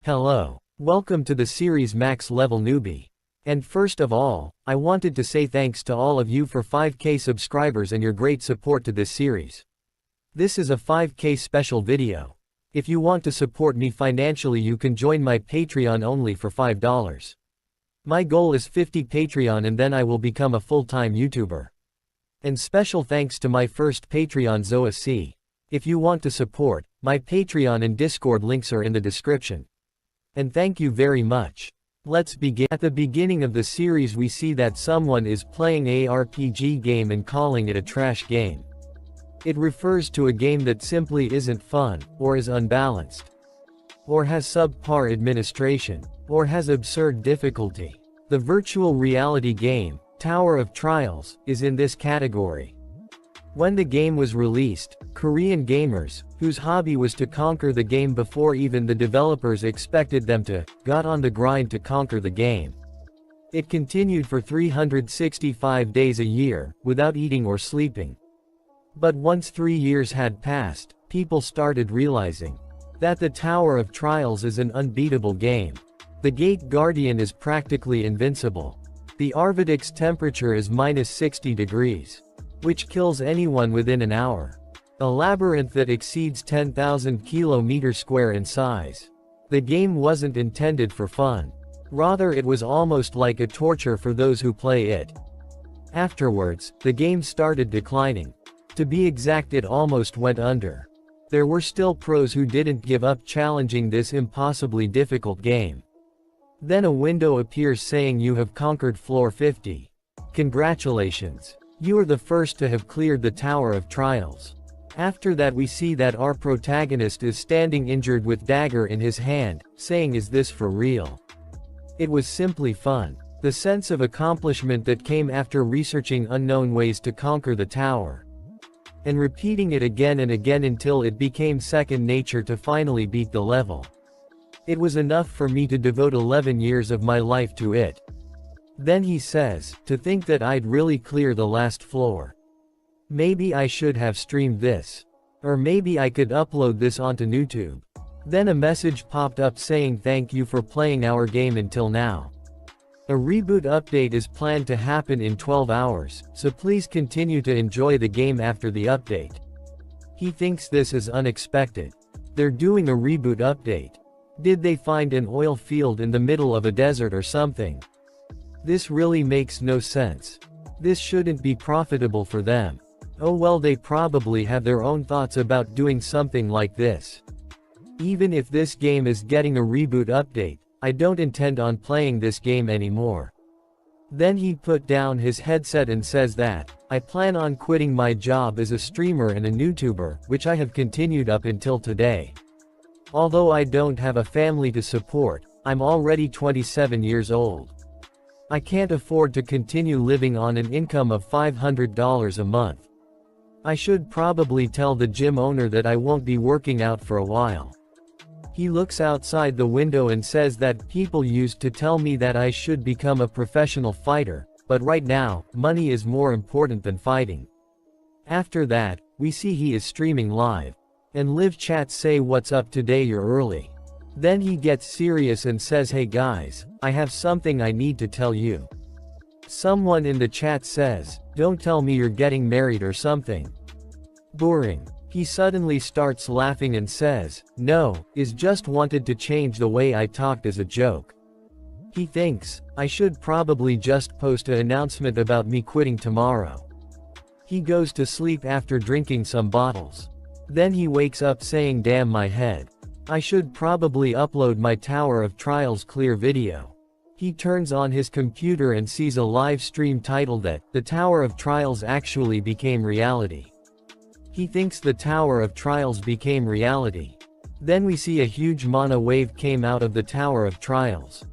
Hello. Welcome to the series Max Level Newbie. And first of all, I wanted to say thanks to all of you for 5K subscribers and your great support to this series. This is a 5K special video. If you want to support me financially, you can join my Patreon only for $5. My goal is 50 Patreon and then I will become a full-time YouTuber. And special thanks to my first Patreon Zoa C. If you want to support, my Patreon and Discord links are in the description. And thank you very much. Let's begin. At the beginning of the series we see that someone is playing a RPG game and calling it a trash game. It refers to a game that simply isn't fun, or is unbalanced, or has subpar administration, or has absurd difficulty. The virtual reality game, Tower of Trials, is in this category. When the game was released, Korean gamers, whose hobby was to conquer the game before even the developers expected them to, got on the grind to conquer the game. It continued for 365 days a year, without eating or sleeping. But once 3 years had passed, people started realizing that the Tower of Trials is an unbeatable game. The Gate Guardian is practically invincible. The Arvidic's temperature is -60 degrees. Which kills anyone within an hour. A labyrinth that exceeds 10,000 km² in size. The game wasn't intended for fun. Rather, it was almost like a torture for those who play it. Afterwards, the game started declining. To be exact, it almost went under. There were still pros who didn't give up challenging this impossibly difficult game. Then a window appears saying you have conquered floor 50. Congratulations. You are the first to have cleared the Tower of Trials. After that we see that our protagonist is standing injured with dagger in his hand, saying, "Is this for real?" It was simply fun. The sense of accomplishment that came after researching unknown ways to conquer the tower. And repeating it again and again until it became second nature to finally beat the level. It was enough for me to devote 11 years of my life to it. Then he says, "To think that I'd really clear the last floor. Maybe I should have streamed this. Or maybe I could upload this onto YouTube." Then a message popped up saying, "Thank you for playing our game until now. A reboot update is planned to happen in 12 hours, so please continue to enjoy the game after the update." He thinks this is unexpected. They're doing a reboot update. Did they find an oil field in the middle of a desert or something? This really makes no sense. This shouldn't be profitable for them. Oh well, they probably have their own thoughts about doing something like this. Even if this game is getting a reboot update, I don't intend on playing this game anymore. Then he put down his headset and says that, "I plan on quitting my job as a streamer and a YouTuber, which I have continued up until today. Although I don't have a family to support, I'm already 27 years old. I can't afford to continue living on an income of $500 a month. I should probably tell the gym owner that I won't be working out for a while." He looks outside the window and says that people used to tell me that I should become a professional fighter, but right now, money is more important than fighting. After that, we see he is streaming live. And live chats say, "What's up today, you're early." Then he gets serious and says, "Hey guys, I have something I need to tell you." Someone in the chat says, "Don't tell me you're getting married or something. Boring." He suddenly starts laughing and says, "No, is just wanted to change the way I talked as a joke." He thinks, I should probably just post an announcement about me quitting tomorrow. He goes to sleep after drinking some bottles. Then he wakes up saying, "Damn my head. I should probably upload my Tower of Trials clear video." He turns on his computer and sees a live stream titled that, "The Tower of Trials actually became reality." He thinks the Tower of Trials became reality. Then we see a huge mana wave came out of the Tower of Trials.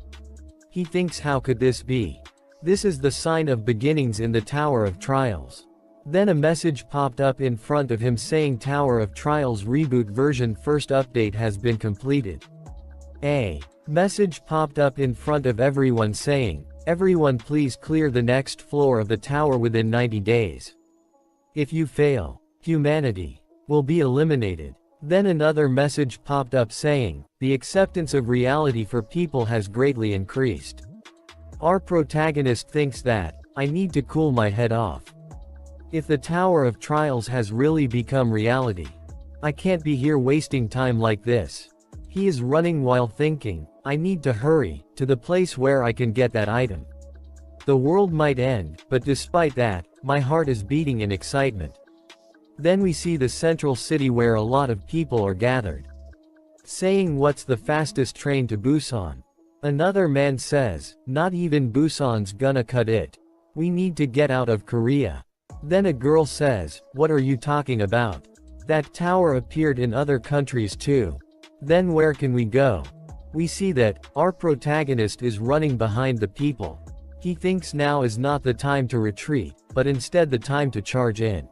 He thinks, how could this be? This is the sign of beginnings in the Tower of Trials. Then a message popped up in front of him saying Tower of Trials reboot version first update has been completed. A message popped up in front of everyone saying, "Everyone please clear the next floor of the tower within 90 days. If you fail, humanity will be eliminated." Then another message popped up saying, the acceptance of reality for people has greatly increased. Our protagonist thinks that, I need to cool my head off. If the Tower of Trials has really become reality, I can't be here wasting time like this. He is running while thinking, I need to hurry, to the place where I can get that item. The world might end, but despite that, my heart is beating in excitement. Then we see the central city where a lot of people are gathered. Saying what's the fastest train to Busan? Another man says, not even Busan's gonna cut it. We need to get out of Korea. Then a girl says, what are you talking about? That tower appeared in other countries too. Then where can we go? We see that, our protagonist is running behind the people. He thinks now is not the time to retreat, but instead the time to charge in.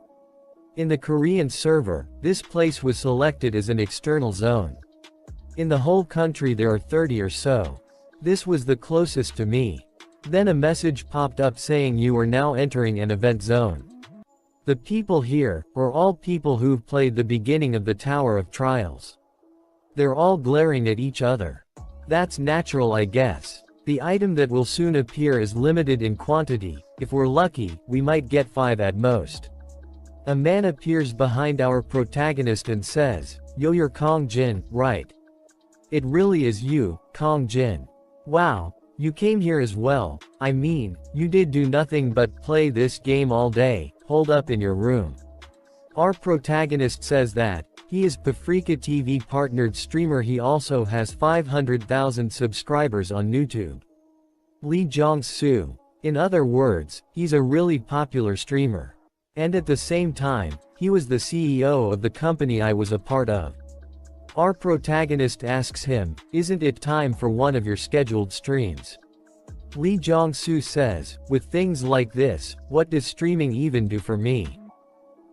In the Korean server, this place was selected as an external zone. In the whole country there are 30 or so. This was the closest to me. Then a message popped up saying you are now entering an event zone. The people here, are all people who've played the beginning of the Tower of Trials. They're all glaring at each other. That's natural, I guess. The item that will soon appear is limited in quantity. If we're lucky, we might get 5 at most. A man appears behind our protagonist and says, yo, you're Kong Jin, right? It really is you, Kong Jin. Wow, you came here as well. I mean, you did do nothing but play this game all day, holed up in your room. Our protagonist says that, he is Paprika TV partnered streamer. He also has 500,000 subscribers on YouTube. Lee Jong-soo. In other words, he's a really popular streamer. And at the same time, he was the CEO of the company I was a part of. Our protagonist asks him, isn't it time for one of your scheduled streams? Lee Jong-soo says, with things like this, what does streaming even do for me?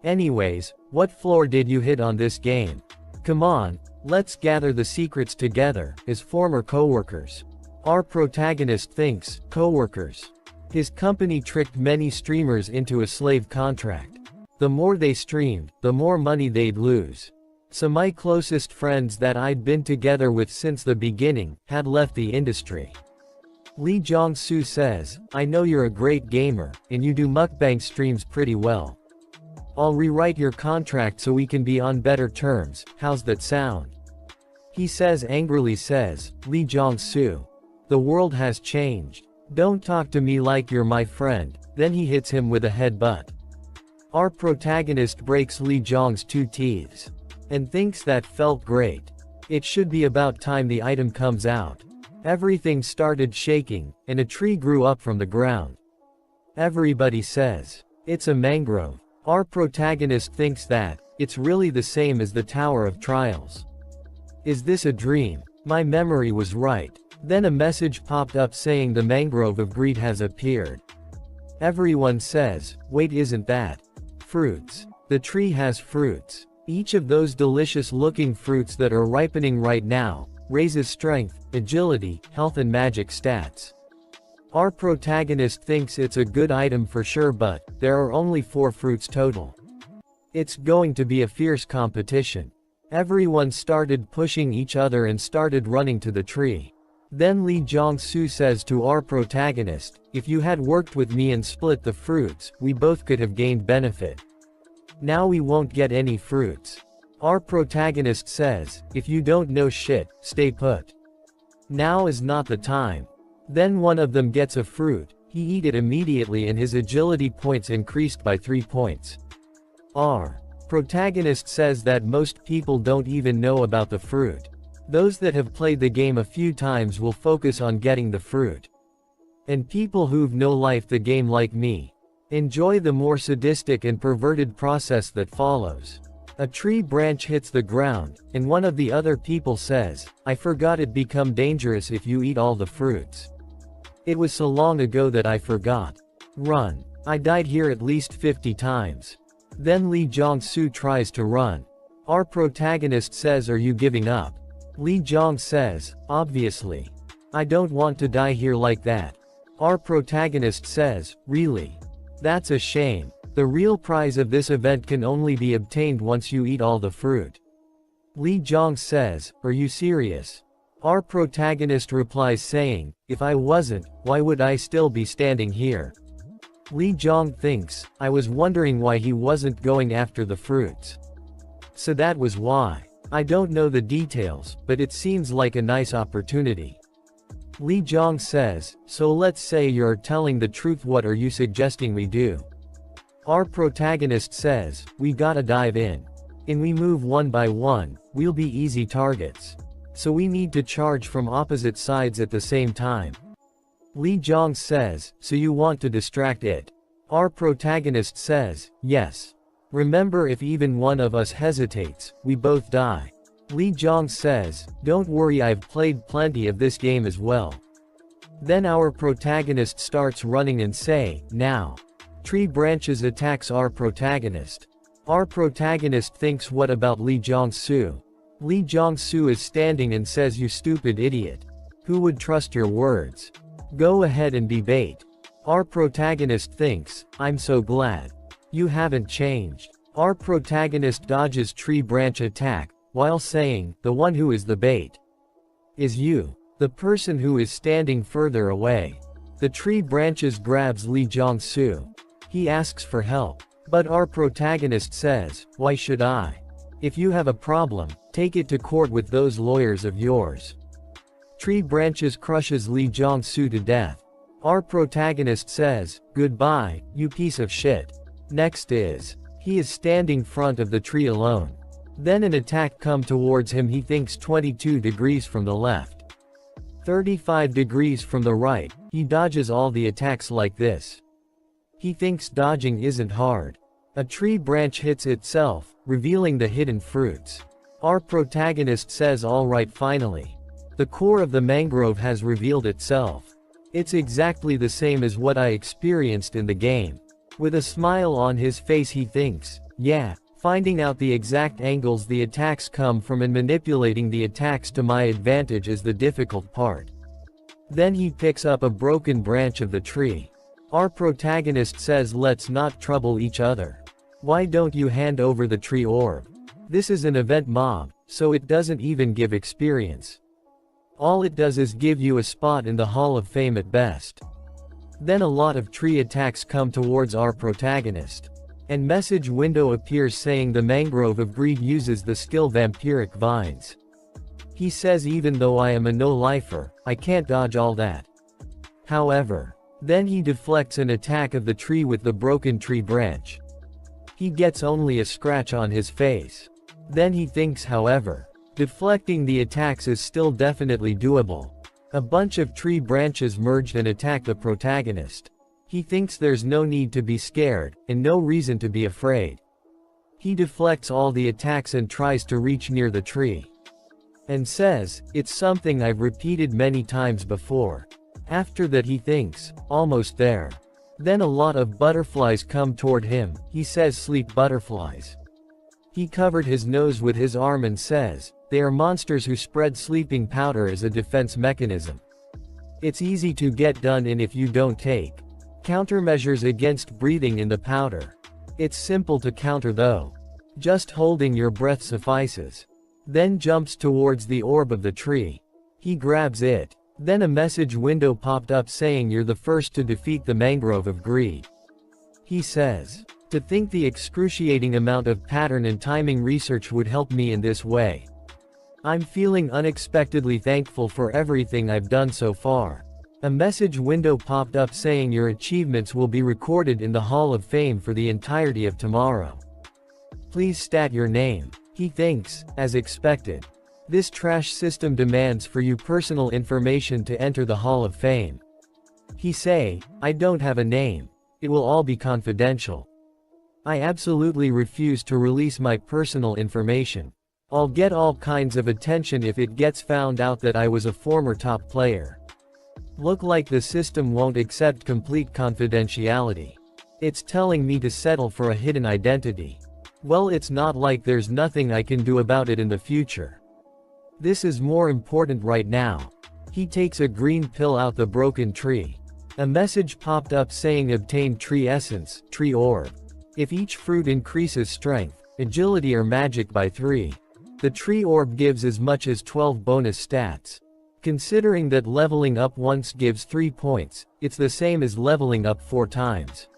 Anyways, what floor did you hit on this game? Come on, let's gather the secrets together, as former co-workers. Our protagonist thinks, co-workers. His company tricked many streamers into a slave contract. The more they streamed, the more money they'd lose. So my closest friends that I'd been together with since the beginning, had left the industry. Lee Jong-soo says, I know you're a great gamer, and you do mukbang streams pretty well. I'll rewrite your contract so we can be on better terms, how's that sound? He says angrily says, Lee Jong-soo. The world has changed. Don't talk to me like you're my friend. Then he hits him with a headbutt. Our protagonist breaks Lee Jong's 2 teeth. And thinks that felt great. It should be about time the item comes out. Everything started shaking, and a tree grew up from the ground. Everybody says, it's a mangrove. Our protagonist thinks that, it's really the same as the Tower of Trials. Is this a dream? My memory was right. Then a message popped up saying the mangrove of greed has appeared. Everyone says, wait, isn't that fruits? The tree has fruits. Each of those delicious looking fruits that are ripening right now, raises strength, agility, health and magic stats. Our protagonist thinks it's a good item for sure, but there are only 4 fruits total. It's going to be a fierce competition. Everyone started pushing each other and started running to the tree. Then Lee Jong-soo says to our protagonist, if you had worked with me and split the fruits, we both could have gained benefit. Now we won't get any fruits. Our protagonist says, if you don't know shit, stay put. Now is not the time. Then one of them gets a fruit, he eat it immediately and his agility points increased by 3 points. Our protagonist says that most people don't even know about the fruit. Those that have played the game a few times will focus on getting the fruit. And people who've no life the game like me, enjoy the more sadistic and perverted process that follows. A tree branch hits the ground, and one of the other people says, I forgot it become dangerous if you eat all the fruits. It was so long ago that I forgot. Run. I died here at least 50 times. Then Lee Jong-soo tries to run. Our protagonist says, are you giving up? Lee Jong says, obviously. I don't want to die here like that. Our protagonist says, really? That's a shame. The real prize of this event can only be obtained once you eat all the fruit. Lee Jong says, "Are you serious?" Our protagonist replies saying, "If I wasn't, why would I still be standing here?" Lee Jong thinks, "I was wondering why he wasn't going after the fruits. So that was why. I don't know the details, but it seems like a nice opportunity." Lee Jong says, "So let's say you're telling the truth, what are you suggesting we do?" Our protagonist says, "We gotta dive in. And we move one by one, we'll be easy targets. So we need to charge from opposite sides at the same time." Lee Jong says, "So you want to distract it?" Our protagonist says, "Yes. Remember, if even one of us hesitates, we both die." Lee Jong says, "Don't worry, I've played plenty of this game as well." Then our protagonist starts running and say, "Now." Tree branches attacks our protagonist. Our protagonist thinks, what about Lee Jong-soo? Lee Jong-soo is standing and says, "You stupid idiot. Who would trust your words? Go ahead and debate." Our protagonist thinks, "I'm so glad. You haven't changed." Our protagonist dodges tree branch attack, while saying, "The one who is the bait is you." The person who is standing further away. The tree branches grabs Lee Jong-soo. He asks for help. But our protagonist says, "Why should I? If you have a problem, take it to court with those lawyers of yours." Tree branches crushes Lee Jong-soo to death. Our protagonist says, "Goodbye, you piece of shit." Next is, he is standing front of the tree alone. Then an attack come towards him. He thinks 22 degrees from the left, 35 degrees from the right. He dodges all the attacks like this. He thinks dodging isn't hard. A tree branch hits itself, revealing the hidden fruits. Our protagonist says, "Alright, finally. The core of the mangrove has revealed itself. It's exactly the same as what I experienced in the game." With a smile on his face he thinks, "Yeah, finding out the exact angles the attacks come from and manipulating the attacks to my advantage is the difficult part." Then he picks up a broken branch of the tree. Our protagonist says, "Let's not trouble each other. Why don't you hand over the tree orb? This is an event mob, so it doesn't even give experience. All it does is give you a spot in the Hall of Fame at best." Then a lot of tree attacks come towards our protagonist. And message window appears saying the mangrove of greed uses the skill vampiric vines. He says, "Even though I am a no-lifer, I can't dodge all that." However, then he deflects an attack of the tree with the broken tree branch. He gets only a scratch on his face. Then he thinks, however, deflecting the attacks is still definitely doable. A bunch of tree branches merged and attack the protagonist. He thinks there's no need to be scared, and no reason to be afraid. He deflects all the attacks and tries to reach near the tree. And says, "It's something I've repeated many times before." After that he thinks, "Almost there." Then a lot of butterflies come toward him. He says, "Sleep butterflies." He covered his nose with his arm and says, "They are monsters who spread sleeping powder as a defense mechanism. It's easy to get done in if you don't take countermeasures against breathing in the powder. It's simple to counter though. Just holding your breath suffices." Then jumps towards the orb of the tree. He grabs it. Then a message window popped up saying, "You're the first to defeat the mangrove of greed." He says, "To think the excruciating amount of pattern and timing research would help me in this way. I'm feeling unexpectedly thankful for everything I've done so far." A message window popped up saying, "Your achievements will be recorded in the Hall of Fame for the entirety of tomorrow. Please stat your name." He thinks, as expected. This trash system demands for you personal information to enter the Hall of Fame. He say, "I don't have a name. It will all be confidential. I absolutely refuse to release my personal information. I'll get all kinds of attention if it gets found out that I was a former top player. Look like the system won't accept complete confidentiality. It's telling me to settle for a hidden identity. Well, it's not like there's nothing I can do about it in the future. This is more important right now." He takes a green pill out the broken tree. A message popped up saying, "Obtain tree essence, tree orb. If each fruit increases strength, agility or magic by 3. The tree orb gives as much as 12 bonus stats. Considering that leveling up once gives 3 points, it's the same as leveling up 4 times.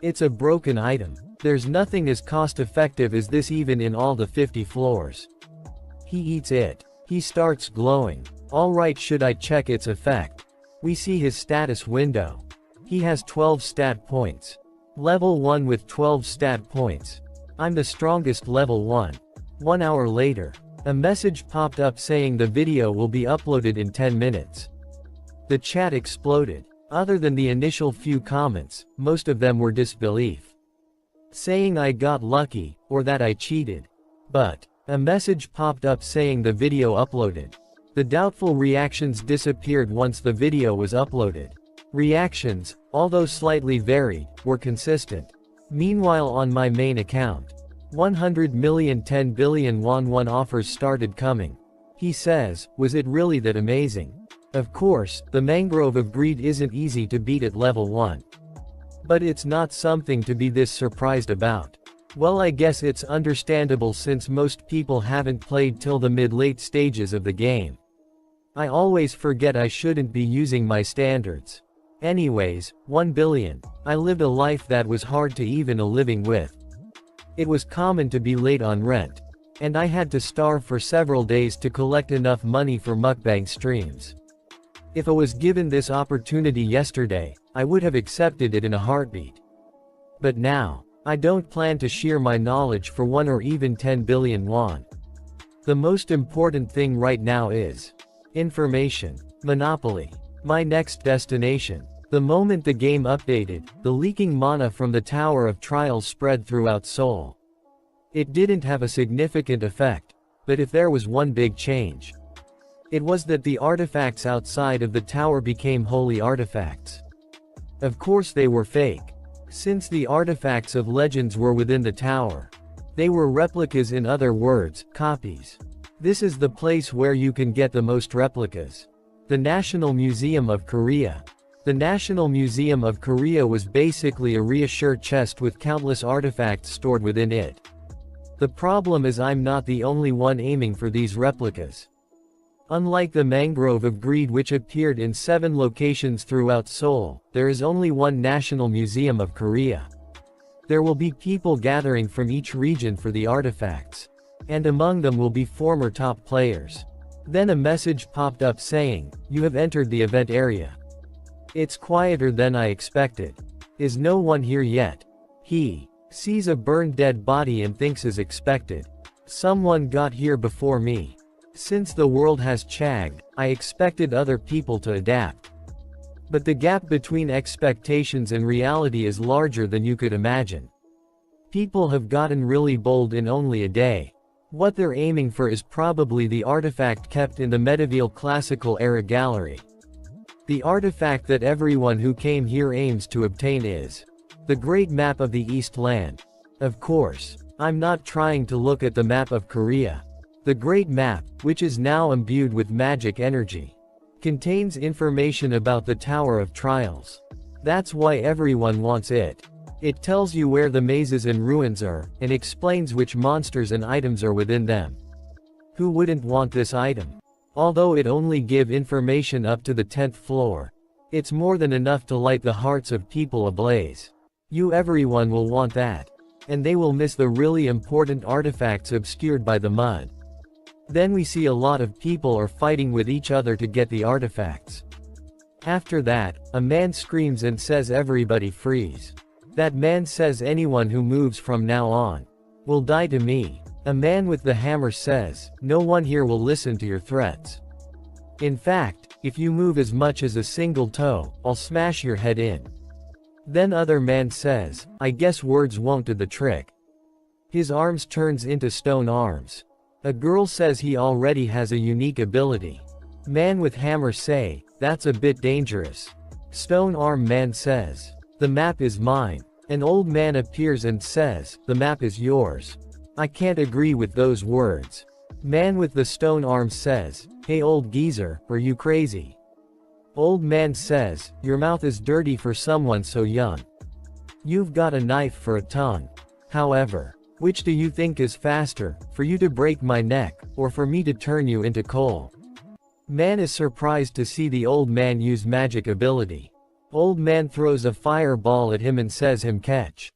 It's a broken item. There's nothing as cost-effective as this even in all the 50 floors. He eats it. He starts glowing. Alright, should I check its effect? We see his status window. He has 12 stat points. Level 1 with 12 stat points. I'm the strongest level 1. 1 hour later, a message popped up saying the video will be uploaded in 10 minutes. The chat exploded. Other than the initial few comments, most of them were disbelief. Saying I got lucky, or that I cheated. But a message popped up saying the video uploaded. The doubtful reactions disappeared once the video was uploaded. Reactions, although slightly varied, were consistent. Meanwhile, on my main account, 100 million 10 billion won offers started coming. He says, was it really that amazing? Of course, the Mangrove of Greed isn't easy to beat at level 1. But it's not something to be this surprised about. Well, I guess it's understandable since most people haven't played till the mid-late stages of the game. I always forget I shouldn't be using my standards. Anyways, 1 billion. I lived a life that was hard to even a living with. It was common to be late on rent. And I had to starve for several days to collect enough money for mukbang streams. If I was given this opportunity yesterday, I would have accepted it in a heartbeat. But now, I don't plan to share my knowledge for 1 or even 10 billion won. The most important thing right now is information. Monopoly. My next destination. The moment the game updated, the leaking mana from the Tower of Trials spread throughout Seoul. It didn't have a significant effect, but if there was one big change, it was that the artifacts outside of the tower became holy artifacts. Of course they were fake. Since the artifacts of legends were within the tower, they were replicas, in other words, copies. This is the place where you can get the most replicas. The National Museum of Korea. The National Museum of Korea was basically a reassure chest with countless artifacts stored within it. The problem is I'm not the only one aiming for these replicas. Unlike the Mangrove of Greed, which appeared in 7 locations throughout Seoul, there is only one National Museum of Korea. There will be people gathering from each region for the artifacts. And among them will be former top players. Then a message popped up saying, you have entered the event area. It's quieter than I expected. Is no one here yet? He sees a burned dead body and thinks as expected. Someone got here before me. Since the world has chagged, I expected other people to adapt. But the gap between expectations and reality is larger than you could imagine. People have gotten really bold in only a day. What they're aiming for is probably the artifact kept in the medieval classical era gallery. The artifact that everyone who came here aims to obtain is the Great Map of the East Land. Of course, I'm not trying to look at the map of Korea. The Great Map, which is now imbued with magic energy, contains information about the Tower of Trials. That's why everyone wants it. It tells you where the mazes and ruins are, and explains which monsters and items are within them. Who wouldn't want this item? Although it only gives information up to the 10th floor, it's more than enough to light the hearts of people ablaze. Everyone will want that. And they will miss the really important artifacts obscured by the mud. Then we see a lot of people are fighting with each other to get the artifacts. After that, a man screams and says everybody freeze. That man says anyone who moves from now on will die to me. A man with the hammer says, no one here will listen to your threats. In fact, if you move as much as a single toe, I'll smash your head in. Then other man says, I guess words won't do the trick. His arms turns into stone arms. A girl says he already has a unique ability. Man with hammer say, that's a bit dangerous. Stone arm man says, the map is mine. An old man appears and says, the map is yours. I can't agree with those words. Man with the stone arm says, hey old geezer, are you crazy? Old man says, your mouth is dirty for someone so young. You've got a knife for a tongue. However, Which do you think is faster, for you to break my neck, or for me to turn you into coal? Man is surprised to see the old man use magic ability. Old man throws a fireball at him and says him catch.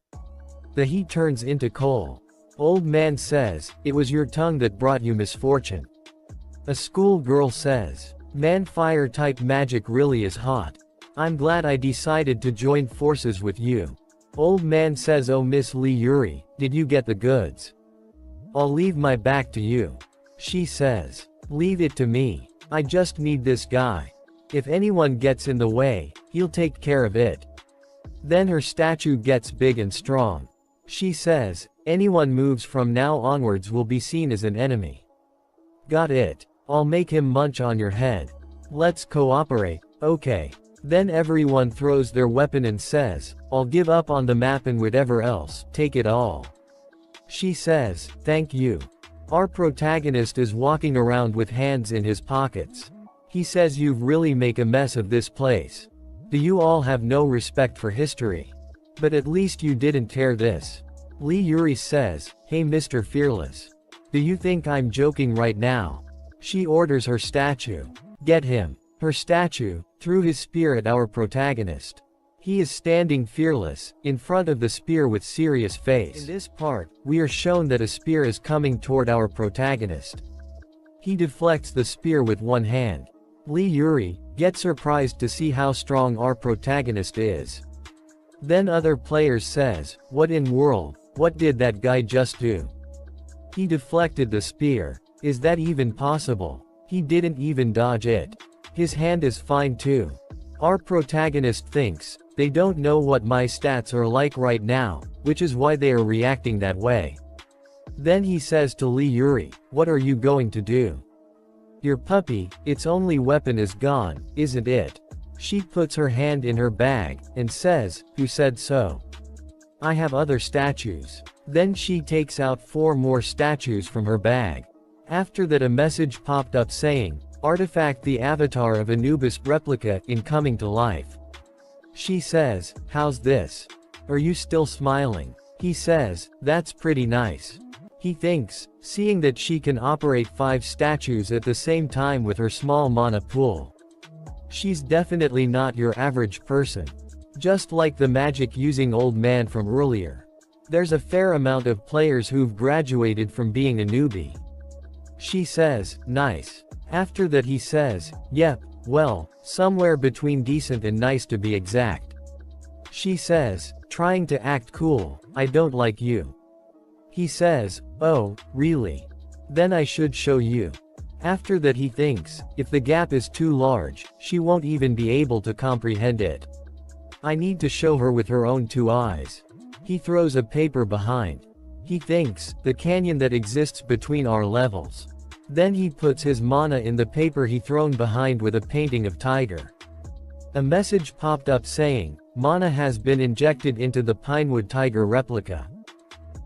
The heat turns into coal. Old man says, it was your tongue that brought you misfortune. A school girl says, man, fire type magic really is hot. I'm glad I decided to join forces with you. Old man says, oh Miss Lee Yuri, did you get the goods? I'll leave my back to you. She says, leave it to me. I just need this guy. If anyone gets in the way, he'll take care of it. Then her statue gets big and strong. She says, anyone moves from now onwards will be seen as an enemy. Got it. I'll make him munch on your head. Let's cooperate, okay. Then everyone throws their weapon and says, I'll give up on the map and whatever else, take it all. She says, thank you. Our protagonist is walking around with hands in his pockets. He says, you've really make a mess of this place. Do you all have no respect for history? But at least you didn't tear this. Lee Yuri says, hey Mr. Fearless. Do you think I'm joking right now? She orders her statue. Get him. Her statue threw his spear at our protagonist. He is standing fearless, in front of the spear with serious face. In this part, we are shown that a spear is coming toward our protagonist. He deflects the spear with one hand. Lee Yuri gets surprised to see how strong our protagonist is. Then other players says, what in world, what did that guy just do? He deflected the spear. Is that even possible? He didn't even dodge it. His hand is fine too. Our protagonist thinks, they don't know what my stats are like right now, which is why they are reacting that way. Then he says to Lee Yuri, what are you going to do? Your puppy, its only weapon is gone, isn't it? She puts her hand in her bag, and says, who said so? I have other statues. Then she takes out 4 more statues from her bag. After that a message popped up saying, artifact the avatar of Anubis replica in coming to life. She says, how's this? Are you still smiling? He says, that's pretty nice. He thinks, seeing that she can operate 5 statues at the same time with her small mana pool. She's definitely not your average person. Just like the magic using old man from earlier. There's a fair amount of players who've graduated from being a newbie. She says, nice. After that he says, yep, well, somewhere between decent and nice to be exact. She says, trying to act cool, I don't like you. He says, oh, really? Then I should show you. After that he thinks, if the gap is too large, she won't even be able to comprehend it. I need to show her with her own 2 eyes. He throws a paper behind. He thinks, the canyon that exists between our levels. Then he puts his mana in the paper he thrown behind with a painting of tiger. A message popped up saying, mana has been injected into the Pinewood tiger replica.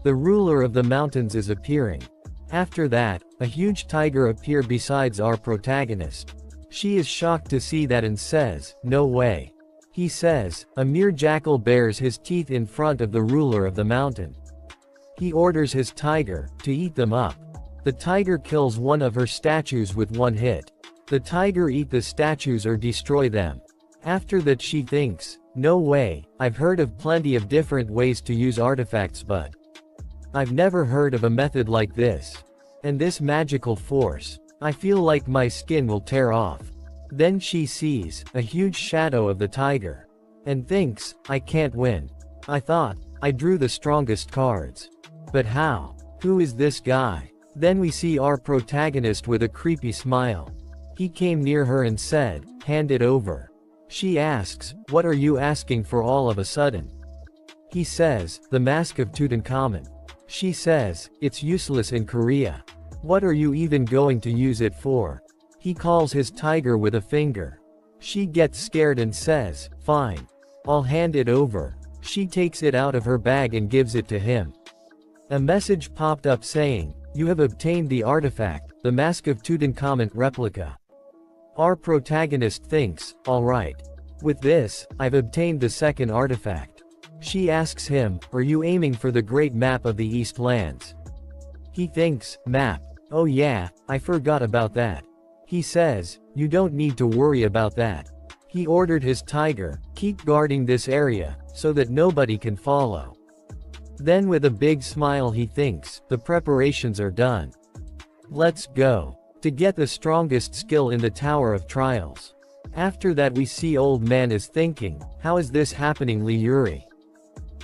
The ruler of the mountains is appearing. After that, a huge tiger appeared besides our protagonist. She is shocked to see that and says, no way. He says, a mere jackal bares his teeth in front of the ruler of the mountain. He orders his tiger to eat them up. The tiger kills one of her statues with one hit. The tiger eat the statues or destroy them. After that she thinks, no way, I've heard of plenty of different ways to use artifacts but I've never heard of a method like this. And this magical force. I feel like my skin will tear off. Then she sees a huge shadow of the tiger. And thinks, I can't win. I thought, I drew the strongest cards. But how? Who is this guy? Then we see our protagonist with a creepy smile. He came near her and said, hand it over. She asks, what are you asking for all of a sudden? He says, the mask of Tutankhamun. She says, it's useless in Korea. What are you even going to use it for? He calls his tiger with a finger. She gets scared and says, fine. I'll hand it over. She takes it out of her bag and gives it to him. A message popped up saying, you have obtained the artifact, the Mask of Tutankhamun replica. Our protagonist thinks, alright. With this, I've obtained the second artifact. She asks him, are you aiming for the great map of the East Lands? He thinks, map. Oh yeah, I forgot about that. He says, you don't need to worry about that. He ordered his tiger, keep guarding this area, so that nobody can follow. Then with a big smile he thinks, the preparations are done. Let's go. To get the strongest skill in the Tower of Trials. After that we see old man is thinking, how is this happening Lee Yuri?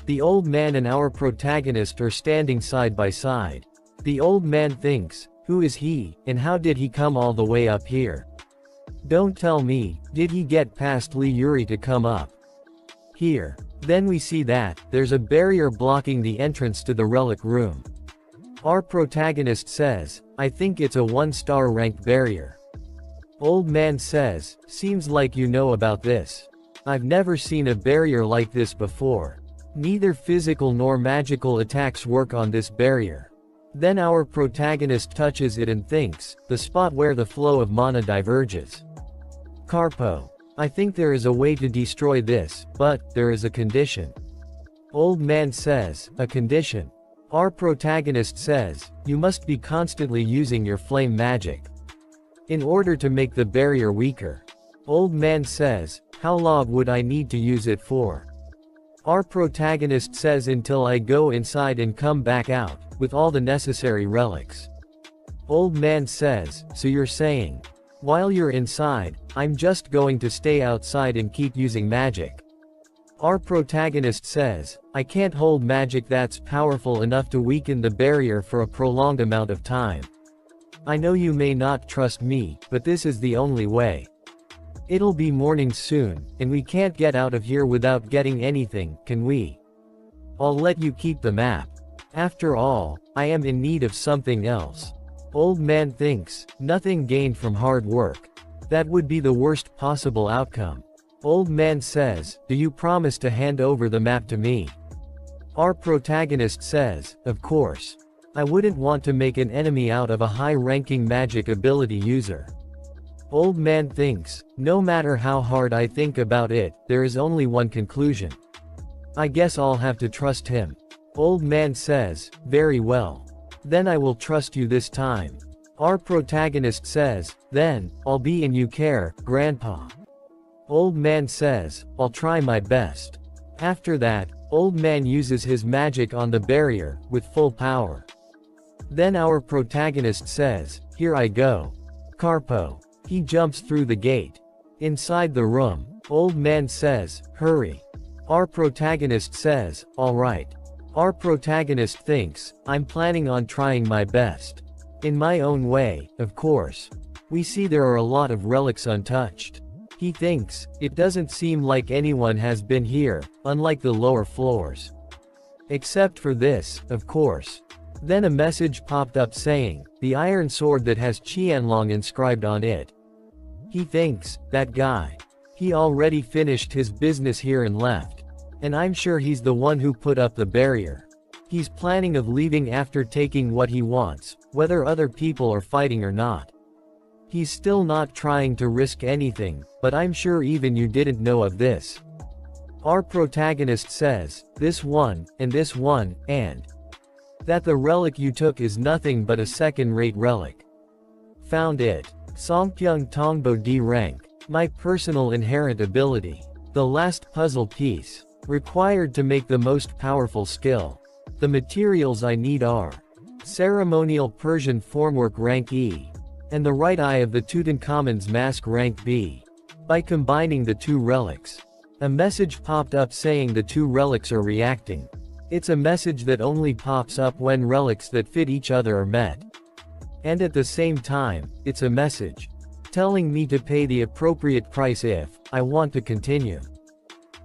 The old man and our protagonist are standing side by side. The old man thinks, who is he, and how did he come all the way up here? Don't tell me, did he get past Lee Yuri to come up here? Then we see that, there's a barrier blocking the entrance to the relic room. Our protagonist says, I think it's a 1-star ranked barrier. Old man says, seems like you know about this. I've never seen a barrier like this before. Neither physical nor magical attacks work on this barrier. Then our protagonist touches it and thinks, the spot where the flow of mana diverges. Carpo. I think there is a way to destroy this, but, there is a condition. Old man says, a condition. Our protagonist says, you must be constantly using your flame magic. In order to make the barrier weaker. Old man says, how long would I need to use it for? Our protagonist says until I go inside and come back out, with all the necessary relics. Old man says, so you're saying, while you're inside, I'm just going to stay outside and keep using magic. Our protagonist says, I can't hold magic that's powerful enough to weaken the barrier for a prolonged amount of time. I know you may not trust me, but this is the only way. It'll be morning soon, and we can't get out of here without getting anything, can we? I'll let you keep the map. After all, I am in need of something else. Old man thinks, nothing gained from hard work. That would be the worst possible outcome. Old man says, do you promise to hand over the map to me? Our protagonist says, of course. I wouldn't want to make an enemy out of a high-ranking magic ability user. Old man thinks, no matter how hard I think about it, there is only one conclusion. I guess I'll have to trust him. Old man says, very well. Then I will trust you this time. Our protagonist says, then, I'll be in you care, Grandpa. Old man says, I'll try my best. After that, old man uses his magic on the barrier, with full power. Then our protagonist says, here I go. Carpo. He jumps through the gate. Inside the room, old man says, hurry. Our protagonist says, alright. Our protagonist thinks, I'm planning on trying my best. In my own way, of course. We see there are a lot of relics untouched. He thinks, it doesn't seem like anyone has been here, unlike the lower floors. Except for this, of course. Then a message popped up saying, the iron sword that has Qianlong inscribed on it. He thinks, that guy. He already finished his business here and left. And I'm sure he's the one who put up the barrier. He's planning of leaving after taking what he wants, whether other people are fighting or not. He's still not trying to risk anything, but I'm sure even you didn't know of this. Our protagonist says, this one, and that the relic you took is nothing but a second-rate relic. Found it. Songpyeong Tongbo D rank. My personal inherent ability. The last puzzle piece. Required to make the most powerful skill. The materials I need are ceremonial Persian formwork rank E, and the right eye of the Tutankhamun's mask rank B. By combining the two relics, a message popped up saying the two relics are reacting. It's a message that only pops up when relics that fit each other are met. And at the same time, it's a message telling me to pay the appropriate price if I want to continue.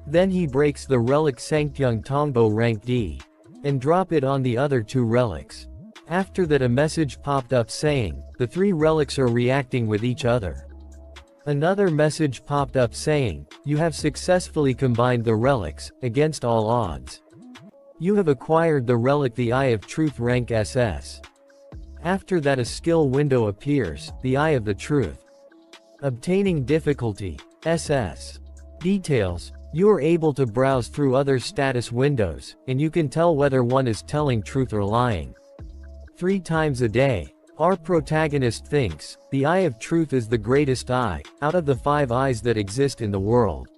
Then he breaks the relic Sangpyeong Tongbo rank D, and drop it on the other two relics. After that a message popped up saying, the three relics are reacting with each other. Another message popped up saying, you have successfully combined the relics, against all odds. You have acquired the relic the Eye of Truth rank SS. After that a skill window appears, the Eye of the Truth. Obtaining difficulty, SS. Details, You are able to browse through other status windows, and you can tell whether one is telling truth or lying. 3 times a day. Our protagonist thinks, the eye of truth is the greatest eye, out of the 5 eyes that exist in the world.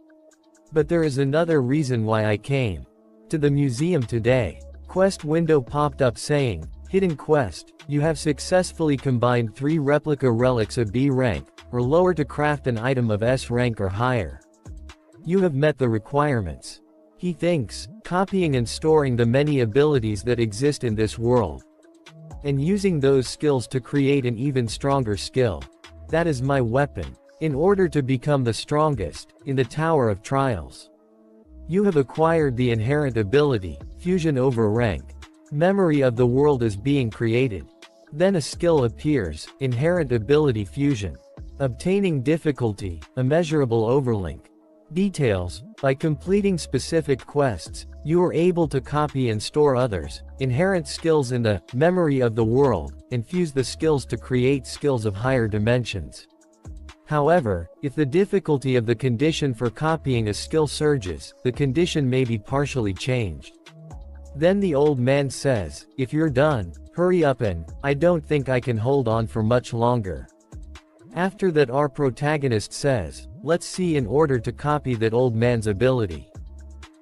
But there is another reason why I came to the museum today. Quest window popped up saying, Hidden Quest, you have successfully combined 3 replica relics of B rank, or lower to craft an item of S rank or higher. You have met the requirements. He thinks, copying and storing the many abilities that exist in this world, and using those skills to create an even stronger skill. That is my weapon. In order to become the strongest, in the Tower of Trials. You have acquired the inherent ability, Fusion over Rank. Memory of the world is being created. Then a skill appears, Inherent Ability Fusion. Obtaining difficulty, Immeasurable Overlink. Details, by completing specific quests, you are able to copy and store others' inherent skills in the memory of the world, and fuse the skills to create skills of higher dimensions. However, if the difficulty of the condition for copying a skill surges, the condition may be partially changed. Then the old man says, if you're done, hurry up and, I don't think I can hold on for much longer. After that our protagonist says, let's see in order to copy that old man's ability.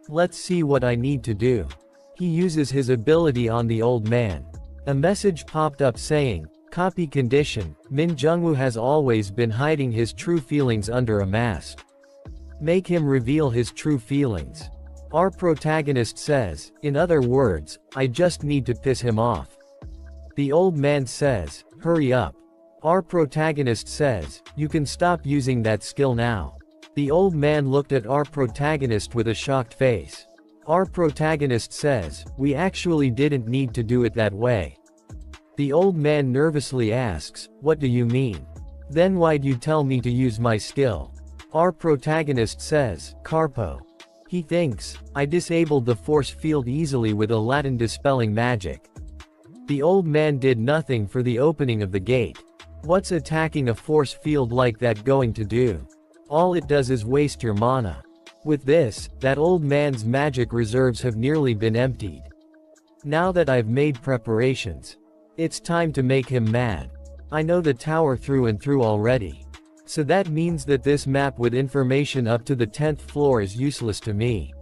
Let's see what I need to do. He uses his ability on the old man. A message popped up saying, copy condition, Min Jungwoo has always been hiding his true feelings under a mask. Make him reveal his true feelings. Our protagonist says, in other words, I just need to piss him off. The old man says, hurry up. Our protagonist says, you can stop using that skill now. The old man looked at our protagonist with a shocked face. Our protagonist says, we actually didn't need to do it that way. The old man nervously asks, what do you mean? Then why'd you tell me to use my skill? Our protagonist says, Carpo. He thinks, I disabled the force field easily with a Latin dispelling magic. The old man did nothing for the opening of the gate. What's attacking a force field like that going to do? All it does is waste your mana. With this, that old man's magic reserves have nearly been emptied. Now that I've made preparations, it's time to make him mad. I know the tower through and through already. So that means that this map with information up to the 10th floor is useless to me.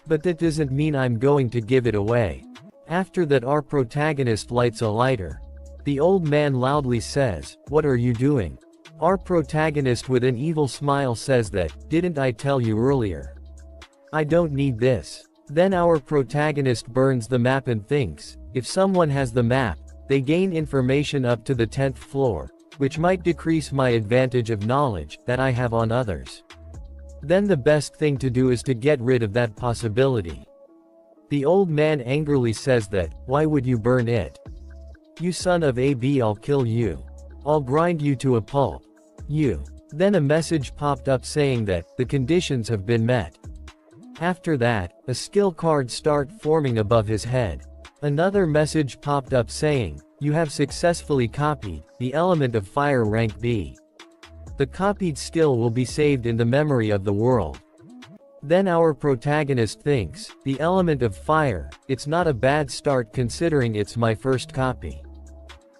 But that doesn't mean I'm going to give it away. After that our protagonist lights a lighter. The old man loudly says, what are you doing? Our protagonist with an evil smile says that, didn't I tell you earlier? I don't need this. Then our protagonist burns the map and thinks, if someone has the map, they gain information up to the 10th floor, which might decrease my advantage of knowledge that I have on others. Then the best thing to do is to get rid of that possibility. The old man angrily says that, why would you burn it? You son of a b, I'll kill you. I'll grind you to a pulp. You. Then a message popped up saying that, the conditions have been met. After that, a skill card started forming above his head. Another message popped up saying, you have successfully copied the element of fire rank B. The copied skill will be saved in the memory of the world. Then our protagonist thinks, the element of fire, it's not a bad start considering it's my first copy.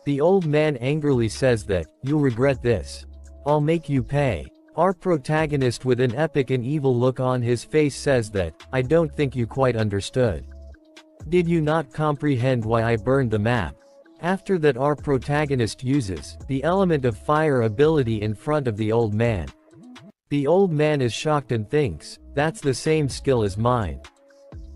The old man angrily says that, you'll regret this. I'll make you pay. Our protagonist with an epic and evil look on his face says that, I don't think you quite understood. Did you not comprehend why I burned the map? After that our protagonist uses the element of fire ability in front of the old man. The old man is shocked and thinks, that's the same skill as mine.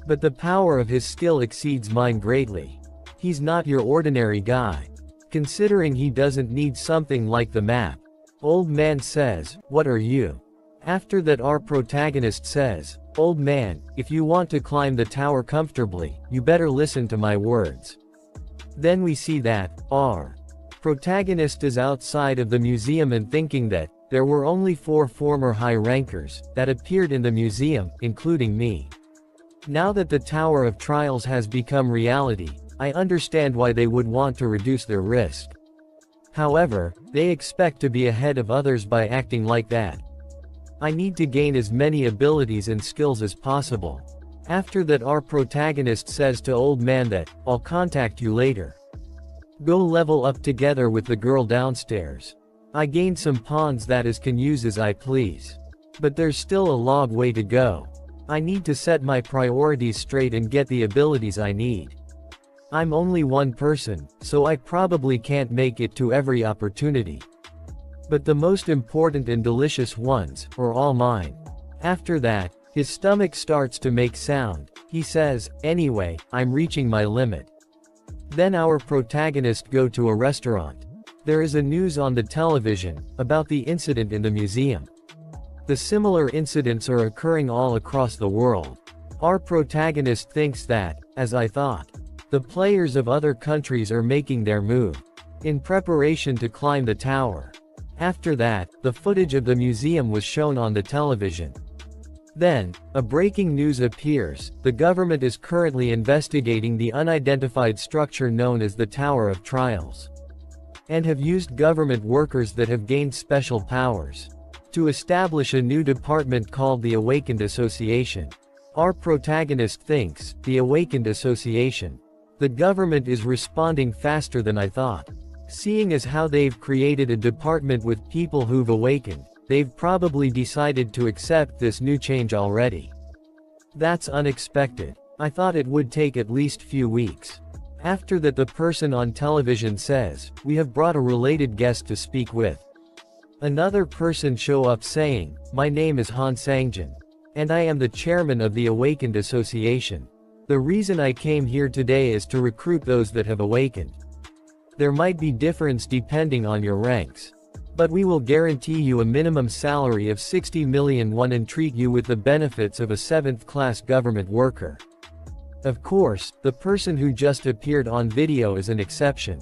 But the power of his skill exceeds mine greatly. He's not your ordinary guy. Considering he doesn't need something like the map. Old man says, what are you? After that our protagonist says, old man, if you want to climb the tower comfortably, you better listen to my words. Then we see that, our protagonist is outside of the museum and thinking that, there were only 4 former high rankers that appeared in the museum, including me. Now that the Tower of Trials has become reality, I understand why they would want to reduce their risk. However, they expect to be ahead of others by acting like that. I need to gain as many abilities and skills as possible. After that, our protagonist says to old man that, I'll contact you later. Go level up together with the girl downstairs. I gained some pawns that is can use as I please. But there's still a long way to go. I need to set my priorities straight and get the abilities I need. I'm only one person, so I probably can't make it to every opportunity. But the most important and delicious ones are all mine. After that, his stomach starts to make sound. He says, anyway, I'm reaching my limit. Then our protagonist go to a restaurant. There is a news on the television about the incident in the museum. The similar incidents are occurring all across the world. Our protagonist thinks that, as I thought, the players of other countries are making their move in preparation to climb the tower. After that, the footage of the museum was shown on the television. Then, a breaking news appears. The government is currently investigating the unidentified structure known as the Tower of Trials, and have used government workers that have gained special powers to establish a new department called the Awakened Association. Our protagonist thinks, the Awakened Association. The government is responding faster than I thought. Seeing as how they've created a department with people who've awakened, they've probably decided to accept this new change already. That's unexpected. I thought it would take at least few weeks. After that, the person on television says, we have brought a related guest to speak with. Another person show up saying, my name is Han Sangjin, and I am the chairman of the Awakened Association. The reason I came here today is to recruit those that have awakened. There might be difference depending on your ranks. But we will guarantee you a minimum salary of 60 million won and treat you with the benefits of a 7th-class government worker. Of course, the person who just appeared on video is an exception.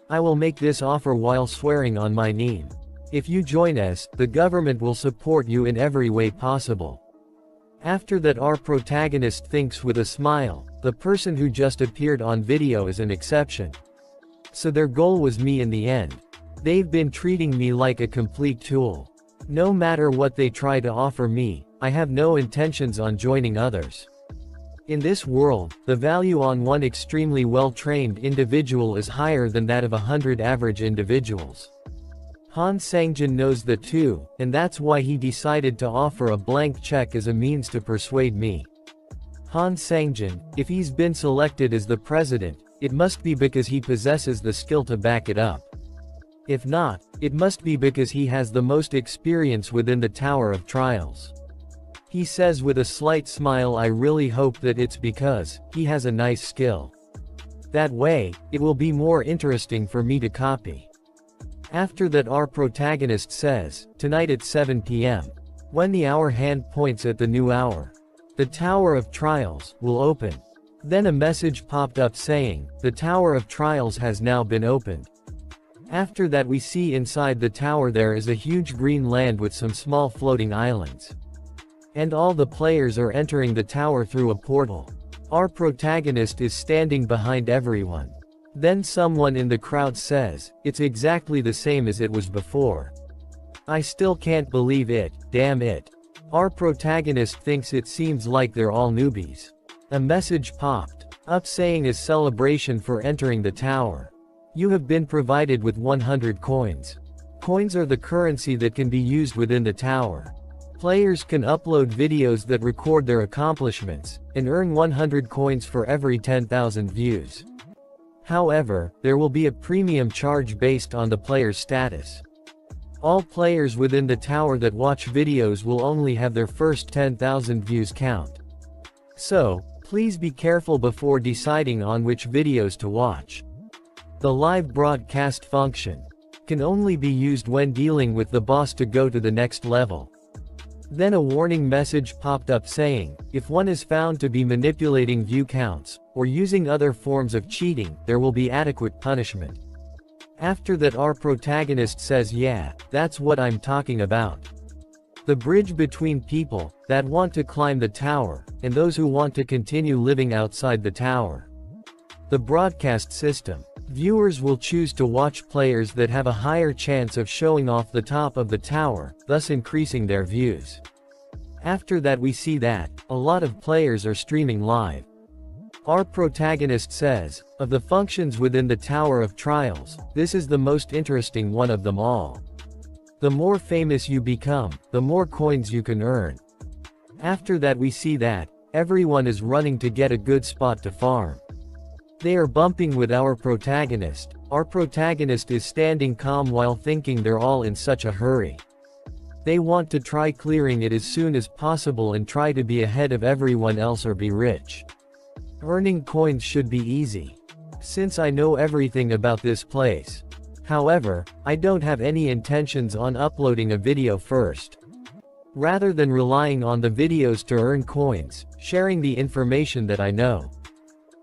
I will make this offer while swearing on my name. If you join us, the government will support you in every way possible. After that, our protagonist thinks with a smile, the person who just appeared on video is an exception. So their goal was me in the end. They've been treating me like a complete tool. No matter what they try to offer me, I have no intentions on joining others. In this world, the value on one extremely well-trained individual is higher than that of 100 average individuals. Han Sangjin knows that too, and that's why he decided to offer a blank check as a means to persuade me. Han Sangjin, if he's been selected as the president, it must be because he possesses the skill to back it up. If not, it must be because he has the most experience within the Tower of Trials. He says with a slight smile, I really hope that it's because he has a nice skill. That way, it will be more interesting for me to copy. After that, our protagonist says, tonight at 7 p.m. when the hour hand points at the new hour, the Tower of Trials will open. Then a message popped up saying, the Tower of Trials has now been opened. After that, we see inside the tower there is a huge green land with some small floating islands. And all the players are entering the tower through a portal. Our protagonist is standing behind everyone. Then someone in the crowd says, it's exactly the same as it was before. I still can't believe it, damn it. Our protagonist thinks it seems like they're all newbies. A message popped up saying a celebration for entering the tower. You have been provided with 100 coins. Coins are the currency that can be used within the tower. Players can upload videos that record their accomplishments, and earn 100 coins for every 10,000 views. However, there will be a premium charge based on the player's status. All players within the tower that watch videos will only have their first 10,000 views count. So, please be careful before deciding on which videos to watch. The live broadcast function can only be used when dealing with the boss to go to the next level. Then a warning message popped up saying, if one is found to be manipulating view counts, or using other forms of cheating, there will be adequate punishment. After that, our protagonist says, yeah, that's what I'm talking about. The bridge between people that want to climb the tower, and those who want to continue living outside the tower. The broadcast system. Viewers will choose to watch players that have a higher chance of showing off the top of the tower, thus increasing their views. After that we see that a lot of players are streaming live. Our protagonist says, of the functions within the Tower of Trials, this is the most interesting one of them all. The more famous you become, the more coins you can earn. After that we see that everyone is running to get a good spot to farm. They are bumping with our protagonist. Our protagonist is standing calm while thinking they're all in such a hurry. They want to try clearing it as soon as possible and try to be ahead of everyone else or be rich. Earning coins should be easy, since I know everything about this place. However, I don't have any intentions on uploading a video first. Rather than relying on the videos to earn coins, sharing the information that I know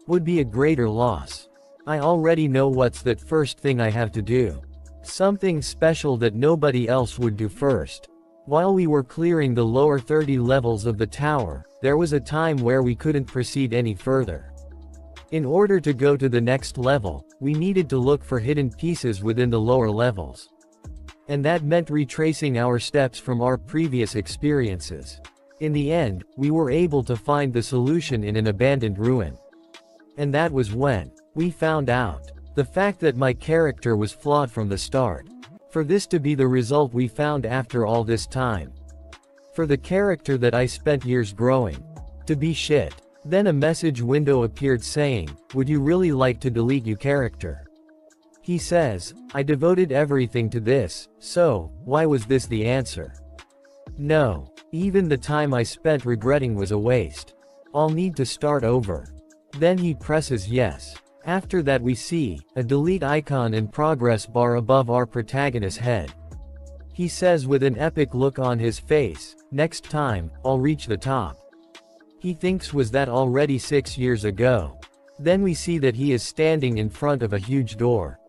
would be a greater loss. I already know what's that first thing I have to do. Something special that nobody else would do first. While we were clearing the lower 30 levels of the tower, there was a time where we couldn't proceed any further. In order to go to the next level, we needed to look for hidden pieces within the lower levels. And that meant retracing our steps from our previous experiences. In the end, we were able to find the solution in an abandoned ruin. And that was when we found out the fact that my character was flawed from the start. For this to be the result we found after all this time. For the character that I spent years growing to be shit. Then a message window appeared saying, would you really like to delete your character? He says, I devoted everything to this, so why was this the answer? No. Even the time I spent regretting was a waste. I'll need to start over. Then he presses yes. After that we see a delete icon and progress bar above our protagonist's head. He says with an epic look on his face, next time, I'll reach the top. He thinks was that already 6 years ago. Then we see that he is standing in front of a huge door.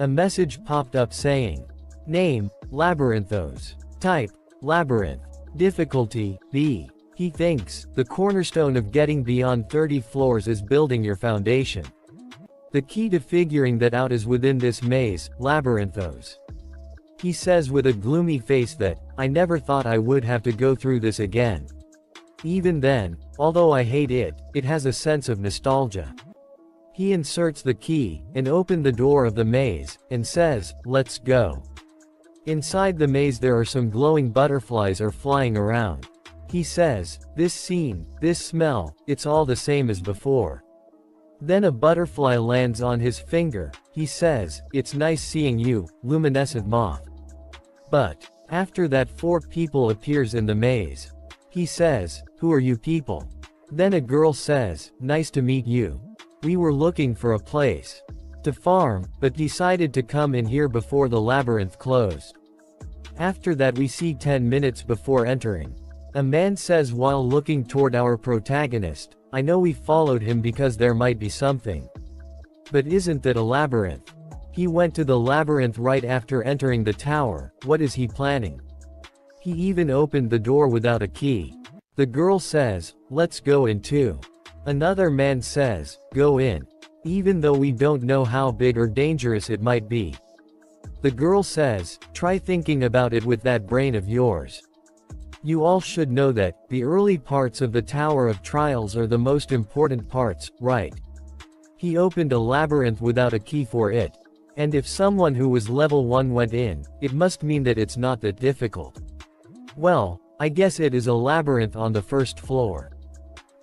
A message popped up saying, name, Labyrinthos. Type, Labyrinth. Difficulty, B. He thinks, the cornerstone of getting beyond 30 floors is building your foundation. The key to figuring that out is within this maze, Labyrinthos. He says with a gloomy face that, I never thought I would have to go through this again. Even then, although I hate it, it has a sense of nostalgia. He inserts the key, and opens the door of the maze, and says, let's go. Inside the maze there are some glowing butterflies are flying around. He says, this scene, this smell, it's all the same as before. Then a butterfly lands on his finger. He says, it's nice seeing you, luminescent moth. But after that 4 people appears in the maze. He says, who are you people? Then a girl says, nice to meet you. We were looking for a place to farm, but decided to come in here before the labyrinth closed. After that we see 10 minutes before entering. A man says while looking toward our protagonist, I know we followed him because there might be something. But isn't that a labyrinth? He went to the labyrinth right after entering the tower, what is he planning? He even opened the door without a key. The girl says, let's go in too. Another man says, go in. Even though we don't know how big or dangerous it might be. The girl says, try thinking about it with that brain of yours. You all should know that, the early parts of the Tower of Trials are the most important parts, right? He opened a labyrinth without a key for it. And if someone who was level 1 went in, it must mean that it's not that difficult. Well, I guess it is a labyrinth on the first floor.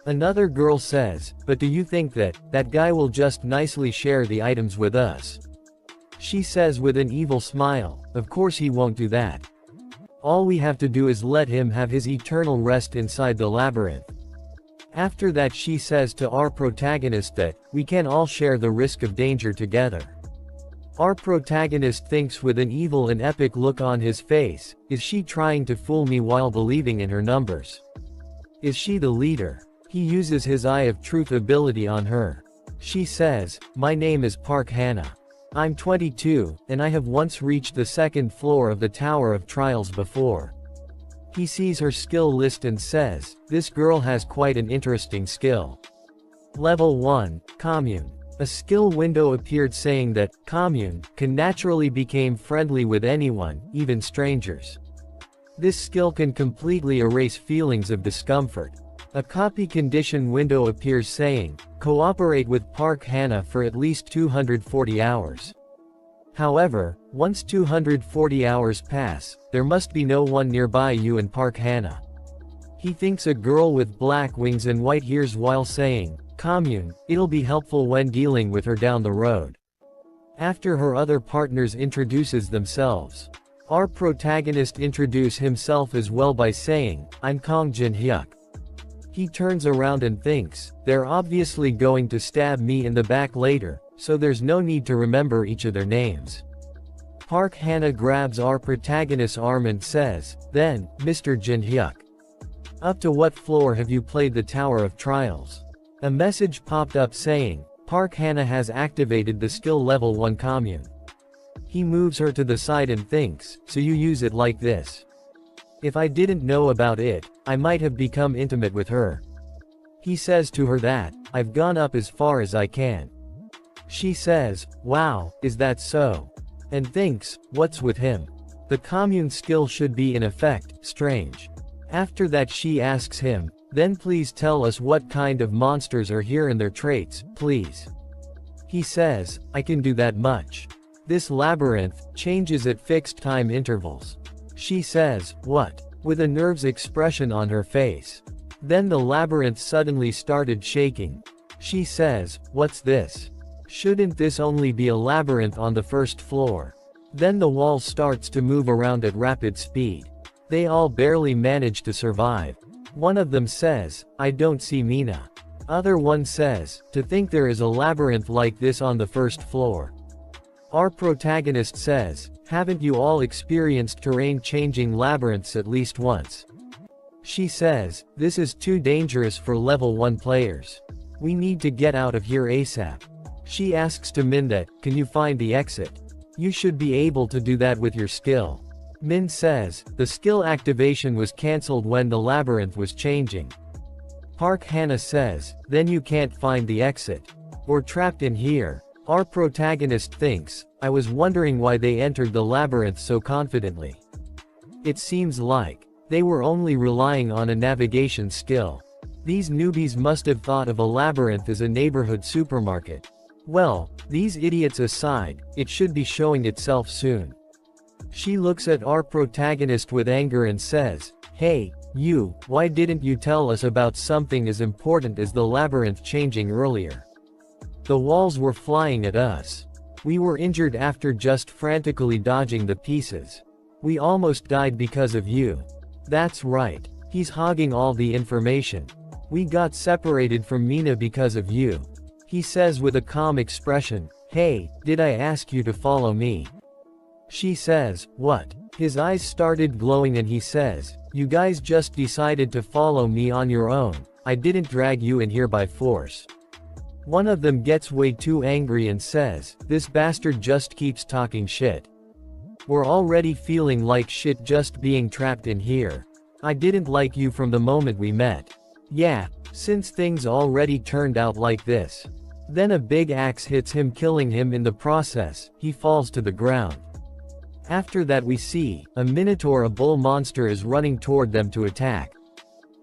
Another girl says, but do you think that guy will just nicely share the items with us? She says with an evil smile, of course he won't do that. All we have to do is let him have his eternal rest inside the labyrinth. After that she says to our protagonist that, we can all share the risk of danger together. Our protagonist thinks with an evil and epic look on his face, is she trying to fool me while believing in her numbers? Is she the leader? He uses his Eye of Truth ability on her. She says, my name is Park Hannah. I'm 22, and I have once reached the 2nd floor of the Tower of Trials before. He sees her skill list and says, this girl has quite an interesting skill. Level 1, Commune. A skill window appeared saying that commune can naturally become friendly with anyone, even strangers. This skill can completely erase feelings of discomfort. A copy condition window appears saying, cooperate with Park Hana for at least 240 hours. However, once 240 hours pass, there must be no one nearby you and Park Hana. He thinks a girl with black wings and white ears while saying, commune, it'll be helpful when dealing with her down the road. After her other partners introduces themselves. Our protagonist introduce himself as well by saying, I'm Kong Jin Hyuk. He turns around and thinks, they're obviously going to stab me in the back later, so there's no need to remember each of their names. Park Hana grabs our protagonist's arm and says, then, Mr. Jin Hyuk. Up to what floor have you played the Tower of Trials? A message popped up saying, Park Hana has activated the skill level 1 commune. He moves her to the side and thinks, so you use it like this. If I didn't know about it, I might have become intimate with her. He says to her that, I've gone up as far as I can. She says, wow, is that so? And thinks, what's with him? The commune skill should be in effect, strange. After that she asks him, then please tell us what kind of monsters are here and their traits, please. He says, I can do that much. This labyrinth changes at fixed time intervals. She says, what? With a nervous expression on her face. Then the labyrinth suddenly started shaking. She says, what's this? Shouldn't this only be a labyrinth on the first floor? Then the wall starts to move around at rapid speed. They all barely manage to survive. One of them says, I don't see Mina. Other one says, to think there is a labyrinth like this on the first floor. Our protagonist says, haven't you all experienced terrain-changing labyrinths at least once? She says, this is too dangerous for level 1 players. We need to get out of here ASAP. She asks to Min that, can you find the exit? You should be able to do that with your skill. Min says, the skill activation was cancelled when the labyrinth was changing. Park Hana says, then you can't find the exit. We're trapped in here. Our protagonist thinks, I was wondering why they entered the labyrinth so confidently. It seems like they were only relying on a navigation skill. These newbies must have thought of a labyrinth as a neighborhood supermarket. Well, these idiots aside, it should be showing itself soon. She looks at our protagonist with anger and says, hey, you, why didn't you tell us about something as important as the labyrinth changing earlier? The walls were flying at us. We were injured after just frantically dodging the pieces. We almost died because of you. That's right. He's hogging all the information. We got separated from Mina because of you. He says with a calm expression, hey, did I ask you to follow me? She says, what? His eyes started glowing and he says, you guys just decided to follow me on your own. I didn't drag you in here by force. One of them gets way too angry and says, this bastard just keeps talking shit. We're already feeling like shit just being trapped in here. I didn't like you from the moment we met. Yeah, since things already turned out like this. Then a big axe hits him, killing him in the process. He falls to the ground. After that we see, a minotaur, a bull monster, is running toward them to attack.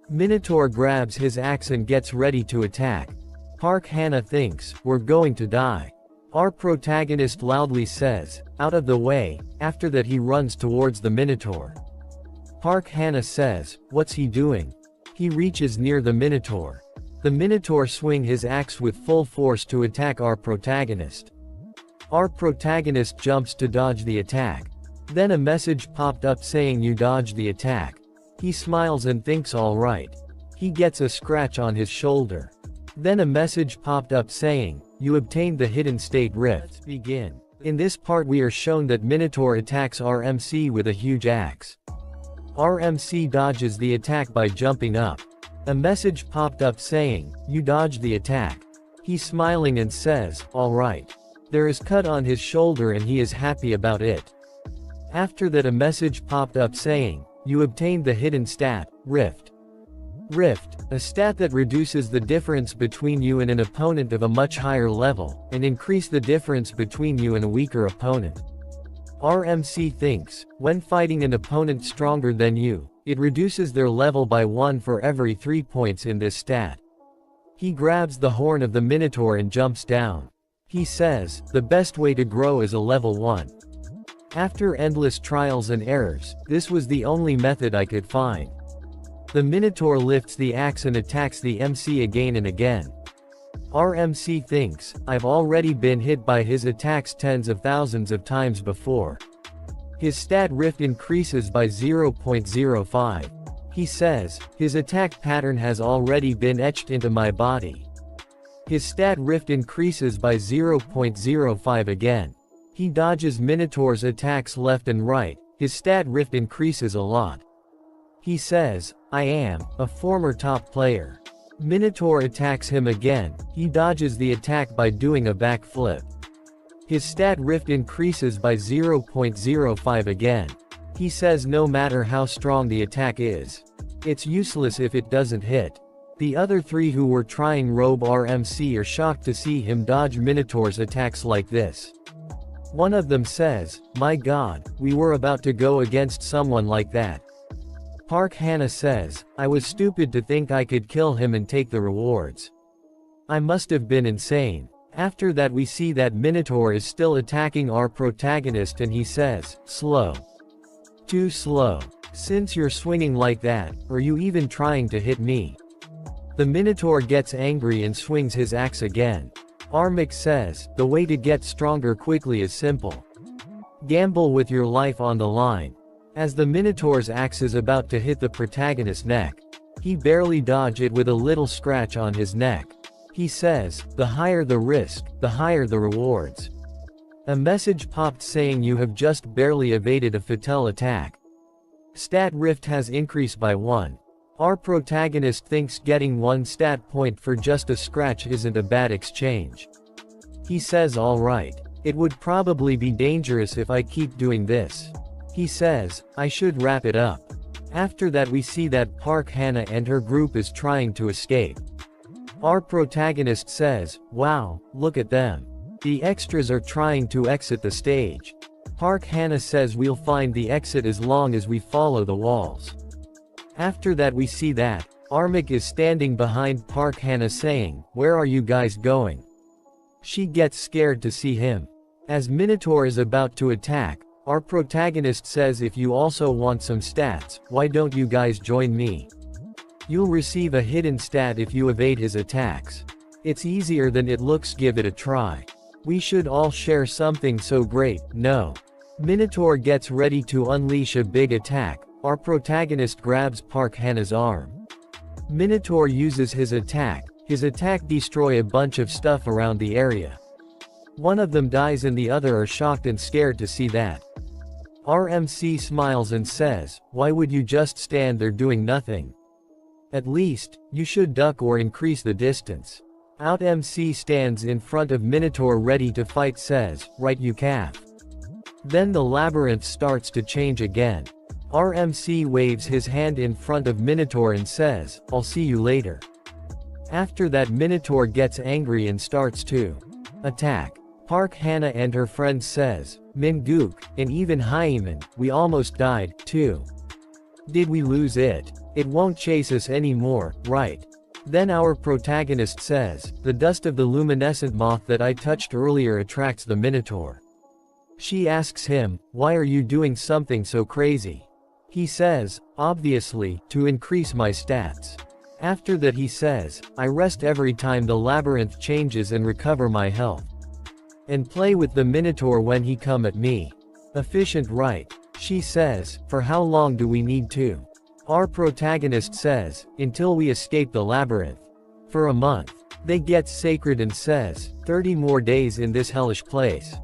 Minotaur grabs his axe and gets ready to attack. Park Hana thinks, we're going to die. Our protagonist loudly says, out of the way. After that he runs towards the minotaur. Park Hana says, what's he doing? He reaches near the minotaur. The minotaur swing his axe with full force to attack our protagonist. Our protagonist jumps to dodge the attack. Then a message popped up saying you dodged the attack. He smiles and thinks alright. He gets a scratch on his shoulder. Then a message popped up saying, you obtained the hidden state rift. Let's begin. In this part we are shown that Minotaur attacks RMC with a huge axe. RMC dodges the attack by jumping up. A message popped up saying, you dodged the attack. He's smiling and says, alright. There is cut on his shoulder and he is happy about it. After that a message popped up saying, you obtained the hidden stat, rift. Rift, a stat that reduces the difference between you and an opponent of a much higher level, and increase the difference between you and a weaker opponent. RMC thinks, when fighting an opponent stronger than you, it reduces their level by 1 for every 3 points in this stat. He grabs the horn of the Minotaur and jumps down. He says, the best way to grow is a level 1. After endless trials and errors, this was the only method I could find. The Minotaur lifts the axe and attacks the MC again and again. RMC thinks, I've already been hit by his attacks tens of thousands of times before. His stat rift increases by 0.05. He says, his attack pattern has already been etched into my body. His stat rift increases by 0.05 again. He dodges Minotaur's attacks left and right, his stat rift increases a lot. He says, I am a former top player. Minotaur attacks him again, he dodges the attack by doing a backflip. His stat rift increases by 0.05 again. He says no matter how strong the attack is, it's useless if it doesn't hit. The other 3 who were trying robe RMC are shocked to see him dodge Minotaur's attacks like this. One of them says, my god, we were about to go against someone like that. Park Hannah says, I was stupid to think I could kill him and take the rewards. I must have been insane. After that we see that Minotaur is still attacking our protagonist and he says, slow. Too slow. Since you're swinging like that, are you even trying to hit me? The Minotaur gets angry and swings his axe again. Armik says, the way to get stronger quickly is simple. Gamble with your life on the line. As the Minotaur's axe is about to hit the protagonist's neck, he barely dodges it with a little scratch on his neck. He says, the higher the risk, the higher the rewards. A message popped saying you have just barely evaded a fatal attack. Stat rift has increased by 1. Our protagonist thinks getting 1 stat point for just a scratch isn't a bad exchange. He says alright, it would probably be dangerous if I keep doing this. He says, I should wrap it up. After that we see that Park Hannah and her group is trying to escape. Our protagonist says, wow, look at them. The extras are trying to exit the stage. Park Hannah says we'll find the exit as long as we follow the walls. After that we see that, Armik is standing behind Park Hannah saying, where are you guys going? She gets scared to see him. As Minotaur is about to attack, our protagonist says if you also want some stats, why don't you guys join me? You'll receive a hidden stat if you evade his attacks. It's easier than it looks, give it a try. We should all share something so great, no. Minotaur gets ready to unleash a big attack, our protagonist grabs Park Hannah's arm. Minotaur uses his attack destroy a bunch of stuff around the area. One of them dies and the other are shocked and scared to see that. RMC smiles and says, why would you just stand there doing nothing? At least, you should duck or increase the distance. Out MC stands in front of Minotaur ready to fight says, right you calf. Then the labyrinth starts to change again. RMC waves his hand in front of Minotaur and says, I'll see you later. After that Minotaur gets angry and starts to attack. Park Hannah and her friend says, Mingook, and even Hyeman, we almost died, too. Did we lose it? It won't chase us anymore, right? Then our protagonist says, the dust of the luminescent moth that I touched earlier attracts the Minotaur. She asks him, why are you doing something so crazy? He says, obviously, to increase my stats. After that he says, I rest every time the labyrinth changes and recover my health. And play with the Minotaur when he come at me. Efficient, right? She says, for how long do we need to? Our protagonist says, until we escape the labyrinth. For a month. They get sacred and says, 30 more days in this hellish place.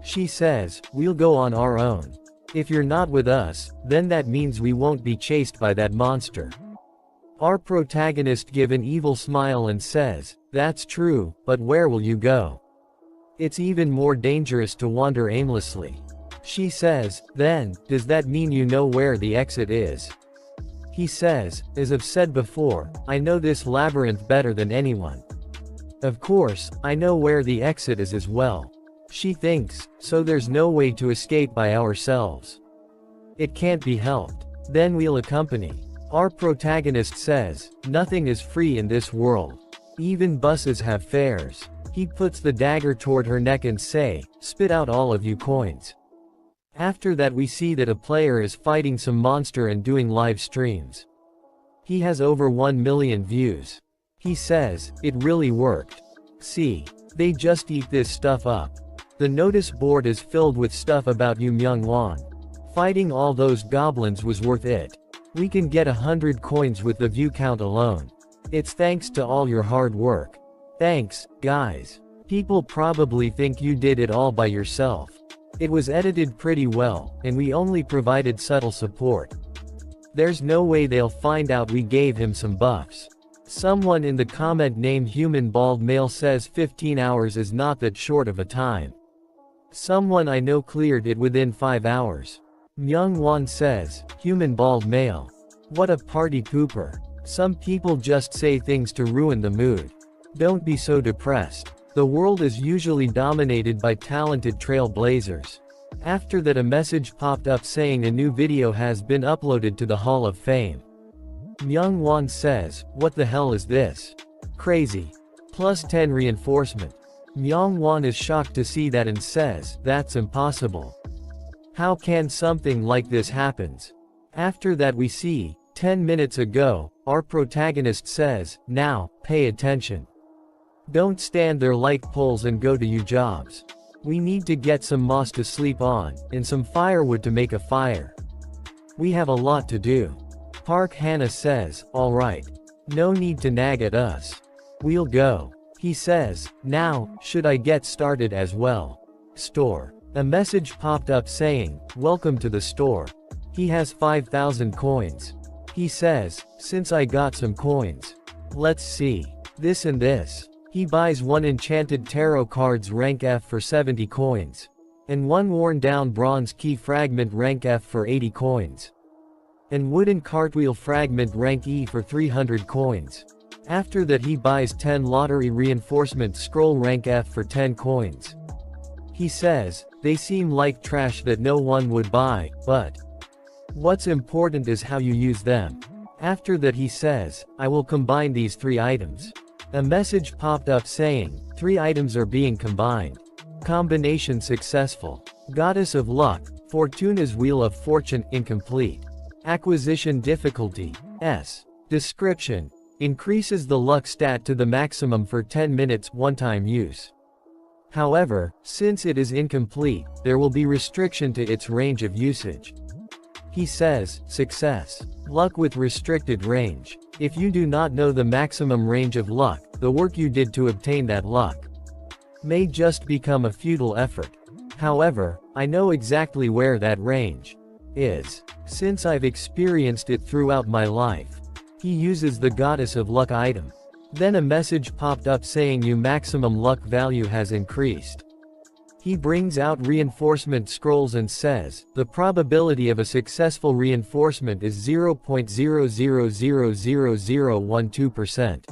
She says, we'll go on our own. If you're not with us, then that means we won't be chased by that monster. Our protagonist gives an evil smile and says, that's true, but where will you go? It's even more dangerous to wander aimlessly. She says, then, does that mean you know where the exit is? He says, as I've said before, I know this labyrinth better than anyone. Of course, I know where the exit is as well. She thinks, so there's no way to escape by ourselves. It can't be helped. Then we'll accompany. Our protagonist says, nothing is free in this world. Even buses have fares. He puts the dagger toward her neck and say, spit out all of you coins. After that we see that a player is fighting some monster and doing live streams. He has over 1 million views. He says, it really worked. See, they just eat this stuff up. The notice board is filled with stuff about Yu Myung-won. Fighting all those goblins was worth it. We can get 100 coins with the view count alone. It's thanks to all your hard work. Thanks, guys. People probably think you did it all by yourself. It was edited pretty well, and we only provided subtle support. There's no way they'll find out we gave him some buffs. Someone in the comment named Human Bald Male says 15 hours is not that short of a time. Someone I know cleared it within 5 hours. Myung-won says, Human Bald Male. What a party pooper. Some people just say things to ruin the mood. Don't be so depressed. The world is usually dominated by talented trailblazers. After that a message popped up saying a new video has been uploaded to the Hall of Fame. Myung-won says, what the hell is this? Crazy. Plus 10 reinforcement. Myung-won is shocked to see that and says, that's impossible. How can something like this happens? After that we see, 10 minutes ago, our protagonist says, now, pay attention. Don't stand there like poles and go to your jobs. We need to get some moss to sleep on, and some firewood to make a fire. We have a lot to do. Park Hannah says, alright. No need to nag at us. We'll go. He says, now, should I get started as well? Store. A message popped up saying, welcome to the store. He has 5,000 coins. He says, since I got some coins. Let's see. This and this. He buys 1 enchanted tarot cards rank F for 70 coins. And 1 worn down bronze key fragment rank F for 80 coins. And wooden cartwheel fragment rank E for 300 coins. After that he buys 10 lottery reinforcement scroll rank F for 10 coins. He says, they seem like trash that no one would buy, but what's important is how you use them. After that he says, I will combine these 3 items. A message popped up saying, 3 items are being combined. Combination successful. Goddess of Luck, Fortuna's Wheel of Fortune incomplete. Acquisition difficulty, S. Description. Increases the luck stat to the maximum for 10 minutes one-time use. However, since it is incomplete, there will be restriction to its range of usage. He says, success. Luck with restricted range. If you do not know the maximum range of luck, the work you did to obtain that luck may just become a futile effort. However, I know exactly where that range is, since I've experienced it throughout my life. He uses the Goddess of Luck item. Then a message popped up saying your maximum luck value has increased. He brings out reinforcement scrolls and says, the probability of a successful reinforcement is 0.000012%.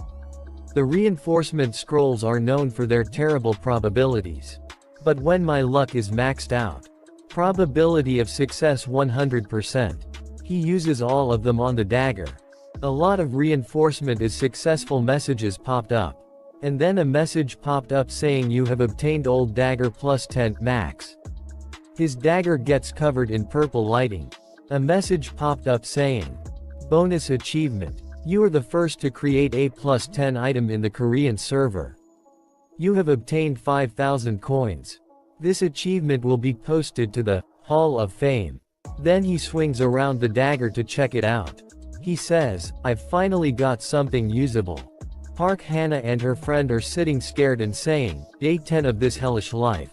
The reinforcement scrolls are known for their terrible probabilities. But when my luck is maxed out, probability of success 100%. He uses all of them on the dagger. A lot of reinforcement is successful messages popped up. And then a message popped up saying you have obtained old dagger plus 10 max. His dagger gets covered in purple lighting. A message popped up saying, bonus achievement. You are the first to create a plus 10 item in the Korean server. You have obtained 5,000 coins. This achievement will be posted to the Hall of Fame. Then he swings around the dagger to check it out. He says, I've finally got something usable. Park Hannah and her friend are sitting scared and saying, day 10 of this hellish life.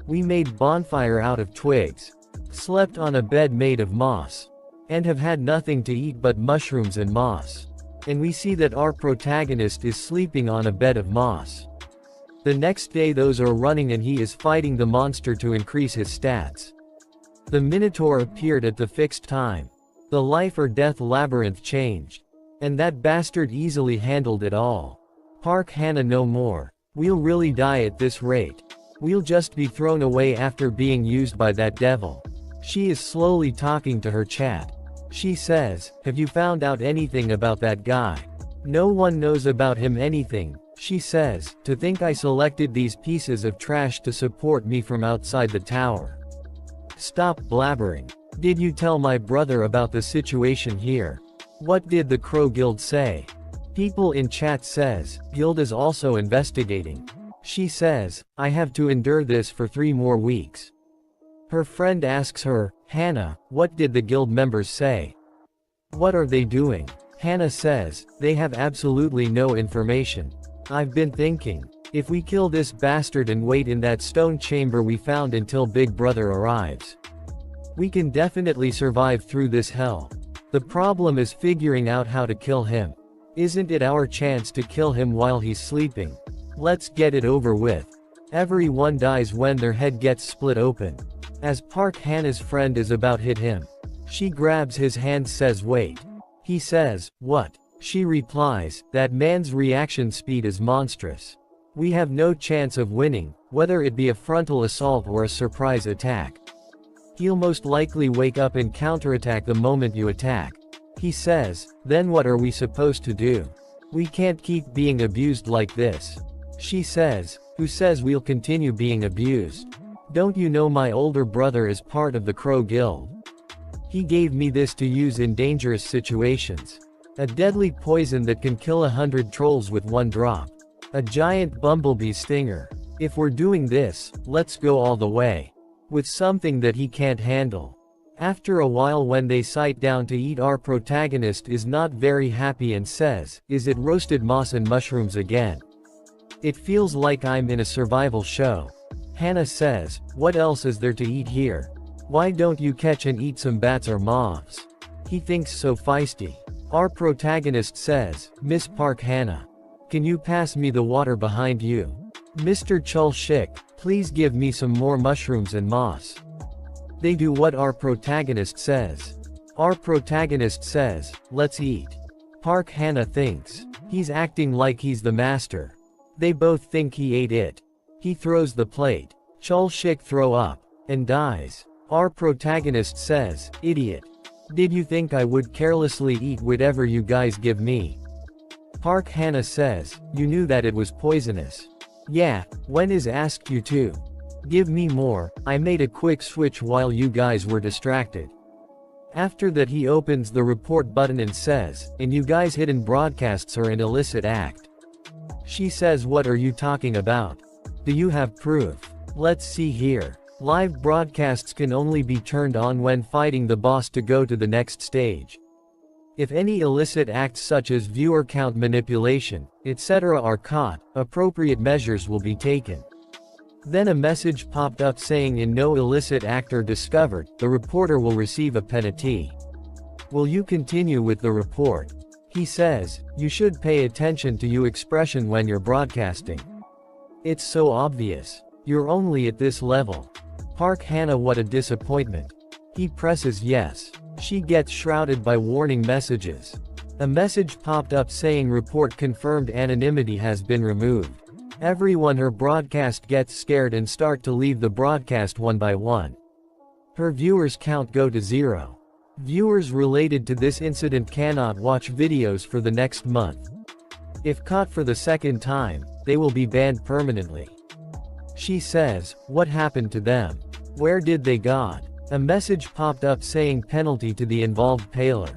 We made bonfire out of twigs. Slept on a bed made of moss. And have had nothing to eat but mushrooms and moss. And we see that our protagonist is sleeping on a bed of moss. The next day those are running and he is fighting the monster to increase his stats. The Minotaur appeared at the fixed time. The life or death labyrinth changed. And that bastard easily handled it all. Park Hannah no more. We'll really die at this rate. We'll just be thrown away after being used by that devil. She is slowly talking to her chat. She says, have you found out anything about that guy? No one knows about him anything, she says, to think I selected these pieces of trash to support me from outside the tower. Stop blabbering. Did you tell my brother about the situation here? What did the Crow Guild say? People in chat says, Guild is also investigating. She says, I have to endure this for 3 more weeks. Her friend asks her, Hannah, what did the guild members say? What are they doing? Hannah says, they have absolutely no information. I've been thinking, if we kill this bastard and wait in that stone chamber we found until Big Brother arrives, we can definitely survive through this hell. The problem is figuring out how to kill him. Isn't it our chance to kill him while he's sleeping? Let's get it over with. Everyone dies when their head gets split open. As Park Hannah's friend is about hit him, she grabs his hand, says wait. He says, what? She replies, that man's reaction speed is monstrous. We have no chance of winning, whether it be a frontal assault or a surprise attack. He'll most likely wake up and counterattack the moment you attack. He says, then what are we supposed to do? We can't keep being abused like this. She says, who says we'll continue being abused? Don't you know my older brother is part of the Crow Guild? He gave me this to use in dangerous situations. A deadly poison that can kill 100 trolls with 1 drop. A giant bumblebee stinger. If we're doing this, let's go all the way. With something that he can't handle. After a while when they sit down to eat, our protagonist is not very happy and says, is it roasted moss and mushrooms again? It feels like I'm in a survival show. Hannah says, what else is there to eat here? Why don't you catch and eat some bats or moths? He thinks so feisty. Our protagonist says, Miss Park Hannah, can you pass me the water behind you? Mr. Chul Shik, please give me some more mushrooms and moss. They do what our protagonist says. Our protagonist says, let's eat. Park Hannah thinks, he's acting like he's the master. They both think he ate it. He throws the plate. Chul Shik throw up, and dies. Our protagonist says, idiot. Did you think I would carelessly eat whatever you guys give me? Park Hannah says, you knew that it was poisonous. Yeah, when is asked you to? Give me more, I made a quick switch while you guys were distracted. After that he opens the report button and says, and you guys hidden broadcasts are an illicit act. She says, what are you talking about? Do you have proof? Let's see here. Live broadcasts can only be turned on when fighting the boss to go to the next stage. If any illicit acts such as viewer count manipulation, etc. are caught, appropriate measures will be taken. Then a message popped up saying in no illicit act or discovered, the reporter will receive a penalty. Will you continue with the report? He says, you should pay attention to your expression when you're broadcasting. It's so obvious. You're only at this level. Park Hannah, what a disappointment. He presses yes. She gets shrouded by warning messages. A message popped up saying report confirmed, anonymity has been removed. Everyone her broadcast gets scared and start to leave the broadcast one by one. Her viewers count go to 0. Viewers related to this incident cannot watch videos for the next month. If caught for the second time, they will be banned permanently. She says, what happened to them? Where did they go? A message popped up saying penalty to the involved paler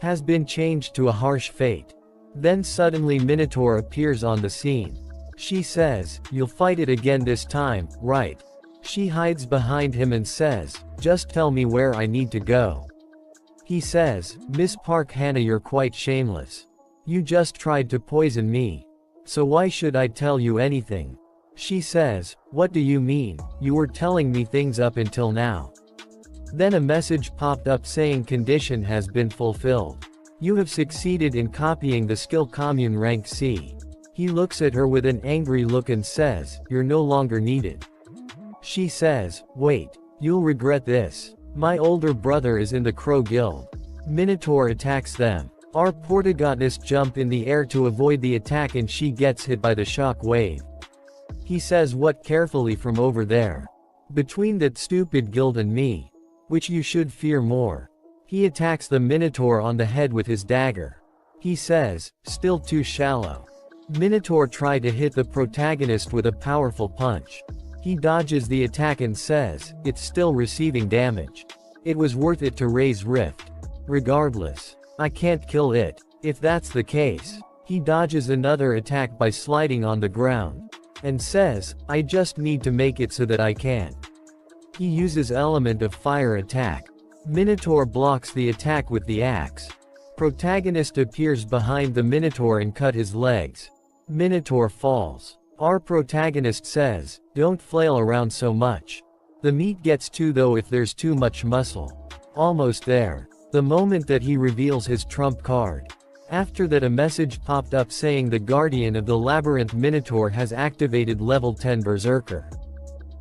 has been changed to a harsh fate. Then suddenly Minotaur appears on the scene. She says, you'll fight it again this time, right? She hides behind him and says, just tell me where I need to go. He says, Miss Park Hannah, you're quite shameless. You just tried to poison me. So why should I tell you anything? She says, what do you mean? You were telling me things up until now. Then a message popped up saying condition has been fulfilled. You have succeeded in copying the skill commune rank C. He looks at her with an angry look and says, you're no longer needed. She says, wait, you'll regret this. My older brother is in the Crow Guild. Minotaur attacks them. Our protagonist jump in the air to avoid the attack and she gets hit by the shock wave. He says, "What carefully from over there? Between that stupid guild and me. Which you should fear more." He attacks the Minotaur on the head with his dagger. He says, "Still too shallow." Minotaur tried to hit the protagonist with a powerful punch. He dodges the attack and says, "It's still receiving damage. It was worth it to raise Rift. Regardless, I can't kill it." If that's the case, he dodges another attack by sliding on the ground, and says, "I just need to make it so that I can." He uses element of fire attack. Minotaur blocks the attack with the axe. Protagonist appears behind the Minotaur and cut his legs. Minotaur falls. Our protagonist says, "Don't flail around so much. The meat gets too though if there's too much muscle." Almost there. The moment that he reveals his trump card. After that, a message popped up saying the Guardian of the Labyrinth Minotaur has activated level 10 Berserker.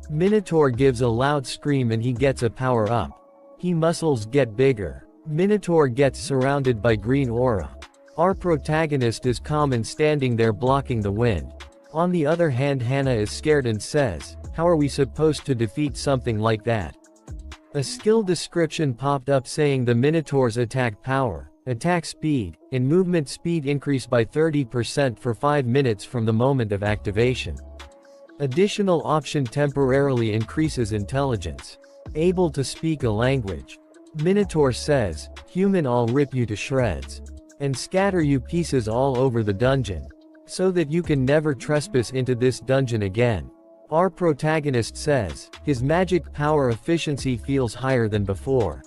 Minotaur gives a loud scream and he gets a power up. He muscles get bigger. Minotaur gets surrounded by green aura. Our protagonist is calm and standing there blocking the wind. On the other hand, Hannah is scared and says, "How are we supposed to defeat something like that?" A skill description popped up saying the Minotaur's attack power, attack speed, and movement speed increase by 30% for 5 minutes from the moment of activation. Additional option temporarily increases intelligence. Able to speak a language. Minotaur says, "Human, I'll rip you to shreds. And scatter you pieces all over the dungeon. So that you can never trespass into this dungeon again." Our protagonist says, his magic power efficiency feels higher than before.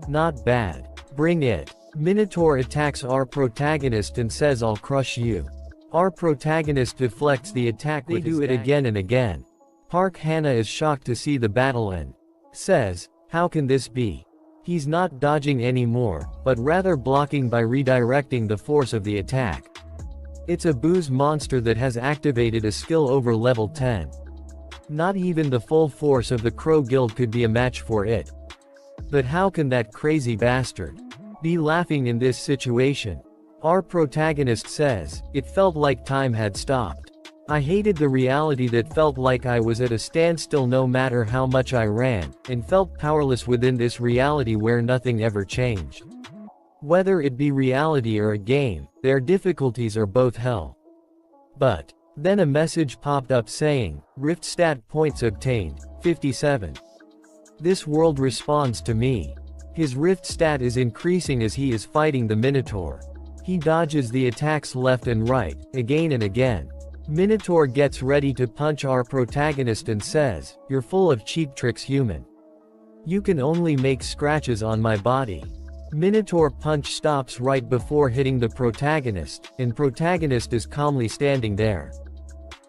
Not bad. Bring it. Minotaur attacks our protagonist and says, "I'll crush you." Our protagonist deflects the attack with his dagger. They do it again and again. Park Hannah is shocked to see the battle and says, "How can this be?" He's not dodging anymore, but rather blocking by redirecting the force of the attack. It's a booze monster that has activated a skill over level 10. Not even the full force of the Crow Guild could be a match for it. But how can that crazy bastard be laughing in this situation? Our protagonist says, "It felt like time had stopped. I hated the reality that felt like I was at a standstill no matter how much I ran, and felt powerless within this reality where nothing ever changed. Whether it be reality or a game, their difficulties are both hell." But then a message popped up saying, "Rift stat points obtained, 57. This world responds to me." His rift stat is increasing as he is fighting the Minotaur. He dodges the attacks left and right, again and again. Minotaur gets ready to punch our protagonist and says, "You're full of cheap tricks, human. You can only make scratches on my body." Minotaur punch stops right before hitting the protagonist, and protagonist is calmly standing there.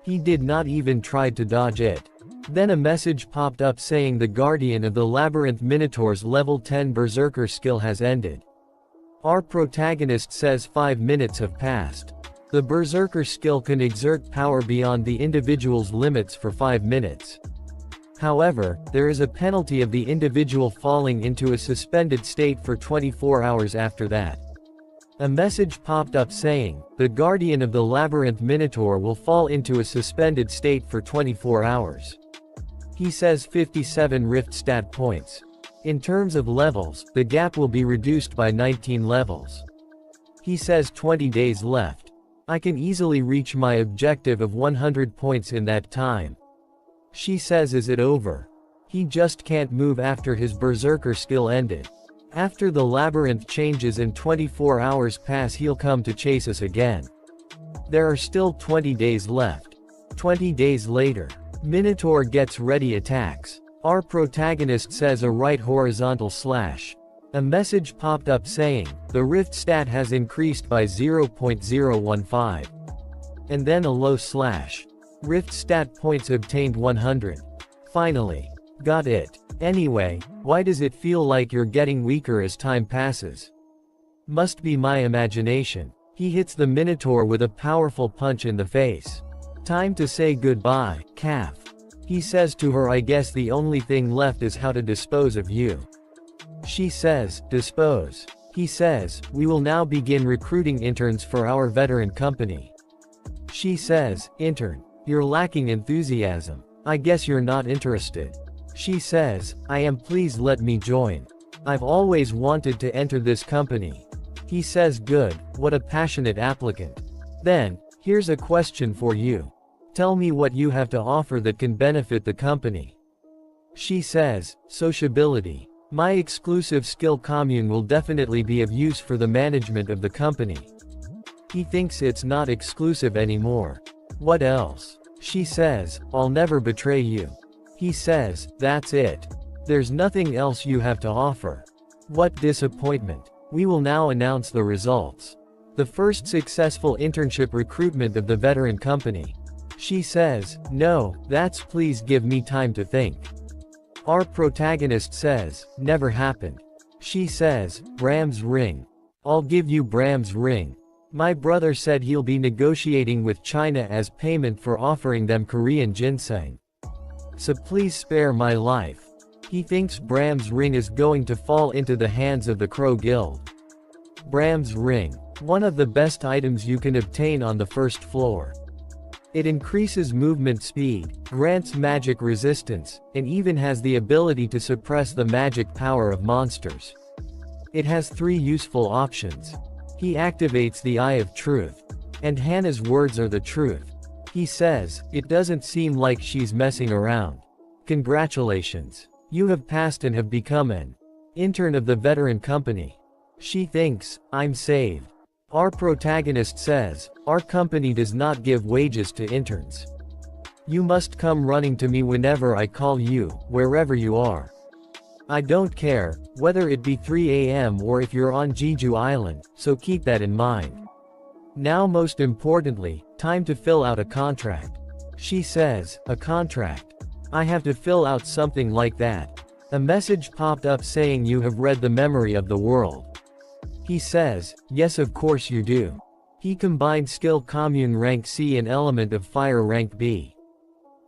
He did not even try to dodge it. Then a message popped up saying the Guardian of the Labyrinth Minotaur's level 10 Berserker skill has ended. Our protagonist says 5 minutes have passed. The Berserker skill can exert power beyond the individual's limits for 5 minutes. However, there is a penalty of the individual falling into a suspended state for 24 hours after that. A message popped up saying, the Guardian of the Labyrinth Minotaur will fall into a suspended state for 24 hours. He says 57 rift stat points. In terms of levels, the gap will be reduced by 19 levels. He says 20 days left. I can easily reach my objective of 100 points in that time. She says, is it over? He just can't move after his Berserker skill ended. After the labyrinth changes and 24 hours pass, he'll come to chase us again. There are still 20 days left. 20 days later, Minotaur gets ready attacks. Our protagonist says a right horizontal slash. A message popped up saying, the rift stat has increased by 0.015. And then a low slash. Rift stat points obtained 100. Finally. Got it. Anyway, why does it feel like you're getting weaker as time passes? Must be my imagination. He hits the Minotaur with a powerful punch in the face. Time to say goodbye, calf. He says to her, I guess the only thing left is how to dispose of you. She says, dispose. He says, we will now begin recruiting interns for our veteran company. She says, intern, you're lacking enthusiasm. I guess you're not interested. She says, I am, please let me join. I've always wanted to enter this company. He says, good, what a passionate applicant. Then, here's a question for you. Tell me what you have to offer that can benefit the company. She says, sociability. My exclusive skill commune will definitely be of use for the management of the company. He thinks it's not exclusive anymore. What else? She says, I'll never betray you. He says, that's it. There's nothing else you have to offer. What disappointment. We will now announce the results. The first successful internship recruitment of the veteran company. She says, no, that's, please give me time to think. Our protagonist says, never happened. She says, Bram's ring. I'll give you Bram's ring. My brother said he'll be negotiating with China as payment for offering them Korean ginseng. So please spare my life. He thinks Bram's ring is going to fall into the hands of the Crow Guild. Bram's ring. One of the best items you can obtain on the first floor. It increases movement speed, grants magic resistance, and even has the ability to suppress the magic power of monsters. It has 3 useful options. He activates the Eye of Truth. And Hannah's words are the truth. He says, it doesn't seem like she's messing around. Congratulations. You have passed and have become an intern of the veteran company. She thinks, I'm saved. Our protagonist says, our company does not give wages to interns. You must come running to me whenever I call you, wherever you are. I don't care, whether it be 3 a.m. or if you're on Jeju Island, so keep that in mind. Now most importantly, time to fill out a contract. She says, a contract. I have to fill out something like that. A message popped up saying you have read the memory of the world. He says, yes of course you do. He combined skill commune rank C and element of fire rank B.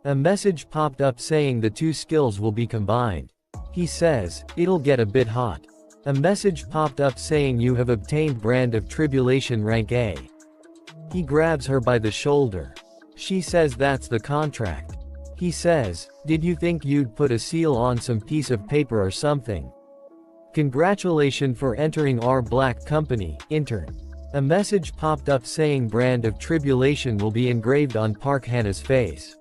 A message popped up saying the 2 skills will be combined. He says, it'll get a bit hot. A message popped up saying you have obtained brand of tribulation rank A. He grabs her by the shoulder. She says that's the contract. He says, did you think you'd put a seal on some piece of paper or something? Congratulations for entering our black company, intern. A message popped up saying brand of tribulation will be engraved on Park Hannah's face.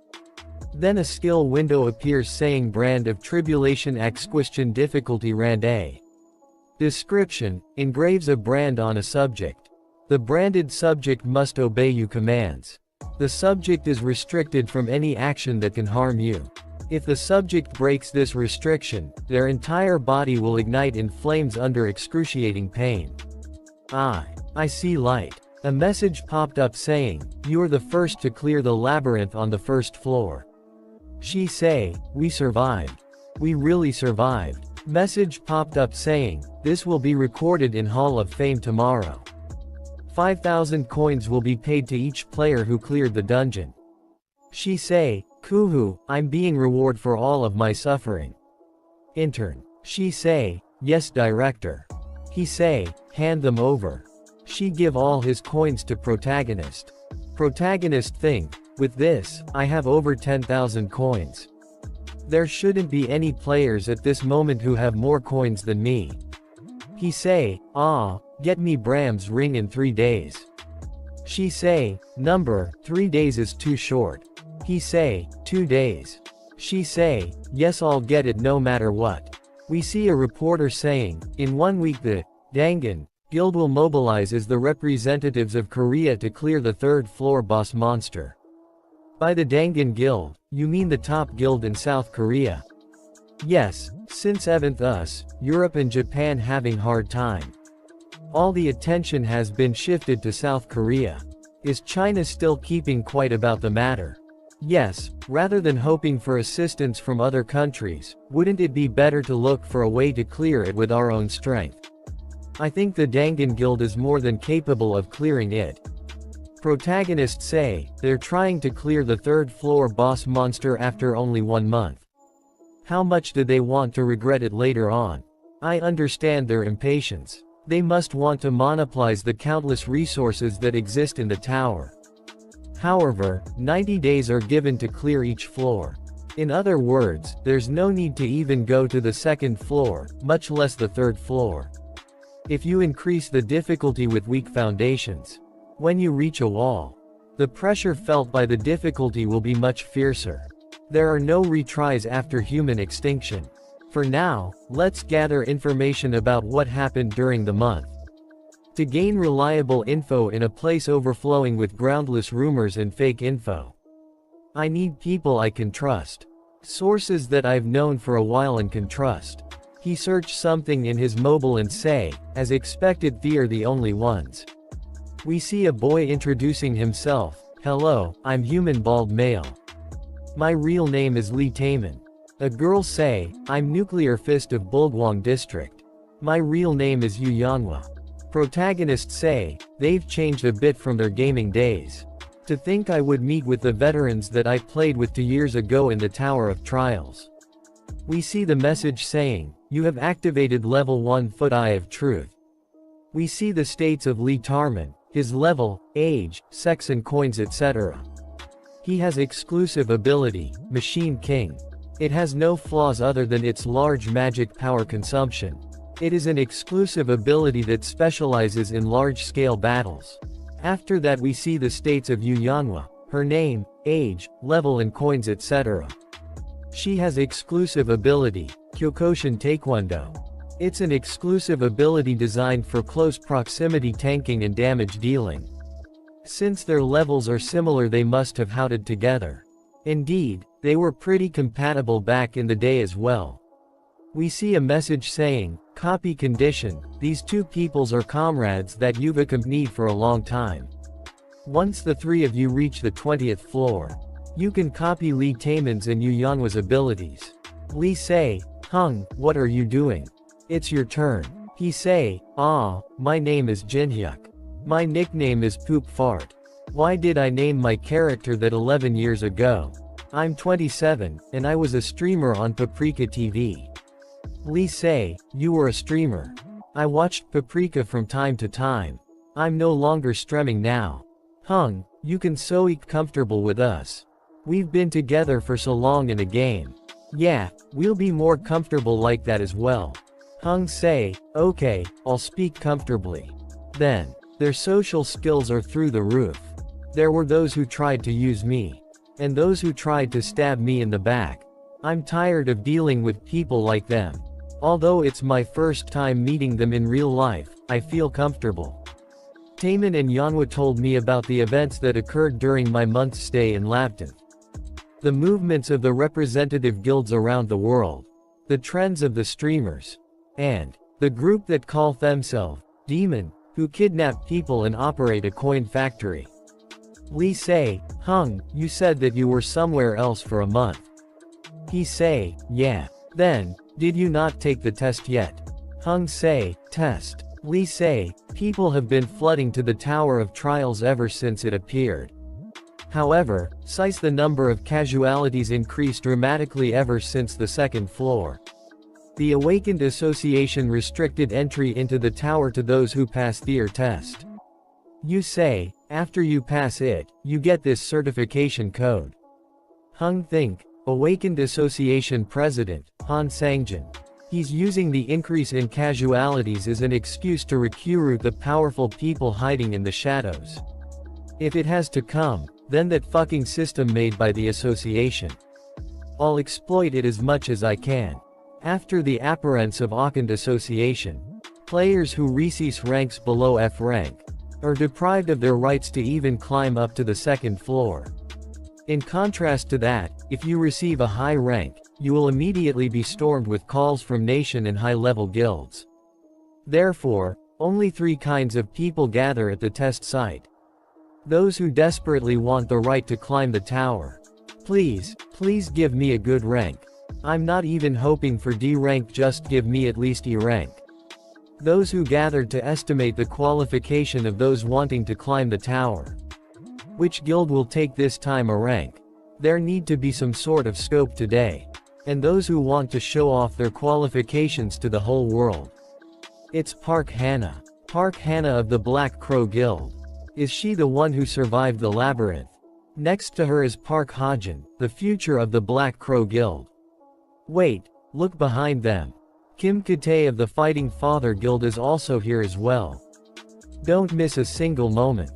Then a skill window appears saying brand of tribulation X question difficulty rand A. Description, engraves a brand on a subject. The branded subject must obey you commands. The subject is restricted from any action that can harm you. If the subject breaks this restriction, their entire body will ignite in flames under excruciating pain. I see light. A message popped up saying, you're the first to clear the labyrinth on the first floor. She say, we survived. We really survived. Message popped up saying, this will be recorded in Hall of Fame tomorrow. 5,000 coins will be paid to each player who cleared the dungeon. She say, Kuhu, I'm being rewarded for all of my suffering. Intern. She say, yes director. He say, hand them over. She give all his coins to protagonist. Protagonist think, with this, I have over 10,000 coins. There shouldn't be any players at this moment who have more coins than me. He say, get me Bram's ring in 3 days. She say, number, 3 days is too short. He say, 2 days. She say, yes I'll get it no matter what. We see a reporter saying, in 1 week the Dangan Guild will mobilize as the representatives of Korea to clear the 3rd floor boss monster. By the Dangan Guild, you mean the top guild in South Korea? Yes, since 7th us, Europe and Japan having hard time. All the attention has been shifted to South Korea. Is China still keeping quiet about the matter? Yes, rather than hoping for assistance from other countries, wouldn't it be better to look for a way to clear it with our own strength? I think the Dangan Guild is more than capable of clearing it. Protagonists say, they're trying to clear the 3rd floor boss monster after only 1 month. How much do they want to regret it later on? I understand their impatience. They must want to monopolize the countless resources that exist in the tower. However, 90 days are given to clear each floor. In other words, there's no need to even go to the second floor, much less the third floor. If you increase the difficulty with weak foundations, when you reach a wall, the pressure felt by the difficulty will be much fiercer. There are no retries after human extinction. For now, let's gather information about what happened during the month. To gain reliable info in a place overflowing with groundless rumors and fake info, I need people I can trust. Sources that I've known for a while and can trust. He searched something in his mobile and say, as expected, they are the only ones. We see a boy introducing himself. Hello, I'm human bald male. My real name is Lee Taemin. A girl say, I'm Nuclear Fist of Bulgwang District. My real name is Yu Yanhwa. Protagonists say, they've changed a bit from their gaming days. To think I would meet with the veterans that I played with 2 years ago in the Tower of Trials. We see the message saying, you have activated level 1 Foot Eye of Truth. We see the states of Lee Tarman, his level, age, sex and coins etc. He has exclusive ability, Machine King. It has no flaws other than its large magic power consumption. It is an exclusive ability that specializes in large-scale battles. After that we see the states of Yu Yanhwa, her name, age, level and coins etc. She has exclusive ability, Kyokushin Taekwondo. It's an exclusive ability designed for close proximity tanking and damage dealing. Since their levels are similar they must have houted together. Indeed, they were pretty compatible back in the day as well. We see a message saying, copy condition, these two peoples are comrades that you've accompanied for a long time. Once the three of you reach the 20th floor, you can copy Lee Taemin's and Yu Yanhwa's abilities. Lee say, Hung, what are you doing? It's your turn. He say, my name is Jinhyuk. My nickname is Poop Fart. Why did I name my character that 11 years ago? I'm 27, and I was a streamer on Paprika TV. Lee say, you were a streamer. I watched Paprika from time to time. I'm no longer streaming now. Hung, you can so comfortable with us. We've been together for so long in a game. Yeah, we'll be more comfortable like that as well. Hung say, okay, I'll speak comfortably. Then, their social skills are through the roof. There were those who tried to use me. And those who tried to stab me in the back. I'm tired of dealing with people like them. Although it's my first time meeting them in real life, I feel comfortable. Taemin and Yanhwa told me about the events that occurred during my month's stay in Lapton. The movements of the representative guilds around the world. The trends of the streamers. And the group that call themselves Demon, who kidnap people and operate a coin factory. Lee say, Hung, you said that you were somewhere else for a month. He say, yeah. Then, did you not take the test yet? Hung say, test. Lee say, people have been flooding to the Tower of Trials ever since it appeared. However, since the number of casualties increased dramatically ever since the second floor. The Awakened Association restricted entry into the tower to those who pass their test. You say, after you pass it, you get this certification code. Hung think, Awakened Association President, Han Sangjin. He's using the increase in casualties as an excuse to recruit the powerful people hiding in the shadows. If it has to come, then that fucking system made by the association. I'll exploit it as much as I can. After the appearance of Awakened Association, players who receive ranks below F rank are deprived of their rights to even climb up to the second floor. In contrast to that, if you receive a high rank, you will immediately be stormed with calls from nation and high-level guilds. Therefore, only 3 kinds of people gather at the test site. Those who desperately want the right to climb the tower. Please give me a good rank. I'm not even hoping for D rank, just give me at least E rank. Those who gathered to estimate the qualification of those wanting to climb the tower. Which guild will take this time a rank? There need to be some sort of scope today. And those who want to show off their qualifications to the whole world. It's Park Hannah. Park Hannah of the Black Crow Guild. Is she the one who survived the labyrinth? Next to her is Park Hajin, the future of the Black Crow Guild. Wait, look behind them. Kim Katae of the Fighting Father Guild is also here as well. Don't miss a single moment.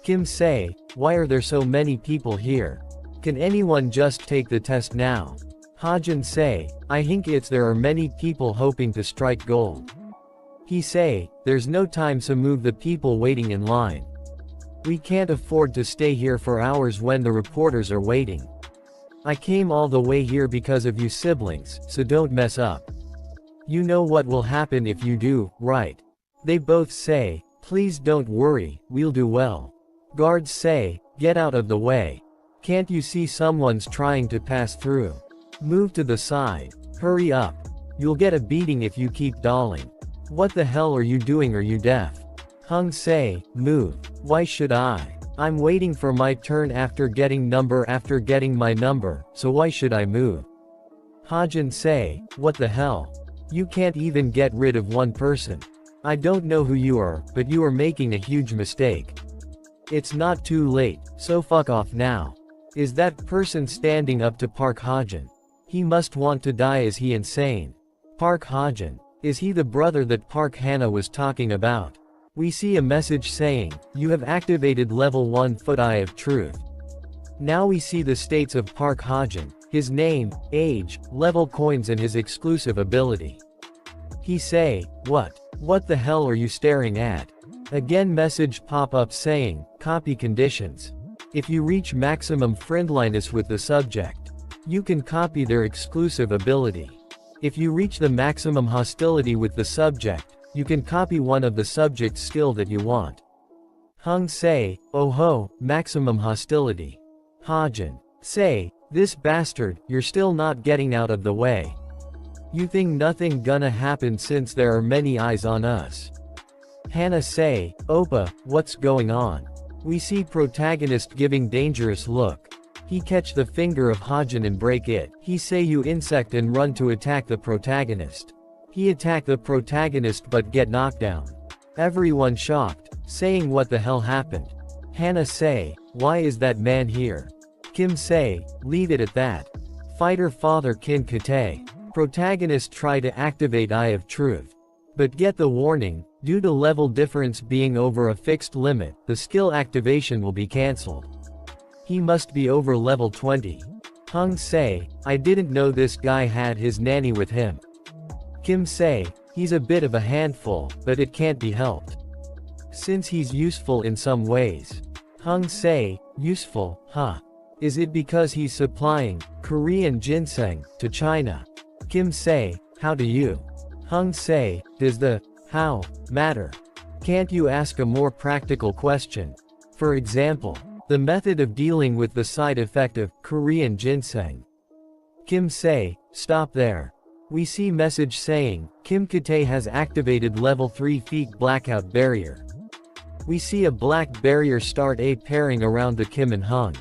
Kim say, why are there so many people here? Can anyone just take the test now? Hajin say, I think there are many people hoping to strike gold. He say, there's no time to move the people waiting in line. We can't afford to stay here for hours when the reporters are waiting. I came all the way here because of you siblings, so don't mess up. You know what will happen if you do, right? They both say, please don't worry, we'll do well. Guards say, get out of the way. Can't you see someone's trying to pass through? Move to the side. Hurry up. You'll get a beating if you keep stalling. What the hell are you doing? Are you deaf? Hung say, move. Why should I? I'm waiting for my turn after getting my number, so why should I move? Hajin say, what the hell? You can't even get rid of one person. I don't know who you are, but you are making a huge mistake. It's not too late, so fuck off now. Is that person standing up to Park Hajin? He must want to die. Is he insane? Park Hajin. Is he the brother that Park Hannah was talking about? We see a message saying, you have activated level 1 Foot Eye of Truth. Now we see the states of Park Hajin, his name, age, level coins and his exclusive ability. He say, what? What the hell are you staring at? Again message pop up saying, copy conditions. If you reach maximum friendliness with the subject, you can copy their exclusive ability. If you reach the maximum hostility with the subject, you can copy one of the subject's skill that you want. Hung say, oh ho, maximum hostility. Hajin say, this bastard, you're still not getting out of the way. You think nothing gonna happen since there are many eyes on us. Hannah say, Oppa, what's going on? We see protagonist giving dangerous look. He catch the finger of Hajin and break it. He say you insect and run to attack the protagonist. He attack the protagonist but get knocked down. Everyone shocked, saying what the hell happened. Hannah say, why is that man here? Kim say, leave it at that. Fighter Father Kim Katae. Protagonist try to activate Eye of Truth. But get the warning, due to level difference being over a fixed limit, the skill activation will be cancelled. He must be over level 20. Hung say, I didn't know this guy had his nanny with him. Kim say, he's a bit of a handful, but it can't be helped. Since he's useful in some ways. Hung say, useful, huh? Is it because he's supplying Korean ginseng to China? Kim say, how do you? Hung say, does the how matter? Can't you ask a more practical question? For example, the method of dealing with the side effect of Korean ginseng. Kim say, stop there. We see message saying, Kim Katae has activated level 3 feet blackout barrier. We see a black barrier start a pairing around the Kim and Hung.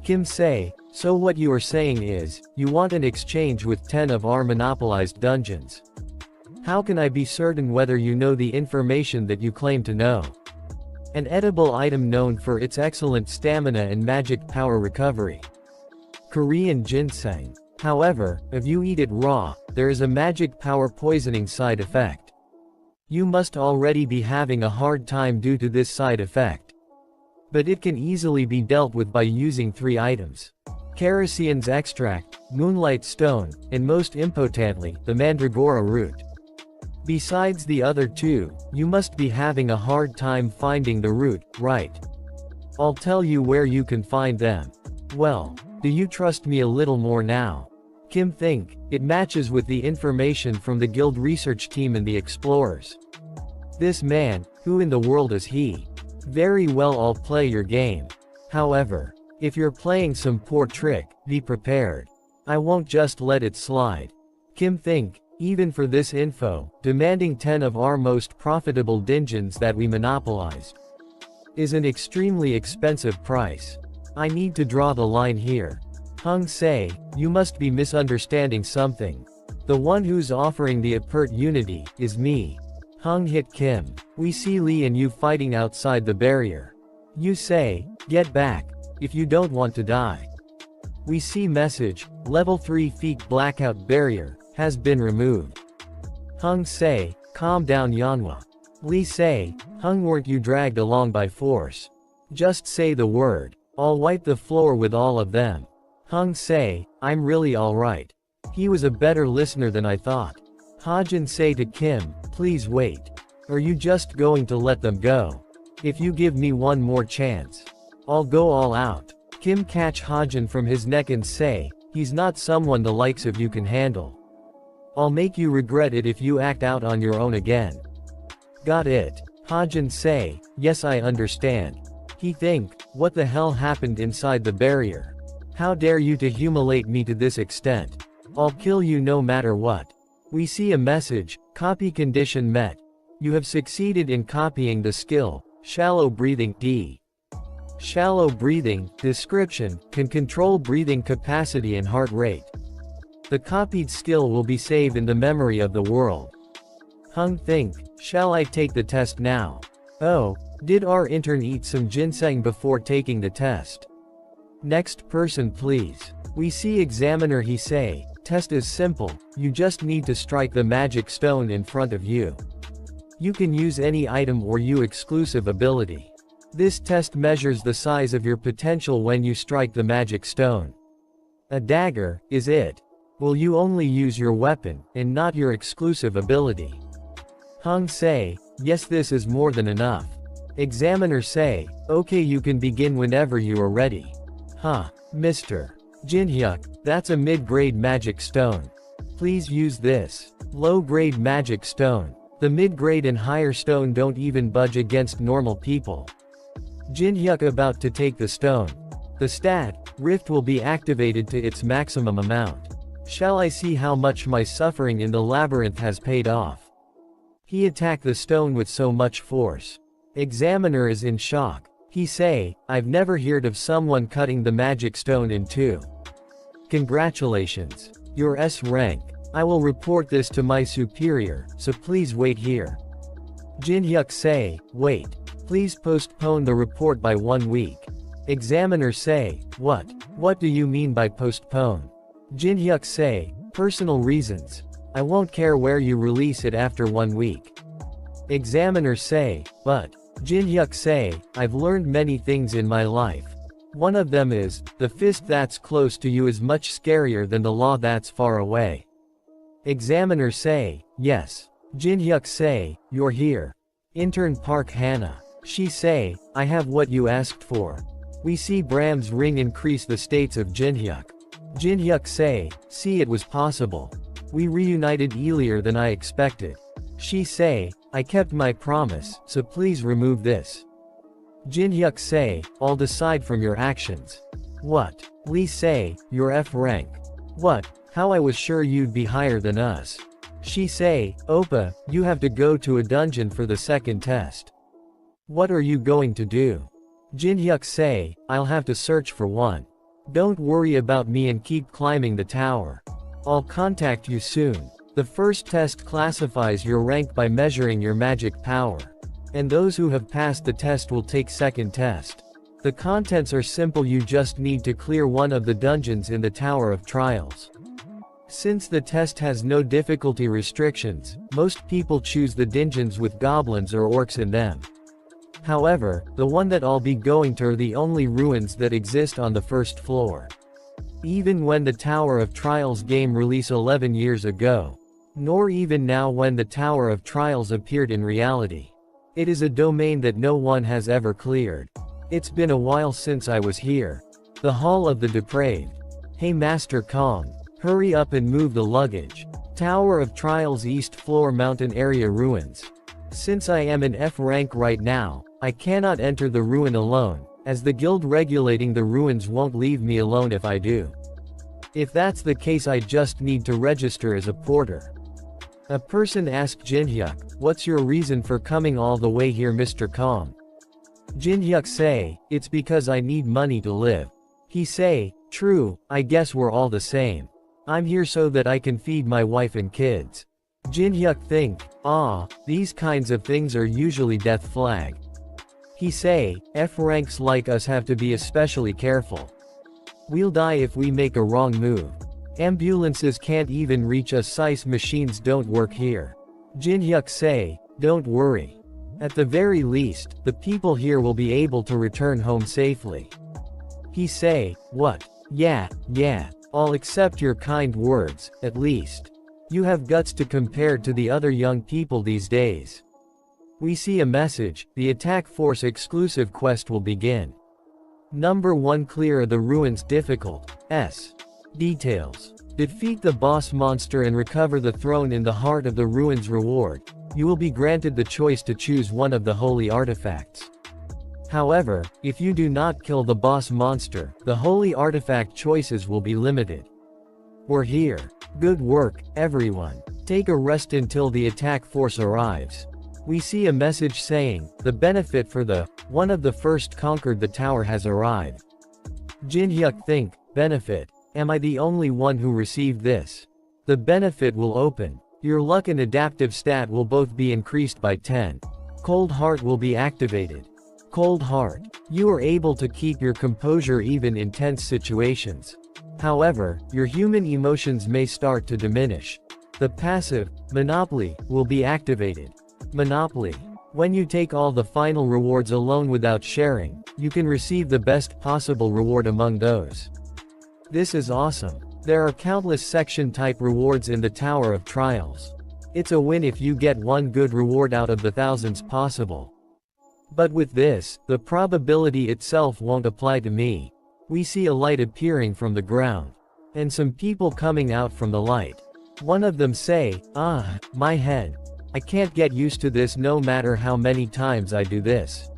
Kim say, so what you are saying is, you want an exchange with 10 of our monopolized dungeons. How can I be certain whether you know the information that you claim to know? An edible item known for its excellent stamina and magic power recovery. Korean ginseng. However, if you eat it raw, there is a magic power poisoning side effect. You must already be having a hard time due to this side effect. But it can easily be dealt with by using 3 items. Kerosine's extract, moonlight stone, and most impotently, the mandragora root. Besides the other 2, you must be having a hard time finding the root, right? I'll tell you where you can find them. Well, do you trust me a little more now? Kim think, it matches with the information from the guild research team and the explorers. This man, who in the world is he? Very well, I'll play your game. However, if you're playing some poor trick, be prepared. I won't just let it slide. Kim think, even for this info, demanding 10 of our most profitable dungeons that we monopolized is an extremely expensive price. I need to draw the line here. Hung say, you must be misunderstanding something. The one who's offering the opportunity is me. Hung hit Kim. We see Lee and you fighting outside the barrier. You say, get back, if you don't want to die. We see message, level 3 feet blackout barrier, has been removed. Hung say, calm down Yanhwa. Lee say, Hung weren't you dragged along by force. Just say the word, I'll wipe the floor with all of them. Hung say, I'm really alright. He was a better listener than I thought. Hajin say to Kim, please wait. Are you just going to let them go? If you give me one more chance, I'll go all out. Kim catch Hajin from his neck and say, he's not someone the likes of you can handle. I'll make you regret it if you act out on your own again. Got it? Hajin say, yes I understand. He think, what the hell happened inside the barrier? How dare you to humiliate me to this extent? I'll kill you no matter what. We see a message, copy condition met. You have succeeded in copying the skill, shallow breathing D. Shallow breathing, description, can control breathing capacity and heart rate. The copied skill will be saved in the memory of the world. Hung think, shall I take the test now? Oh, did our intern eat some ginseng before taking the test? Next person please. We see examiner he say, test is simple, you just need to strike the magic stone in front of you. You can use any item or you exclusive ability. This test measures the size of your potential when you strike the magic stone. A dagger, is it? Will you only use your weapon, and not your exclusive ability? Hung say, yes this is more than enough. Examiner say, okay you can begin whenever you are ready. Huh, Mr. Jinhyuk, that's a mid-grade magic stone. Please use this. Low-grade magic stone. The mid-grade and higher stone don't even budge against normal people. Jinhyuk about to take the stone. The stat, Rift will be activated to its maximum amount. Shall I see how much my suffering in the labyrinth has paid off? He attacked the stone with so much force. Examiner is in shock. He say, I've never heard of someone cutting the magic stone in two. Congratulations. Your S rank. I will report this to my superior, so please wait here. Jinhyuk say, wait. Please postpone the report by 1 week. Examiner say, what? What do you mean by postpone? Jinhyuk say, personal reasons. I won't care where you release it after 1 week. Examiner say, but. Jinhyuk say, I've learned many things in my life. One of them is, the fist that's close to you is much scarier than the law that's far away. Examiner say, yes. Jinhyuk say, you're here. Intern Park Hannah. She say, I have what you asked for. We see Bram's ring increase the states of Jinhyuk. Jinhyuk say, see it was possible. We reunited earlier than I expected. She say, I kept my promise, so please remove this. Jinhyuk say, I'll decide from your actions. What? Lee say, your F rank. What? How I was sure you'd be higher than us. She say, Oppa, you have to go to a dungeon for the second test. What are you going to do? Jinhyuk say, I'll have to search for one. Don't worry about me and keep climbing the tower. I'll contact you soon. The first test classifies your rank by measuring your magic power. And those who have passed the test will take second test. The contents are simple, you just need to clear one of the dungeons in the Tower of Trials. Since the test has no difficulty restrictions, most people choose the dungeons with goblins or orcs in them. However, the one that I'll be going to are the only ruins that exist on the first floor. Even when the Tower of Trials game released 11 years ago. Nor even now when the Tower of Trials appeared in reality. It is a domain that no one has ever cleared. It's been a while since I was here. The Hall of the Depraved. Hey Master Kong. Hurry up and move the luggage. Tower of Trials East Floor Mountain Area Ruins. Since I am in F rank right now, I cannot enter the ruin alone, as the guild regulating the ruins won't leave me alone if I do. If that's the case, I just need to register as a porter. A person asked Jinhyuk, what's your reason for coming all the way here Mr. Kong? Jinhyuk say, it's because I need money to live. He say, true, I guess we're all the same. I'm here so that I can feed my wife and kids. Jin Hyuk think, ah, these kinds of things are usually death flag. He say, F ranks like us have to be especially careful. We'll die if we make a wrong move. Ambulances can't even reach us, SICE machines don't work here. Jin Hyuk say, don't worry. At the very least, the people here will be able to return home safely. He say, what? Yeah, I'll accept your kind words, at least. You have guts to compare to the other young people these days. We see a message, the attack force exclusive quest will begin. Number 1, clear the ruins difficult. Details. Defeat the boss monster and recover the throne in the heart of the ruins. Reward. You will be granted the choice to choose one of the holy artifacts. However, if you do not kill the boss monster, the holy artifact choices will be limited. We're here. Good work, everyone. Take a rest until the attack force arrives. We see a message saying, the benefit for the one of the first conquered the tower has arrived. Jin Hyuk think, benefit. Am I the only one who received this? The benefit will open. Your luck and adaptive stat will both be increased by 10. Cold Heart will be activated. Cold Heart. You are able to keep your composure even in tense situations. However, your human emotions may start to diminish. The passive, Monopoly, will be activated. Monopoly. When you take all the final rewards alone without sharing, you can receive the best possible reward among those. This is awesome. There are countless section-type rewards in the Tower of Trials. It's a win if you get one good reward out of the thousands possible. But with this, the probability itself won't apply to me. We see a light appearing from the ground. And some people coming out from the light. One of them say, ah, my head. I can't get used to this no matter how many times I do this.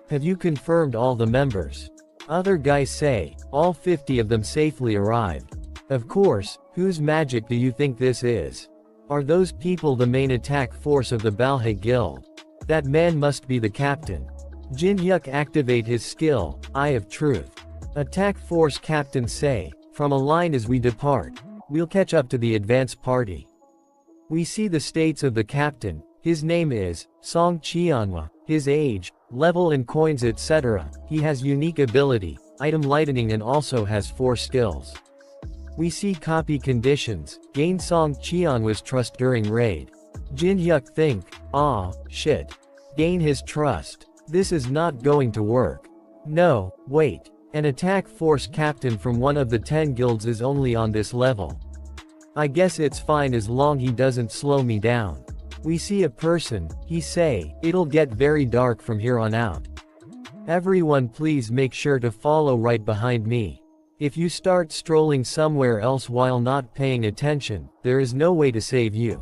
Have you confirmed all the members? Other guys say, all 50 of them safely arrived. Of course, whose magic do you think this is? Are those people the main attack force of the Balhae Guild? That man must be the captain. Jin Hyuk activate his skill, Eye of Truth. Attack force captain say, from a line as we depart. We'll catch up to the advance party. We see the states of the captain. His name is Song Cheonhwa. His age, level and coins etc. He has unique ability, item lightning and also has 4 skills. We see copy conditions, gain Song Cheonhwa's trust during raid. Jin Hyuk think, ah, shit. Gain his trust. This is not going to work. No, wait. An attack force captain from one of the 10 guilds is only on this level. I guess it's fine as long he doesn't slow me down. We see a person, he say, it'll get very dark from here on out. Everyone please make sure to follow right behind me. If you start strolling somewhere else while not paying attention, there is no way to save you.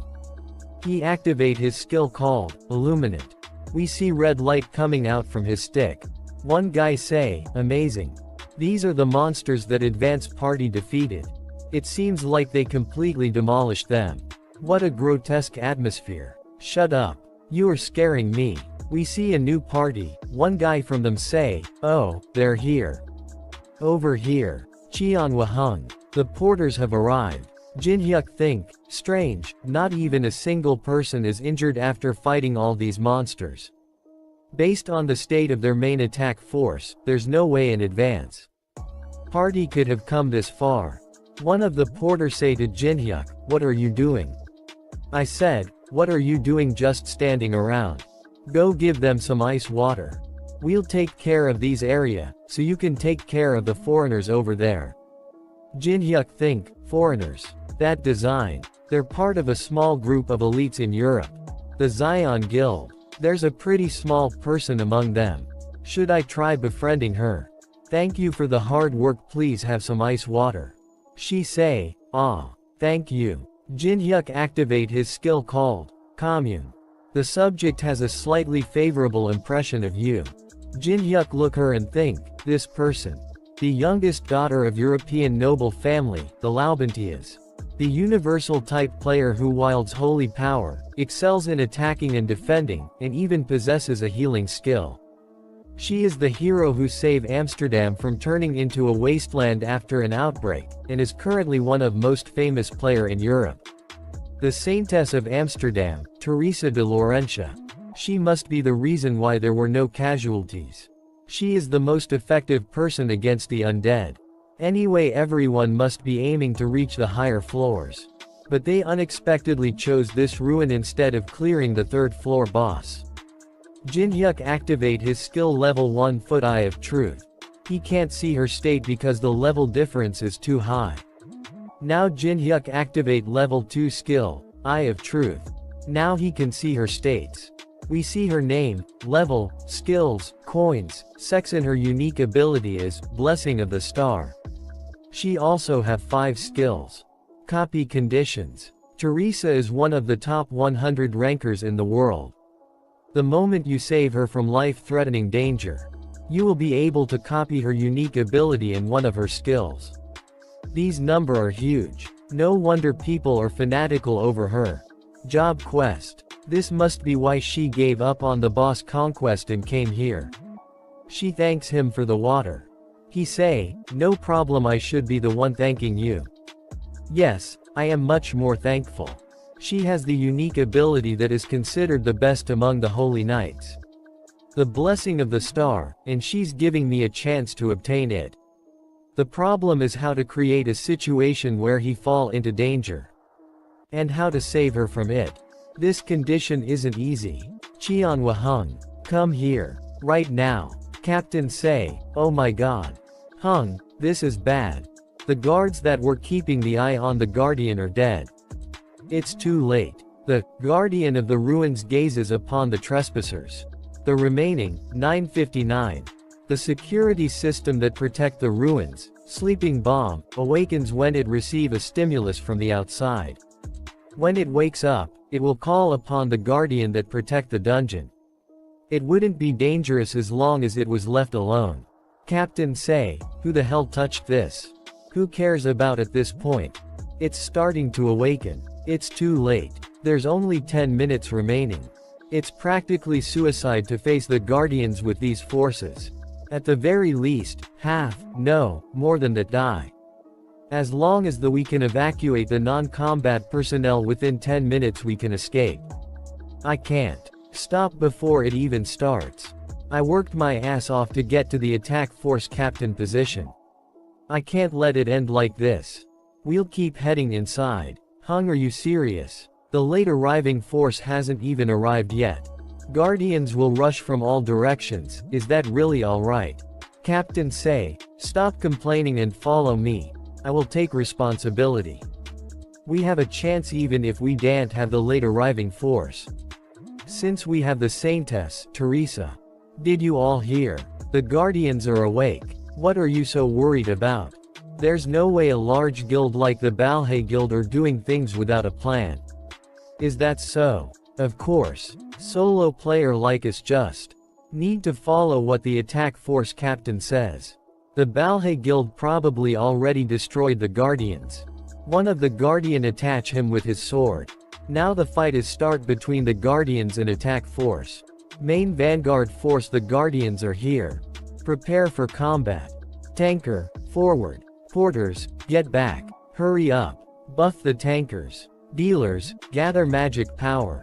He activate his skill called, Illuminate. We see red light coming out from his stick. One guy say, amazing. These are the monsters that advance party defeated. It seems like they completely demolished them. What a grotesque atmosphere. Shut up. You are scaring me. We see a new party. One guy from them say, oh, they're here. Over here. Cheonhwa hung. The porters have arrived. Jin Hyuk think, strange, not even a single person is injured after fighting all these monsters. Based on the state of their main attack force, there's no way in advance. Party could have come this far. One of the porters say to Jin Hyuk, what are you doing? I said, what are you doing just standing around? Go give them some ice water. We'll take care of these area, so you can take care of the foreigners over there. Jin Hyuk think, foreigners. That design. They're part of a small group of elites in Europe. The Zion Guild. There's a pretty small person among them. Should I try befriending her? Thank you for the hard work, please have some ice water. She say, ah, thank you. Jin Hyuk activate his skill called, Commune. The subject has a slightly favorable impression of you. Jin Hyuk look her and think, this person. The youngest daughter of European noble family, the Laubentias. The universal type player who wields holy power, excels in attacking and defending, and even possesses a healing skill. She is the hero who saved Amsterdam from turning into a wasteland after an outbreak, and is currently one of most famous player in Europe. The Saintess of Amsterdam, Teresa de Laurentia. She must be the reason why there were no casualties. She is the most effective person against the undead. Anyway, everyone must be aiming to reach the higher floors. But they unexpectedly chose this ruin instead of clearing the third floor boss. Jin-hyuk activate his skill level 1 foot Eye of Truth. He can't see her state because the level difference is too high. Now Jin-hyuk activate level 2 skill, Eye of Truth. Now he can see her states. We see her name, level, skills, coins, sex, and her unique ability is Blessing of the Star. She also have 5 skills. Copy conditions. Teresa is one of the top 100 rankers in the world. The moment you save her from life-threatening danger, you will be able to copy her unique ability in one of her skills. These numbers are huge. No wonder people are fanatical over her. Job quest. This must be why she gave up on the boss conquest and came here. She thanks him for the water. He say, "No problem, I should be the one thanking you." Yes, I am much more thankful. She has the unique ability that is considered the best among the holy knights. The blessing of the star, and she's giving me a chance to obtain it. The problem is how to create a situation where he fall into danger. And how to save her from it. This condition isn't easy. Cheonhwa Hung, come here. Right now. Captain say, oh my god. Hung, this is bad. The guards that were keeping the eye on the Guardian are dead. It's too late. The Guardian of the Ruins gazes upon the trespassers. The remaining 959. The security system that protect the ruins, sleeping bomb, awakens when it receive a stimulus from the outside. When it wakes up, it will call upon the Guardian that protect the dungeon. It wouldn't be dangerous as long as it was left alone. Captain say, who the hell touched this? Who cares about at this point? It's starting to awaken. It's too late. There's only 10 minutes remaining. It's practically suicide to face the Guardians with these forces. At the very least, half, no, more than that die. As long as we can evacuate the non-combat personnel within 10 minutes, we can escape. I can't stop before it even starts. I worked my ass off to get to the attack force captain position. I can't let it end like this. We'll keep heading inside. Hung, are you serious? The late arriving force hasn't even arrived yet. Guardians will rush from all directions, is that really alright? Captain say, stop complaining and follow me. I will take responsibility. We have a chance even if we don't have the late arriving force. Since we have the Saintess, Teresa. Did you all hear? The Guardians are awake. What are you so worried about? There's no way a large guild like the Balhae Guild are doing things without a plan. Is that so? Of course. Solo player like us just need to follow what the attack force captain says. The Balhae Guild probably already destroyed the Guardians. One of the Guardian attach him with his sword. Now the fight is start between the Guardians and attack force. Main vanguard force, the Guardians are here. Prepare for combat. Tanker, forward. Porters, get back. Hurry up. Buff the tankers. Dealers, gather magic power.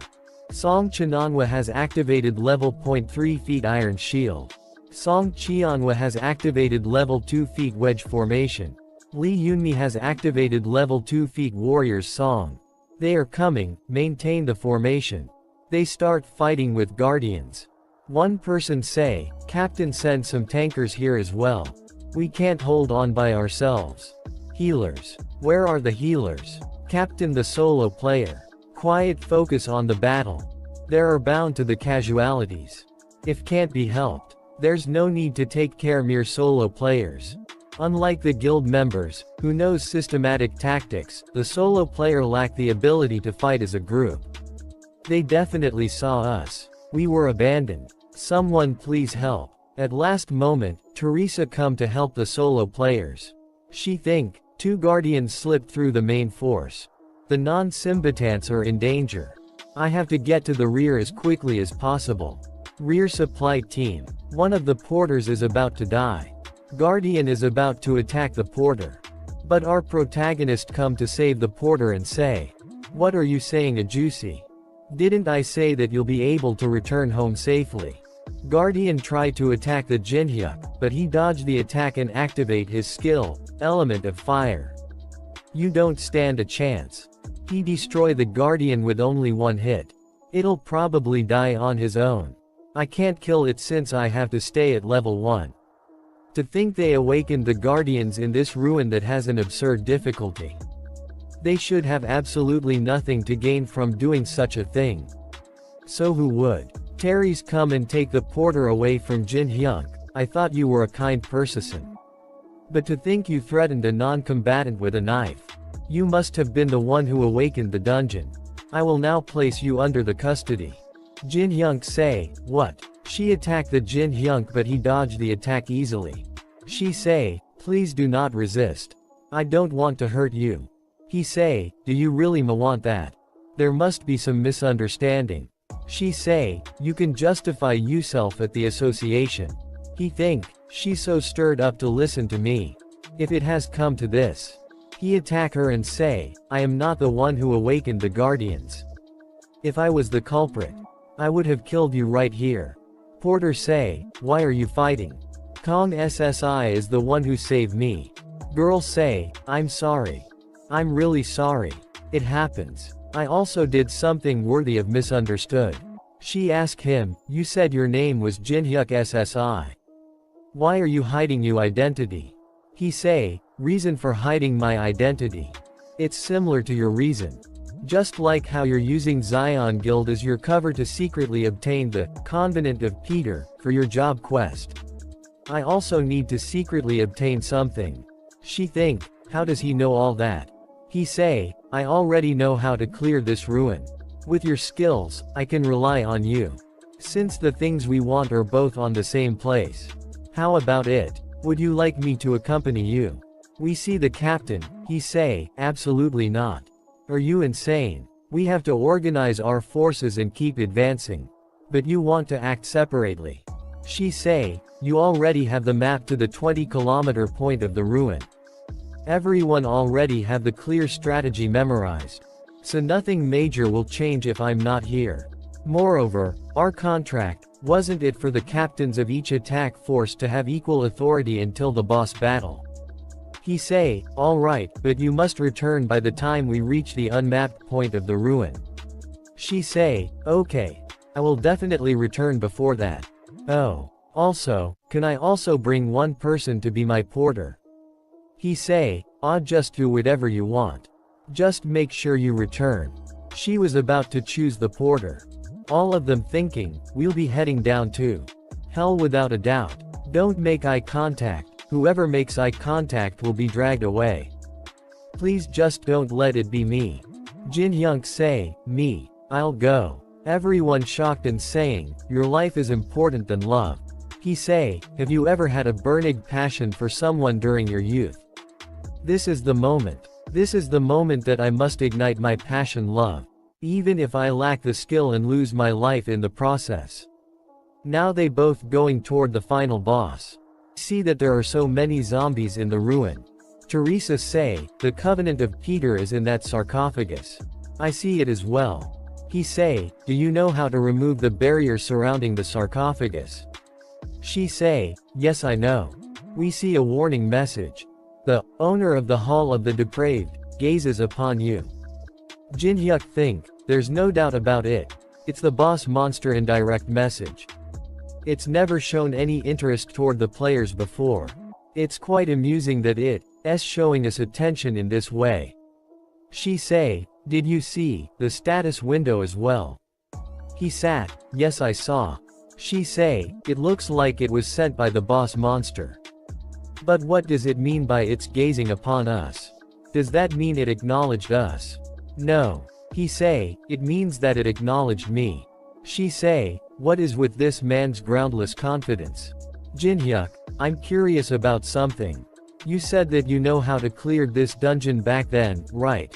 Song Cheonhwa has activated level 0.3 feet Iron Shield. Song Cheonhwa has activated level 2 feet Wedge Formation. Lee Yunmi has activated level 2 feet Warriors Song. They are coming, maintain the formation. They start fighting with Guardians. One person say, Captain send some tankers here as well. We can't hold on by ourselves. Healers. Where are the healers? Captain, the solo player. Quiet, focus on the battle. There are bound to the casualties. If can't be helped, there's no need to take care mere solo players. Unlike the guild members, who knows systematic tactics, the solo player lack the ability to fight as a group. They definitely saw us. We were abandoned. Someone please help. At last moment, Teresa come to help the solo players. She think, 2 Guardians slipped through the main force. The non-combatants are in danger. I have to get to the rear as quickly as possible. Rear supply team. One of the porters is about to die. Guardian is about to attack the porter. But our protagonist come to save the porter and say, What are you saying, a juicy? Didn't I say that you'll be able to return home safely? Guardian tried to attack the Jinhyuk, but he dodged the attack and activate his skill, Element of Fire. You don't stand a chance. He destroyed the Guardian with only one hit. It'll probably die on his own. I can't kill it since I have to stay at level 1. To think they awakened the Guardians in this ruin that has an absurd difficulty. They should have absolutely nothing to gain from doing such a thing. So who would? Terry's come and take the porter away from Jinhyuk. I thought you were a kind person. But to think you threatened a non-combatant with a knife. You must have been the one who awakened the dungeon. I will now place you under the custody. Jinhyuk say, what? She attacked the Jinhyuk but he dodged the attack easily. She say, please do not resist. I don't want to hurt you. He say, do you really want that? There must be some misunderstanding. She say, you can justify yourself at the association. He think, she's so stirred up to listen to me. If it has come to this. He attack her and say, I am not the one who awakened the Guardians. If I was the culprit, I would have killed you right here. Porter say, why are you fighting? Kong SSI is the one who saved me. Girl say, I'm sorry. I'm really sorry. It happens. I also did something worthy of misunderstood. She asked him, you said your name was Jinhyuk SSI. Why are you hiding your identity? He say, reason for hiding my identity. It's similar to your reason. Just like how you're using Zion Guild as your cover to secretly obtain the Covenant of Peter for your job quest. I also need to secretly obtain something. She think, how does he know all that? He say, I already know how to clear this ruin. With your skills, I can rely on you. Since the things we want are both on the same place. How about it? Would you like me to accompany you? We see the captain. He say, absolutely not. Are you insane? We have to organize our forces and keep advancing. But you want to act separately. She say, you already have the map to the 20-kilometer point of the ruin. Everyone already have the clear strategy memorized. So nothing major will change if I'm not here. Moreover, our contract, wasn't it for the captains of each attack force to have equal authority until the boss battle? He say, alright, but you must return by the time we reach the unmapped point of the ruin. She say, okay. I will definitely return before that. Oh. Also, can I also bring one person to be my porter? He say, I'll just do whatever you want. Just make sure you return. She was about to choose the porter. All of them thinking, we'll be heading down to hell without a doubt. Don't make eye contact. Whoever makes eye contact will be dragged away. Please just don't let it be me. Jinhyuk say, me. I'll go. Everyone shocked and saying, your life is important than love. He say, have you ever had a burning passion for someone during your youth? This is the moment. This is the moment that I must ignite my passion love. Even if I lack the skill and lose my life in the process. Now they both going toward the final boss. See that there are so many zombies in the ruin. Teresa say, the Covenant of Peter is in that sarcophagus. I see it as well. He say, do you know how to remove the barrier surrounding the sarcophagus? She say, yes I know. We see a warning message. The owner of the Hall of the Depraved gazes upon you. Jinhyuk think, there's no doubt about it. It's the boss monster indirect message. It's never shown any interest toward the players before. It's quite amusing that it's showing us attention in this way. She say, did you see the status window as well? He sat, yes I saw. She say, it looks like it was sent by the boss monster. But what does it mean by its gazing upon us? Does that mean it acknowledged us? No. He say, it means that it acknowledged me. She say, what is with this man's groundless confidence? Jinhyuk, I'm curious about something. You said that you know how to clear this dungeon back then, right?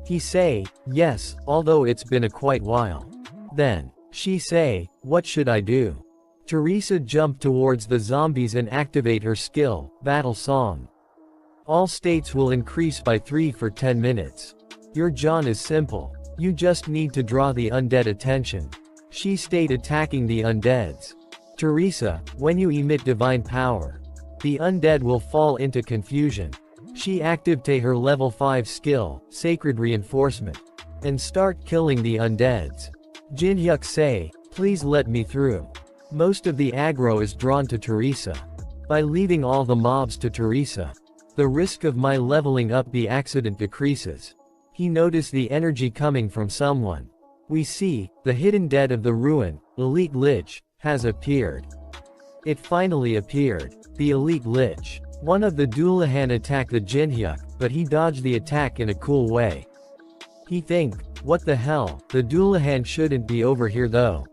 He say, yes, although it's been a quite while. Then, she say, what should I do? Teresa jumped towards the zombies and activate her skill, Battle Song. All states will increase by 3 for 10 minutes. Your John is simple. You just need to draw the undead attention. She stayed attacking the undeads. Teresa, when you emit divine power, the undead will fall into confusion. She activate her level 5 skill, Sacred Reinforcement, and start killing the undeads. Jinhyuk say, please let me through. Most of the aggro is drawn to Teresa. By leaving all the mobs to Teresa, the risk of my leveling up the accident decreases. He noticed the energy coming from someone. We see, the hidden dead of the ruin, Elite Lich, has appeared. It finally appeared. The Elite Lich. One of the Dullahan attacked the Jinhyuk, but he dodged the attack in a cool way. He think, what the hell, the Dullahan shouldn't be over here though.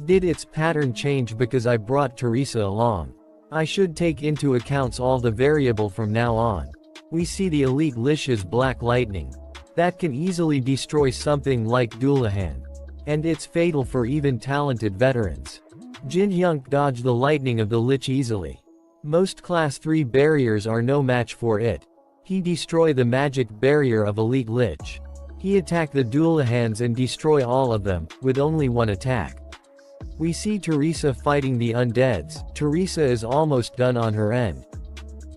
Did its pattern change because I brought Teresa along? I should take into account all the variable from now on. We see the Elite Lich's Black Lightning. That can easily destroy something like Dullahan. And it's fatal for even talented veterans. Jinhyuk dodged the lightning of the Lich easily. Most Class 3 barriers are no match for it. He destroyed the magic barrier of Elite Lich. He attacked the Dullahans and destroy all of them, with only one attack. We see Teresa fighting the undeads. Teresa is almost done on her end.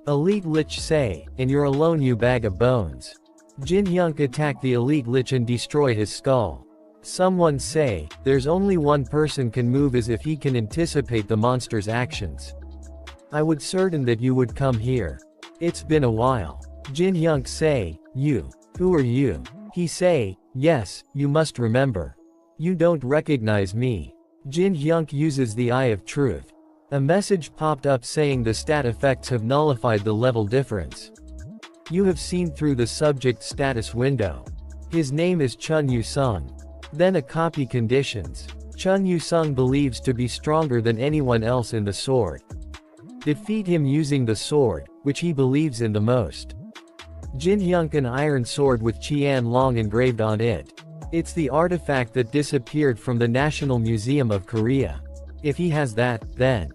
Elite Lich say, and you're alone you bag of bones. Jinhyuk attacked the Elite Lich and destroy his skull. Someone say, there's only one person can move as if he can anticipate the monster's actions. I would certain that you would come here. It's been a while. Jinhyuk say, you. Who are you? He say, yes, you must remember. You don't recognize me. Jinhyuk uses the Eye of Truth. A message popped up saying the stat effects have nullified the level difference. You have seen through the subject status window. His name is Chun Yu-sung. Then a copy conditions. Chun Yu-sung believes to be stronger than anyone else in the sword. Defeat him using the sword, which he believes in the most. Jinhyuk an iron sword with Qian Long engraved on it. It's the artifact that disappeared from the National Museum of Korea. If he has that, then.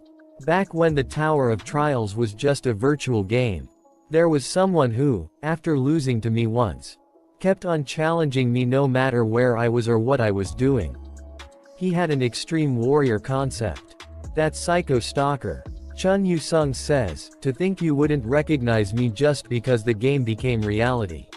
Back when the Tower of Trials was just a virtual game. There was someone who, after losing to me once, kept on challenging me no matter where I was or what I was doing. He had an extreme warrior concept. That psycho stalker. Chun Yu-sung says, to think you wouldn't recognize me just because the game became reality.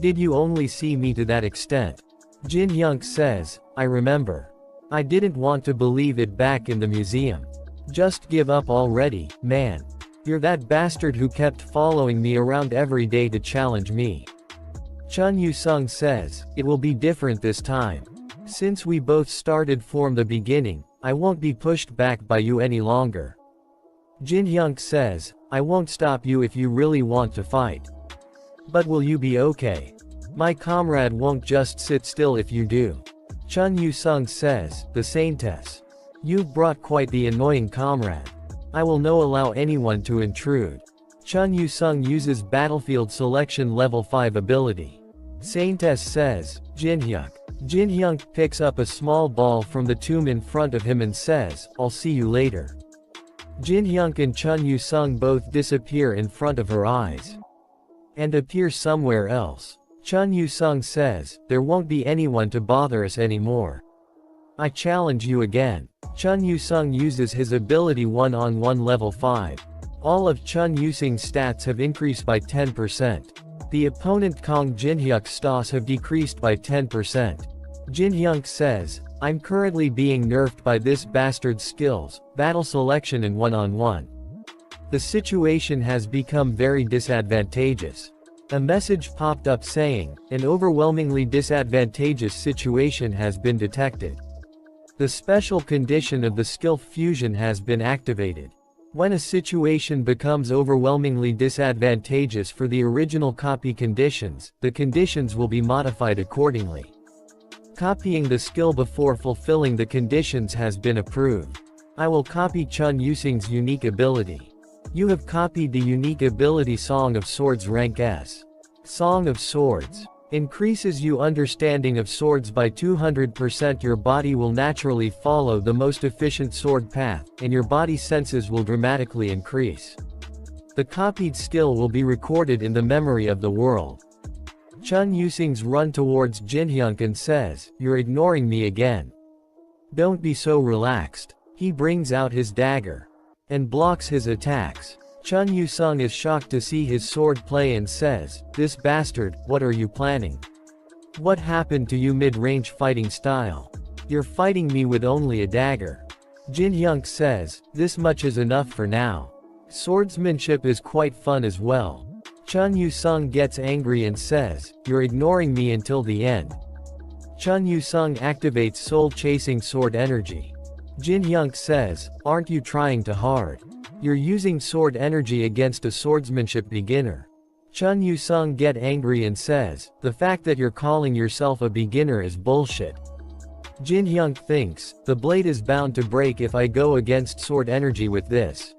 Did you only see me to that extent? Jinhyuk says, I remember. I didn't want to believe it back in the museum. Just give up already, man. You're that bastard who kept following me around every day to challenge me. Chun Yu-sung says, it will be different this time. Since we both started from the beginning, I won't be pushed back by you any longer. Jinhyuk says, I won't stop you if you really want to fight. But will you be okay? My comrade won't just sit still if you do. Chun Yu-sung says, the Saintess. You've brought quite the annoying comrade. I will no allow anyone to intrude. Chun Yu-sung uses Battlefield Selection Level 5 ability. Saintess says, Jinhyuk. Jinhyuk picks up a small ball from the tomb in front of him and says, I'll see you later. Jinhyuk and Chun Yu-sung both disappear in front of her eyes. And appear somewhere else. Chun Yu-sung says, there won't be anyone to bother us anymore. I challenge you again. Chun Yu-sung uses his ability one-on-one level 5. All of Chun Yu-sung's stats have increased by 10%. The opponent Kong Jinhyuk's stats have decreased by 10%. Jinhyuk says, I'm currently being nerfed by this bastard's skills, battle selection and one-on-one. The situation has become very disadvantageous. A message popped up saying, an overwhelmingly disadvantageous situation has been detected. The special condition of the skill fusion has been activated. When a situation becomes overwhelmingly disadvantageous for the original copy conditions, the conditions will be modified accordingly. Copying the skill before fulfilling the conditions has been approved. I will copy Chun Yu-sung's unique ability. You have copied the unique ability Song of Swords rank S. Song of Swords. Increases you understanding of swords by 200%. Your body will naturally follow the most efficient sword path, and your body senses will dramatically increase. The copied skill will be recorded in the memory of the world. Chun Yusing's run towards Jinhyuk and says, "You're ignoring me again. Don't be so relaxed." He brings out his dagger and blocks his attacks. Chun Yusung is shocked to see his sword play and says, "This bastard, what are you planning? What happened to you mid-range fighting style? You're fighting me with only a dagger." Jinhyuk says, "This much is enough for now. Swordsmanship is quite fun as well." Chun Yusung gets angry and says, "You're ignoring me until the end." Chun Yusung activates soul-chasing sword energy. Jinhyuk says, "Aren't you trying too hard? You're using sword energy against a swordsmanship beginner." Chun Yusung get angry and says, "The fact that you're calling yourself a beginner is bullshit." Jinhyuk thinks, "The blade is bound to break if I go against sword energy with this.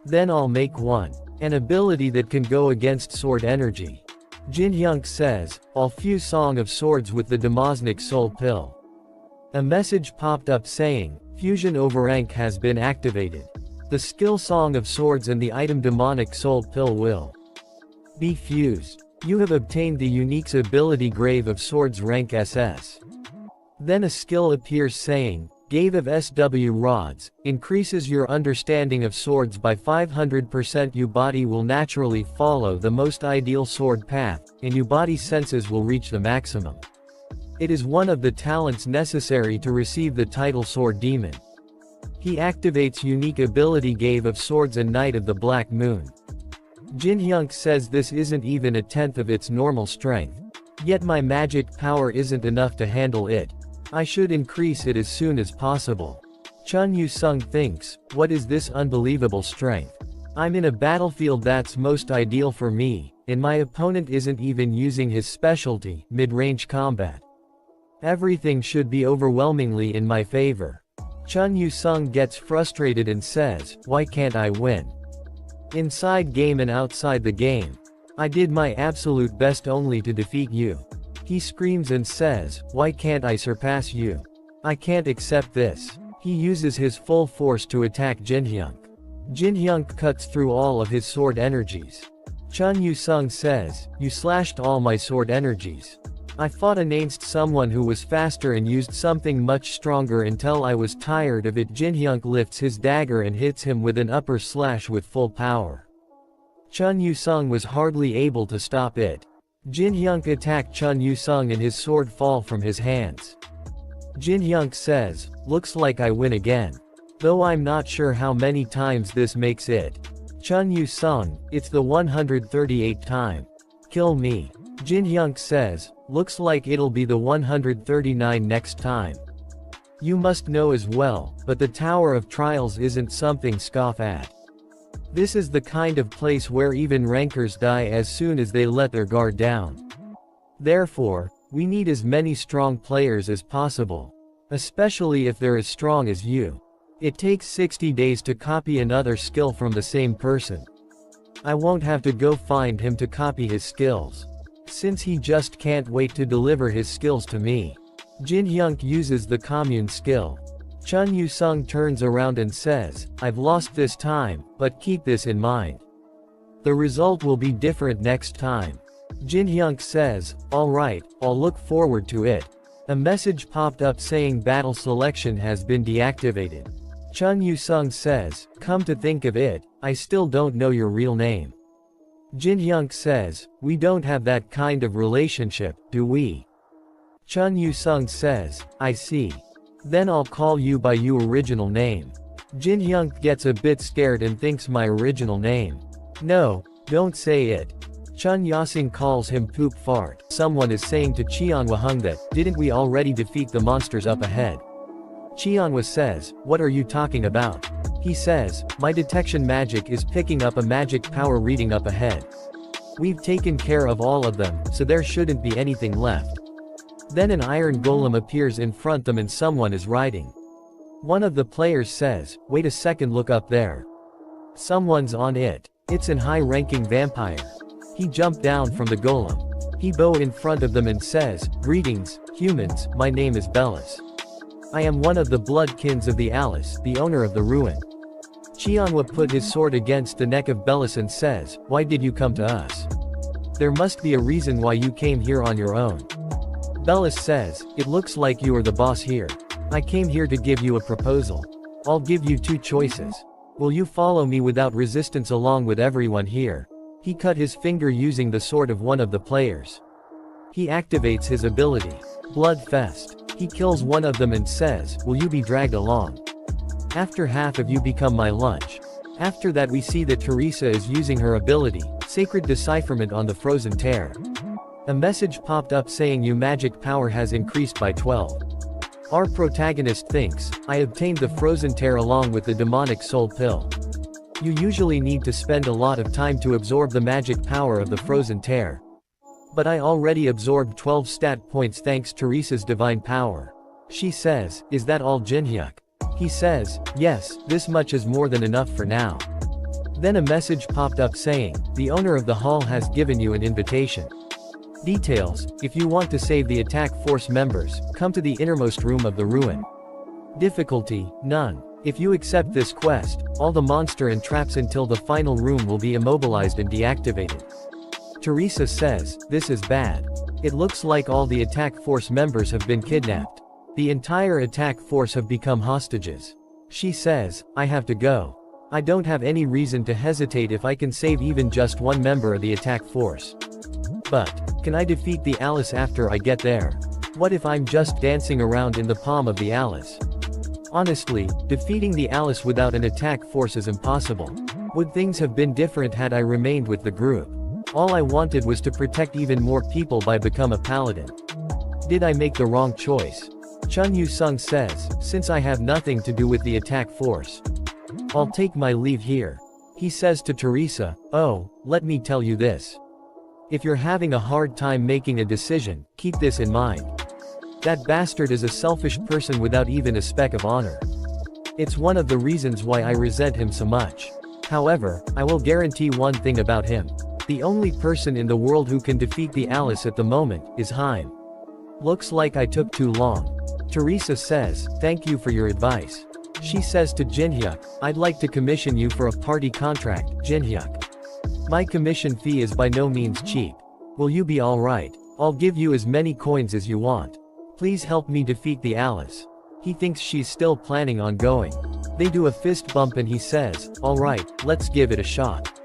Then I'll make an ability that can go against sword energy." Jinhyuk says, "I'll fuse Song of Swords with the Demosnic Soul Pill." A message popped up saying, "Fusion Overrank has been activated. The skill Song of Swords and the item Demonic Soul Pill will be fused. You have obtained the unique ability Grave of Swords rank SS." Then a skill appears saying, "Gave of SW Rods, increases your understanding of swords by 500%. Your body will naturally follow the most ideal sword path, and your body senses will reach the maximum. It is one of the talents necessary to receive the title Sword Demon." He activates unique ability Gave of Swords and Night of the Black Moon. Jinhyuk says this isn't even a tenth of its normal strength. Yet my magic power isn't enough to handle it. I should increase it as soon as possible. Chun Yusung thinks, "What is this unbelievable strength? I'm in a battlefield that's most ideal for me, and my opponent isn't even using his specialty, mid-range combat. Everything should be overwhelmingly in my favor." Chun Yusung gets frustrated and says, "Why can't I win? Inside game and outside the game. I did my absolute best only to defeat you." He screams and says, "Why can't I surpass you? I can't accept this." He uses his full force to attack Jinhyuk. Jinhyuk cuts through all of his sword energies. Chun Yusung says, "You slashed all my sword energies. I fought against someone who was faster and used something much stronger until I was tired of it." Jinhyuk lifts his dagger and hits him with an upper slash with full power. Chun Yusung was hardly able to stop it. Jinhyuk attacked Chun Yusung and his sword fall from his hands. Jinhyuk says, "Looks like I win again. Though I'm not sure how many times this makes it." Chun Yusung, "It's the 138th time. Kill me." Jinhyuk says, "Looks like it'll be the 139 next time. You must know as well, but the Tower of Trials isn't something scoff at. This is the kind of place where even rankers die as soon as they let their guard down. Therefore, we need as many strong players as possible. Especially if they're as strong as you. It takes 60 days to copy another skill from the same person. I won't have to go find him to copy his skills. Since he just can't wait to deliver his skills to me." Jinhyuk uses the commune skill. Chun Yusung turns around and says, "I've lost this time, but keep this in mind. The result will be different next time." Jinhyuk says, "Alright, I'll look forward to it." A message popped up saying battle selection has been deactivated. Chun Yusung says, "Come to think of it, I still don't know your real name." Jinhyuk says, "We don't have that kind of relationship, do we?" Chun Yusung says, "I see. Then I'll call you by your original name." Jinhyuk gets a bit scared and thinks my original name. "No, don't say it." Chun Yasing calls him poop fart. Someone is saying to Cheonhwa Hung that, "Didn't we already defeat the monsters up ahead?" Cheonhwa says, "What are you talking about?" He says, "My detection magic is picking up a magic power reading up ahead. We've taken care of all of them, so there shouldn't be anything left." Then an iron golem appears in front of them and someone is riding. One of the players says, "Wait a second, look up there. Someone's on it. It's an high-ranking vampire." He jumped down from the golem. He bow in front of them and says, "Greetings, humans, my name is Bellis. I am one of the bloodkins of the Alice, the owner of the ruin." Cheonhwa put his sword against the neck of Bellis and says, "Why did you come to us?" There must be a reason why you came here on your own. Bellis says, it looks like you are the boss here. I came here to give you a proposal. I'll give you two choices. Will you follow me without resistance along with everyone here? He cut his finger using the sword of one of the players. He activates his ability, Bloodfest. He kills one of them and says, will you be dragged along? After half of you become my lunch. After that we see that Teresa is using her ability, Sacred Decipherment on the Frozen Tear. A message popped up saying your magic power has increased by 12. Our protagonist thinks, I obtained the Frozen Tear along with the demonic soul pill. You usually need to spend a lot of time to absorb the magic power of the Frozen Tear. But I already absorbed 12 stat points thanks Teresa's divine power. She says, is that all Jinhyuk? He says, yes, this much is more than enough for now. Then a message popped up saying, the owner of the hall has given you an invitation. Details, if you want to save the attack force members, come to the innermost room of the ruin. Difficulty, none. If you accept this quest, all the monster and traps until the final room will be immobilized and deactivated. Teresa says, this is bad. It looks like all the attack force members have been kidnapped. The entire attack force have become hostages. She says, I have to go. I don't have any reason to hesitate if I can save even just one member of the attack force. But, can I defeat the Alice after I get there? What if I'm just dancing around in the palm of the Alice? Honestly, defeating the Alice without an attack force is impossible. Would things have been different had I remained with the group? All I wanted was to protect even more people by become a paladin. Did I make the wrong choice? Chun Yu-sung says, since I have nothing to do with the attack force, I'll take my leave here. He says to Teresa, oh, let me tell you this. If you're having a hard time making a decision, keep this in mind. That bastard is a selfish person without even a speck of honor. It's one of the reasons why I resent him so much. However, I will guarantee one thing about him. The only person in the world who can defeat the Alice at the moment, is Haim. Looks like I took too long. Teresa says, thank you for your advice. She says to Jinhyuk, I'd like to commission you for a party contract, Jinhyuk. My commission fee is by no means cheap. Will you be alright? I'll give you as many coins as you want. Please help me defeat the Alice. He thinks she's still planning on going. They do a fist bump and he says, alright, let's give it a shot.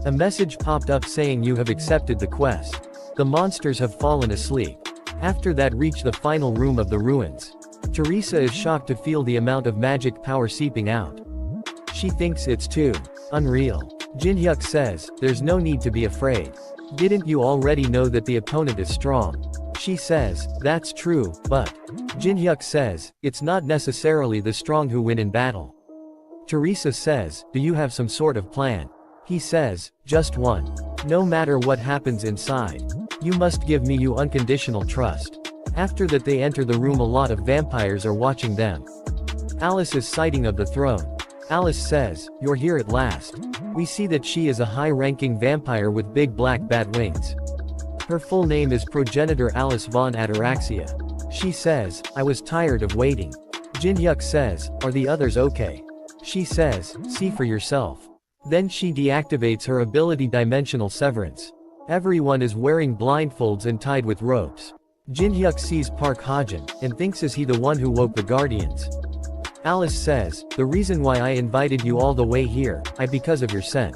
A message popped up saying you have accepted the quest. The monsters have fallen asleep. After that reach the final room of the ruins. Teresa is shocked to feel the amount of magic power seeping out. She thinks it's too unreal. Jinhyuk says, there's no need to be afraid. Didn't you already know that the opponent is strong? She says, that's true, but Jinhyuk says, it's not necessarily the strong who win in battle. Teresa says, do you have some sort of plan? He says, just one. No matter what happens inside, you must give me your unconditional trust. After that they enter the room. A lot of vampires are watching them. Alice's sighting of the throne. Alice says, you're here at last. We see that she is a high-ranking vampire with big black bat wings. Her full name is Progenitor Alice von Ataraxia. She says, I was tired of waiting. Jinhyuk says, are the others okay? She says, see for yourself. Then she deactivates her ability Dimensional Severance. Everyone is wearing blindfolds and tied with ropes. Jinhyuk sees Park Hajin, and thinks is he the one who woke the Guardians. Alice says, the reason why I invited you all the way here, because of your scent.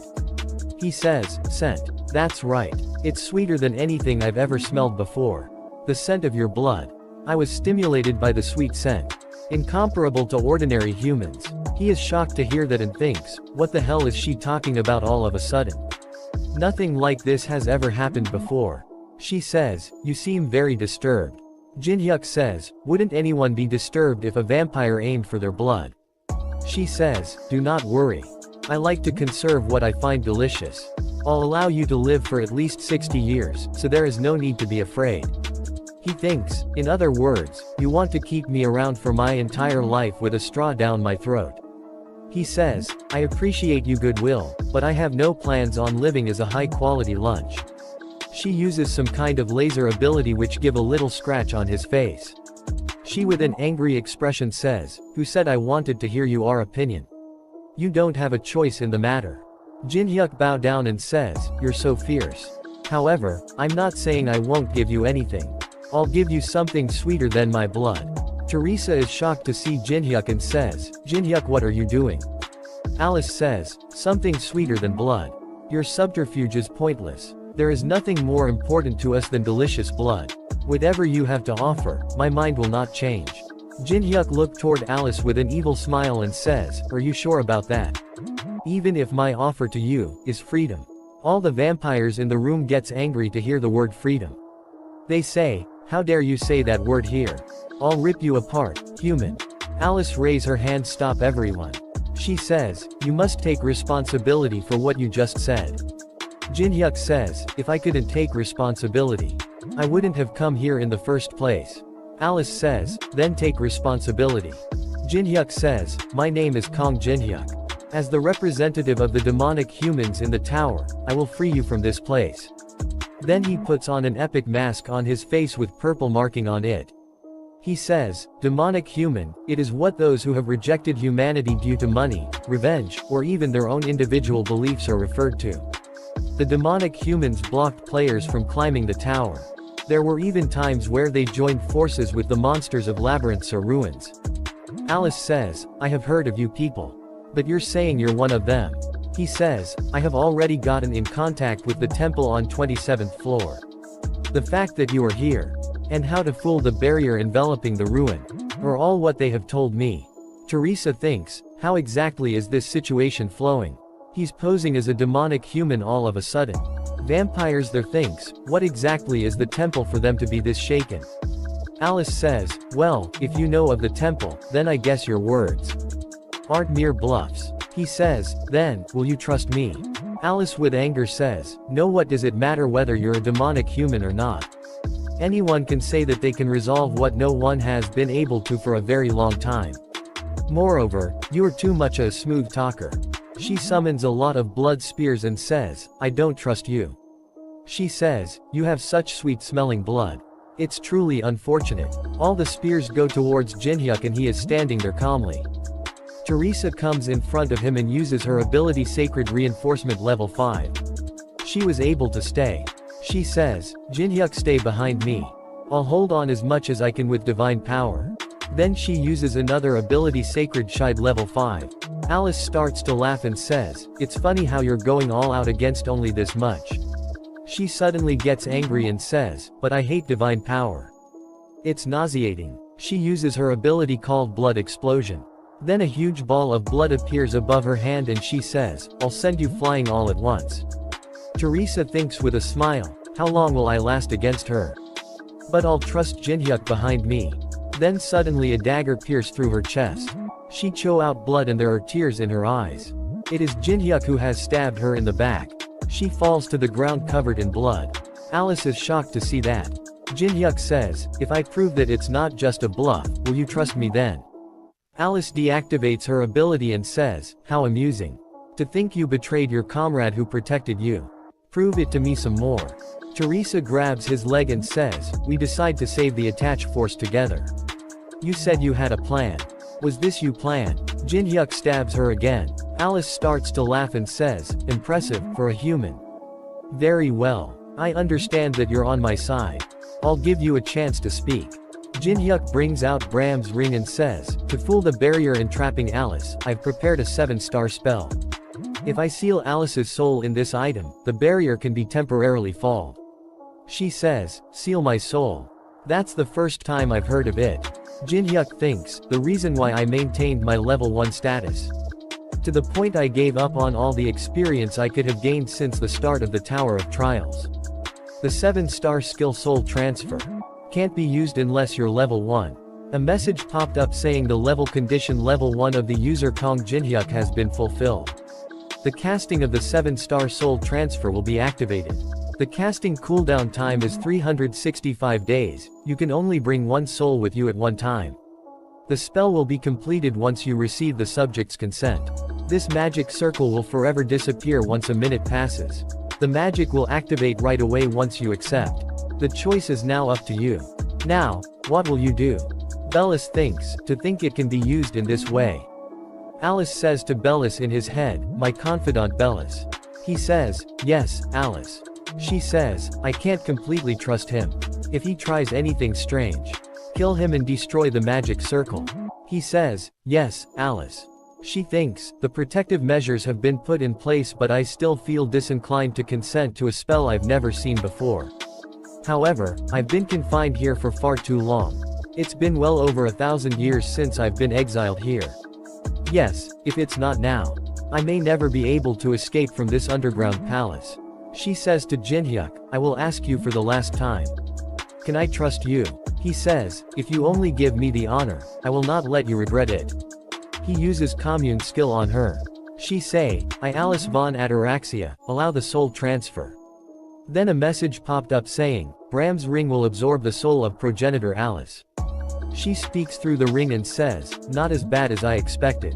He says, scent. That's right. It's sweeter than anything I've ever smelled before. The scent of your blood. I was stimulated by the sweet scent. Incomparable to ordinary humans. He is shocked to hear that and thinks, what the hell is she talking about all of a sudden? Nothing like this has ever happened before. She says, you seem very disturbed. Jinhyuk says, wouldn't anyone be disturbed if a vampire aimed for their blood? She says, do not worry. I like to conserve what I find delicious. I'll allow you to live for at least 60 years, so there is no need to be afraid. He thinks, in other words, you want to keep me around for my entire life with a straw down my throat. He says, I appreciate your goodwill, but I have no plans on living as a high-quality lunch. She uses some kind of laser ability which give a little scratch on his face. She with an angry expression says, who said I wanted to hear your opinion? You don't have a choice in the matter. Jinhyuk bow down and says, you're so fierce. However, I'm not saying I won't give you anything. I'll give you something sweeter than my blood. Teresa is shocked to see Jinhyuk and says, Jinhyuk, what are you doing? Alice says, something sweeter than blood. Your subterfuge is pointless. There is nothing more important to us than delicious blood. Whatever you have to offer, my mind will not change. Jinhyuk looked toward Alice with an evil smile and says, are you sure about that? Even if my offer to you is freedom. All the vampires in the room gets angry to hear the word freedom. They say, how dare you say that word here? I'll rip you apart, human. Alice raise her hand, stop everyone. She says, you must take responsibility for what you just said. Jinhyuk says, if I couldn't take responsibility, I wouldn't have come here in the first place. Alice says, then take responsibility. Jinhyuk says, my name is Kong Jinhyuk. As the representative of the demonic humans in the tower, I will free you from this place. Then he puts on an epic mask on his face with purple marking on it. He says, demonic human, it is what those who have rejected humanity due to money, revenge, or even their own individual beliefs are referred to. The demonic humans blocked players from climbing the tower. There were even times where they joined forces with the monsters of labyrinths or ruins. Alice says, I have heard of you people. But you're saying you're one of them. He says, I have already gotten in contact with the temple on 27th floor. The fact that you are here, and how to fool the barrier enveloping the ruin, are all what they have told me. Teresa thinks, how exactly is this situation flowing? He's posing as a demonic human all of a sudden. Vampires there thinks, what exactly is the temple for them to be this shaken? Alice says, well, if you know of the temple, then I guess your words aren't mere bluffs. He says, then, will you trust me? Alice with anger says, no, what does it matter whether you're a demonic human or not? Anyone can say that they can resolve what no one has been able to for a very long time. Moreover, you are too much a smooth talker. She summons a lot of blood spears and says, I don't trust you. She says, you have such sweet smelling blood. It's truly unfortunate. All the spears go towards Jinhyuk and he is standing there calmly. Teresa comes in front of him and uses her ability Sacred Reinforcement level 5. She was able to stay. She says, Jinhyuk, stay behind me. I'll hold on as much as I can with divine power. Then she uses another ability Sacred Shide level 5. Alice starts to laugh and says, it's funny how you're going all out against only this much. She suddenly gets angry and says, but I hate divine power. It's nauseating. She uses her ability called Blood Explosion. Then a huge ball of blood appears above her hand and she says, I'll send you flying all at once. Teresa thinks with a smile, how long will I last against her? But I'll trust Jinhyuk behind me. Then suddenly a dagger pierced through her chest. She chow out blood and there are tears in her eyes. It is Jinhyuk who has stabbed her in the back. She falls to the ground covered in blood. Alice is shocked to see that. Jinhyuk says, if I prove that it's not just a bluff, will you trust me then? Alice deactivates her ability and says, how amusing. To think you betrayed your comrade who protected you. Prove it to me some more. Teresa grabs his leg and says, we decide to save the attached force together. You said you had a plan. Was this you plan? Jinhyuk stabs her again. Alice starts to laugh and says, impressive, for a human. Very well. I understand that you're on my side. I'll give you a chance to speak. Jinhyuk brings out Bram's ring and says, to fool the barrier entrapping Alice, I've prepared a 7-star spell. If I seal Alice's soul in this item, the barrier can be temporarily foiled. She says, seal my soul. That's the first time I've heard of it. Jinhyuk thinks, the reason why I maintained my level 1 status. To the point I gave up on all the experience I could have gained since the start of the Tower of Trials. The 7-star skill soul transfer can't be used unless you're level 1. A message popped up saying the level condition level 1 of the user Kong Jinhyuk has been fulfilled. The casting of the 7-star soul transfer will be activated. The casting cooldown time is 365 days, you can only bring one soul with you at one time. The spell will be completed once you receive the subject's consent. This magic circle will forever disappear once a minute passes. The magic will activate right away once you accept. The choice is now up to you. Now, what will you do? Bellis thinks, to think it can be used in this way. Alice says to Bellis in his head, my confidant Bellis. He says, yes, Alice. She says, I can't completely trust him. If he tries anything strange, kill him and destroy the magic circle. He says, yes, Alice. She thinks, the protective measures have been put in place, but I still feel disinclined to consent to a spell I've never seen before. However, I've been confined here for far too long. It's been well over 1,000 years since I've been exiled here. Yes, if it's not now, I may never be able to escape from this underground palace. She says to Jinhyuk, I will ask you for the last time. Can I trust you? He says, if you only give me the honor, I will not let you regret it. He uses commune skill on her. She say, I Alice von Ataraxia, allow the soul transfer. Then a message popped up saying, Bram's ring will absorb the soul of progenitor Alice. She speaks through the ring and says, not as bad as I expected.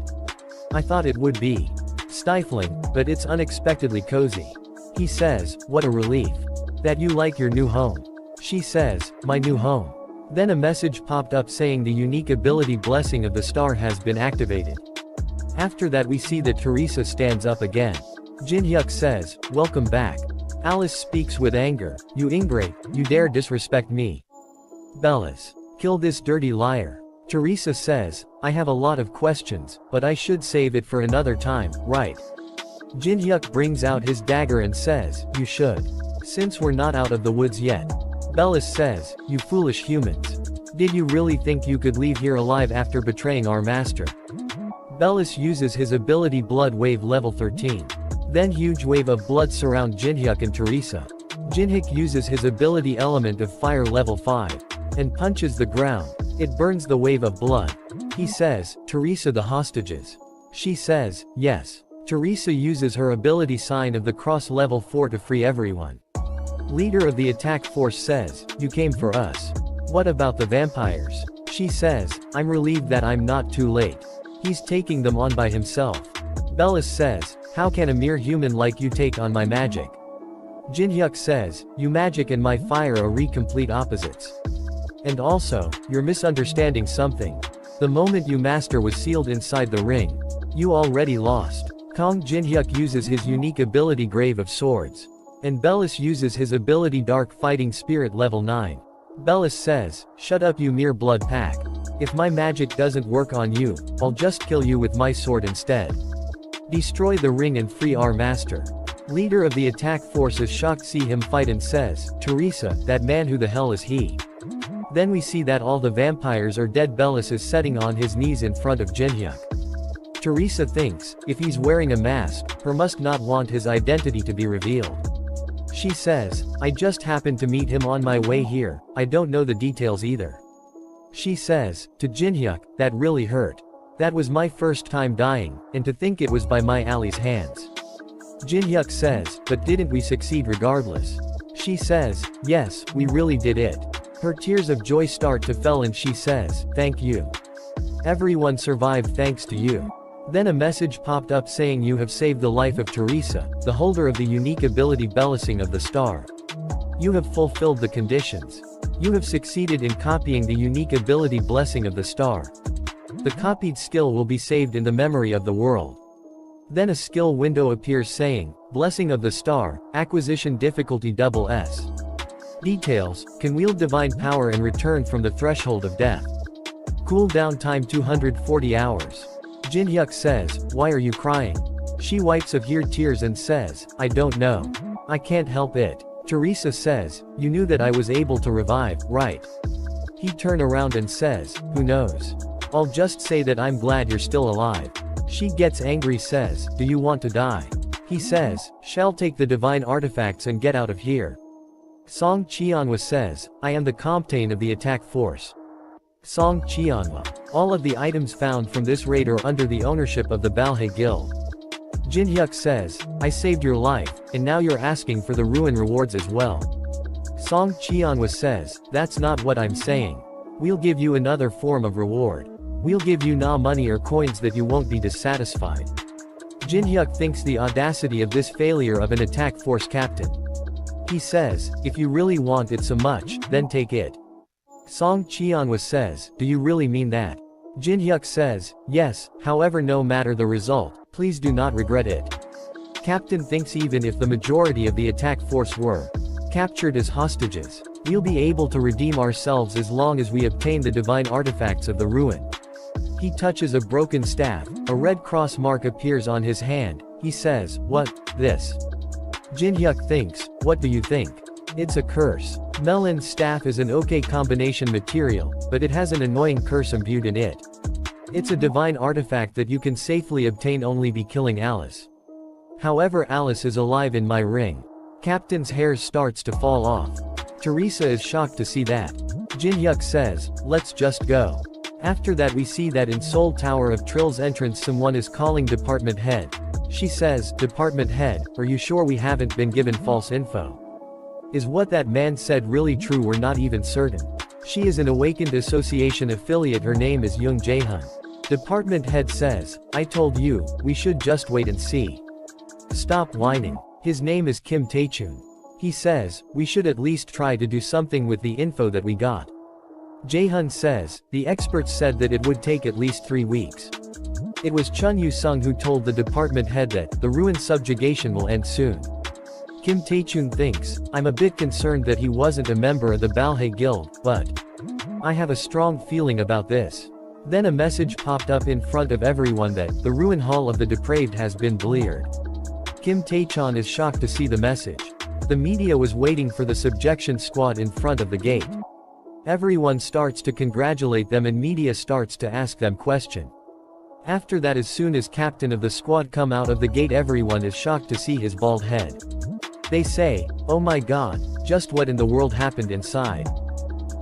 I thought it would be stifling, but it's unexpectedly cozy. He says, what a relief. That you like your new home. She says, my new home. Then a message popped up saying the unique ability Blessing of the Star has been activated. After that we see that Teresa stands up again. Jinhyuk says, welcome back. Alice speaks with anger, you ingrate, you dare disrespect me. Bellis. Kill this dirty liar. Teresa says, I have a lot of questions, but I should save it for another time, right? Jinhyuk brings out his dagger and says, you should. Since we're not out of the woods yet. Bellis says, you foolish humans. Did you really think you could leave here alive after betraying our master? Bellis uses his ability Blood Wave level 13. Then huge wave of blood surround Jinhyuk and Teresa. Jinhyuk uses his ability Element of Fire level 5. And punches the ground. It burns the wave of blood. He says, Teresa the hostages. She says, yes. Teresa uses her ability Sign of the Cross level 4 to free everyone. Leader of the attack force says, you came for us. What about the vampires? She says, I'm relieved that I'm not too late. He's taking them on by himself. Bellis says, how can a mere human like you take on my magic? Jinhyuk says, you magic and my fire are complete opposites. And also, you're misunderstanding something. The moment you master was sealed inside the ring. You already lost. Kong Jinhyuk uses his unique ability Grave of Swords. And Bellis uses his ability Dark Fighting Spirit level 9. Bellis says, shut up you mere blood pack. If my magic doesn't work on you, I'll just kill you with my sword instead. Destroy the ring and free our master. Leader of the attack force is shocked to see him fight and says, Teresa, that man who the hell is he? Then we see that all the vampires are dead. Bellis is sitting on his knees in front of Jinhyuk. Teresa thinks, if he's wearing a mask, her must not want his identity to be revealed. She says, I just happened to meet him on my way here, I don't know the details either. She says, to Jinhyuk, that really hurt. That was my first time dying, and to think it was by my Ali's hands. Jinhyuk says, but didn't we succeed regardless? She says, yes, we really did it. Her tears of joy start to fall and she says, thank you. Everyone survived thanks to you. Then a message popped up saying you have saved the life of Teresa, the holder of the unique ability Blessing of the Star. You have fulfilled the conditions. You have succeeded in copying the unique ability Blessing of the Star. The copied skill will be saved in the memory of the world. Then a skill window appears saying, Blessing of the Star, acquisition difficulty SS. Details, can wield divine power and return from the threshold of death. Cooldown time 240 hours. Jinhyuk says, why are you crying? She wipes of her tears and says, I don't know. I can't help it. Teresa says, you knew that I was able to revive, right? He turns around and says, who knows? I'll just say that I'm glad you're still alive. She gets angry says, do you want to die? He says, shall take the divine artifacts and get out of here. Song Cheonhwa says, I am the captain of the attack force. Song Cheonhwa. All of the items found from this raid are under the ownership of the Balhae Guild. Jinhyuk says, I saved your life, and now you're asking for the ruin rewards as well. Song Cheonhwa says, that's not what I'm saying. We'll give you another form of reward. We'll give you money or coins that you won't be dissatisfied. Jinhyuk thinks the audacity of this failure of an attack force captain. He says, if you really want it so much, then take it. Song Cheonhwa says, do you really mean that? Jinhyuk says, yes, however no matter the result, please do not regret it. Captain thinks even if the majority of the attack force were captured as hostages, we'll be able to redeem ourselves as long as we obtain the divine artifacts of the ruin. He touches a broken staff, a red cross mark appears on his hand. He says, "What, this?" Jin-hyuk thinks, "What do you think?" "It's a curse. Melon's staff is an okay combination material, but it has an annoying curse imbued in it. It's a divine artifact that you can safely obtain only by killing Alice. However, Alice is alive in my ring." Captain's hair starts to fall off. Teresa is shocked to see that. Jin-hyuk says, "Let's just go." After that we see that in Seoul Tower of Trill's entrance someone is calling Department Head. She says, "Department Head, are you sure we haven't been given false info? Is what that man said really true? We're not even certain." She is an Awakened Association affiliate, her name is Young Jae-hun. Department Head says, "I told you, we should just wait and see. Stop whining." His name is Kim Tae-chun. He says, "We should at least try to do something with the info that we got." Jae-hun says, "The experts said that it would take at least 3 weeks. It was Chun Yu-sung who told the department head that the ruin subjugation will end soon." Kim Tae-chun thinks, "I'm a bit concerned that he wasn't a member of the Balhae Guild, but I have a strong feeling about this." Then a message popped up in front of everyone that the ruin hall of the depraved has been cleared. Kim Tae-chun is shocked to see the message. The media was waiting for the subjection squad in front of the gate. Everyone starts to congratulate them and media starts to ask them question. After that, as soon as captain of the squad come out of the gate, everyone is shocked to see his bald head. They say, "Oh my god, just what in the world happened inside?"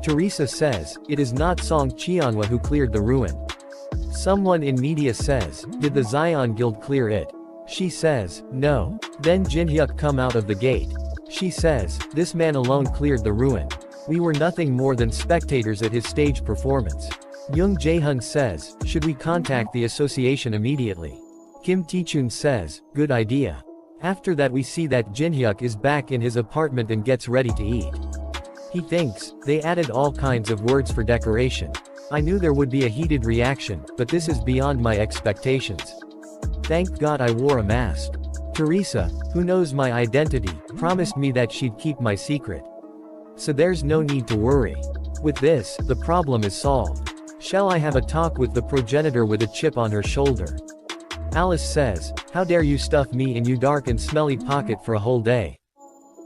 Teresa says, "It is not Song Cheonhwa who cleared the ruin." Someone in media says, "Did the Zion Guild clear it?" She says, "No." Then Jin-hyuk come out of the gate. She says, "This man alone cleared the ruin. We were nothing more than spectators at his stage performance." Young Jae-hun says, "Should we contact the association immediately?" Kim Tae-chun says, "Good idea." After that we see that Jin-hyuk is back in his apartment and gets ready to eat. He thinks, "They added all kinds of words for decoration. I knew there would be a heated reaction, but this is beyond my expectations. Thank God I wore a mask. Teresa, who knows my identity, promised me that she'd keep my secret. So there's no need to worry. With this, the problem is solved. Shall I have a talk with the progenitor with a chip on her shoulder?" Alice says, "How dare you stuff me in your dark and smelly pocket for a whole day?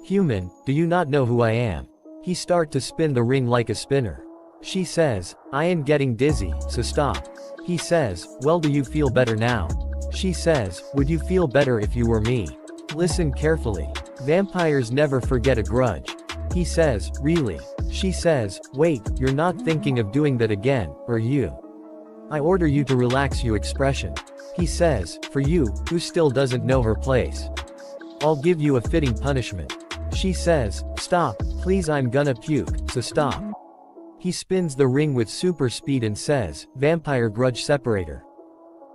Human, do you not know who I am?" He start to spin the ring like a spinner. She says, "I am getting dizzy, so stop." He says, "Well, do you feel better now?" She says, "Would you feel better if you were me?" Listen carefully. Vampires never forget a grudge. He says, "Really?" She says, "Wait, you're not thinking of doing that again, are you? I order you to relax your expression." He says, "For you, who still doesn't know her place, I'll give you a fitting punishment." She says, "Stop, please, I'm gonna puke, so stop." He spins the ring with super speed and says, "Vampire grudge separator."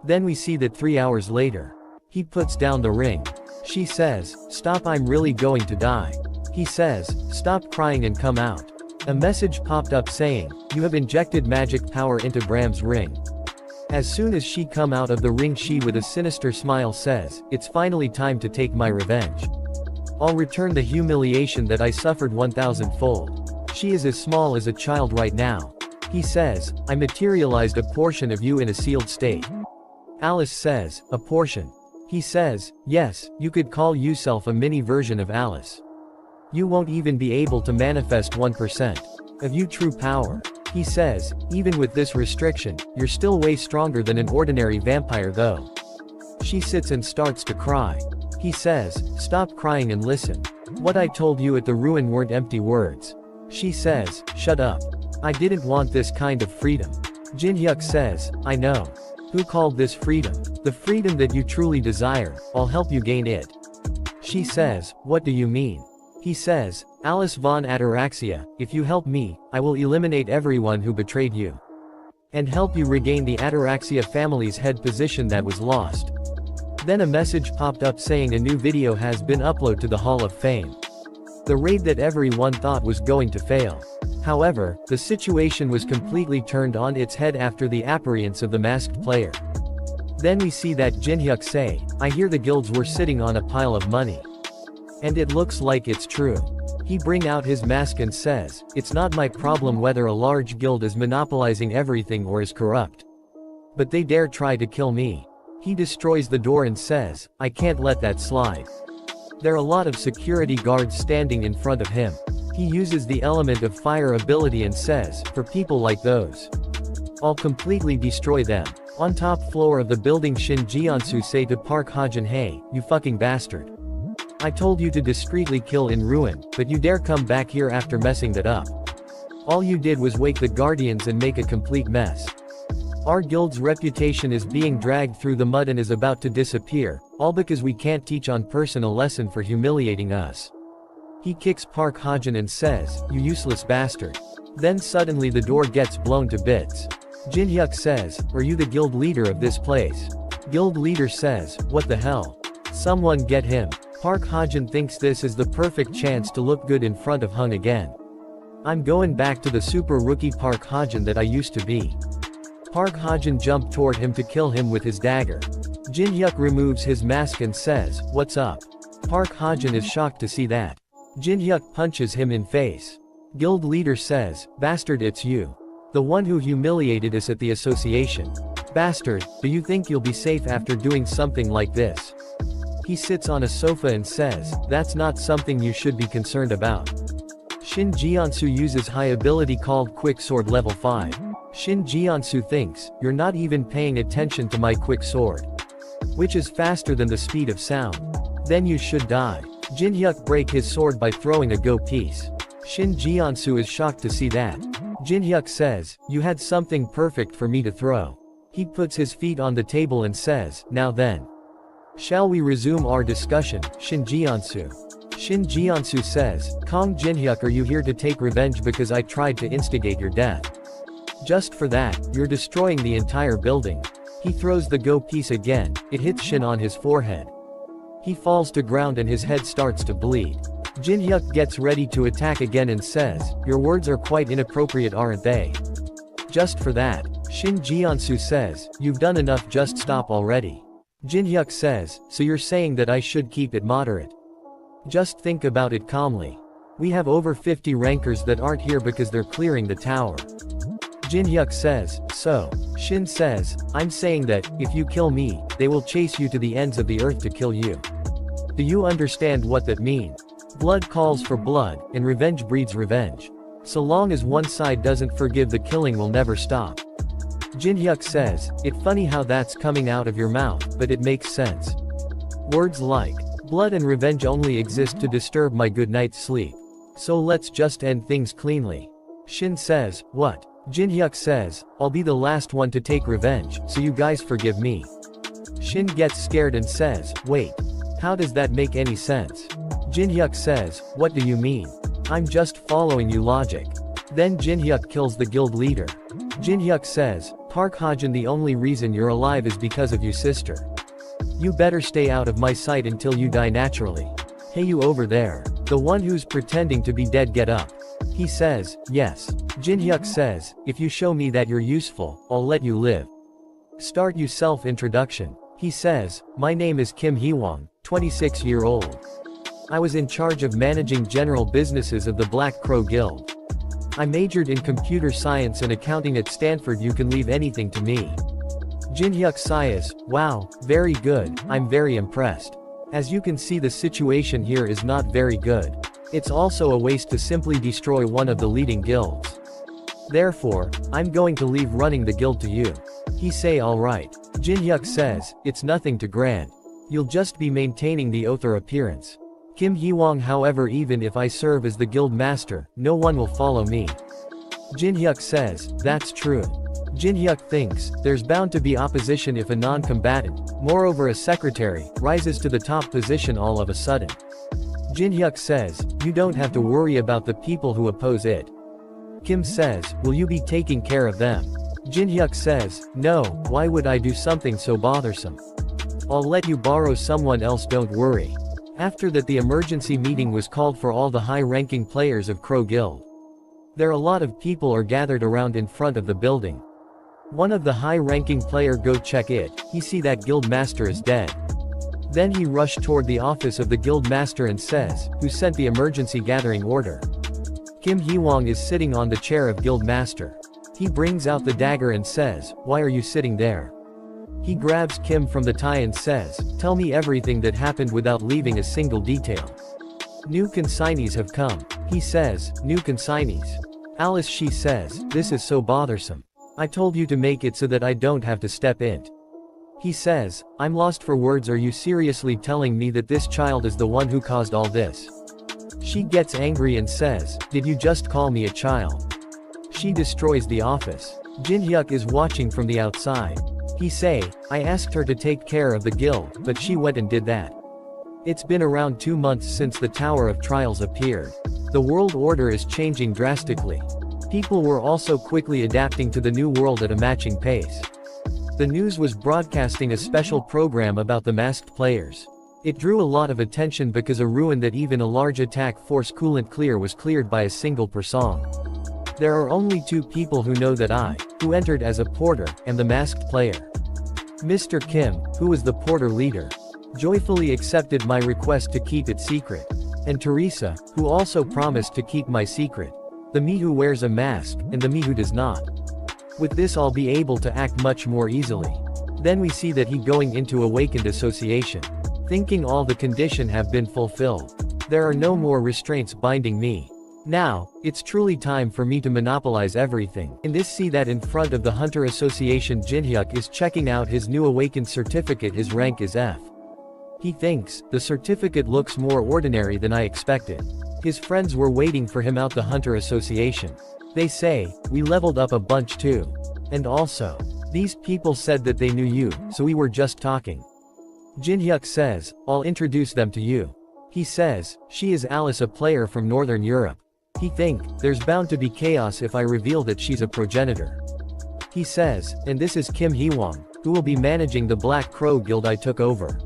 Then we see that 3 hours later, he puts down the ring. She says, "Stop, I'm really going to die." He says, "Stop crying and come out." A message popped up saying, "You have injected magic power into Bram's ring." As soon as she come out of the ring, she with a sinister smile says, "It's finally time to take my revenge. I'll return the humiliation that I suffered 1,000-fold." She is as small as a child right now. He says, "I materialized a portion of you in a sealed state." Alice says, "A portion?" He says, "Yes, you could call yourself a mini version of Alice. You won't even be able to manifest 1% of your true power." He says, "Even with this restriction, you're still way stronger than an ordinary vampire though." She sits and starts to cry. He says, "Stop crying and listen. What I told you at the ruin weren't empty words." She says, "Shut up. I didn't want this kind of freedom." Jin-hyuk says, "I know. Who called this freedom? The freedom that you truly desire, I'll help you gain it." She says, "What do you mean?" He says, "Alice von Ataraxia, if you help me, I will eliminate everyone who betrayed you. And help you regain the Ataraxia family's head position that was lost." Then a message popped up saying a new video has been uploaded to the Hall of Fame. The raid that everyone thought was going to fail. However, the situation was completely turned on its head after the appearance of the masked player. Then we see that Jinhyuk say, I hear the guilds were sitting on a pile of money. And it looks like it's true. He bring out his mask and says, it's not my problem whether a large guild is monopolizing everything or is corrupt. But they dare try to kill me. He destroys the door and says, I can't let that slide. There are a lot of security guards standing in front of him. He uses the element of fire ability and says, for people like those, I'll completely destroy them. On top floor of the building, Shin Jiansu say to Park Hajin, hey, you fucking bastard. I told you to discreetly kill in ruin, but you dare come back here after messing that up. All you did was wake the guardians and make a complete mess. Our guild's reputation is being dragged through the mud and is about to disappear, all because we can't teach on person a lesson for humiliating us. He kicks Park Hajin and says, you useless bastard. Then suddenly the door gets blown to bits. Jinhyuk says, are you the guild leader of this place? Guild leader says, what the hell? Someone get him. Park Hajin thinks this is the perfect chance to look good in front of Hung again. I'm going back to the super rookie Park Hajin that I used to be. Park Hajin jumped toward him to kill him with his dagger. Jinhyuk removes his mask and says, what's up? Park Hajin is shocked to see that. Jinhyuk punches him in face. Guild leader says, bastard, it's you. The one who humiliated us at the association. Bastard, do you think you'll be safe after doing something like this? He sits on a sofa and says, that's not something you should be concerned about. Shin Jiansu uses high ability called Quick Sword level 5. Shin Jiansu thinks, you're not even paying attention to my quick sword. Which is faster than the speed of sound. Then you should die. Jinhyuk break his sword by throwing a go piece. Shin Jiansu is shocked to see that. Jinhyuk says, you had something perfect for me to throw. He puts his feet on the table and says, now then. Shall we resume our discussion, Shin Jiansu? Shin Jiansu says, Kong Jinhyuk, are you here to take revenge because I tried to instigate your death? Just for that, you're destroying the entire building. He throws the go piece again, it hits Shin on his forehead. He falls to ground and his head starts to bleed. Jinhyuk gets ready to attack again and says, your words are quite inappropriate, aren't they? Just for that, Shin Jiansu says, you've done enough, just stop already. Jinhyuk says, so you're saying that I should keep it moderate? Just think about it calmly. We have over 50 rankers that aren't here because they're clearing the tower. Jinhyuk says, so. Shin says, I'm saying that, if you kill me, they will chase you to the ends of the earth to kill you. Do you understand what that means? Blood calls for blood, and revenge breeds revenge. So long as one side doesn't forgive, the killing will never stop. Jinhyuk says, it's funny how that's coming out of your mouth, but it makes sense. Words like, blood and revenge only exist to disturb my good night's sleep. So let's just end things cleanly. Shin says, what? Jinhyuk says, I'll be the last one to take revenge, so you guys forgive me. Shin gets scared and says, wait. How does that make any sense? Jinhyuk says, what do you mean? I'm just following you logic. Then Jinhyuk kills the guild leader. Jinhyuk says, Park Hajin, the only reason you're alive is because of you, sister. You better stay out of my sight until you die naturally. Hey, you over there. The one who's pretending to be dead, get up. He says, yes. Jinhyuk says, if you show me that you're useful, I'll let you live. Start you self-introduction. He says, my name is Kim Hee-wong, 26-year-old. I was in charge of managing general businesses of the Black Crow Guild. I majored in computer science and accounting at Stanford. You can leave anything to me. Jinhyuk sighs, wow, very good, I'm very impressed. As you can see, the situation here is not very good. It's also a waste to simply destroy one of the leading guilds. Therefore, I'm going to leave running the guild to you. He say, alright. Jinhyuk says, it's nothing to grant. You'll just be maintaining the oath or appearance. Kim Hee-wong, however, even if I serve as the guild master, no one will follow me. Jinhyuk says, that's true. Jinhyuk thinks, there's bound to be opposition if a non-combatant, moreover a secretary, rises to the top position all of a sudden. Jinhyuk says, you don't have to worry about the people who oppose it. Kim says, will you be taking care of them? Jinhyuk says, no, why would I do something so bothersome? I'll let you borrow someone else, don't worry. After that, the emergency meeting was called for all the high-ranking players of Crow Guild. There a lot of people are gathered around in front of the building. One of the high-ranking player go check it, he see that guild master is dead. Then he rush toward the office of the guild master and says, who sent the emergency gathering order? Kim Hee-wong is sitting on the chair of guild master. He brings out the dagger and says, why are you sitting there? He grabs Kim from the tie and says, tell me everything that happened without leaving a single detail. New consignees have come. He says, new consignees. Alice she says, this is so bothersome. I told you to make it so that I don't have to step in. He says, I'm lost for words, are you seriously telling me that this child is the one who caused all this? She gets angry and says, did you just call me a child? She destroys the office. Jin-hyuk is watching from the outside. He say, I asked her to take care of the guild, but she went and did that. It's been around 2 months since the Tower of Trials appeared. The world order is changing drastically. People were also quickly adapting to the new world at a matching pace. The news was broadcasting a special program about the masked players. It drew a lot of attention because a ruin that even a large attack force couldn't clear was cleared by a single person. There are only 2 people who know that I, who entered as a porter, am the masked player. Mr. Kim, who was the porter leader, joyfully accepted my request to keep it secret. And Teresa, who also promised to keep my secret. The me who wears a mask, and the me who does not. With this I'll be able to act much more easily. Then we see that he going into awakened association. Thinking all the condition have been fulfilled. There are no more restraints binding me. Now, it's truly time for me to monopolize everything. In this see that in front of the Hunter Association Jin-hyuk is checking out his new awakened certificate, his rank is F. He thinks, the certificate looks more ordinary than I expected. His friends were waiting for him out the Hunter Association. They say, we leveled up a bunch too. And also, these people said that they knew you, so we were just talking. Jin-hyuk says, I'll introduce them to you. He says, she is Alice, a player from Northern Europe. He think, there's bound to be chaos if I reveal that she's a progenitor. He says, and this is Kim Hee-wong, who will be managing the Black Crow Guild I took over.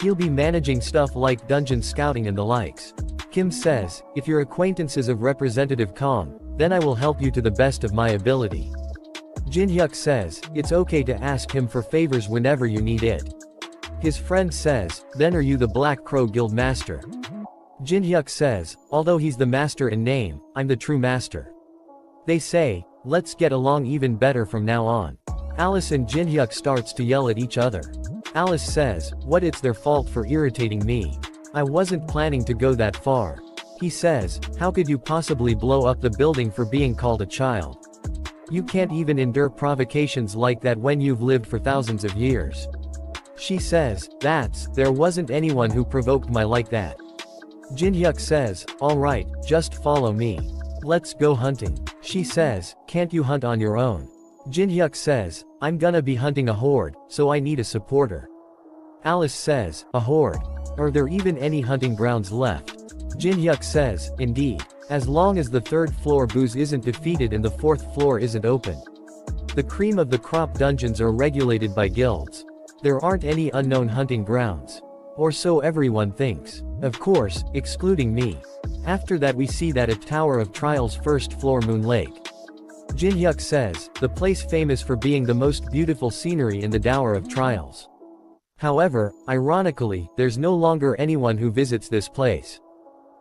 He'll be managing stuff like dungeon scouting and the likes. Kim says, if you're acquaintances of Representative Kong, then I will help you to the best of my ability. Jin-hyuk says, it's okay to ask him for favors whenever you need it. His friend says, then are you the Black Crow Guild Master? Jin-hyuk says, although he's the master in name, I'm the true master. They say, let's get along even better from now on. Alice and Jin-hyuk starts to yell at each other. Alice says, what, it's their fault for irritating me. I wasn't planning to go that far. He says, how could you possibly blow up the building for being called a child? You can't even endure provocations like that when you've lived for thousands of years. She says, there wasn't anyone who provoked me like that. Jin-hyuk says, alright, just follow me. Let's go hunting. She says, can't you hunt on your own? Jin-hyuk says, I'm gonna be hunting a horde, so I need a supporter. Alice says, a horde? Are there even any hunting grounds left? Jin-hyuk says, indeed. As long as the 3rd floor booze isn't defeated and the 4th floor isn't open. The cream of the crop dungeons are regulated by guilds. There aren't any unknown hunting grounds. Or so everyone thinks. Of course, excluding me. After that we see that at Tower of Trials 1st floor Moon Lake. Jin-hyuk says, the place famous for being the most beautiful scenery in the Tower of Trials. However, ironically, there's no longer anyone who visits this place.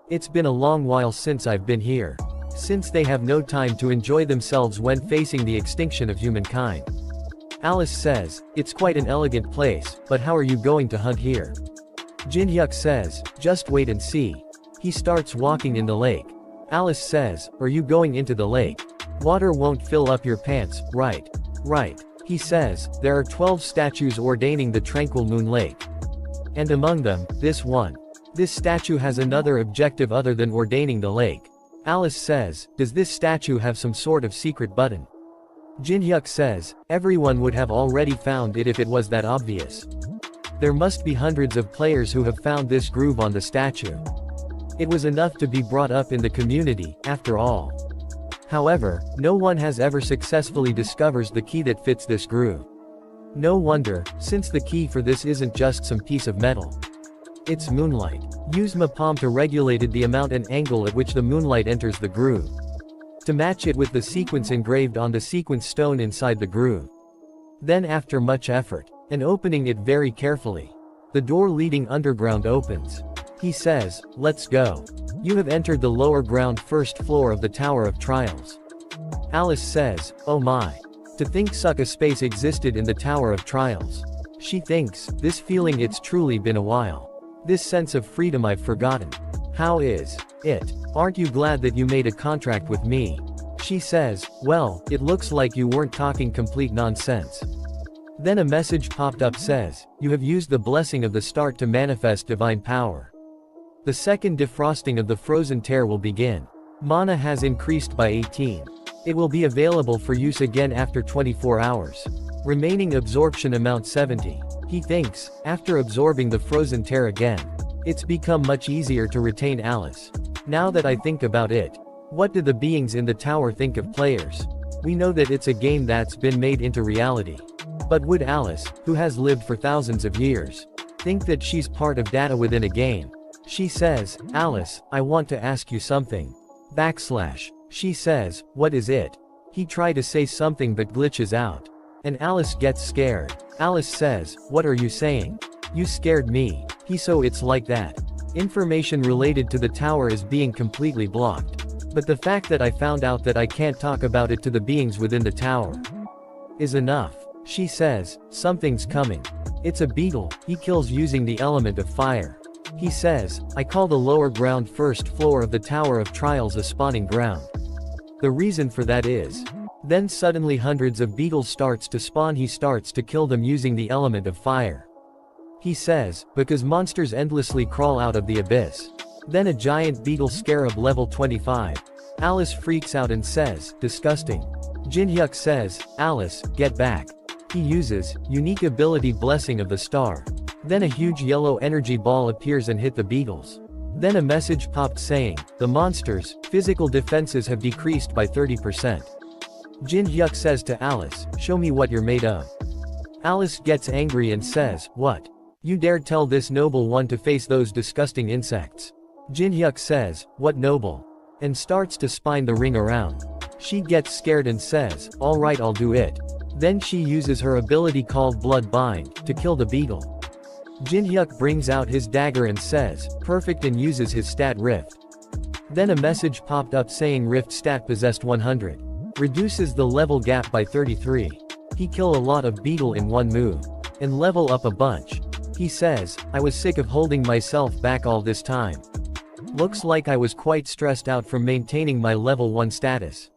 It's been a long while since I've been here. Since they have no time to enjoy themselves when facing the extinction of humankind. Alice says, it's quite an elegant place, but how are you going to hunt here? Jin-hyuk says, just wait and see. He starts walking in the lake. Alice says, are you going into the lake? Water won't fill up your pants, right? Right. He says, there are 12 statues ordaining the tranquil moon lake. And among them, this one. This statue has another objective other than ordaining the lake. Alice says, does this statue have some sort of secret button? Jin-hyuk says, everyone would have already found it if it was that obvious. There must be hundreds of players who have found this groove on the statue. It was enough to be brought up in the community, after all. However, no one has ever successfully discovers the key that fits this groove. No wonder, since the key for this isn't just some piece of metal. It's moonlight. Use my palm to regulate the amount and angle at which the moonlight enters the groove. to match it with the sequence engraved on the sequence stone inside the groove. Then after much effort, and opening it very carefully, the door leading underground opens. He says, "Let's go. You have entered the lower ground first floor of the Tower of Trials." Alice says, "Oh my. To think such a space existed in the Tower of Trials." She thinks, this feeling it's truly been a while. This sense of freedom I've forgotten. How is it? Aren't you glad that you made a contract with me? She says, "Well, it looks like you weren't talking complete nonsense." Then a message popped up says, "You have used the blessing of the start to manifest divine power. The second defrosting of the frozen tear will begin. Mana has increased by 18. It will be available for use again after 24 hours. Remaining absorption amount 70. He thinks, after absorbing the frozen tear again, it's become much easier to retain Alice. Now that I think about it, what do the beings in the tower think of players? We know that it's a game that's been made into reality. But would Alice, who has lived for thousands of years, think that she's part of data within a game? She says, "Alice, I want to ask you something." She says, "What is it?" He tries to say something but glitches out. And Alice gets scared. Alice says, "What are you saying? You scared me." So it's like that. Information related to the tower is being completely blocked. But the fact that I found out that I can't talk about it to the beings within the tower is enough. She says, "Something's coming. It's a beetle, he kills using the element of fire." He says, "I call the lower ground first floor of the Tower of Trials a spawning ground. The reason for that is..." Then suddenly hundreds of beetles starts to spawn. He starts to kill them using the element of fire. He says, "Because monsters endlessly crawl out of the abyss." Then a giant beetle scarab level 25. Alice freaks out and says, "Disgusting." Jinhyuk says, "Alice, get back." He uses unique ability Blessing of the Star. Then a huge yellow energy ball appears and hit the beetles. Then a message popped saying, "The monsters' physical defenses have decreased by 30%. Jinhyuk says to Alice, "Show me what you're made of." Alice gets angry and says, "What? You dared tell this noble one to face those disgusting insects?" Jinhyuk says, "What noble?" and starts to spin the ring around. She gets scared and says, "Alright, I'll do it." Then she uses her ability called Blood Bind to kill the beetle. Jinhyuk brings out his dagger and says, "Perfect," and uses his stat Rift. Then a message popped up saying Rift stat possessed 100. Reduces the level gap by 33. He kill a lot of beetle in one move. And level up a bunch. He says, "I was sick of holding myself back all this time. Looks like I was quite stressed out from maintaining my level 1 status.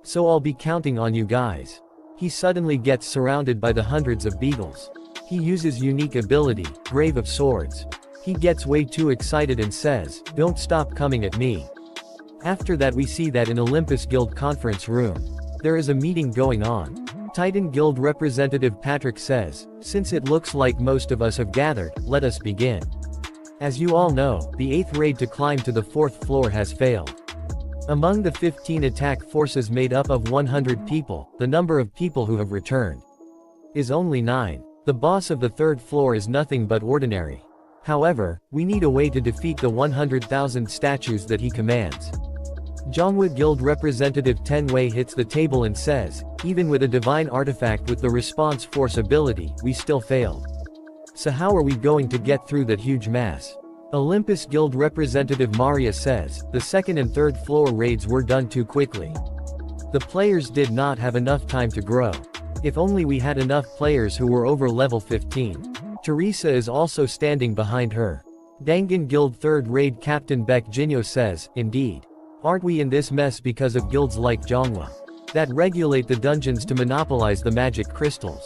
So I'll be counting on you guys." He suddenly gets surrounded by the hundreds of beetles. He uses unique ability, Grave of Swords. He gets way too excited and says, "Don't stop coming at me." After that we see that in Olympus Guild conference room, there is a meeting going on. Titan Guild representative Patrick says, "Since it looks like most of us have gathered, let us begin. As you all know, the 8th raid to climb to the 4th floor has failed. Among the 15 attack forces made up of 100 people, the number of people who have returned is only 9. The boss of the 3rd floor is nothing but ordinary. However, we need a way to defeat the 100,000 statues that he commands." Jonghwa Guild representative Tenwei hits the table and says, "Even with a divine artifact with the response force ability, we still failed. So how are we going to get through that huge mass?" Olympus Guild representative Maria says, "The 2nd and 3rd floor raids were done too quickly. The players did not have enough time to grow. If only we had enough players who were over level 15. Teresa is also standing behind her. Dangan Guild 3rd raid captain Baek Jinyo says, "Indeed. Aren't we in this mess because of guilds like Jonghwa that regulate the dungeons to monopolize the magic crystals?"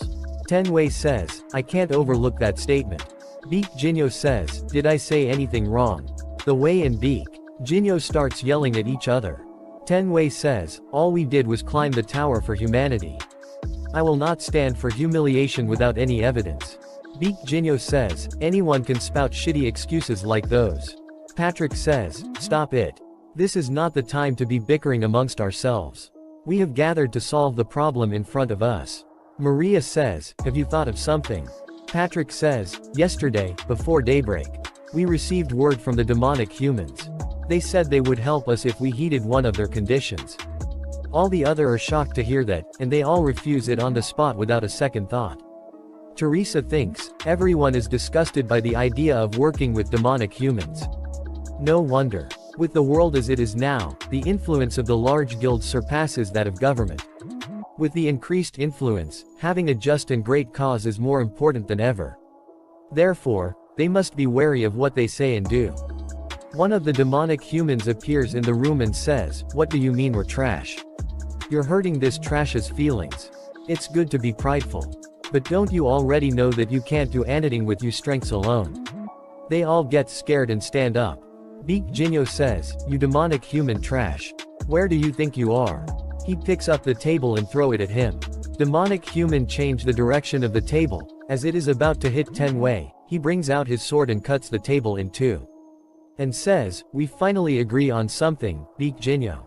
Tenwei says, "I can't overlook that statement." Baek Jinyo says, "Did I say anything wrong?" The Wei and Baek Jinyo starts yelling at each other. Tenwei says, "All we did was climb the tower for humanity. I will not stand for humiliation without any evidence." Baek Jinyo says, "Anyone can spout shitty excuses like those." Patrick says, "Stop it. This is not the time to be bickering amongst ourselves. We have gathered to solve the problem in front of us." Maria says, "Have you thought of something?" Patrick says, "Yesterday, before daybreak, we received word from the demonic humans. They said they would help us if we heeded one of their conditions. All the other are shocked to hear that, and they all refuse it on the spot without a second thought. Teresa thinks, everyone is disgusted by the idea of working with demonic humans. No wonder. With the world as it is now, the influence of the large guilds surpasses that of government. With the increased influence, having a just and great cause is more important than ever. Therefore, they must be wary of what they say and do. One of the demonic humans appears in the room and says, "What do you mean we're trash? You're hurting this trash's feelings. It's good to be prideful. But don't you already know that you can't do anything with your strengths alone?" They all get scared and stand up. Beak Jinyo says, "You demonic human trash. Where do you think you are?" He picks up the table and throw it at him. Demonic human change the direction of the table. As it is about to hit Tenwei, he brings out his sword and cuts the table in two. And says, "We finally agree on something, Beak Jinyo."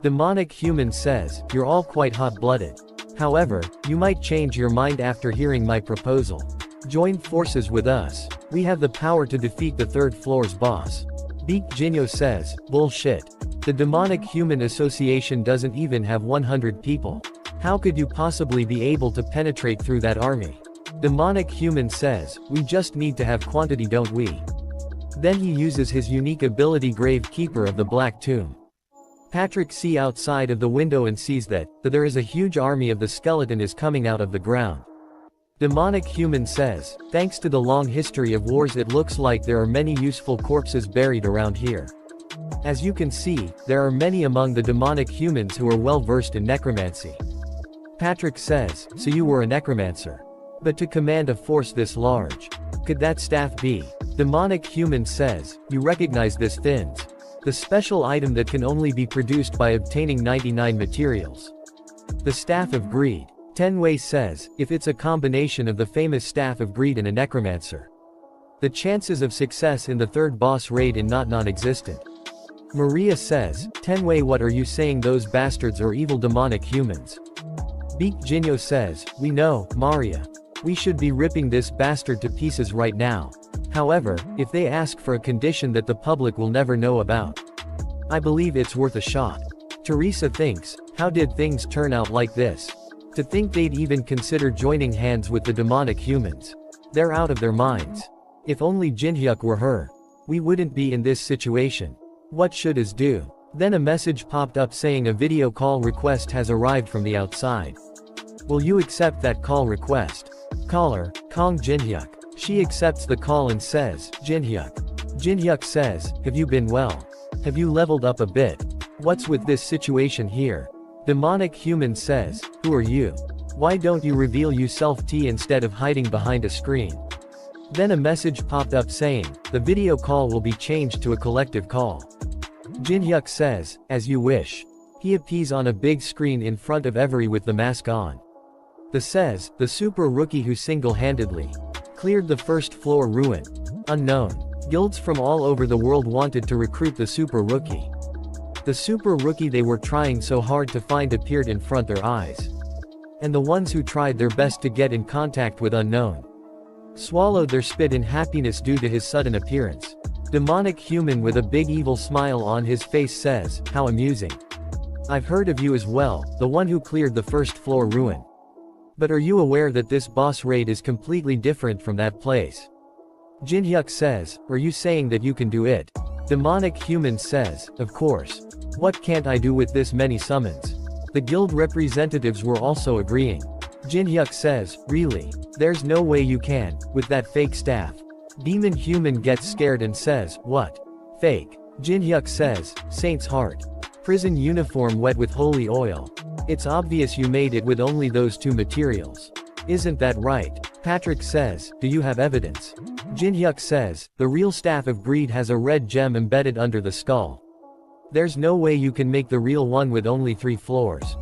Demonic human says, "You're all quite hot-blooded. However, you might change your mind after hearing my proposal. Join forces with us. We have the power to defeat the third floor's boss." Beak Jinyo says, "Bullshit. The Demonic Human Association doesn't even have 100 people. How could you possibly be able to penetrate through that army?" Demonic Human says, "We just need to have quantity, don't we?" Then he uses his unique ability Grave Keeper of the Black Tomb. Patrick sees outside of the window and sees that there is a huge army of the skeleton is coming out of the ground. Demonic Human says, "Thanks to the long history of wars, it looks like there are many useful corpses buried around here. As you can see, there are many among the demonic humans who are well versed in necromancy." Patrick says, "So you were a necromancer? But to command a force this large, could that staff be?" Demonic Human says, "You recognize this thins? The special item that can only be produced by obtaining 99 materials. The Staff of Greed." Tenwei says, "If it's a combination of the famous Staff of Greed and a necromancer, the chances of success in the third boss raid are not non-existent." Maria says, "Tenwei, what are you saying? Those bastards are evil demonic humans." Beak Jinyo says, "We know, Maria. We should be ripping this bastard to pieces right now. However, if they ask for a condition that the public will never know about, I believe it's worth a shot." Teresa thinks, how did things turn out like this? To think they'd even consider joining hands with the demonic humans. They're out of their minds. If only Jinhyuk were her, we wouldn't be in this situation. What should us do? Then a message popped up saying a video call request has arrived from the outside. Will you accept that call request? Caller, Kong Jinhyuk. She accepts the call and says, "Jinhyuk." Jinhyuk says, "Have you been well? Have you leveled up a bit? What's with this situation here?" Demonic Human says, "Who are you? Why don't you reveal yourself T instead of hiding behind a screen?" Then a message popped up saying, the video call will be changed to a collective call. Jinhyuk says, "As you wish." He appears on a big screen in front of every with the mask on. The says, the super rookie who single-handedly cleared the first floor ruin. Unknown. Guilds from all over the world wanted to recruit the super rookie. The super rookie they were trying so hard to find appeared in front their eyes. And the ones who tried their best to get in contact with Unknown swallowed their spit in happiness due to his sudden appearance. Demonic Human with a big evil smile on his face says, "How amusing. I've heard of you as well, the one who cleared the first floor ruin. But are you aware that this boss raid is completely different from that place?" Jinhyuk says, "Are you saying that you can do it?" Demonic Human says, "Of course. What can't I do with this many summons?" The guild representatives were also agreeing. Jinhyuk says, "Really? There's no way you can, with that fake staff." Demon Human gets scared and says, "What? Fake?" Jinhyuk says, "Saint's Heart. Prison uniform wet with holy oil. It's obvious you made it with only those two materials. Isn't that right?" Patrick says, "Do you have evidence?" Jinhyuk says, "The real Staff of Greed has a red gem embedded under the skull. There's no way you can make the real one with only 3 floors.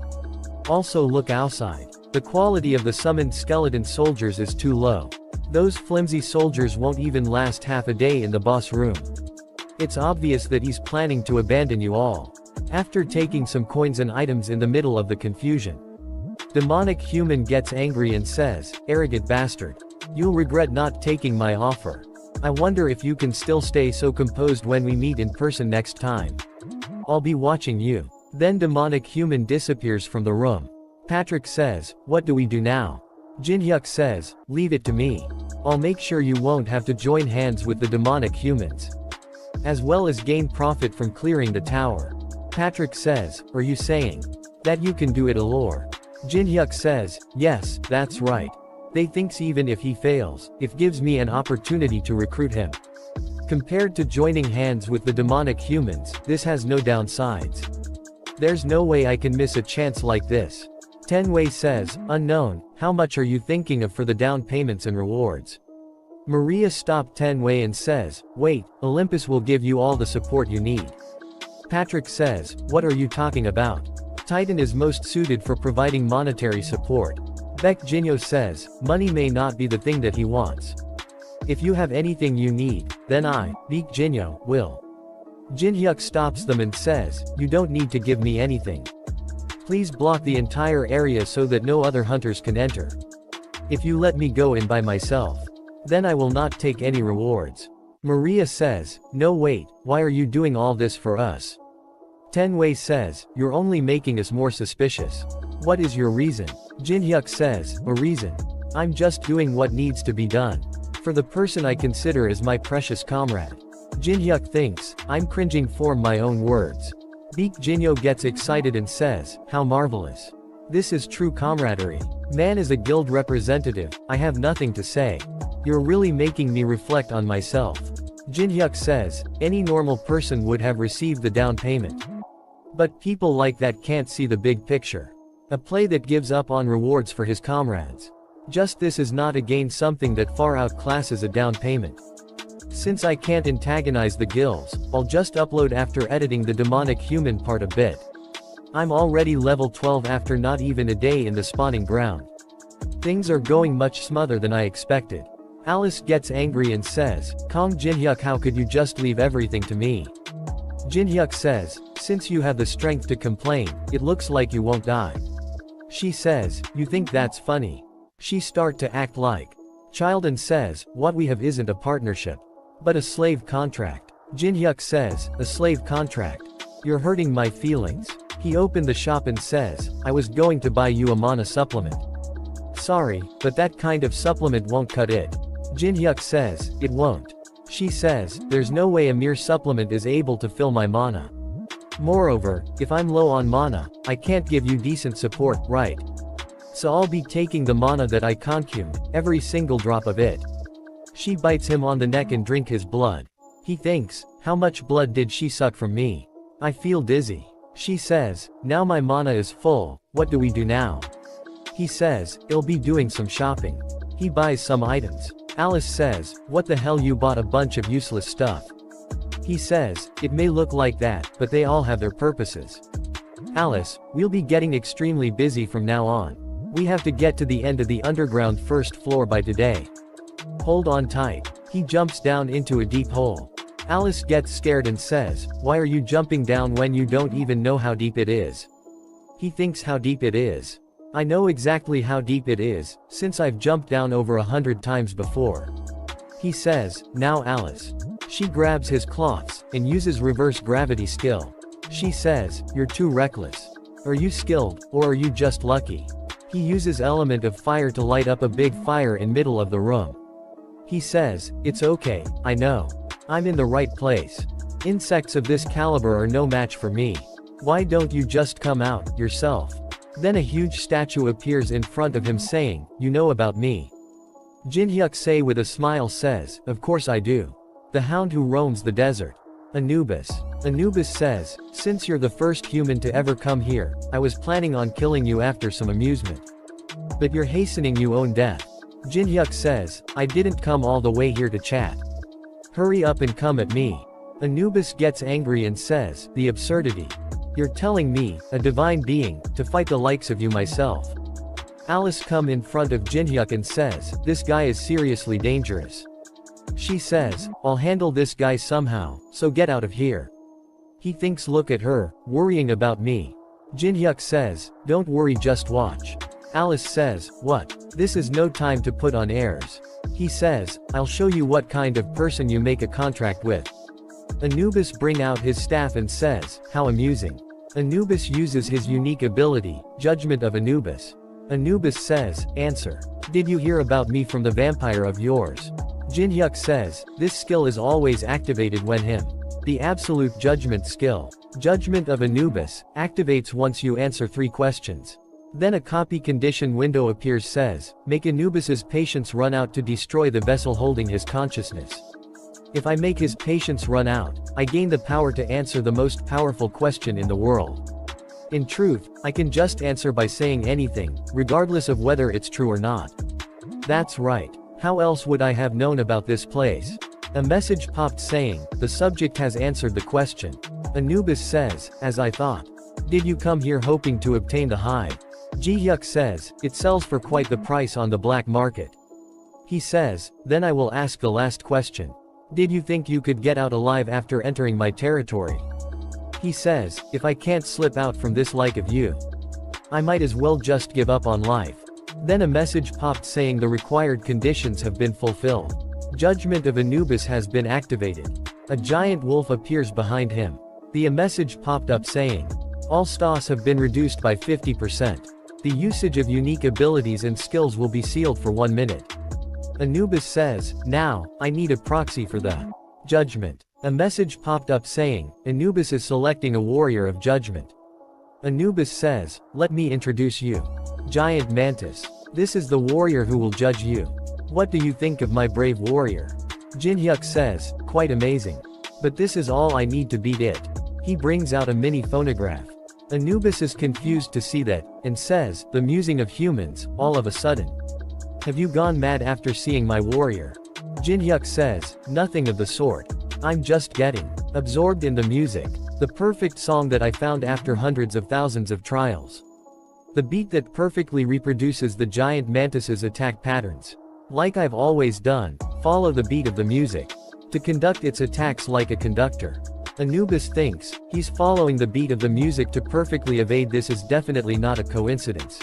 Also look outside. The quality of the summoned skeleton soldiers is too low. Those flimsy soldiers won't even last half a day in the boss room. It's obvious that he's planning to abandon you all." After taking some coins and items in the middle of the confusion, Demonic Human gets angry and says, "Arrogant bastard. You'll regret not taking my offer. I wonder if you can still stay so composed when we meet in person next time. I'll be watching you." Then demonic human disappears from the room. Patrick says, what do we do now? Jin-hyuk says, leave it to me. I'll make sure you won't have to join hands with the demonic humans, as well as gain profit from clearing the tower. Patrick says, are you saying that you can do it alone? Jin-hyuk says, yes, that's right. They thinks even if he fails, it gives me an opportunity to recruit him. Compared to joining hands with the demonic humans, this has no downsides. There's no way I can miss a chance like this. Tenwei says, unknown, how much are you thinking of for the down payments and rewards? Maria stopped Tenwei and says, wait, Olympus will give you all the support you need. Patrick says, what are you talking about? Titan is most suited for providing monetary support. Baek Jinyo says, money may not be the thing that he wants. If you have anything you need, then I, Baek Jinyo, will. Jin-hyuk stops them and says, you don't need to give me anything. Please block the entire area so that no other hunters can enter. If you let me go in by myself, then I will not take any rewards. Maria says, no wait, why are you doing all this for us? Tenwei says, you're only making us more suspicious. What is your reason? Jin-hyuk says, a reason. I'm just doing what needs to be done. For the person I consider as my precious comrade. Jin-hyuk thinks, I'm cringing for my own words. Baek Jinyo gets excited and says, how marvelous. This is true camaraderie. Man is a guild representative, I have nothing to say. You're really making me reflect on myself. Jin-hyuk says, any normal person would have received the down payment. But people like that can't see the big picture. A play that gives up on rewards for his comrades. Just this is not again something that far outclasses a down payment. Since I can't antagonize the guilds, I'll just upload after editing the demonic human part a bit. I'm already level 12 after not even a day in the spawning ground. Things are going much smoother than I expected. Alice gets angry and says, Kong Jin-hyuk, how could you just leave everything to me? Jin-hyuk says, since you have the strength to complain, it looks like you won't die. She says, you think that's funny? She start to act like child and says, what we have isn't a partnership, but a slave contract. Jin-hyuk says, a slave contract? You're hurting my feelings. He opened the shop and says, I was going to buy you a mana supplement. Sorry, but that kind of supplement won't cut it. Jin-hyuk says, it won't. She says, there's no way a mere supplement is able to fill my mana. Moreover, if I'm low on mana, I can't give you decent support, right? So I'll be taking the mana that I consumed, every single drop of it. She bites him on the neck and drink his blood. He thinks, how much blood did she suck from me? I feel dizzy. She says, now my mana is full, what do we do now? He says, he'll be doing some shopping. He buys some items. Alice says, what the hell, you bought a bunch of useless stuff. He says, it may look like that, but they all have their purposes. Alice, we'll be getting extremely busy from now on. We have to get to the end of the underground first floor by today. Hold on tight. He jumps down into a deep hole. Alice gets scared and says, why are you jumping down when you don't even know how deep it is? He thinks, how deep it is? I know exactly how deep it is, since I've jumped down over 100 times before. He says, now Alice. She grabs his cloths, and uses reverse gravity skill. She says, you're too reckless. Are you skilled, or are you just lucky? He uses element of fire to light up a big fire in middle of the room. He says, it's okay, I know. I'm in the right place. Insects of this caliber are no match for me. Why don't you just come out, yourself? Then a huge statue appears in front of him saying, you know about me. Jin-hyuk say with a smile says, of course I do. The hound who roams the desert. Anubis. Anubis says, since you're the first human to ever come here, I was planning on killing you after some amusement. But you're hastening your own death. Jin-hyuk says, I didn't come all the way here to chat. Hurry up and come at me. Anubis gets angry and says, the absurdity. You're telling me, a divine being, to fight the likes of you myself. Alice come in front of Jin-hyuk and says, this guy is seriously dangerous. She says, I'll handle this guy somehow, so get out of here. He thinks, look at her, worrying about me. Jin-hyuk says, don't worry, just watch. Alice says, what? This is no time to put on airs. He says, I'll show you what kind of person you make a contract with. Anubis bring out his staff and says, how amusing. Anubis uses his unique ability, Judgment of Anubis. Anubis says, answer. Did you hear about me from the vampire of yours? Jinhyuk says, this skill is always activated when him. The absolute judgment skill. Judgment of Anubis, activates once you answer 3 questions. Then a copy condition window appears says, make Anubis's patience run out to destroy the vessel holding his consciousness. If I make his patience run out, I gain the power to answer the most powerful question in the world. In truth, I can just answer by saying anything, regardless of whether it's true or not. That's right. How else would I have known about this place? A message popped saying, the subject has answered the question. Anubis says, as I thought. Did you come here hoping to obtain the hive? Jihyuk says, it sells for quite the price on the black market. He says, then I will ask the last question. Did you think you could get out alive after entering my territory? He says, if I can't slip out from this like of you, I might as well just give up on life. Then a message popped saying the required conditions have been fulfilled. Judgment of Anubis has been activated. A giant wolf appears behind him. The message popped up saying, all stats have been reduced by 50%. The usage of unique abilities and skills will be sealed for 1 minute. Anubis says, now, I need a proxy for the judgment. A message popped up saying, Anubis is selecting a warrior of judgment. Anubis says, let me introduce you. Giant Mantis. This is the warrior who will judge you. What do you think of my brave warrior? Jinhyuk says, quite amazing. But this is all I need to beat it. He brings out a mini phonograph. Anubis is confused to see that, and says, the musing of humans, all of a sudden. Have you gone mad after seeing my warrior? Jinhyuk says, nothing of the sort. I'm just getting absorbed in the music. The perfect song that I found after hundreds of thousands of trials. The beat that perfectly reproduces the giant mantis's attack patterns. Like I've always done, follow the beat of the music. To conduct its attacks like a conductor. Anubis thinks, he's following the beat of the music to perfectly evade. This is definitely not a coincidence.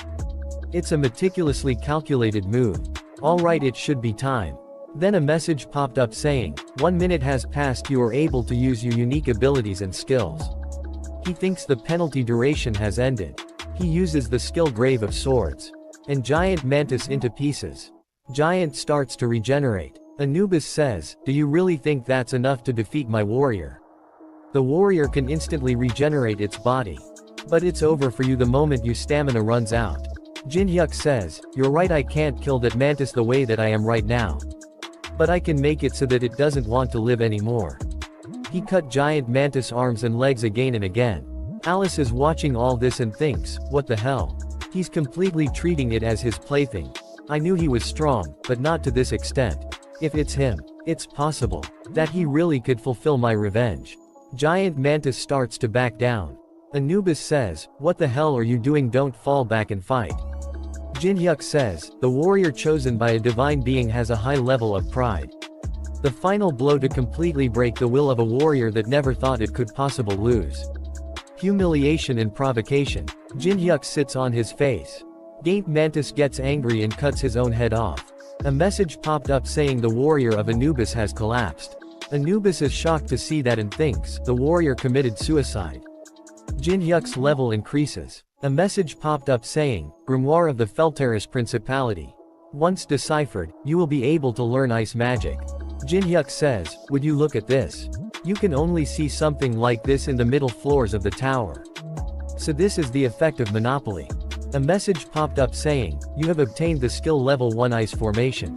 It's a meticulously calculated move. Alright, it should be time. Then a message popped up saying, 1 minute has passed, you are able to use your unique abilities and skills. He thinks the penalty duration has ended. He uses the skill Grave of Swords. And Giant Mantis into pieces. Giant starts to regenerate. Anubis says, do you really think that's enough to defeat my warrior? The warrior can instantly regenerate its body. But it's over for you the moment your stamina runs out. Jinhyuk says, you're right, I can't kill that mantis the way that I am right now. But I can make it so that it doesn't want to live anymore. He cut Giant Mantis arms and legs again and again. Alice is watching all this and thinks, what the hell? He's completely treating it as his plaything. I knew he was strong, but not to this extent. If it's him, it's possible that he really could fulfill my revenge. Giant Mantis starts to back down. Anubis says, what the hell are you doing? Don't fall back and fight. Jinhyuk says, the warrior chosen by a divine being has a high level of pride. The final blow to completely break the will of a warrior that never thought it could possibly lose. Humiliation and provocation. Jinhyuk sits on his face. Giant Mantis gets angry and cuts his own head off. A message popped up saying the warrior of Anubis has collapsed. Anubis is shocked to see that and thinks the warrior committed suicide. Jinhyuk's level increases. A message popped up saying, Grimoire of the Felteris Principality. Once deciphered, you will be able to learn ice magic. Jinhyuk says, would you look at this? You can only see something like this in the middle floors of the tower. So this is the effect of Monopoly. A message popped up saying, you have obtained the skill level 1 ice formation.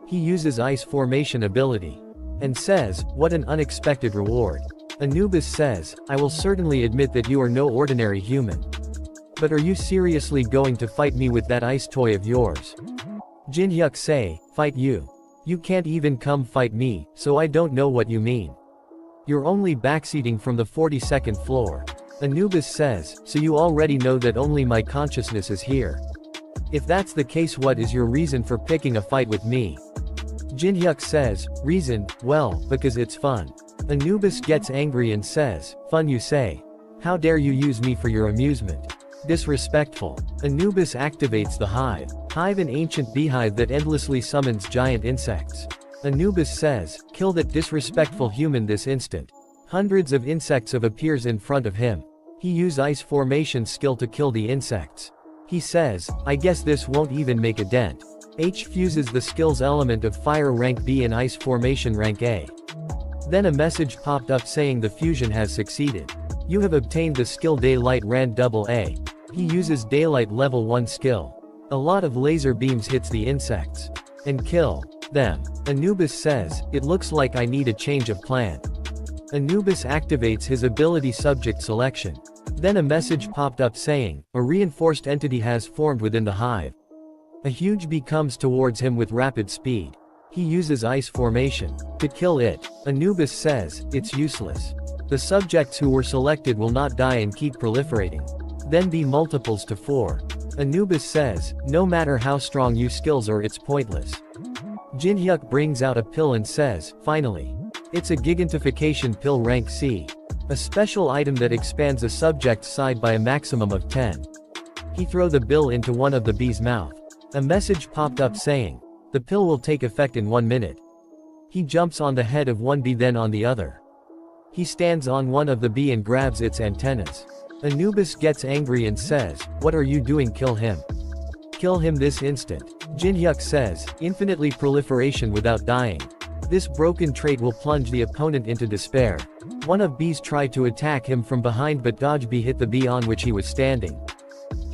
He uses ice formation ability. And says, what an unexpected reward. Anubis says, I will certainly admit that you are no ordinary human. But are you seriously going to fight me with that ice toy of yours? Jinhyuk say, fight you? You can't even come fight me, so I don't know what you mean. You're only backseating from the 42nd floor. Anubis says, so you already know that only my consciousness is here. If that's the case, what is your reason for picking a fight with me? Jinhyuk says, reason, well, because it's fun. Anubis gets angry and says, fun you say? How dare you use me for your amusement? Disrespectful. Anubis activates the hive. Hive, an ancient beehive that endlessly summons giant insects. Anubis says, kill that disrespectful human this instant. Hundreds of insects appears in front of him. He use ice formation skill to kill the insects. He says, I guess this won't even make a dent. H fuses the skill's element of fire rank B and ice formation rank A. Then a message popped up saying the fusion has succeeded. You have obtained the skill Daylight Rand AA. He uses Daylight level 1 skill. A lot of laser beams hits the insects and kill them. Anubis says, it looks like I need a change of plan. Anubis activates his ability subject selection. Then a message popped up saying, a reinforced entity has formed within the hive. A huge bee comes towards him with rapid speed. He uses ice formation to kill it. Anubis says, it's useless. The subjects who were selected will not die and keep proliferating. Then be multiples to 4. Anubis says, no matter how strong your skills are, it's pointless. Jinhyuk brings out a pill and says, finally. It's a gigantification pill rank C. A special item that expands a subject's side by a maximum of 10. He throw the pill into one of the bee's mouth. A message popped up saying, the pill will take effect in 1 minute. He jumps on the head of one bee then on the other. He stands on one of the bee and grabs its antennas. Anubis gets angry and says, what are you doing? Kill him. Kill him this instant. Jinhyuk says, infinitely proliferation without dying. This broken trait will plunge the opponent into despair. One of bees tried to attack him from behind but dodge bee hit the bee on which he was standing.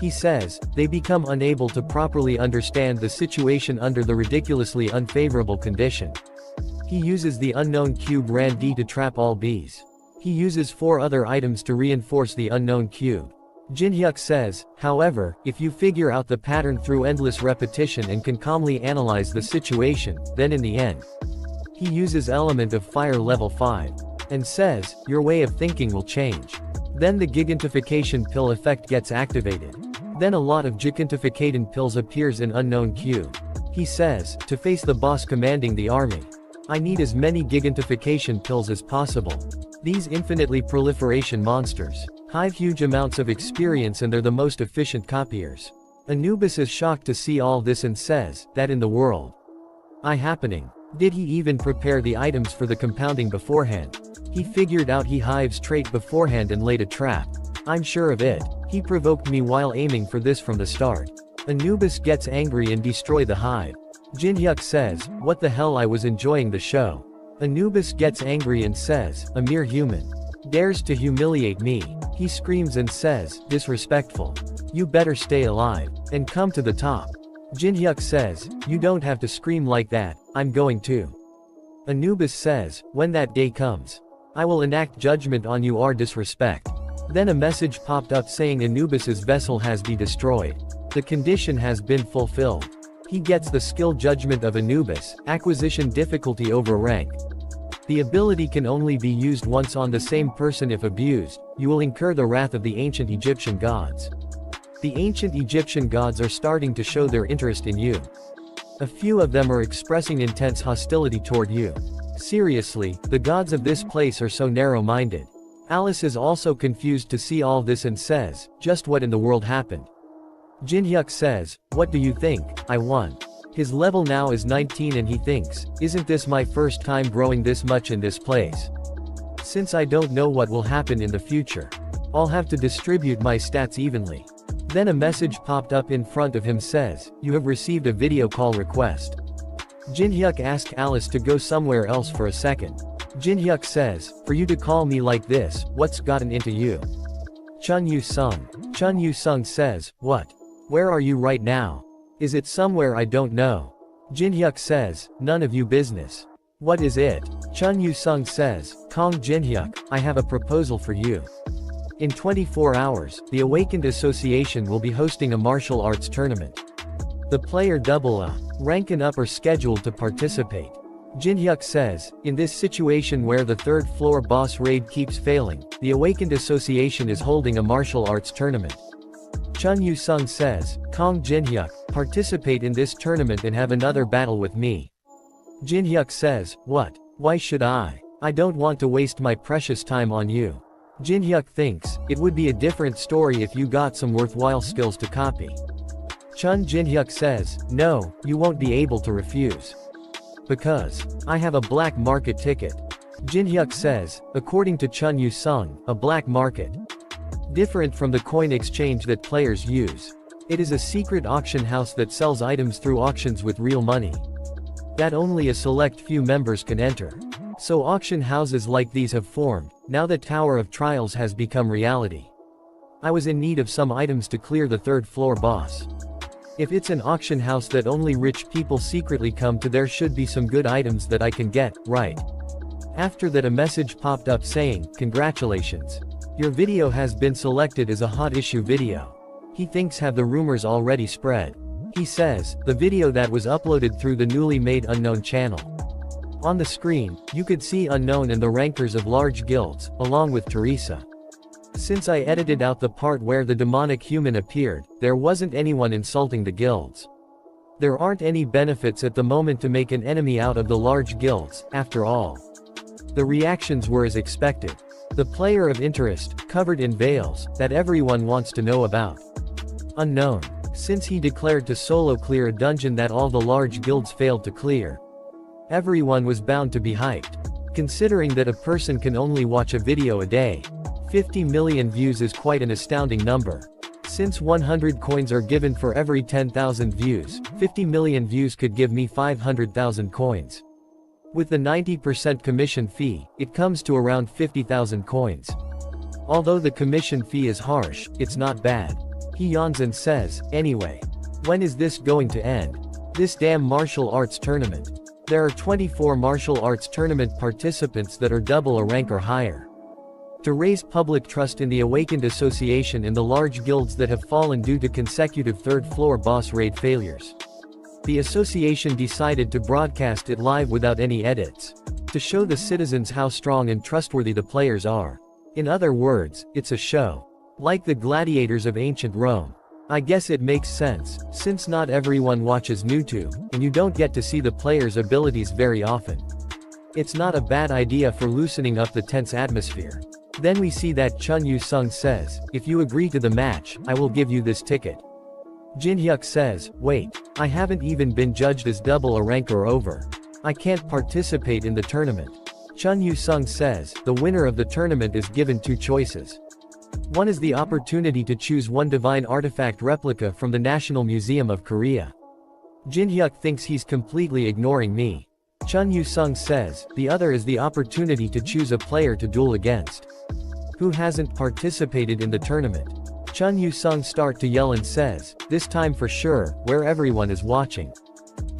He says, they become unable to properly understand the situation under the ridiculously unfavorable condition. He uses the unknown cube Rand D to trap all bees. He uses 4 other items to reinforce the unknown cube. Jinhyuk says, however, if you figure out the pattern through endless repetition and can calmly analyze the situation, then in the end. He uses element of fire level 5. And says, your way of thinking will change. Then the gigantification pill effect gets activated. Then a lot of gigantificating pills appears in unknown cube. He says, to face the boss commanding the army. I need as many gigantification pills as possible. These infinitely proliferation monsters have huge amounts of experience and they're the most efficient copiers. Anubis is shocked to see all this and says, that in the world. Happening. Did he even prepare the items for the compounding beforehand? He figured out he hive's trait beforehand and laid a trap. I'm sure of it. He provoked me while aiming for this from the start. Anubis gets angry and destroy the hive. Jinhyuk says, what the hell, I was enjoying the show. Anubis gets angry and says, a mere human dares to humiliate me. He screams and says, disrespectful. You better stay alive and come to the top. Jinhyuk says, you don't have to scream like that, I'm going to. Anubis says, when that day comes, I will enact judgment on you or disrespect. Then a message popped up saying Anubis's vessel has been destroyed. The condition has been fulfilled. He gets the skill judgment of Anubis, acquisition difficulty over rank. The ability can only be used once on the same person. If abused, you will incur the wrath of the ancient Egyptian gods. The ancient Egyptian gods are starting to show their interest in you. A few of them are expressing intense hostility toward you. Seriously, the gods of this place are so narrow-minded. Alice is also confused to see all this and says, just what in the world happened? Jinhyuk says, what do you think? I won. His level now is 19 and he thinks, isn't this my first time growing this much in this place? Since I don't know what will happen in the future, I'll have to distribute my stats evenly. Then a message popped up in front of him says, you have received a video call request. Jinhyuk asks Alice to go somewhere else for a second. Jinhyuk says, for you to call me like this, what's gotten into you? Chun Yu-sung. Chun Yu-sung says, what? Where are you right now? Is it somewhere I don't know? Jinhyuk says, none of you business. What is it? Chun Yu-sung says, Kong Jinhyuk, I have a proposal for you. In 24 hours, the Awakened Association will be hosting a martial arts tournament. The player double A, rank and up are scheduled to participate. Jinhyuk says, in this situation where the third floor boss raid keeps failing, the Awakened Association is holding a martial arts tournament. Chun Yu-sung says, Kong Jinhyuk, participate in this tournament and have another battle with me. Jinhyuk says, what? Why should I? I don't want to waste my precious time on you. Jinhyuk thinks, it would be a different story if you got some worthwhile skills to copy. Chun Jinhyuk says, no, you won't be able to refuse. Because I have a black market ticket. Jinhyuk says, according to Chun Yu-sung, a black market. Different from the coin exchange that players use. It is a secret auction house that sells items through auctions with real money that only a select few members can enter. So auction houses like these have formed, now that Tower of Trials has become reality. I was in need of some items to clear the third floor boss. If it's an auction house that only rich people secretly come to, there should be some good items that I can get, right? After that, a message popped up saying, "Congratulations. Your video has been selected as a hot issue video." He thinks have the rumors already spread. He says, the video that was uploaded through the newly made Unknown channel. On the screen, you could see Unknown and the rankers of large guilds, along with Teresa. Since I edited out the part where the demonic human appeared, there wasn't anyone insulting the guilds. There aren't any benefits at the moment to make an enemy out of the large guilds, after all. The reactions were as expected. The player of interest, covered in veils, that everyone wants to know about. Unknown. Since he declared to solo clear a dungeon that all the large guilds failed to clear. Everyone was bound to be hyped. Considering that a person can only watch a video a day. 50 million views is quite an astounding number. Since 100 coins are given for every 10,000 views, 50 million views could give me 500,000 coins. With the 90% commission fee, it comes to around 50,000 coins. Although the commission fee is harsh, it's not bad. He yawns and says, "Anyway. When is this going to end? This damn martial arts tournament. There are 24 martial arts tournament participants that are double a rank or higher. To raise public trust in the awakened association and the large guilds that have fallen due to consecutive third-floor boss raid failures. The association decided to broadcast it live without any edits. To show the citizens how strong and trustworthy the players are. In other words, it's a show. Like the gladiators of ancient Rome. I guess it makes sense, since not everyone watches YouTube, and you don't get to see the players' abilities very often. It's not a bad idea for loosening up the tense atmosphere." Then we see that Chun Yu-sung says, "If you agree to the match, I will give you this ticket." Jin Hyuk says, "Wait, I haven't even been judged as double a rank or over. I can't participate in the tournament." Chun Yu-sung says, "The winner of the tournament is given two choices. One is the opportunity to choose one divine artifact replica from the National Museum of Korea." Jin Hyuk thinks he's completely ignoring me. Chun Yu-sung says, "The other is the opportunity to choose a player to duel against who hasn't participated in the tournament." Chun Yu-sung starts to yell and says, "This time for sure, where everyone is watching.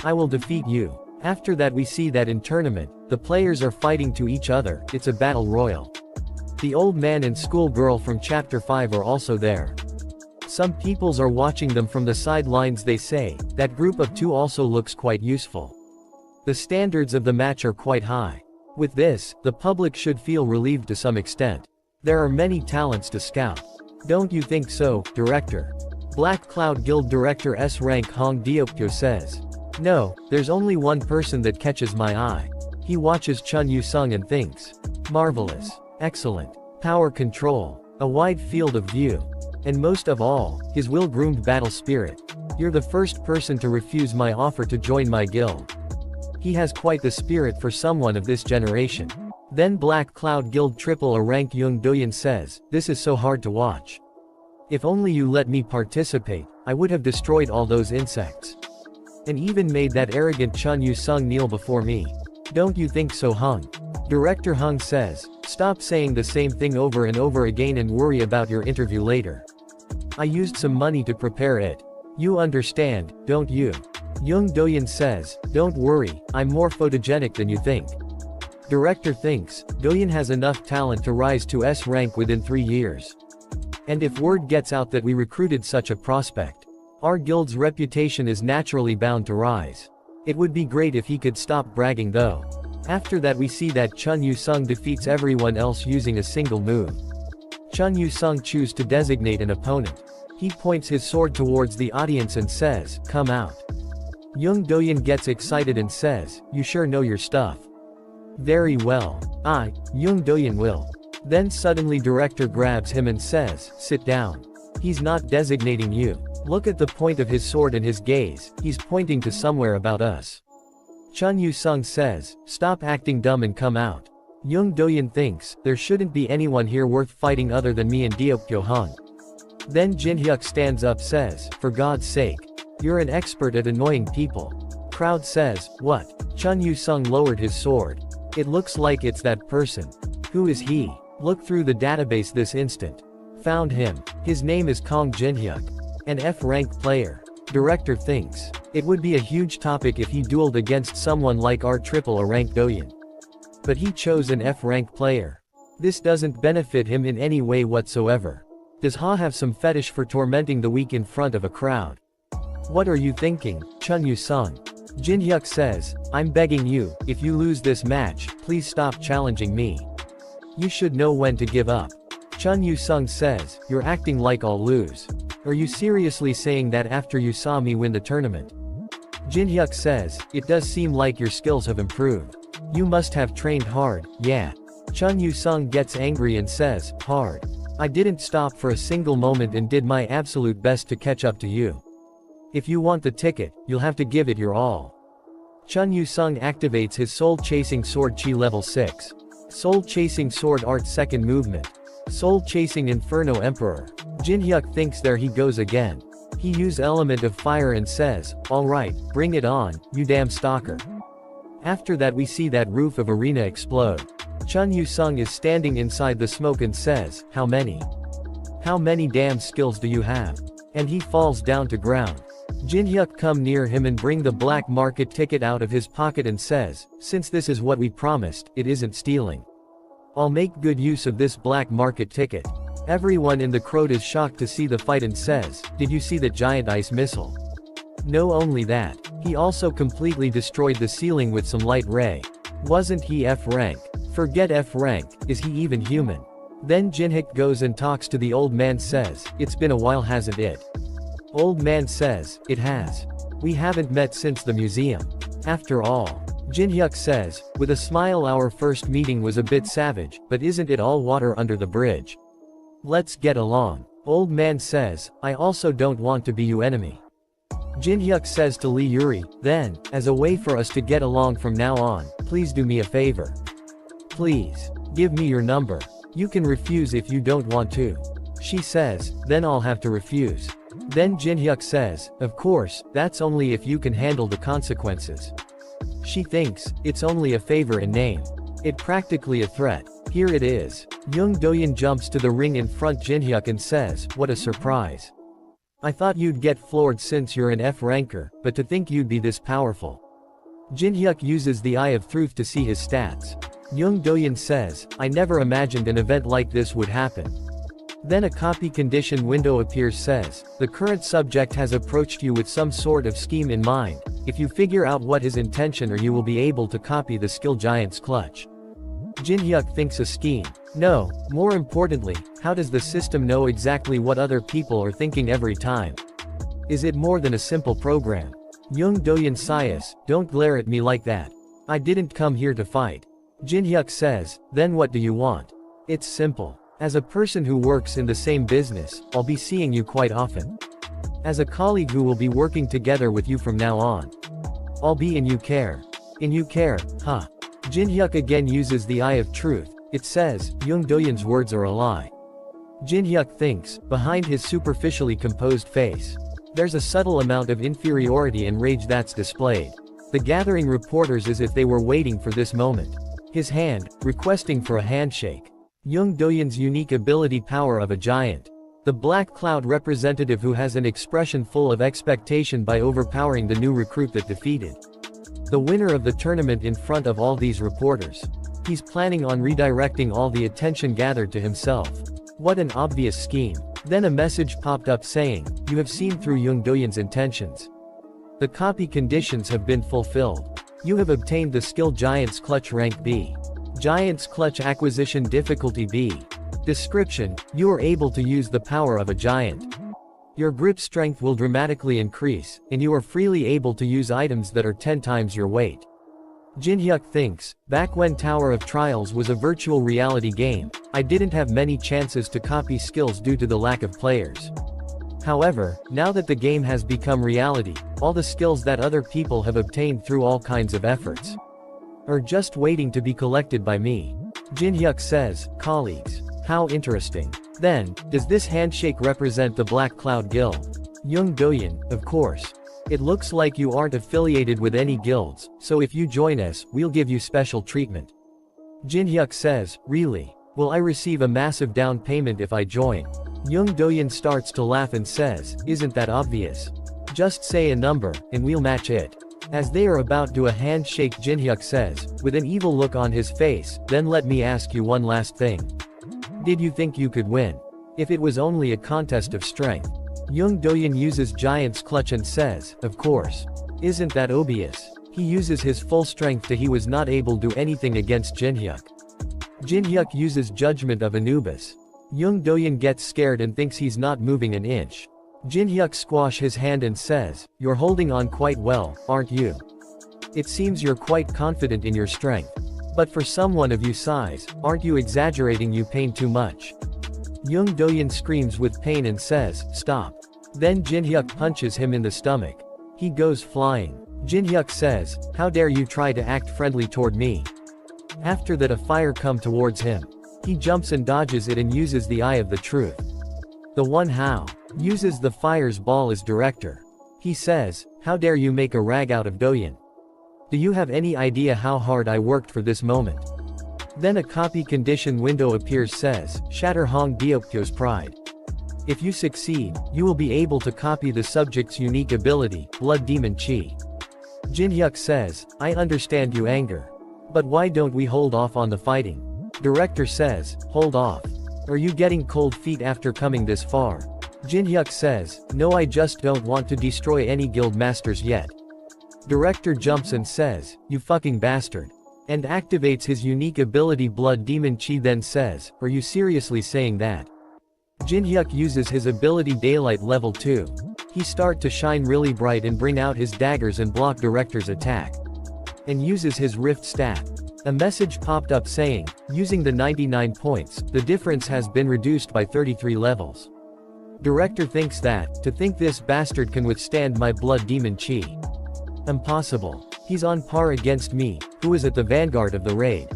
I will defeat you." After that we see that in tournament, the players are fighting to each other, it's a battle royal. The old man and schoolgirl from chapter 5 are also there. Some peoples are watching them from the sidelines. They say, that group of two also looks quite useful. The standards of the match are quite high. With this, the public should feel relieved to some extent. There are many talents to scout. Don't you think so, Director? Black Cloud Guild Director S. Rank Hong Diopyo says. No, there's only one person that catches my eye. He watches Chun Yu-sung and thinks. Marvelous. Excellent. Power control. A wide field of view. And most of all, his well-groomed battle spirit. You're the first person to refuse my offer to join my guild. He has quite the spirit for someone of this generation. Then Black Cloud Guild Triple A Rank Young Doyen says, "This is so hard to watch. If only you let me participate, I would have destroyed all those insects. And even made that arrogant Chun Yu-sung kneel before me. Don't you think so, Hung?" Director Hung says, "Stop saying the same thing over and over again and worry about your interview later. I used some money to prepare it. You understand, don't you?" Young Doyen says, "Don't worry, I'm more photogenic than you think." Director thinks, Doyen has enough talent to rise to S rank within 3 years. And if word gets out that we recruited such a prospect, our guild's reputation is naturally bound to rise. It would be great if he could stop bragging though. After that we see that Chun Yu-sung defeats everyone else using a single move. Chun Yu-sung chooses to designate an opponent. He points his sword towards the audience and says, "Come out." Young Doyen gets excited and says, "You sure know your stuff." "Very well. Young Doyen will." Then suddenly director grabs him and says, "Sit down. He's not designating you. Look at the point of his sword and his gaze, he's pointing to somewhere about us." Chun Yu-sung says, "Stop acting dumb and come out." Young Doyeon thinks, there shouldn't be anyone here worth fighting other than me and Deokyo-han. Then Jin-hyuk stands up says, for God's sake. You're an expert at annoying people. Crowd says, what? Chun Yu-sung lowered his sword. It looks like it's that person. Who is he? Look through the database this instant. Found him. His name is Kong Jin-hyuk. An F-rank player. Director thinks. It would be a huge topic if he dueled against someone like R-triple a rank Doyeon. But he chose an F-rank player. This doesn't benefit him in any way whatsoever. Does Ha have some fetish for tormenting the weak in front of a crowd? What are you thinking, Chun Yu-sung? Jin-hyuk says, I'm begging you, if you lose this match, please stop challenging me. You should know when to give up. Chun Yu-sung says, you're acting like I'll lose. Are you seriously saying that after you saw me win the tournament? Jin-hyuk says, it does seem like your skills have improved. You must have trained hard, yeah. Chun Yu-sung gets angry and says, hard. I didn't stop for a single moment and did my absolute best to catch up to you. If you want the ticket, you'll have to give it your all. Chun Yu-sung activates his soul-chasing sword chi level 6. Soul-chasing sword art second movement. Soul-chasing Inferno Emperor. Jin-hyuk thinks there he goes again. He use element of fire and says, alright, bring it on, you damn stalker. After that we see that roof of arena explode. Chun Yu-sung is standing inside the smoke and says, how many? How many damn skills do you have? And he falls down to ground. Jin-hyuk come near him and bring the black market ticket out of his pocket and says, since this is what we promised, it isn't stealing. I'll make good use of this black market ticket. Everyone in the crowd is shocked to see the fight and says, did you see that giant ice missile? No, only that. He also completely destroyed the ceiling with some light ray. Wasn't he F-rank? Forget F-rank, is he even human? Then Jin-hyuk goes and talks to the old man says, it's been a while hasn't it? Old man says, it has. We haven't met since the museum. After all. Jin-hyuk says, with a smile, our first meeting was a bit savage, but isn't it all water under the bridge? Let's get along. Old man says, I also don't want to be your enemy. Jin-hyuk says to Lee Yuri, then, as a way for us to get along from now on, please do me a favor. Please. Give me your number. You can refuse if you don't want to. She says, then I'll have to refuse. Then Jin-hyuk says, of course, that's only if you can handle the consequences. She thinks, it's only a favor in name. It practically a threat. Here it is. Young Doyeon jumps to the ring in front Jin-hyuk and says, what a surprise. I thought you'd get floored since you're an F-ranker, but to think you'd be this powerful. Jin-hyuk uses the Eye of Truth to see his stats. Young Doyeon says, I never imagined an event like this would happen. Then a copy condition window appears says, the current subject has approached you with some sort of scheme in mind. If you figure out what his intention or you will be able to copy the skill giant's clutch. Jin-hyuk thinks a scheme. No, more importantly, how does the system know exactly what other people are thinking every time? Is it more than a simple program? Young Doyeon sighs, don't glare at me like that. I didn't come here to fight. Jin-hyuk says, then what do you want? It's simple. As a person who works in the same business, I'll be seeing you quite often. As a colleague who will be working together with you from now on. I'll be in you care. In you care, huh? Jin-hyuk again uses the Eye of Truth. It says, Young Doyeon's words are a lie. Jin-hyuk thinks, behind his superficially composed face. There's a subtle amount of inferiority and rage that's displayed. The gathering reporters as if they were waiting for this moment. His hand, requesting for a handshake. Young Doyeon's unique ability power of a giant. The Black Cloud representative who has an expression full of expectation by overpowering the new recruit that defeated the winner of the tournament in front of all these reporters. He's planning on redirecting all the attention gathered to himself. What an obvious scheme. Then a message popped up saying, you have seen through Young Doyeon's intentions. The copy conditions have been fulfilled. You have obtained the skill Giant's Clutch rank B. Giant's Clutch acquisition difficulty B. Description, you are able to use the power of a giant. Your grip strength will dramatically increase, and you are freely able to use items that are 10 times your weight. Jin-hyuk thinks, back when Tower of Trials was a virtual reality game, I didn't have many chances to copy skills due to the lack of players. However, now that the game has become reality, all the skills that other people have obtained through all kinds of efforts are just waiting to be collected by me. Jin-hyuk says, colleagues. How interesting. Then, does this handshake represent the Black Cloud Guild? Young Do-yeon, of course. It looks like you aren't affiliated with any guilds, so if you join us, we'll give you special treatment. Jin-hyuk says, really? Will I receive a massive down payment if I join? Young Do-yeon starts to laugh and says, isn't that obvious? Just say a number, and we'll match it. As they are about to do a handshake, Jin-hyuk says, with an evil look on his face, then let me ask you one last thing. Did you think you could win? If it was only a contest of strength. Young Do-yeon uses Giant's Clutch and says, of course. Isn't that obvious? He uses his full strength to he was not able to do anything against Jin-hyuk. Jin-hyuk uses Judgment of Anubis. Young Do-yeon gets scared and thinks he's not moving an inch. Jin-hyuk squash his hand and says, you're holding on quite well, aren't you? It seems you're quite confident in your strength. But for someone of your size, aren't you exaggerating you pain too much? Young Do-yeon screams with pain and says, stop. Then Jin-hyuk punches him in the stomach. He goes flying. Jin-hyuk says, how dare you try to act friendly toward me? After that a fire comes towards him. He jumps and dodges it and uses the Eye of the Truth. The one how uses the fire's ball as director. He says, how dare you make a rag out of Do-yeon? Do you have any idea how hard I worked for this moment? Then a copy condition window appears says, shatter Hong Deokyo's pride. If you succeed, you will be able to copy the subject's unique ability, Blood Demon Chi. Jin-hyuk says, I understand you anger. But why don't we hold off on the fighting? Director says, hold off. Are you getting cold feet after coming this far? Jin-hyuk says, no, I just don't want to destroy any guild masters yet. Director jumps and says, you fucking bastard. And activates his unique ability Blood Demon Chi, then says, are you seriously saying that? Jin-hyuk uses his ability Daylight level 2. He start to shine really bright and bring out his daggers and block Director's attack. And uses his Rift stat. A message popped up saying, using the 99 points, the difference has been reduced by 33 levels. Director thinks that, to think this bastard can withstand my Blood Demon Chi. Impossible. He's on par against me, who is at the vanguard of the raid.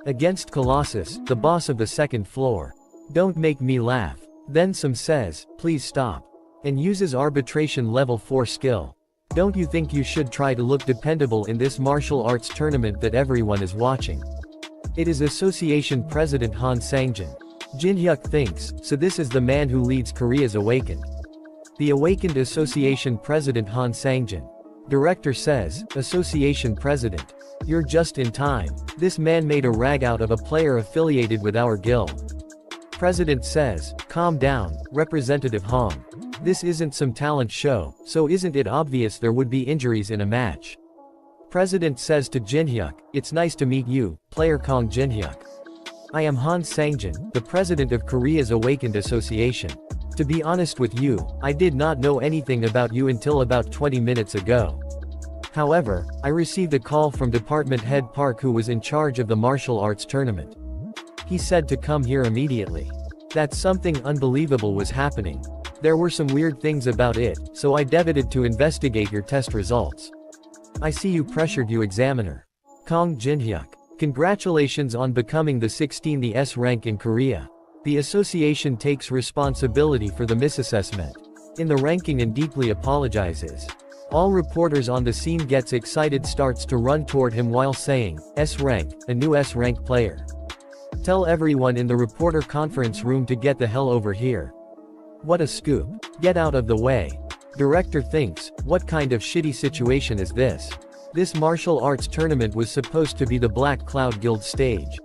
Against Colossus, the boss of the second floor. Don't make me laugh. Then Sam says, please stop. And uses Arbitration level 4 skill. Don't you think you should try to look dependable in this martial arts tournament that everyone is watching? It is Association President Han Sang-jin. Jin-hyuk thinks, so this is the man who leads Korea's Awakened. The Awakened Association President Han Sang-jin. Director says, Association President. You're just in time. This man made a rag out of a player affiliated with our guild. President says, calm down, Representative Hong. This isn't some talent show, so isn't it obvious there would be injuries in a match? President says to Jin-hyuk, it's nice to meet you, player Kong Jin-hyuk. I am Han Sang-jin, the president of Korea's Awakened Association. To be honest with you, I did not know anything about you until about 20 minutes ago. However, I received a call from Department Head Park, who was in charge of the martial arts tournament. He said to come here immediately. That something unbelievable was happening. There were some weird things about it, so I decided to investigate your test results. I see you pressured you examiner. Kong Jin-hyuk. Congratulations on becoming the 16th S rank in Korea. The association takes responsibility for the misassessment in the ranking and deeply apologizes. All reporters on the scene gets excited, starts to run toward him while saying, S rank, a new S rank player. Tell everyone in the reporter conference room to get the hell over here. What a scoop. Get out of the way. Director thinks, what kind of shitty situation is this? This martial arts tournament was supposed to be the Black Cloud Guild stage.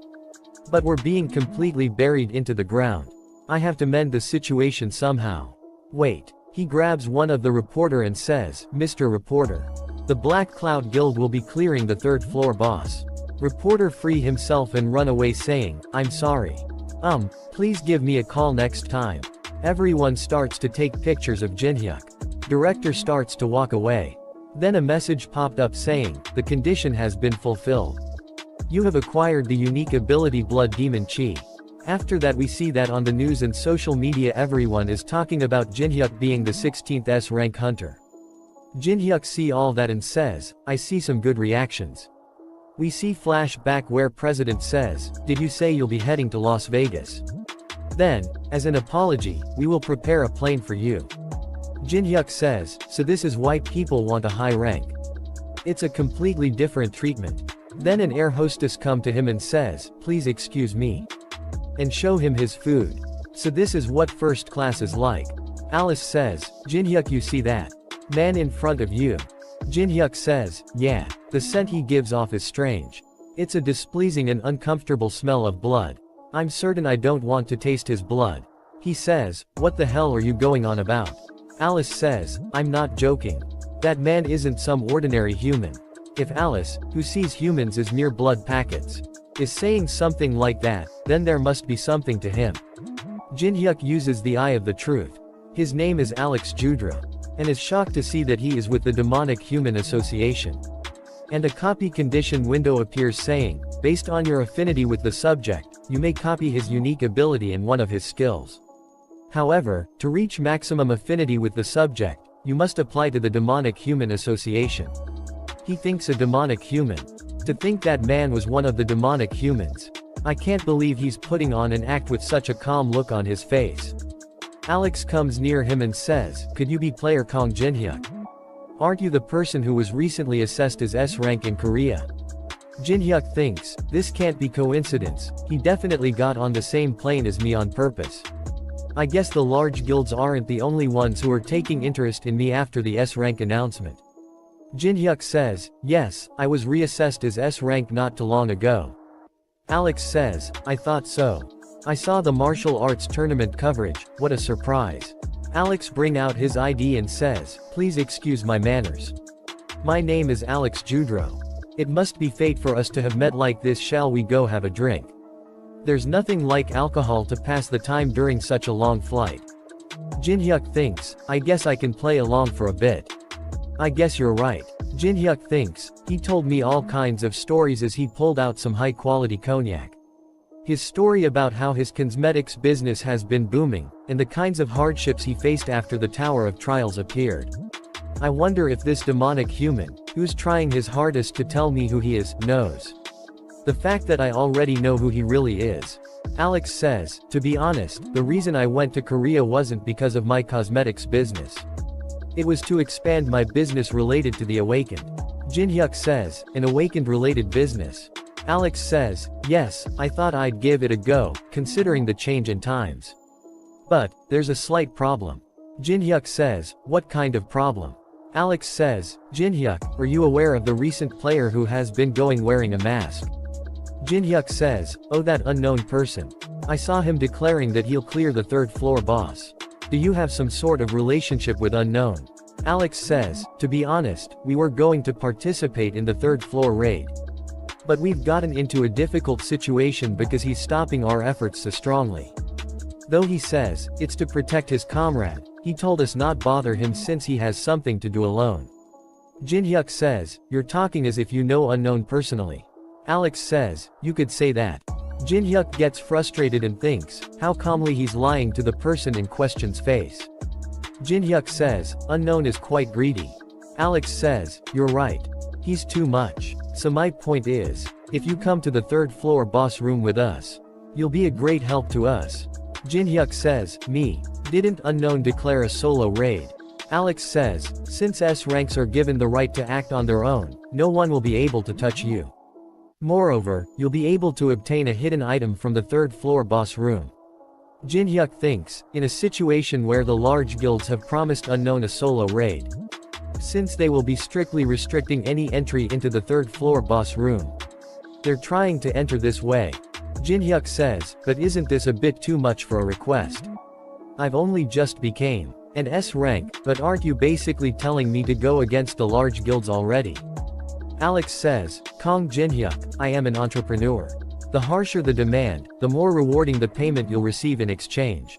But we're being completely buried into the ground. I have to mend the situation somehow. Wait. He grabs one of the reporter and says, Mr. Reporter. The Black Cloud Guild will be clearing the third floor boss. Reporter free himself and run away saying, I'm sorry. Please give me a call next time. Everyone starts to take pictures of Jin-hyuk. Director starts to walk away. Then a message popped up saying, the condition has been fulfilled. You have acquired the unique ability Blood Demon Chi. After that we see that on the news and social media everyone is talking about Jin-hyuk being the 16th S rank hunter. Jin-hyuk see all that and says, I see some good reactions. We see flashback where President says, "Did you say you'll be heading to Las Vegas? Then, as an apology, we will prepare a plane for you." Jin-hyuk says, "So this is why people want a high rank. It's a completely different treatment." Then an air hostess come to him and says, "Please excuse me," and show him his food. "So this is what first class is like." Alice says, "Jin-hyuk, you see that man in front of you?" Jin-hyuk says, "Yeah." The scent he gives off is strange. It's a displeasing and uncomfortable smell of blood. "I'm certain I don't want to taste his blood." He says, "What the hell are you going on about?" Alice says, "I'm not joking. That man isn't some ordinary human." If Alice, who sees humans as mere blood packets, is saying something like that, then there must be something to him. Jin-hyuk uses the eye of the truth. His name is Alex Judra, and is shocked to see that he is with the Demonic Human Association. And a copy condition window appears saying, based on your affinity with the subject, you may copy his unique ability and one of his skills. However, to reach maximum affinity with the subject, you must apply to the Demonic Human Association. He thinks a demonic human. To think that man was one of the demonic humans. I can't believe he's putting on an act with such a calm look on his face. Alex comes near him and says, "Could you be player Kong Jin-hyuk? Aren't you the person who was recently assessed as S rank in Korea?" Jin-hyuk thinks, "This can't be coincidence, he definitely got on the same plane as me on purpose. I guess the large guilds aren't the only ones who are taking interest in me after the S rank announcement." Jin-hyuk says, "Yes, I was reassessed as S rank not too long ago." Alex says, "I thought so. I saw the martial arts tournament coverage, what a surprise." Alex bring out his ID and says, "Please excuse my manners. My name is Alex Judro. It must be fate for us to have met like this, shall we go have a drink? There's nothing like alcohol to pass the time during such a long flight." Jin-hyuk thinks, "I guess I can play along for a bit." "I guess you're right." Jin-hyuk thinks, "He told me all kinds of stories as he pulled out some high-quality cognac. His story about how his cosmetics business has been booming, and the kinds of hardships he faced after the Tower of Trials appeared. I wonder if this demonic human, who's trying his hardest to tell me who he is, knows the fact that I already know who he really is." Alex says, "To be honest, the reason I went to Korea wasn't because of my cosmetics business. It was to expand my business related to the Awakened." Jin-hyuk says, "An Awakened-related business?" Alex says, "Yes, I thought I'd give it a go, considering the change in times. But, there's a slight problem." Jin-hyuk says, "What kind of problem?" Alex says, "Jin-hyuk, are you aware of the recent player who has been going wearing a mask?" Jin-hyuk says, "Oh, that unknown person. I saw him declaring that he'll clear the third floor boss. Do you have some sort of relationship with unknown?" Alex says, "To be honest, we were going to participate in the third floor raid. But we've gotten into a difficult situation because he's stopping our efforts so strongly. Though he says, it's to protect his comrade, he told us not bother him since he has something to do alone." Jin-hyuk says, "You're talking as if you know unknown personally." Alex says, "You could say that." Jin-hyuk gets frustrated and thinks, how calmly he's lying to the person in question's face. Jin-hyuk says, "Unknown is quite greedy." Alex says, "You're right. He's too much. So my point is, if you come to the third floor boss room with us, you'll be a great help to us." Jin-hyuk says, "Me? Didn't unknown declare a solo raid?" Alex says, "Since S ranks are given the right to act on their own, no one will be able to touch you. Moreover, you'll be able to obtain a hidden item from the third floor boss room." Jin-hyuk thinks, in a situation where the large guilds have promised unknown a solo raid, since they will be strictly restricting any entry into the third floor boss room, they're trying to enter this way. Jin-hyuk says, "But isn't this a bit too much for a request? I've only just became an S rank, but aren't you basically telling me to go against the large guilds already?" Alex says, "Kong Jin-hyuk, I am an entrepreneur. The harsher the demand, the more rewarding the payment you'll receive in exchange.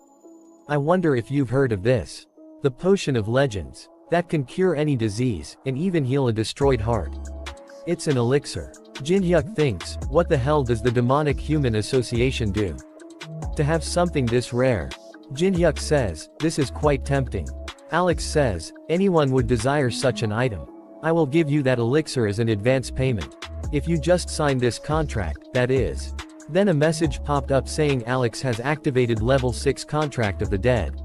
I wonder if you've heard of this. The Potion of Legends. That can cure any disease, and even heal a destroyed heart. It's an elixir." Jin-hyuk thinks, what the hell does the Demonic Human Association do to have something this rare? Jin-hyuk says, "This is quite tempting." Alex says, "Anyone would desire such an item. I will give you that elixir as an advance payment." If you just sign this contract, that is. Then a message popped up saying Alex has activated level 6 contract of the dead.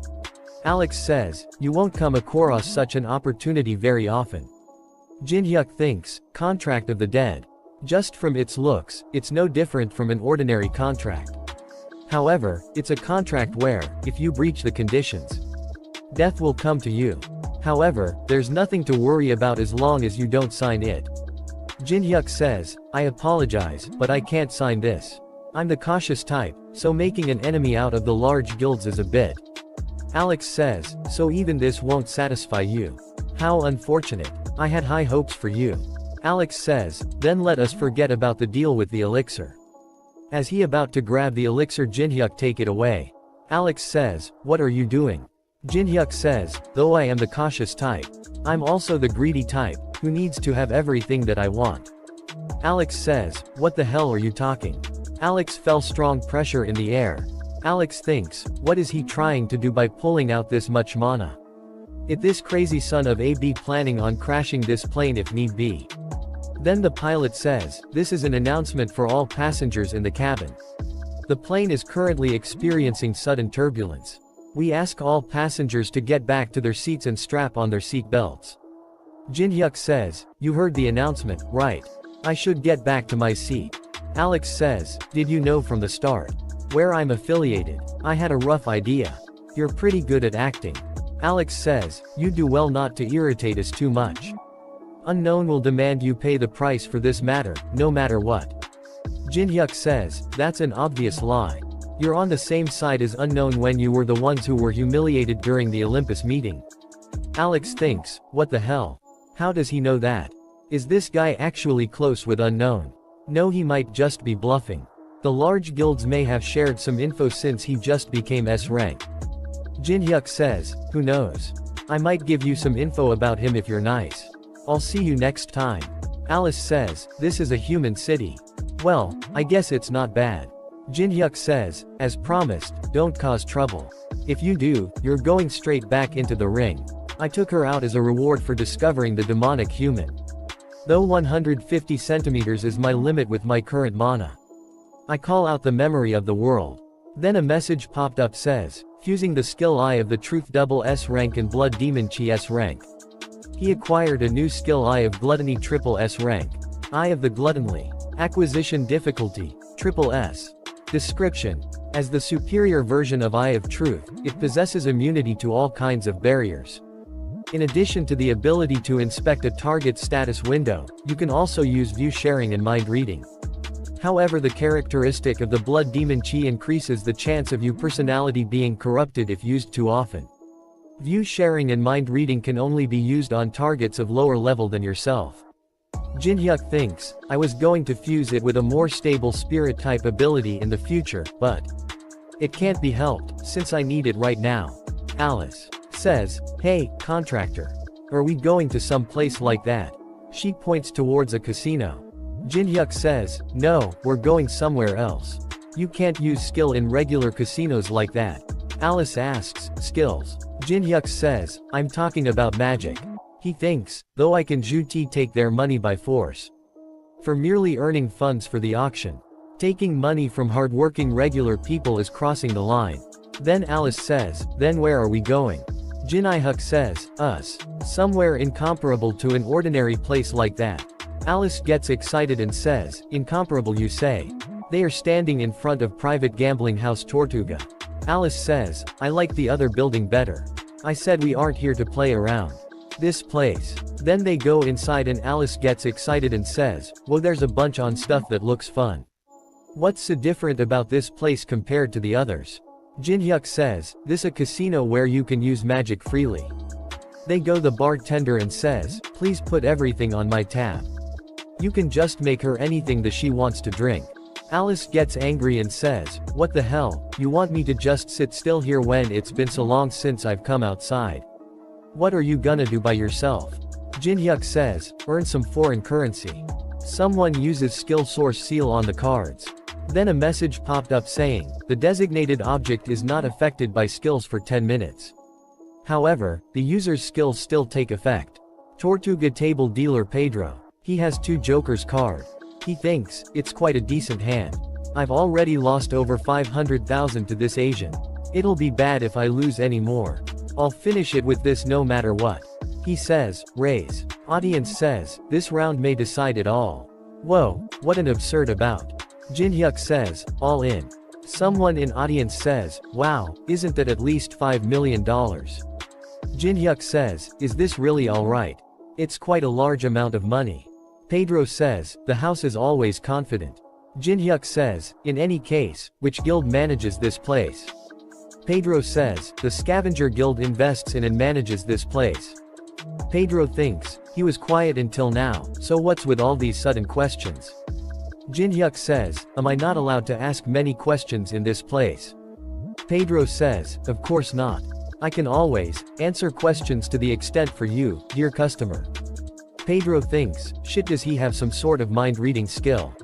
Alex says, you won't come across such an opportunity very often. Jin-hyuk thinks, contract of the dead. Just from its looks, it's no different from an ordinary contract. However, it's a contract where, if you breach the conditions, death will come to you. However, there's nothing to worry about as long as you don't sign it. Jin-hyuk says, I apologize, but I can't sign this. I'm the cautious type, so making an enemy out of the large guilds is a bit. Alex says, so even this won't satisfy you. How unfortunate. I had high hopes for you. Alex says, then let us forget about the deal with the elixir. As he about to grab the elixir, Jin-hyuk take it away. Alex says, what are you doing? Jin-hyuk says, though I am the cautious type, I'm also the greedy type, who needs to have everything that I want. Alex says, what the hell are you talking? Alex felt strong pressure in the air. Alex thinks, what is he trying to do by pulling out this much mana? Is this crazy son of a b planning on crashing this plane if need be? Then the pilot says, this is an announcement for all passengers in the cabin. The plane is currently experiencing sudden turbulence. We ask all passengers to get back to their seats and strap on their seat belts. Jin-hyuk says, you heard the announcement, right? I should get back to my seat. Alex says, did you know from the start where I'm affiliated? I had a rough idea. You're pretty good at acting. Alex says, you do well not to irritate us too much. Unknown will demand you pay the price for this matter, no matter what. Jin-hyuk says, that's an obvious lie. You're on the same side as Unknown when you were the ones who were humiliated during the Olympus meeting. Alex thinks, what the hell? How does he know that? Is this guy actually close with Unknown? No, he might just be bluffing. The large guilds may have shared some info since he just became S rank. Jin-hyuk says, who knows? I might give you some info about him if you're nice. I'll see you next time. Alice says, this is a human city. Well, I guess it's not bad. Jin-hyuk says, as promised, don't cause trouble. If you do, you're going straight back into the ring. I took her out as a reward for discovering the demonic human. Though 150 centimeters is my limit with my current mana. I call out the memory of the world. Then a message popped up says, fusing the skill Eye of the Truth double S rank and Blood Demon Chi S rank. He acquired a new skill Eye of Gluttony triple S rank. Eye of the Gluttonly. Acquisition difficulty, triple S. Description. As the superior version of Eye of Truth, it possesses immunity to all kinds of barriers. In addition to the ability to inspect a target's status window, you can also use view sharing and mind reading. However, the characteristic of the Blood Demon Chi increases the chance of your personality being corrupted if used too often. View sharing and mind reading can only be used on targets of lower level than yourself. Jin-hyuk thinks, I was going to fuse it with a more stable spirit type ability in the future, but it can't be helped, since I need it right now. Alice says, hey, contractor. Are we going to some place like that? She points towards a casino. Jin-hyuk says, no, we're going somewhere else. You can't use skill in regular casinos like that. Alice asks, skills? Jin-hyuk says, I'm talking about magic. He thinks, though I can take their money by force. For merely earning funds for the auction. Taking money from hardworking regular people is crossing the line. Then Alice says, then where are we going? Jin-hyuk says, us. Somewhere incomparable to an ordinary place like that. Alice gets excited and says, incomparable you say? They are standing in front of private gambling house Tortuga. Alice says, I like the other building better. I said we aren't here to play around. This place. Then they go inside and Alice gets excited and says, well, there's a bunch on stuff that looks fun. What's so different about this place compared to the others? Jin-hyuk says, this a casino where you can use magic freely. They go the bartender and says, please put everything on my tab. You can just make her anything that she wants to drink. Alice gets angry and says, what the hell, you want me to just sit still here when it's been so long since I've come outside? What are you gonna do by yourself? Jin-hyuk says, earn some foreign currency. Someone uses skill source seal on the cards. Then a message popped up saying, the designated object is not affected by skills for 10 minutes. However, the user's skills still take effect. Tortuga table dealer Pedro. He has 2 Joker's card. He thinks, it's quite a decent hand. I've already lost over 500,000 to this Asian. It'll be bad if I lose any more. I'll finish it with this no matter what. He says, raise. Audience says, this round may decide it all. Whoa, what an absurd bout. Jin-hyuk says, all in. Someone in audience says, wow, isn't that at least $5 million? Jin-hyuk says, is this really alright? It's quite a large amount of money. Pedro says, the house is always confident. Jin-hyuk says, in any case, which guild manages this place? Pedro says, the Scavenger Guild invests in and manages this place. Pedro thinks, he was quiet until now, so what's with all these sudden questions? Jin-hyuk says, am I not allowed to ask many questions in this place? Pedro says, of course not. I can always answer questions to the extent for you, dear customer. Pedro thinks, shit, does he have some sort of mind-reading skill?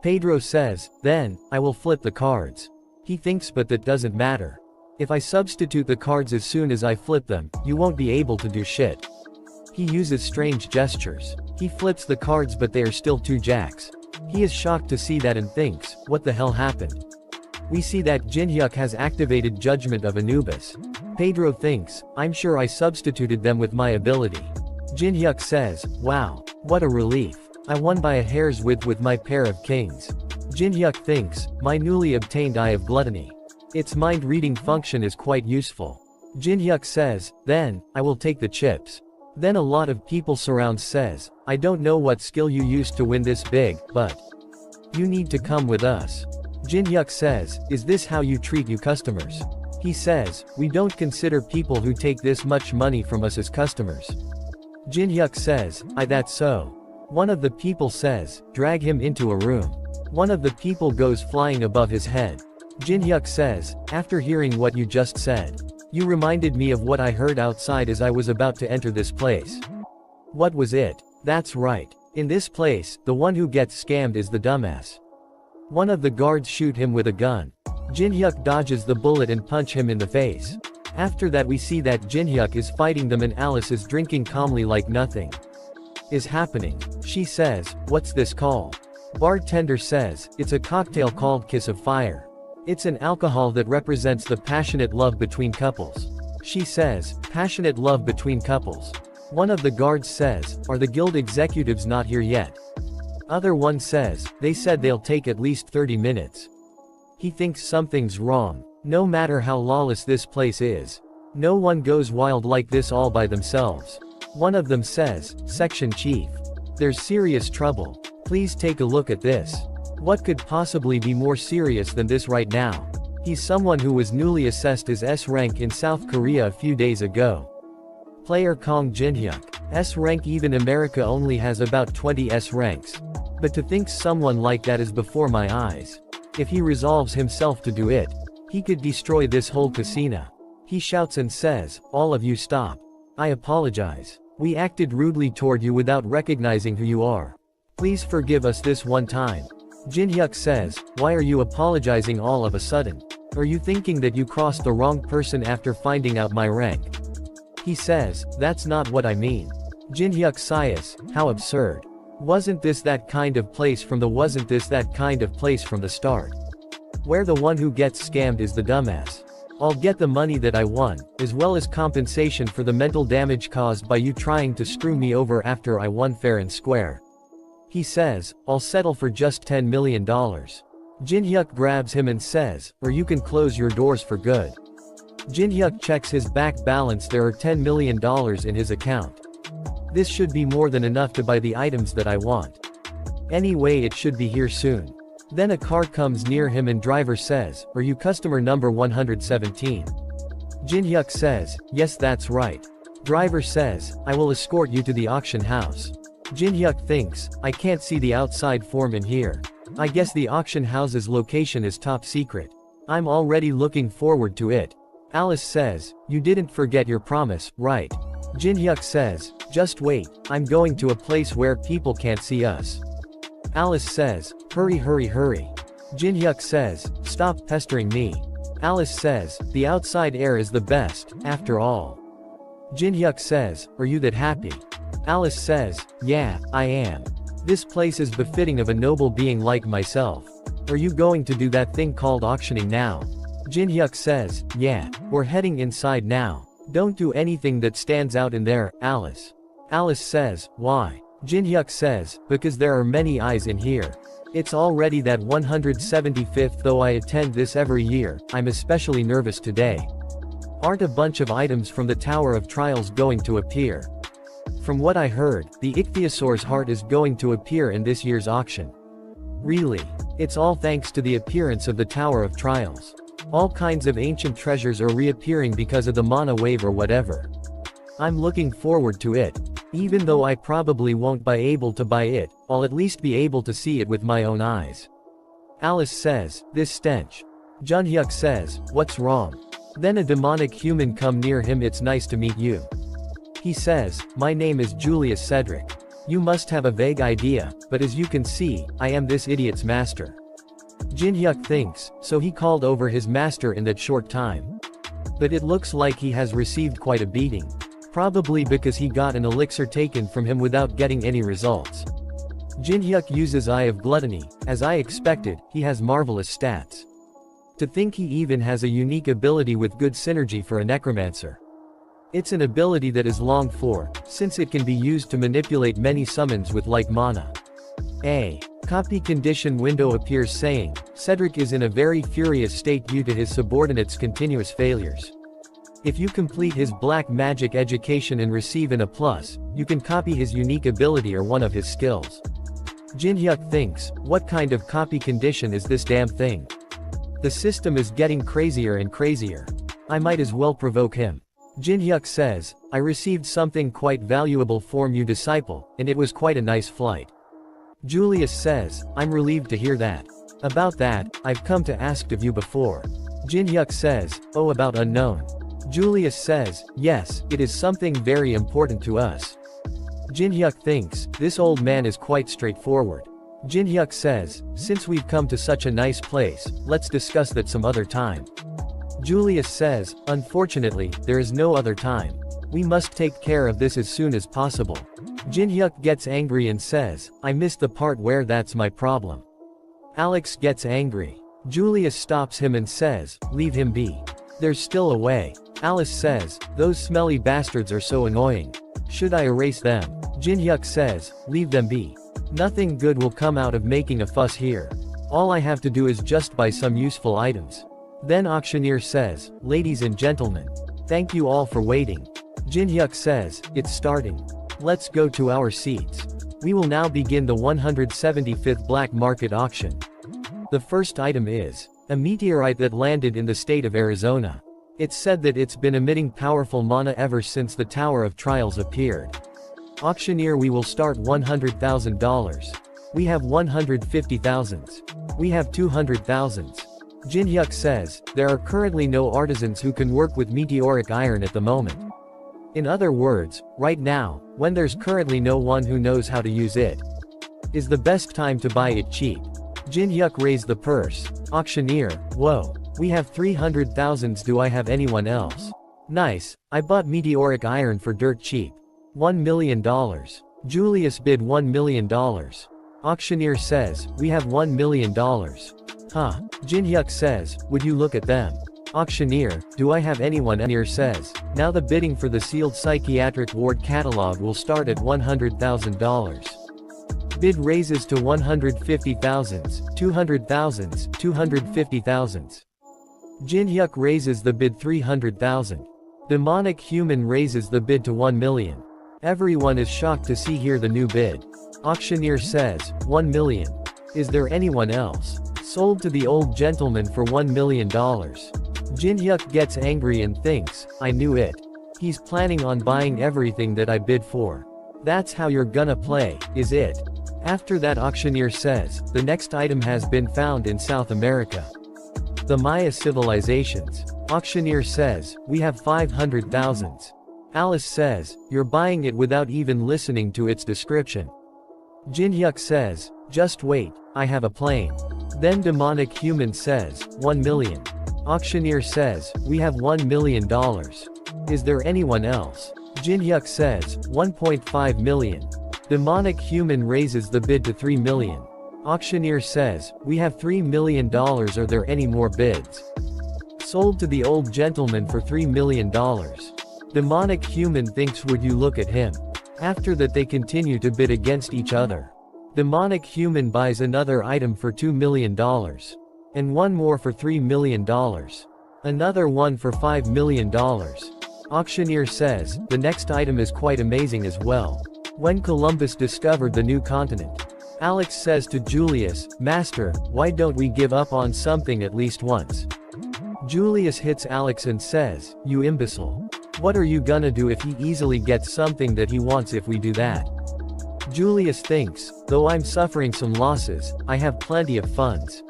Pedro says, then, I will flip the cards. He thinks, but that doesn't matter. If I substitute the cards as soon as I flip them, you won't be able to do shit. He uses strange gestures. He flips the cards but they are still 2 jacks. He is shocked to see that and thinks, what the hell happened? We see that Jin-hyuk has activated Judgment of Anubis. Pedro thinks, I'm sure I substituted them with my ability. Jin-hyuk says, wow, what a relief. I won by a hair's width with my pair of kings. Jin-hyuk thinks, my newly obtained Eye of Gluttony. Its mind-reading function is quite useful. Jin-hyuk says, then, I will take the chips. Then a lot of people surround says, I don't know what skill you used to win this big, but you need to come with us. Jin-hyuk says, is this how you treat you customers? He says, we don't consider people who take this much money from us as customers. Jin-hyuk says, that's so. One of the people says, drag him into a room. One of the people goes flying above his head. Jin-hyuk says, after hearing what you just said, you reminded me of what I heard outside as I was about to enter this place. What was it? That's right. In this place, the one who gets scammed is the dumbass. One of the guards shoot him with a gun. Jin-hyuk dodges the bullet and punch him in the face. After that we see that Jin-hyuk is fighting them and Alice is drinking calmly like nothing is happening. She says, what's this called? Bartender says, it's a cocktail called Kiss of Fire. It's an alcohol that represents the passionate love between couples. She says, passionate love between couples. One of the guards says, are the guild executives not here yet? Other one says, they said they'll take at least 30 minutes. He thinks something's wrong. No matter how lawless this place is, no one goes wild like this all by themselves. One of them says, Section Chief. There's serious trouble. Please take a look at this. What could possibly be more serious than this right now? He's someone who was newly assessed as S rank in South Korea a few days ago. Player Kong Jin-hyuk. S rank, even America only has about 20 S ranks. But to think someone like that is before my eyes. If he resolves himself to do it, he could destroy this whole casino. He shouts and says, all of you stop. I apologize. We acted rudely toward you without recognizing who you are. Please forgive us this one time. Jin-hyuk says, why are you apologizing all of a sudden? Are you thinking that you crossed the wrong person after finding out my rank? He says, that's not what I mean. Jin-hyuk sighs, how absurd. Wasn't this that kind of place from the start? Where the one who gets scammed is the dumbass. I'll get the money that I won, as well as compensation for the mental damage caused by you trying to screw me over after I won fair and square. He says, I'll settle for just $10 million. Jin-hyuk grabs him and says, or you can close your doors for good. Jin-hyuk checks his back balance. There are $10 million in his account. This should be more than enough to buy the items that I want. Anyway, it should be here soon. Then a car comes near him and driver says, are you customer number 117? Jin-hyuk says, yes, that's right. Driver says, I will escort you to the auction house. Jin-hyuk thinks, I can't see the outside form in here. I guess the auction house's location is top secret. I'm already looking forward to it. Alice says, you didn't forget your promise, right? Jin-hyuk says, just wait, I'm going to a place where people can't see us. Alice says, hurry hurry hurry. Jin-hyuk says, stop pestering me. Alice says, the outside air is the best, after all. Jin-hyuk says, are you that happy? Alice says, yeah, I am. This place is befitting of a noble being like myself. Are you going to do that thing called auctioning now? Jin-hyuk says, yeah, we're heading inside now. Don't do anything that stands out in there, Alice. Alice says, why? Jin-hyuk says, because there are many eyes in here. It's already that 175th, though I attend this every year, I'm especially nervous today. Aren't a bunch of items from the Tower of Trials going to appear? From what I heard, the ichthyosaur's heart is going to appear in this year's auction. Really? It's all thanks to the appearance of the Tower of Trials. All kinds of ancient treasures are reappearing because of the mana wave or whatever. I'm looking forward to it. Even though I probably won't be able to buy it, I'll at least be able to see it with my own eyes. Alice says, this stench. Jun-hyuk says, what's wrong? Then a demonic human come near him. It's nice to meet you. He says, my name is Julius Cedric. You must have a vague idea, but as you can see, I am this idiot's master. Jin-hyuk thinks, so he called over his master in that short time. But it looks like he has received quite a beating. Probably because he got an elixir taken from him without getting any results. Jin-hyuk uses Eye of Gluttony. As I expected, he has marvelous stats. To think he even has a unique ability with good synergy for a necromancer. It's an ability that is longed for, since it can be used to manipulate many summons with like mana. A copy condition window appears saying, Cedric is in a very furious state due to his subordinates' continuous failures. If you complete his black magic education and receive an A+, you can copy his unique ability or one of his skills. Jin-hyuk thinks, what kind of copy condition is this damn thing? The system is getting crazier and crazier. I might as well provoke him. Jin-hyuk says, I received something quite valuable from you, disciple, and it was quite a nice flight. Julius says, I'm relieved to hear that. About that, I've come to ask of you before. Jin-hyuk says, oh, about unknown. Julius says, yes, it is something very important to us. Jin-hyuk thinks, this old man is quite straightforward. Jin-hyuk says, since we've come to such a nice place, let's discuss that some other time. Julius says, unfortunately, there is no other time. We must take care of this as soon as possible. Jin-hyuk gets angry and says, I missed the part where that's my problem. Alex gets angry. Julius stops him and says, leave him be. There's still a way. Alice says, those smelly bastards are so annoying. Should I erase them? Jin-hyuk says, leave them be. Nothing good will come out of making a fuss here. All I have to do is just buy some useful items. Then auctioneer says, ladies and gentlemen, thank you all for waiting. Jin-hyuk says, it's starting. Let's go to our seats. We will now begin the 175th black market auction. The first item is a meteorite that landed in the state of Arizona. It's said that it's been emitting powerful mana ever since the Tower of Trials appeared. Auctioneer, we will start $100,000. We have 150,000. We have 200,000. Jin-hyuk says, there are currently no artisans who can work with meteoric iron at the moment. In other words, right now, when there's currently no one who knows how to use it, is the best time to buy it cheap. Jin-hyuk raised the purse. Auctioneer, whoa. We have 300,000. Do I have anyone else? Nice, I bought meteoric iron for dirt cheap. $1 million. Julius bid $1 million. Auctioneer says, we have $1 million. Huh. Jin-hyuk says, would you look at them? Auctioneer, do I have anyone? Auctioneer says, now the bidding for the sealed psychiatric ward catalog will start at $100,000. Bid raises to 150,000, 200,000, 250,000. Jin-hyuk raises the bid 300,000. Demonic human raises the bid to 1 million. Everyone is shocked to see here the new bid. Auctioneer says, 1 million. Is there anyone else? Sold to the old gentleman for $1 million. Jin-hyuk gets angry and thinks, I knew it. He's planning on buying everything that I bid for. That's how you're gonna play, is it? After that, auctioneer says, the next item has been found in South America. The Maya civilizations. Auctioneer says, we have 500,000. Alice says, you're buying it without even listening to its description. Jin-hyuk says, just wait, I have a plane. Then demonic human says, 1 million. Auctioneer says, we have $1 million. Is there anyone else? Jin-hyuk says, 1.5 million. Demonic human raises the bid to 3 million. Auctioneer says, we have $3 million, are there any more bids? Sold to the old gentleman for $3 million. Demonic human thinks, would you look at him? After that they continue to bid against each other. Demonic human buys another item for $2 million. And one more for $3 million. Another one for $5 million. Auctioneer says, the next item is quite amazing as well. When Columbus discovered the new continent. Alex says to Julius, Master, why don't we give up on something at least once? Julius hits Alex and says, you imbecile. What are you gonna do if he easily gets something that he wants if we do that? Julius thinks, though I'm suffering some losses, I have plenty of funds.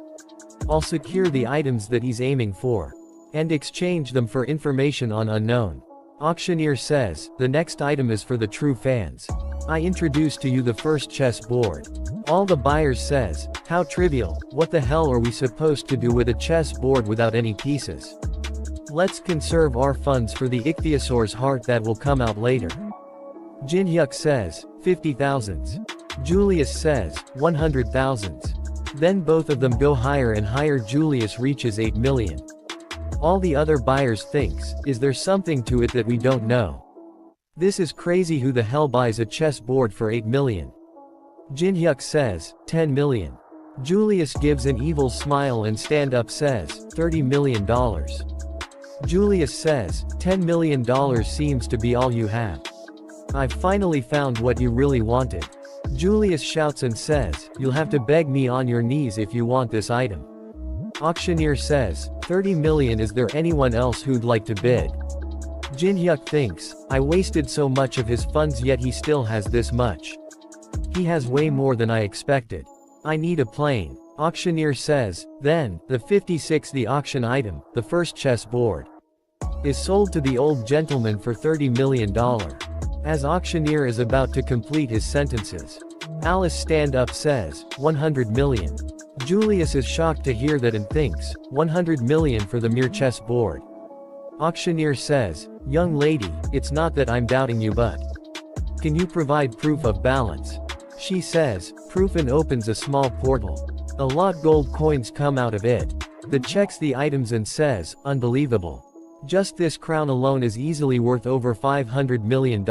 I'll secure the items that he's aiming for. And exchange them for information on unknown. Auctioneer says, the next item is for the true fans. I introduce to you the first chess board. All the buyers says, how trivial, what the hell are we supposed to do with a chess board without any pieces? Let's conserve our funds for the ichthyosaur's heart that will come out later. Jinhyuk says, 50,000. Julius says, 100,000. Then both of them go higher and higher. Julius reaches 8 million. All the other buyers thinks, is there something to it that we don't know? This is crazy, who the hell buys a chess board for 8 million? Jinhyuk says, 10 million. Julius gives an evil smile and stand up says, $30 million. Julius says, $10 million seems to be all you have. I've finally found what you really wanted. Julius shouts and says, you'll have to beg me on your knees if you want this item. Auctioneer says, 30 million. Is there anyone else who'd like to bid? Jinhyuk thinks, I wasted so much of his funds yet he still has this much. He has way more than I expected. I need a plane. Auctioneer says, then, the 56th the auction item, the first chess board, is sold to the old gentleman for $30 million. As auctioneer is about to complete his sentences, Alice stand up says, 100 million. Julius is shocked to hear that and thinks, 100 million for the mere chess board. Auctioneer says, young lady, it's not that I'm doubting you, but can you provide proof of balance? She says, proof, and opens a small portal. A lot gold coins come out of it. The checks the items and says, unbelievable. Just this crown alone is easily worth over $500 million.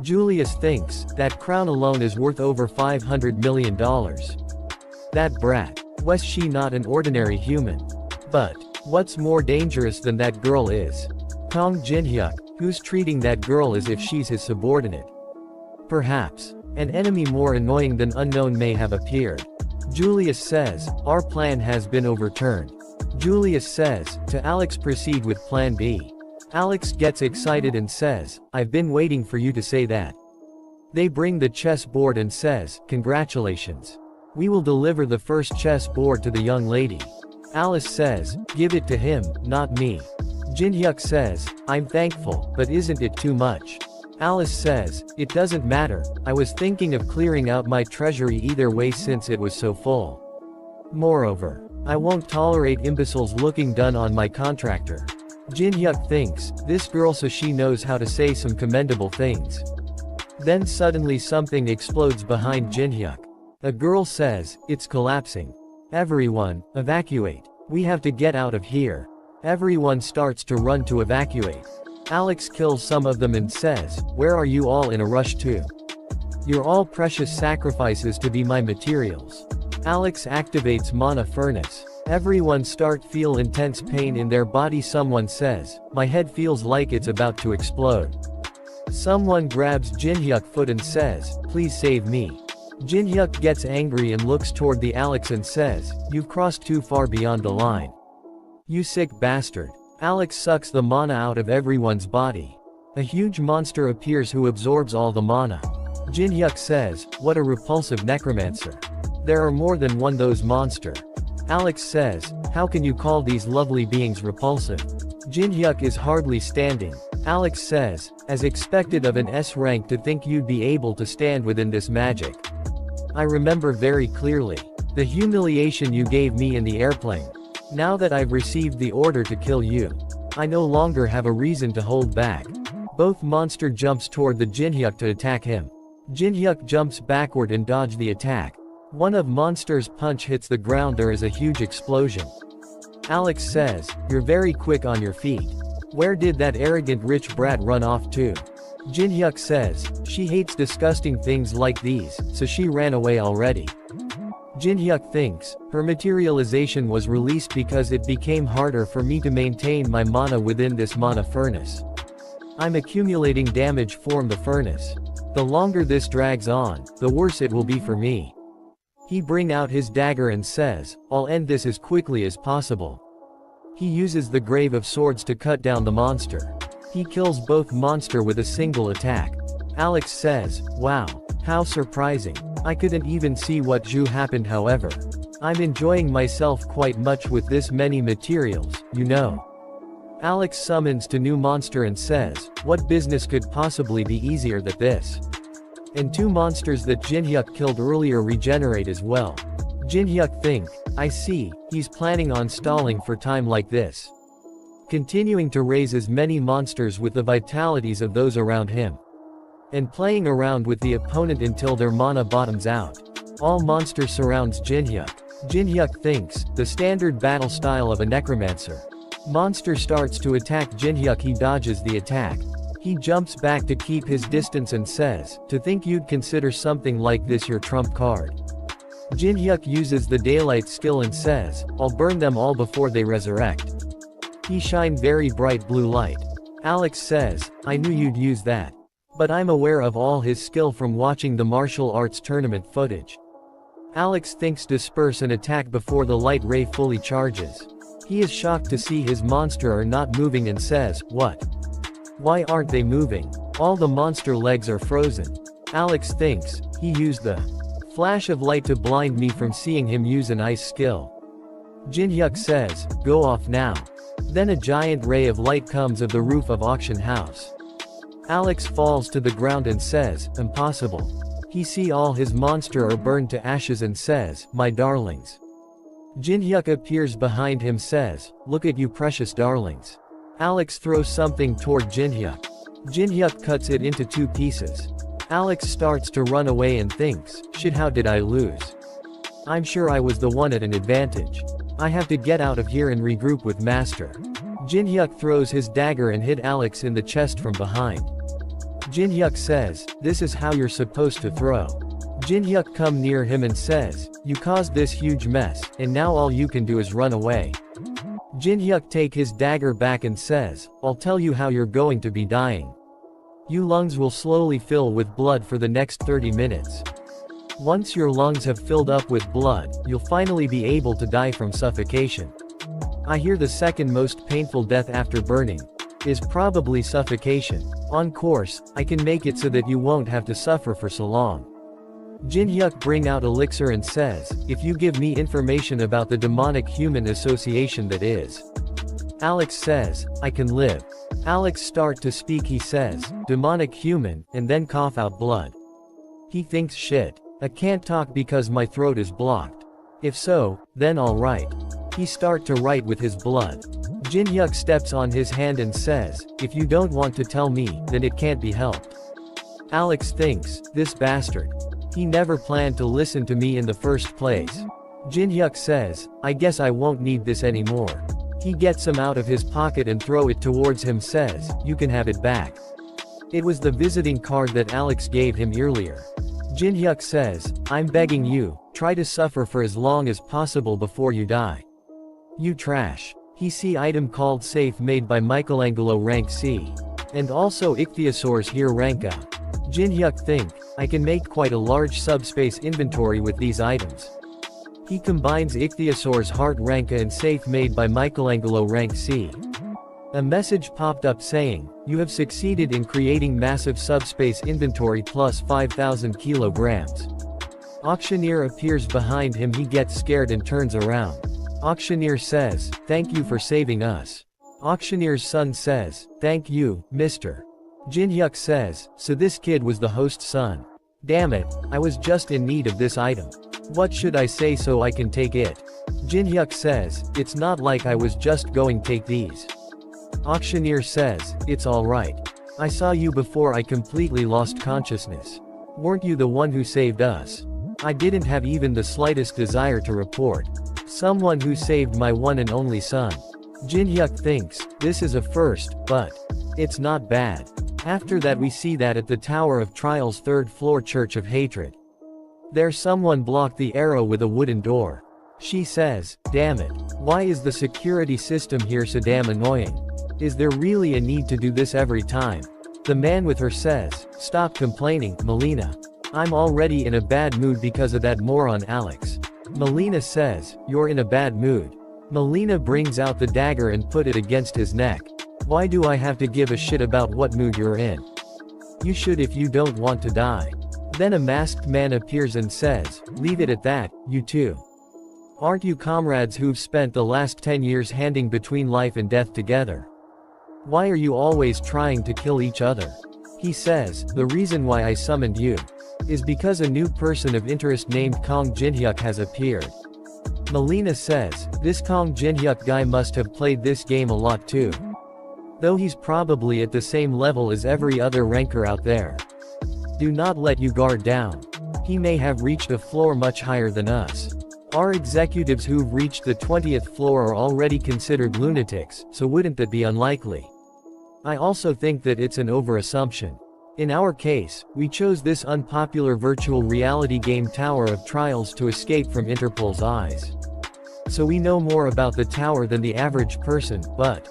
Julius thinks, that crown alone is worth over $500 million. That brat. Was she not an ordinary human? But what's more dangerous than that girl is Kong Jinhyuk, who's treating that girl as if she's his subordinate. Perhaps an enemy more annoying than unknown may have appeared. Julius says, our plan has been overturned. Julius says, to Alex, proceed with plan B. Alex gets excited and says, I've been waiting for you to say that. They bring the chess board and says, congratulations. We will deliver the first chess board to the young lady. Alice says, give it to him, not me. Jinhyuk says, I'm thankful, but isn't it too much? Alice says, it doesn't matter, I was thinking of clearing out my treasury either way since it was so full. Moreover, I won't tolerate imbeciles looking done on my contractor. Jinhyuk thinks, this girl, so she knows how to say some commendable things. Then suddenly something explodes behind Jinhyuk. A girl says, it's collapsing. Everyone, evacuate. We have to get out of here. Everyone starts to run to evacuate. Alex kills some of them and says, where are you all in a rush to? You're all precious sacrifices to be my materials. Alex activates mana furnace. Everyone start feel intense pain in their body. Someone says, my head feels like it's about to explode. Someone grabs Jinhyuk foot and says, please save me. Jinhyuk gets angry and looks toward the Alex and says, you've crossed too far beyond the line. You sick bastard. Alex sucks the mana out of everyone's body. A huge monster appears who absorbs all the mana. Jinhyuk says, what a repulsive necromancer. There are more than one those monster. Alex says, how can you call these lovely beings repulsive? Jinhyuk is hardly standing. Alex says, as expected of an S rank to think you'd be able to stand within this magic. I remember very clearly the humiliation you gave me in the airplane. Now that I've received the order to kill you, I no longer have a reason to hold back. Both monster jumps toward the Jinhyuk to attack him. Jin-hyuk jumps backward and dodges the attack. One of Monster's punch hits the ground. There is a huge explosion. Alex says, "You're very quick on your feet. Where did that arrogant rich brat run off to?" Jin-hyuk says, "She hates disgusting things like these, so she ran away already." Jin-hyuk thinks, "Her materialization was released because it became harder for me to maintain my mana within this mana furnace. I'm accumulating damage from the furnace. The longer this drags on, the worse it will be for me." He brings out his dagger and says, "I'll end this as quickly as possible." He uses the Grave of Swords to cut down the monster. He kills both monster with a single attack. Alex says, "Wow, how surprising. I couldn't even see what Zhu happened. However, I'm enjoying myself quite much with this many materials, you know." Alex summons to new monster and says, "What business could possibly be easier than this?" And two monsters that Jin-hyuk killed earlier regenerate as well. Jin-hyuk think, "I see, he's planning on stalling for time like this. Continuing to raise as many monsters with the vitalities of those around him. And playing around with the opponent until their mana bottoms out." All monster surrounds Jin-hyuk. Jin-hyuk thinks, the standard battle style of a necromancer. Monster starts to attack Jin-hyuk. He dodges the attack. He jumps back to keep his distance and says, "To think you'd consider something like this your trump card." Jin-hyuk uses the daylight skill and says, "I'll burn them all before they resurrect." He shine very bright blue light. Alex says, "I knew you'd use that. But I'm aware of all his skill from watching the martial arts tournament footage." Alex thinks disperse and attack before the light ray fully charges. He is shocked to see his monster are not moving and says, "What? Why aren't they moving? All the monster legs are frozen." Alex thinks, he used the flash of light to blind me from seeing him use an ice skill. Jin-hyuk says, "Go off now." Then a giant ray of light comes of the roof of auction house. Alex falls to the ground and says, "Impossible." He see all his monster are burned to ashes and says, "My darlings." Jin-hyuk appears behind him says, "Look at you precious darlings." Alex throws something toward Jin-hyuk. Jin-hyuk cuts it into two pieces. Alex starts to run away and thinks, "Shit, how did I lose? I'm sure I was the one at an advantage. I have to get out of here and regroup with Master." Jin-hyuk throws his dagger and hit Alex in the chest from behind. Jin-hyuk says, "This is how you're supposed to throw." Jin-hyuk come near him and says, "You caused this huge mess, and now all you can do is run away." Jin-hyuk take his dagger back and says, "I'll tell you how you're going to be dying. Your lungs will slowly fill with blood for the next 30 minutes. Once your lungs have filled up with blood, you'll finally be able to die from suffocation. I hear the second most painful death after burning is probably suffocation. On course, I can make it so that you won't have to suffer for so long." Jin-hyuk bring out elixir and says, "If you give me information about the demonic human association that is." Alex says, "I can live." Alex start to speak. He says, "Demonic human," and then cough out blood. He thinks, "Shit. I can't talk because my throat is blocked. If so, then alright." He start to write with his blood. Jin-hyuk steps on his hand and says, "If you don't want to tell me, then it can't be helped." Alex thinks, "This bastard. He never planned to listen to me in the first place." Jin-hyuk says, "I guess I won't need this anymore." He gets some out of his pocket and throw it towards him says, "You can have it back." It was the visiting card that Alex gave him earlier. Jin-hyuk says, "I'm begging you, try to suffer for as long as possible before you die. You trash." He see item called safe made by Michelangelo rank C. And also ichthyosaurs here rank A. Jin-hyuk think, "I can make quite a large subspace inventory with these items." He combines ichthyosaurs heart rank A and safe made by Michelangelo rank C. A message popped up saying, "You have succeeded in creating massive subspace inventory plus 5,000 kilograms." Auctioneer appears behind him. He gets scared and turns around. Auctioneer says, "Thank you for saving us." Auctioneer's son says, "Thank you, mister." Jin-hyuk says, "So this kid was the host's son. Damn it, I was just in need of this item. What should I say so I can take it?" Jin-hyuk says, "It's not like I was just going take these." Auctioneer says, "It's alright. I saw you before I completely lost consciousness. Weren't you the one who saved us? I didn't have even the slightest desire to report. Someone who saved my one and only son. Jin-hyuk thinks, this is a first, but it's not bad. After that we see that at the Tower of Trial's third floor Church of Hatred. There someone blocked the arrow with a wooden door. She says, damn it. Why is the security system here so damn annoying? Is there really a need to do this every time? The man with her says, stop complaining, Melina. I'm already in a bad mood because of that moron Alex. Melina says, you're in a bad mood. Melina brings out the dagger and put it against his neck. Why do I have to give a shit about what mood you're in? You should if you don't want to die. Then a masked man appears and says, leave it at that, you two. Aren't you comrades who've spent the last 10 years handing between life and death together? Why are you always trying to kill each other? He says, the reason why I summoned you is because a new person of interest named Kong Jin-hyuk has appeared. Melina says, this Kong Jin-hyuk guy must have played this game a lot too. Though he's probably at the same level as every other ranker out there. Do not let you guard down. He may have reached a floor much higher than us. Our executives who've reached the 20th floor are already considered lunatics, so wouldn't that be unlikely? I also think that it's an overassumption. In our case, we chose this unpopular virtual reality game Tower of Trials to escape from Interpol's eyes. So we know more about the tower than the average person, but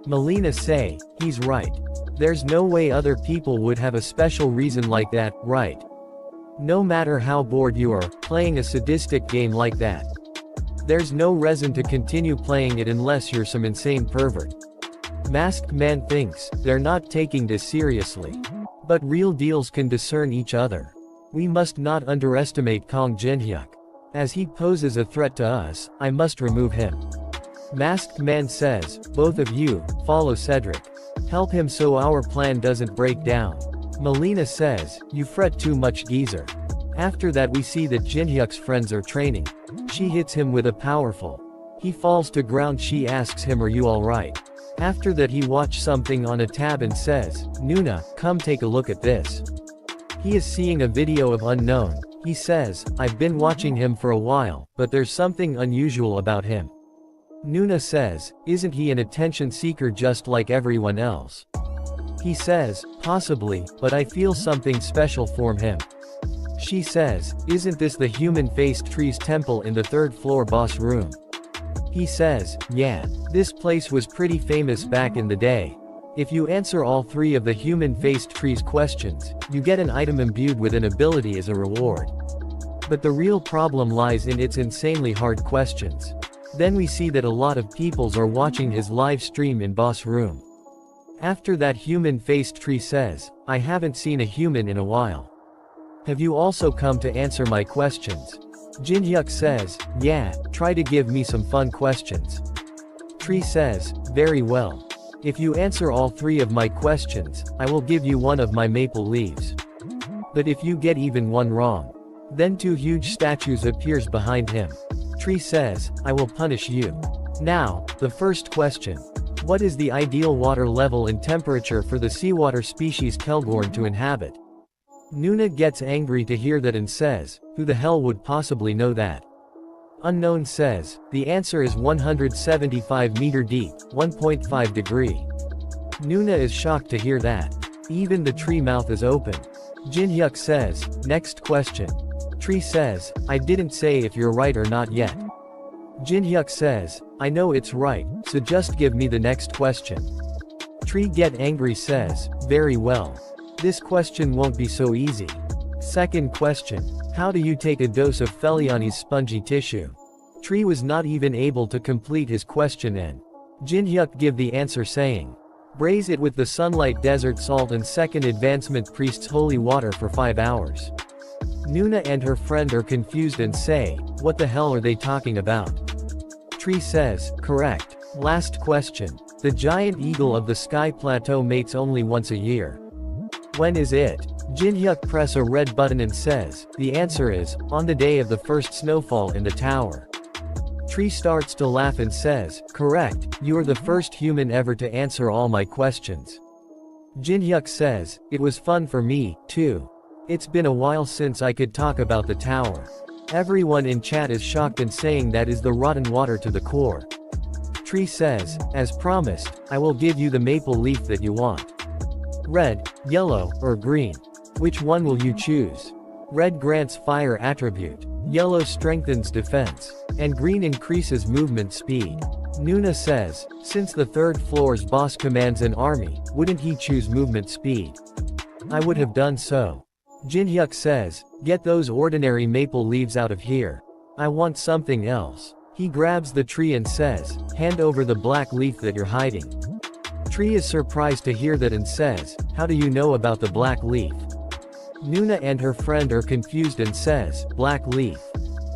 Melina say, he's right. There's no way other people would have a special reason like that, right? No matter how bored you are, playing a sadistic game like that. There's no reason to continue playing it unless you're some insane pervert. Masked Man thinks, they're not taking this seriously. But real deals can discern each other. We must not underestimate Kong Jin-hyuk. As he poses a threat to us, I must remove him. Masked Man says, both of you, follow Cedric. Help him so our plan doesn't break down. Melina says, you fret too much geezer. After that we see that Jin-hyuk's friends are training. She hits him with a powerful. He falls to ground. She asks him, are you alright? After that he watch something on a tab and says, Nuna, come take a look at this. He is seeing a video of Unknown. He says, I've been watching him for a while, but there's something unusual about him. Nuna says, isn't he an attention seeker just like everyone else? He says, possibly, but I feel something special from him. She says, isn't this the human-faced trees temple in the third floor boss room? He says, yeah, this place was pretty famous back in the day. If you answer all 3 of the human-faced trees questions, you get an item imbued with an ability as a reward. But the real problem lies in its insanely hard questions. Then we see that a lot of peoples are watching his live stream in boss room. After that human-faced tree says, I haven't seen a human in a while. Have you also come to answer my questions? Jin-hyuk says, yeah, try to give me some fun questions. Tree says, very well. If you answer all 3 of my questions, I will give you one of my maple leaves. But if you get even one wrong, then 2 huge statues appears behind him. Tree says, I will punish you. Now, the first question. What is the ideal water level and temperature for the seawater species Kelgorn to inhabit? Nuna gets angry to hear that and says, who the hell would possibly know that? Unknown says, the answer is 175 meter deep, 1.5 degree. Nuna is shocked to hear that. Even the tree mouth is open. Jin-hyuk says, next question. Tree says, I didn't say if you're right or not yet. Jin-hyuk says, I know it's right, so just give me the next question. Tree get angry says, very well. This question won't be so easy. Second question. How do you take a dose of Feliani's spongy tissue? Tree was not even able to complete his question and Jin-hyuk give the answer saying, braise it with the sunlight desert salt and second advancement priest's holy water for 5 hours. Nuna and her friend are confused and say, what the hell are they talking about? Tree says, correct. Last question. The giant eagle of the sky plateau mates only once a year. When is it? Jin-hyuk press a red button and says, the answer is, on the day of the first snowfall in the tower. Tree starts to laugh and says, correct, you are the first human ever to answer all my questions. Jin-hyuk says, it was fun for me, too. It's been a while since I could talk about the tower. Everyone in chat is shocked and saying that is the rotten water to the core. Tree says, as promised, I will give you the maple leaf that you want. Red, yellow, or green? Which one will you choose? Red grants fire attribute. Yellow strengthens defense. And green increases movement speed. Nuna says, since the third floor's boss commands an army, wouldn't he choose movement speed? I would have done so. Jinhyuk says, get those ordinary maple leaves out of here. I want something else. He grabs the tree and says, hand over the black leaf that you're hiding. Tree is surprised to hear that and says, how do you know about the black leaf? Nuna and her friend are confused and says, black leaf.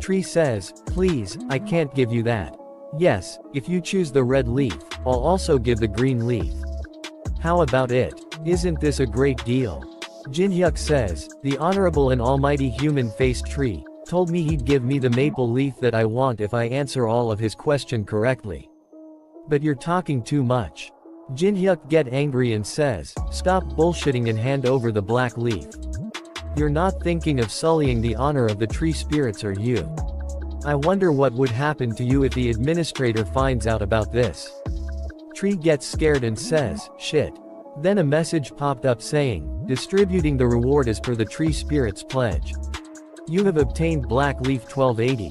Tree says, please, I can't give you that. Yes, if you choose the red leaf, I'll also give the green leaf. How about it? Isn't this a great deal? Jinhyuk says, the honorable and almighty human-faced tree, told me he'd give me the maple leaf that I want if I answer all of his question correctly. But you're talking too much. Jinhyuk get angry and says, stop bullshitting and hand over the black leaf. You're not thinking of sullying the honor of the tree spirits, are you? I wonder what would happen to you if the administrator finds out about this. Tree gets scared and says, shit. Then a message popped up saying, distributing the reward as per the tree spirit's pledge. You have obtained black leaf 1280.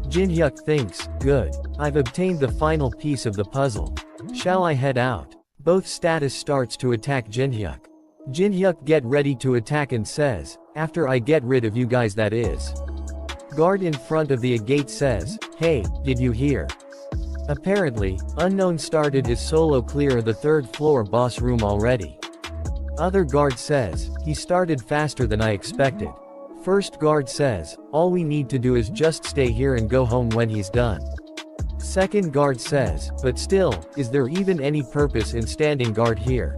Jinhyuk thinks, good. I've obtained the final piece of the puzzle. Shall I head out? Both status starts to attack Jinhyuk. Jinhyuk get ready to attack and says, after I get rid of you guys, that is. Guard in front of the gate says, hey, did you hear? Apparently, Unknown started his solo clear of the third floor boss room already. Other guard says, he started faster than I expected. First guard says, all we need to do is just stay here and go home when he's done. Second guard says, but still, is there even any purpose in standing guard here?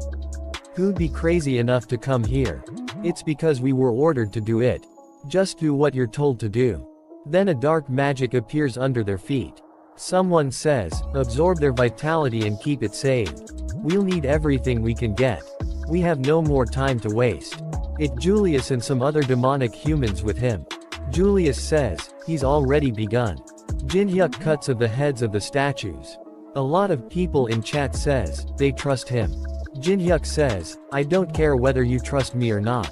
Who'd be crazy enough to come here? It's because we were ordered to do it. Just do what you're told to do. Then a dark magic appears under their feet. Someone says, absorb their vitality and keep it saved. We'll need everything we can get. We have no more time to waste. It's Julius and some other demonic humans with him. Julius says, he's already begun. Jinhyuk cuts of the heads of the statues. A lot of people in chat says, they trust him. Jinhyuk says, I don't care whether you trust me or not.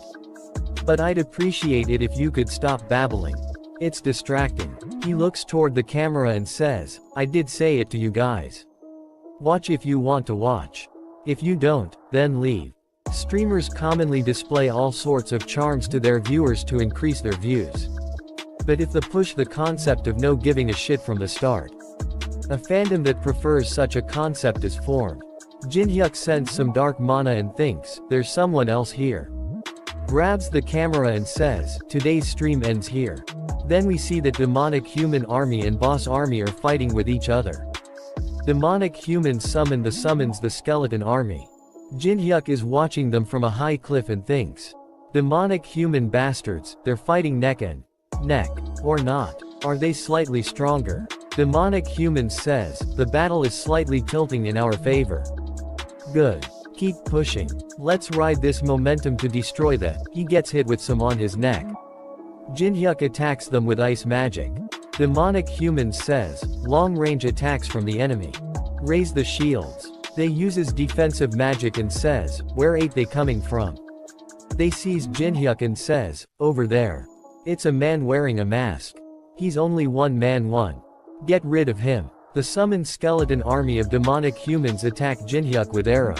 But I'd appreciate it if you could stop babbling. It's distracting. He looks toward the camera and says, I did say it to you guys. Watch if you want to watch. If you don't, then leave. Streamers commonly display all sorts of charms to their viewers to increase their views. But if they push the concept of no giving a shit from the start, a fandom that prefers such a concept is formed. Jinhyuk sends some dark mana and thinks, there's someone else here. Grabs the camera and says, today's stream ends here. Then we see that demonic human army and boss army are fighting with each other. Demonic humans summons the skeleton army. Jinhyuk is watching them from a high cliff and thinks, demonic human bastards, they're fighting neck and neck. Or not. Are they slightly stronger? Demonic humans says, the battle is slightly tilting in our favor. Good. Keep pushing. Let's ride this momentum to destroy them. He gets hit with some on his neck. Jinhyuk attacks them with ice magic. Demonic humans says, long-range attacks from the enemy. Raise the shields. They uses defensive magic and says, where ain't they coming from? They sees Jinhyuk and says, over there. It's a man wearing a mask. He's only one man. Get rid of him. The summoned skeleton army of demonic humans attack Jinhyuk with arrow.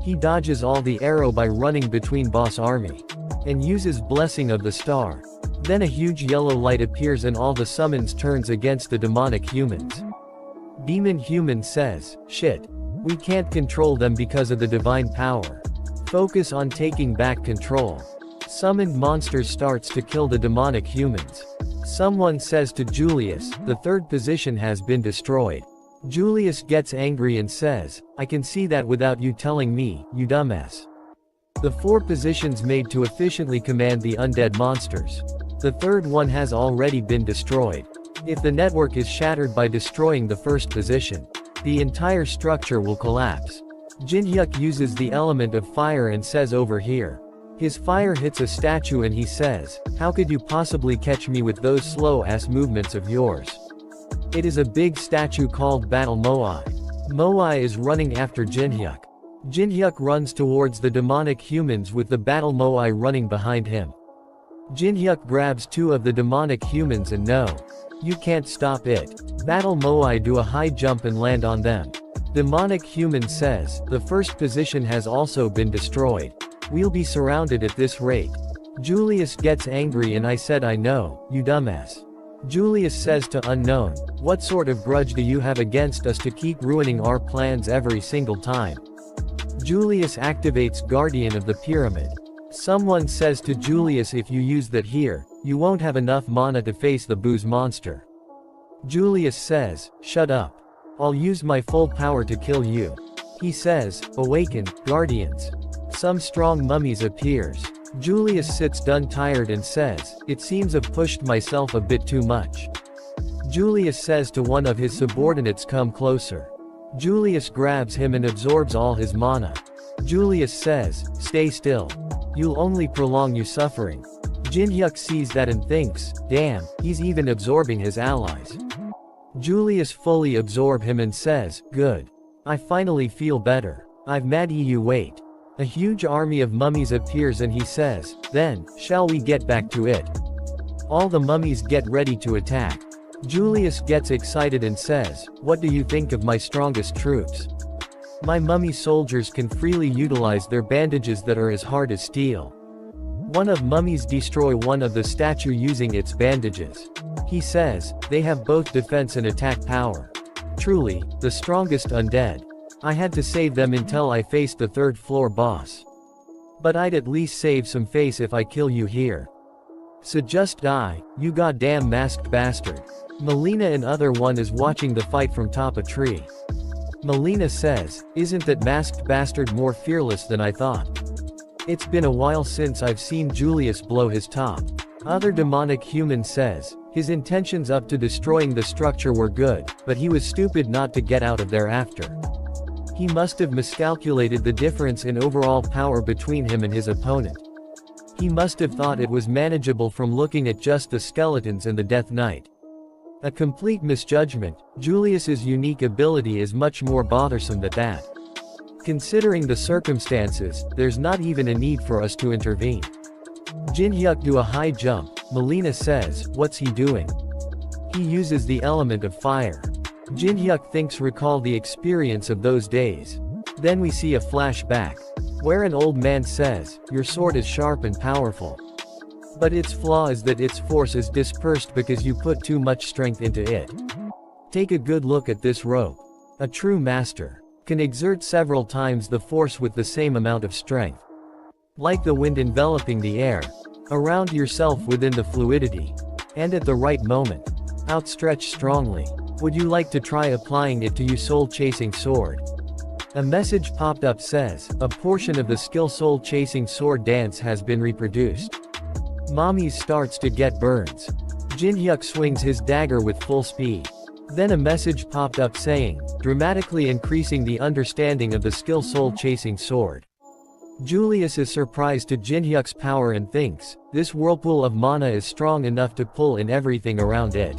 He dodges all the arrow by running between boss army. And uses blessing of the star. Then a huge yellow light appears and all the summons turns against the demonic humans. Demon human says, shit. We can't control them because of the divine power. Focus on taking back control. Summoned monsters starts to kill the demonic humans. Someone says to Julius, the third position has been destroyed. Julius gets angry and says, I can see that without you telling me, you dumbass. The 4 positions made to efficiently command the undead monsters. The third one has already been destroyed. If the network is shattered by destroying the first position, the entire structure will collapse. Jinhyuk uses the element of fire and says over here. His fire hits a statue and he says, "How could you possibly catch me with those slow-ass movements of yours?" It is a big statue called Battle Moai. Moai is running after Jinhyuk. Jinhyuk runs towards the demonic humans with the Battle Moai running behind him. Jinhyuk grabs two of the demonic humans and no, you can't stop it. Battle Moai do a high jump and land on them. Demonic human says, "The first position has also been destroyed. We'll be surrounded at this rate." Julius gets angry and I said, "I know, you dumbass." Julius says to Unknown, "What sort of grudge do you have against us to keep ruining our plans every single time?" Julius activates Guardian of the Pyramid. Someone says to Julius, "If you use that here, you won't have enough mana to face the booze monster." Julius says, "Shut up. I'll use my full power to kill you." He says, "Awaken, Guardians." Some strong mummies appears. Julius sits done tired and says, "It seems I've pushed myself a bit too much." Julius says to one of his subordinates, "Come closer." Julius grabs him and absorbs all his mana. Julius says, "Stay still. You'll only prolong your suffering." Jinhyuk sees that and thinks, "Damn, he's even absorbing his allies." Julius fully absorbs him and says, "Good. I finally feel better. I've mad you wait." A huge army of mummies appears and he says, "Then, shall we get back to it?" All the mummies get ready to attack. Julius gets excited and says, "What do you think of my strongest troops? My mummy soldiers can freely utilize their bandages that are as hard as steel." One of mummies destroy one of the statue using its bandages. He says, "They have both defense and attack power. Truly, the strongest undead. I had to save them until I faced the third floor boss. But I'd at least save some face if I kill you here. So just die, you goddamn masked bastard." Melina and other one is watching the fight from top a tree. Melina says, "Isn't that masked bastard more fearless than I thought? It's been a while since I've seen Julius blow his top." Other demonic human says, "His intentions up to destroying the structure were good, but he was stupid not to get out of there after. He must have miscalculated the difference in overall power between him and his opponent. He must have thought it was manageable from looking at just the skeletons and the Death Knight. A complete misjudgment. Julius's unique ability is much more bothersome than that. Considering the circumstances, there's not even a need for us to intervene." Jinhyuk do a high jump. Melina says, "What's he doing?" He uses the element of fire. Jinhyuk thinks recall the experience of those days. Then we see a flashback, where an old man says, "Your sword is sharp and powerful. But its flaw is that its force is dispersed because you put too much strength into it. Take a good look at this rope. A true master can exert several times the force with the same amount of strength. Like the wind enveloping the air. Around yourself within the fluidity. And at the right moment. Outstretch strongly. Would you like to try applying it to your soul-chasing sword?" A message popped up says, "A portion of the skill soul-chasing sword dance has been reproduced." Mommy starts to get burns. Jinhyuk swings his dagger with full speed. Then a message popped up saying, "Dramatically increasing the understanding of the skill soul-chasing sword." Julius is surprised to Jinhyuk's power and thinks, this whirlpool of mana is strong enough to pull in everything around it.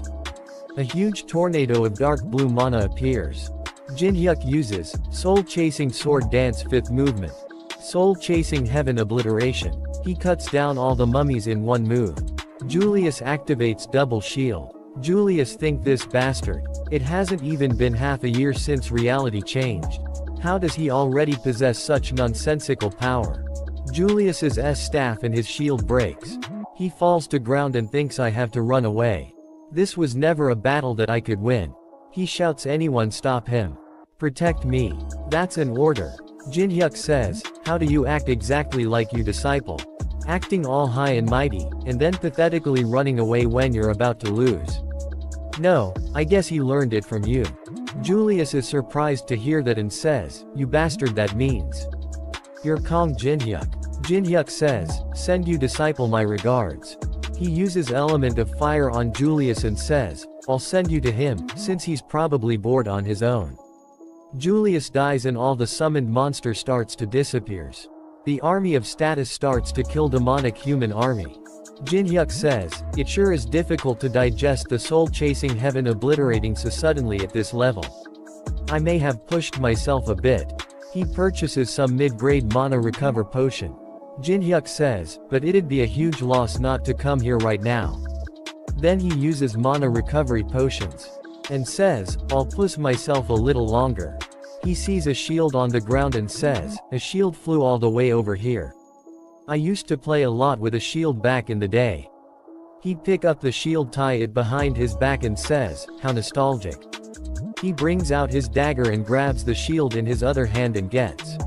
A huge tornado of dark blue mana appears. Jinhyuk uses soul-chasing sword dance 5th movement. Soul-chasing heaven obliteration. He cuts down all the mummies in one move. Julius activates double shield. Julius think this bastard. It hasn't even been half a year since reality changed. How does he already possess such nonsensical power? Julius's staff and his shield breaks. He falls to ground and thinks I have to run away. This was never a battle that I could win. He shouts, "Anyone stop him. Protect me." That's an order. Jinhyuk says, "How do you act exactly like your disciple? Acting all high and mighty, and then pathetically running away when you're about to lose. No, I guess he learned it from you." Julius is surprised to hear that and says, "You bastard, that means you're Kong Jinhyuk." Jinhyuk says, "Send you disciple my regards." He uses element of fire on Julius and says, "I'll send you to him, since he's probably bored on his own." Julius dies and all the summoned monster starts to disappears. The army of status starts to kill demonic human army. Jin-hyuk says, it sure is difficult to digest the soul-chasing heaven obliterating so suddenly at this level. I may have pushed myself a bit. He purchases some mid-grade mana recover potion. Jin-hyuk says, but it'd be a huge loss not to come here right now. Then he uses mana recovery potions. And says, I'll push myself a little longer. He sees a shield on the ground and says, a shield flew all the way over here. I used to play a lot with a shield back in the day. He'd pick up the shield, tie it behind his back and says, how nostalgic. He brings out his dagger and grabs the shield in his other hand and gets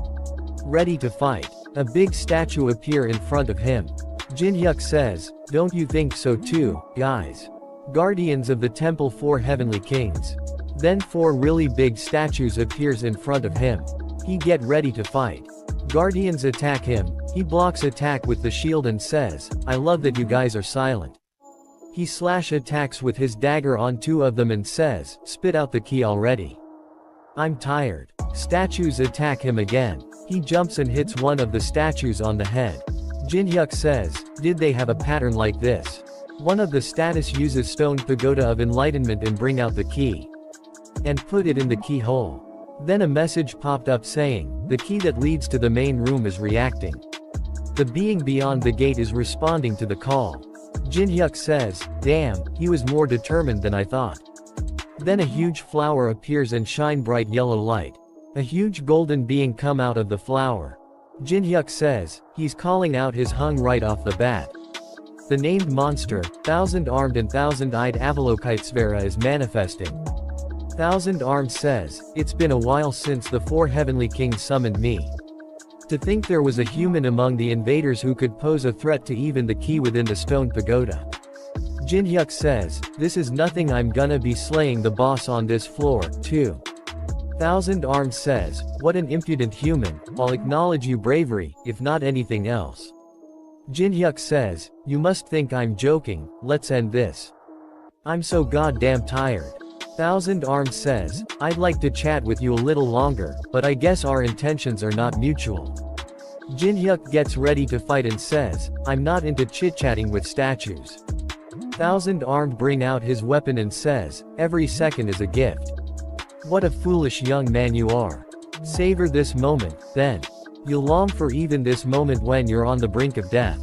ready to fight. A big statue appears in front of him. Jin-hyuk says, don't you think so too, guys? Guardians of the Temple 4 Heavenly Kings. Then 4 really big statues appears in front of him. He get ready to fight. Guardians attack him. He blocks attack with the shield and says, I love that you guys are silent. He slash attacks with his dagger on 2 of them and says, spit out the key already. I'm tired. Statues attack him again. He jumps and hits one of the statues on the head. Jin-hyuk says, did they have a pattern like this? One of the status uses stone pagoda of enlightenment and bring out the key. And put it in the keyhole. Then a message popped up saying, the key that leads to the main room is reacting. The being beyond the gate is responding to the call. Jin-hyuk says, damn, he was more determined than I thought. Then a huge flower appears and shine bright yellow light. A huge golden being come out of the flower. Jin-hyuk says, he's calling out his hung right off the bat. The named monster, thousand-armed and thousand-eyed Avalokitesvara is manifesting. Thousand-armed says, it's been a while since the 4 heavenly kings summoned me. To think there was a human among the invaders who could pose a threat to even the key within the stone pagoda. Jin-hyuk says, this is nothing, I'm gonna be slaying the boss on this floor, too. Thousand-armed says, what an impudent human, I'll acknowledge your bravery, if not anything else. Jin-hyuk says, you must think I'm joking, let's end this. I'm so goddamn tired. Thousand-armed says, I'd like to chat with you a little longer, but I guess our intentions are not mutual. Jin-hyuk gets ready to fight and says, I'm not into chit-chatting with statues. Thousand-armed bring out his weapon and says, every second is a gift. What a foolish young man you are. Savor this moment, then. You'll long for even this moment when you're on the brink of death.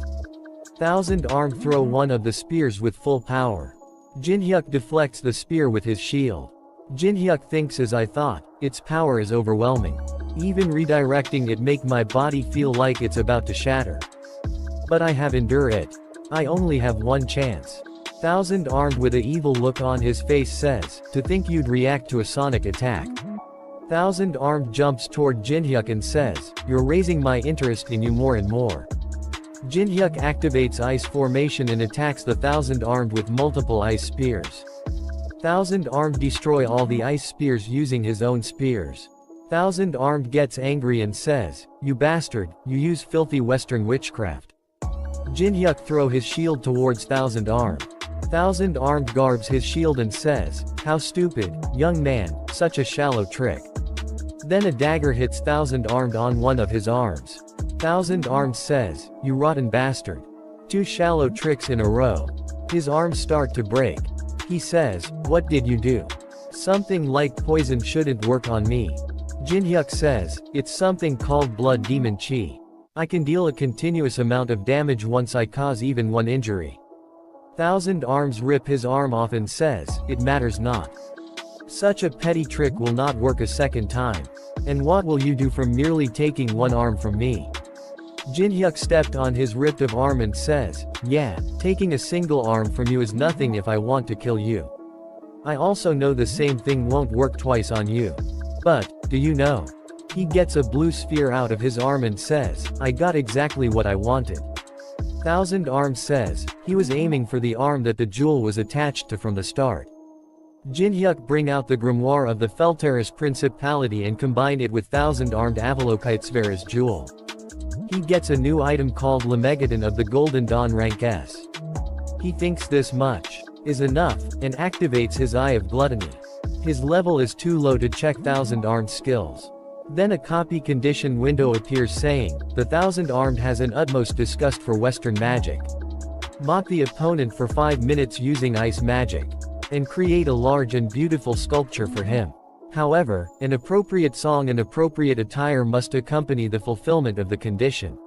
Thousand-armed throw one of the spears with full power. Jin-hyuk deflects the spear with his shield. Jin-hyuk thinks as I thought, its power is overwhelming. Even redirecting it make my body feel like it's about to shatter. But I have endure it. I only have one chance. Thousand-armed with a evil look on his face says, to think you'd react to a sonic attack. Thousand-armed jumps toward Jin-hyuk and says, you're raising my interest in you more and more. Jin-hyuk activates ice formation and attacks the thousand-armed with multiple ice spears. Thousand-armed destroy all the ice spears using his own spears. Thousand-armed gets angry and says, you bastard, you use filthy western witchcraft. Jin-hyuk throw his shield towards thousand-armed. Thousand-armed garbs his shield and says, how stupid, young man, such a shallow trick. Then a dagger hits thousand-armed on one of his arms. Thousand-armed says, you rotten bastard. 2 shallow tricks in a row. His arms start to break. He says, what did you do? Something like poison shouldn't work on me. Jin-hyuk says, it's something called blood demon chi. I can deal a continuous amount of damage once I cause even one injury. Thousand-arms rip his arm off and says, it matters not. Such a petty trick will not work a second time. And what will you do from merely taking one arm from me? Jin-hyuk stepped on his ripped of arm and says, yeah, taking a single arm from you is nothing if I want to kill you. I also know the same thing won't work twice on you. But, do you know? He gets a blue sphere out of his arm and says, I got exactly what I wanted. Thousand-armed says, he was aiming for the arm that the jewel was attached to from the start. Jin-hyuk bring out the grimoire of the Felteris Principality and combine it with thousand-armed Avalokitesvara's jewel. He gets a new item called Lemegadon of the Golden Dawn rank S. He thinks this much is enough, and activates his Eye of Gluttony. His level is too low to check thousand-armed skills. Then a copy condition window appears saying, the Thousand-Armed has an utmost disgust for Western magic. Mock the opponent for 5 minutes using ice magic. And create a large and beautiful sculpture for him. However, an appropriate song and appropriate attire must accompany the fulfillment of the condition.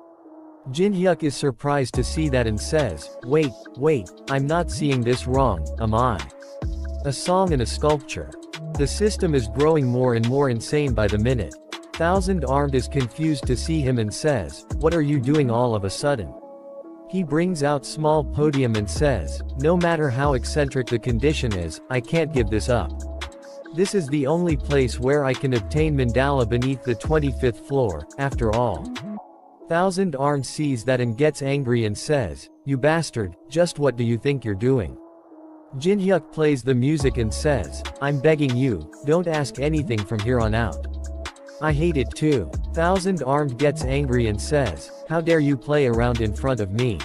Jin-hyuk is surprised to see that and says, wait, I'm not seeing this wrong, am I? A song and a sculpture. The system is growing more and more insane by the minute. Thousand-Armed is confused to see him and says, what are you doing all of a sudden? He brings out small podium and says, no matter how eccentric the condition is, I can't give this up. This is the only place where I can obtain mandala beneath the 25th floor, after all. Thousand-Armed sees that and gets angry and says, you bastard, just what do you think you're doing? Jin-hyuk plays the music and says, I'm begging you, don't ask anything from here on out. I hate it too. Thousand-Armed gets angry and says, how dare you play around in front of me?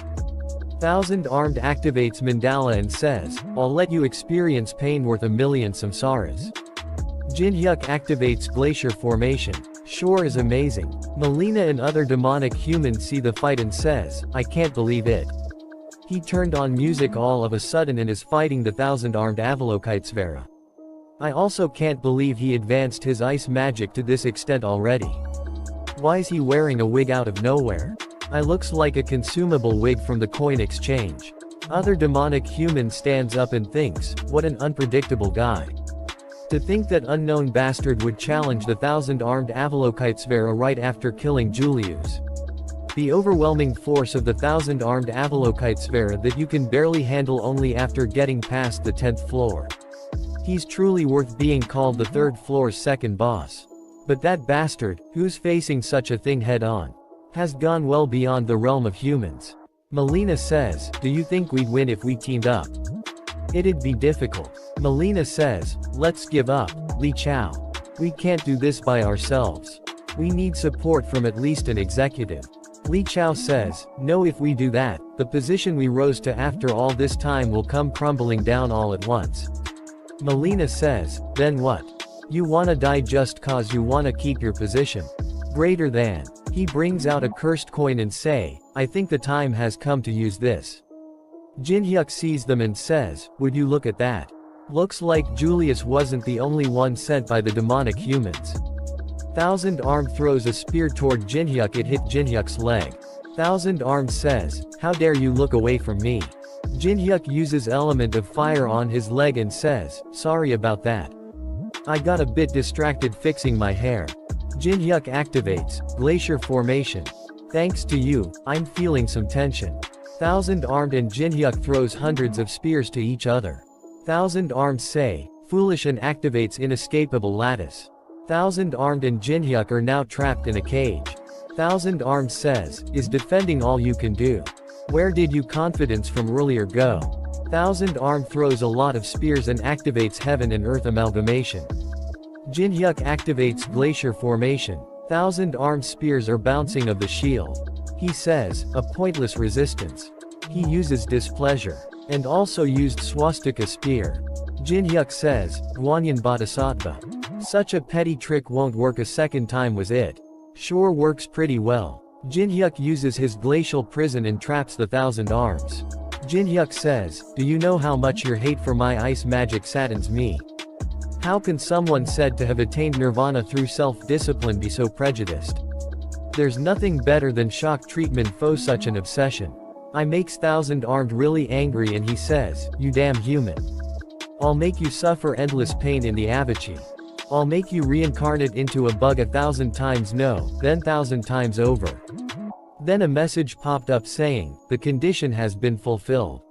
Thousand-Armed activates mandala and says, I'll let you experience pain worth a million samsaras. Jin-hyuk activates glacier formation. Sure is amazing. Melina and other demonic humans see the fight and says, I can't believe it. He turned on music all of a sudden and is fighting the Thousand-Armed Avalokitesvara. I also can't believe he advanced his ice magic to this extent already. Why's he wearing a wig out of nowhere? I looks like a consumable wig from the coin exchange. Other demonic human stands up and thinks, what an unpredictable guy. To think that unknown bastard would challenge the Thousand-Armed Avalokitesvara right after killing Julius. The overwhelming force of the Thousand-Armed Avalokitesvara that you can barely handle only after getting past the 10th floor. He's truly worth being called the 3rd floor's second boss. But that bastard, who's facing such a thing head-on, has gone well beyond the realm of humans. Melina says, do you think we'd win if we teamed up? It'd be difficult. Melina says, let's give up, Li Chao. We can't do this by ourselves. We need support from at least an executive. Li Chao says, no, if we do that, the position we rose to after all this time will come crumbling down all at once. Melina says, then what? You wanna die just cause you wanna keep your position? Greater than. He brings out a cursed coin and say, I think the time has come to use this. Jin-hyuk sees them and says, would you look at that? Looks like Julius wasn't the only one sent by the demonic humans. Thousand-Armed throws a spear toward Jin-hyuk. It hit Jin-hyuk's leg. Thousand-Armed says, how dare you look away from me? Jin-hyuk uses element of fire on his leg and says, sorry about that. I got a bit distracted fixing my hair. Jin-hyuk activates glacier formation. Thanks to you, I'm feeling some tension. Thousand-Armed and Jin-hyuk throws hundreds of spears to each other. Thousand-Armed say, foolish, and activates inescapable lattice. Thousand-Armed and Jin-hyuk are now trapped in a cage. Thousand-Armed says, is defending all you can do? Where did you confidence from earlier go? Thousand-Armed throws a lot of spears and activates heaven and earth amalgamation. Jin-hyuk activates glacier formation. Thousand-Armed spears are bouncing of the shield. He says, a pointless resistance. He uses displeasure. And also used swastika spear. Jin-hyuk says, Guanyin Bodhisattva. Such a petty trick won't work a second time, was it? Sure works pretty well. Jin-hyuk uses his glacial prison and traps the Thousand-Arms. Jin-hyuk says, do you know how much your hate for my ice magic saddens me? How can someone said to have attained nirvana through self-discipline be so prejudiced? There's nothing better than shock treatment for such an obsession. I makes Thousand-Armed really angry and he says, you damn human. I'll make you suffer endless pain in the Avachi. I'll make you reincarnate into a bug 1,000 times no, then 1,000 times over. Then a message popped up saying, the condition has been fulfilled.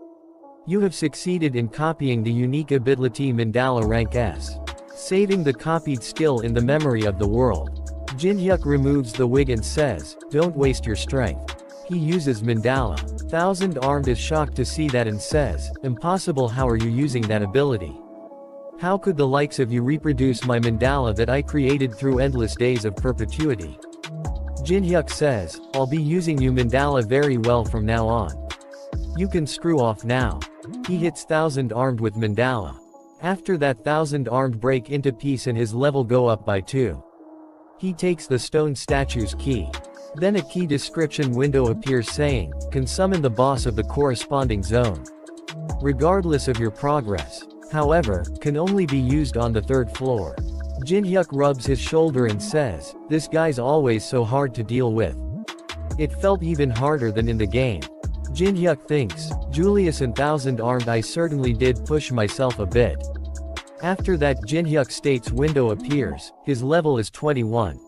You have succeeded in copying the unique ability Mandala rank S. Saving the copied skill in the memory of the world. Jin-hyuk removes the wig and says, don't waste your strength. He uses Mandala. Thousand-Armed is shocked to see that and says, impossible, how are you using that ability? How could the likes of you reproduce my Mandala that I created through endless days of perpetuity? Jin-hyuk says, I'll be using you Mandala very well from now on. You can screw off now. He hits Thousand-Armed with Mandala. After that, Thousand-Armed break into piece and his level go up by 2. He takes the stone statue's key. Then a key description window appears saying, can summon the boss of the corresponding zone. Regardless of your progress. However, can only be used on the 3rd floor. Jin-hyuk rubs his shoulder and says, this guy's always so hard to deal with. It felt even harder than in the game. Jin-hyuk thinks, Julius and Thousand Armed, I certainly did push myself a bit. After that, Jin-hyuk states window appears, his level is 21.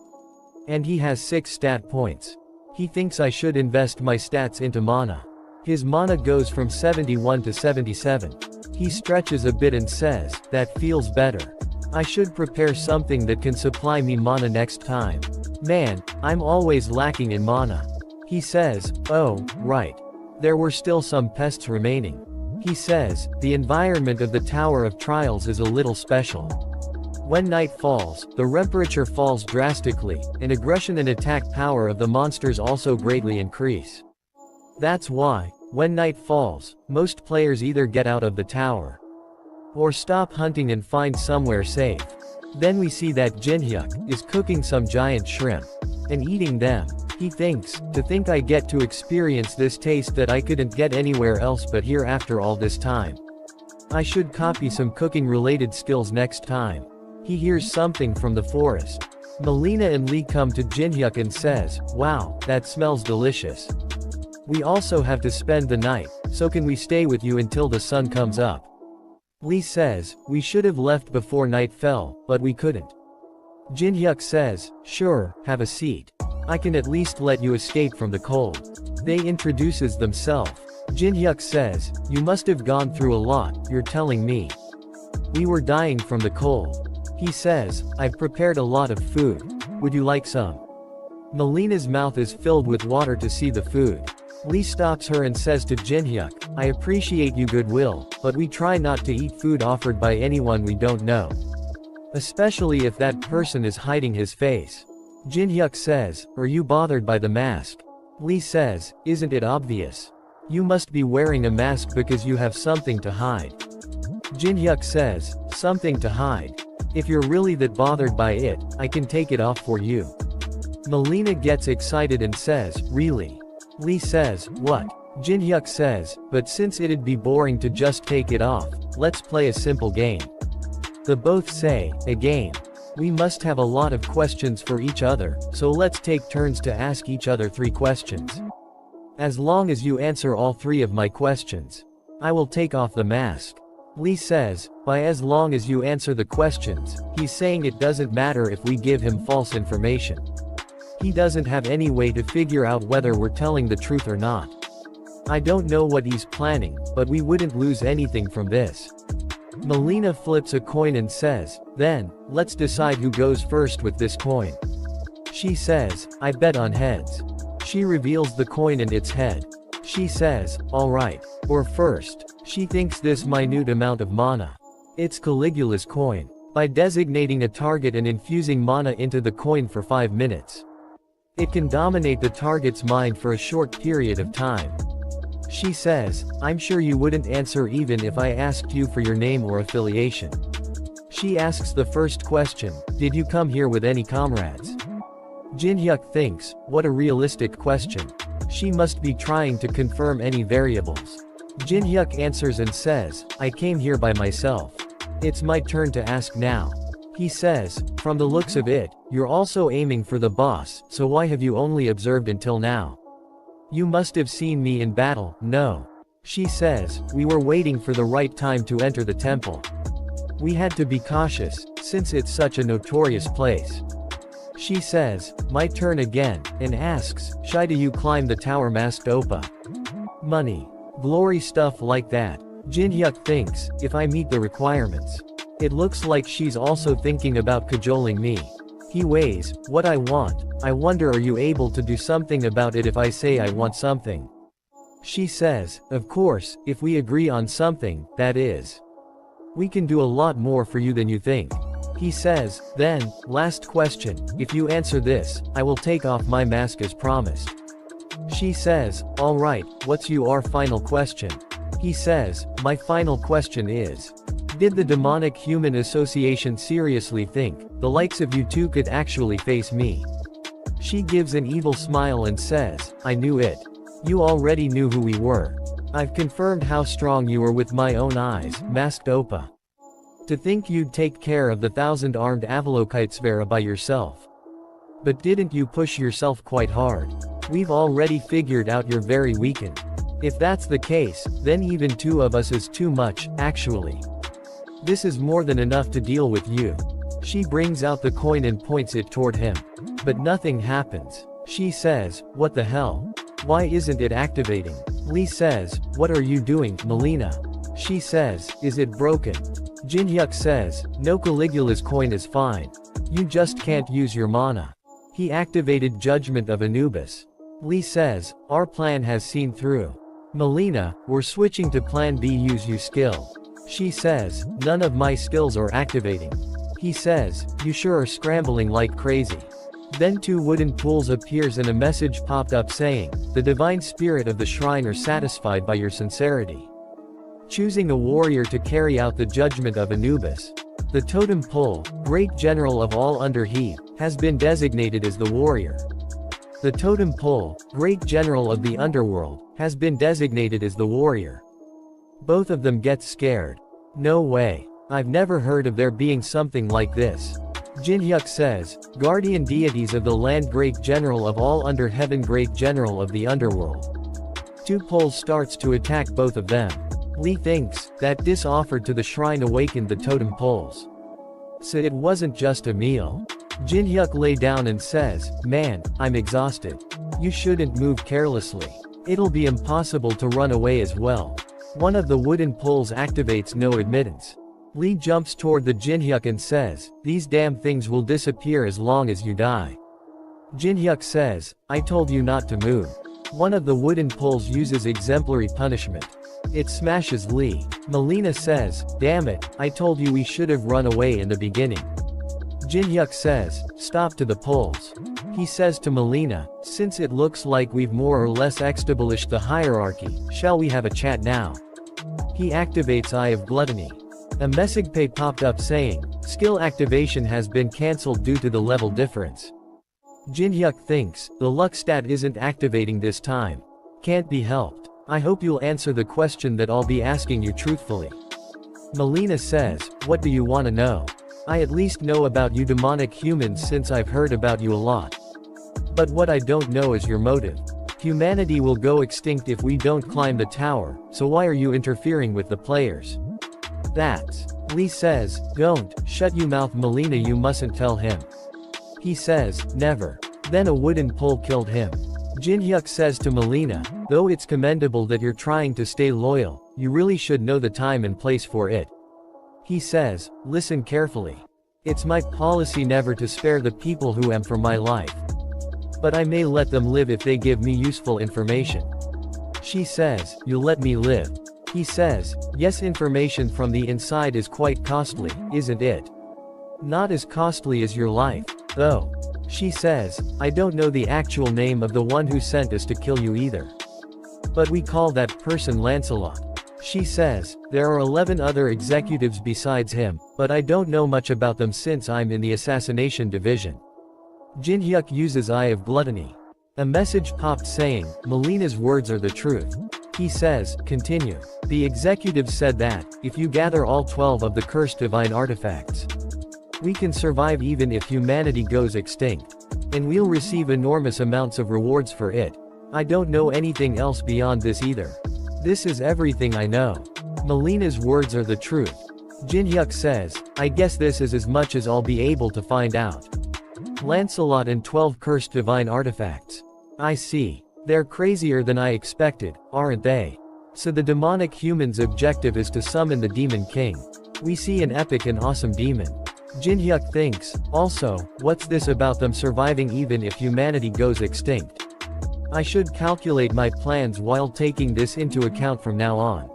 And he has 6 stat points. He thinks I should invest my stats into mana. His mana goes from 71 to 77. He stretches a bit and says, that feels better. I should prepare something that can supply me mana next time. Man, I'm always lacking in mana. He says, oh, right. There were still some pests remaining. He says, the environment of the Tower of Trials is a little special. When night falls, the temperature falls drastically, and aggression and attack power of the monsters also greatly increase. That's why, when night falls, most players either get out of the tower, or stop hunting and find somewhere safe. Then we see that Jin-hyuk is cooking some giant shrimp and eating them. He thinks, to think I get to experience this taste that I couldn't get anywhere else but here after all this time. I should copy some cooking related skills next time. He hears something from the forest. Melina and Lee come to Jin-hyuk and says, wow, that smells delicious. We also have to spend the night, so can we stay with you until the sun comes up? Lee says, we should have left before night fell, but we couldn't. Jin-hyuk says, sure, have a seat. I can at least let you escape from the cold. They introduces themselves. Jin-hyuk says, you must have gone through a lot, you're telling me. We were dying from the cold. He says, I've prepared a lot of food. Would you like some? Melina's mouth is filled with water to see the food. Lee stops her and says to Jin-hyuk, I appreciate you goodwill, but we try not to eat food offered by anyone we don't know. Especially if that person is hiding his face. Jin-hyuk says, are you bothered by the mask? Lee says, isn't it obvious? You must be wearing a mask because you have something to hide. Jin-hyuk says, something to hide? If you're really that bothered by it, I can take it off for you. Melina gets excited and says, really? Lee says, what? Jin-hyuk says, but since it'd be boring to just take it off, let's play a simple game. The both say, a game. We must have a lot of questions for each other, so let's take turns to ask each other 3 questions. As long as you answer all 3 of my questions, I will take off the mask. Lee says, by as long as you answer the questions, he's saying it doesn't matter if we give him false information. He doesn't have any way to figure out whether we're telling the truth or not. I don't know what he's planning, but we wouldn't lose anything from this. Melina flips a coin and says, then, let's decide who goes first with this coin. She says, I bet on heads. She reveals the coin and its head. She says, alright, or first. She thinks this minute amount of mana. It's Caligula's coin. By designating a target and infusing mana into the coin for 5 minutes, it can dominate the target's mind for a short period of time. She says, I'm sure you wouldn't answer even if I asked you for your name or affiliation. She asks the first question, did you come here with any comrades? Jin-hyuk thinks, what a realistic question. She must be trying to confirm any variables. Jin-hyuk answers and says, I came here by myself. It's my turn to ask now. He says, from the looks of it, you're also aiming for the boss, so why have you only observed until now? You must have seen me in battle, no. She says, we were waiting for the right time to enter the temple. We had to be cautious, since it's such a notorious place. She says, my turn again, and asks, shy do you climb the tower masked oppa? Money. Glory stuff like that. Jin-hyuk thinks, if I meet the requirements. It looks like she's also thinking about cajoling me. He weighs, what I want. I wonder are you able to do something about it if I say I want something? She says, of course, if we agree on something, that is. We can do a lot more for you than you think. He says, then, last question, if you answer this, I will take off my mask as promised. She says, alright, what's your final question? He says, my final question is, Did the demonic human association seriously think, the likes of you two could actually face me? She gives an evil smile and says, I knew it. You already knew who we were. I've confirmed how strong you were with my own eyes, masked Oppa. To think you'd take care of the 1,000-armed Avalokitesvera by yourself. But didn't you push yourself quite hard? We've already figured out you're very weakened. If that's the case, then even two of us is too much, actually. This is more than enough to deal with you. She brings out the coin and points it toward him. But nothing happens. She says, what the hell? Why isn't it activating? Lee says, what are you doing, Melina? She says, is it broken? Jinhyuk says, no, Caligula's coin is fine. You just can't use your mana. He activated Judgment of Anubis. Lee says, our plan has seen through. Melina, we're switching to plan B, use you skill. She says, none of my skills are activating. He says, you sure are scrambling like crazy. Then two wooden pools appears and a message popped up saying, the divine spirit of the shrine are satisfied by your sincerity. Choosing a warrior to carry out the judgment of Anubis. The totem pole, great general of all under He, has been designated as the warrior. The totem pole, great general of the underworld, has been designated as the warrior. Both of them get scared. No way. I've never heard of there being something like this. Jinhyuk says, guardian deities of the land, great general of all under heaven, great general of the underworld. Two poles starts to attack both of them. Lee thinks that this offered to the shrine awakened the totem poles. So it wasn't just a meal. Jinhyuk lay down and says, man, I'm exhausted. You shouldn't move carelessly. It'll be impossible to run away as well. One of the wooden poles activates no admittance. Lee jumps toward the Jinhyuk and says, these damn things will disappear as long as you die. Jinhyuk says, I told you not to move. One of the wooden poles uses exemplary punishment. It smashes Lee. Melina says, damn it, I told you we should have run away in the beginning. Jinhyuk says, stop to the poles. He says to Melina, since it looks like we've more or less established the hierarchy, shall we have a chat now? He activates Eye of Gluttony. A message popped up saying, skill activation has been cancelled due to the level difference. Jinhyuk thinks, the luck stat isn't activating this time. Can't be helped. I hope you'll answer the question that I'll be asking you truthfully. Melina says, what do you want to know? I at least know about you demonic humans since I've heard about you a lot. But what I don't know is your motive. Humanity will go extinct if we don't climb the tower, so why are you interfering with the players? That's. Lee says, don't, shut you mouth Melina, you mustn't tell him. He says, never. Then a wooden pole killed him. Jinhyuk says to Melina, though it's commendable that you're trying to stay loyal, you really should know the time and place for it. He says, listen carefully. It's my policy never to spare the people who am for my life. But I may let them live if they give me useful information. She says, you'll let me live. He says, yes, information from the inside is quite costly, isn't it? Not as costly as your life, though. She says, I don't know the actual name of the one who sent us to kill you either. But we call that person Lancelot. She says, there are 11 other executives besides him, but I don't know much about them since I'm in the assassination division. Jinhyuk uses Eye of Gluttony. A message popped saying, Melina's words are the truth. He says, continue. The executives said that, if you gather all 12 of the cursed divine artifacts, we can survive even if humanity goes extinct. And we'll receive enormous amounts of rewards for it. I don't know anything else beyond this either. This is everything I know. Melina's words are the truth. Jinhyuk says, I guess this is as much as I'll be able to find out. Lancelot and 12 cursed divine artifacts. I see. They're crazier than I expected, aren't they? So the demonic human's objective is to summon the Demon King. We see an epic and awesome demon. Jinhyuk thinks, also, what's this about them surviving even if humanity goes extinct? I should calculate my plans while taking this into account from now on.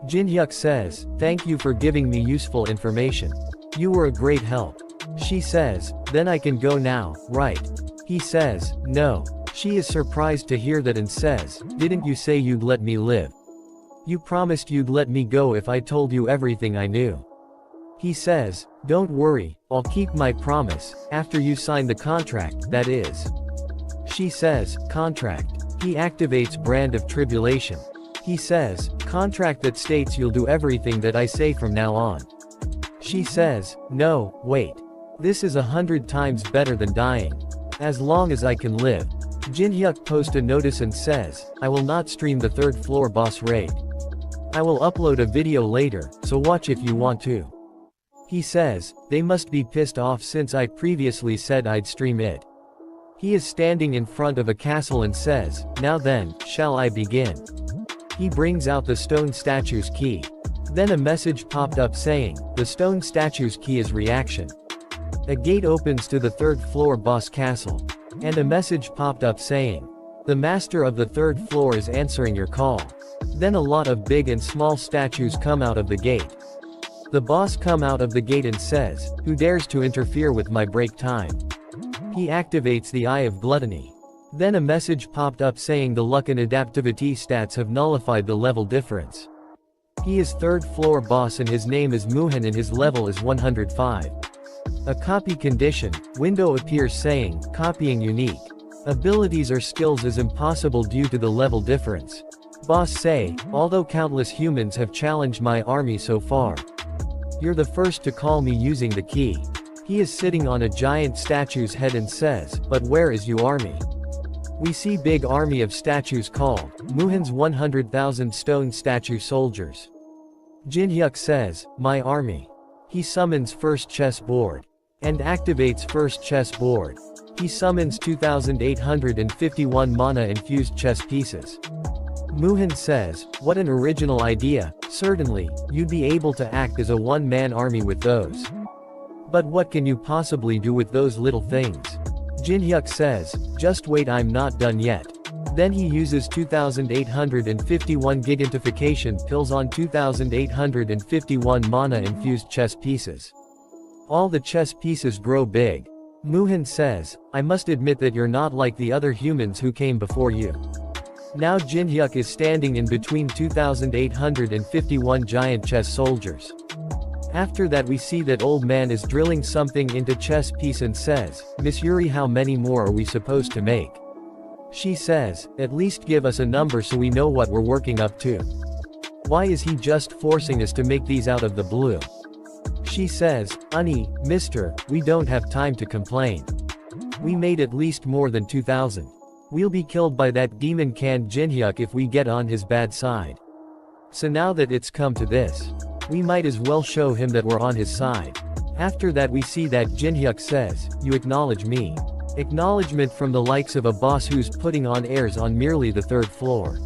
Jinhyuk says, thank you for giving me useful information. You were a great help. She says, then I can go now, right? He says, no. She is surprised to hear that and says, didn't you say you'd let me live? You promised you'd let me go if I told you everything I knew. He says, don't worry, I'll keep my promise, after you sign the contract, that is. She says, contract. He activates Brand of Tribulation. He says, contract that states you'll do everything that I say from now on. She says, no, wait. This is 100 times better than dying. As long as I can live. Jin-hyuk posts a notice and says, I will not stream the third floor boss raid. I will upload a video later, so watch if you want to. He says, they must be pissed off since I previously said I'd stream it. He is standing in front of a castle and says, now then, shall I begin? He brings out the stone statue's key. Then a message popped up saying, the stone statue's key is reaction. A gate opens to the third floor boss castle. And a message popped up saying, the master of the third floor is answering your call. Then a lot of big and small statues come out of the gate. The boss come out of the gate and says, who dares to interfere with my break time? He activates the Eye of Gluttony. Then a message popped up saying the luck and adaptivity stats have nullified the level difference. He is third floor boss and his name is Muhan and his level is 105. A copy condition, window appears saying, copying unique. Abilities or skills is impossible due to the level difference. Boss say, although countless humans have challenged my army so far. You're the first to call me using the key. He is sitting on a giant statue's head and says, but where is your army? We see big army of statues called, Muhan's 100,000 stone statue soldiers. Jin-hyuk says, my army. He summons first chess board. And activates first chess board. He summons 2,851 mana-infused chess pieces. Muhan says, what an original idea, certainly, you'd be able to act as a one-man army with those. But what can you possibly do with those little things? Jin-hyuk says, just wait, I'm not done yet. Then he uses 2,851 gigantification pills on 2,851 mana-infused chess pieces. All the chess pieces grow big. Muhan says, I must admit that you're not like the other humans who came before you. Now Jin-hyuk is standing in between 2,851 giant chess soldiers. After that we see that old man is drilling something into chess piece and says, Miss Yuri, how many more are we supposed to make? She says, at least give us a number so we know what we're working up to. Why is he just forcing us to make these out of the blue? She says, mister, we don't have time to complain. We made at least more than 2,000. We'll be killed by that demon canned Jin-hyuk if we get on his bad side. So now that it's come to this, we might as well show him that we're on his side. After that we see that Jin-hyuk says, you acknowledge me. Acknowledgement from the likes of a boss who's putting on airs on merely the third floor.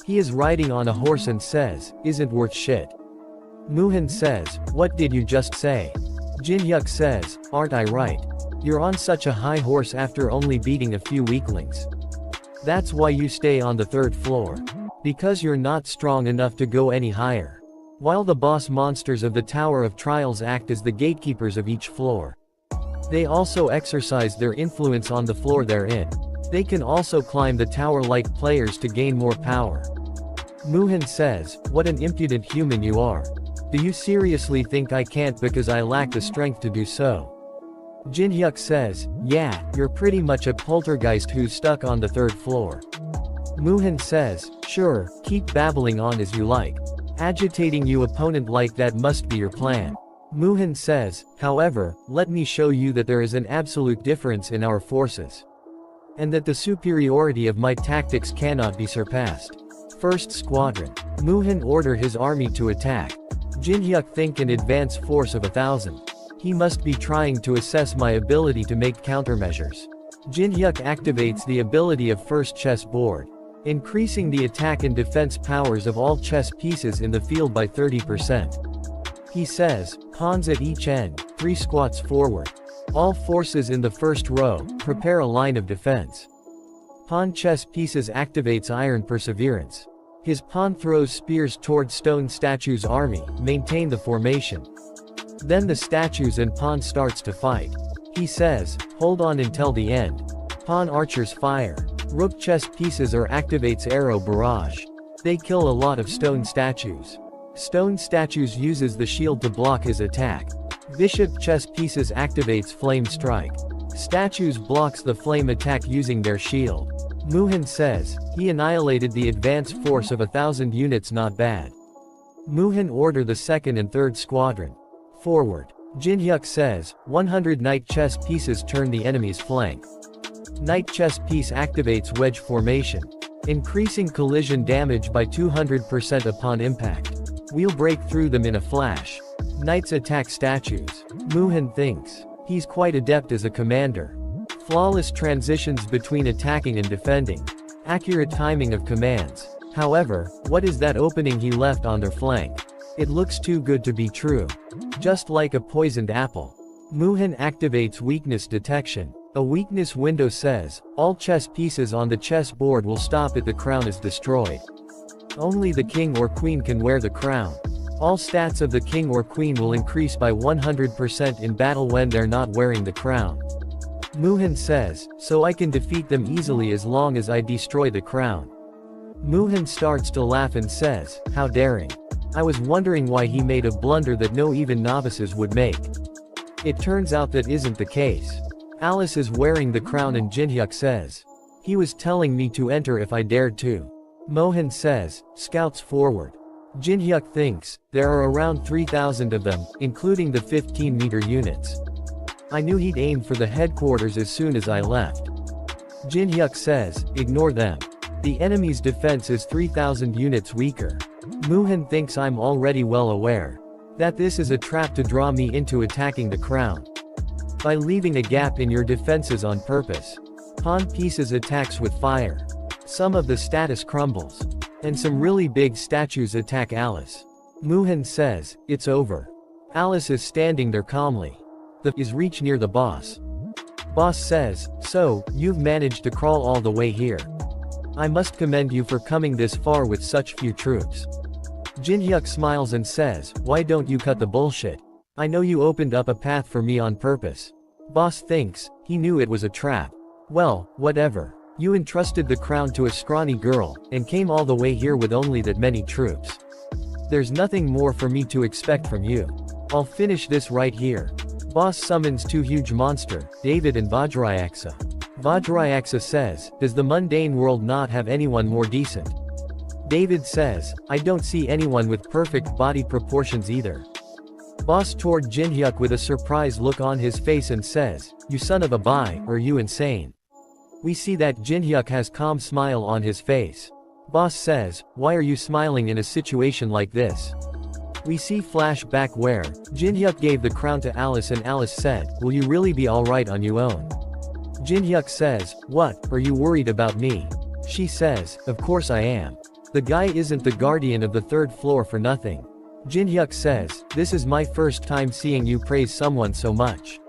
He is riding on a horse and says, isn't worth shit. Muhan says, what did you just say? Jin-hyuk says, aren't I right? You're on such a high horse after only beating a few weaklings. That's why you stay on the third floor. Because you're not strong enough to go any higher. While the boss monsters of the Tower of Trials act as the gatekeepers of each floor. They also exercise their influence on the floor they're in. They can also climb the tower like players to gain more power. Muhan says, what an impudent human you are. Do you seriously think I can't because I lack the strength to do so? Jin-hyuk says, yeah, you're pretty much a poltergeist who's stuck on the third floor. Muhan says, sure, keep babbling on as you like. Agitating you opponent like that must be your plan. Muhan says, however, let me show you that there is an absolute difference in our forces. And that the superiority of my tactics cannot be surpassed. First Squadron. Muhan order his army to attack. Jin-hyuk think an advance force of 1,000. He must be trying to assess my ability to make countermeasures. Jin-hyuk activates the ability of first chess board. Increasing the attack and defense powers of all chess pieces in the field by 30%. He says, pawns at each end, 3 squats forward. All forces in the first row, prepare a line of defense. Pawn chess pieces activates Iron Perseverance. His pawn throws spears towards stone statue's army, maintain the formation. Then the statues and pawn starts to fight. He says, hold on until the end. Pawn archers fire. Rook chess pieces or activates arrow barrage. They kill a lot of stone statues. Stone statues uses the shield to block his attack. Bishop chess pieces activates flame strike. Statues blocks the flame attack using their shield. Muhan says, he annihilated the advance force of 1,000 units, not bad. Muhan order the 2nd and 3rd squadron. Forward. Jinhyuk says, 100 knight chess pieces turn the enemy's flank. Knight chess piece activates wedge formation. Increasing collision damage by 200% upon impact. We'll break through them in a flash. Knights attack statues. Muhan thinks. He's quite adept as a commander. Flawless transitions between attacking and defending. Accurate timing of commands. However, what is that opening he left on their flank? It looks too good to be true. Just like a poisoned apple. Muhan activates weakness detection. A weakness window says, all chess pieces on the chessboard will stop if the crown is destroyed. Only the king or queen can wear the crown. All stats of the king or queen will increase by 100% in battle when they're not wearing the crown. Muhan says, so I can defeat them easily as long as I destroy the crown. Muhan starts to laugh and says, how daring. I was wondering why he made a blunder that no even novices would make. It turns out that isn't the case. Alice is wearing the crown and Jinhyuk says, he was telling me to enter if I dared to. Mohan says, scouts forward. Jinhyuk thinks, there are around 3,000 of them, including the 15-meter units. I knew he'd aim for the headquarters as soon as I left. Jinhyuk says, ignore them. The enemy's defense is 3,000 units weaker. Muhan thinks I'm already well aware that this is a trap to draw me into attacking the crown. By leaving a gap in your defenses on purpose. Pawn pieces attacks with fire. Some of the status crumbles. And some really big statues attack Alice. Muhan says, it's over. Alice is standing there calmly. The is reach near the boss. Boss says, so, you've managed to crawl all the way here. I must commend you for coming this far with such few troops. Jinhyuk smiles and says, why don't you cut the bullshit? I know you opened up a path for me on purpose. Boss thinks, he knew it was a trap. Well, whatever. You entrusted the crown to a scrawny girl, and came all the way here with only that many troops. There's nothing more for me to expect from you. I'll finish this right here. Boss summons two huge monster, David and Vajrayaksa. Vajrayaksa says, does the mundane world not have anyone more decent? David says, I don't see anyone with perfect body proportions either. Boss toward Jinhyuk with a surprised look on his face and says, you son of a bi, are you insane? We see that Jinhyuk has calm smile on his face. Boss says, why are you smiling in a situation like this? We see flashback where Jinhyuk gave the crown to Alice and Alice said, will you really be alright on your own? Jinhyuk says, what, are you worried about me? She says, of course I am. The guy isn't the guardian of the 3rd floor for nothing. Jinhyuk says, this is my first time seeing you praise someone so much.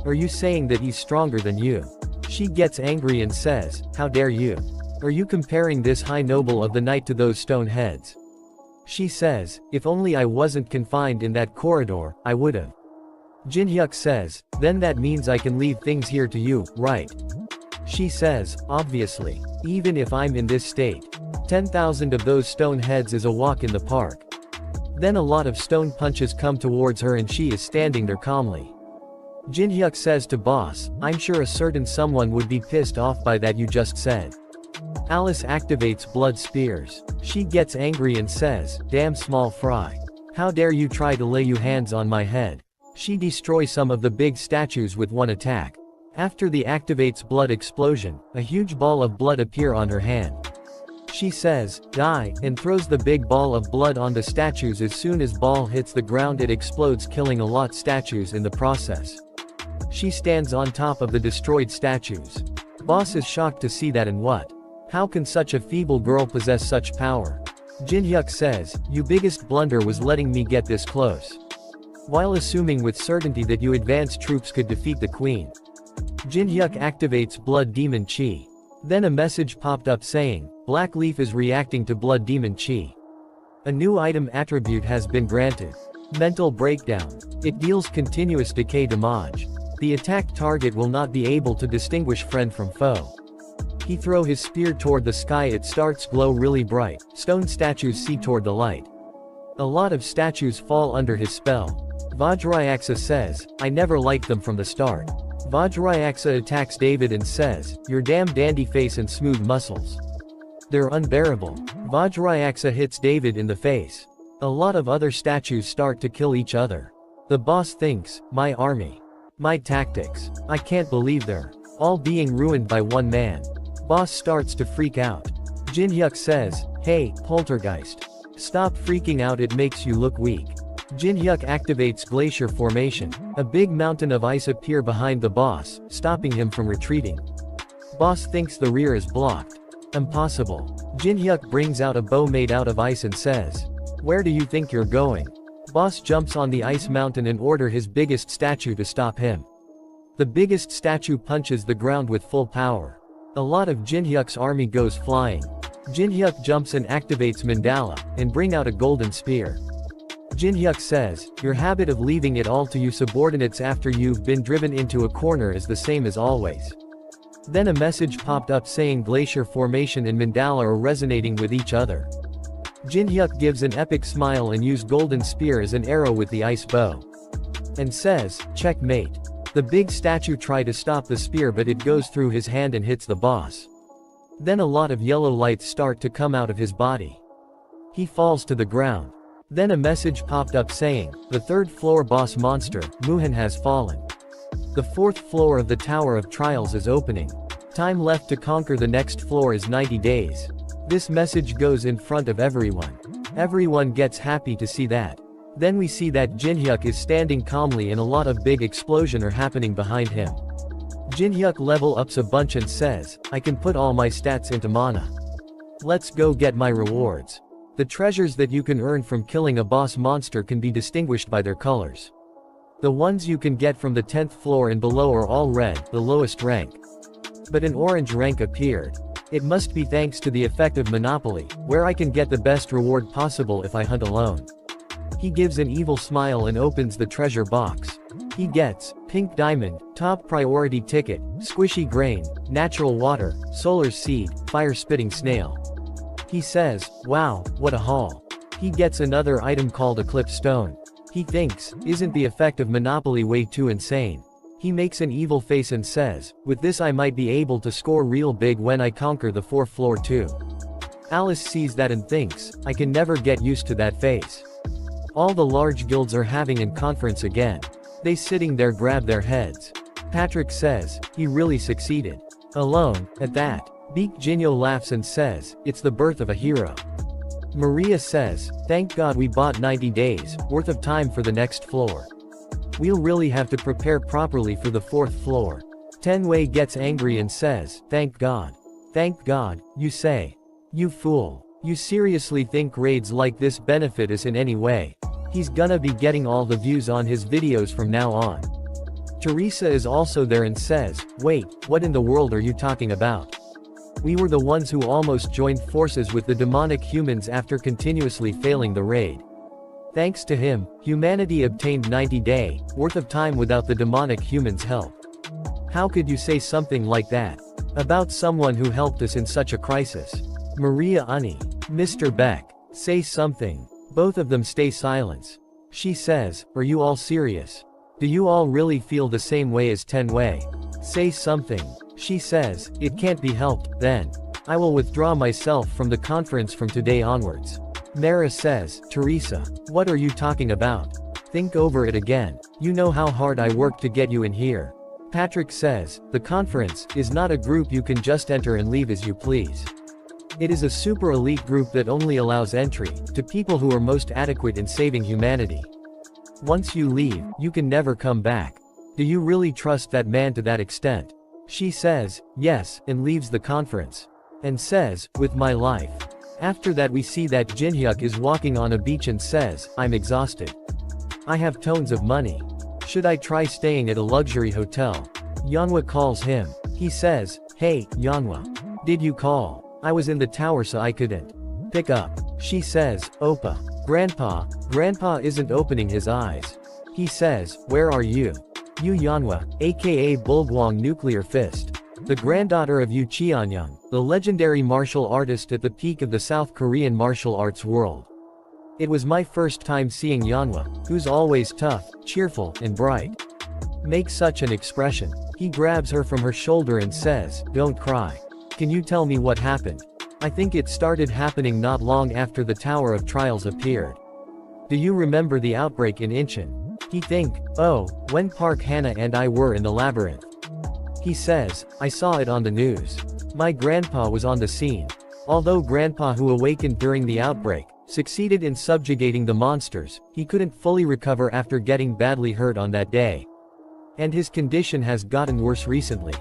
Are you saying that he's stronger than you? She gets angry and says, how dare you? Are you comparing this high noble of the night to those stone heads? She says, if only I wasn't confined in that corridor, I would've. Jinhyuk says, then that means I can leave things here to you, right? She says, obviously. Even if I'm in this state. 10,000 of those stone heads is a walk in the park. Then a lot of stone punches come towards her and she is standing there calmly. Jinhyuk says to boss, I'm sure a certain someone would be pissed off by that you just said. Alice activates blood spears. She gets angry and says, damn small fry. How dare you try to lay you hands on my head. She destroys some of the big statues with one attack. After the activates blood explosion, a huge ball of blood appear on her hand. She says, die, and throws the big ball of blood on the statues. As soon as ball hits the ground it explodes, killing a lot statues in the process. She stands on top of the destroyed statues. Boss is shocked to see that, and what? How can such a feeble girl possess such power? Jinhyuk says, your biggest blunder was letting me get this close. While assuming with certainty that you advanced troops could defeat the queen. Jinhyuk activates blood demon chi. Then a message popped up saying, Black Leaf is reacting to blood demon chi. A new item attribute has been granted. Mental breakdown. It deals continuous decay damage. The attacked target will not be able to distinguish friend from foe. He throw his spear toward the sky, it starts glow really bright, stone statues see toward the light. A lot of statues fall under his spell. Vajrayaksa says, I never liked them from the start. Vajrayaksa attacks David and says, your damn dandy face and smooth muscles. They're unbearable. Vajrayaksa hits David in the face. A lot of other statues start to kill each other. The boss thinks, my army. My tactics. I can't believe they're all being ruined by one man. Boss starts to freak out. Jinhyuk says, hey, poltergeist. Stop freaking out, it makes you look weak. Jinhyuk activates glacier formation. A big mountain of ice appear behind the boss, stopping him from retreating. Boss thinks the rear is blocked. Impossible. Jinhyuk brings out a bow made out of ice and says, where do you think you're going? Boss jumps on the ice mountain and orders his biggest statue to stop him. The biggest statue punches the ground with full power. A lot of Jinhyuk's army goes flying. Jinhyuk jumps and activates Mandala, and bring out a golden spear. Jinhyuk says, your habit of leaving it all to you subordinates after you've been driven into a corner is the same as always. Then a message popped up saying glacier formation and Mandala are resonating with each other. Jinhyuk gives an epic smile and uses golden spear as an arrow with the ice bow. And says, checkmate. The big statue tries to stop the spear but it goes through his hand and hits the boss. Then a lot of yellow lights start to come out of his body. He falls to the ground. Then a message popped up saying, the third floor boss monster, Muhan has fallen. The fourth floor of the Tower of Trials is opening. Time left to conquer the next floor is 90 days. This message goes in front of everyone. Everyone gets happy to see that. Then we see that Jinhyuk is standing calmly and a lot of big explosions are happening behind him. Jinhyuk level ups a bunch and says, I can put all my stats into mana. Let's go get my rewards. The treasures that you can earn from killing a boss monster can be distinguished by their colors. The ones you can get from the 10th floor and below are all red, the lowest rank. But an orange rank appeared. It must be thanks to the effect of Monopoly, where I can get the best reward possible if I hunt alone. He gives an evil smile and opens the treasure box. He gets, pink diamond, top priority ticket, squishy grain, natural water, solar seed, fire spitting snail. He says, wow, what a haul. He gets another item called Eclipse Stone. He thinks, isn't the effect of Monopoly way too insane? He makes an evil face and says, with this I might be able to score real big when I conquer the 4th floor too. Alice sees that and thinks, I can never get used to that face. All the large guilds are having a conference again. They sitting there grab their heads. Patrick says, he really succeeded. Alone, at that. Beak Jinyo laughs and says, it's the birth of a hero. Maria says, thank God we bought 90 days worth of time for the next floor. We'll really have to prepare properly for the 4th floor. Tenwei gets angry and says, thank God. Thank God, you say. You fool. You seriously think raids like this benefit us in any way? He's gonna be getting all the views on his videos from now on. Teresa is also there and says, wait, what in the world are you talking about? We were the ones who almost joined forces with the demonic humans after continuously failing the raid. Thanks to him, humanity obtained 90 days worth of time without the demonic humans' help. How could you say something like that about someone who helped us in such a crisis? Maria Uni. Mr. Beck. Say something. Both of them stay silent. She says, are you all serious? Do you all really feel the same way as Tenwei? Say something. She says, it can't be helped, then. I will withdraw myself from the conference from today onwards. Mara says, Teresa, what are you talking about? Think over it again. You know how hard I worked to get you in here. Patrick says, the conference is not a group you can just enter and leave as you please. It is a super elite group that only allows entry to people who are most adequate in saving humanity. Once you leave, you can never come back. Do you really trust that man to that extent? She says, yes, and leaves the conference. And says, with my life. After that we see that Jinhyuk is walking on a beach and says, I'm exhausted. I have tons of money. Should I try staying at a luxury hotel? Yanhwa calls him. He says, hey, Yanhwa. Did you call? I was in the tower so I couldn't pick up. She says, Oppa. Grandpa isn't opening his eyes. He says, where are you? You Yanhwa, aka Bulguang Nuclear Fist. the granddaughter of Yu Cheonyang, the legendary martial artist at the peak of the South Korean martial arts world. It was my first time seeing Yeonhwa, who's always tough, cheerful, and bright. Make such an expression. He grabs her from her shoulder and says, "Don't cry. Can you tell me what happened? I think it started happening not long after the Tower of Trials appeared. Do you remember the outbreak in Incheon?" He think, "Oh, when Park Hannah and I were in the labyrinth." He says, "I saw it on the news. My grandpa was on the scene." Although grandpa, who awakened during the outbreak, succeeded in subjugating the monsters, he couldn't fully recover after getting badly hurt on that day. And his condition has gotten worse recently.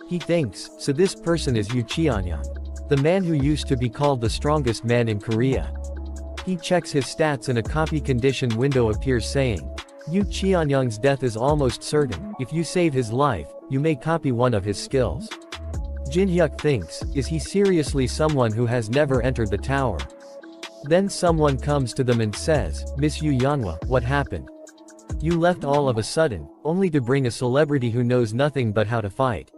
He thinks, so this person is Yu Cheonyang, the man who used to be called the strongest man in Korea. He checks his stats and a copy condition window appears saying, "Yu Cheonyang's death is almost certain. If you save his life, you may copy one of his skills." Jin-hyuk thinks, is he seriously someone who has never entered the tower? Then someone comes to them and says, "Miss Yu Yeonhwa, what happened? You left all of a sudden, only to bring a celebrity who knows nothing but how to fight.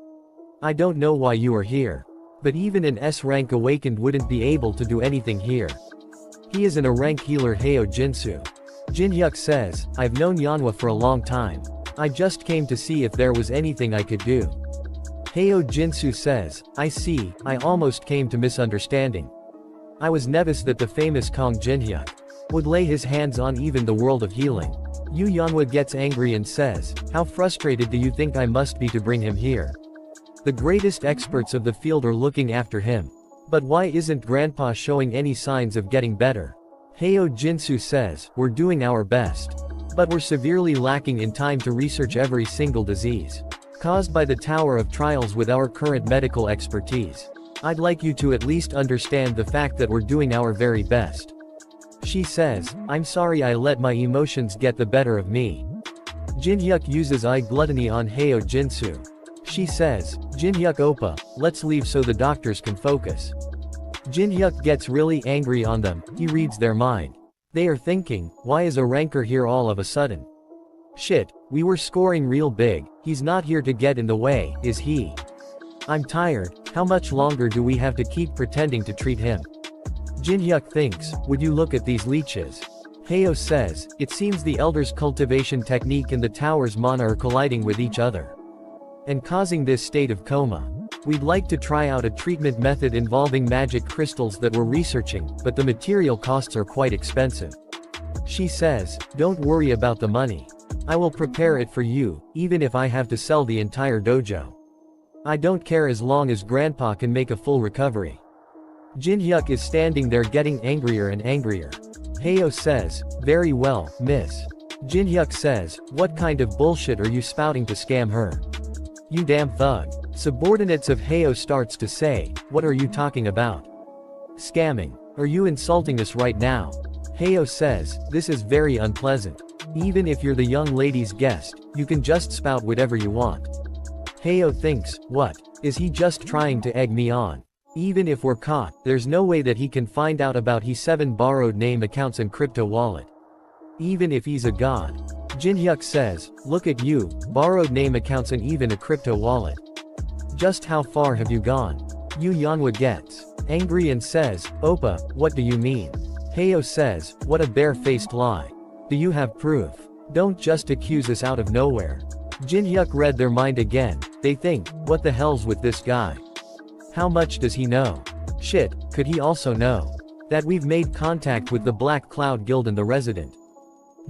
I don't know why you are here. But even an S-rank awakened wouldn't be able to do anything here. He isn't a rank healer." Heo Jinsu. Jin-hyuk says, "I've known Yeonhwa for a long time. I just came to see if there was anything I could do." Heo Jinsu says, "I see, I almost came to misunderstanding. I was nervous that the famous Kong Jin-hyuk would lay his hands on even the world of healing." Yu Yeonhwa gets angry and says, "How frustrated do you think I must be to bring him here? The greatest experts of the field are looking after him. But why isn't Grandpa showing any signs of getting better?" Heo Jinsu says, "We're doing our best. But we're severely lacking in time to research every single disease caused by the Tower of Trials with our current medical expertise. I'd like you to at least understand the fact that we're doing our very best." She says, "I'm sorry I let my emotions get the better of me." Jin-hyuk uses eye gluttony on Heo Jinsu. She says, "Jin-hyuk oppa, let's leave so the doctors can focus." Jin-hyuk gets really angry on them. He reads their mind. They are thinking, why is a ranker here all of a sudden? Shit, we were scoring real big. He's not here to get in the way, is he? I'm tired. How much longer do we have to keep pretending to treat him? Jin-hyuk thinks, would you look at these leeches? Heo says, it seems the Elder's cultivation technique and the tower's mana are colliding with each other and causing this state of coma. We'd like to try out a treatment method involving magic crystals that we're researching, but the material costs are quite expensive. She says, don't worry about the money. I will prepare it for you, even if I have to sell the entire dojo. I don't care as long as Grandpa can make a full recovery. Jin-hyuk is standing there getting angrier and angrier. Heo says, very well, miss. Jin-hyuk says, what kind of bullshit are you spouting to scam her? You damn thug. Subordinates of Heo starts to say, what are you talking about? Scamming. Are you insulting us right now? Heo says, this is very unpleasant. Even if you're the young lady's guest, you can just spout whatever you want. Heo thinks, what? Is he just trying to egg me on? Even if we're caught, there's no way that he can find out about his 7 borrowed name accounts and crypto wallet. Even if he's a god. Jin-hyuk says, look at you, borrowed name accounts and even a crypto wallet. Just how far have you gone? Yu Yeonhwa gets angry and says, Oppa, what do you mean? Heo says, what a bare-faced lie. Do you have proof? Don't just accuse us out of nowhere. Jin-hyuk read their mind again. They think, what the hell's with this guy? How much does he know? Shit, could he also know that we've made contact with the Black Cloud Guild and the Resident?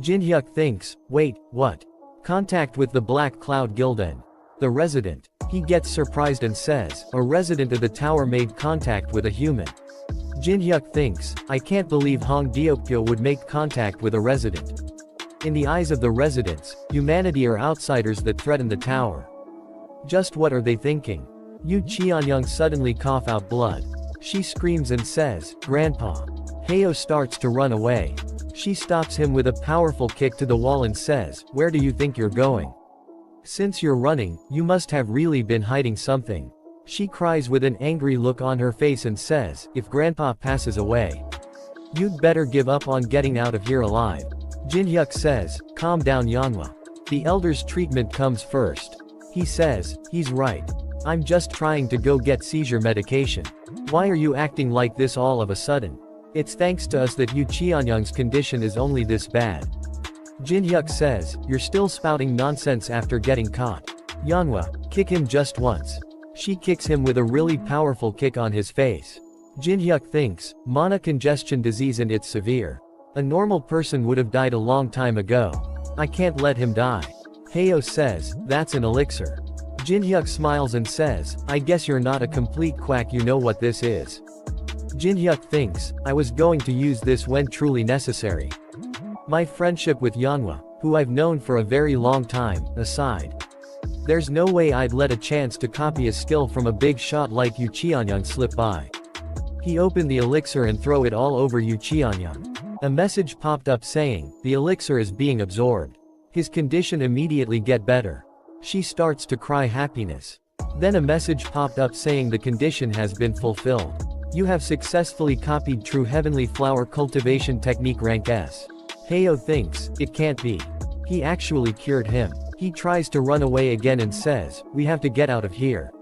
Jin-hyuk thinks, wait, what? Contact with the Black Cloud Guild and the Resident. He gets surprised and says, a resident of the tower made contact with a human. Jin-hyuk thinks, I can't believe Hong Deokpyo would make contact with a resident. In the eyes of the residents, humanity are outsiders that threaten the tower. Just what are they thinking? Yu Cheonyang suddenly cough out blood. She screams and says, Grandpa. Heo starts to run away. She stops him with a powerful kick to the wall and says, where do you think you're going? Since you're running, you must have really been hiding something. She cries with an angry look on her face and says, if Grandpa passes away, you'd better give up on getting out of here alive. Jin-hyuk says, calm down Yeonhwa. The Elder's treatment comes first. He says, he's right. I'm just trying to go get seizure medication. Why are you acting like this all of a sudden? It's thanks to us that Yu Qianyang's condition is only this bad. Jin-hyuk says, you're still spouting nonsense after getting caught. Yeonhwa, kick him just once. She kicks him with a really powerful kick on his face. Jin-hyuk thinks, mana congestion disease and it's severe. A normal person would have died a long time ago. I can't let him die. Hayo says, that's an elixir. Jin-hyuk smiles and says, I guess you're not a complete quack, you know what this is. Jin-hyuk thinks, I was going to use this when truly necessary. My friendship with Yeonhwa, who I've known for a very long time, aside. There's no way I'd let a chance to copy a skill from a big shot like Yu Qianyang slip by. He opened the elixir and throw it all over Yu Qianyang. A message popped up saying, the elixir is being absorbed. His condition immediately get better. She starts to cry happiness. Then a message popped up saying the condition has been fulfilled. You have successfully copied True Heavenly Flower Cultivation Technique Rank S. Hayo thinks, it can't be. He actually cured him. He tries to run away again and says, we have to get out of here.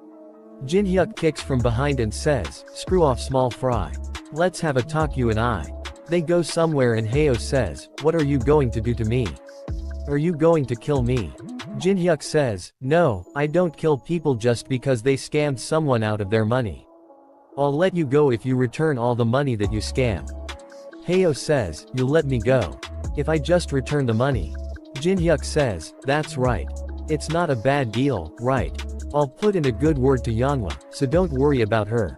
Jin-hyuk kicks from behind and says, screw off small fry. Let's have a talk you and I. They go somewhere and Hayo says, what are you going to do to me? Are you going to kill me? Jin-hyuk says, no, I don't kill people just because they scammed someone out of their money. I'll let you go if you return all the money that you scammed. Hayo says, you'll let me go if I just return the money. Jin-hyuk says, that's right. It's not a bad deal, right? I'll put in a good word to Yeonhwa, so don't worry about her.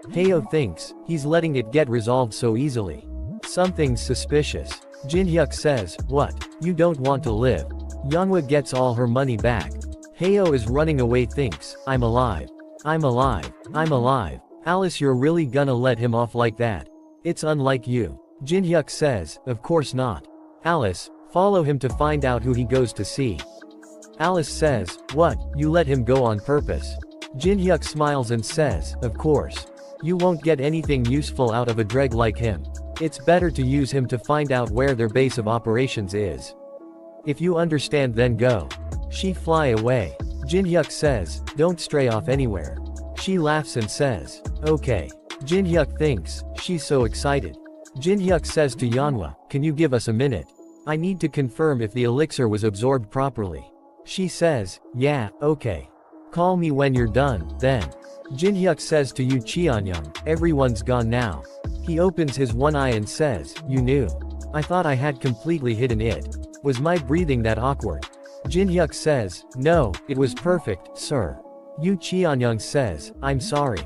Hayo thinks, he's letting it get resolved so easily. Something's suspicious. Jin-hyuk says, what? You don't want to live. Yeonhwa gets all her money back. Hayo is running away thinks, I'm alive. I'm alive. I'm alive. Alice, you're really gonna let him off like that? It's unlike you. Jin-hyuk says, of course not. Alice, follow him to find out who he goes to see. Alice says, what, you let him go on purpose? Jin-hyuk smiles and says, of course. You won't get anything useful out of a dreg like him. It's better to use him to find out where their base of operations is. If you understand then go. She fly away. Jin-hyuk says, don't stray off anywhere. She laughs and says, okay. Jin-hyuk thinks, she's so excited. Jin-hyuk says to Yeonhwa, can you give us a minute? I need to confirm if the elixir was absorbed properly. She says, yeah, okay. Call me when you're done, then. Jin-hyuk says to Yu Qianyang, everyone's gone now. He opens his one eye and says, you knew. I thought I had completely hidden it. Was my breathing that awkward? Jin-hyuk says, no, it was perfect, sir. Yu Qianyang says, I'm sorry.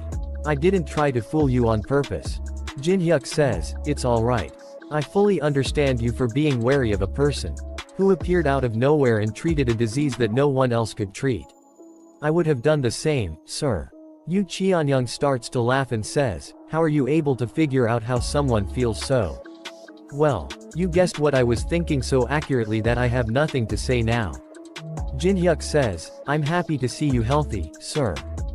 I didn't try to fool you on purpose. Jin-hyuk says, it's alright. I fully understand you for being wary of a person who appeared out of nowhere and treated a disease that no one else could treat. I would have done the same, sir. Yu Qianyang starts to laugh and says, how are you able to figure out how someone feels so? Well, you guessed what I was thinking so accurately that I have nothing to say now. Jin-hyuk says, I'm happy to see you healthy, sir.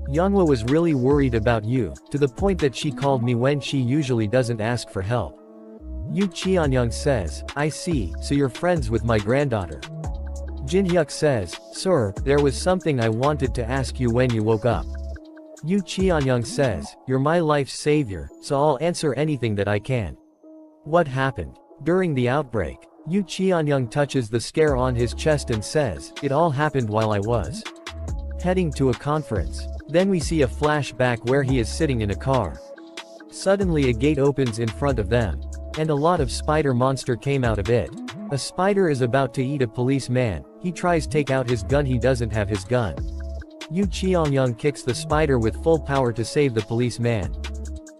Yeonhwa was really worried about you, to the point that she called me when she usually doesn't ask for help. Yu Qianyang says, I see, so you're friends with my granddaughter. Jin-hyuk says, sir, there was something I wanted to ask you when you woke up. Yu Qianyang says, you're my life's savior, so I'll answer anything that I can. What happened? During the outbreak, Yu Qianyang touches the scare on his chest and says, it all happened while I was heading to a conference. Then we see a flashback where he is sitting in a car. Suddenly a gate opens in front of them. And a lot of spider monster came out of it. A spider is about to eat a policeman. He tries take out his gun, he doesn't have his gun. Yu Qianyang kicks the spider with full power to save the policeman.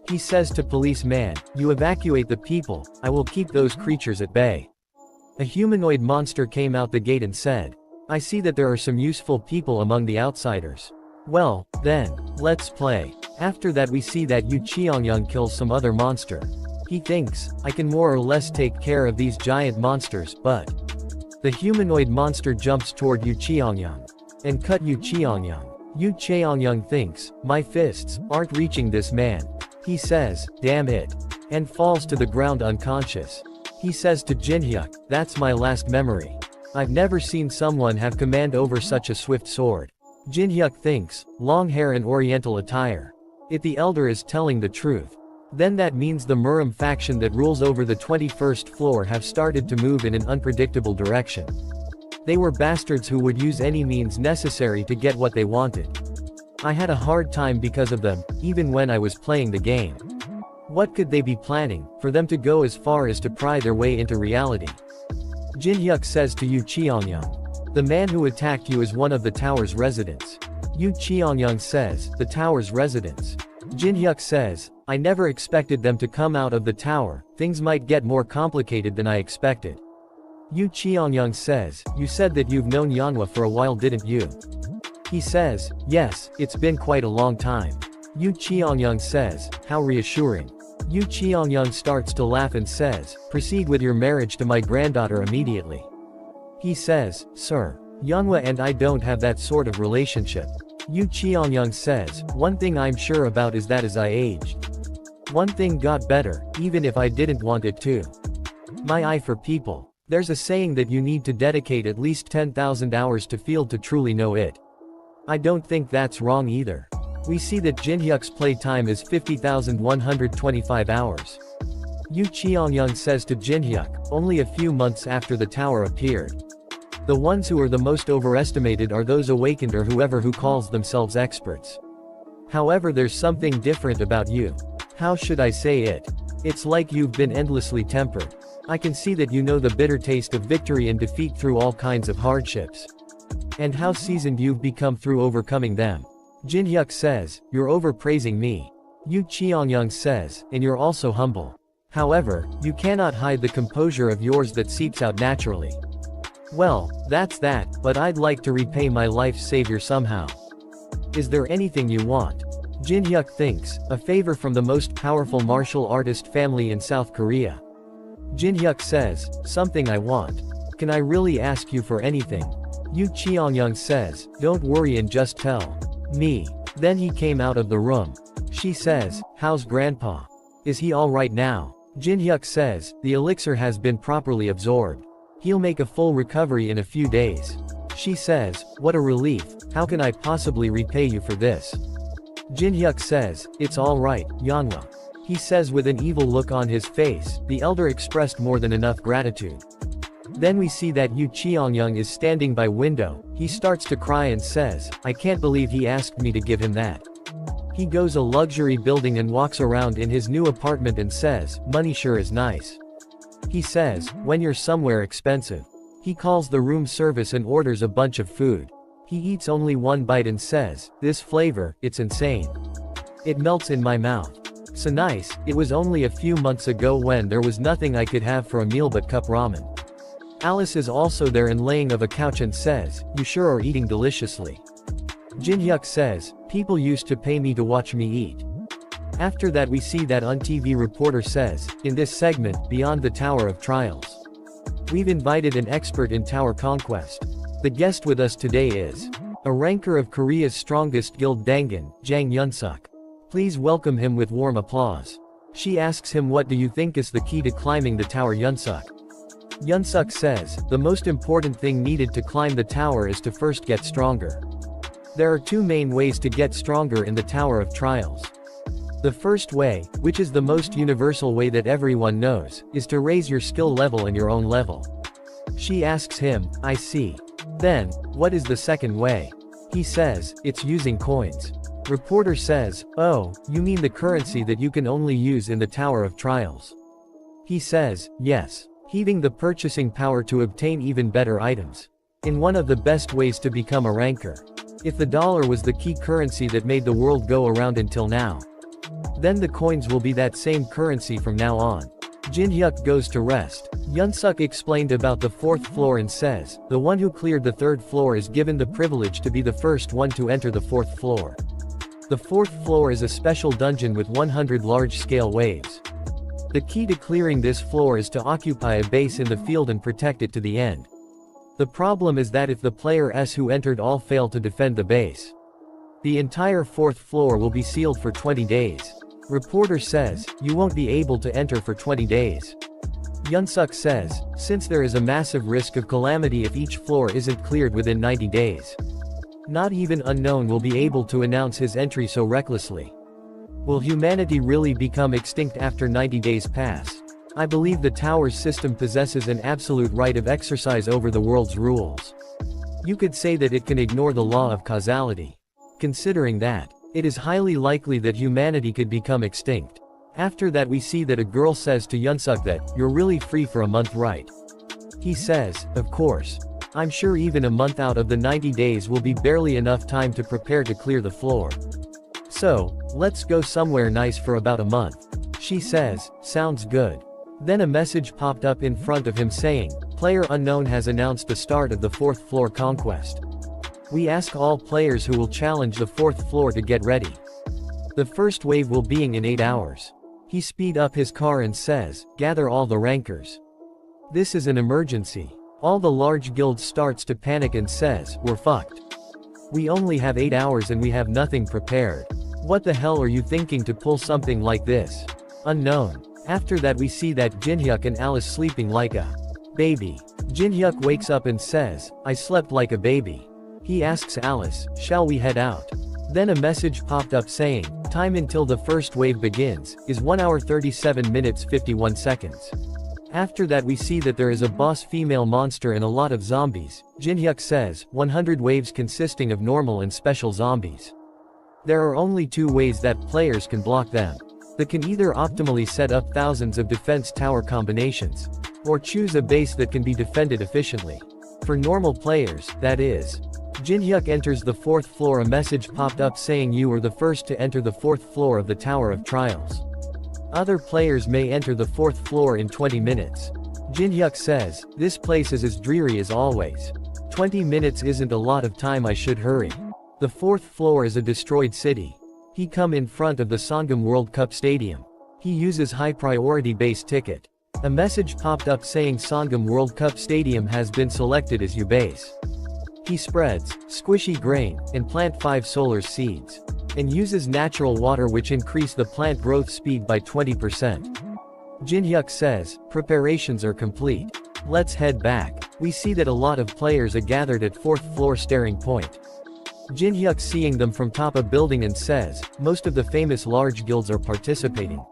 He says to policeman, you evacuate the people, I will keep those creatures at bay. A humanoid monster came out the gate and said, I see that there are some useful people among the outsiders. Well, then, let's play. After that we see that Yu Qianyang kills some other monster. He thinks, I can more or less take care of these giant monsters, but the humanoid monster jumps toward Yu Qianyang and cut Yu Qianyang. Yu Qianyang thinks, my fists aren't reaching this man. He says, damn it, and falls to the ground unconscious. He says to Jin-hyuk, that's my last memory. I've never seen someone have command over such a swift sword. Jin-hyuk thinks, long hair and oriental attire. If the elder is telling the truth, then that means the Murim faction that rules over the 21st floor have started to move in an unpredictable direction. They were bastards who would use any means necessary to get what they wanted. I had a hard time because of them, even when I was playing the game. What could they be planning, for them to go as far as to pry their way into reality? Jin-hyuk says to Yu Cheongyang. The man who attacked you is one of the tower's residents. Yu Cheongyang says, the tower's residents. Jin-hyuk says, I never expected them to come out of the tower, things might get more complicated than I expected. Yu Cheongyang says, you said that you've known Manhwa for a while, didn't you? He says, yes, it's been quite a long time. Yu Cheongyang says, how reassuring. Yu Cheongyang starts to laugh and says, proceed with your marriage to my granddaughter immediately. He says, sir, Manhwa and I don't have that sort of relationship. Yu Cheongyang says, one thing I'm sure about is that as I aged, one thing got better, even if I didn't want it to. My eye for people. There's a saying that you need to dedicate at least 10,000 hours to field to truly know it. I don't think that's wrong either. We see that Jin-hyuk's playtime is 50,125 hours. Yu Cheongyang says to Jin-hyuk, only a few months after the tower appeared. The ones who are the most overestimated are those awakened or whoever who calls themselves experts. However, there's something different about you. How should I say it? It's like you've been endlessly tempered. I can see that you know the bitter taste of victory and defeat through all kinds of hardships. And how seasoned you've become through overcoming them. Jin-hyuk says, you're overpraising me. Yu Cheongyang says, and you're also humble. However, you cannot hide the composure of yours that seeps out naturally. Well, that's that, but I'd like to repay my life's savior somehow. Is there anything you want? Jin-hyuk thinks, a favor from the most powerful martial artist family in South Korea. Jin-hyuk says, something I want. Can I really ask you for anything? Yu Cheongyang says, don't worry and just tell me. Then he came out of the room. She says, how's grandpa? Is he alright now? Jin-hyuk says, the elixir has been properly absorbed. He'll make a full recovery in a few days. She says, what a relief, how can I possibly repay you for this? Jin-hyuk says, it's alright, Manhwa. He says with an evil look on his face, the elder expressed more than enough gratitude. Then we see that Yu Cheongyang is standing by window, he starts to cry and says, I can't believe he asked me to give him that. He goes a luxury building and walks around in his new apartment and says, money sure is nice. He says, when you're somewhere expensive. He calls the room service and orders a bunch of food. He eats only one bite and says, this flavor, it's insane. It melts in my mouth. So nice, it was only a few months ago when there was nothing I could have for a meal but cup ramen. Alice is also there and laying of a couch and says, you sure are eating deliciously. Jin-hyuk says, people used to pay me to watch me eat. After that we see that on TV reporter says, in this segment, Beyond the Tower of Trials. We've invited an expert in tower conquest. The guest with us today is a ranker of Korea's strongest guild Dangan, Jang Yunsuk. Please welcome him with warm applause. She asks him what do you think is the key to climbing the tower Yunsuk? Yunsuk says, the most important thing needed to climb the tower is to first get stronger. There are two main ways to get stronger in the Tower of Trials. The first way, which is the most universal way that everyone knows, is to raise your skill level and your own level. She asks him, I see. Then, what is the second way? He says, it's using coins. Reporter says, oh, you mean the currency that you can only use in the Tower of Trials? He says, yes. Heaving the purchasing power to obtain even better items. In one of the best ways to become a ranker. If the dollar was the key currency that made the world go around until now, then the coins will be that same currency from now on. Jin-hyuk goes to rest. Yunsuk explained about the fourth floor and says, the one who cleared the third floor is given the privilege to be the first one to enter the fourth floor. The fourth floor is a special dungeon with 100 large-scale waves. The key to clearing this floor is to occupy a base in the field and protect it to the end. The problem is that if the players who entered all fail to defend the base, the entire fourth floor will be sealed for 20 days. Reporter says, you won't be able to enter for 20 days. Yunsuk says, since there is a massive risk of calamity if each floor isn't cleared within 90 days. Not even Unknown will be able to announce his entry so recklessly. Will humanity really become extinct after 90 days pass? I believe the tower's system possesses an absolute right of exercise over the world's rules. You could say that it can ignore the law of causality. Considering that, it is highly likely that humanity could become extinct. After that we see that a girl says to Yunsuk that, "You're really free for a month, right?" He says, "Of course. I'm sure even a month out of the 90 days will be barely enough time to prepare to clear the floor. So, let's go somewhere nice for about a month." She says, "Sounds good." Then a message popped up in front of him saying, "Player unknown has announced the start of the 4th floor conquest. We ask all players who will challenge the 4th floor to get ready. The first wave will be in 8 hours. He speed up his car and says, "Gather all the rankers. This is an emergency." All the large guilds starts to panic and says, "We're fucked. We only have 8 hours and we have nothing prepared. What the hell are you thinking to pull something like this?" Unknown. After that we see that Jinhyuk and Alice sleeping like a baby. Jinhyuk wakes up and says, "I slept like a baby." He asks Alice, "Shall we head out?" Then a message popped up saying, "Time until the first wave begins, is 1 hour 37 minutes 51 seconds. After that we see that there is a boss female monster and a lot of zombies. Jinhyuk says, 100 waves consisting of normal and special zombies. There are only 2 ways that players can block them. They can either optimally set up thousands of defense tower combinations, or choose a base that can be defended efficiently. For normal players, that is. Jinhyuk enters the 4th floor. A message popped up saying you are the first to enter the 4th floor of the Tower of Trials. Other players may enter the 4th floor in 20 minutes. Jinhyuk says, "This place is as dreary as always. 20 minutes isn't a lot of time, I should hurry." The 4th floor is a destroyed city. He come in front of the Sangam World Cup Stadium. He uses high priority base ticket. A message popped up saying Sangam World Cup Stadium has been selected as your base. He spreads squishy grain and plant 5 solar seeds, and uses natural water which increase the plant growth speed by 20%. Jinhyuk says, "Preparations are complete. Let's head back." We see that a lot of players are gathered at 4th floor staring point. Jinhyuk seeing them from top a building and says, "Most of the famous large guilds are participating."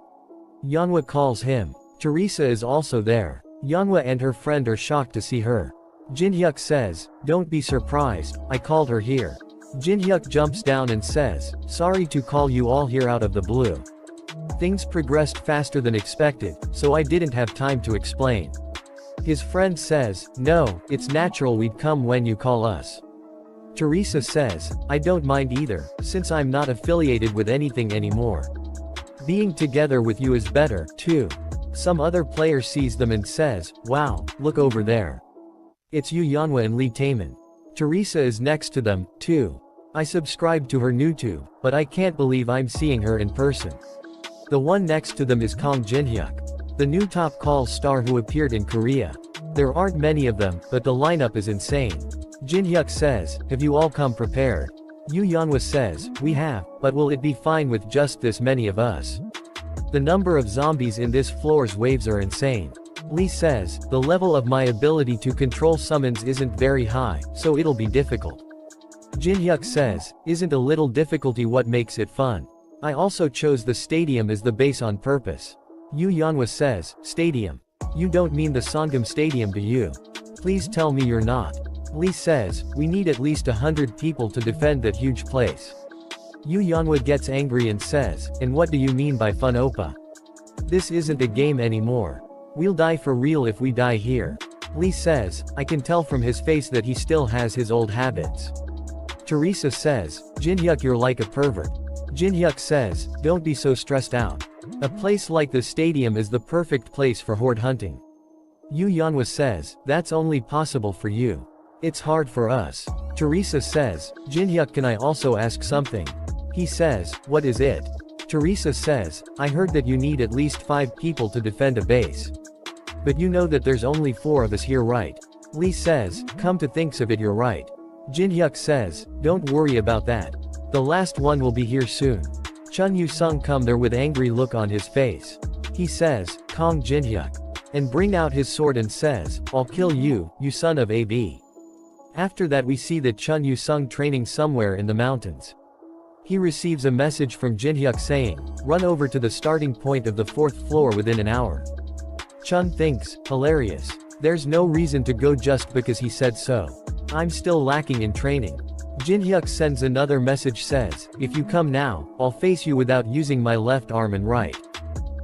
Yanhwa calls him. Teresa is also there. Yanhwa and her friend are shocked to see her. Jinhyuk says, "Don't be surprised, I called her here." Jinhyuk jumps down and says, "Sorry to call you all here out of the blue. Things progressed faster than expected, so I didn't have time to explain." His friend says, "No, it's natural we'd come when you call us." Teresa says, "I don't mind either, since I'm not affiliated with anything anymore. Being together with you is better, too." Some other player sees them and says, "Wow, look over there. It's you, Yanhwa and Lee Taemin." Teresa is next to them, too. "I subscribed to her YouTube, but I can't believe I'm seeing her in person." The one next to them is Kong Jinhyuk, the new top call star who appeared in Korea. There aren't many of them, but the lineup is insane. Jinhyuk says, "Have you all come prepared?" Yu Yanhwa says, "We have, but will it be fine with just this many of us? The number of zombies in this floor's waves are insane." Lee says, "The level of my ability to control summons isn't very high, so it'll be difficult." Jinhyuk says, "Isn't a little difficulty what makes it fun? I also chose the stadium as the base on purpose." Yu Yanhwa says, "Stadium? You don't mean the Sangam Stadium, do you? Please tell me you're not." Lee says, "We need at least 100 people to defend that huge place." Yu Yanhwa gets angry and says, "And what do you mean by fun, Oppa? This isn't a game anymore. We'll die for real if we die here." Lee says, "I can tell from his face that he still has his old habits." Teresa says, "Jinhyuk, you're like a pervert." Jinhyuk says, "Don't be so stressed out. A place like the stadium is the perfect place for horde hunting." Yu Yanhwa says, "That's only possible for you. It's hard for us." Teresa says, "Jinhyuk, can I also ask something?" He says, "What is it?" Teresa says, "I heard that you need at least 5 people to defend a base. But you know that there's only 4 of us here, right?" Lee says, "Come to think of it, you're right." Jinhyuk says, "Don't worry about that. The last one will be here soon." Chun Yu-sung come there with angry look on his face. He says, "Kong Jinhyuk," and bring out his sword and says, "I'll kill you, you son of a b." After that we see that Chun Yu-sung training somewhere in the mountains. He receives a message from Jin-hyuk saying, run over to the starting point of the 4th floor within an hour. Chun thinks, hilarious. There's no reason to go just because he said so. I'm still lacking in training. Jin-hyuk sends another message says, if you come now, I'll face you without using my left arm and right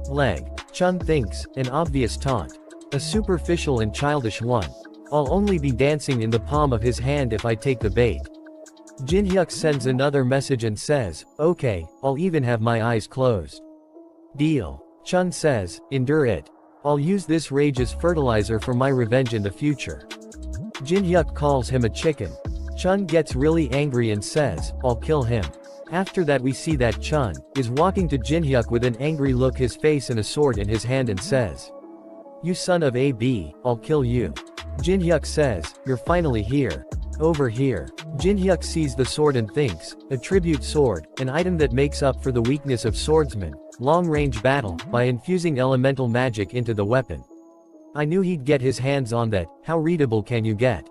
leg. Chun thinks, an obvious taunt. A superficial and childish one. I'll only be dancing in the palm of his hand if I take the bait. Jin-hyuk sends another message and says, okay, I'll even have my eyes closed. Deal. Chun says, endure it. I'll use this rage as fertilizer for my revenge in the future. Jin-hyuk calls him a chicken. Chun gets really angry and says, I'll kill him. After that we see that Chun is walking to Jin-hyuk with an angry look, his face and a sword in his hand, and says, you son of a b, I'll kill you. Jin-hyuk says, you're finally here. Over here. Jin-hyuk sees the sword and thinks, a tribute sword, an item that makes up for the weakness of swordsmen, long-range battle, by infusing elemental magic into the weapon. I knew he'd get his hands on that. How readable can you get?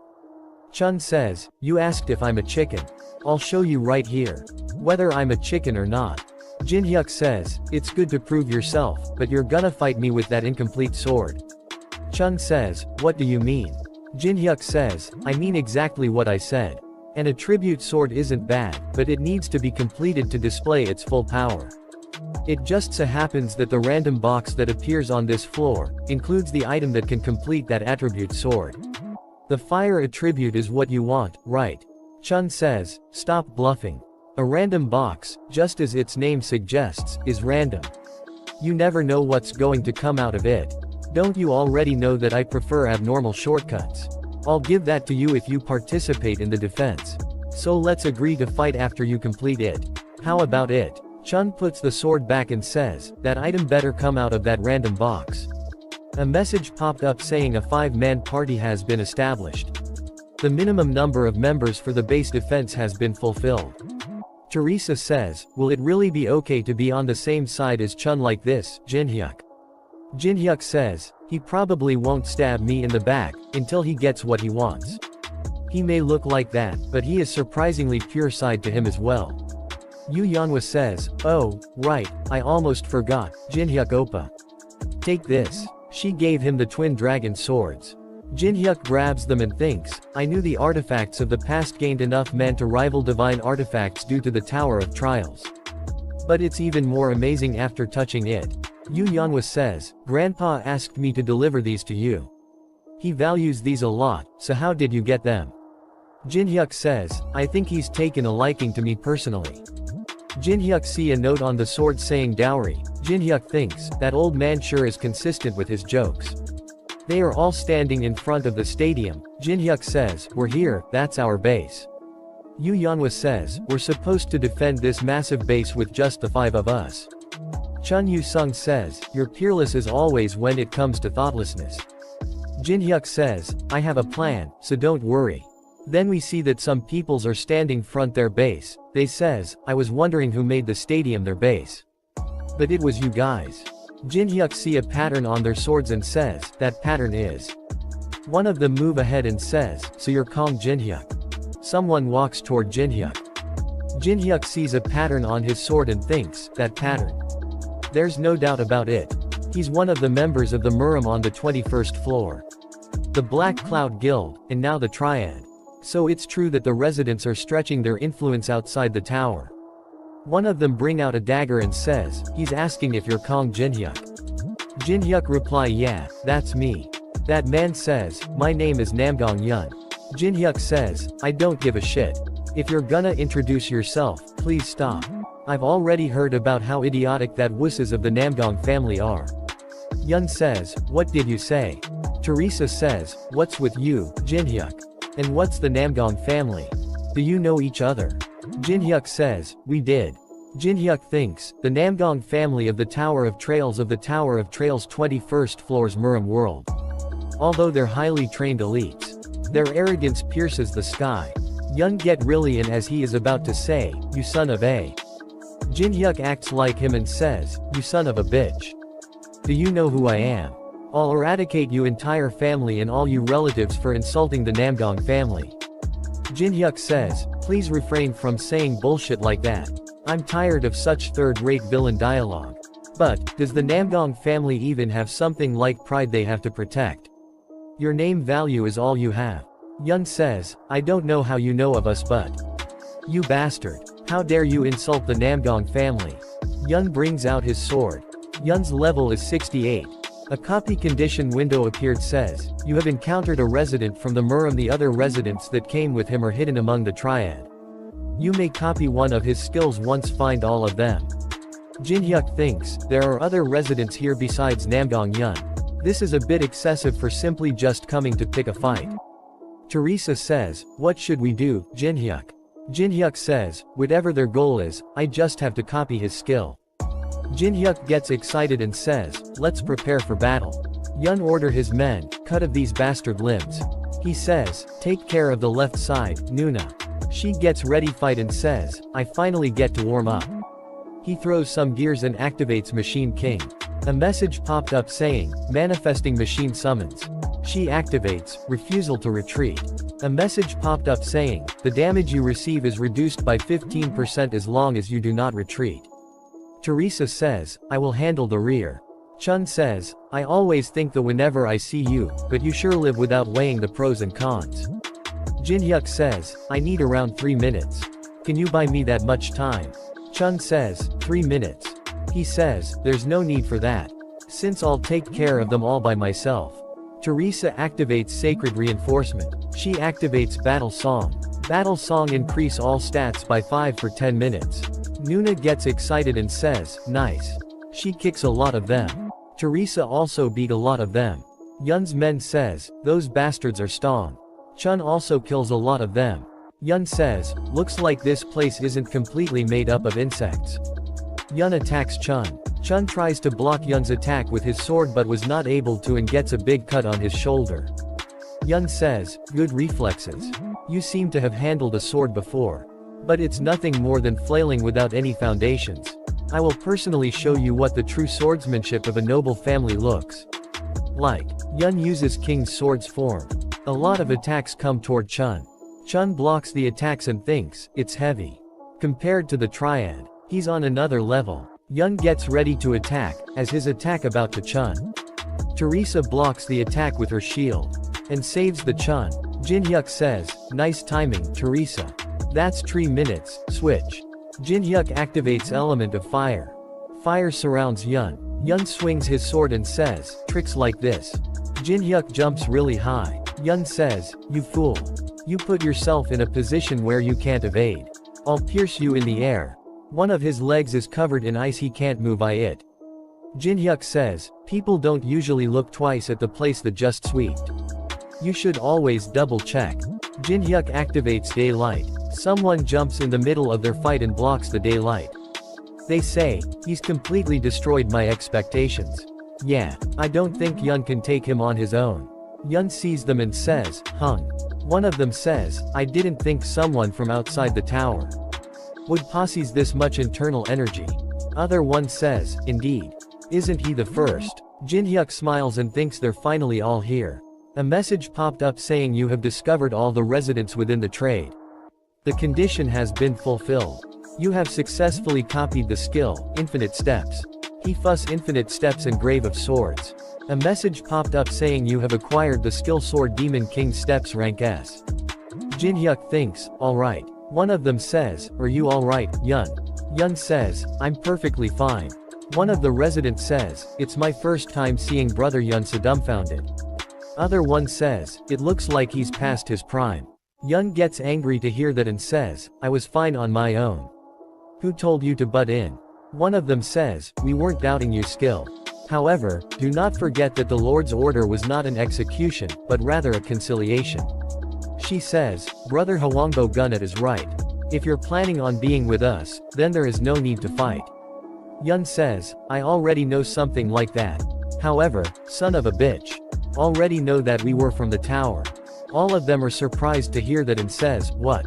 Chun says, you asked if I'm a chicken. I'll show you right here. Whether I'm a chicken or not. Jin-hyuk says, it's good to prove yourself, but you're gonna fight me with that incomplete sword. Chun says, what do you mean? Jin-hyuk says, I mean exactly what I said. And a tribute sword isn't bad, but it needs to be completed to display its full power. It just so happens that the random box that appears on this floor includes the item that can complete that attribute sword. The fire attribute is what you want, right? Chun says, stop bluffing. A random box, just as its name suggests, is random. You never know what's going to come out of it. Don't you already know that I prefer abnormal shortcuts? I'll give that to you if you participate in the defense. So let's agree to fight after you complete it. How about it? Chun puts the sword back and says, that item better come out of that random box. A message popped up saying a 5-man party has been established. The minimum number of members for the base defense has been fulfilled. Teresa says, will it really be okay to be on the same side as Chun like this, Jin-hyuk? Jin-hyuk says, he probably won't stab me in the back, until he gets what he wants. He may look like that, but he is surprisingly pure side to him as well. Yu Yanhwa says, oh, right, I almost forgot, Jin-hyuk oppa. Take this. She gave him the twin dragon swords. Jin-hyuk grabs them and thinks, I knew the artifacts of the past gained enough man to rival divine artifacts due to the Tower of Trials. But it's even more amazing after touching it. Yu Yanhwa says, Grandpa asked me to deliver these to you. He values these a lot, so how did you get them? Jin-hyuk says, I think he's taken a liking to me personally. Jin-hyuk see a note on the sword saying dowry. Jin-hyuk thinks, that old man sure is consistent with his jokes. They are all standing in front of the stadium. Jin-hyuk says, we're here, that's our base. Yu Yanhwa says, we're supposed to defend this massive base with just the 5 of us. Chun Yu-sung says, you're peerless as always when it comes to thoughtlessness. Jin-hyuk says, I have a plan, so don't worry. Then we see that some peoples are standing front their base. They says, I was wondering who made the stadium their base. But it was you guys. Jin-hyuk see a pattern on their swords and says, that pattern is. One of them move ahead and says, so you're Kong Jin-hyuk. Someone walks toward Jin-hyuk. Jin-hyuk sees a pattern on his sword and thinks, that pattern. There's no doubt about it. He's one of the members of the Murim on the 21st floor. The Black Cloud Guild, and now the Triad. So it's true that the residents are stretching their influence outside the tower. One of them bring out a dagger and says, he's asking if you're Kong Jin-hyuk. Jin-hyuk reply, yeah, that's me. That man says, my name is Namgong Yun. Jin-hyuk says, I don't give a shit. If you're gonna introduce yourself, please stop. I've already heard about how idiotic that wusses of the Namgong family are. Yun says, what did you say? Teresa says, what's with you, Jin-hyuk? And what's the Namgong family? Do you know each other? Jin-hyuk says, we did. Jin-hyuk thinks, the Namgong family of the Tower of Trails 21st floor's Murim world. Although they're highly trained elites, their arrogance pierces the sky. Yun get really in as he is about to say, you son of a. Jin-hyuk acts like him and says, you son of a bitch. Do you know who I am? I'll eradicate you entire family and all you relatives for insulting the Namgong family. Jin-hyuk says, please refrain from saying bullshit like that. I'm tired of such third-rate villain dialogue. But, does the Namdong family even have something like pride they have to protect? Your name value is all you have. Yun says, I don't know how you know of us but. You bastard. How dare you insult the Namdong family? Yun brings out his sword. Yun's level is 68. A copy condition window appeared says, you have encountered a resident from the Murim. The other residents that came with him are hidden among the triad. You may copy one of his skills once find all of them. Jin-hyuk thinks, there are other residents here besides Namdong Yun. This is a bit excessive for simply just coming to pick a fight. Teresa says, what should we do, Jin-hyuk? Jin-hyuk says, whatever their goal is, I just have to copy his skill. Jin-hyuk gets excited and says, let's prepare for battle. Yun order his men, cut of these bastard limbs. He says, take care of the left side, Nuna. She gets ready fight and says, I finally get to warm up. He throws some gears and activates Machine King. A message popped up saying, manifesting machine summons. She activates, refusal to retreat. A message popped up saying, the damage you receive is reduced by 15% as long as you do not retreat. Teresa says, I will handle the rear. Chun says, I always think that whenever I see you, but you sure live without weighing the pros and cons. Jin-hyuk says, I need around 3 minutes. Can you buy me that much time? Chun says, 3 minutes. He says, there's no need for that. Since I'll take care of them all by myself. Teresa activates Sacred Reinforcement. She activates Battle Song. Battle Song increase all stats by 5 for 10 minutes. Nuna gets excited and says, nice. She kicks a lot of them. Teresa also beat a lot of them. Yun's men says, those bastards are strong. Chun also kills a lot of them. Yun says, looks like this place isn't completely made up of insects. Yun attacks Chun. Chun tries to block Yun's attack with his sword but was not able to and gets a big cut on his shoulder. Yun says, good reflexes. You seem to have handled a sword before. But it's nothing more than flailing without any foundations. I will personally show you what the true swordsmanship of a noble family looks like. Yun uses King's sword's form. A lot of attacks come toward Chun. Chun blocks the attacks and thinks, it's heavy. Compared to the triad, he's on another level. Yun gets ready to attack, as his attack about to Chun. Teresa blocks the attack with her shield. And saves the Chun. Jin-hyuk says, nice timing, Teresa. That's 3 minutes, switch. Jin-hyuk activates Element of Fire. Fire surrounds Yun. Yun swings his sword and says, tricks like this. Jin-hyuk jumps really high. Yun says, you fool. You put yourself in a position where you can't evade. I'll pierce you in the air. One of his legs is covered in ice, he can't move by it. Jin-hyuk says, people don't usually look twice at the place that just swept. You should always double check. Jin-hyuk activates Daylight. Someone jumps in the middle of their fight and blocks the daylight. They say, he's completely destroyed my expectations. Yeah, I don't think Yun can take him on his own. Yun sees them and says, hung. One of them says, I didn't think someone from outside the tower would possess this much internal energy. Other one says, indeed. Isn't he the first? Jin-hyuk smiles and thinks they're finally all here. A message popped up saying you have discovered all the residents within the trade. The condition has been fulfilled. You have successfully copied the skill, Infinite Steps. He fuss Infinite Steps and Grave of Swords. A message popped up saying you have acquired the skill Sword Demon King Steps rank S. Jin-hyuk thinks, alright. One of them says, are you alright, Yun? Yun says, I'm perfectly fine. One of the residents says, it's my first time seeing brother Yun so dumbfounded. Other one says, it looks like he's past his prime. Yun gets angry to hear that and says, I was fine on my own. Who told you to butt in? One of them says, we weren't doubting your skill. However, do not forget that the Lord's order was not an execution, but rather a conciliation. She says, Brother Hwangbo Gunnet is right. If you're planning on being with us, then there is no need to fight. Yun says, I already know something like that. However, son of a bitch. Already know that we were from the tower. All of them are surprised to hear that and says, what?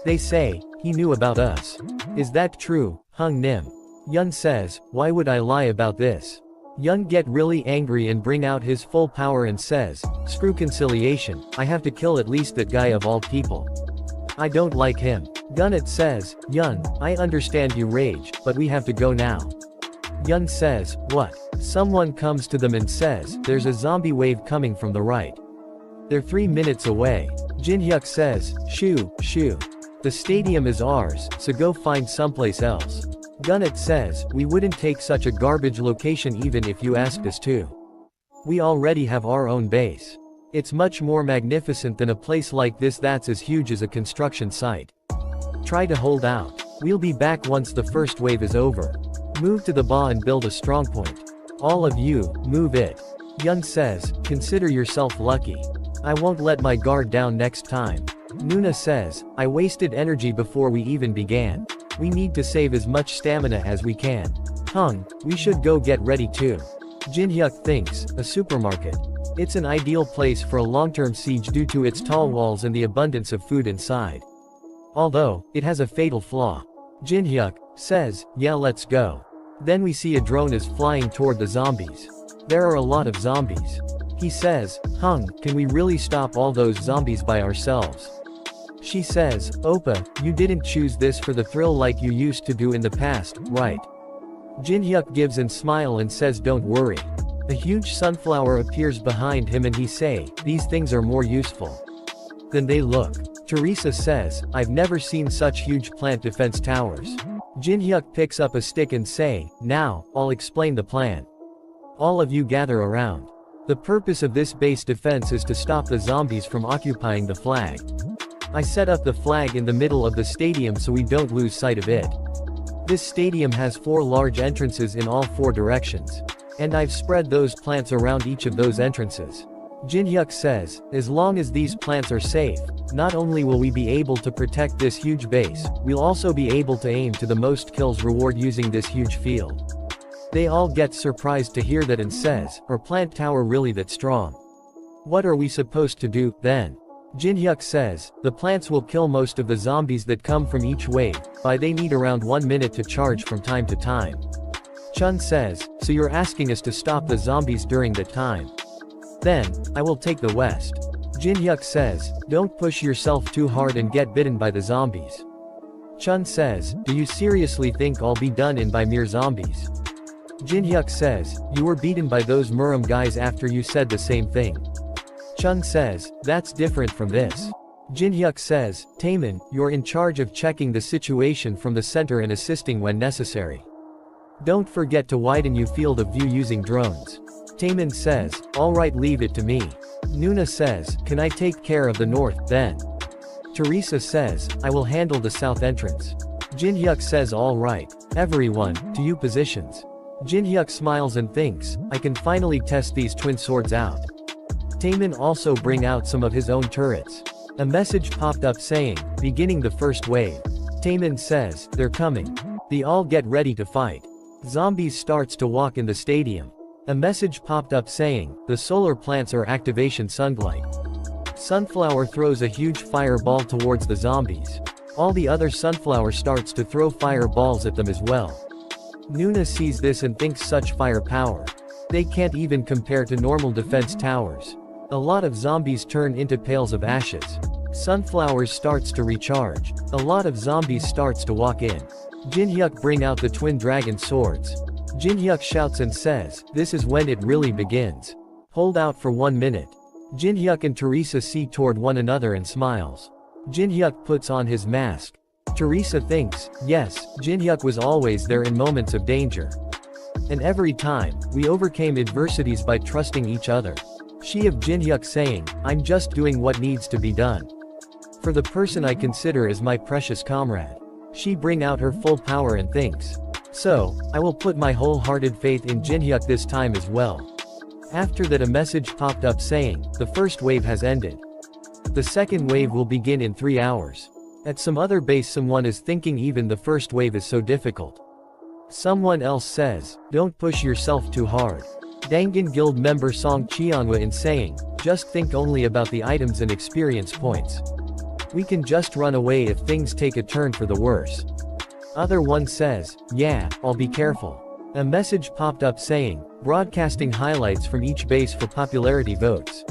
They say, he knew about us. Is that true, Hung Nim? Yun says, why would I lie about this? Yun get really angry and bring out his full power and says, screw conciliation, I have to kill at least that guy of all people. I don't like him. Gunnet says, Yun, I understand you rage, but we have to go now. Yun says, what? Someone comes to them and says, there's a zombie wave coming from the right. They're 3 minutes away. Jinhyuk says, shoo, shoo. The stadium is ours, so go find someplace else. Gunnet says, we wouldn't take such a garbage location even if you asked us to. We already have our own base. It's much more magnificent than a place like this that's as huge as a construction site. Try to hold out. We'll be back once the first wave is over. Move to the ba and build a strongpoint. All of you, move it. Yun says, consider yourself lucky. I won't let my guard down next time. Nuna says, I wasted energy before we even began. We need to save as much stamina as we can. Hung, we should go get ready too. Jinhyuk thinks, a supermarket. It's an ideal place for a long-term siege due to its tall walls and the abundance of food inside. Although, it has a fatal flaw. Jinhyuk says, yeah, let's go. Then we see a drone is flying toward the zombies. There are a lot of zombies. He says, Hung, can we really stop all those zombies by ourselves? She says, Oppa, you didn't choose this for the thrill like you used to do in the past, right? Jinhyuk gives a smile and says don't worry. A huge sunflower appears behind him and he say, these things are more useful than they look. Teresa says, I've never seen such huge plant defense towers. Jinhyuk picks up a stick and say, now, I'll explain the plan. All of you gather around. The purpose of this base defense is to stop the zombies from occupying the flag. I set up the flag in the middle of the stadium so we don't lose sight of it. This stadium has 4 large entrances in all 4 directions. And I've spread those plants around each of those entrances. Jinhyuk says, as long as these plants are safe, not only will we be able to protect this huge base, we'll also be able to aim to the most kills reward using this huge field. They all get surprised to hear that and says, are plant tower really that strong? What are we supposed to do, then? Jinhyuk says, the plants will kill most of the zombies that come from each wave, but they need around 1 minute to charge from time to time. Chun says, so you're asking us to stop the zombies during that time? Then, I will take the west. Jinhyuk says, don't push yourself too hard and get bitten by the zombies. Chun says, do you seriously think I'll be done in by mere zombies? Jinhyuk says, you were beaten by those Murum guys after you said the same thing. Chun says, that's different from this. Jinhyuk says, Taemin, you're in charge of checking the situation from the center and assisting when necessary. Don't forget to widen your field of view using drones. Taemin says, alright, leave it to me. Nuna says, can I take care of the north, then? Teresa says, I will handle the south entrance. Jinhyuk says alright. Everyone, to you positions. Jinhyuk smiles and thinks, I can finally test these twin swords out. Taemin also bring out some of his own turrets. A message popped up saying, beginning the first wave. Taemin says, they're coming. They all get ready to fight. Zombies starts to walk in the stadium. A message popped up saying, the solar plants are activation sunlight. Sunflower throws a huge fireball towards the zombies. All the other sunflower starts to throw fireballs at them as well. Nuna sees this and thinks such firepower. They can't even compare to normal defense towers. A lot of zombies turn into pails of ashes. Sunflowers starts to recharge. A lot of zombies starts to walk in. Jinhyuk bring out the twin dragon swords. Jinhyuk shouts and says, this is when it really begins. Hold out for 1 minute. Jinhyuk and Teresa see toward one another and smiles. Jinhyuk puts on his mask. Teresa thinks, yes, Jinhyuk was always there in moments of danger. And every time, we overcame adversities by trusting each other. She of Jinhyuk saying, I'm just doing what needs to be done. For the person I consider as my precious comrade. She bring out her full power and thinks. So, I will put my wholehearted faith in Jinhyuk this time as well. After that a message popped up saying, the first wave has ended. The second wave will begin in 3 hours. At some other base someone is thinking even the first wave is so difficult. Someone else says, don't push yourself too hard. Dangan Guild member Song Cheonwa in saying, just think only about the items and experience points. We can just run away if things take a turn for the worse. Other one says, yeah, I'll be careful. A message popped up saying, broadcasting highlights from each base for popularity votes.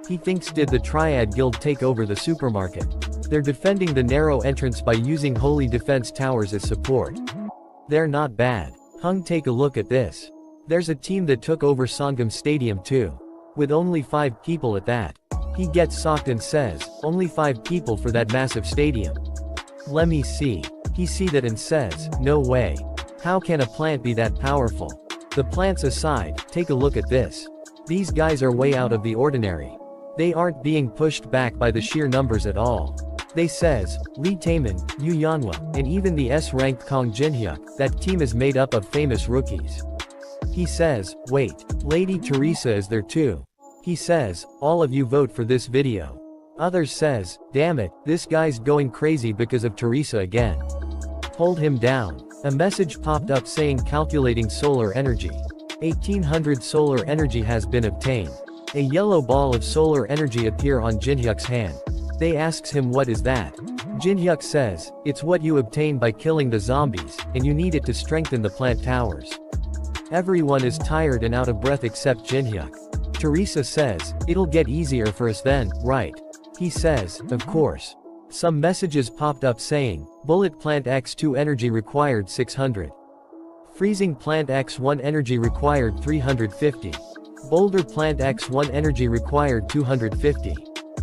He thinks did the Triad Guild take over the supermarket? They're defending the narrow entrance by using holy defense towers as support. They're not bad. Hung, take a look at this. There's a team that took over Sangam Stadium too. With only 5 people at that. He gets socked and says, only 5 people for that massive stadium. Let me see. He see that and says, no way. How can a plant be that powerful? The plants aside, take a look at this. These guys are way out of the ordinary. They aren't being pushed back by the sheer numbers at all. They says, Lee Taemin, Yu Yanhwa, and even the S-ranked Kong Jinhyuk, that team is made up of famous rookies. He says, wait, Lady Teresa is there too. He says, all of you vote for this video. Others says, damn it, this guy's going crazy because of Teresa again. Hold him down. A message popped up saying calculating solar energy. 1800 solar energy has been obtained. A yellow ball of solar energy appear on Jinhyuk's hand. They asks him what is that? Jinhyuk says, it's what you obtain by killing the zombies, and you need it to strengthen the plant towers. Everyone is tired and out of breath except Jinhyuk. Teresa says, it'll get easier for us then, right? He says, of course. Some messages popped up saying, Bullet Plant X2 energy required 600. Freezing Plant X1 energy required 350. Boulder Plant X1 energy required 250.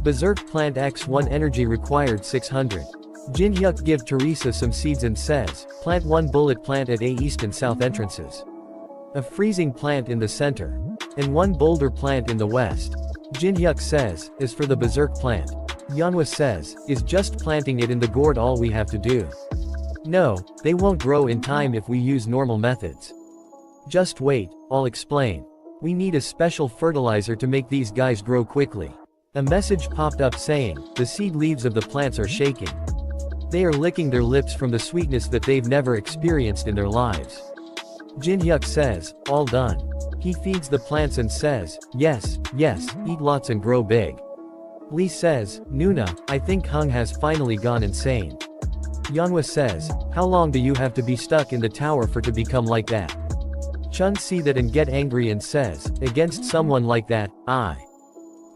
Berserk Plant X1 energy required 600. Jinhyuk give Teresa some seeds and says, plant 1 bullet plant at A east and south entrances. A freezing plant in the center. And 1 boulder plant in the west. Jinhyuk says, as for the berserk plant. Yanhwa says, is just planting it in the gourd all we have to do. No, they won't grow in time if we use normal methods. Just wait, I'll explain. We need a special fertilizer to make these guys grow quickly. A message popped up saying, the seed leaves of the plants are shaking. They are licking their lips from the sweetness that they've never experienced in their lives. Jinhyuk says, all done. He feeds the plants and says, yes, eat lots and grow big. Lee says, Nuna, I think Hung has finally gone insane. Yanhwa says, how long do you have to be stuck in the tower for to become like that? Chun see that and get angry and says, against someone like that, I.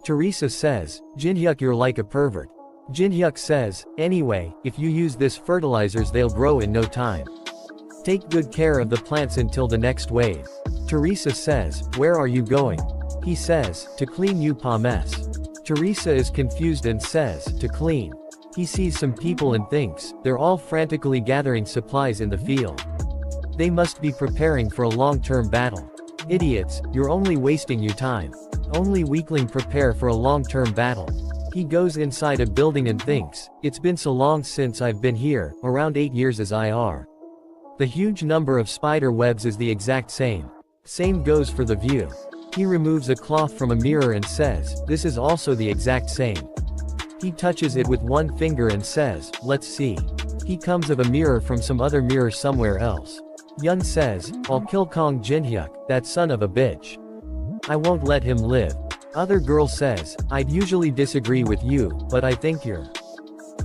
Teresa says, Jinhyuk, you're like a pervert. Jinhyuk says, anyway, if you use this fertilizers they'll grow in no time. Take good care of the plants until the next wave. Teresa says, where are you going? He says, to clean you pa mess. Teresa is confused and says, to clean. He sees some people and thinks, they're all frantically gathering supplies in the field. They must be preparing for a long-term battle. Idiots, you're only wasting your time. Only weakling prepare for a long-term battle. He goes inside a building and thinks, it's been so long since I've been here, around 8 years as I are. The huge number of spider webs is the exact same. Same goes for the view. He removes a cloth from a mirror and says, this is also the exact same. He touches it with one finger and says, let's see. He comes of a mirror from some other mirror somewhere else. Yun says, I'll kill Kong Jinhyuk, that son of a bitch. I won't let him live. Other girl says, I'd usually disagree with you, but I think you're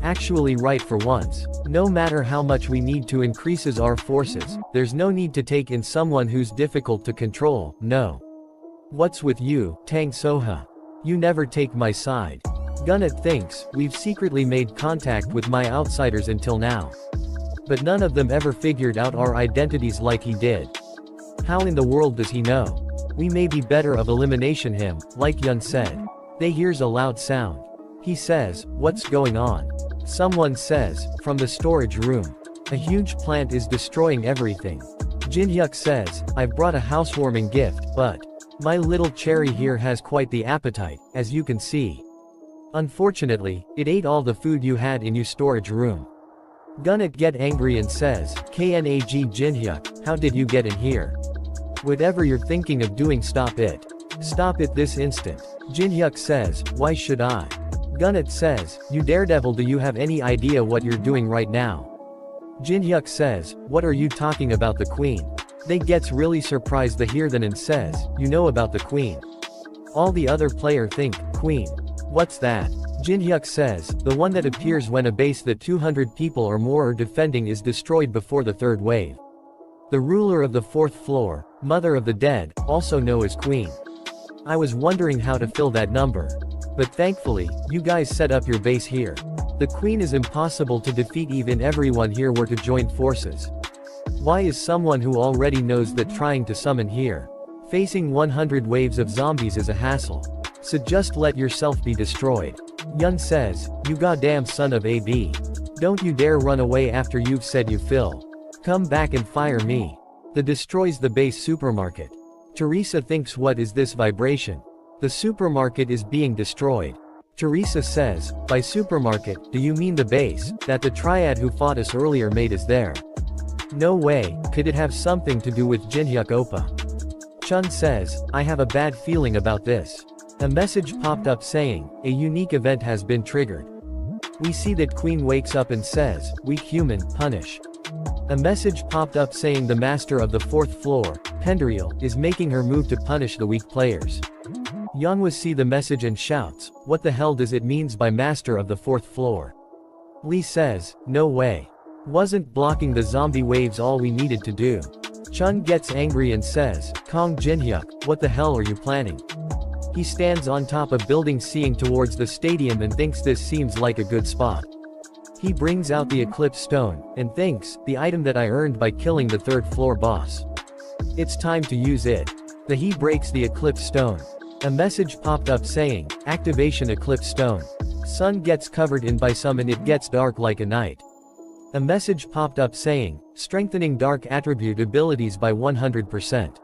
actually right for once. No matter how much we need to increases our forces, there's no need to take in someone who's difficult to control, no. What's with you, Tang Soha? You never take my side. Gunnet thinks, we've secretly made contact with my outsiders until now. But none of them ever figured out our identities like he did. How in the world does he know? We may be better of elimination him, like Yun said. They hears a loud sound. He says, what's going on? Someone says, from the storage room. A huge plant is destroying everything. Jinhyuk says, I've brought a housewarming gift, but my little cherry here has quite the appetite, as you can see. Unfortunately, it ate all the food you had in your storage room. Gunnet get angry and says, Knag Jinhyuk, how did you get in here? Whatever you're thinking of doing, stop it. Stop it this instant. Jinhyuk says, why should I? Gunnet says, you daredevil, do you have any idea what you're doing right now? Jinhyuk says, what are you talking about, the queen? They gets really surprised to hear that and says, you know about the queen. All the other player think, queen. What's that? Jinhyuk says, the one that appears when a base that 200 people or more are defending is destroyed before the third wave. The ruler of the fourth floor, mother of the dead, also known as queen. I was wondering how to fill that number. But thankfully, you guys set up your base here. The queen is impossible to defeat even everyone here were to join forces. Why is someone who already knows that trying to summon here? Facing 100 waves of zombies is a hassle. So just let yourself be destroyed. Yun says, you goddamn son of a b. Don't you dare run away after you've said you fill. Come back and fire me. The destroys the base supermarket. Teresa thinks, what is this vibration? The supermarket is being destroyed. Teresa says, by supermarket, do you mean the base, that the triad who fought us earlier made is there? No way, could it have something to do with Jinhyuk Oppa? Chun says, I have a bad feeling about this. A message popped up saying, a unique event has been triggered. We see that Queen wakes up and says, weak human, punish. A message popped up saying the master of the 4th floor, Pendriel, is making her move to punish the weak players. Yanhwa see the message and shouts, what the hell does it means by master of the 4th floor? Lee says, no way. Wasn't blocking the zombie waves all we needed to do? Chun gets angry and says, Kong Jinhyuk, what the hell are you planning? He stands on top of building seeing towards the stadium and thinks this seems like a good spot. He brings out the Eclipse Stone, and thinks, the item that I earned by killing the 3rd floor boss. It's time to use it. He breaks the Eclipse Stone. A message popped up saying, activation Eclipse Stone. Sun gets covered in by some and it gets dark like a night. A message popped up saying, strengthening dark attribute abilities by 100%.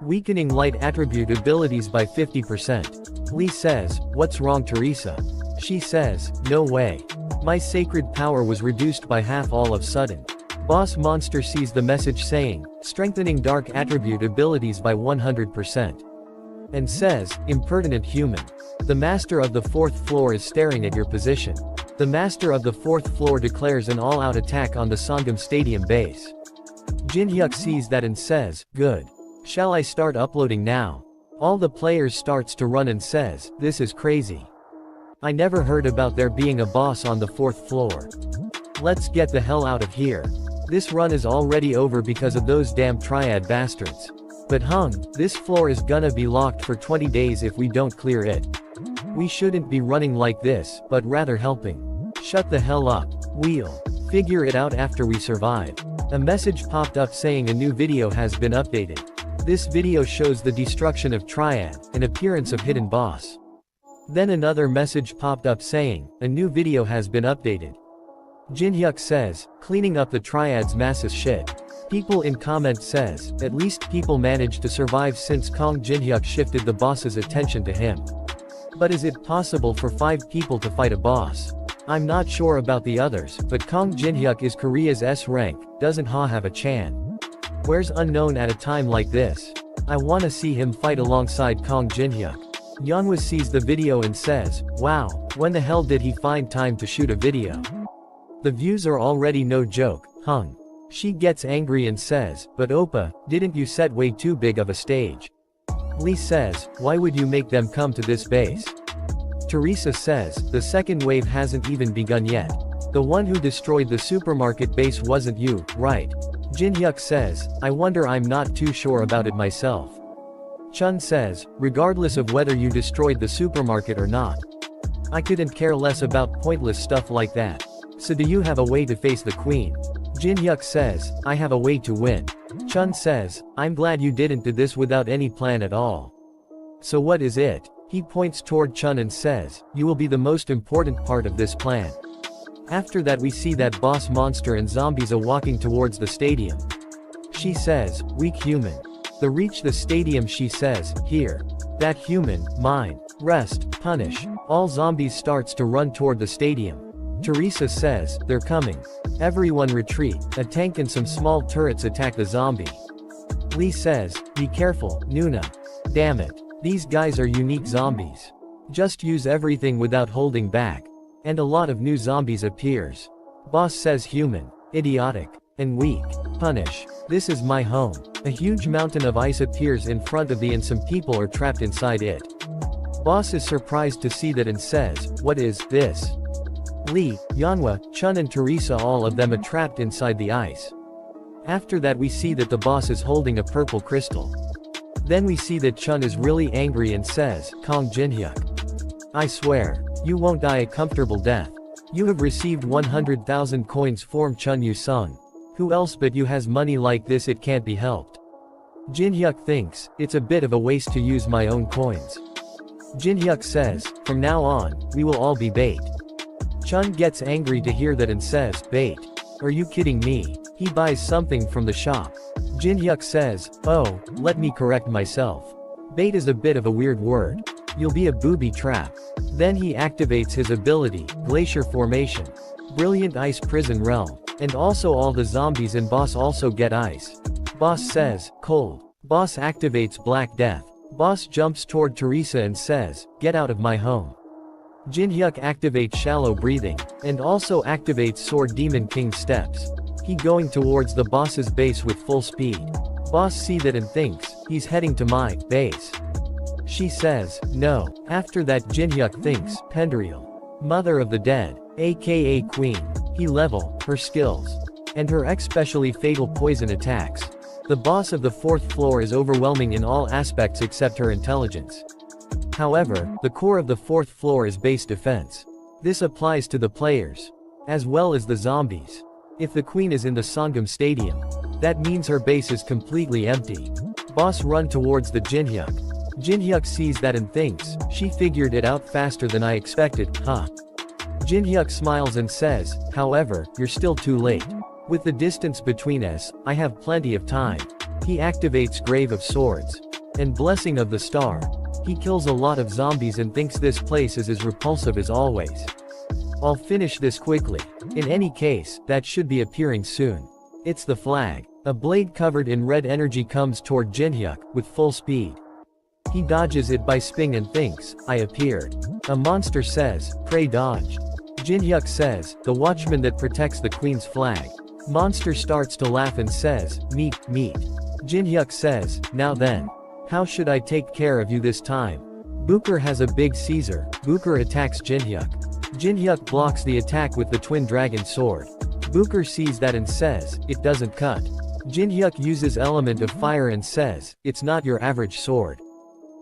Weakening light attribute abilities by 50%. Lee says, what's wrong Teresa? She says, no way. My sacred power was reduced by half all of sudden. Boss Monster sees the message saying, strengthening dark attribute abilities by 100%. And says, impertinent human. The master of the 4th floor is staring at your position. The master of the 4th floor declares an all-out attack on the Sangam Stadium base. Jinhyuk sees that and says, good. Shall I start uploading now? All the players starts to run and says, this is crazy. I never heard about there being a boss on the 4th floor. Let's get the hell out of here. This run is already over because of those damn triad bastards. But this floor is gonna be locked for 20 days if we don't clear it. We shouldn't be running like this, but rather helping. Shut the hell up. We'll figure it out after we survive. A message popped up saying a new video has been updated. This video shows the destruction of Triad, an appearance of hidden boss. Then another message popped up saying, a new video has been updated. Jinhyuk says, cleaning up the Triad's massive shit. People in comment says, at least people managed to survive since Kong Jinhyuk shifted the boss's attention to him. But is it possible for 5 people to fight a boss? I'm not sure about the others, but Kong Jinhyuk is Korea's S rank, doesn't have a chan. Where's unknown at a time like this? I wanna see him fight alongside Kong Jinhyuk. Yanhwa sees the video and says, wow, when the hell did he find time to shoot a video? The views are already no joke, She gets angry and says, but Oppa, didn't you set way too big of a stage? Lee says, why would you make them come to this base? Teresa says, the second wave hasn't even begun yet. The one who destroyed the supermarket base wasn't you, right? Jinhyuk says, I wonder, I'm not too sure about it myself. Chun says, regardless of whether you destroyed the supermarket or not. I couldn't care less about pointless stuff like that. So do you have a way to face the queen? Jinhyuk says, I have a way to win. Chun says, I'm glad you didn't do this without any plan at all. So what is it? He points toward Chun and says, you will be the most important part of this plan. After that we see that boss monster and zombies are walking towards the stadium. She says, weak human. They reach the stadium. She says, here. That human, mine. Rest, punish. All zombies starts to run toward the stadium. Teresa says, they're coming. Everyone retreat. A tank and some small turrets attack the zombie. Lee says, be careful, Nuna. Damn it. These guys are unique zombies. Just use everything without holding back. And a lot of new zombies appears. Boss says human. Idiotic. And weak. Punish. This is my home. A huge mountain of ice appears in front of and some people are trapped inside it. Boss is surprised to see that and says, what is this? Lee, Yanhwa, Chun and Teresa, all of them are trapped inside the ice. After that we see that the boss is holding a purple crystal. Then we see that Chun is really angry and says, Kong Jinhyuk. I swear, you won't die a comfortable death. You have received 100,000 coins from Chun Yu-sung. Who else but you has money like this? It can't be helped. Jin-hyuk thinks, it's a bit of a waste to use my own coins. Jin-hyuk says, from now on, we will all be bait. Chun gets angry to hear that and says, bait? Are you kidding me? He buys something from the shop. Jin-hyuk says, oh, let me correct myself. Bait is a bit of a weird word. You'll be a booby trap. Then he activates his ability, Glacier Formation. Brilliant Ice Prison Realm. And also all the zombies and boss also get ice. Boss says, cold. Boss activates Black Death. Boss jumps toward Teresa and says, get out of my home. Jin-hyuk activates Shallow Breathing, and also activates Sword Demon King Steps. He going towards the boss's base with full speed. Boss see that and thinks, he's heading to my base. She says, no. After that Jin-hyuk thinks, Pendriel. Mother of the Dead, aka Queen. He level, her skills. And her especially fatal poison attacks. The boss of the 4th floor is overwhelming in all aspects except her intelligence. However, the core of the 4th floor is base defense. This applies to the players, as well as the zombies. If the queen is in the Sangam Stadium, that means her base is completely empty. Boss run towards the Jin-hyuk. Jin-hyuk sees that and thinks, she figured it out faster than I expected, huh? Jin-hyuk smiles and says, however, you're still too late. With the distance between us, I have plenty of time. He activates Grave of Swords. And Blessing of the Star. He kills a lot of zombies and thinks this place is as repulsive as always. I'll finish this quickly. In any case, that should be appearing soon. It's the flag. A blade covered in red energy comes toward Jin-hyuk, with full speed. He dodges it by sping and thinks, I appeared. A monster says, pray dodged. Jin-hyuk says, the watchman that protects the queen's flag. Monster starts to laugh and says, meat. Jin-hyuk says, now then. How should I take care of you this time? Booker has a big Caesar. Booker attacks Jin-hyuk. Jin-hyuk blocks the attack with the twin dragon sword. Booker sees that and says, it doesn't cut. Jin-hyuk uses element of fire and says, it's not your average sword.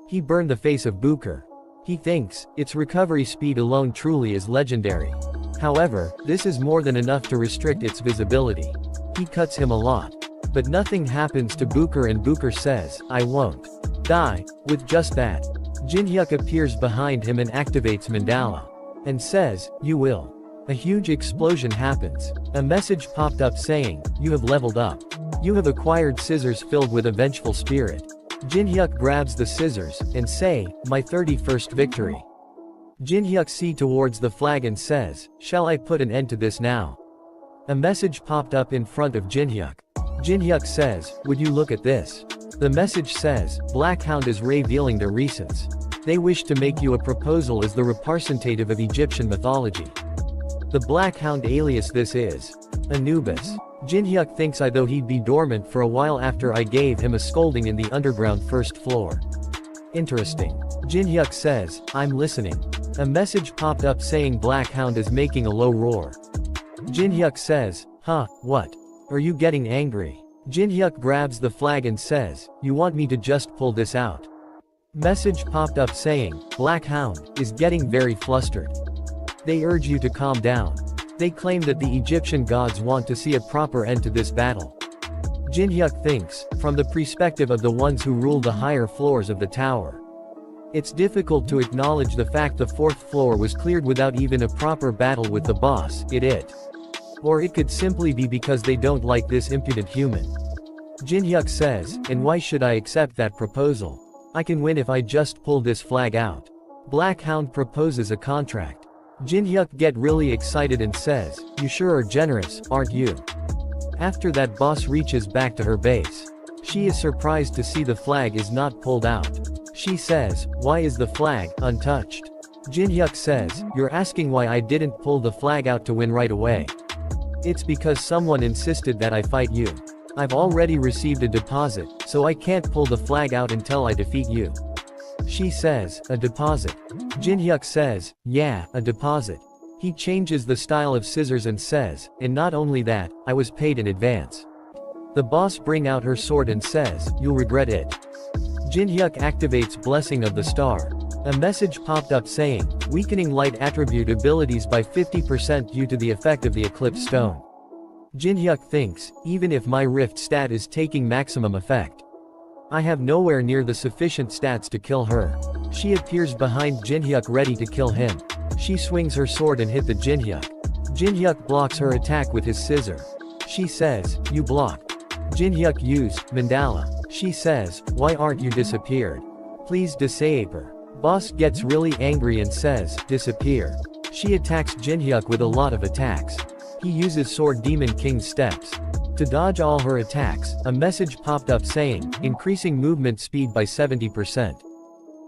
He burned the face of Booker. He thinks, its recovery speed alone truly is legendary. However, this is more than enough to restrict its visibility. He cuts him a lot. But nothing happens to Booker and Booker says, I won't die. With just that, Jin-hyuk appears behind him and activates Mandala. And says, you will. A huge explosion happens. A message popped up saying, you have leveled up. You have acquired scissors filled with a vengeful spirit. Jin-hyuk grabs the scissors, and say, my 31st victory. Jin-hyuk see towards the flag and says, shall I put an end to this now? A message popped up in front of Jin-hyuk. Jin-hyuk says, would you look at this? The message says, Black Hound is revealing their reasons. They wish to make you a proposal as the representative of Egyptian mythology. The Black Hound alias this is Anubis. Jin-hyuk thinks I though he'd be dormant for a while after I gave him a scolding in the underground 1st floor. Interesting. Jin-hyuk says, I'm listening. A message popped up saying Black Hound is making a low roar. Jin-hyuk says, huh, what? Are you getting angry? Jin-hyuk grabs the flag and says, you want me to just pull this out? Message popped up saying, Black Hound is getting very flustered. They urge you to calm down. They claim that the Egyptian gods want to see a proper end to this battle. Jin-hyuk thinks, from the perspective of the ones who rule the higher floors of the tower. It's difficult to acknowledge the fact the 4th floor was cleared without even a proper battle with the boss, it. Or it could simply be because they don't like this impudent human. Jin-hyuk says, and why should I accept that proposal? I can win if I just pull this flag out. Black Hound proposes a contract. Jin-hyuk get really excited and says, you sure are generous, aren't you? After that boss reaches back to her base. She is surprised to see the flag is not pulled out. She says, why is the flag untouched? Jin-hyuk says, you're asking why I didn't pull the flag out to win right away. It's because someone insisted that I fight you. I've already received a deposit, so I can't pull the flag out until I defeat you. She says, a deposit. Jin-hyuk says, yeah, a deposit. He changes the style of scissors and says, and not only that, I was paid in advance. The boss bring out her sword and says, you'll regret it. Jin-hyuk activates Blessing of the Star. A message popped up saying, weakening light attribute abilities by 50% due to the effect of the Eclipse Stone. Jinhyuk thinks, even if my rift stat is taking maximum effect, I have nowhere near the sufficient stats to kill her. She appears behind Jinhyuk ready to kill him. She swings her sword and hit the Jinhyuk. Jinhyuk blocks her attack with his scissor. She says, you blocked. Jinhyuk used mandala. She says, why aren't you disappeared? Please disable. Boss gets really angry and says, disappear. She attacks Jinhyuk with a lot of attacks. He uses Sword Demon King's steps. To dodge all her attacks, a message popped up saying, increasing movement speed by 70%.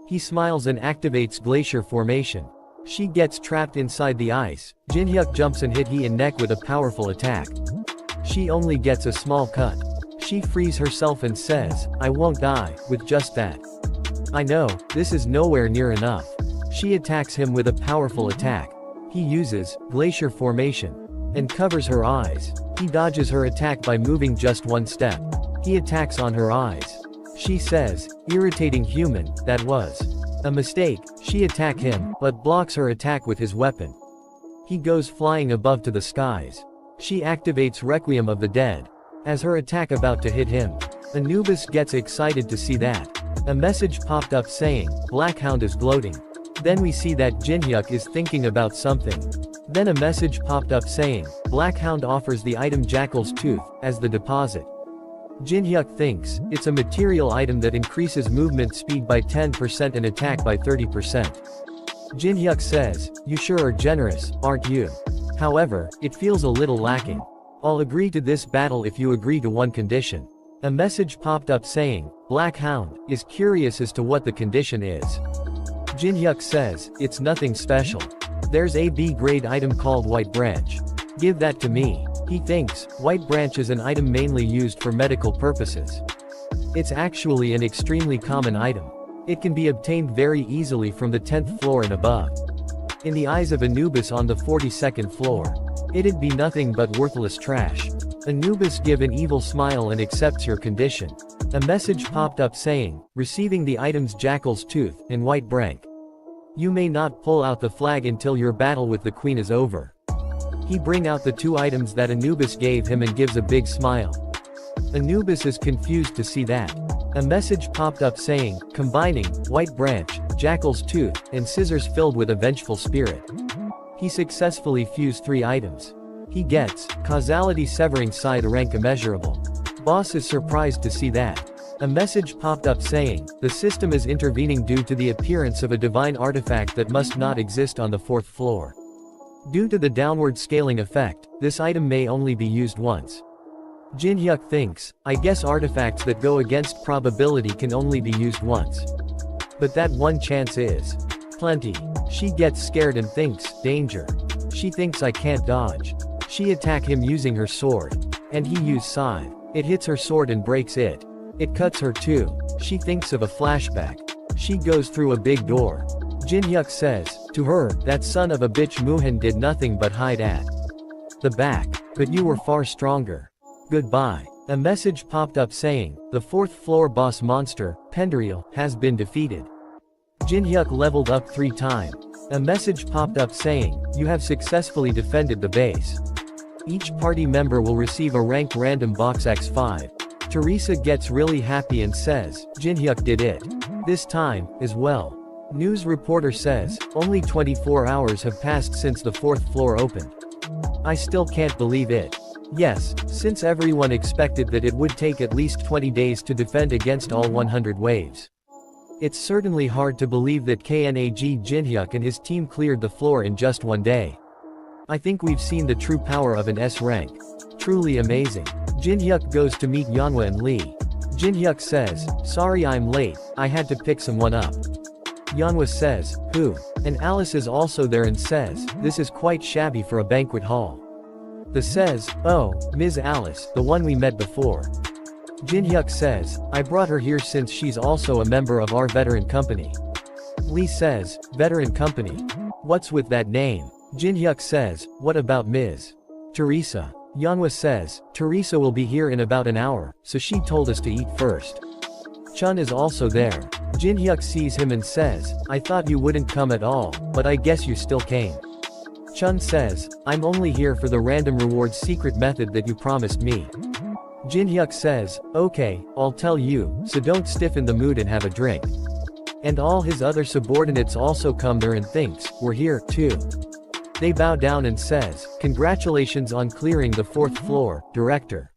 He smiles and activates Glacier Formation. She gets trapped inside the ice. Jinhyuk jumps and hit he in neck with a powerful attack. She only gets a small cut. She frees herself and says, I won't die, with just that. I know, this is nowhere near enough. She attacks him with a powerful attack. He uses Glacier Formation and covers her eyes. He dodges her attack by moving just one step. He attacks on her eyes. She says, irritating human, that was a mistake. She attacks him, but blocks her attack with his weapon. He goes flying above to the skies. She activates Requiem of the Dead. As her attack about to hit him, Anubis gets excited to see that. A message popped up saying, Black Hound is gloating. Then we see that Jinhyuk is thinking about something. Then a message popped up saying, Black Hound offers the item Jackal's Tooth as the deposit. Jinhyuk thinks, it's a material item that increases movement speed by 10% and attack by 30%. Jinhyuk says, you sure are generous, aren't you? However, it feels a little lacking. I'll agree to this battle if you agree to one condition. A message popped up saying, Black Hound is curious as to what the condition is. Jinhyuk says, it's nothing special. There's a B-grade item called White Branch. Give that to me. He thinks, White Branch is an item mainly used for medical purposes. It's actually an extremely common item. It can be obtained very easily from the 10th floor and above. In the eyes of Anubis on the 42nd floor, it'd be nothing but worthless trash. Anubis give an evil smile and accepts your condition. A message popped up saying, receiving the items Jackal's Tooth and White Branch. You may not pull out the flag until your battle with the queen is over. He bring out the two items that Anubis gave him and gives a big smile. Anubis is confused to see that. A message popped up saying, combining White Branch, Jackal's Tooth, and scissors filled with a vengeful spirit. He successfully fused 3 items. He gets causality severing side rank immeasurable. Boss is surprised to see that. A message popped up saying, the system is intervening due to the appearance of a divine artifact that must not exist on the 4th floor. Due to the downward scaling effect, this item may only be used once. Jinhyuk thinks, I guess artifacts that go against probability can only be used once. But that one chance is plenty. She gets scared and thinks, danger. She thinks I can't dodge. She attack him using her sword. And he use scythe. It hits her sword and breaks it. It cuts her too. She thinks of a flashback. She goes through a big door. Jinhyuk says, to her, that son of a bitch Muhan did nothing but hide at the back. But you were far stronger. Goodbye. A message popped up saying, the 4th floor boss monster, Pendriel, has been defeated. Jinhyuk leveled up 3 times. A message popped up saying, you have successfully defended the base. Each party member will receive a ranked random box X5. Teresa gets really happy and says, Jinhyuk did it. This time, as well. News reporter says, only 24 hours have passed since the 4th floor opened. I still can't believe it. Yes, since everyone expected that it would take at least 20 days to defend against all 100 waves. It's certainly hard to believe that Knag Jinhyuk and his team cleared the floor in just 1 day. I think we've seen the true power of an S rank. Truly amazing. Jinhyuk goes to meet Manhwa and Lee. Jinhyuk says, sorry I'm late, I had to pick someone up. Manhwa says, who? And Alice is also there and says, this is quite shabby for a banquet hall. The says, oh, Ms. Alice, the one we met before. Jinhyuk says, I brought her here since she's also a member of our veteran company. Lee says, veteran company? What's with that name? Jinhyuk says, what about Ms. Teresa? Manhwa says, Teresa will be here in about an hour, so she told us to eat first. Chun is also there. Jin-hyuk sees him and says, I thought you wouldn't come at all, but I guess you still came. Chun says, I'm only here for the random rewards secret method that you promised me. Jin-hyuk says, okay, I'll tell you, so don't stiffen the mood and have a drink. And all his other subordinates also come there and thinks, we're here, too. They bow down and says, congratulations on clearing the 4th floor, director.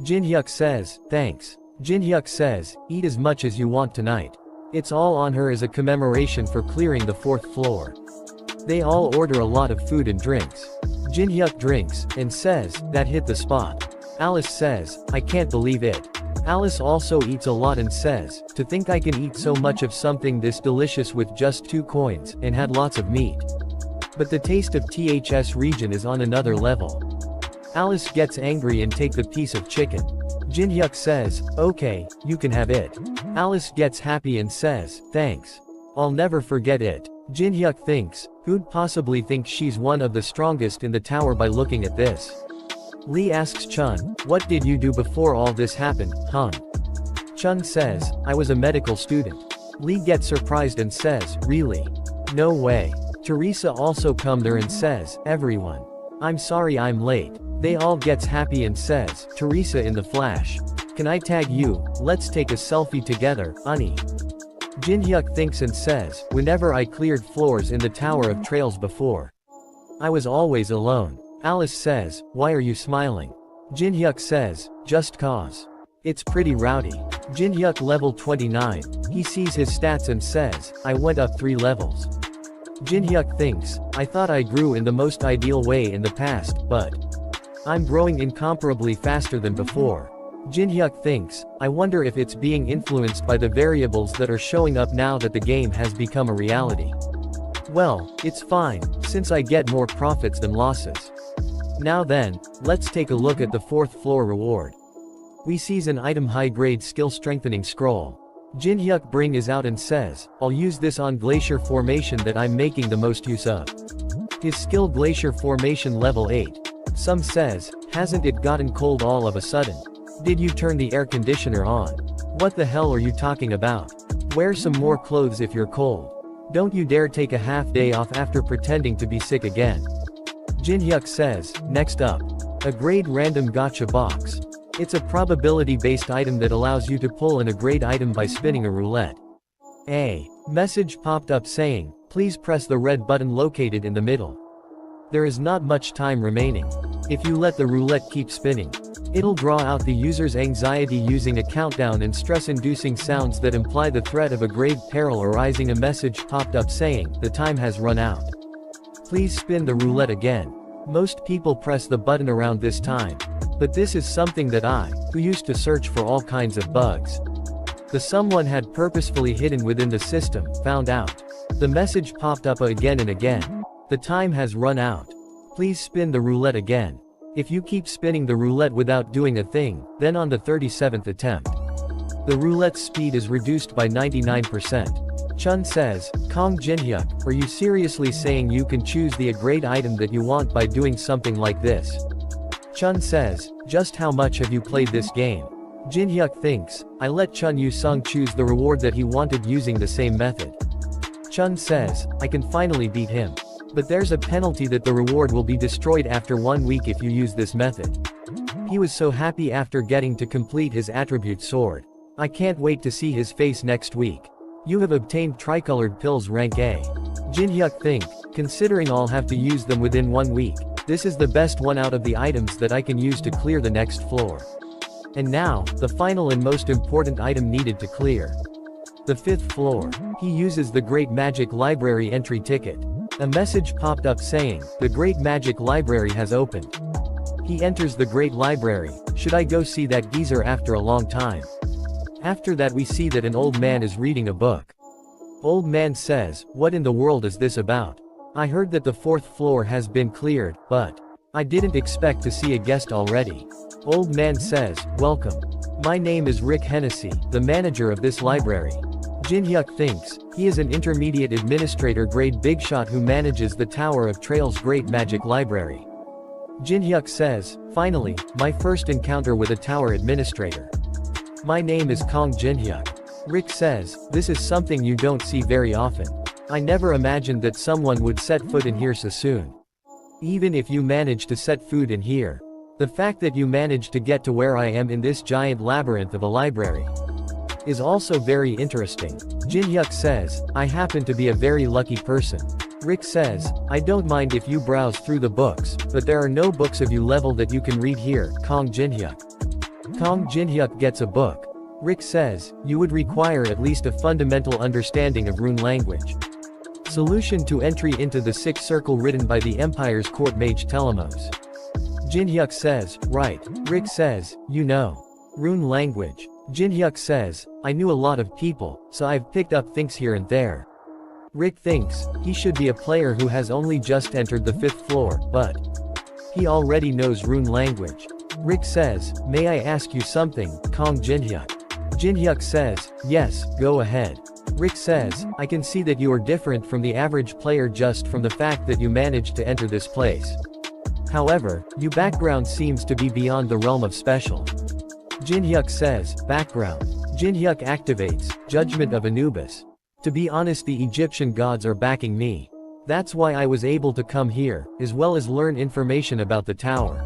Jin-hyuk says, thanks. Jin-hyuk says, eat as much as you want tonight. It's all on her as a commemoration for clearing the 4th floor. They all order a lot of food and drinks. Jin-hyuk drinks, and says, that hit the spot. Alice says, I can't believe it. Alice also eats a lot and says, to think I can eat so much of something this delicious with just 2 coins, and had lots of meat. But the taste of THS region is on another level. Alice gets angry and take the piece of chicken. Jin-hyuk says, okay, you can have it. Alice gets happy and says, thanks. I'll never forget it. Jin-hyuk thinks, who'd possibly think she's one of the strongest in the tower by looking at this? Lee asks Chun, what did you do before all this happened, huh? Chun says, I was a medical student. Lee gets surprised and says, really? No way. Teresa also come there and says, everyone. I'm sorry I'm late. They all gets happy and says, Teresa in the flash. Can I tag you? Let's take a selfie together, honey. Jin-hyuk thinks and says, whenever I cleared floors in the Tower of Trails before, I was always alone. Alice says, why are you smiling? Jin-hyuk says, just cause. It's pretty rowdy. Jin-hyuk level 29. He sees his stats and says, I went up 3 levels. Jin-hyuk thinks, I thought I grew in the most ideal way in the past, but I'm growing incomparably faster than before. Jin-hyuk thinks, I wonder if it's being influenced by the variables that are showing up now that the game has become a reality. Well, it's fine, since I get more profits than losses. Now then, let's take a look at the 4th floor reward. We sees an item high-grade skill strengthening scroll. Jin-hyuk bring is out and says, I'll use this on glacier formation that I'm making the most use of. His skill glacier formation level 8. Some says, hasn't it gotten cold all of a sudden? Did you turn the air conditioner on? What the hell are you talking about? Wear some more clothes if you're cold. Don't you dare take a half day off after pretending to be sick again. Jin-hyuk says, next up. A grade random gacha box. It's a probability-based item that allows you to pull in a grade item by spinning a roulette. A message popped up saying, please press the red button located in the middle. There is not much time remaining. If you let the roulette keep spinning, it'll draw out the user's anxiety using a countdown and stress-inducing sounds that imply the threat of a grave peril arising. A message popped up saying, the time has run out. Please spin the roulette again. Most people press the button around this time. But this is something that I, who used to search for all kinds of bugs, the someone had purposefully hidden within the system, found out. The message popped up again and again. The time has run out. Please spin the roulette again. If you keep spinning the roulette without doing a thing, then on the 37th attempt, the roulette's speed is reduced by 99%. Chun says, Kong Jin-hyuk, are you seriously saying you can choose the grade item that you want by doing something like this? Chun says, just how much have you played this game? Jin-hyuk thinks, I let Chun Yu-sung choose the reward that he wanted using the same method. Chun says, I can finally beat him. But there's a penalty that the reward will be destroyed after 1 week if you use this method. He was so happy after getting to complete his attribute sword. I can't wait to see his face next week. You have obtained tricolored pills rank A. Jin-hyuk think, considering I'll have to use them within 1 week, this is the best one out of the items that I can use to clear the next floor. And now, the final and most important item needed to clear the 5th floor. He uses the Great Magic Library entry ticket. A message popped up saying, the Great Magic Library has opened. He enters the Great Library. Should I go see that geezer after a long time? After that we see that an old man is reading a book. Old man says, what in the world is this about? I heard that the 4th floor has been cleared, but I didn't expect to see a guest already. Old man says, welcome. My name is Rick Hennessy, the manager of this library. Jin-hyuk thinks, he is an intermediate administrator grade big shot who manages the Tower of Trails Great Magic Library. Jin-hyuk says, finally, my first encounter with a tower administrator. My name is Kong Jin-hyuk. Rick says, this is something you don't see very often. I never imagined that someone would set foot in here so soon. Even if you manage to set foot in here, the fact that you managed to get to where I am in this giant labyrinth of a library is also very interesting. Jin-hyuk says, I happen to be a very lucky person. Rick says, I don't mind if you browse through the books, but there are no books of you level that you can read here. Kong Jin-hyuk. Kong Jin-hyuk gets a book. Rick says, you would require at least a fundamental understanding of rune language. Solution to entry into the sixth circle written by the Empire's court mage Telemos. Jin-hyuk says, right. Rick says, you know rune language. Jin-hyuk says, I knew a lot of people, so I've picked up things here and there. Rick thinks, he should be a player who has only just entered the 5th floor, but he already knows rune language. Rick says, may I ask you something, Kong Jin-hyuk? Jin-hyuk says, yes, go ahead. Rick says, I can see that you are different from the average player just from the fact that you managed to enter this place. However, your background seems to be beyond the realm of special. Jin-hyuk says, background. Jin-hyuk activates, Judgment of Anubis. To be honest, the Egyptian gods are backing me. That's why I was able to come here, as well as learn information about the tower.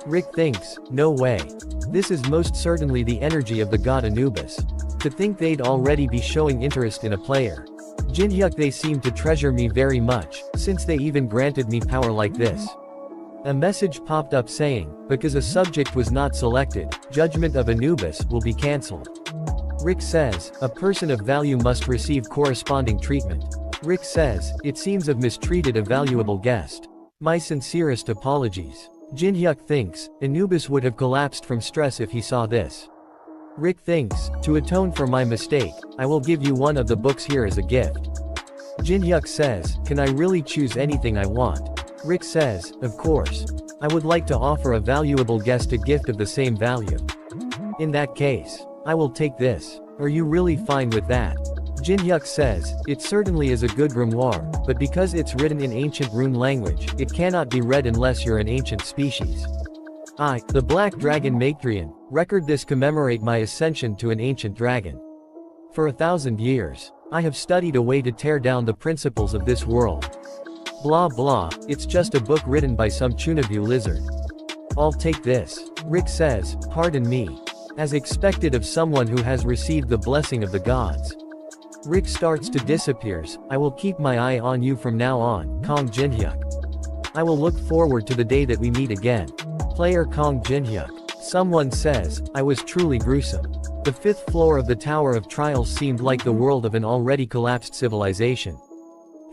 Rick thinks, no way. This is most certainly the energy of the god Anubis. To think they'd already be showing interest in a player. Jin-hyuk, they seem to treasure me very much, since they even granted me power like this. A message popped up saying, because a subject was not selected, Judgment of Anubis will be cancelled. Rick says, a person of value must receive corresponding treatment. Rick says, it seems I've mistreated a valuable guest. My sincerest apologies. Jin-hyuk thinks, Anubis would have collapsed from stress if he saw this. Rick thinks, to atone for my mistake, I will give you one of the books here as a gift. Jin-hyuk says, can I really choose anything I want? Rick says, of course. I would like to offer a valuable guest a gift of the same value. In that case, I will take this. Are you really fine with that? Jin-hyuk says, it certainly is a good grimoire, but because it's written in ancient rune language, it cannot be read unless you're an ancient species. I, the Black Dragon Matrion, record this commemorate my ascension to an ancient dragon. For 1,000 years, I have studied a way to tear down the principles of this world. Blah blah, it's just a book written by some Chunabyu lizard. I'll take this. Rick says, pardon me. As expected of someone who has received the blessing of the gods. Rick starts to disappears, I will keep my eye on you from now on, Kong Jin-hyuk. I will look forward to the day that we meet again. Player Kong Jin-hyuk. Someone says, I was truly gruesome. The 5th floor of the Tower of Trials seemed like the world of an already collapsed civilization.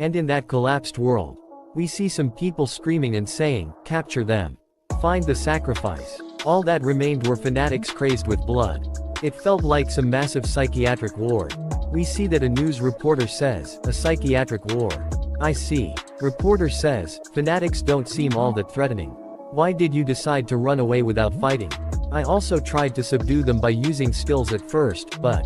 And in that collapsed world, we see some people screaming and saying, capture them. Find the sacrifice. All that remained were fanatics crazed with blood. It felt like some massive psychiatric ward. We see that a news reporter says, a psychiatric war. I see. Reporter says, fanatics don't seem all that threatening. Why did you decide to run away without fighting? I also tried to subdue them by using skills at first, but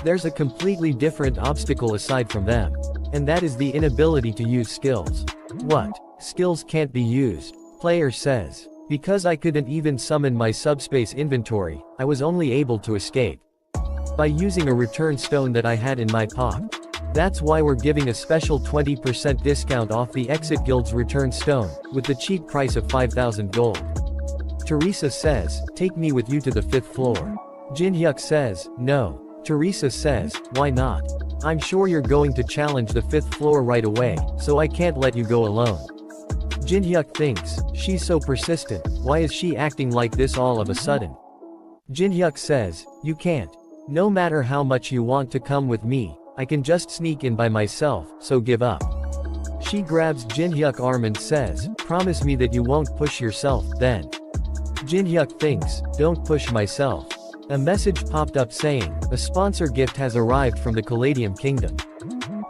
there's a completely different obstacle aside from them. And that is the inability to use skills. What? Skills can't be used? Player says. Because I couldn't even summon my subspace inventory, I was only able to escape by using a return stone that I had in my pocket. That's why we're giving a special 20% discount off the Exit Guild's return stone, with the cheap price of 5,000 gold. Teresa says, take me with you to the 5th floor. Jin-hyuk says, no. Teresa says, why not? I'm sure you're going to challenge the 5th floor right away, so I can't let you go alone. Jin-hyuk thinks, she's so persistent, why is she acting like this all of a sudden? Jin-hyuk says, you can't. No matter how much you want to come with me, I can just sneak in by myself, so give up. She grabs Jin-hyuk's arm and says, promise me that you won't push yourself, then. Jin-hyuk thinks, don't push myself. A message popped up saying, a sponsor gift has arrived from the Caladium Kingdom.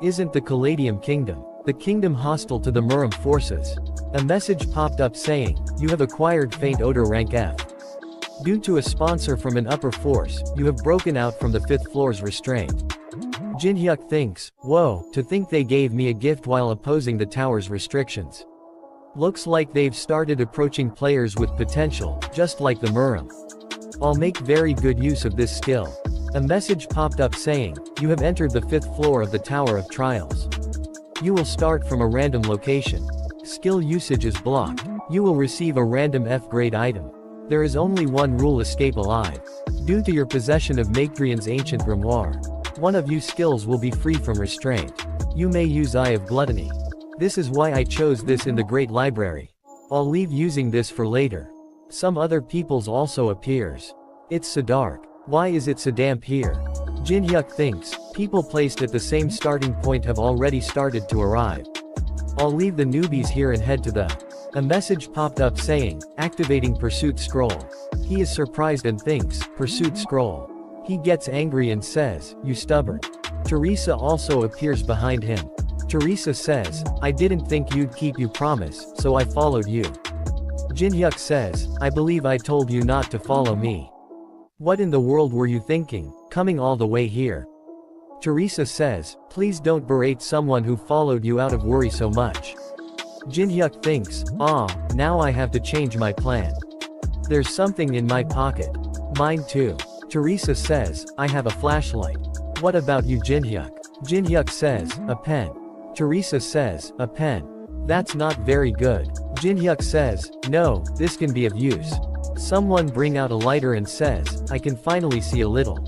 Isn't the Caladium Kingdom the kingdom hostile to the Muram forces? A message popped up saying, you have acquired Faint Odor rank F. Due to a sponsor from an upper force, you have broken out from the 5th floor's restraint. Jin-hyuk thinks, whoa, to think they gave me a gift while opposing the tower's restrictions. Looks like they've started approaching players with potential, just like the Muram. I'll make very good use of this skill. A message popped up saying, "You have entered the 5th floor of the Tower of Trials. You will start from a random location. Skill usage is blocked. You will receive a random F-grade item. There is only one rule: escape alive. Due to your possession of Macrian's ancient grimoire, one of you skills will be free from restraint. You may use Eye of Gluttony. This is why I chose this in the Great Library. I'll leave using this for later. Some other people's also appears. It's so dark. Why is it so damp here?" Jinhyuk thinks, people placed at the same starting point have already started to arrive. I'll leave the newbies here and head to the... A message popped up saying, activating Pursuit Scroll. He is surprised and thinks, Pursuit Scroll. He gets angry and says, "You stubborn." Teresa also appears behind him. Teresa says, "I didn't think you'd keep your promise, so I followed you." Jinhyuk says, "I believe I told you not to follow me. What in the world were you thinking, coming all the way here?" Teresa says, "Please don't berate someone who followed you out of worry so much." Jinhyuk thinks, now I have to change my plan. There's something in my pocket. Mine too. Teresa says, "I have a flashlight." What about you, Jinhyuk? Jinhyuk says, "A pen." Teresa says, "A pen. That's not very good." Jinhyuk says, "No, this can be of use." Someone bring out a lighter and says, "I can finally see a little."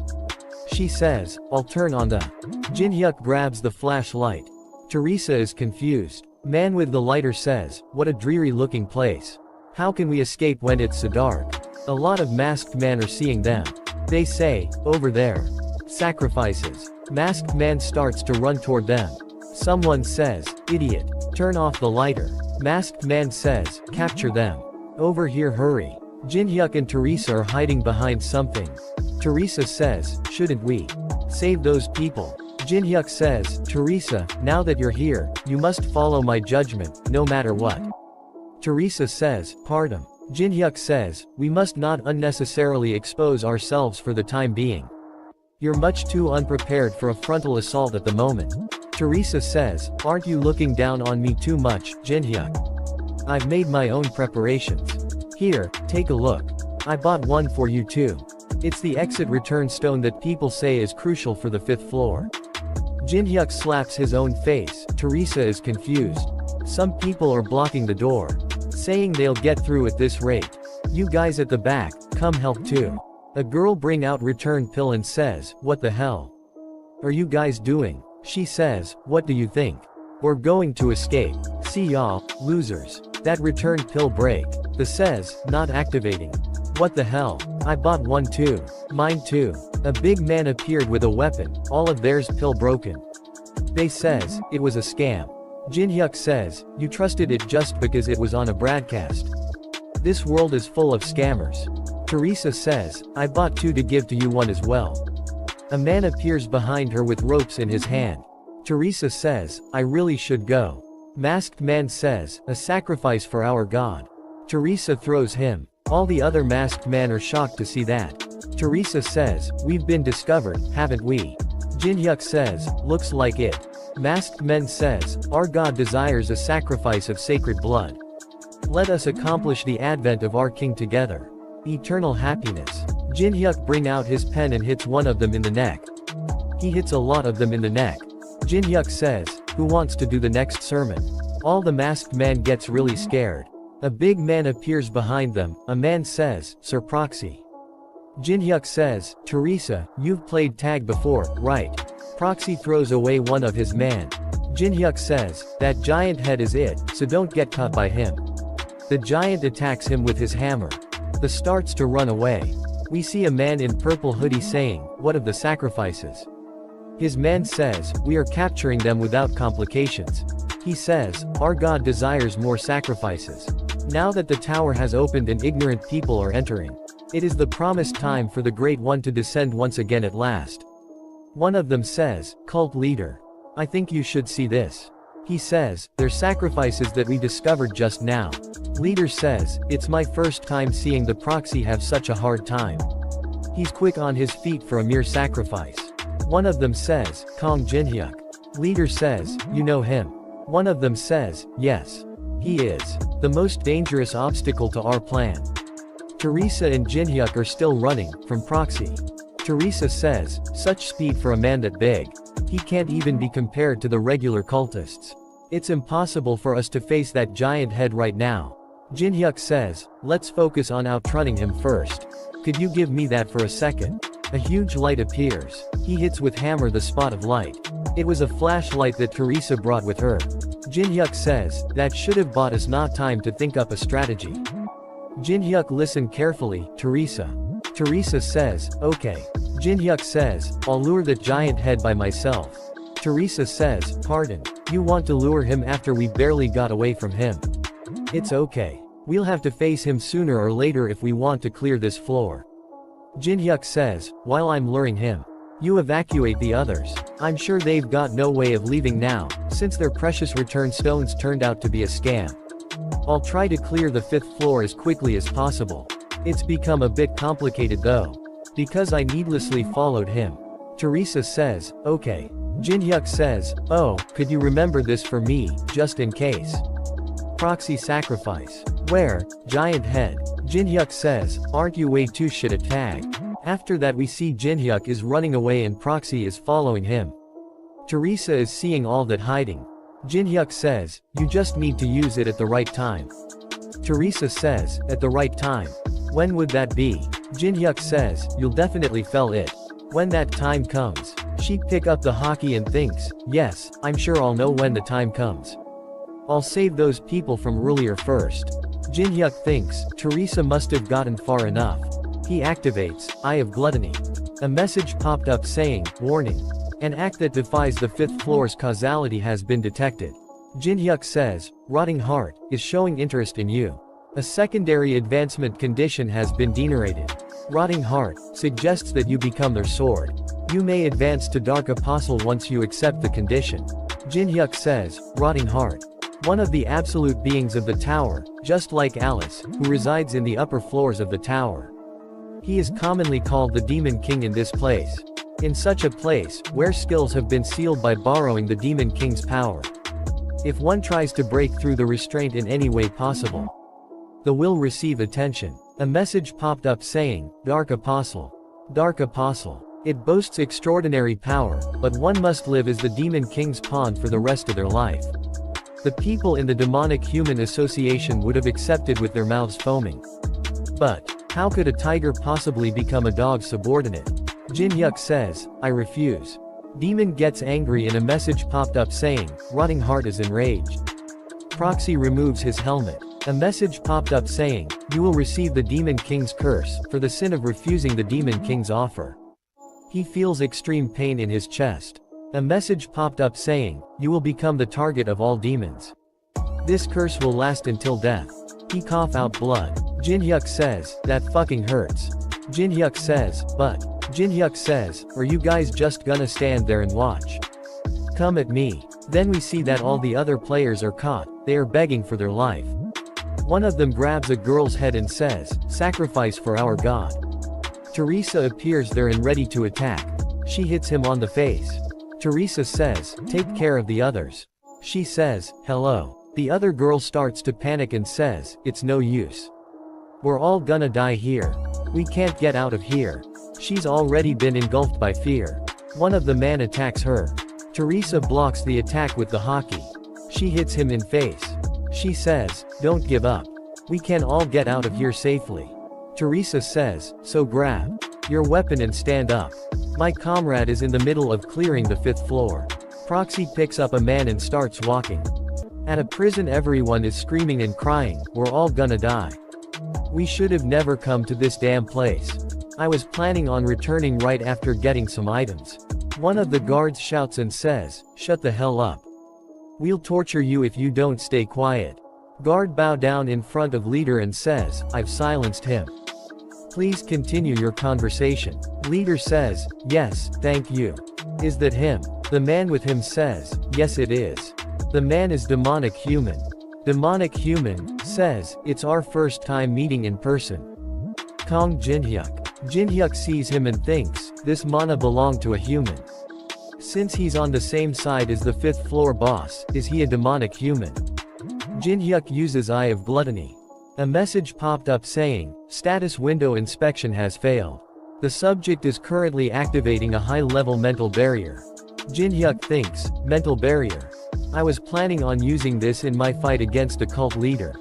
She says, "I'll turn on the..." Jinhyuk grabs the flashlight. Teresa is confused. Man with the lighter says, "What a dreary looking place. How can we escape when it's so dark?" A lot of masked men are seeing them. They say, "Over there. Sacrifices." Masked man starts to run toward them. Someone says, "Idiot. Turn off the lighter." Masked man says, "Capture them. Over here, hurry." Jinhyuk and Teresa are hiding behind something. Teresa says, "Shouldn't we save those people?" Jinhyuk says, "Teresa, now that you're here, you must follow my judgment, no matter what." Teresa says, "Pardon." Jinhyuk says, "We must not unnecessarily expose ourselves for the time being. You're much too unprepared for a frontal assault at the moment." Teresa says, "Aren't you looking down on me too much, Jinhyuk? I've made my own preparations. Here, take a look. I bought one for you too. It's the exit return stone that people say is crucial for the 5th floor." Jinhyuk slaps his own face. Teresa is confused. Some people are blocking the door, saying they'll get through at this rate. "You guys at the back, come help too." A girl bring out return pill and says, "What the hell are you guys doing?" She says, "What do you think? We're going to escape. See y'all, losers." That return pill break. The says, "Not activating." What the hell? I bought one too. Mine too. A big man appeared with a weapon, all of theirs pill broken. They says, "It was a scam." Jinhyuk says, "You trusted it just because it was on a broadcast. This world is full of scammers." Teresa says, "I bought two to give to you one as well." A man appears behind her with ropes in his hand. Teresa says, "I really should go." Masked man says, "A sacrifice for our god." Teresa throws him. All the other masked men are shocked to see that. Teresa says, "We've been discovered, haven't we?" Jinhyuk says, "Looks like it." Masked men says, "Our god desires a sacrifice of sacred blood. Let us accomplish the advent of our king together. Eternal happiness." Jinhyuk bring out his pen and hits one of them in the neck. He hits a lot of them in the neck. Jinhyuk says, "Who wants to do the next sermon?" All the masked man gets really scared. A big man appears behind them. A man says, "Sir Proxy." Jinhyuk says, "Teresa, you've played tag before, right?" Proxy throws away one of his man. Jinhyuk says, "That giant head is it, so don't get caught by him." The giant attacks him with his hammer. The starts to run away. We see a man in purple hoodie saying, "What of the sacrifices?" His man says, "We are capturing them without complications." He says, "Our god desires more sacrifices. Now that the tower has opened and ignorant people are entering, it is the promised time for the Great One to descend once again at last." One of them says, "Cult leader, I think you should see this." He says, "They're sacrifices that we discovered just now." Leader says, "It's my first time seeing the proxy have such a hard time. He's quick on his feet for a mere sacrifice." One of them says, "Kong Jinhyuk." Leader says, "You know him?" One of them says, "Yes. He is the most dangerous obstacle to our plan." Teresa and Jinhyuk are still running from Proxy. Teresa says, such speed for a man that big. He can't even be compared to the regular cultists. It's impossible for us to face that giant head right now. Jinhyuk says, let's focus on outrunning him first. Could you give me that for a second? A huge light appears. He hits with hammer the spot of light. It was a flashlight that Teresa brought with her. Jinhyuk says, that should have bought us not time to think up a strategy. Jinhyuk listened carefully, Teresa. Teresa says, okay. Jinhyuk says, I'll lure that giant head by myself. Teresa says, pardon, you want to lure him after we barely got away from him. It's okay. We'll have to face him sooner or later if we want to clear this floor. Jinhyuk says, while I'm luring him, you evacuate the others. I'm sure they've got no way of leaving now, since their precious return stones turned out to be a scam. I'll try to clear the 5th floor as quickly as possible. It's become a bit complicated though, because I needlessly followed him. Teresa says, okay. Jinhyuk says, oh, could you remember this for me, just in case? Proxy sacrifice. Where? Giant head. Jinhyuk says, aren't you way too shit at tag? After that we see Jinhyuk is running away and Proxy is following him. Teresa is seeing all that hiding. Jinhyuk says, you just need to use it at the right time. Teresa says, at the right time. When would that be? Jinhyuk says, you'll definitely feel it. When that time comes. She pick up the hockey and thinks, yes, I'm sure I'll know when the time comes. I'll save those people from earlier first. Jinhyuk thinks, Teresa must have gotten far enough. He activates, Eye of Gluttony. A message popped up saying, warning. An act that defies the 5th floor's causality has been detected. Jinhyuk says, Rotting Heart, is showing interest in you. A secondary advancement condition has been generated. Rotting Heart suggests that you become their sword. You may advance to Dark Apostle once you accept the condition. Jinhyuk says, Rotting Heart. One of the absolute beings of the tower, just like Alice, who resides in the upper floors of the tower. He is commonly called the Demon King in this place. In such a place, where skills have been sealed by borrowing the Demon King's power. If one tries to break through the restraint in any way possible, the will receive attention. A message popped up saying, Dark Apostle. Dark Apostle. It boasts extraordinary power, but one must live as the Demon King's pawn for the rest of their life. The people in the Demonic Human Association would have accepted with their mouths foaming. But, how could a tiger possibly become a dog's subordinate? Jinhyuk says, I refuse. Demon gets angry and a message popped up saying, Rotting Heart is enraged. Proxy removes his helmet. A message popped up saying, you will receive the Demon King's curse, for the sin of refusing the Demon King's offer. He feels extreme pain in his chest. A message popped up saying, you will become the target of all demons. This curse will last until death. He cough out blood. Jinhyuk says, that fucking hurts. Jinhyuk says, but. Jinhyuk says, are you guys just gonna stand there and watch? Come at me. Then we see that all the other players are caught, they are begging for their life. One of them grabs a girl's head and says, sacrifice for our god. Teresa appears there and ready to attack. She hits him on the face. Teresa says, take care of the others. She says, hello. The other girl starts to panic and says, it's no use. We're all gonna die here. We can't get out of here. She's already been engulfed by fear. One of the men attacks her. Teresa blocks the attack with the hockey. She hits him in face. She says, don't give up. We can all get out of here safely. Teresa says, so grab your weapon and stand up. My comrade is in the middle of clearing the 5th floor. Proxy picks up a man and starts walking. At a prison everyone is screaming and crying, we're all gonna die. We should have never come to this damn place. I was planning on returning right after getting some items. One of the guards shouts and says, shut the hell up. We'll torture you if you don't stay quiet. Guard bow down in front of leader and says, I've silenced him. Please continue your conversation. Leader says, yes, thank you. Is that him? The man with him says, yes it is. The man is Demonic Human. Demonic Human says, it's our first time meeting in person. Kong Jinhyuk. Jinhyuk sees him and thinks, this mana belonged to a human. Since he's on the same side as the 5th floor boss, is he a demonic human? Jinhyuk uses Eye of Gluttony. A message popped up saying, status window inspection has failed. The subject is currently activating a high-level mental barrier. Jin-hyuk thinks, mental barrier. I was planning on using this in my fight against a cult leader.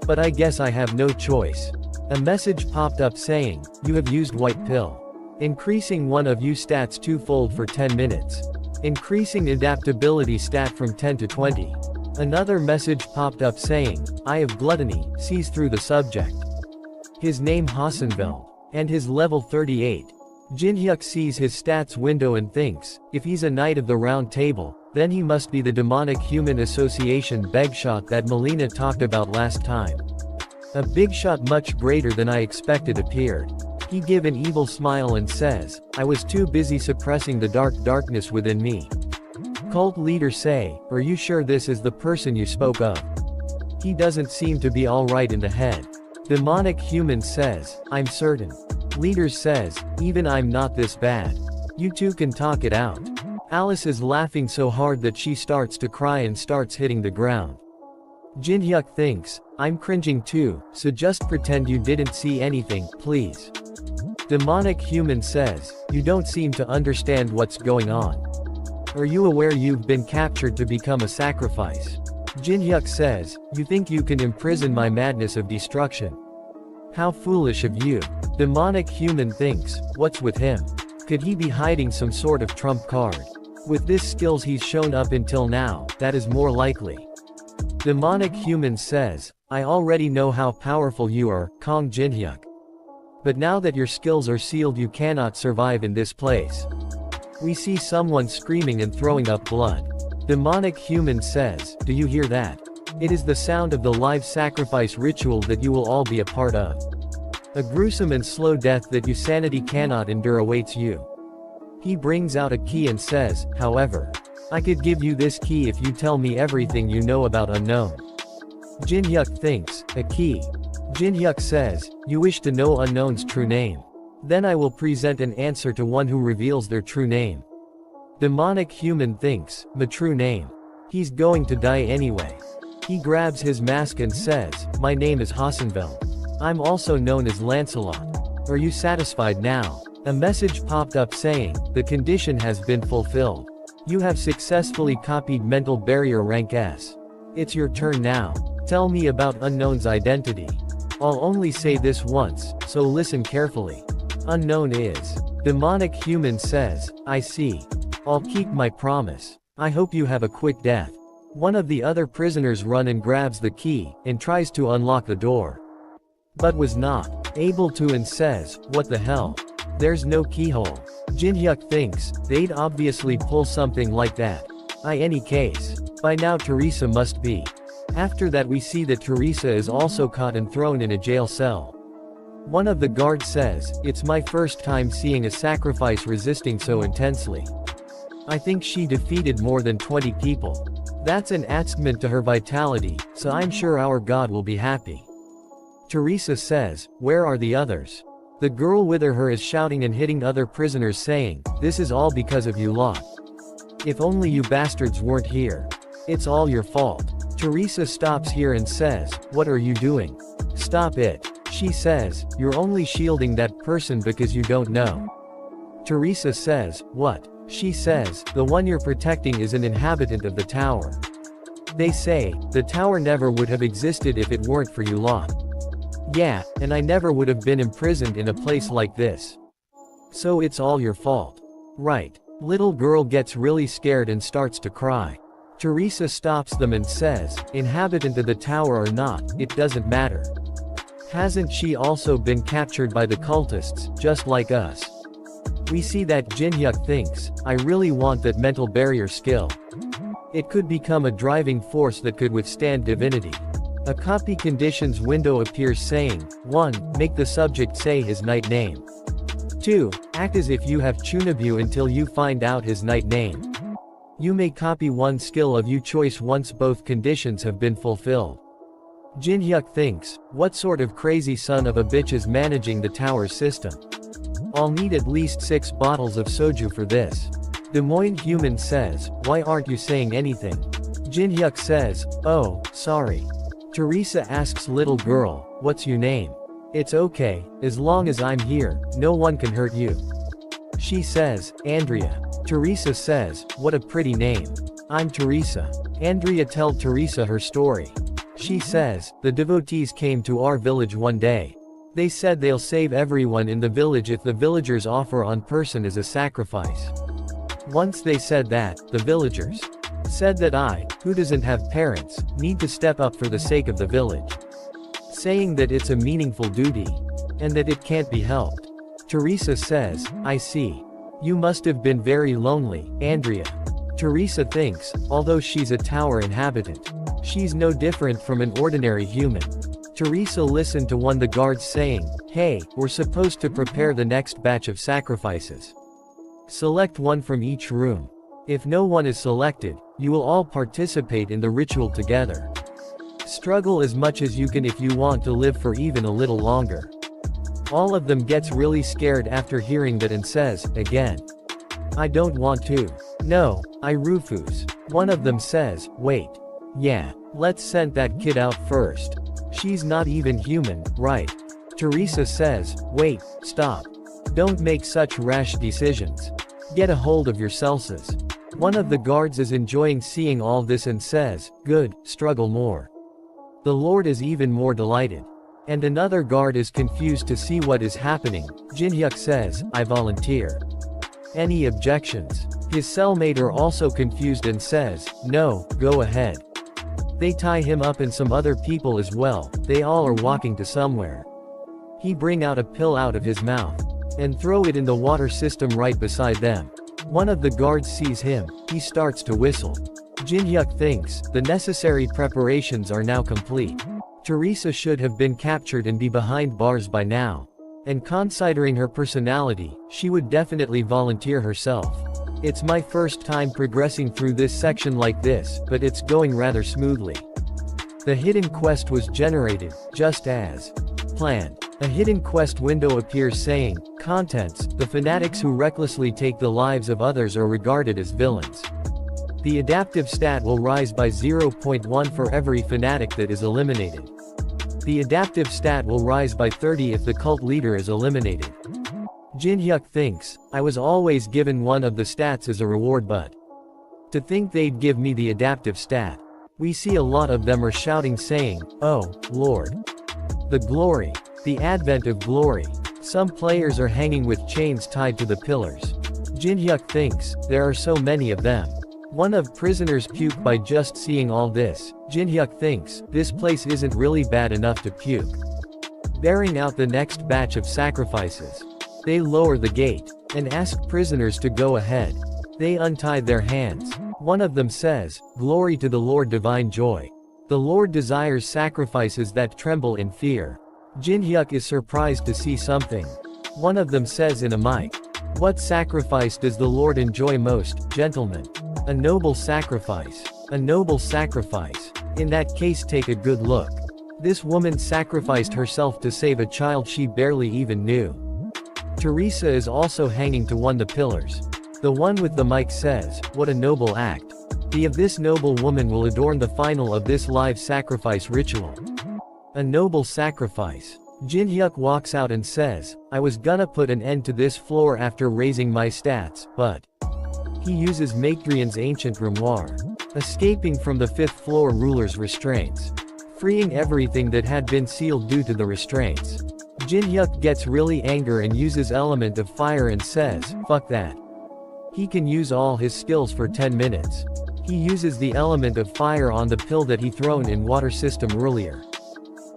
But I guess I have no choice. A message popped up saying, you have used white pill. Increasing one of you stats twofold for 10 minutes. Increasing adaptability stat from 10 to 20. Another message popped up saying, Eye of Gluttony, sees through the subject. His name Hassanveld. And his level 38. Jin-hyuk sees his stats window and thinks, if he's a Knight of the Round Table, then he must be the demonic human association Begshot that Melina talked about last time. A big shot much greater than I expected appeared. He give an evil smile and says, I was too busy suppressing the darkness within me. Cult leader say, are you sure this is the person you spoke of? He doesn't seem to be alright in the head. Demonic human says, I'm certain. Leader says, even I'm not this bad. You two can talk it out. Alice is laughing so hard that she starts to cry and starts hitting the ground. Jin-hyuk thinks, I'm cringing too, so just pretend you didn't see anything, please. Demonic human says, you don't seem to understand what's going on. Are you aware you've been captured to become a sacrifice? Jin-hyuk says, you think you can imprison my madness of destruction? How foolish of you. Demonic human thinks, what's with him? Could he be hiding some sort of trump card? With this skills he's shown up until now, that is more likely. Demonic human says, I already know how powerful you are, Kong Jin-hyuk. But now that your skills are sealed you cannot survive in this place. We see someone screaming and throwing up blood. Demonic human says, do you hear that? It is the sound of the live sacrifice ritual that you will all be a part of. A gruesome and slow death that your sanity cannot endure awaits you. He brings out a key and says, however, I could give you this key if you tell me everything you know about Unknown. Jin-hyuk thinks, a key. Jin-hyuk says, you wish to know Unknown's true name. Then I will present an answer to one who reveals their true name. Demonic human thinks, my true name. He's going to die anyway. He grabs his mask and says, my name is Hassanveld. I'm also known as Lancelot. Are you satisfied now? A message popped up saying, the condition has been fulfilled. You have successfully copied mental barrier rank S. It's your turn now. Tell me about Unknown's identity. I'll only say this once, so listen carefully. Unknown is. Demonic human says, I see. I'll keep my promise. I hope you have a quick death. One of the other prisoners run and grabs the key, and tries to unlock the door. But was not able to and says, what the hell? There's no keyhole. Jin-hyuk thinks, they'd obviously pull something like that. Any case. By now Teresa must be. After that we see that Teresa is also caught and thrown in a jail cell. One of the guards says, it's my first time seeing a sacrifice resisting so intensely. I think she defeated more than 20 people. That's an attestament to her vitality, so I'm sure our God will be happy. Teresa says, where are the others? The girl with her is shouting and hitting other prisoners saying, this is all because of you lot. If only you bastards weren't here. It's all your fault. Teresa stops here and says, what are you doing? Stop it. She says, you're only shielding that person because you don't know. Teresa says, what? She says, the one you're protecting is an inhabitant of the tower. They say, the tower never would have existed if it weren't for you lot. Yeah, and I never would have been imprisoned in a place like this. So it's all your fault. Right. Little girl gets really scared and starts to cry. Teresa stops them and says, inhabitant of the tower or not, it doesn't matter. Hasn't she also been captured by the cultists, just like us? We see that Jin-hyuk thinks, I really want that mental barrier skill. It could become a driving force that could withstand divinity. A copy conditions window appears saying, 1. Make the subject say his knight name. 2. Act as if you have Chunabu until you find out his knight name. You may copy one skill of your choice once both conditions have been fulfilled. Jin-hyuk thinks, what sort of crazy son of a bitch is managing the tower system? I'll need at least 6 bottles of soju for this. Des Moines human says, why aren't you saying anything? Jin-hyuk says, oh, sorry. Teresa asks little girl, what's your name? It's okay, as long as I'm here, no one can hurt you. She says, Andrea. Teresa says, what a pretty name. I'm Teresa. Andrea tells Teresa her story. She says, the devotees came to our village one day. They said they'll save everyone in the village if the villagers offer on person as a sacrifice. Once they said that, the villagers said that I, who doesn't have parents, need to step up for the sake of the village. Saying that it's a meaningful duty. And that it can't be helped. Teresa says, I see. You must have been very lonely, Andrea. Teresa thinks, although she's a tower inhabitant, she's no different from an ordinary human. Teresa listened to one of the guards saying, hey, we're supposed to prepare the next batch of sacrifices. Select one from each room. If no one is selected, you will all participate in the ritual together. Struggle as much as you can if you want to live for even a little longer. All of them gets really scared after hearing that and says, again. I don't want to. No, I refuse. One of them says, wait. Yeah, let's send that kid out first. She's not even human, right? Teresa says, wait, stop. Don't make such rash decisions. Get a hold of yourselves. One of the guards is enjoying seeing all this and says, good, struggle more. The Lord is even more delighted. And another guard is confused to see what is happening. Jinhyuk says, I volunteer. Any objections? His cellmate are also confused and says, no, go ahead. They tie him up and some other people as well. They all are walking to somewhere. He bring out a pill out of his mouth and throw it in the water system right beside them. One of the guards sees him. He starts to whistle. Jinhyuk thinks, the necessary preparations are now complete. Teresa should have been captured and be behind bars by now. And considering her personality, she would definitely volunteer herself. It's my first time progressing through this section like this, but it's going rather smoothly. The hidden quest was generated, just as planned. A hidden quest window appears saying, contents, the fanatics who recklessly take the lives of others are regarded as villains. The adaptive stat will rise by 0.1 for every fanatic that is eliminated. The adaptive stat will rise by 30 if the cult leader is eliminated. Jinhyuk thinks, I was always given one of the stats as a reward, but to think they'd give me the adaptive stat. We see a lot of them are shouting saying, oh, Lord. The glory. The advent of glory. Some players are hanging with chains tied to the pillars. Jinhyuk thinks, there are so many of them. One of prisoners puke by just seeing all this. Jinhyuk thinks, this place isn't really bad enough to puke. Bearing out the next batch of sacrifices. They lower the gate, and ask prisoners to go ahead. They untie their hands. One of them says, glory to the Lord divine joy. The Lord desires sacrifices that tremble in fear. Jinhyuk is surprised to see something. One of them says in a mic. What sacrifice does the Lord enjoy most, gentlemen? A noble sacrifice. A noble sacrifice. In that case, take a good look. This woman sacrificed herself to save a child she barely even knew. Teresa is also hanging to one of the pillars. The one with the mic says, what a noble act. The of this noble woman will adorn the final of this live sacrifice ritual. A noble sacrifice. Jinhyuk walks out and says, I was gonna put an end to this floor after raising my stats, but he uses Maekdrian's ancient grimoire. Escaping from the 5th floor ruler's restraints. Freeing everything that had been sealed due to the restraints. Jinhyuk gets really angry and uses element of fire and says, fuck that. He can use all his skills for 10 minutes. He uses the element of fire on the pill that he thrown in water system earlier.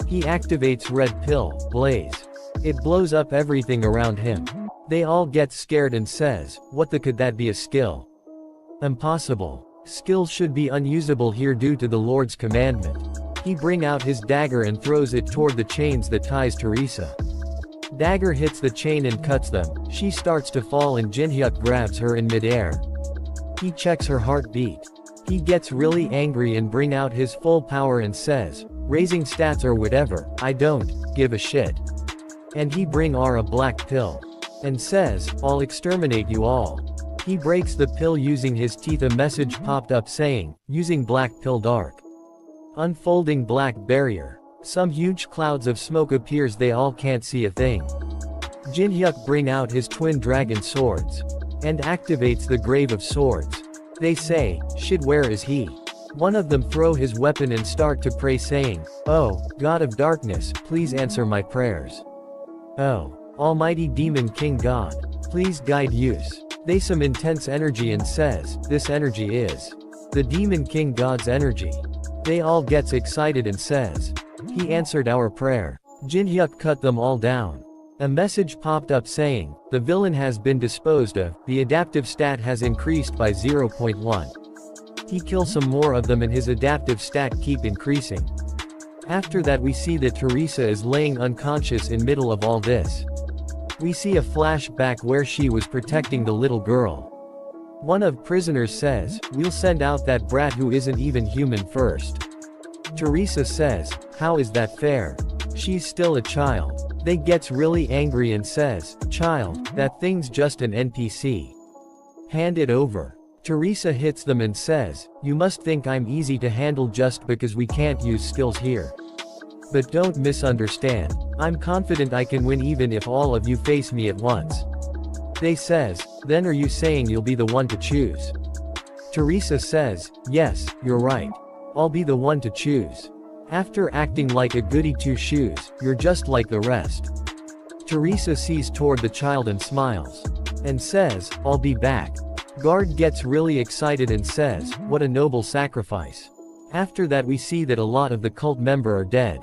He activates red pill, blaze. It blows up everything around him. They all get scared and says, what the could that be a skill? Impossible. Skills should be unusable here due to the Lord's commandment. He bring out his dagger and throws it toward the chains that ties Teresa. Dagger hits the chain and cuts them. She starts to fall and Jinhyuk grabs her in midair. He checks her heartbeat. He gets really angry and bring out his full power and says, raising stats or whatever, I don't give a shit. And he bring R a black pill. And says, I'll exterminate you all. He breaks the pill using his teeth. A message popped up saying, using black pill dark. Unfolding black barrier. Some huge clouds of smoke appears, they all can't see a thing. Jin-hyuk bring out his twin dragon swords. And activates the Grave of Swords. They say, "Shit, where is he?" One of them throw his weapon and start to pray saying, "Oh, God of darkness, please answer my prayers. Oh, Almighty Demon King God, please guide use." They some intense energy and says, "This energy is the Demon King God's energy." They all gets excited and says, "He answered our prayer." Jin-hyuk cut them all down. A message popped up saying, "The villain has been disposed of, the adaptive stat has increased by 0.1. He kills some more of them and his adaptive stat keep increasing." After that we see that Teresa is laying unconscious in middle of all this. We see a flashback where she was protecting the little girl. One of prisoners says, "We'll send out that brat who isn't even human first." Teresa says, "How is that fair? She's still a child." They gets really angry and says, "Child, that thing's just an NPC. Hand it over." Teresa hits them and says, "You must think I'm easy to handle just because we can't use skills here. But don't misunderstand. I'm confident I can win even if all of you face me at once." They says, "Then are you saying you'll be the one to choose?" Teresa says, "Yes, you're right. I'll be the one to choose. After acting like a goody two-shoes, you're just like the rest." Teresa sees toward the child and smiles. And says, "I'll be back." Guard gets really excited and says, "What a noble sacrifice." After that we see that a lot of the cult member are dead.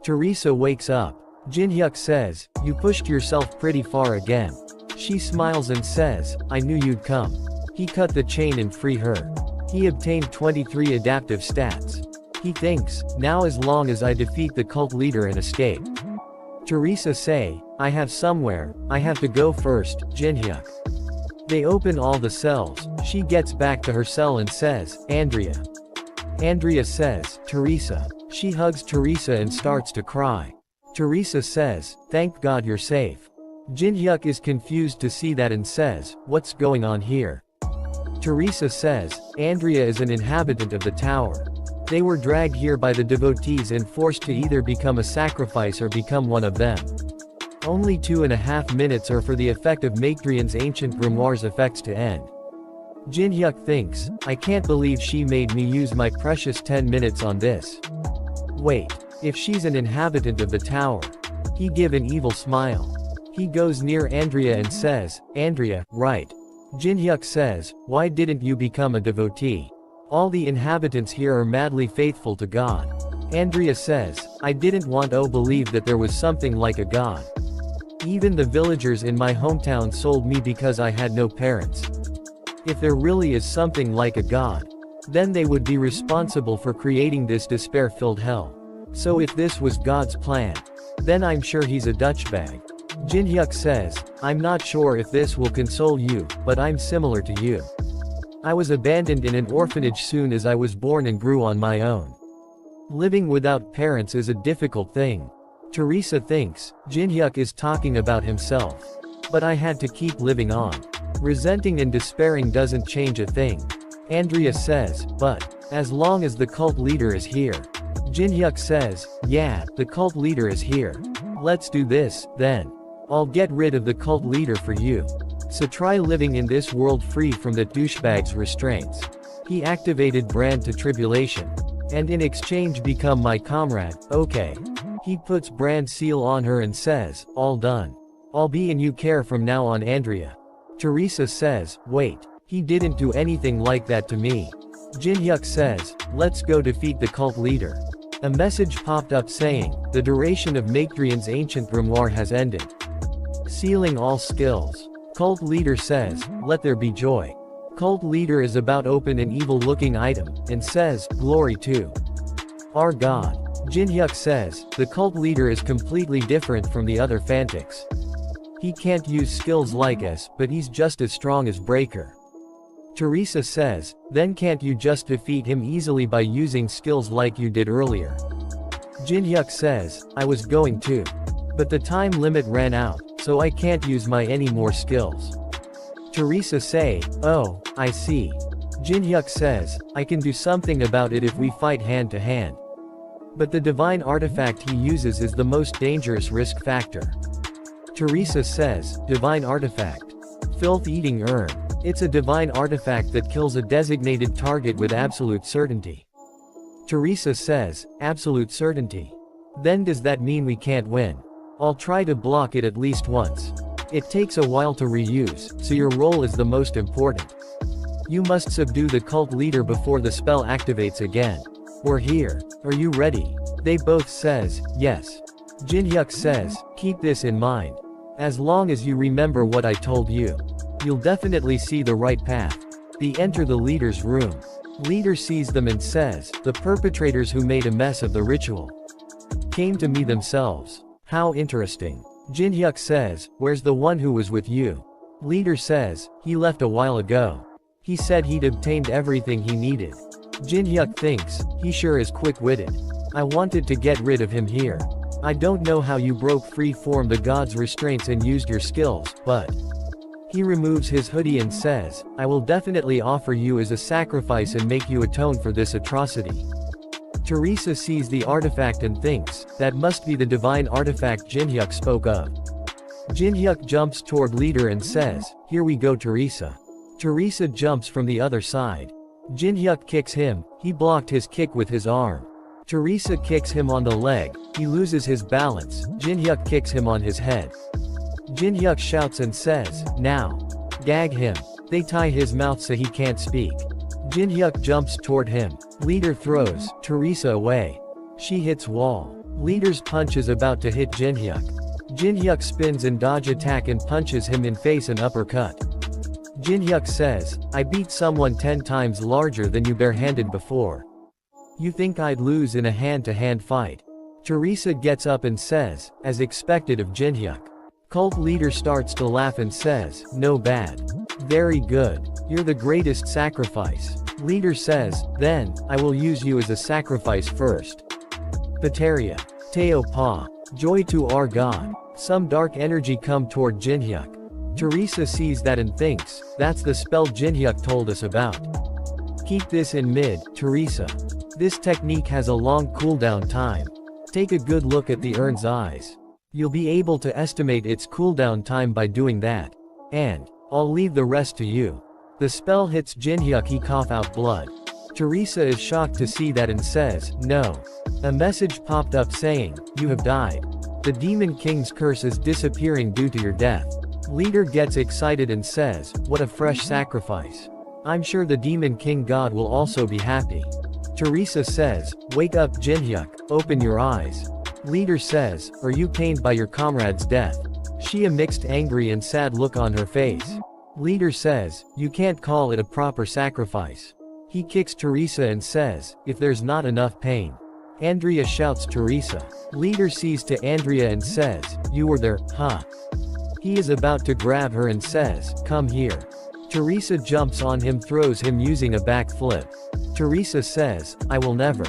Teresa wakes up. Jin-hyuk says, "You pushed yourself pretty far again." She smiles and says, "I knew you'd come." He cut the chain and free her. He obtained 23 adaptive stats. He thinks, "Now as long as I defeat the cult leader and escape." Teresa say, "I have somewhere, I have to go first, Jin-hyuk." They open all the cells. She gets back to her cell and says, "Andrea." Andrea says, "Teresa." She hugs Teresa and starts to cry. Teresa says, "Thank God you're safe." Jin-hyuk is confused to see that and says, "What's going on here?" Teresa says, "Andrea is an inhabitant of the tower. They were dragged here by the devotees and forced to either become a sacrifice or become one of them. Only 2.5 minutes are for the effect of Macrian's ancient grimoire's effects to end." Jin-hyuk thinks, "I can't believe she made me use my precious 10 minutes on this. Wait, if she's an inhabitant of the tower." He give an evil smile. He goes near Andrea and says, "Andrea, right." Jin-hyuk says, "Why didn't you become a devotee? All the inhabitants here are madly faithful to God." Andrea says, "I didn't want to believe that there was something like a God. Even the villagers in my hometown sold me because I had no parents. If there really is something like a God, then they would be responsible for creating this despair-filled hell. So if this was God's plan, then I'm sure he's a Dutchbag." Jin-hyuk says, "I'm not sure if this will console you, but I'm similar to you. I was abandoned in an orphanage soon as I was born and grew on my own. Living without parents is a difficult thing." Teresa thinks, Jin-hyuk is talking about himself. "But I had to keep living on. Resenting and despairing doesn't change a thing." Andrea says, "But as long as the cult leader is here." Jin-hyuk says, "Yeah, the cult leader is here. Let's do this, then. I'll get rid of the cult leader for you. So try living in this world free from the douchebag's restraints." He activated Brand to Tribulation. "And in exchange become my comrade, okay?" He puts Brand seal on her and says, "All done. I'll be in you care from now on, Andrea." Teresa says, "Wait, he didn't do anything like that to me." Jin-hyuk says, "Let's go defeat the cult leader." A message popped up saying, "The duration of Macrian's ancient grimoire has ended. Sealing all skills." Cult leader says, "Let there be joy." Cult leader is about open an evil looking item, and says, "Glory to our God." Jin-hyuk says, "The cult leader is completely different from the other Fantics. He can't use skills like us, but he's just as strong as Breaker." Teresa says, "Then can't you just defeat him easily by using skills like you did earlier?" Jin-hyuk says, "I was going to. But the time limit ran out, so I can't use my any more skills." Teresa say, "Oh, I see." Jin-hyuk says, "I can do something about it if we fight hand to hand." But the divine artifact he uses is the most dangerous risk factor. Teresa says, divine artifact. Filth-eating urn. It's a divine artifact that kills a designated target with absolute certainty. Teresa says, absolute certainty. Then does that mean we can't win? I'll try to block it at least once. It takes a while to reuse, so your role is the most important. You must subdue the cult leader before the spell activates again. We're here. Are you ready? They both says, yes. Jinhyuk says, keep this in mind. As long as you remember what I told you, you'll definitely see the right path. They enter the leader's room. Leader sees them and says, the perpetrators who made a mess of the ritual came to me themselves. How interesting. Jinhyuk says, where's the one who was with you? Leader says, he left a while ago. He said he'd obtained everything he needed. Jinhyuk thinks, he sure is quick-witted. I wanted to get rid of him here. I don't know how you broke free from the god's restraints and used your skills, but... He removes his hoodie and says, I will definitely offer you as a sacrifice and make you atone for this atrocity. Teresa sees the artifact and thinks, that must be the divine artifact Jinhyuk spoke of. Jinhyuk jumps toward leader and says, here we go Teresa. Teresa jumps from the other side. Jinhyuk kicks him, he blocked his kick with his arm. Teresa kicks him on the leg, he loses his balance, Jinhyuk kicks him on his head. Jinhyuk shouts and says, now. Gag him. They tie his mouth so he can't speak. Jinhyuk jumps toward him. Leader throws Teresa away. She hits wall. Leader's punch is about to hit Jinhyuk. Jinhyuk spins and dodge attack and punches him in face and uppercut. Jinhyuk says, I beat someone 10 times larger than you barehanded before. You think I'd lose in a hand-to-hand fight? Teresa gets up and says, as expected of Jinhyuk. Cult leader starts to laugh and says, no bad. Very good. You're the greatest sacrifice. Leader says, then, I will use you as a sacrifice first. Pateria. Teo Pa. Joy to our God. Some dark energy come toward Jinhyuk. Teresa sees that and thinks, that's the spell Jinhyuk told us about. Keep this in mid, Teresa. This technique has a long cooldown time. Take a good look at the urn's eyes. You'll be able to estimate its cooldown time by doing that. And, I'll leave the rest to you. The spell hits Jinhyuk, he cough out blood. Teresa is shocked to see that and says, no. A message popped up saying, you have died. The Demon King's curse is disappearing due to your death. Leader gets excited and says, what a fresh sacrifice. I'm sure the Demon King God will also be happy. Teresa says, wake up Jinhyuk, open your eyes. Leader says, are you pained by your comrade's death? She a mixed angry and sad look on her face. Leader says, you can't call it a proper sacrifice. He kicks Teresa and says, if there's not enough pain. Andrea shouts Teresa. Leader sees to Andrea and says, you were there, huh? He is about to grab her and says, come here. Teresa jumps on him, throws him using a backflip. Teresa says, I will never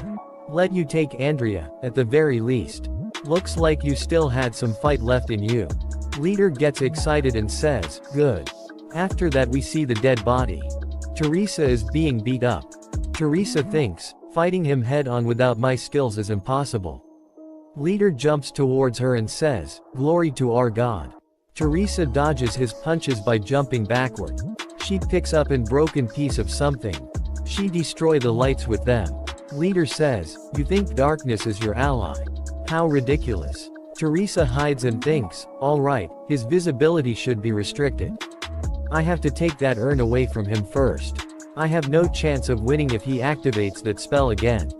let you take Andrea, at the very least. Looks like you still had some fight left in you. Leader gets excited and says, good. After that we see the dead body. Teresa is being beat up. Teresa thinks, fighting him head-on without my skills is impossible. Leader jumps towards her and says, glory to our God. Teresa dodges his punches by jumping backward. She picks up a broken piece of something. She destroys the lights with them. Leader says, you think darkness is your ally? How ridiculous. Teresa hides and thinks, alright, his visibility should be restricted. I have to take that urn away from him first. I have no chance of winning if he activates that spell again.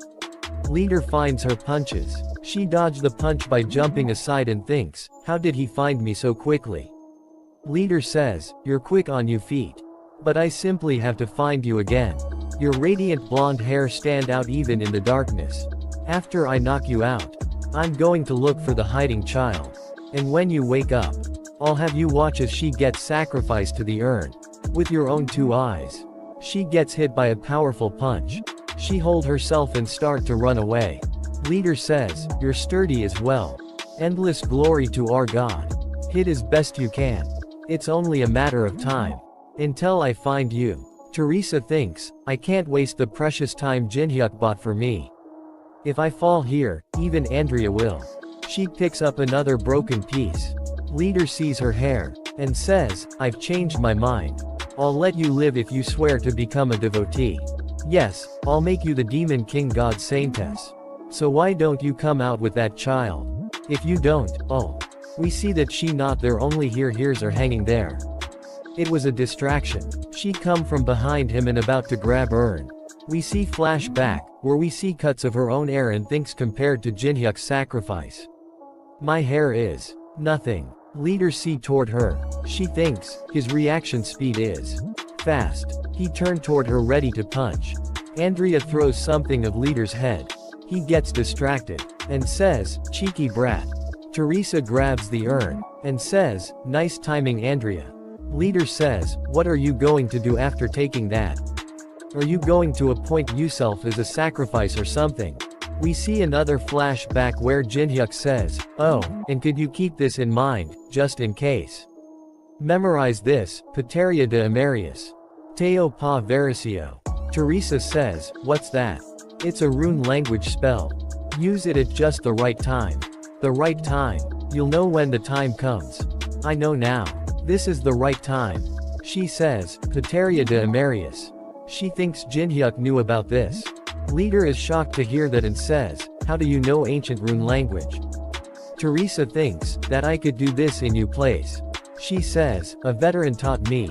Leader finds her punches. She dodged the punch by jumping aside and thinks, how did he find me so quickly? Leader says, you're quick on your feet. But I simply have to find you again. Your radiant blonde hair stand out even in the darkness. After I knock you out, I'm going to look for the hiding child. And when you wake up, I'll have you watch as she gets sacrificed to the urn. With your own 2 eyes. She gets hit by a powerful punch. She hold herself and start to run away. Leader says, you're sturdy as well. Endless glory to our God. Hit as best you can. It's only a matter of time. Until I find you. Teresa thinks, I can't waste the precious time Jinhyuk bought for me. If I fall here, even Andrea will. She picks up another broken piece. Leader sees her hair, and says, I've changed my mind. I'll let you live if you swear to become a devotee. Yes, I'll make you the Demon King God Saintess. So why don't you come out with that child? If you don't, oh. We see that she not there, only here hears her hanging there. It was a distraction. She come from behind him and about to grab Earn. We see flashback, where we see cuts of her own hair and thinks compared to Jinhyuk's sacrifice. My hair is nothing. Leader see toward her. She thinks his reaction speed is fast. He turned toward her ready to punch. Andrea throws something of Leader's head. He gets distracted and says, cheeky brat. Teresa grabs the urn and says, nice timing, Andrea. Leader says, what are you going to do after taking that? Are you going to appoint yourself as a sacrifice or something? We see another flashback where Jinhyuk says, oh, and could you keep this in mind, just in case? Memorize this, Pateria de Amarius. Teo pa Vericio. Teresa says, what's that? It's a rune language spell. Use it at just the right time. The right time. You'll know when the time comes. I know now. This is the right time. She says, Pateria de Amarius. She thinks Jinhyuk knew about this. Leader is shocked to hear that and says, how do you know ancient rune language? Teresa thinks that I could do this in your place. She says, a veteran taught me.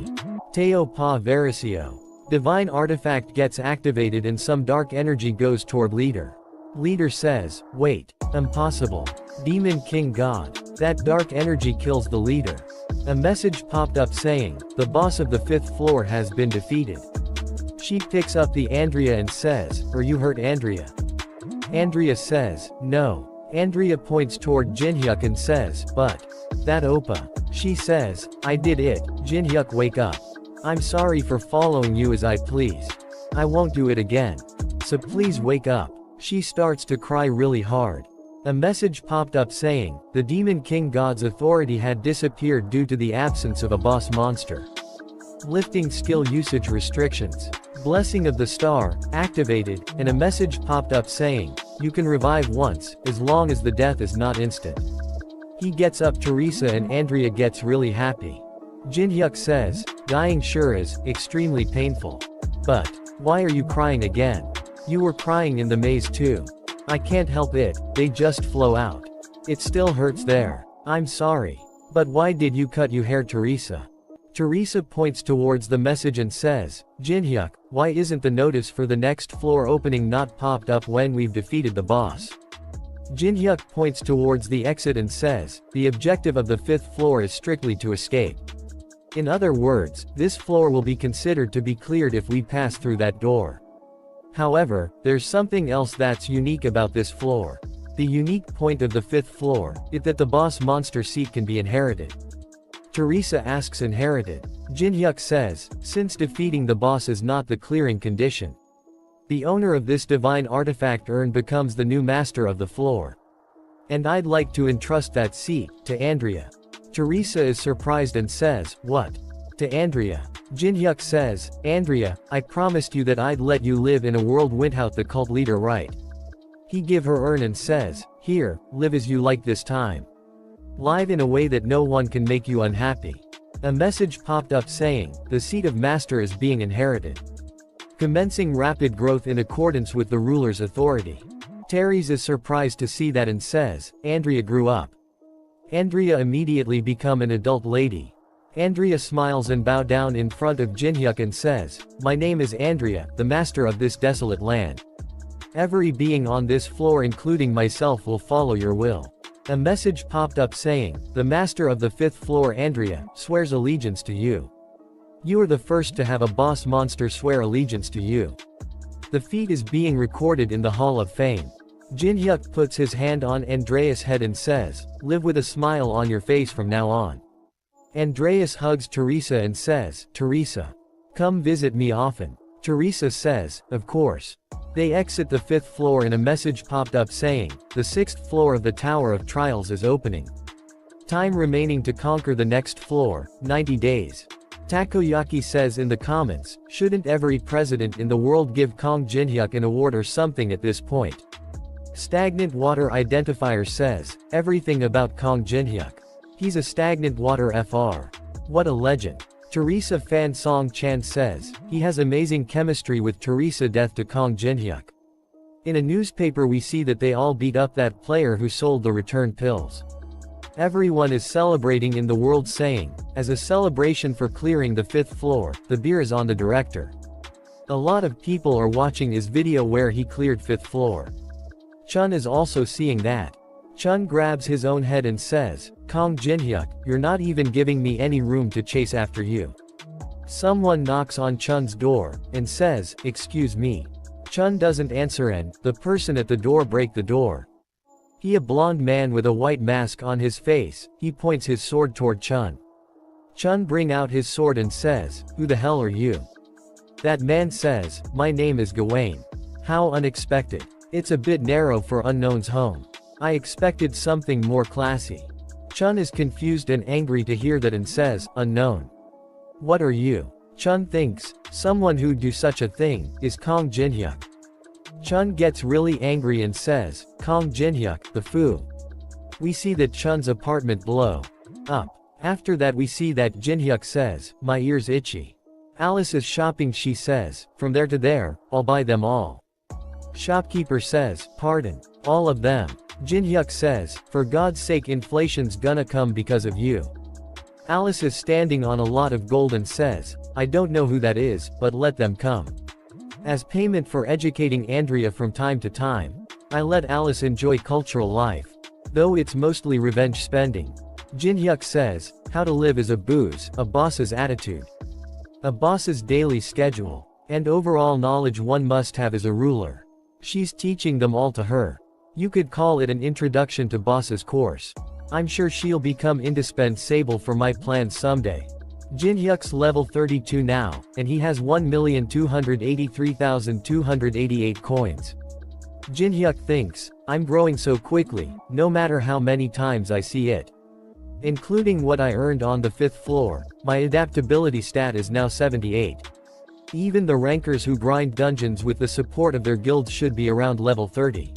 Teo pa Vericio. Divine artifact gets activated and some dark energy goes toward Leader. Leader says, wait, impossible. Demon King God. That dark energy kills the Leader. A message popped up saying, the boss of the 5th floor has been defeated. She picks up the Andrea and says, are you hurt, Andrea? Andrea says, no. Andrea points toward Jinhyuk and says, but that Oppa. She says, I did it. Jinhyuk, wake up. I'm sorry for following you as I please. I won't do it again. So please wake up. She starts to cry really hard. A message popped up saying, the Demon King God's authority had disappeared due to the absence of a boss monster. Lifting skill usage restrictions. Blessing of the Star, activated, and a message popped up saying, you can revive once, as long as the death is not instant. He gets up. Teresa and Andrea gets really happy. Jinhyuk says, dying sure is extremely painful. But why are you crying again? You were crying in the maze too. I can't help it, they just flow out. It still hurts there. I'm sorry. But why did you cut your hair, Teresa? Teresa points towards the message and says, Jinhyuk, why isn't the notice for the next floor opening not popped up when we've defeated the boss? Jinhyuk points towards the exit and says, the objective of the 5th floor is strictly to escape. In other words, this floor will be considered to be cleared if we pass through that door. However, there's something else that's unique about this floor. The unique point of the 5th floor is that the boss monster seat can be inherited. Teresa asks, inherited? Jinhyuk says, since defeating the boss is not the clearing condition. The owner of this divine artifact urn becomes the new master of the floor. And I'd like to entrust that seat to Andrea. Teresa is surprised and says, what? To Andrea. Jinhyuk says, Andrea, I promised you that I'd let you live in a world without the cult leader, right? He give her urn and says, here, live as you like this time. Live in a way that no one can make you unhappy. A message popped up saying, the seat of master is being inherited. Commencing rapid growth in accordance with the ruler's authority. Teres is surprised to see that and says, Andrea grew up. Andrea immediately become an adult lady. Andrea smiles and bow down in front of Jinhyuk and says, my name is Andrea, the master of this desolate land. Every being on this floor including myself will follow your will. A message popped up saying, the master of the 5th floor, Andrea, swears allegiance to you. You are the first to have a boss monster swear allegiance to you. The feat is being recorded in the Hall of Fame. Jinhyuk puts his hand on Andreas' head and says, live with a smile on your face from now on. Andreas hugs Teresa and says, Teresa, come visit me often. Teresa says, of course. They exit the 5th floor and a message popped up saying, the 6th floor of the Tower of Trials is opening. Time remaining to conquer the next floor, 90 days. Takoyaki says in the comments, shouldn't every president in the world give Kong Jinhyuk an award or something at this point? Stagnant water identifier says, everything about Kong Jinhyuk. He's a stagnant water FR. What a legend. Teresa Fan Song Chan says, he has amazing chemistry with Teresa. Death to Kong Jinhyuk. In a newspaper we see that they all beat up that player who sold the return pills. Everyone is celebrating in the world saying, as a celebration for clearing the 5th floor, the beer is on the director. A lot of people are watching his video where he cleared 5th floor. Chun is also seeing that. Chun grabs his own head and says, Kong Jinhyuk, you're not even giving me any room to chase after you. Someone knocks on Chun's door, and says, excuse me. Chun doesn't answer and, the person at the door break the door. He a blonde man with a white mask on his face, he points his sword toward Chun. Chun bring out his sword and says, who the hell are you? That man says, my name is Gawain. How unexpected. It's a bit narrow for unknown's home. I expected something more classy. Chun is confused and angry to hear that and says, unknown. What are you? Chun thinks, someone who'd do such a thing, is Kong Jinhyuk. Chun gets really angry and says, Kong Jinhyuk, the foo. We see that Chun's apartment blow up. After that we see that Jinhyuk says, my ears itchy. Alice is shopping, she says, from there to there, I'll buy them all. Shopkeeper says, pardon, all of them. Jinhyuk says, for God's sake, inflation's gonna come because of you. Alice is standing on a lot of gold and says, I don't know who that is, but let them come. As payment for educating Andrea from time to time, I let Alice enjoy cultural life. Though it's mostly revenge spending. Jinhyuk says, how to live is a booze, a boss's attitude. A boss's daily schedule, and overall knowledge one must have as a ruler. She's teaching them all to her. You could call it an introduction to boss's course. I'm sure she'll become indispensable for my plans someday. Jinhyuk's level 32 now, and he has 1,283,288 coins. Jinhyuk thinks, I'm growing so quickly, no matter how many times I see it. Including what I earned on the 5th floor, my adaptability stat is now 78. Even the rankers who grind dungeons with the support of their guilds should be around level 30.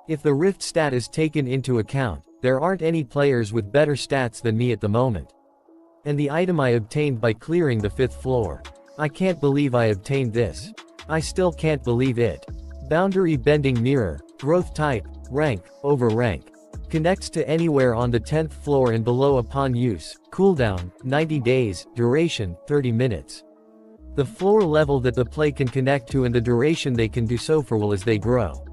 If the rift stat is taken into account, there aren't any players with better stats than me at the moment. And the item I obtained by clearing the 5th floor. I can't believe I obtained this. I still can't believe it. Boundary bending mirror, growth type, rank, over rank. Connects to anywhere on the 10th floor and below upon use, cooldown, 90 days, duration, 30 minutes. The floor level that the play can connect to and the duration they can do so for will as they grow.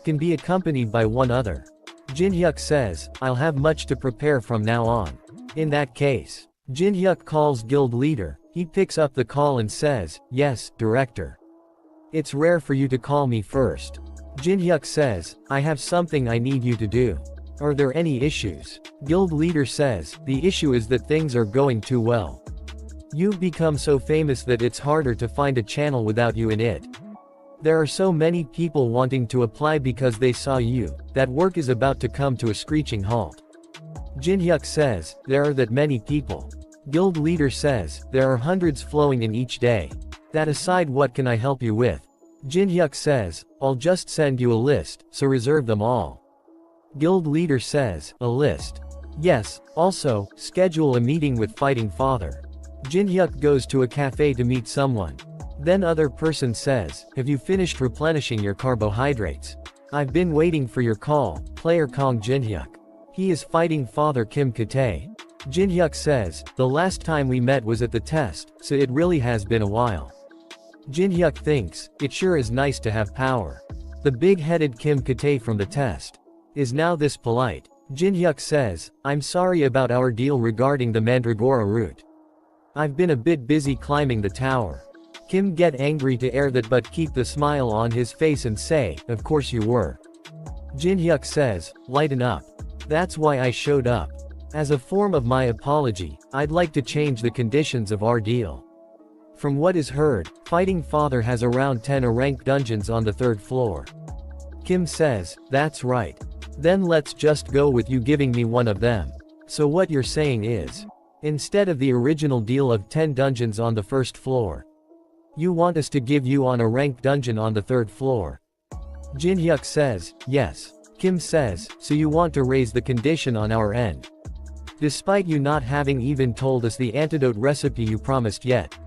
Can be accompanied by one other. Jinhyuk says, I'll have much to prepare from now on. In that case, Jinhyuk calls guild leader, he picks up the call and says, yes, director. It's rare for you to call me first. Jinhyuk says, I have something I need you to do. Are there any issues? Guild leader says, the issue is that things are going too well. You've become so famous that it's harder to find a channel without you in it. There are so many people wanting to apply because they saw you, that work is about to come to a screeching halt. Jinhyuk says, there are that many people. Guild leader says, there are hundreds flowing in each day. That aside, what can I help you with? Jinhyuk says, I'll just send you a list, so reserve them all. Guild leader says, a list. Yes, also, schedule a meeting with Fighting Father. Jinhyuk goes to a cafe to meet someone. Then other person says, have you finished replenishing your carbohydrates? I've been waiting for your call, player Kong Jinhyuk. He is Fighting Father Kim Kate. Jinhyuk says, the last time we met was at the test, so it really has been a while. Jinhyuk thinks, it sure is nice to have power. The big-headed Kim Kate from the test is now this polite. Jinhyuk says, I'm sorry about our deal regarding the Mandragora route. I've been a bit busy climbing the tower. Kim get angry to air that but keep the smile on his face and say, of course you were. Jinhyuk says, lighten up. That's why I showed up. As a form of my apology, I'd like to change the conditions of our deal. From what is heard, Fighting Father has around 10 ranked dungeons on the 3rd floor. Kim says, that's right. Then let's just go with you giving me one of them. So what you're saying is, instead of the original deal of 10 dungeons on the 1st floor, you want us to give you on a ranked dungeon on the 3rd floor. Jin-hyuk says, yes. Kim says, so you want to raise the condition on our end. Despite you not having even told us the antidote recipe you promised yet.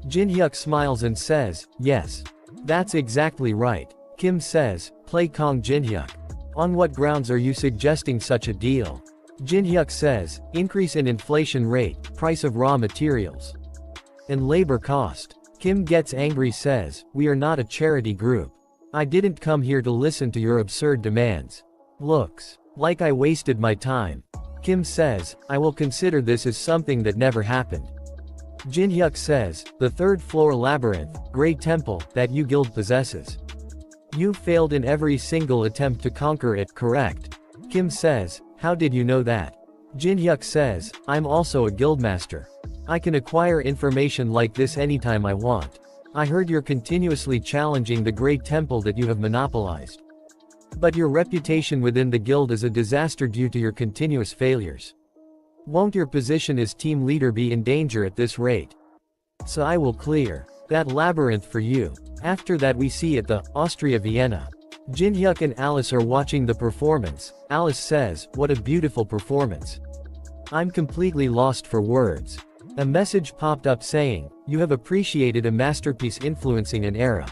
Jin-hyuk smiles and says, yes. That's exactly right. Kim says, play Kong Jin-hyuk. On what grounds are you suggesting such a deal? Jin-hyuk says, increase in inflation rate, price of raw materials, and labor cost. Kim gets angry says, we are not a charity group. I didn't come here to listen to your absurd demands. Looks like I wasted my time. Kim says, I will consider this as something that never happened. Jin-hyuk says, the third floor labyrinth, Grey Temple, that you guild possesses. You failed in every single attempt to conquer it, correct? Kim says, how did you know that? Jin-hyuk says, I'm also a guildmaster. I can acquire information like this anytime I want. I heard you're continuously challenging the Great Temple that you have monopolized. But your reputation within the guild is a disaster due to your continuous failures. Won't your position as team leader be in danger at this rate? So I will clear that labyrinth for you. After that we see at the Austria Vienna. Jin-hyuk and Alice are watching the performance. Alice says, what a beautiful performance. I'm completely lost for words. A message popped up saying, you have appreciated a masterpiece influencing an era.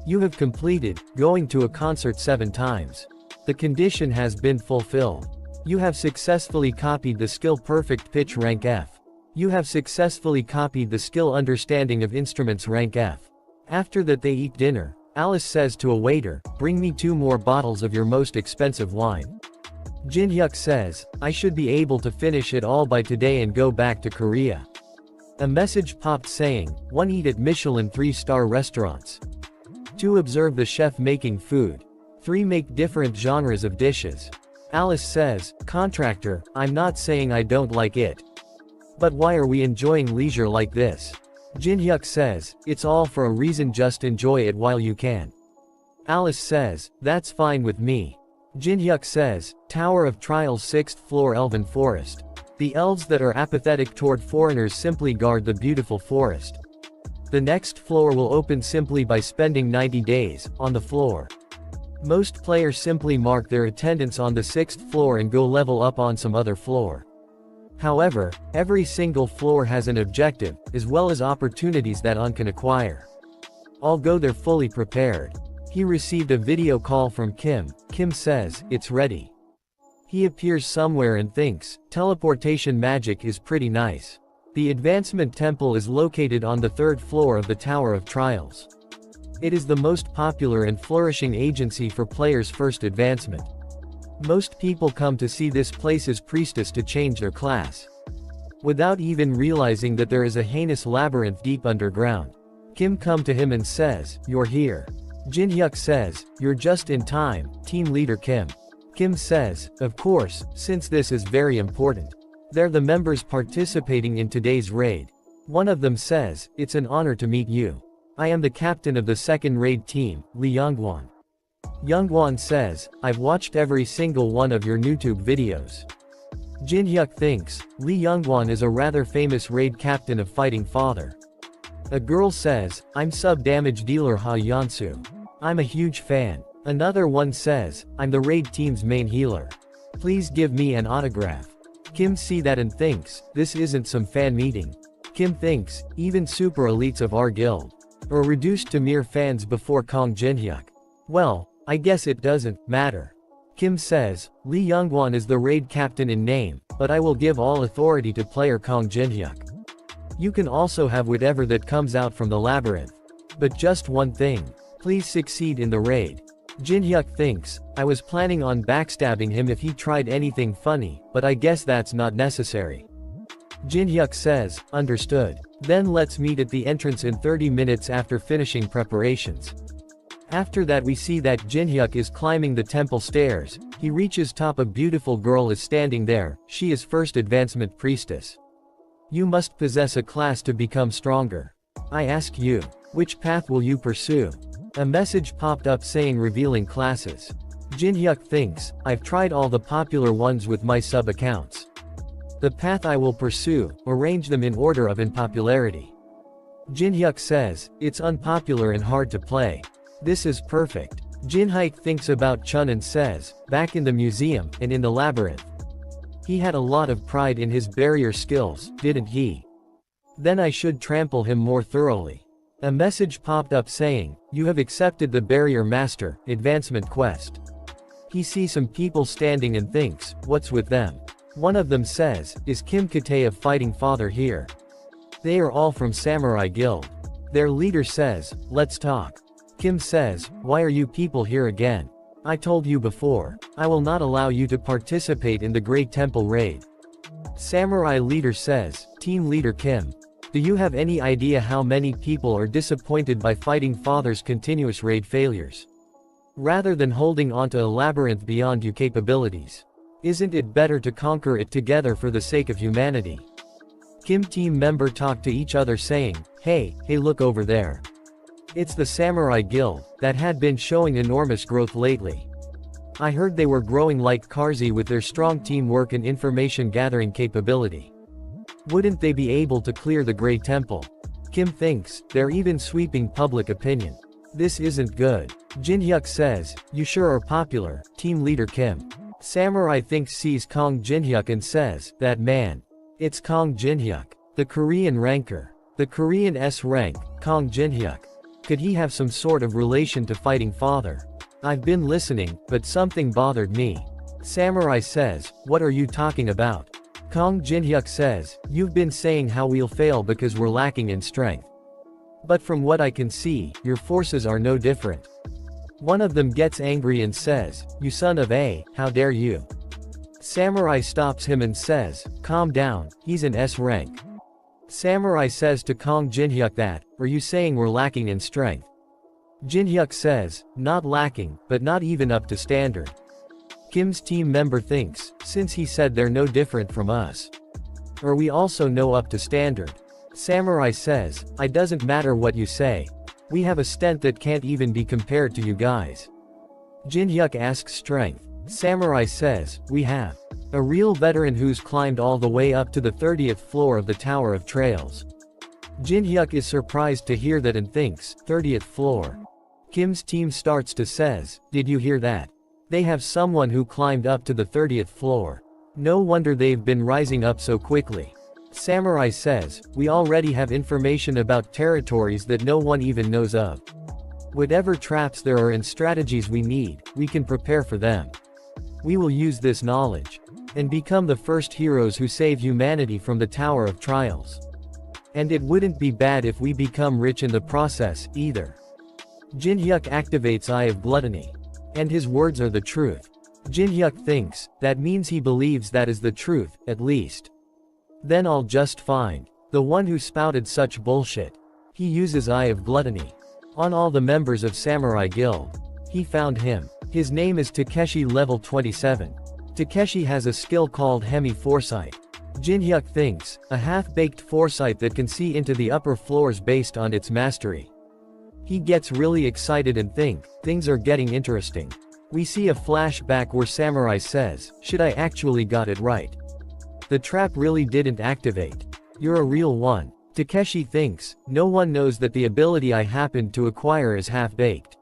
You have completed going to a concert 7 times. The condition has been fulfilled. You have successfully copied the skill perfect pitch rank F. You have successfully copied the skill understanding of instruments rank F. After that they eat dinner. Alice says to a waiter, bring me 2 more bottles of your most expensive wine. Jin-hyuk says, I should be able to finish it all by today and go back to Korea. A message popped saying, 1 eat at Michelin 3-star restaurants. 2 observe the chef making food. 3 make different genres of dishes. Alice says, contractor, I'm not saying I don't like it. But why are we enjoying leisure like this? Jin-hyuk says, it's all for a reason, just enjoy it while you can. Alice says, that's fine with me. Jin-hyuk says, Tower of Trials 6th floor Elven Forest. The elves that are apathetic toward foreigners simply guard the beautiful forest. The next floor will open simply by spending 90 days on the floor. Most players simply mark their attendance on the 6th floor and go level up on some other floor. However, every single floor has an objective, as well as opportunities that one can acquire. I'll go there fully prepared. He received a video call from Kim. Kim says, it's ready. He appears somewhere and thinks, teleportation magic is pretty nice. The Advancement Temple is located on the 3rd floor of the Tower of Trials. It is the most popular and flourishing agency for players' first advancement. Most people come to see this place's priestess to change their class, without even realizing that there is a heinous labyrinth deep underground. Kim come to him and says, you're here. Jin-hyuk says, you're just in time, team leader Kim. Kim says, of course, since this is very important. They're the members participating in today's raid. One of them says, it's an honor to meet you. I am the captain of the 2nd raid team, Lee Youngwon. Youngwon says, I've watched every single one of your YouTube videos. Jin-hyuk thinks, Lee Youngwon is a rather famous raid captain of Fighting Father. A girl says, I'm sub-damage dealer Ha Yeonsu. I'm a huge fan. Another one says, I'm the raid team's main healer. Please give me an autograph. Kim see that and thinks, this isn't some fan meeting. Kim thinks, even super elites of our guild are reduced to mere fans before Kong Jin-hyuk. Well, I guess it doesn't matter. Kim says, Lee Youngwon is the raid captain in name, but I will give all authority to player Kong Jin-hyuk. You can also have whatever that comes out from the labyrinth. But just one thing. Please succeed in the raid. Jin-hyuk thinks, I was planning on backstabbing him if he tried anything funny, but I guess that's not necessary. Jin-hyuk says, understood. Then let's meet at the entrance in 30 minutes after finishing preparations. After that we see that Jin-hyuk is climbing the temple stairs. He reaches top, a beautiful girl is standing there. She is first advancement priestess. You must possess a class to become stronger. I ask you, which path will you pursue? A message popped up saying revealing classes. Jin-hyuk thinks, I've tried all the popular ones with my sub-accounts. The path I will pursue, arrange them in order of unpopularity. Jin-hyuk says, it's unpopular and hard to play. This is perfect. Jin-hyuk thinks about Chun and says, back in the museum, and in the labyrinth. He had a lot of pride in his barrier skills, didn't he? Then I should trample him more thoroughly. A message popped up saying, you have accepted the barrier master, advancement quest. He sees some people standing and thinks, what's with them? One of them says, is Kim Katae of Fighting Father here? They are all from Samurai Guild. Their leader says, let's talk. Kim says, why are you people here again? I told you before, I will not allow you to participate in the Great Temple raid. Samurai leader says, Team Leader Kim, do you have any idea how many people are disappointed by Fighting Father's continuous raid failures? Rather than holding onto a labyrinth beyond your capabilities, isn't it better to conquer it together for the sake of humanity? Kim team member talk to each other saying, hey look over there. It's the Samurai Guild, that had been showing enormous growth lately. I heard they were growing like crazy with their strong teamwork and information gathering capability. Wouldn't they be able to clear the Great Temple? Kim thinks, they're even sweeping public opinion. This isn't good. Jin-hyuk says, you sure are popular, Team Leader Kim. Samurai thinks sees Kong Jin-hyuk and says, that man. It's Kong Jin-hyuk, the Korean ranker. The Korean S rank, Kong Jin-hyuk. Could he have some sort of relation to Fighting Father? I've been listening, but something bothered me. Samurai says, what are you talking about? Kong Jin-hyuk says, you've been saying how we'll fail because we're lacking in strength. But from what I can see, your forces are no different. One of them gets angry and says, you son of a, how dare you? Samurai stops him and says, calm down, he's an S rank. Samurai says to Kong Jin-hyuk that, are you saying we're lacking in strength? Jin-hyuk says, not lacking, but not even up to standard. Kim's team member thinks, since he said they're no different from us, are we also no up to standard? Samurai says, it doesn't matter what you say. We have a strength that can't even be compared to you guys. Jin-hyuk asks strength. Samurai says, we have a real veteran who's climbed all the way up to the 30th floor of the Tower of Trails. Jin-hyuk is surprised to hear that and thinks, 30th floor. Kim's team starts to says, did you hear that? They have someone who climbed up to the 30th floor. No wonder they've been rising up so quickly. Samurai says, we already have information about territories that no one even knows of. Whatever traps there are and strategies we need, we can prepare for them. We will use this knowledge and become the first heroes who save humanity from the Tower of Trials. And it wouldn't be bad if we become rich in the process, either. Jin-hyuk activates Eye of Gluttony. And his words are the truth. Jin-hyuk thinks, that means he believes that is the truth, at least. Then I'll just find the one who spouted such bullshit. He uses Eye of Gluttony on all the members of Samurai Guild. He found him. His name is Takeshi level 27. Takeshi has a skill called Hemi Foresight. Jin-hyuk thinks, a half-baked foresight that can see into the upper floors based on its mastery. He gets really excited and things are getting interesting. We see a flashback where Samurai says, should I actually got it right? The trap really didn't activate. You're a real one. Takeshi thinks, no one knows that the ability I happened to acquire is half-baked.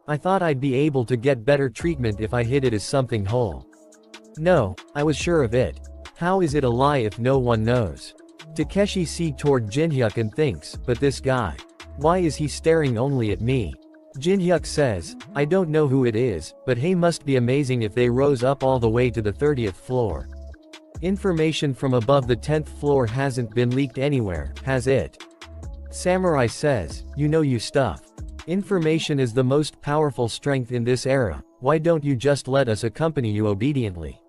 I thought I'd be able to get better treatment if I hid it as something whole. No, I was sure of it. How is it a lie if no one knows? Takeshi sees toward Jin-hyuk and thinks, but this guy. Why is he staring only at me? Jin-hyuk says, I don't know who it is, but hey, must be amazing if they rose up all the way to the 30th floor. Information from above the 10th floor hasn't been leaked anywhere, has it? Samurai says, you know you stuff. Information is the most powerful strength in this era, why don't you just let us accompany you obediently?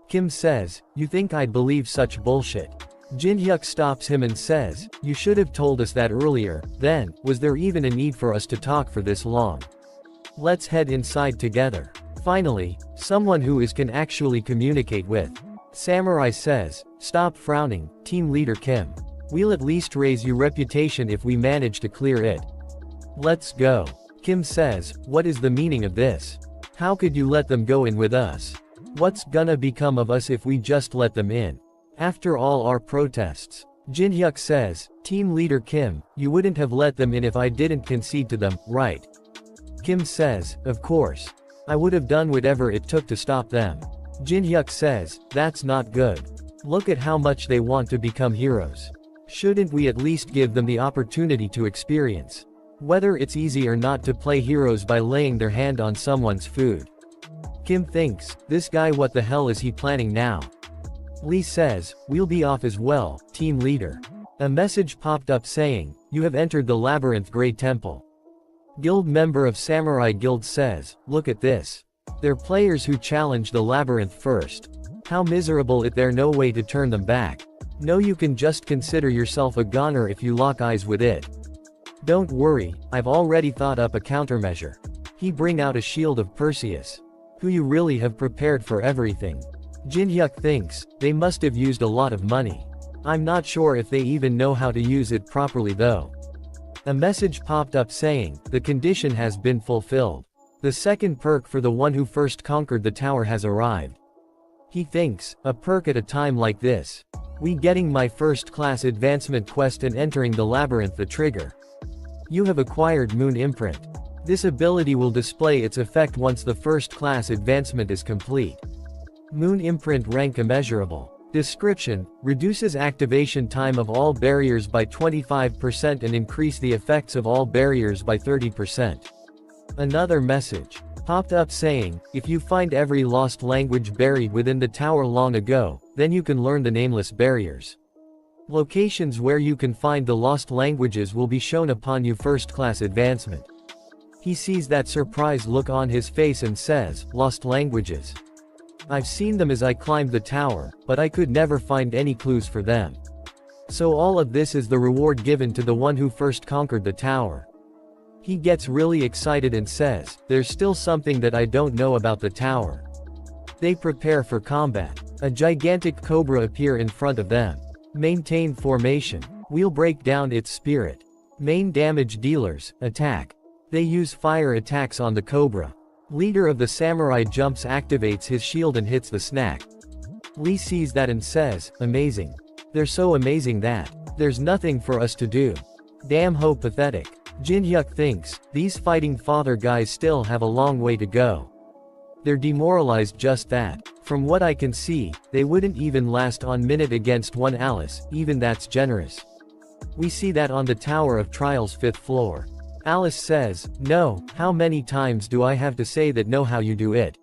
Kim says, you think I'd believe such bullshit? Jin-hyuk stops him and says, you should have told us that earlier, then, was there even a need for us to talk for this long? Let's head inside together. Finally, someone who is can actually communicate with. Samurai says, stop frowning, Team Leader Kim. We'll at least raise your reputation if we manage to clear it. Let's go. Kim says, what is the meaning of this? How could you let them go in with us? What's gonna become of us if we just let them in? After all our protests. Jin-hyuk says, Team Leader Kim, you wouldn't have let them in if I didn't concede to them, right? Kim says, of course. I would have done whatever it took to stop them. Jin-hyuk says, that's not good. Look at how much they want to become heroes. Shouldn't we at least give them the opportunity to experience whether it's easy or not to play heroes by laying their hand on someone's food? Kim thinks, this guy, what the hell is he planning now? Lee says, we'll be off as well, team leader. A message popped up saying, you have entered the Labyrinth Grey Temple. Guild member of Samurai Guild says, look at this. They're players who challenge the labyrinth first. How miserable it, there no way to turn them back. No, you can just consider yourself a goner if you lock eyes with it. Don't worry, I've already thought up a countermeasure. He bring out a shield of Perseus. Who you really have prepared for everything. Jin-hyuk thinks, they must have used a lot of money. I'm not sure if they even know how to use it properly though. A message popped up saying, the condition has been fulfilled. The second perk for the one who first conquered the tower has arrived. He thinks, a perk at a time like this. We getting my first class advancement quest and entering the labyrinth the trigger. You have acquired Moon Imprint. This ability will display its effect once the first class advancement is complete. Moon Imprint rank immeasurable. Description, reduces activation time of all barriers by 25% and increase the effects of all barriers by 30%. Another message popped up saying, if you find every lost language buried within the tower long ago, then you can learn the nameless barriers. Locations where you can find the lost languages will be shown upon you first class advancement. He sees that surprised look on his face and says, lost languages. I've seen them as I climbed the tower, but I could never find any clues for them. So all of this is the reward given to the one who first conquered the tower. He gets really excited and says, there's still something that I don't know about the tower. They prepare for combat. A gigantic cobra appear in front of them. Maintain formation. We'll break down its spirit. Main damage dealers, attack. They use fire attacks on the cobra. Leader of the samurai jumps, activates his shield and hits the snack. Lee sees that and says, amazing. They're so amazing that there's nothing for us to do. Damn, how pathetic. Jin-hyuk thinks, these fighting father guys still have a long way to go. They're demoralized just that. From what I can see, they wouldn't even last on minute against one Alice, even that's generous. We see that on the Tower of Trial's 5th floor. Alice says, no, how many times do I have to say that know how you do it?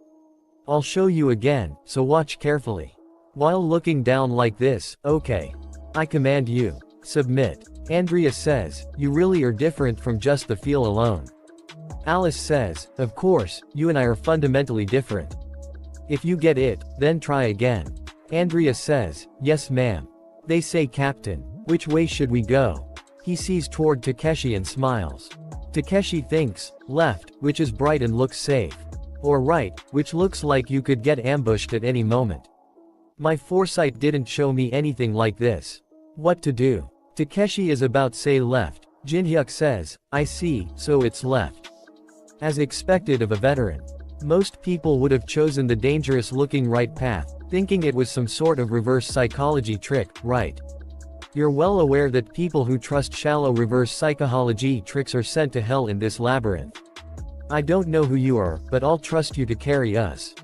I'll show you again, so watch carefully. While looking down like this, okay. I command you. Submit. Andrea says, you really are different from just the feel alone. Alice says, of course, you and I are fundamentally different. If you get it, then try again. Andrea says, yes ma'am. They say, Captain, which way should we go? He sees toward Takeshi and smiles. Takeshi thinks, left, which is bright and looks safe. Or right, which looks like you could get ambushed at any moment. My foresight didn't show me anything like this. What to do? Takeshi is about say left. Jin-hyuk says, I see, so it's left. As expected of a veteran. Most people would have chosen the dangerous looking right path, thinking it was some sort of reverse psychology trick, right? You're well aware that people who trust shallow reverse psychology tricks are sent to hell in this labyrinth. I don't know who you are, but I'll trust you to carry us.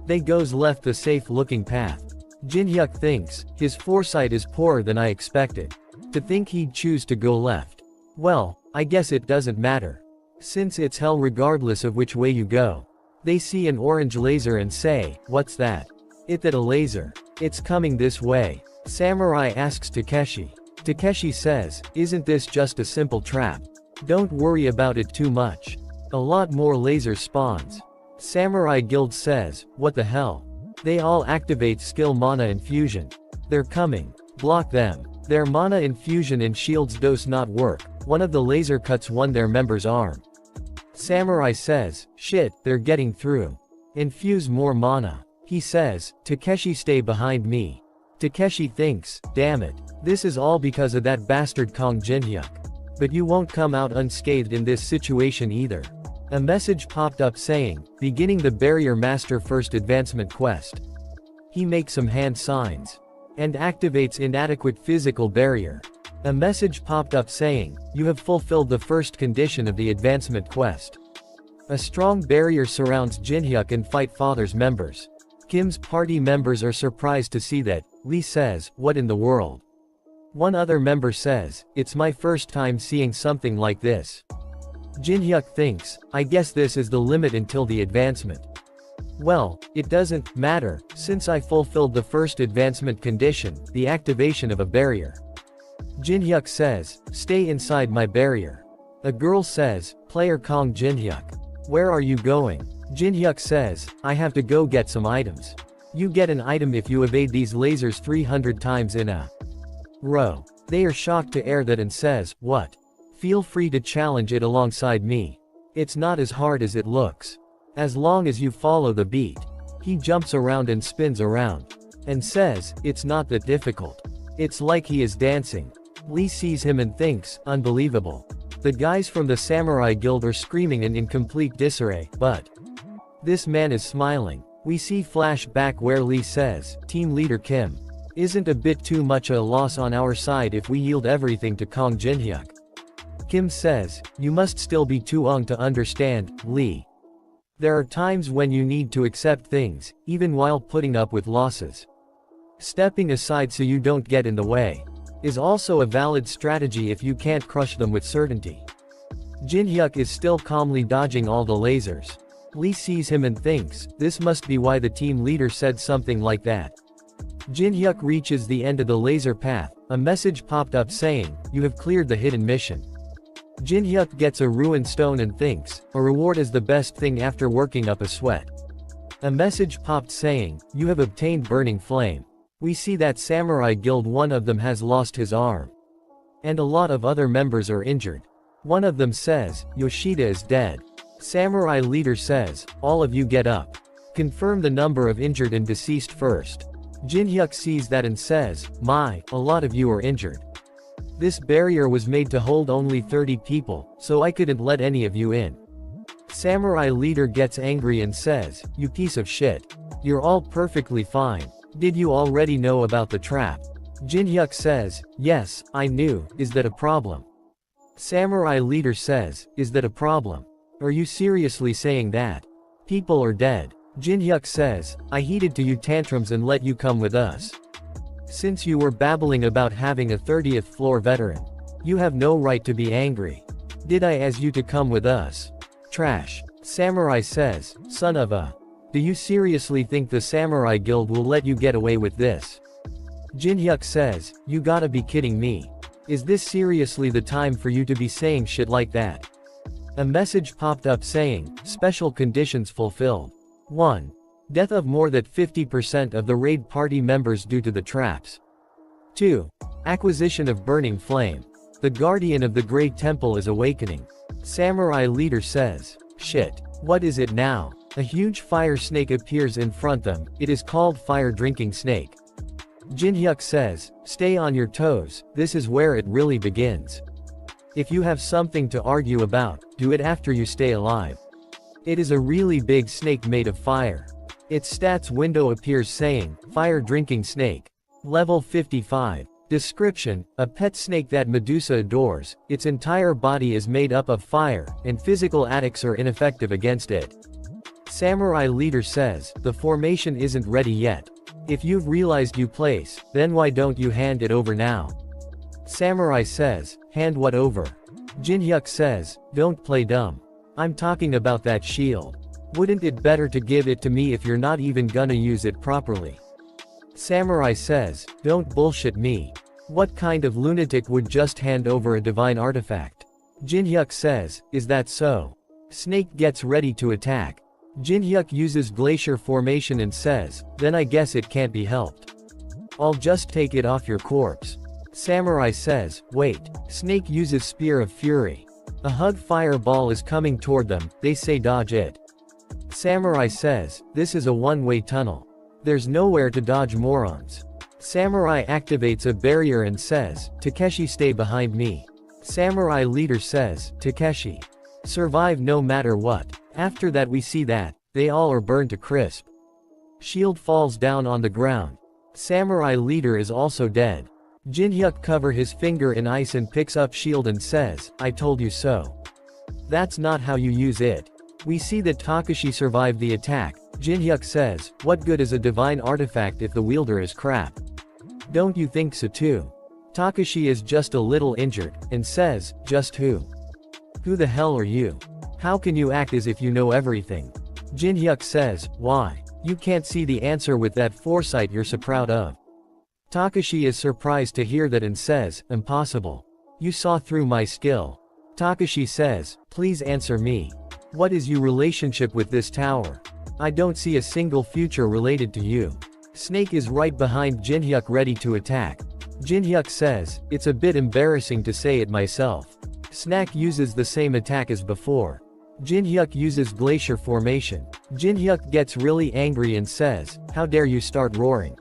They goes left, the safe looking path. Jin-hyuk thinks, his foresight is poorer than I expected. To think he'd choose to go left. Well, I guess it doesn't matter. Since it's hell regardless of which way you go. They see an orange laser and say, what's that? It that a laser. It's coming this way. Samurai asks Takeshi. Takeshi says, isn't this just a simple trap? Don't worry about it too much. A lot more laser spawns. Samurai Guild says, what the hell? They all activate skill mana infusion. They're coming. Block them. Their mana infusion and shields does not work. One of the laser cuts their member's arm. Samurai says, shit, they're getting through. Infuse more mana. He says, Takeshi stay behind me. Takeshi thinks, damn it. This is all because of that bastard Kong Jin-hyuk. But you won't come out unscathed in this situation either. A message popped up saying, beginning the Barrier Master First Advancement Quest. He makes some hand signs. And activates inadequate physical barrier. A message popped up saying, you have fulfilled the first condition of the advancement quest. A strong barrier surrounds Jinhyuk and Fight Father's members. Kim's party members are surprised to see that. Lee says, "What in the world?" One other member says, "It's my first time seeing something like this." Jinhyuk thinks, "I guess this is the limit until the advancement." Well, it doesn't matter, since I fulfilled the first advancement condition, the activation of a barrier. Jinhyuk says, "Stay inside my barrier." A girl says, "Player Kong Jinhyuk. Where are you going?" Jinhyuk says, "I have to go get some items. You get an item if you evade these lasers 300 times in a row." They are shocked to hear that and says, "What? Feel free to challenge it alongside me. It's not as hard as it looks. As long as you follow the beat." He jumps around and spins around. And says, "It's not that difficult. It's like he is dancing." Lee sees him and thinks, "Unbelievable." The guys from the Samurai Guild are screaming in complete disarray, but this man is smiling. We see flashback where Lee says, "Team leader Kim. Isn't a bit too much a loss on our side if we yield everything to Kong Jinhyuk?" Kim says, "You must still be too young to understand, Lee. There are times when you need to accept things, even while putting up with losses. Stepping aside so you don't get in the way is also a valid strategy if you can't crush them with certainty." Jinhyuk is still calmly dodging all the lasers. Lee sees him and thinks, this must be why the team leader said something like that. Jinhyuk reaches the end of the laser path. A message popped up saying, "You have cleared the hidden mission." Jinhyuk gets a ruined stone and thinks, a reward is the best thing after working up a sweat. A message popped saying, "You have obtained burning flame." We see that Samurai Guild, one of them has lost his arm. And a lot of other members are injured. One of them says, "Yoshida is dead." Samurai leader says, "All of you get up. Confirm the number of injured and deceased first." Jinhyuk sees that and says, "My, a lot of you are injured. This barrier was made to hold only 30 people, so I couldn't let any of you in." Samurai leader gets angry and says, "You piece of shit. You're all perfectly fine. Did you already know about the trap?" Jinhyuk says, "Yes, I knew. Is that a problem?" Samurai leader says, "Is that a problem? Are you seriously saying that? People are dead." Jinhyuk says, "I heeded to you tantrums and let you come with us. Since you were babbling about having a 30th floor veteran, you have no right to be angry. Did I ask you to come with us? Trash." Samurai says, "Son of a... Do you seriously think the Samurai Guild will let you get away with this?" Jinhyuk says, "You gotta be kidding me. Is this seriously the time for you to be saying shit like that?" A message popped up saying, "Special conditions fulfilled. 1. Death of more than 50% of the raid party members due to the traps. 2. Acquisition of burning flame. The guardian of the Great Temple is awakening." Samurai leader says, "Shit. What is it now?" A huge fire snake appears in front them. It is called Fire Drinking Snake. Jinhyuk says, "Stay on your toes, this is where it really begins. If you have something to argue about, do it after you stay alive." It is a really big snake made of fire. Its stats window appears saying, Fire Drinking Snake. Level 55. Description: a pet snake that Medusa adores. Its entire body is made up of fire, and physical attacks are ineffective against it. Samurai leader says, "The formation isn't ready yet. If you've realized you place, then why don't you hand it over now?" Samurai says, "Hand what over?" Jinhyuk says, "Don't play dumb. I'm talking about that shield. Wouldn't it better to give it to me if you're not even gonna use it properly?" Samurai says, "Don't bullshit me. What kind of lunatic would just hand over a divine artifact?" Jinhyuk says, "Is that so?" Snake gets ready to attack. Jinhyuk uses glacier formation and says, "Then I guess it can't be helped. I'll just take it off your corpse." Samurai says, "Wait." Snake uses Spear of Fury. A hug fireball is coming toward them. They say dodge it. Samurai says, "This is a one-way tunnel. There's nowhere to dodge, morons." Samurai activates a barrier and says, "Takeshi, stay behind me." Samurai leader says, "Takeshi. Survive no matter what." After that we see that they all are burned to crisp. Shield falls down on the ground. Samurai leader is also dead. Jinhyuk cover his finger in ice and picks up shield and says, "I told you so. That's not how you use it." We see that Takashi survived the attack. Jinhyuk says, what good is a divine artifact if the wielder is crap? Don't you think so too? Takashi is just a little injured, and says, just who? Who the hell are you? How can you act as if you know everything? Jinhyuk says, why? You can't see the answer with that foresight you're so proud of. Takashi is surprised to hear that and says, impossible. You saw through my skill. Takashi says, please answer me. What is your relationship with this tower? I don't see a single future related to you. Snake is right behind Jinhyuk ready to attack. Jinhyuk says, it's a bit embarrassing to say it myself. Snack uses the same attack as before. Jinhyuk uses glacier formation. Jinhyuk gets really angry and says, how dare you start roaring.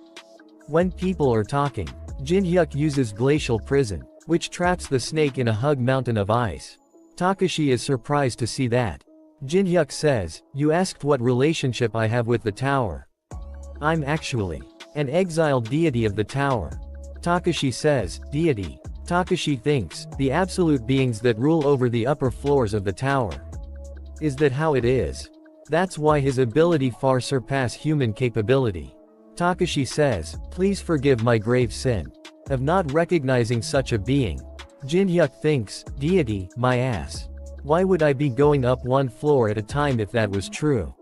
When people are talking, Jinhyuk uses glacial prison, which traps the snake in a hug mountain of ice. Takashi is surprised to see that. Jinhyuk says, you asked what relationship I have with the tower. I'm actually an exiled deity of the tower. Takashi says, deity. Takashi thinks, the absolute beings that rule over the upper floors of the tower. Is that how it is? That's why his ability far surpass human capability. Takashi says, please forgive my grave sin of not recognizing such a being. Jinhyuk thinks, deity, my ass. Why would I be going up one floor at a time if that was true?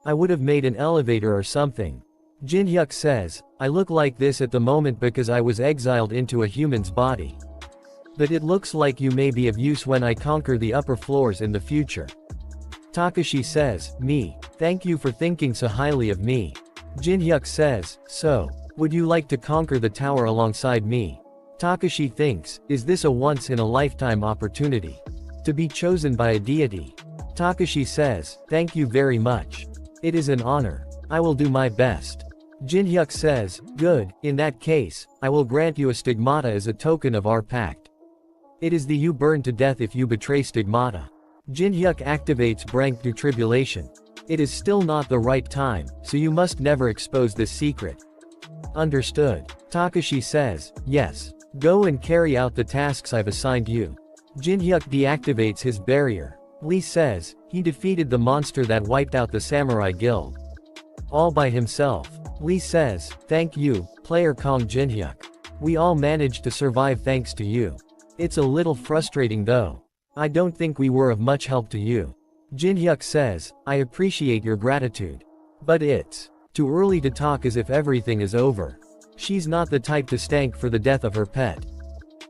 I would have made an elevator or something. Jinhyuk says, I look like this at the moment because I was exiled into a human's body. But it looks like you may be of use when I conquer the upper floors in the future. Takashi says, me. Thank you for thinking so highly of me. Jinhyuk says, so, would you like to conquer the tower alongside me? Takashi thinks, is this a once-in-a-lifetime opportunity? To be chosen by a deity? Takashi says, thank you very much. It is an honor. I will do my best. Jinhyuk says, good, in that case, I will grant you a stigmata as a token of our pact. It is the you burn to death if you betray stigmata. Jinhyuk activates Brank Tribulation. It is still not the right time, so you must never expose this secret. Understood. Takashi says, yes. Go and carry out the tasks I've assigned you. Jinhyuk deactivates his barrier. Lee says, he defeated the monster that wiped out the Samurai Guild. All by himself. Lee says, thank you, player Kong Jinhyuk. We all managed to survive thanks to you. It's a little frustrating though. I don't think we were of much help to you. Jinhyuk says, I appreciate your gratitude. But it's too early to talk as if everything is over. She's not the type to stank for the death of her pet.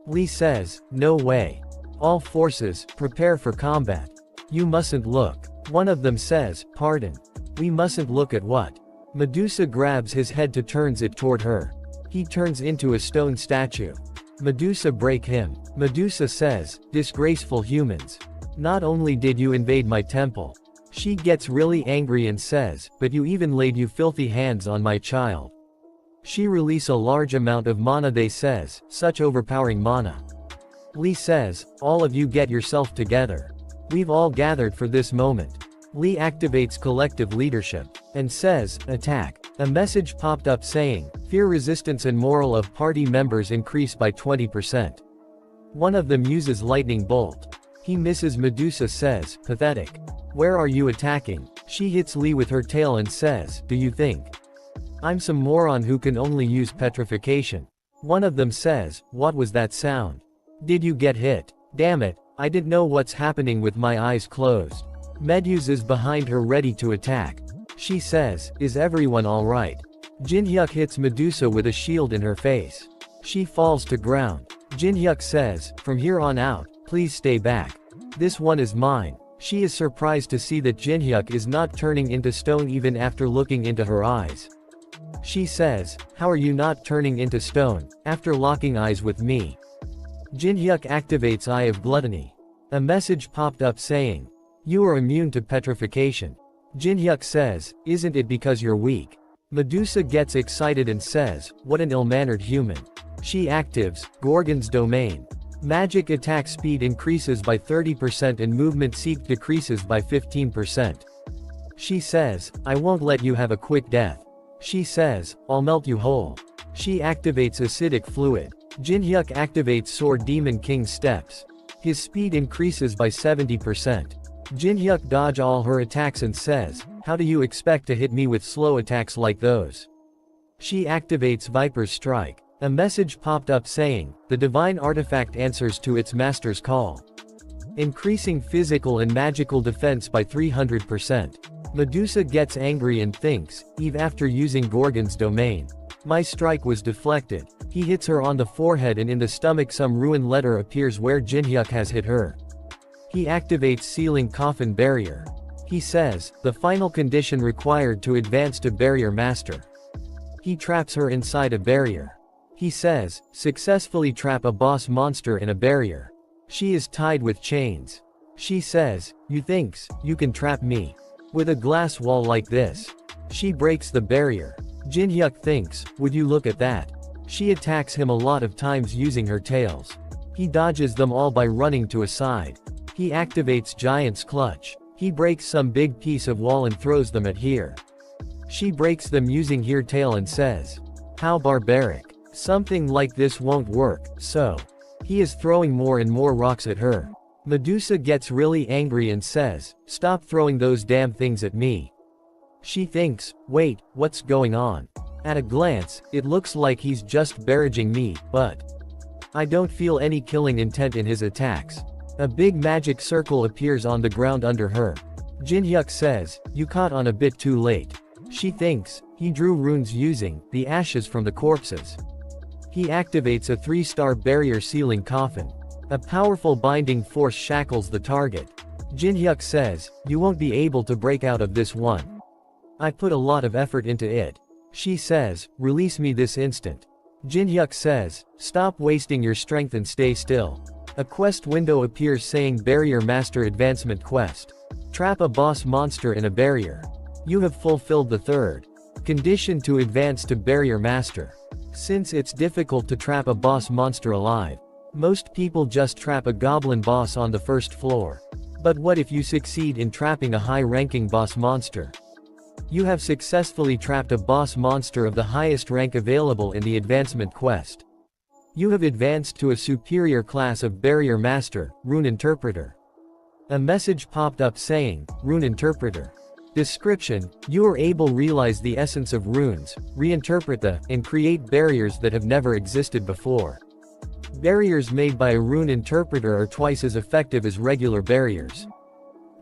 Lee says, no way. All forces, prepare for combat. You mustn't look. One of them says, pardon. We mustn't look at what? Medusa grabs his head to turns it toward her. He turns into a stone statue. Medusa break him. Medusa says, disgraceful humans. Not only did you invade my temple. She gets really angry and says, but you even laid you filthy hands on my child. She release a large amount of mana. They says, such overpowering mana. Lee says, all of you get yourself together. We've all gathered for this moment. Lee activates collective leadership, and says, attack. A message popped up saying, fear resistance and morale of party members increase by 20%. One of them uses lightning bolt. He misses. Medusa says, pathetic. Where are you attacking? She hits Lee with her tail and says, do you think I'm some moron who can only use petrification? One of them says, what was that sound? Did you get hit? Damn it, I didn't know what's happening with my eyes closed. Meduse is behind her ready to attack. She says, is everyone alright? Jinhyuk hits Medusa with a shield in her face. She falls to ground. Jinhyuk says, from here on out, please stay back. This one is mine. She is surprised to see that Jinhyuk is not turning into stone even after looking into her eyes. She says, how are you not turning into stone, after locking eyes with me? Jinhyuk activates Eye of Gluttony. A message popped up saying, you are immune to petrification. Jinhyuk says, isn't it because you're weak? Medusa gets excited and says, what an ill-mannered human. She actives Gorgon's Domain. Magic attack speed increases by 30% and movement speed decreases by 15%. She says, I won't let you have a quick death. She says, I'll melt you whole. She activates Acidic Fluid. Jinhyuk activates Sword Demon King's Steps. His speed increases by 70%. Jin-hyuk dodge all her attacks and says, "How do you expect to hit me with slow attacks like those?" She activates Viper's Strike. A message popped up saying, "The divine artifact answers to its master's call, increasing physical and magical defense by 300%. Medusa gets angry and thinks, "Eve, after using Gorgon's domain, my strike was deflected." He hits her on the forehead and in the stomach some ruined letter appears where Jin-hyuk has hit her. He activates Sealing Coffin Barrier. He says, "The final condition required to advance to Barrier Master." He traps her inside a barrier. He says, "Successfully trap a boss monster in a barrier." She is tied with chains. She says, "You thinks, you can trap me with a glass wall like this?" She breaks the barrier. Jin-hyuk thinks, "Would you look at that?" She attacks him a lot of times using her tails. He dodges them all by running to a side. He activates Giant's Clutch. He breaks some big piece of wall and throws them at here. She breaks them using her tail and says, "How barbaric. Something like this won't work." So he is throwing more and more rocks at her. Medusa gets really angry and says, "Stop throwing those damn things at me." She thinks, "Wait, what's going on?" At a glance, it looks like he's just barraging me, but I don't feel any killing intent in his attacks. A big magic circle appears on the ground under her. Jin-hyuk says, "You caught on a bit too late." She thinks, he drew runes using the ashes from the corpses. He activates a 3-star barrier sealing coffin. A powerful binding force shackles the target. Jin-hyuk says, "You won't be able to break out of this one. I put a lot of effort into it." She says, "Release me this instant." Jin-hyuk says, "Stop wasting your strength and stay still." A quest window appears saying Barrier Master Advancement Quest. Trap a boss monster in a barrier. You have fulfilled the third condition to advance to Barrier Master. Since it's difficult to trap a boss monster alive, most people just trap a goblin boss on the first floor. But what if you succeed in trapping a high-ranking boss monster? You have successfully trapped a boss monster of the highest rank available in the advancement quest. You have advanced to a superior class of Barrier Master, Rune Interpreter. A message popped up saying, "Rune Interpreter." Description: you are able to realize the essence of runes, reinterpret them, and create barriers that have never existed before. Barriers made by a rune interpreter are twice as effective as regular barriers.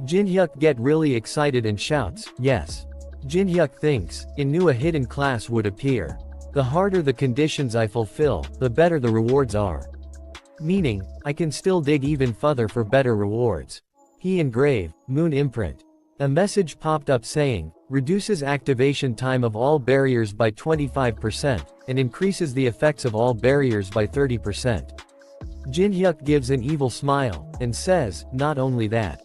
Jin-hyuk gets really excited and shouts, "Yes." Jin-hyuk thinks, "I knew a hidden class would appear. The harder the conditions I fulfill, the better the rewards are. Meaning, I can still dig even further for better rewards." He engraved, Moon Imprint. A message popped up saying, "Reduces activation time of all barriers by 25%, and increases the effects of all barriers by 30%. Jin-hyuk gives an evil smile, and says, "Not only that.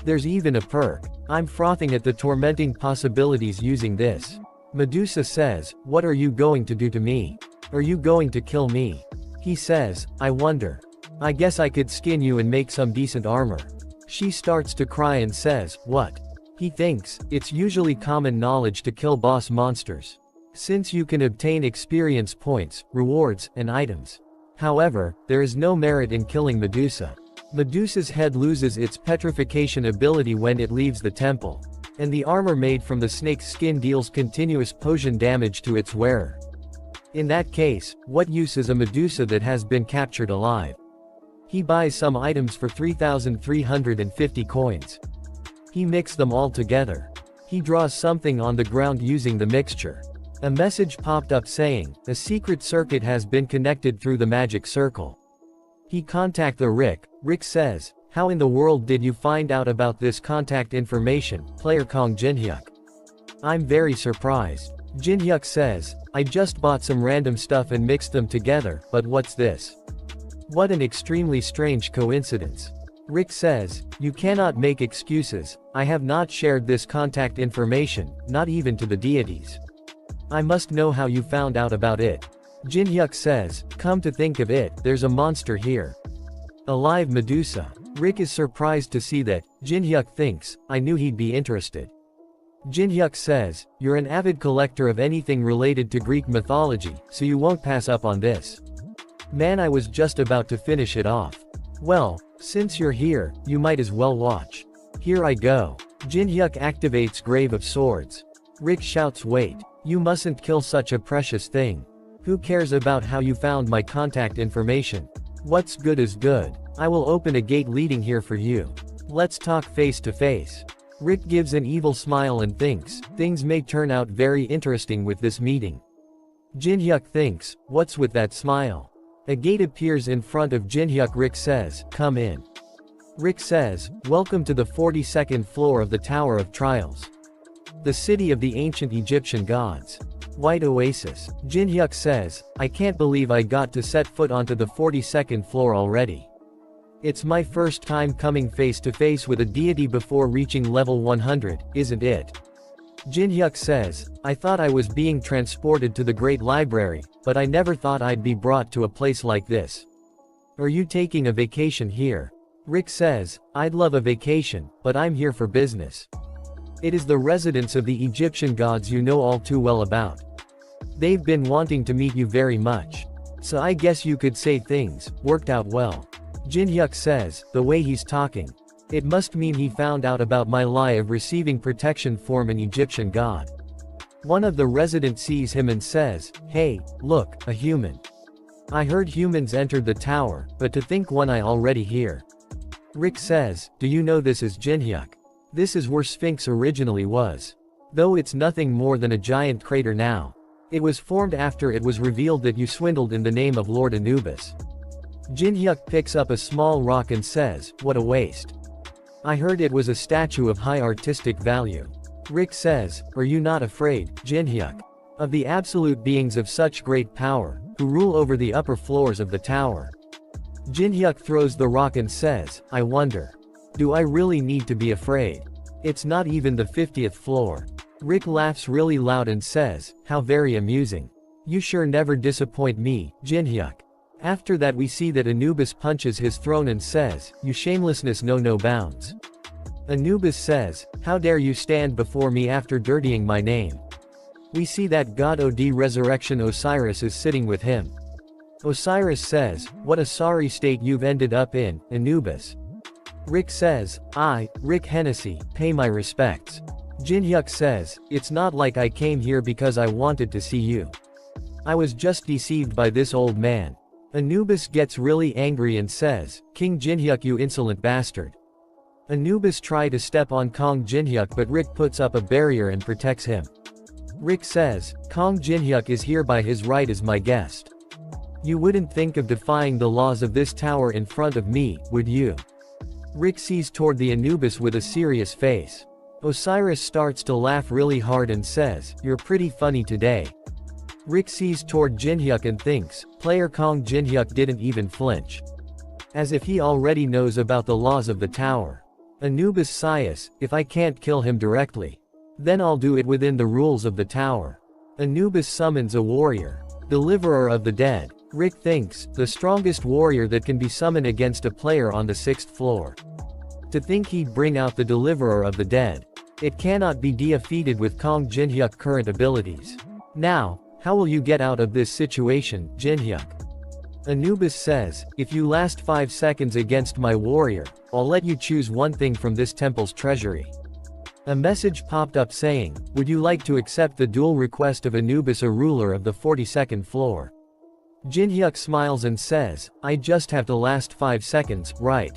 There's even a perk. I'm frothing at the tormenting possibilities using this." Medusa says, "What are you going to do to me? Are you going to kill me?" He says, "I wonder. I guess I could skin you and make some decent armor." She starts to cry and says, "What?" He thinks, it's usually common knowledge to kill boss monsters, since you can obtain experience points, rewards, and items. However, there is no merit in killing Medusa. Medusa's head loses its petrification ability when it leaves the temple, and the armor made from the snake's skin deals continuous poison damage to its wearer. In that case, what use is a Medusa that has been captured alive? He buys some items for 3,350 coins. He mixes them all together. He draws something on the ground using the mixture. A message popped up saying, "A secret circuit has been connected through the magic circle." He contacts the Rick. Rick says, "How in the world did you find out about this contact information, player Kong Jin-hyuk?" "I'm very surprised." Jin-hyuk says, "I just bought some random stuff and mixed them together, but what's this? What an extremely strange coincidence." Rick says, "You cannot make excuses. I have not shared this contact information, not even to the deities. I must know how you found out about it." Jin-hyuk says, "Come to think of it, there's a monster here. A live Medusa." Rick is surprised to see that. Jin-hyuk thinks, "I knew he'd be interested." Jin-hyuk says, "You're an avid collector of anything related to Greek mythology, so you won't pass up on this." "Man, I was just about to finish it off." "Well, since you're here, you might as well watch." Here I go. Jin-hyuk activates Grave of Swords. Rick shouts, wait. You mustn't kill such a precious thing. Who cares about how you found my contact information? What's good is good. I will open a gate leading here for you. Let's talk face to face. Rick gives an evil smile and thinks, things may turn out very interesting with this meeting. Jin-hyuk thinks, what's with that smile? A gate appears in front of Jin-hyuk. Rick says, come in. Rick says, welcome to the 42nd floor of the Tower of Trials. The city of the ancient Egyptian gods. White Oasis. Jin-hyuk says, I can't believe I got to set foot onto the 42nd floor already. It's my first time coming face to face with a deity before reaching level 100, isn't it? Jin-hyuk says, I thought I was being transported to the Great Library, but I never thought I'd be brought to a place like this. Are you taking a vacation here? Rick says, I'd love a vacation, but I'm here for business. It is the residence of the Egyptian gods you know all too well about. They've been wanting to meet you very much. So I guess you could say things worked out well. Jin-hyuk says, the way he's talking. It must mean he found out about my lie of receiving protection from an Egyptian god. One of the residents sees him and says, hey, look, a human. I heard humans entered the tower, but to think one I already hear. Rick says, do you know this is Jin-hyuk? This is where Sphinx originally was. Though it's nothing more than a giant crater now. It was formed after it was revealed that you swindled in the name of Lord Anubis. Jin-hyuk picks up a small rock and says, what a waste. I heard it was a statue of high artistic value. Rick says, are you not afraid, Jin-hyuk, of the absolute beings of such great power, who rule over the upper floors of the tower? Jin-hyuk throws the rock and says, I wonder. Do I really need to be afraid? It's not even the 50th floor. Rick laughs really loud and says, how very amusing. You sure never disappoint me, Jin-hyuk. After that we see that Anubis punches his throne and says, you shamelessness know no bounds. Anubis says, how dare you stand before me after dirtying my name? We see that god Od Resurrection Osiris is sitting with him. Osiris says, what a sorry state you've ended up in, Anubis. Rick says, I, Rick Hennessy, pay my respects. Jin-hyuk says, it's not like I came here because I wanted to see you. I was just deceived by this old man. Anubis gets really angry and says, King Jin-hyuk, you insolent bastard. Anubis tries to step on Kong Jin-hyuk, but Rick puts up a barrier and protects him. Rick says, Kong Jin-hyuk is here by his right as my guest. You wouldn't think of defying the laws of this tower in front of me, would you? Rick sees toward the Anubis with a serious face. Osiris starts to laugh really hard and says, you're pretty funny today. Rick sees toward Jin-hyuk and thinks, player Kong Jin-hyuk didn't even flinch. As if he already knows about the laws of the tower. Anubis sighs, if I can't kill him directly, then I'll do it within the rules of the tower. Anubis summons a warrior. Deliverer of the dead. Rick thinks, the strongest warrior that can be summoned against a player on the 6th floor. To think he'd bring out the Deliverer of the dead. It cannot be defeated with Kong Jin-hyuk's current abilities. Now, how will you get out of this situation, Jin-hyuk? Anubis says, if you last 5 seconds against my warrior, I'll let you choose one thing from this temple's treasury. A message popped up saying, would you like to accept the duel request of Anubis, a ruler of the 42nd floor? Jin-hyuk smiles and says, I just have to last 5 seconds, right?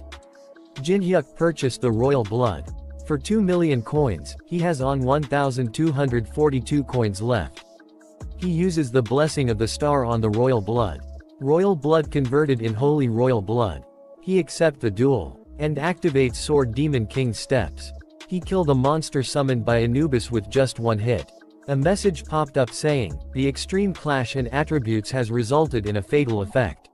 Jin-hyuk purchased the royal blood. For 2 million coins, he has on 1,242 coins left. He uses the blessing of the star on the royal blood. Royal blood converted in holy royal blood. He accepts the duel, and activates Sword Demon King's steps. He killed a monster summoned by Anubis with just 1 hit. A message popped up saying, the extreme clash in attributes has resulted in a fatal effect.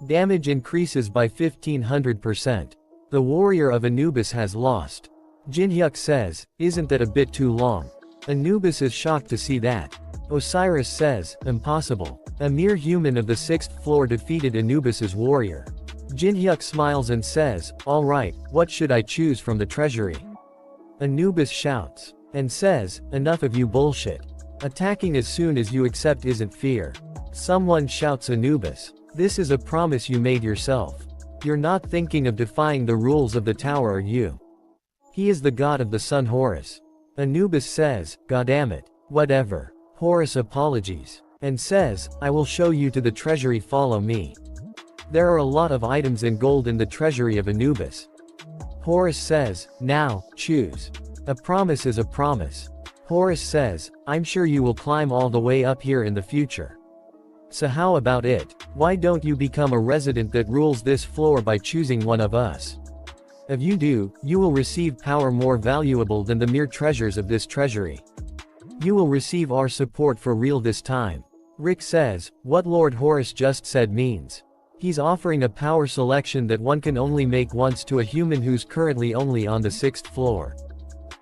Damage increases by 1500%. The warrior of Anubis has lost. Jin-hyuk says, isn't that a bit too long? Anubis is shocked to see that. Osiris says, impossible. A mere human of the 6th floor defeated Anubis's warrior. Jin-hyuk smiles and says, alright, what should I choose from the treasury? Anubis shouts. And says, enough of you bullshit. Attacking as soon as you accept isn't fear. Someone shouts, Anubis. This is a promise you made yourself. You're not thinking of defying the rules of the tower, are you? He is the god of the sun Horus. Anubis says, "Goddamn it. Whatever." Horus apologies. And says, "I will show you to the treasury, follow me." There are a lot of items in gold in the treasury of Anubis. Horus says, "Now, choose. A promise is a promise." Horus says, "I'm sure you will climb all the way up here in the future. So how about it? Why don't you become a resident that rules this floor by choosing one of us? If you do, you will receive power more valuable than the mere treasures of this treasury. You will receive our support for real this time." Rick says, "What Lord Horus just said means. He's offering a power selection that one can only make once to a human who's currently only on the 6th floor.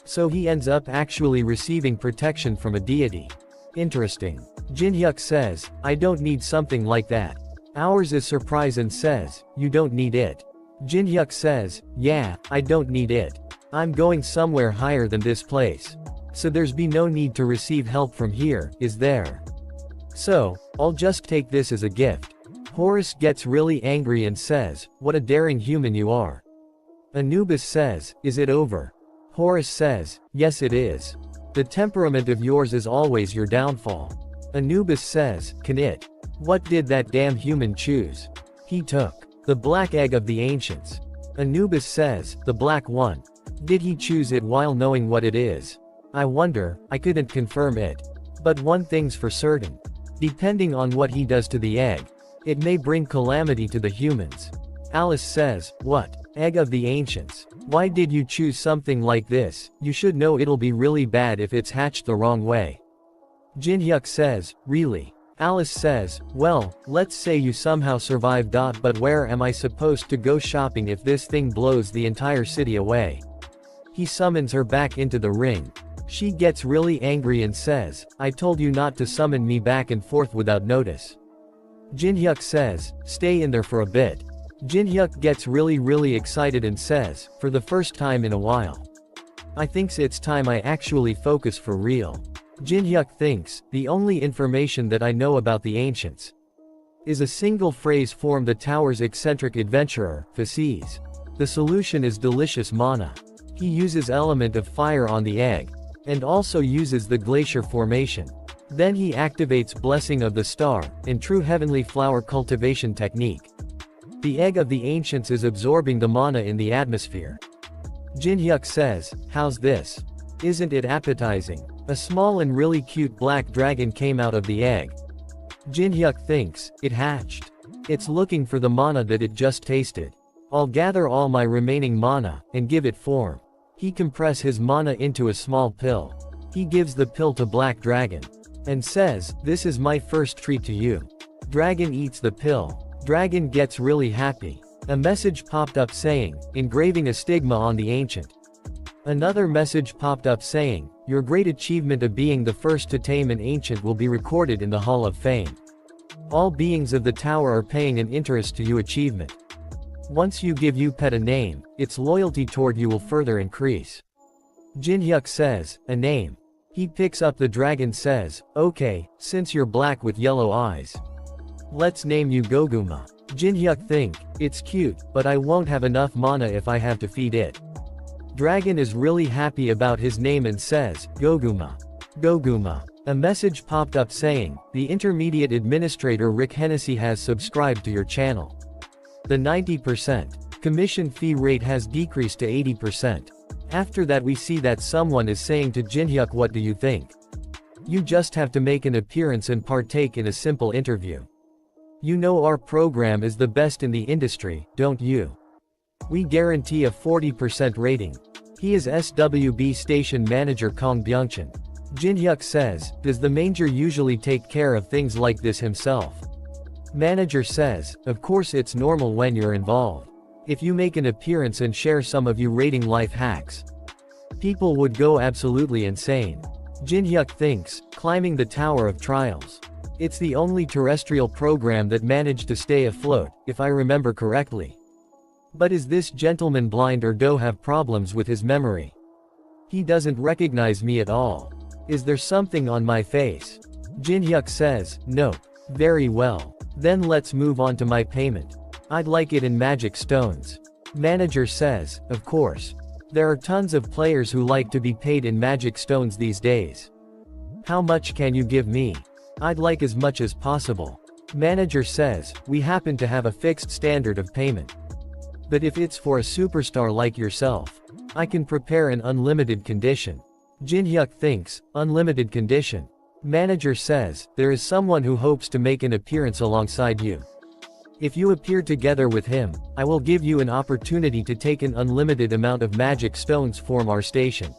So he ends up actually receiving protection from a deity. Interesting." Jinhyuk says, "I don't need something like that." Ours is surprised and says, "You don't need it." Jinhyuk says, "Yeah, I don't need it. I'm going somewhere higher than this place. So there's be no need to receive help from here, is there? So, I'll just take this as a gift." Horus gets really angry and says, "What a daring human you are." Anubis says, "Is it over?" Horus says, "Yes it is. The temperament of yours is always your downfall." Anubis says, "Can it? What did that damn human choose?" "He took the black egg of the ancients." Anubis says, "The black one. Did he choose it while knowing what it is? I wonder. I couldn't confirm it. But one thing's for certain. Depending on what he does to the egg, it may bring calamity to the humans." Alice says, "What? Egg of the ancients? Why did you choose something like this? You should know it'll be really bad if it's hatched the wrong way." Jinhyuk says, "Really?" Alice says, "Well, let's say you somehow survive. But where am I supposed to go shopping if this thing blows the entire city away?" He summons her back into the ring. She gets really angry and says, "I told you not to summon me back and forth without notice." Jinhyuk says, "Stay in there for a bit." Jinhyuk gets really excited and says, "For the first time in a while, I thinks it's time I actually focus for real." Jinhyuk thinks, "The only information that I know about the ancients is a single phrase form the tower's eccentric adventurer, Faces. The solution is delicious mana. He uses element of fire on the egg, and also uses the glacier formation. Then he activates Blessing of the Star, and true heavenly flower cultivation technique. The egg of the ancients is absorbing the mana in the atmosphere." Jinhyuk says, "How's this? Isn't it appetizing?" A small and really cute black dragon came out of the egg. Jinhyuk thinks, "It hatched. It's looking for the mana that it just tasted. I'll gather all my remaining mana, and give it form." He compress his mana into a small pill. He gives the pill to Black Dragon. And says, "This is my first treat to you." Dragon eats the pill. Dragon gets really happy. A message popped up saying, "Engraving a stigma on the ancient." Another message popped up saying, "Your great achievement of being the first to tame an ancient will be recorded in the Hall of Fame. All beings of the tower are paying an interest to your achievement. Once you give you pet a name, its loyalty toward you will further increase." Jinhyuk says, "A name?" He picks up the dragon says, "Okay, since you're black with yellow eyes, let's name you Goguma." Jinhyuk think, "It's cute, but I won't have enough mana if I have to feed it." Dragon is really happy about his name and says, "Goguma. Goguma." A message popped up saying, "The intermediate administrator Rick Hennessy has subscribed to your channel. The 90% commission fee rate has decreased to 80%. After that we see that someone is saying to Jinhyuk, "What do you think? You just have to make an appearance and partake in a simple interview. You know our program is the best in the industry, don't you? We guarantee a 40% rating." He is SWB station manager Kong Byungchan. Jinhyuk says, "Does the manager usually take care of things like this himself?" Manager says, "Of course it's normal when you're involved. If you make an appearance and share some of you rating life hacks, people would go absolutely insane." Jinhyuk thinks, climbing the Tower of Trials. It's the only terrestrial program that managed to stay afloat, if I remember correctly. But is this gentleman blind or do have problems with his memory? He doesn't recognize me at all. Is there something on my face? Jinhyuk says, "Nope." "Very well. Then let's move on to my payment. I'd like it in magic stones." Manager says, "Of course. There are tons of players who like to be paid in magic stones these days. How much can you give me? I'd like as much as possible. Manager says, we happen to have a fixed standard of payment. But if it's for a superstar like yourself, I can prepare an unlimited condition. Jin-hyuk thinks, unlimited condition. Manager says, there is someone who hopes to make an appearance alongside you. If you appear together with him, I will give you an opportunity to take an unlimited amount of magic stones from our station.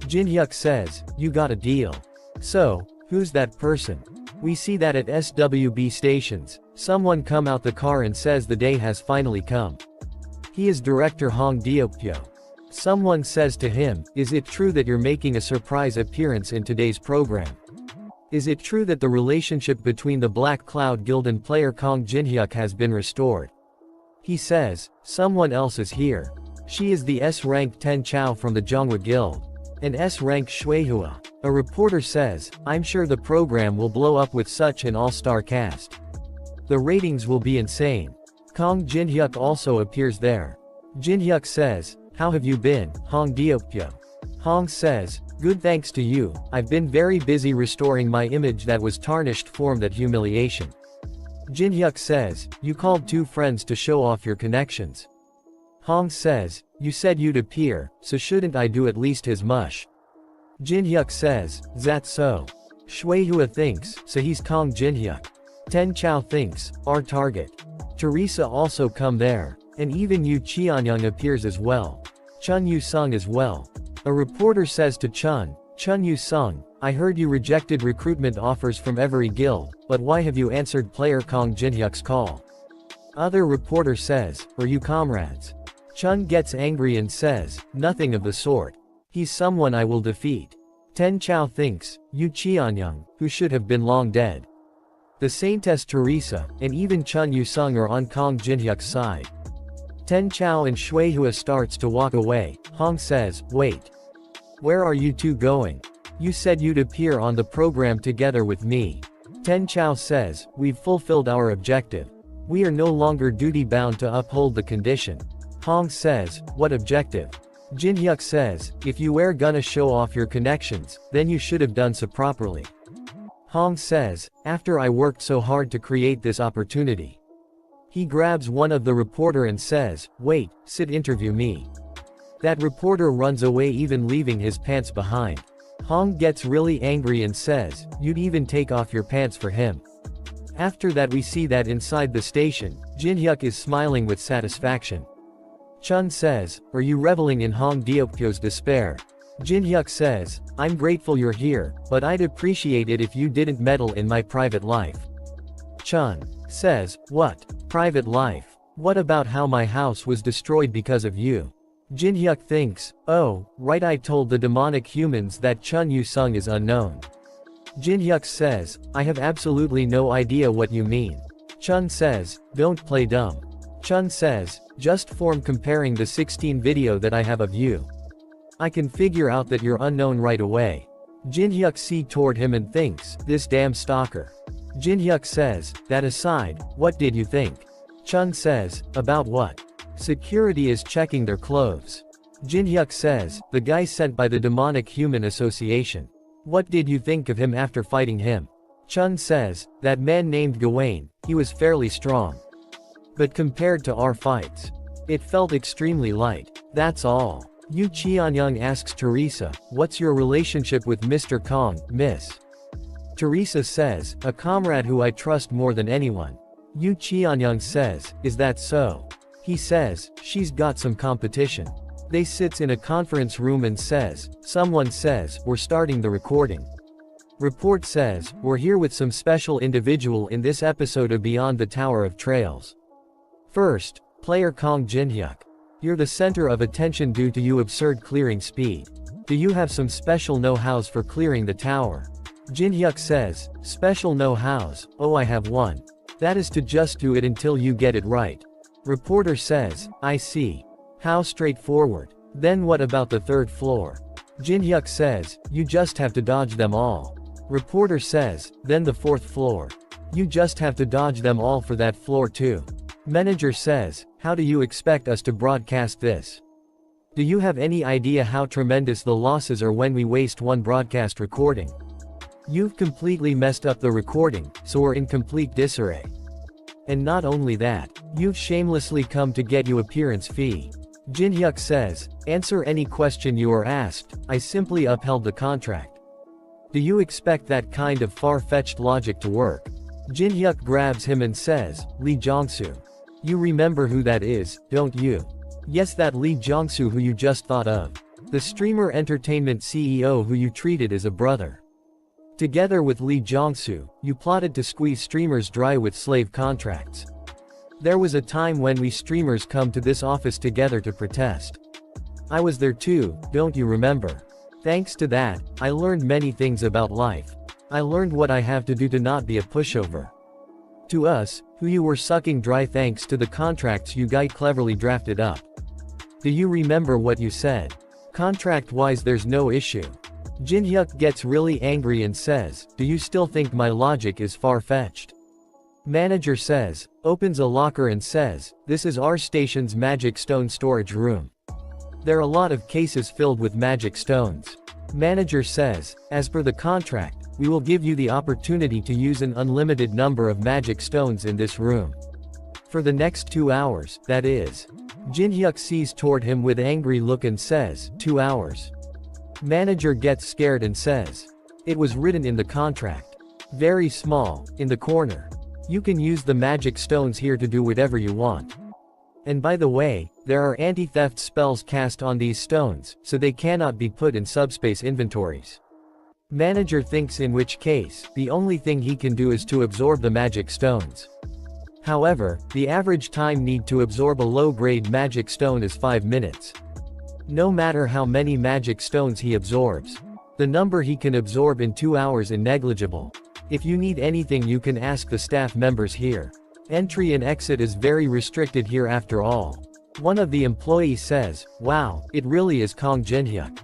Jin-hyuk says, you got a deal. So, who's that person? We see that at SWB stations, someone come out the car and says the day has finally come. He is director Hong Deokpyo. Someone says to him, is it true that you're making a surprise appearance in today's program? Is it true that the relationship between the Black Cloud Guild and player Kong Jin-hyuk has been restored? He says, someone else is here. She is the S-rank Ten Chao from the Zhonghua Guild. And S-rank Shuihua. A reporter says, I'm sure the program will blow up with such an all-star cast. The ratings will be insane. Kong Jin-hyuk also appears there. Jin-hyuk says, how have you been, Hong Deokpyo? Hong says, good thanks to you, I've been very busy restoring my image that was tarnished from that humiliation. Jin-hyuk says, you called two friends to show off your connections. Hong says, you said you'd appear, so shouldn't I do at least his mush? Jin-hyuk says, that's so. Shuihua thinks, so he's Kong Jin-hyuk. Ten Chao thinks, our target. Teresa also come there. And even Yu Cheonyang appears as well. Chun Yu-sung as well. A reporter says to Chun Yu-sung, I heard you rejected recruitment offers from every guild, but why have you answered player Kong Jin-hyuk's call? Other reporter says, were you comrades? Chun gets angry and says, nothing of the sort. He's someone I will defeat. Ten Chao thinks, Yu Cheonyang, who should have been long dead. The Saintess Teresa, and even Chun Yu-sung are on Kong Jin-hyuk's side. Ten Chao and Shuihua starts to walk away. Hong says, wait. Where are you two going? You said you'd appear on the program together with me. Ten Chao says, we've fulfilled our objective. We are no longer duty-bound to uphold the condition. Hong says, what objective? Jin-hyuk says, if you were gonna show off your connections, then you should have done so properly. Hong says, after I worked so hard to create this opportunity. He grabs one of the reporter and says, wait, sit interview me. That reporter runs away, even leaving his pants behind. Hong gets really angry and says, you'd even take off your pants for him. After that we see that inside the station, Jin-hyuk is smiling with satisfaction. Chun says, are you reveling in Hong Deokpyo's despair? Jin-hyuk says, I'm grateful you're here, but I'd appreciate it if you didn't meddle in my private life. Chun says, what? Private life? What about how my house was destroyed because of you? Jin-hyuk thinks, oh, right, I told the demonic humans that Chun Yu-sung is unknown. Jin-hyuk says, I have absolutely no idea what you mean. Chun says, don't play dumb. Chun says, just from comparing the 16 video that I have of you. I can figure out that you're unknown right away. Jin-hyuk sees toward him and thinks, this damn stalker. Jin-hyuk says, that aside, what did you think? Chun says, about what? Security is checking their clothes. Jin-hyuk says, the guy sent by the Demonic Human Association. What did you think of him after fighting him? Chun says, that man named Gawain, he was fairly strong. But compared to our fights, it felt extremely light. That's all. Yu Cheonyang asks Teresa, what's your relationship with Mr. Kong, miss? Teresa says, a comrade who I trust more than anyone. Yu Cheonyang says, is that so? He says, she's got some competition. They sits in a conference room and says, someone says, we're starting the recording. Report says, we're here with some special individual in this episode of Beyond the Tower of Trails. First, player Kong Jin-hyuk. You're the center of attention due to your absurd clearing speed. Do you have some special know-hows for clearing the tower? Jin-hyuk says, special know-hows, oh I have one. That is to just do it until you get it right. Reporter says, I see. How straightforward. Then what about the third floor? Jin-hyuk says, you just have to dodge them all. Reporter says, then the fourth floor. You just have to dodge them all for that floor too. Manager says, how do you expect us to broadcast this? Do you have any idea how tremendous the losses are when we waste one broadcast recording? You've completely messed up the recording, so we're in complete disarray. And not only that, you've shamelessly come to get you appearance fee. Jin-hyuk says, answer any question you are asked, I simply upheld the contract. Do you expect that kind of far-fetched logic to work? Jin-hyuk grabs him and says, Lee Jong-soo. You remember who that is, don't you? Yes, that Lee Jong-soo who you just thought of. The streamer entertainment CEO who you treated as a brother. Together with Lee Jong-soo, you plotted to squeeze streamers dry with slave contracts. There was a time when we streamers come to this office together to protest. I was there too, don't you remember? Thanks to that, I learned many things about life. I learned what I have to do to not be a pushover. To us, who you were sucking dry thanks to the contracts you guys cleverly drafted up. Do you remember what you said? Contract-wise there's no issue. Jin-hyuk gets really angry and says, do you still think my logic is far-fetched? Manager says, opens a locker and says, this is our station's magic stone storage room. There are a lot of cases filled with magic stones. Manager says, as per the contract, we will give you the opportunity to use an unlimited number of magic stones in this room. For the next 2 hours, that is. Jin-hyuk sees toward him with angry look and says, 2 hours. Manager gets scared and says, it was written in the contract. Very small, in the corner. You can use the magic stones here to do whatever you want. And by the way, there are anti-theft spells cast on these stones, so they cannot be put in subspace inventories. Manager thinks in which case, the only thing he can do is to absorb the magic stones. However, the average time need to absorb a low-grade magic stone is 5 minutes. No matter how many magic stones he absorbs, the number he can absorb in 2 hours is negligible. If you need anything you can ask the staff members here. Entry and exit is very restricted here after all. One of the employees says, wow, it really is Kong Jin-hyuk.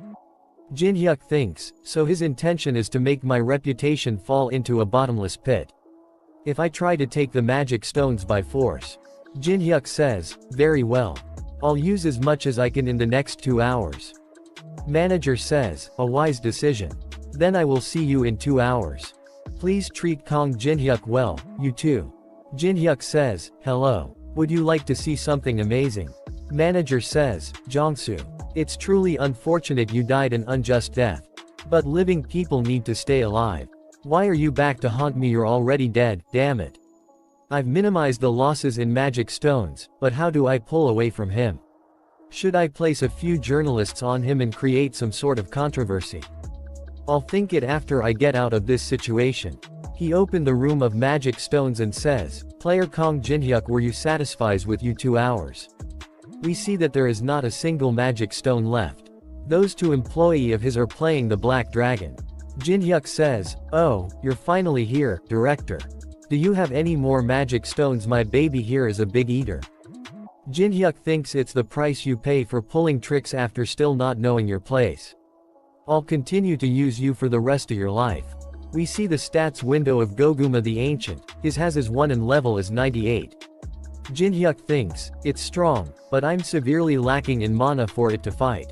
Jin-hyuk thinks, so his intention is to make my reputation fall into a bottomless pit. If I try to take the magic stones by force. Jin-hyuk says, very well. I'll use as much as I can in the next 2 hours. Manager says, a wise decision. Then I will see you in 2 hours. Please treat Kong Jin-hyuk well, you too. Jin-hyuk says, hello. Would you like to see something amazing? Manager says, Jong-soo. It's truly unfortunate you died an unjust death. But living people need to stay alive. Why are you back to haunt me? You're already dead, damn it. I've minimized the losses in magic stones, but how do I pull away from him? Should I place a few journalists on him and create some sort of controversy? I'll think it after I get out of this situation. He opened the room of magic stones and says, player Kong Jin-hyuk, were you satisfied with you 2 hours? We see that there is not a single magic stone left. Those 2 employees of his are playing the Black Dragon. Jin-hyuk says, oh, you're finally here, director. Do you have any more magic stones? My baby here is a big eater. Jin-hyuk thinks it's the price you pay for pulling tricks after still not knowing your place. I'll continue to use you for the rest of your life. We see the stats window of Goguma the Ancient, his has is 1 and level is 98. Jin-hyuk thinks, it's strong, but I'm severely lacking in mana for it to fight.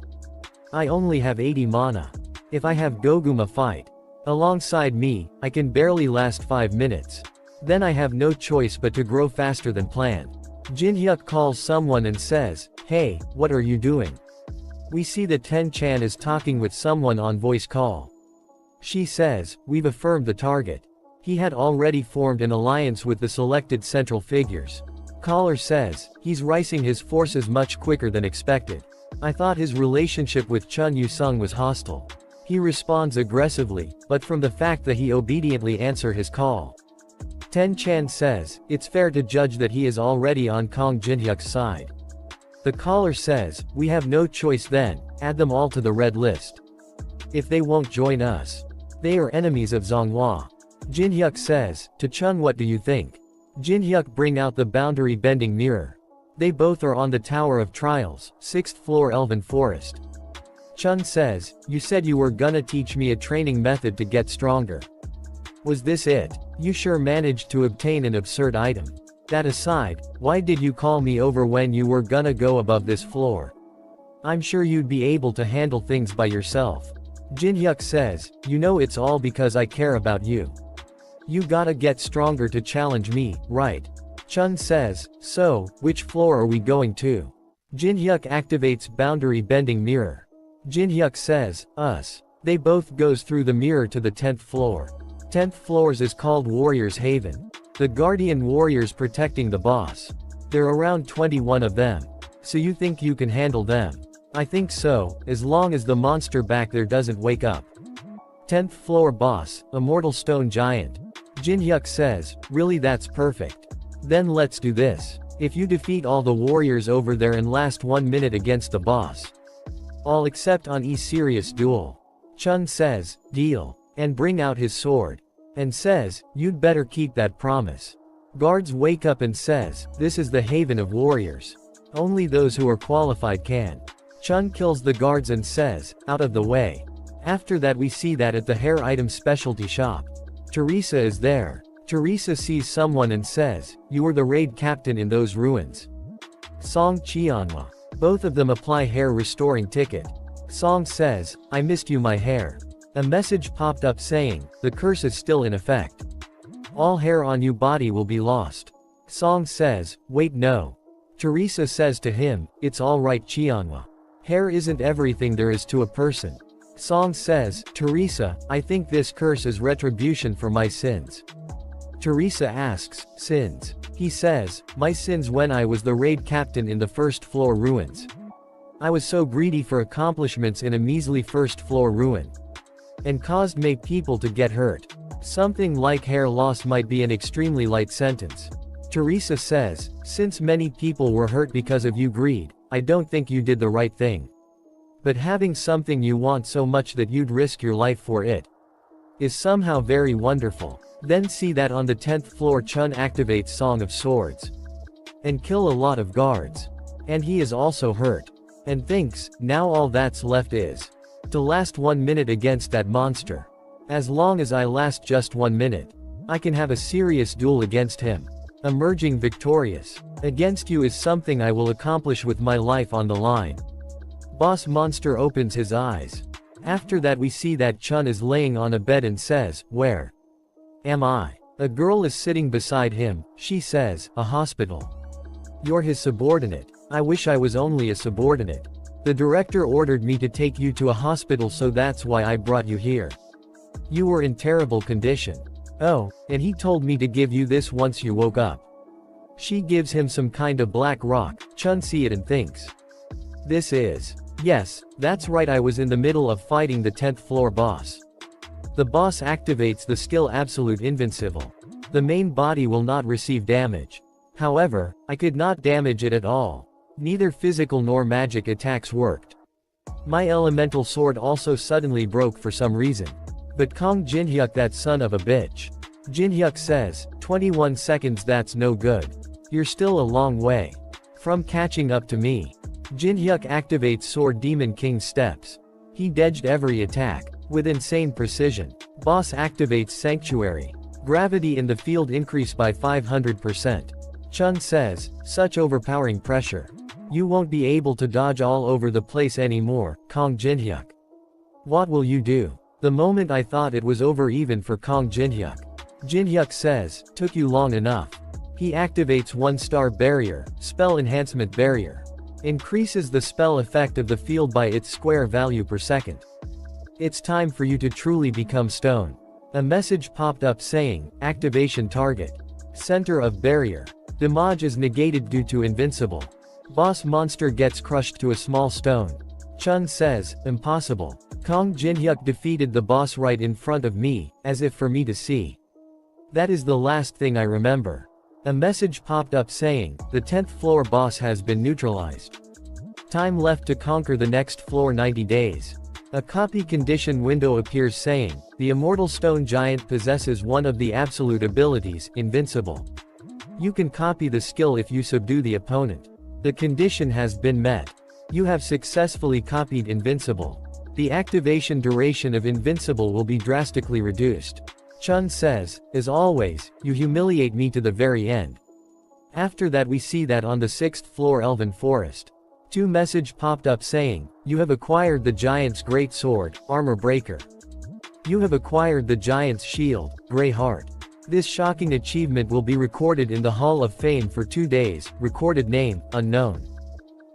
I only have 80 mana. If I have Goguma fight alongside me, I can barely last 5 minutes. Then I have no choice but to grow faster than planned. Jin-hyuk calls someone and says, hey, what are you doing? We see that Ten-chan is talking with someone on voice call. She says, we've affirmed the target. He had already formed an alliance with the selected central figures. Caller says, he's rising his forces much quicker than expected. I thought his relationship with Chun Yu-sung was hostile. He responds aggressively, but from the fact that he obediently answer his call. Ten-chan says, it's fair to judge that he is already on Kong Jin-hyuk's side. The caller says, we have no choice then, add them all to the red list. If they won't join us. They are enemies of Zonghua. Jin-hyuk says, to Chun, what do you think? Jin-hyuk bring out the boundary bending mirror. They both are on the Tower of Trials, 6th floor Elven Forest. Chun says, you said you were gonna teach me a training method to get stronger. Was this it? You sure managed to obtain an absurd item. That aside, why did you call me over when you were gonna go above this floor? I'm sure you'd be able to handle things by yourself. Jin-hyuk says, you know it's all because I care about you. You gotta get stronger to challenge me, right? Chun says, so, which floor are we going to? Jin-hyuk activates boundary bending mirror. Jin-hyuk says, us. They both goes through the mirror to the 10th floor. 10th floors is called Warrior's Haven. The Guardian Warriors protecting the boss. There are around 21 of them. So you think you can handle them? I think so, as long as the monster back there doesn't wake up. 10th floor boss, Immortal Stone Giant. Jin-hyuk says, really that's perfect. Then let's do this. If you defeat all the warriors over there and last 1 minute against the boss. All except on serious duel. Chun says, deal. And bring out his sword. And says, you'd better keep that promise. Guards wake up and says, this is the haven of warriors. Only those who are qualified can. Chun kills the guards and says, out of the way. After that we see that at the hair item specialty shop. Teresa is there. Teresa sees someone and says, you were the raid captain in those ruins. Song Cheonhwa. Both of them apply hair restoring ticket. Song says, I missed you my hair. A message popped up saying, the curse is still in effect. All hair on you body will be lost. Song says, wait no. Teresa says to him, it's alright Cheonhwa. Hair isn't everything there is to a person. Song says, Teresa, I think this curse is retribution for my sins. Teresa asks, sins? He says, my sins when I was the raid captain in the first floor ruins. I was so greedy for accomplishments in a measly first floor ruin. And caused my people to get hurt. Something like hair loss might be an extremely light sentence. Teresa says, since many people were hurt because of you greed, I don't think you did the right thing. But having something you want so much that you'd risk your life for it is somehow very wonderful. Then see that on the 10th floor Chun activates Song of Swords. And kill a lot of guards. And he is also hurt. And thinks, now all that's left is to last 1 minute against that monster. As long as I last just 1 minute, I can have a serious duel against him. Emerging victorious against you is something I will accomplish with my life on the line. Boss monster opens his eyes. After that we see that Chun is laying on a bed and says, where am I? A girl is sitting beside him. She says, a hospital. You're his subordinate. I wish I was only a subordinate. The director ordered me to take you to a hospital, so that's why I brought you here. You were in terrible condition. Oh, and he told me to give you this once you woke up. She gives him some kind of black rock. Chun see it and thinks, this is. Yes, that's right, I was in the middle of fighting the 10th floor boss. The boss activates the skill Absolute Invincible. The main body will not receive damage. However, I could not damage it at all. Neither physical nor magic attacks worked. My elemental sword also suddenly broke for some reason. But Kong Jin-hyuk, that son of a bitch. Jin-hyuk says, 21 seconds, that's no good. You're still a long way from catching up to me. Jin-hyuk activates Sword Demon King steps. He dodged every attack with insane precision. Boss activates Sanctuary. Gravity in the field increased by 500%. Chun says, such overpowering pressure. You won't be able to dodge all over the place anymore, Kong Jin-hyuk. What will you do? The moment I thought it was over even for Kong Jin-hyuk. Jin-hyuk says, took you long enough. He activates 1-star barrier, spell enhancement barrier. Increases the spell effect of the field by its square value per second. It's time for you to truly become stone. A message popped up saying, activation target. Center of barrier. Damage is negated due to invincible. Boss monster gets crushed to a small stone. Chun says, impossible. Kong Jin-hyuk defeated the boss right in front of me, as if for me to see. That is the last thing I remember. A message popped up saying, the 10th floor boss has been neutralized. Time left to conquer the next floor 90 days. A copy condition window appears saying, the Immortal Stone Giant possesses one of the absolute abilities, Invincible. You can copy the skill if you subdue the opponent. The condition has been met. You have successfully copied Invincible. The activation duration of Invincible will be drastically reduced. Chun says, as always, you humiliate me to the very end. After that we see that on the 6th floor Elven Forest. Two message popped up saying, "You have acquired the giant's great sword, Armor Breaker. You have acquired the giant's shield, Grey Heart. This shocking achievement will be recorded in the Hall of Fame for 2 days, recorded name, unknown.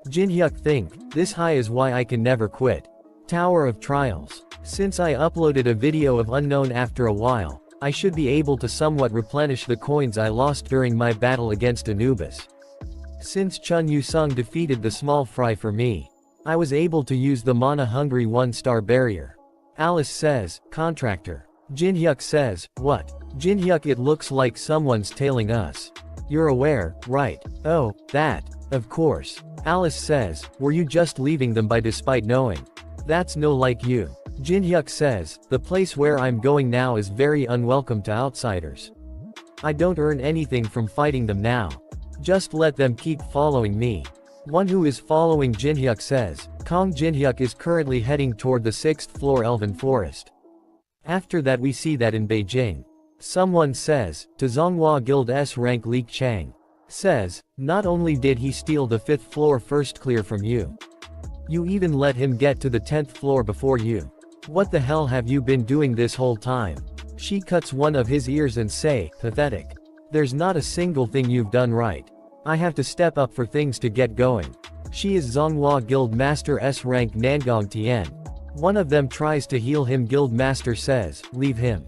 Jinhyuk think, this high is why I can never quit. Tower of Trials. Since I uploaded a video of unknown after a while, I should be able to somewhat replenish the coins I lost during my battle against Anubis. Since Chun Yu-sung defeated the small fry for me, I was able to use the mana-hungry 1-star barrier." Alice says, "Contractor." Jinhyuk says, "What?" Jinhyuk, "It looks like someone's tailing us. You're aware, right?" "Oh, that. Of course." Alice says, "Were you just leaving them by despite knowing? That's no like you." Jinhyuk says, "The place where I'm going now is very unwelcome to outsiders. I don't earn anything from fighting them now. Just let them keep following me." One who is following Jinhyuk says, Kong Jinhyuk is currently heading toward the 6th floor Elven Forest. After that we see that in Beijing. Someone says, to Zonghua Guild S rank Li Chang. Says, "Not only did he steal the 5th floor first clear from you, you even let him get to the 10th floor before you. What the hell have you been doing this whole time?" She cuts one of his ears and say, "Pathetic. There's not a single thing you've done right. I have to step up for things to get going." She is Zonghua Guild Master S rank Nangong Tian. One of them tries to heal him. Guild Master says, "Leave him.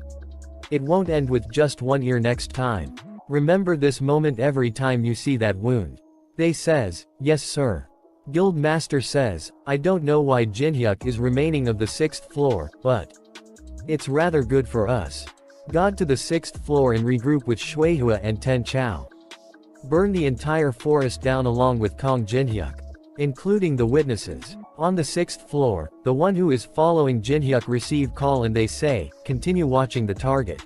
It won't end with just one ear next time. Remember this moment every time you see that wound." They says, "Yes sir." Guild Master says, "I don't know why Jinhyuk is remaining of the 6th floor, but it's rather good for us. God to the 6th floor and regroup with Shuihua and Ten Chao. Burn the entire forest down along with Kong Jinhyuk, including the witnesses." On the 6th floor, the one who is following Jinhyuk receive call and they say, "Continue watching the target."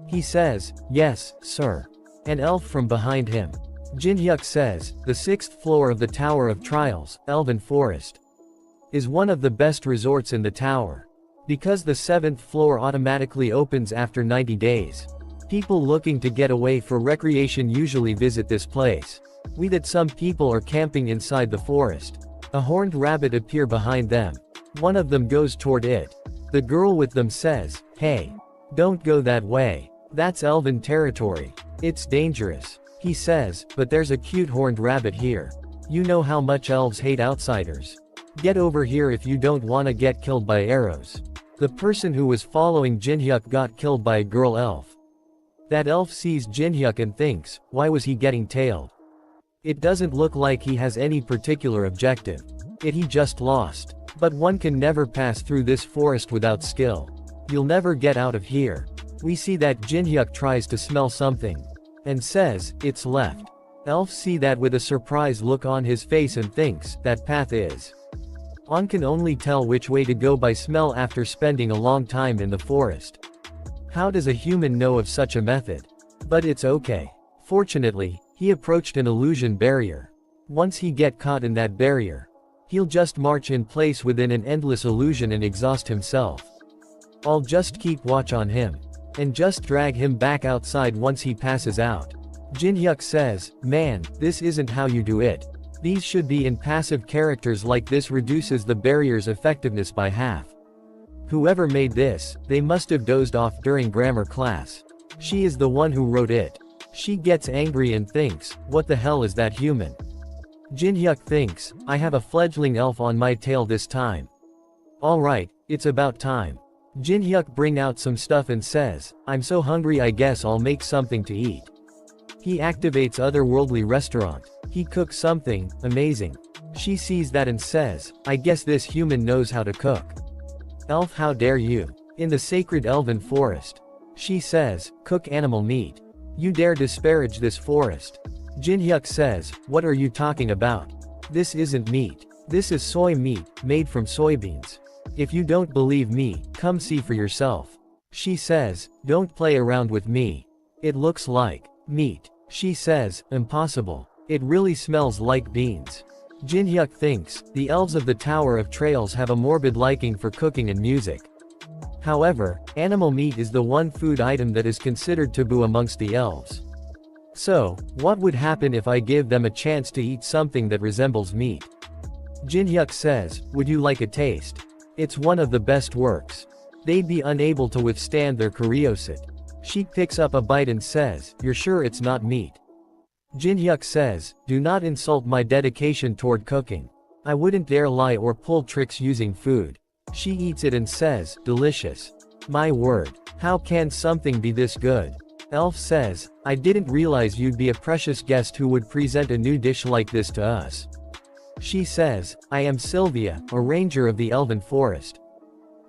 He says, "Yes, sir." An elf from behind him. Jinhyuk says, "The 6th floor of the Tower of Trials, Elven Forest, is one of the best resorts in the tower. Because the 7th floor automatically opens after 90 days. People looking to get away for recreation usually visit this place. We that some people are camping inside the forest." A horned rabbit appear behind them. One of them goes toward it. The girl with them says, "Hey, don't go that way. That's elven territory. It's dangerous." He says, "But there's a cute horned rabbit here. You know how much elves hate outsiders. Get over here if you don't wanna get killed by arrows." The person who was following Jinhyuk got killed by a girl elf. That elf sees Jinhyuk and thinks, why was he getting tailed? It doesn't look like he has any particular objective. He just lost. But one can never pass through this forest without skill. You'll never get out of here. We see that Jinhyuk tries to smell something. And says, "It's left." Elves see that with a surprised look on his face and thinks, that path is. One can only tell which way to go by smell after spending a long time in the forest. How does a human know of such a method? But it's okay. Fortunately, he approached an illusion barrier. Once he get caught in that barrier, he'll just march in place within an endless illusion and exhaust himself. I'll just keep watch on him. And just drag him back outside once he passes out. Jinhyuk says, "Man, this isn't how you do it. These should be in passive characters like this reduces the barrier's effectiveness by half. Whoever made this, they must have dozed off during grammar class." She is the one who wrote it. She gets angry and thinks, what the hell is that human? Jinhyuk thinks, I have a fledgling elf on my tail this time. Alright, it's about time. Jinhyuk bring out some stuff and says, I'm so hungry I guess I'll make something to eat. He activates otherworldly restaurant. He cooks something amazing. She sees that and says, I guess this human knows how to cook. Elf, how dare you? In the sacred elven forest. She says, cook animal meat. You dare disparage this forest. Jinhyuk says, what are you talking about? This isn't meat. This is soy meat, made from soybeans. If you don't believe me, come see for yourself. She says, don't play around with me. It looks like meat. She says, impossible. It really smells like beans. Jinhyuk thinks, the elves of the Tower of Trails have a morbid liking for cooking and music. However, animal meat is the one food item that is considered taboo amongst the elves. So, what would happen if I give them a chance to eat something that resembles meat? Jinhyuk says, would you like a taste? It's one of the best works. They'd be unable to withstand their curiosity. She picks up a bite and says, you're sure it's not meat? Jinhyuk says, do not insult my dedication toward cooking. I wouldn't dare lie or pull tricks using food. She eats it and says, delicious. My word. How can something be this good? Elf says, I didn't realize you'd be a precious guest who would present a new dish like this to us. She says, I am Sylvia, a ranger of the Elven Forest.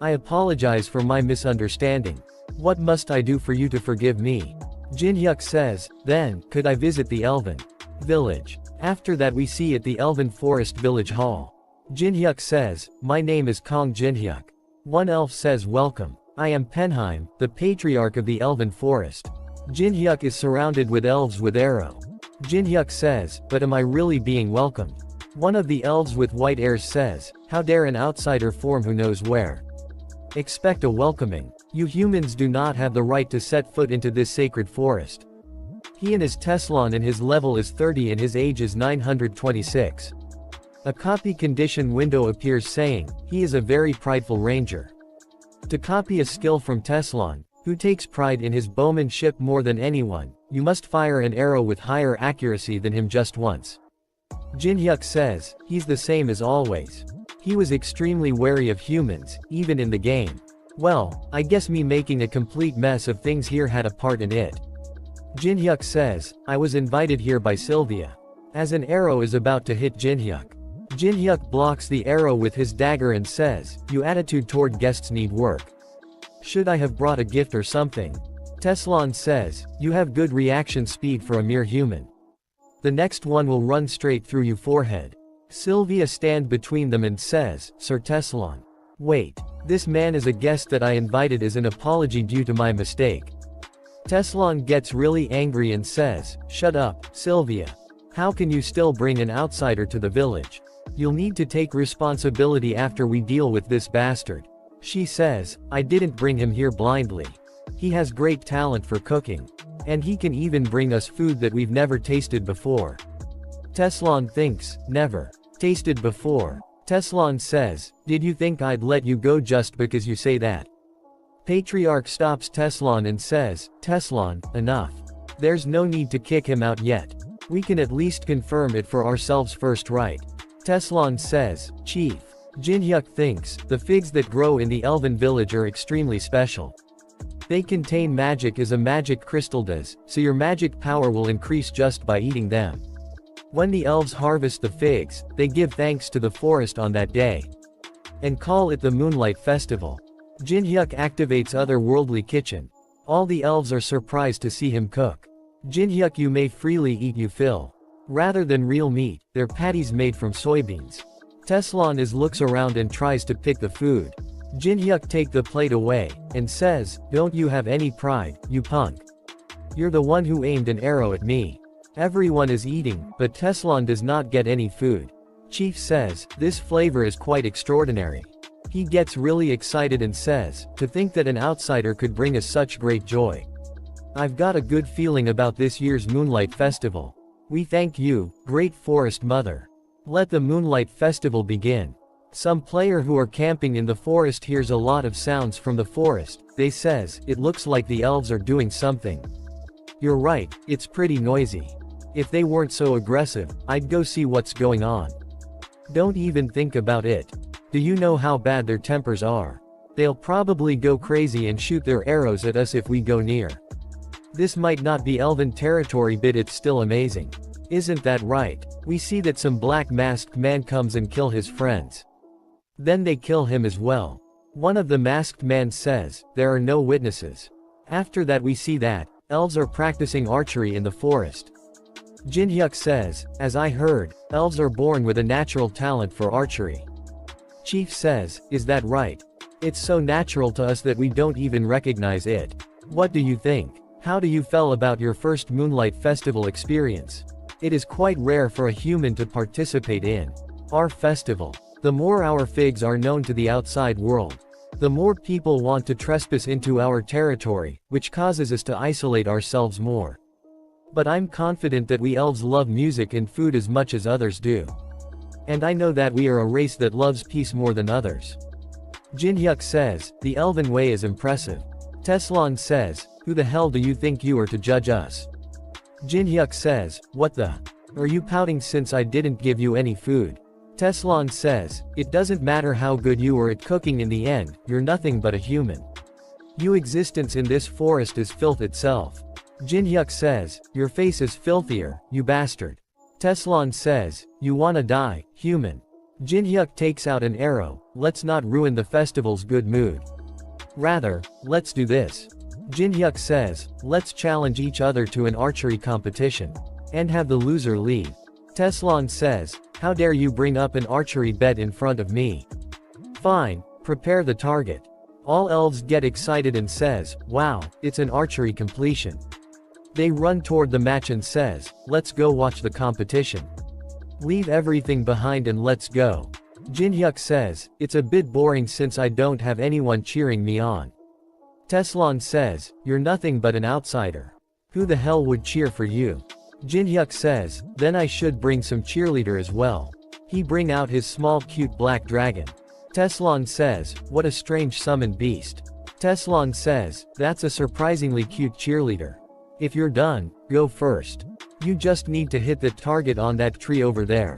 I apologize for my misunderstanding. What must I do for you to forgive me? Jinhyuk says, then, could I visit the Elven village? After that we see at the Elven Forest Village Hall. Jinhyuk says, my name is Kong Jinhyuk. One elf says welcome. I am Penheim, the patriarch of the Elven Forest. Jinhyuk is surrounded with elves with arrow. Jinhyuk says, but am I really being welcomed? One of the elves with white hairs says, how dare an outsider form who knows where? Expect a welcoming. You humans do not have the right to set foot into this sacred forest. He is Teslon and his level is 30 and his age is 926. A copy condition window appears saying, he is a very prideful ranger. To copy a skill from Teslon, who takes pride in his bowmanship more than anyone, you must fire an arrow with higher accuracy than him just once. Jinhyuk says, he's the same as always. He was extremely wary of humans, even in the game. Well, I guess me making a complete mess of things here had a part in it. Jinhyuk says, I was invited here by Sylvia. As an arrow is about to hit Jinhyuk, Jinhyuk blocks the arrow with his dagger and says, your attitude toward guests need work. Should I have brought a gift or something? Teslon says, you have good reaction speed for a mere human. The next one will run straight through your forehead. Sylvia stands between them and says, Sir Teslon. Wait. This man is a guest that I invited as an apology due to my mistake. Teslon gets really angry and says, shut up, Sylvia. How can you still bring an outsider to the village? You'll need to take responsibility after we deal with this bastard. She says, I didn't bring him here blindly. He has great talent for cooking. And he can even bring us food that we've never tasted before. Teslon thinks, never tasted before. Teslon says, did you think I'd let you go just because you say that? Patriarch stops Teslon and says, Teslon, enough. There's no need to kick him out yet. We can at least confirm it for ourselves first, right? Teslon says, Chief. Jinhyuk thinks, the figs that grow in the Elven village are extremely special. They contain magic as a magic crystal does, so your magic power will increase just by eating them. When the elves harvest the figs, they give thanks to the forest on that day. And call it the Moonlight Festival. Jinhyuk activates otherworldly kitchen. All the elves are surprised to see him cook. Jinhyuk, you may freely eat you fill. Rather than real meat, they're patties made from soybeans. Teslon looks around and tries to pick the food. Jinhyuk take the plate away, and says, don't you have any pride, you punk? You're the one who aimed an arrow at me. Everyone is eating, but Teslon does not get any food. Chief says, this flavor is quite extraordinary. He gets really excited and says, to think that an outsider could bring us such great joy. I've got a good feeling about this year's Moonlight Festival. We thank you, Great Forest Mother. Let the Moonlight Festival begin. Some player who are camping in the forest hears a lot of sounds from the forest. They says, it looks like the elves are doing something. You're right, it's pretty noisy. If they weren't so aggressive, I'd go see what's going on. Don't even think about it. Do you know how bad their tempers are? They'll probably go crazy and shoot their arrows at us if we go near. This might not be Elven territory, but it's still amazing. Isn't that right? We see that some black masked man comes and kill his friends. Then they kill him as well. One of the masked men says, there are no witnesses. After that we see that, elves are practicing archery in the forest. Jinhyuk says, as I heard, elves are born with a natural talent for archery. Chief says, is that right? It's so natural to us that we don't even recognize it. What do you think? How do you feel about your first Moonlight Festival experience? It is quite rare for a human to participate in our festival. The more our figs are known to the outside world, the more people want to trespass into our territory, which causes us to isolate ourselves more. But I'm confident that we elves love music and food as much as others do. And I know that we are a race that loves peace more than others. Jinhyuk says, the elven way is impressive. Teslan says, who the hell do you think you are to judge us? Jinhyuk says, what the? Are you pouting since I didn't give you any food? Teslan says, it doesn't matter how good you are at cooking in the end, you're nothing but a human. Your existence in this forest is filth itself. Jinhyuk says, your face is filthier, you bastard. Teslan says, you wanna die, human. Jinhyuk takes out an arrow, let's not ruin the festival's good mood. Rather, let's do this. Jinhyuk says, let's challenge each other to an archery competition. And have the loser leave. Teslan says, how dare you bring up an archery bet in front of me? Fine, prepare the target. All elves get excited and says, wow, it's an archery completion. They run toward the match and says, let's go watch the competition. Leave everything behind and let's go. Jinhyuk says, it's a bit boring since I don't have anyone cheering me on. Teslan says, you're nothing but an outsider. Who the hell would cheer for you? Jinhyuk says, then I should bring some cheerleader as well. He bring out his small cute black dragon. Teslan says, what a strange summoned beast. Teslan says, that's a surprisingly cute cheerleader. If you're done, go first. You just need to hit the target on that tree over there.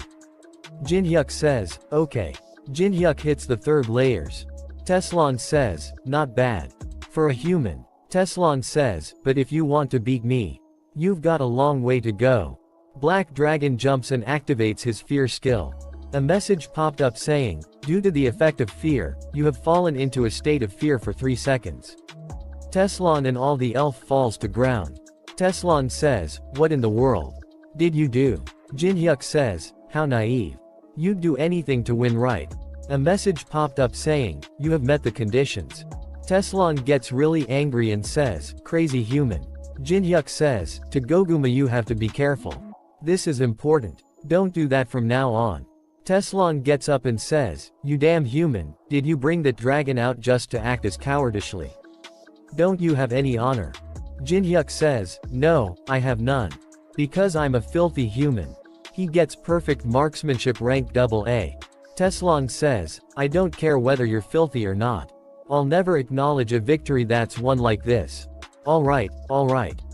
Jinhyuk says, okay. Jinhyuk hits the third layers. Teslan says, not bad. For a human. Teslan says, but if you want to beat me, you've got a long way to go. Black Dragon jumps and activates his fear skill. A message popped up saying, due to the effect of fear, you have fallen into a state of fear for 3 seconds. Teslan and all the elf falls to ground. Teslan says, what in the world did you do? Jinhyuk says, how naive. You'd do anything to win, right? A message popped up saying, you have met the conditions. Teslan gets really angry and says, crazy human. Jinhyuk says, to Goguma you have to be careful. This is important. Don't do that from now on. Teslan gets up and says, you damn human, did you bring that dragon out just to act as cowardishly? Don't you have any honor? Jinhyuk says, no, I have none. Because I'm a filthy human. He gets perfect marksmanship rank AA. Teslan says, I don't care whether you're filthy or not. I'll never acknowledge a victory that's won like this. Alright,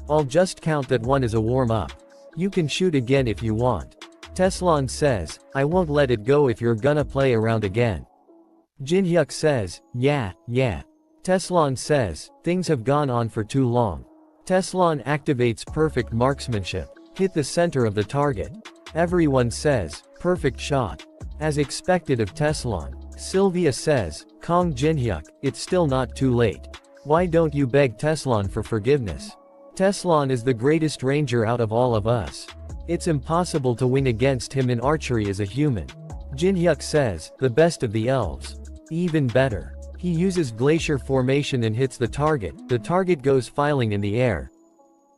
I'll just count that one as a warm-up. You can shoot again if you want. Teslan says, I won't let it go if you're gonna play around again. Jinhyuk says, yeah. Teslan says, things have gone on for too long. Teslan activates perfect marksmanship. Hit the center of the target. Everyone says, perfect shot. As expected of Teslan. Sylvia says, Kong Jinhyuk, it's still not too late. Why don't you beg Teslan for forgiveness? Teslan is the greatest ranger out of all of us. It's impossible to win against him in archery as a human. Jinhyuk says, the best of the elves. Even better. He uses glacier formation and hits the target goes filing in the air.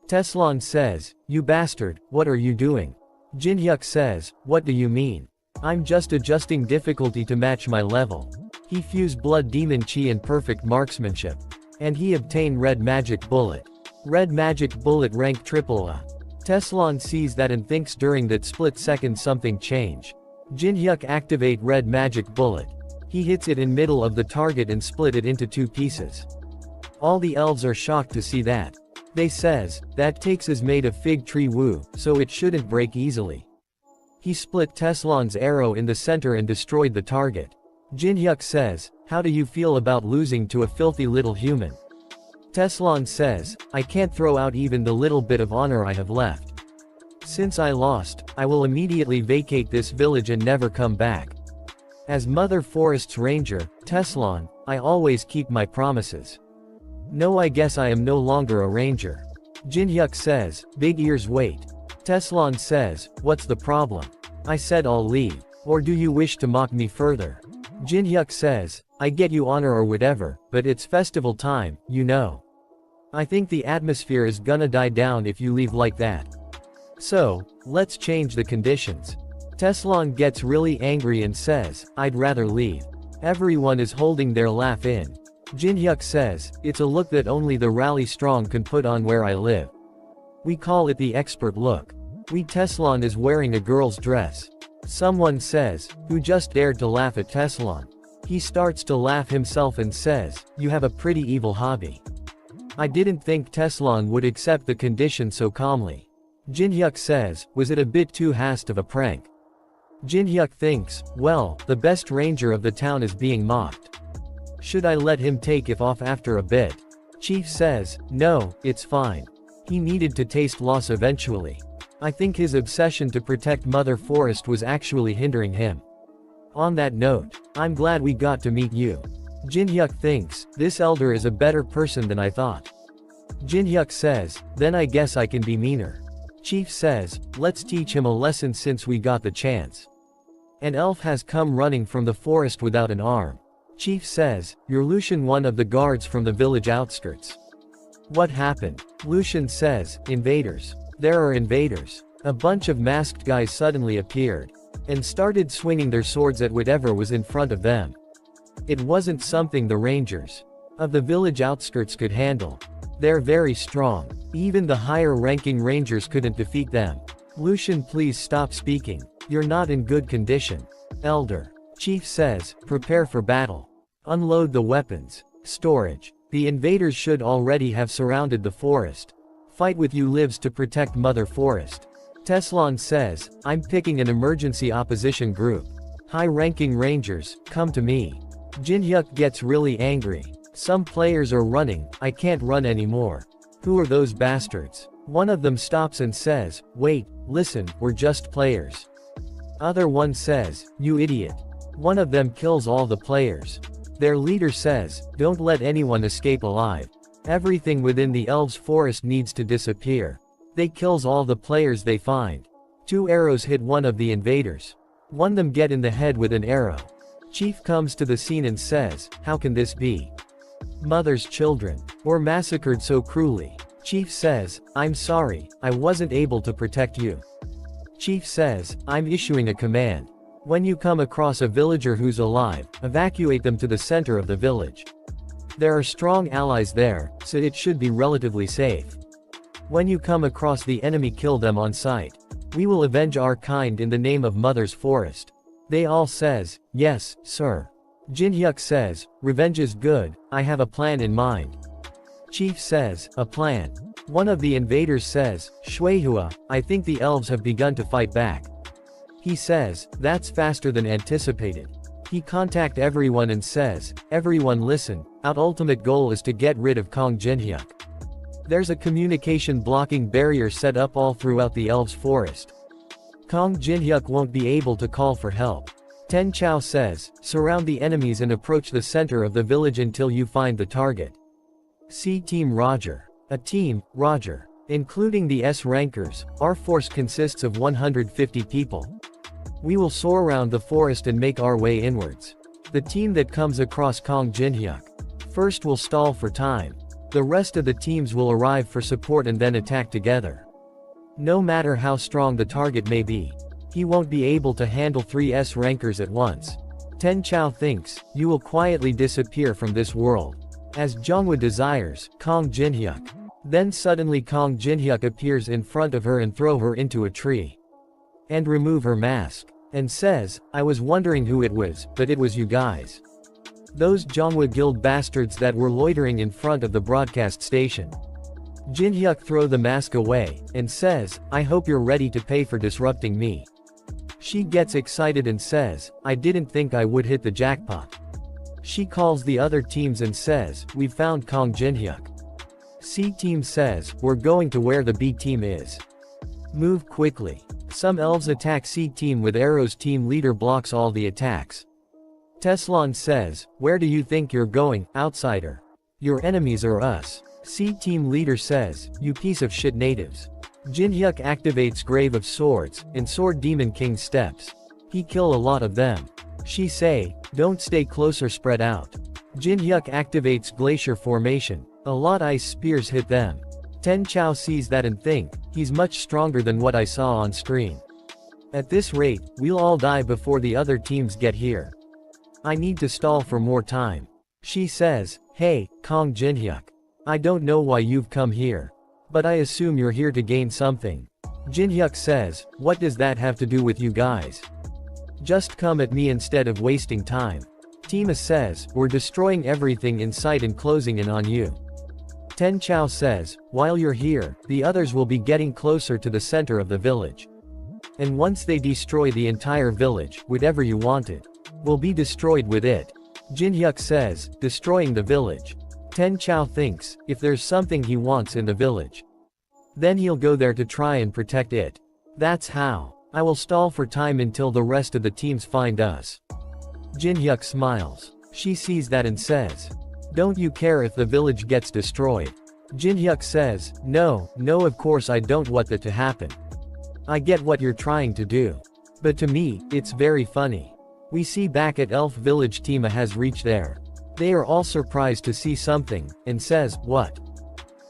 Teslan says, you bastard, what are you doing? Jinhyuk says, what do you mean? I'm just adjusting difficulty to match my level. He fused blood demon chi and perfect marksmanship. And he obtained red magic bullet. Red magic bullet rank AAA. Teslan sees that and thinks during that split second something change. Jinhyuk activate red magic bullet. He hits it in middle of the target and split it into 2 pieces. All the elves are shocked to see that. They says, that takes is made of fig tree woo, so it shouldn't break easily. He split Teslan's arrow in the center and destroyed the target. Jinhyuk says, how do you feel about losing to a filthy little human? Teslan says, I can't throw out even the little bit of honor I have left. Since I lost, I will immediately vacate this village and never come back. As Mother Forest's ranger, Teslan, I always keep my promises. No, I guess I am no longer a ranger. Jinhyuk says, big ears wait. Teslan says, what's the problem? I said I'll leave. Or do you wish to mock me further? Jinhyuk says, I get you honor or whatever, but it's festival time, you know. I think the atmosphere is gonna die down if you leave like that. So, let's change the conditions. Teslan gets really angry and says, I'd rather leave. Everyone is holding their laugh in. Jinhyuk says, it's a look that only the rally strong can put on where I live. We call it the expert look. Teslan is wearing a girl's dress. Someone says, who just dared to laugh at Teslan. He starts to laugh himself and says, you have a pretty evil hobby. I didn't think Teslan would accept the condition so calmly. Jinhyuk says, was it a bit too fast of a prank? Jinhyuk thinks, well, the best ranger of the town is being mocked. Should I let him take it off after a bit? Chief says, no, it's fine. He needed to taste loss eventually. I think his obsession to protect Mother Forest was actually hindering him. On that note, I'm glad we got to meet you. Jinhyuk thinks, this elder is a better person than I thought. Jinhyuk says, then I guess I can be meaner. Chief says, let's teach him a lesson since we got the chance. An elf has come running from the forest without an arm. Chief says, you're Lucian, one of the guards from the village outskirts. What happened? Lucian says, invaders. There are invaders. A bunch of masked guys suddenly appeared and started swinging their swords at whatever was in front of them. It wasn't something the rangers of the village outskirts could handle. They're very strong. Even the higher-ranking rangers couldn't defeat them. Lucian, please stop speaking. You're not in good condition. Elder. Chief says, prepare for battle. Unload the weapons. Storage. The invaders should already have surrounded the forest. Fight with you lives to protect Mother Forest. Teslan says, I'm picking an emergency opposition group. High-ranking rangers, come to me. Jinhyuk gets really angry. Some players are running, I can't run anymore. Who are those bastards? One of them stops and says, wait, listen, we're just players. Other one says, you idiot. One of them kills all the players. Their leader says, don't let anyone escape alive. Everything within the elves' forest needs to disappear. They kills all the players they find. 2 arrows hit one of the invaders. One them get in the head with an arrow. Chief comes to the scene and says, how can this be? Mother's children were massacred so cruelly. Chief says, I'm sorry, I wasn't able to protect you. Chief says, I'm issuing a command. When you come across a villager who's alive, evacuate them to the center of the village. There are strong allies there, so it should be relatively safe. When you come across the enemy, kill them on sight. We will avenge our kind in the name of Mother's Forest. They all says, yes, sir. Jinhyuk says, revenge is good, I have a plan in mind. Chief says, a plan. One of the invaders says, Shuihua, I think the elves have begun to fight back. He says, that's faster than anticipated. He contact everyone and says, everyone listen, our ultimate goal is to get rid of Kong Jinhyuk. There's a communication blocking barrier set up all throughout the elves' forest. Kong Jinhyuk won't be able to call for help. Ten Chao says, surround the enemies and approach the center of the village until you find the target. See Team Roger. A team, Roger. Including the S-rankers, our force consists of 150 people. We will soar around the forest and make our way inwards. The team that comes across Kong Jinhyuk first will stall for time. The rest of the teams will arrive for support and then attack together. No matter how strong the target may be, he won't be able to handle 3 S-rankers at once. Ten Chao thinks, you will quietly disappear from this world. As Jonghwa desires, Kong Jinhyuk. Then suddenly Kong Jinhyuk appears in front of her and throw her into a tree. And remove her mask. And says, I was wondering who it was, but it was you guys. Those Jonghwa guild bastards that were loitering in front of the broadcast station. Jinhyuk throw the mask away, and says, I hope you're ready to pay for disrupting me. She gets excited and says, I didn't think I would hit the jackpot. She calls the other teams and says, we've found Kong Jinhyuk. C team says, we're going to where the B team is. Move quickly. Some elves attack C team with arrows. Team leader blocks all the attacks. Teslan says, where do you think you're going, outsider? Your enemies are us. C team leader says, you piece of shit natives. Jinhyuk activates Grave of Swords, and Sword Demon King steps. He kill a lot of them. She say, don't stay closer, spread out. Jinhyuk activates Glacier Formation. A lot ice spears hit them. Ten Chao sees that and think, he's much stronger than what I saw on screen. At this rate, we'll all die before the other teams get here. I need to stall for more time. She says, hey, Kong Jinhyuk. I don't know why you've come here. But I assume you're here to gain something. Jinhyuk says, what does that have to do with you guys? Just come at me instead of wasting time. Tima says, we're destroying everything in sight and closing in on you. Ten Chao says, while you're here, the others will be getting closer to the center of the village. And once they destroy the entire village, whatever you wanted will be destroyed with it. Jin Hyuk says, destroying the village. Ten Chao thinks, if there's something he wants in the village, then he'll go there to try and protect it. That's how. I will stall for time until the rest of the teams find us. Jin Hyuk smiles. She sees that and says, don't you care if the village gets destroyed? Jin Hyuk says, no, of course I don't want that to happen. I get what you're trying to do. But to me, it's very funny. We see back at Elf Village Tima has reached there. They are all surprised to see something, and says, what?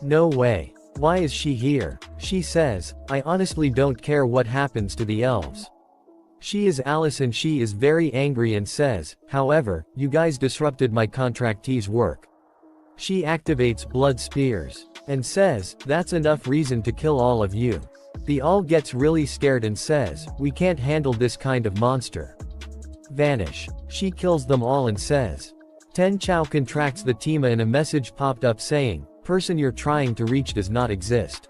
No way. Why is she here? She says, I honestly don't care what happens to the elves. She is Alice and she is very angry and says, however, you guys disrupted my contractee's work. She activates blood spears, and says, that's enough reason to kill all of you. The all gets really scared and says, we can't handle this kind of monster. Vanish. She kills them all and says. Ten Chao contracts the Tima and a message popped up saying, person you're trying to reach does not exist.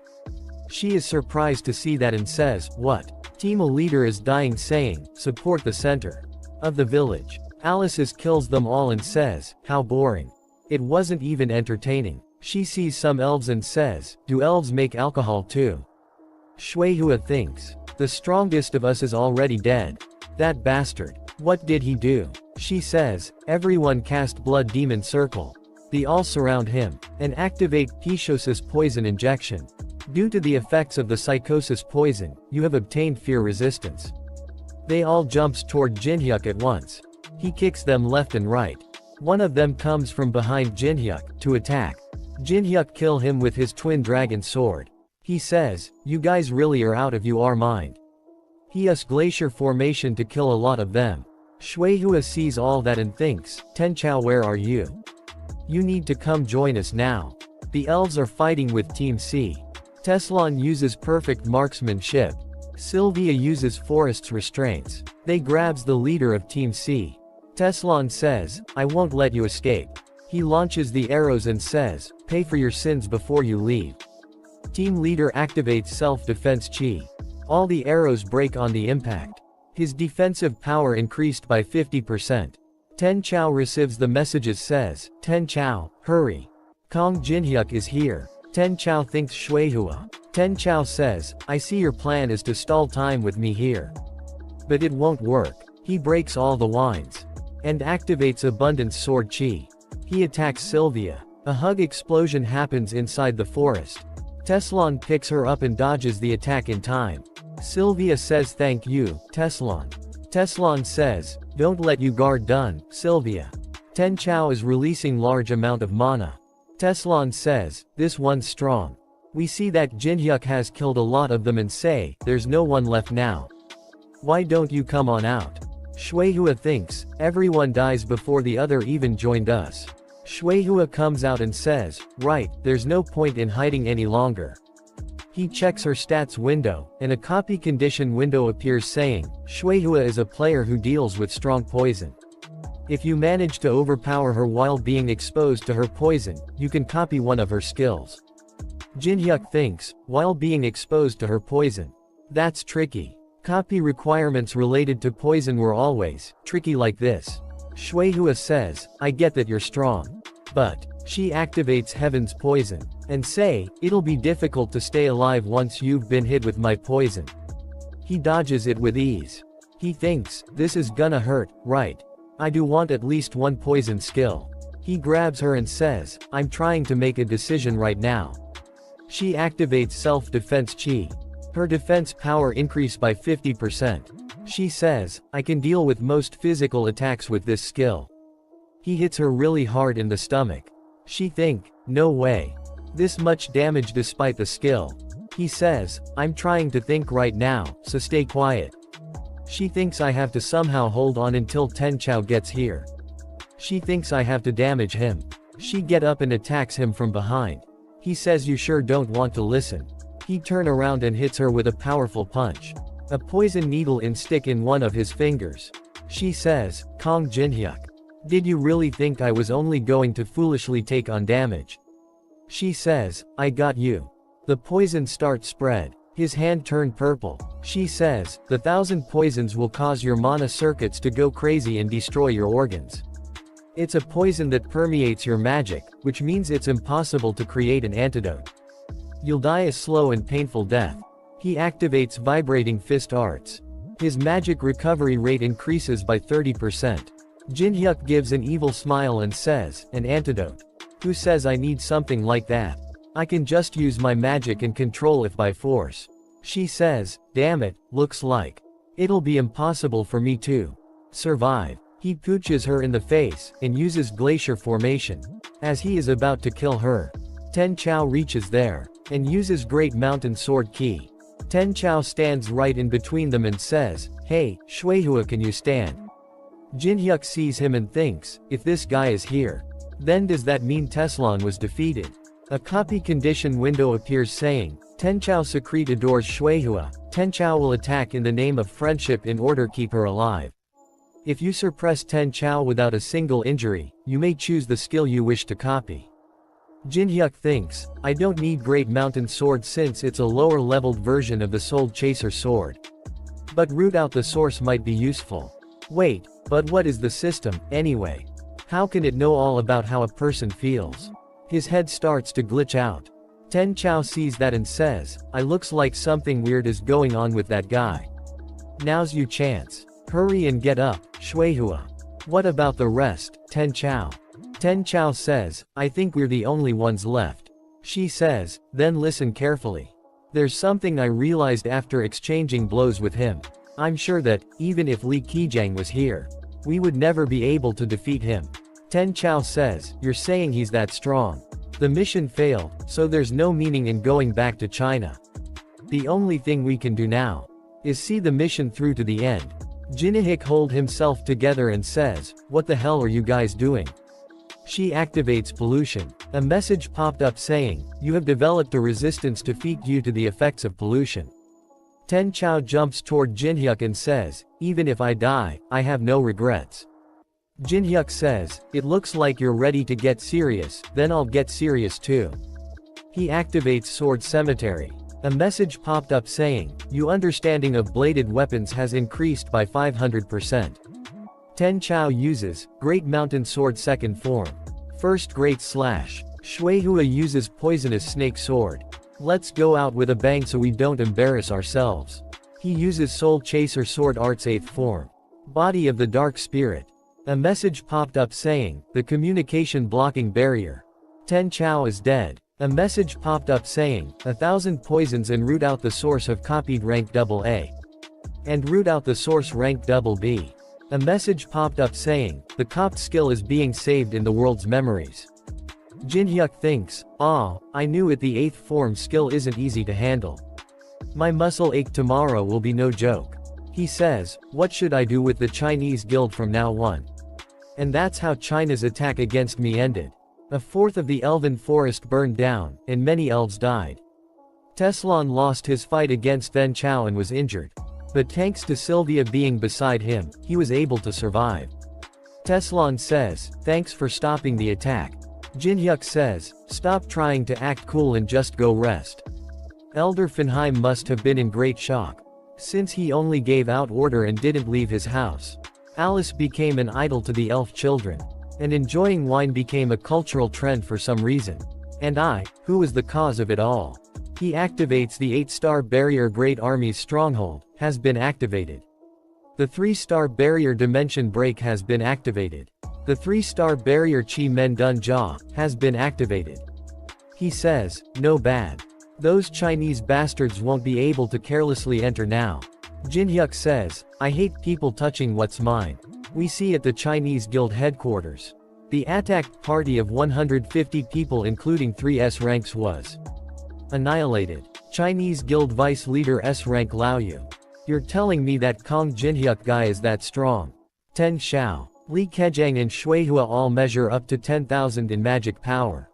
She is surprised to see that and says, what? Tima leader is dying saying, support the center of the village. Alice kills them all and says, how boring. It wasn't even entertaining. She sees some elves and says, do elves make alcohol too? Shuihua thinks, the strongest of us is already dead. That bastard. What did he do? She says, everyone cast Blood Demon Circle. They all surround him, and activate Pishosis poison injection. Due to the effects of the psychosis poison, you have obtained fear resistance. They all jumps toward Jin Hyuk at once. He kicks them left and right. One of them comes from behind Jin Hyuk, to attack. Jin Hyuk kill him with his twin dragon sword. He says, you guys really are out of your mind. He uses glacier formation to kill a lot of them. Shuihua sees all that and thinks, Ten Chao where are you? You need to come join us now. The elves are fighting with Team C. Teslon uses perfect marksmanship. Sylvia uses forest's restraints. They grabs the leader of Team C. Teslon says, I won't let you escape. He launches the arrows and says, pay for your sins before you leave. Team leader activates self-defense chi. All the arrows break on the impact. His defensive power increased by 50%. Ten Chao receives the messages says, Ten Chao, hurry. Kong Jin Hyuk is here. Ten Chao thinks Shuihua. Ten Chao says, I see your plan is to stall time with me here. But it won't work. He breaks all the wines. And activates Abundance Sword Chi. He attacks Sylvia. A hug explosion happens inside the forest. Teslon picks her up and dodges the attack in time. Sylvia says thank you, Teslon. Teslon says, don't let you guard done, Sylvia. Ten Chao is releasing large amount of mana. Teslon says, this one's strong. We see that Jin Hyuk has killed a lot of them and say, there's no one left now. Why don't you come on out? Shuihua thinks, everyone dies before the other even joined us. Shuihua comes out and says, right, there's no point in hiding any longer. He checks her stats window, and a copy condition window appears saying, Shuihua is a player who deals with strong poison. If you manage to overpower her while being exposed to her poison, you can copy one of her skills. Jin Hyuk thinks, while being exposed to her poison. That's tricky. Copy requirements related to poison were always tricky like this. Shuihua says, I get that you're strong. But she activates Heaven's poison, and say, it'll be difficult to stay alive once you've been hit with my poison. He dodges it with ease. He thinks, this is gonna hurt, right? I do want at least one poison skill. He grabs her and says, I'm trying to make a decision right now. She activates self-defense chi. Her defense power increased by 50%. She says, I can deal with most physical attacks with this skill. He hits her really hard in the stomach. She think, no way. This much damage despite the skill. He says, I'm trying to think right now, so stay quiet. She thinks I have to somehow hold on until Ten Chao gets here. She thinks I have to damage him. She get up and attacks him from behind. He says you sure don't want to listen. He turn around and hits her with a powerful punch. A poison needle in stick in one of his fingers. She says, Kong Jinhyuk. Did you really think I was only going to foolishly take on damage? She says, I got you. The poison starts spread. His hand turned purple. She says, the 1,000 poisons will cause your mana circuits to go crazy and destroy your organs. It's a poison that permeates your magic, which means it's impossible to create an antidote. You'll die a slow and painful death. He activates vibrating fist arts. His magic recovery rate increases by 30%. Jinhyuk gives an evil smile and says, an antidote. Who says I need something like that? I can just use my magic and control it by force. She says, damn it, looks like it'll be impossible for me to survive. He pooches her in the face, and uses glacier formation. As he is about to kill her, Ten Chao reaches there, and uses Great Mountain Sword Key. Ten Chao stands right in between them and says, hey, Shuihua, can you stand? Jinhyuk sees him and thinks, if this guy is here, then does that mean Teslon was defeated? A copy condition window appears saying, Ten Chao secret adores Shuihua. Ten Chao will attack in the name of friendship in order to keep her alive. If you suppress Ten Chao without a single injury, you may choose the skill you wish to copy. Jinhyuk thinks, I don't need Great Mountain Sword since it's a lower leveled version of the Soul Chaser sword. But root out the source might be useful. Wait, but what is the system, anyway? How can it know all about how a person feels? His head starts to glitch out. Ten Chao sees that and says, I looks like something weird is going on with that guy. Now's your chance. Hurry and get up, Shuihua. What about the rest, Ten Chao? Ten Chao says, I think we're the only ones left. She says, then listen carefully. There's something I realized after exchanging blows with him. I'm sure that, even if Li Qijiang was here, we would never be able to defeat him. Ten Chao says, you're saying he's that strong. The mission failed, so there's no meaning in going back to China. The only thing we can do now is see the mission through to the end. Jinhyuk holds himself together and says, what the hell are you guys doing? She activates pollution. A message popped up saying, you have developed a resistance to feed due to the effects of pollution. Ten Chao jumps toward Jinhyuk and says, even if I die, I have no regrets. Jinhyuk says, it looks like you're ready to get serious, then I'll get serious too. He activates Sword Cemetery. A message popped up saying, your understanding of bladed weapons has increased by 500%. Ten Chao uses Great Mountain Sword second form. First Great Slash. Shuihua uses Poisonous Snake Sword. Let's go out with a bang so we don't embarrass ourselves. He uses Soul Chaser Sword Arts 8th form. Body of the Dark Spirit. A message popped up saying, the communication blocking barrier. Ten Chao is dead. A message popped up saying, 1,000 poisons and root out the source have copied rank AA. And root out the source rank BB. A message popped up saying, the copped skill is being saved in the world's memories. Jinhyuk thinks, I knew it, the 8th form skill isn't easy to handle. My muscle ache tomorrow will be no joke. He says, what should I do with the Chinese guild from now on? And that's how China's attack against me ended. A fourth of the elven forest burned down, and many elves died. Teslon lost his fight against Ten Chao and was injured. But thanks to Sylvia being beside him, he was able to survive. Teslon says, thanks for stopping the attack. Jinhyuk says, stop trying to act cool and just go rest. Elder Fenheim must have been in great shock. Since he only gave out order and didn't leave his house. Alice became an idol to the elf children. And enjoying wine became a cultural trend for some reason. And who was the cause of it all? He activates the 8-star barrier. Great Army's stronghold has been activated. The 3-star barrier dimension break has been activated. The 3-star barrier Chi Men Dun Jia has been activated. He says, no bad. Those Chinese bastards won't be able to carelessly enter now. Jinhyuk says, I hate people touching what's mine. We see at the Chinese guild headquarters. The attacked party of 150 people including 3 S ranks was annihilated. Chinese guild vice leader S rank Lao Yu. You're telling me that Kong Jinhyuk guy is that strong? Ten Chao, Li Qijiang and Shuihua all measure up to 10,000 in magic power.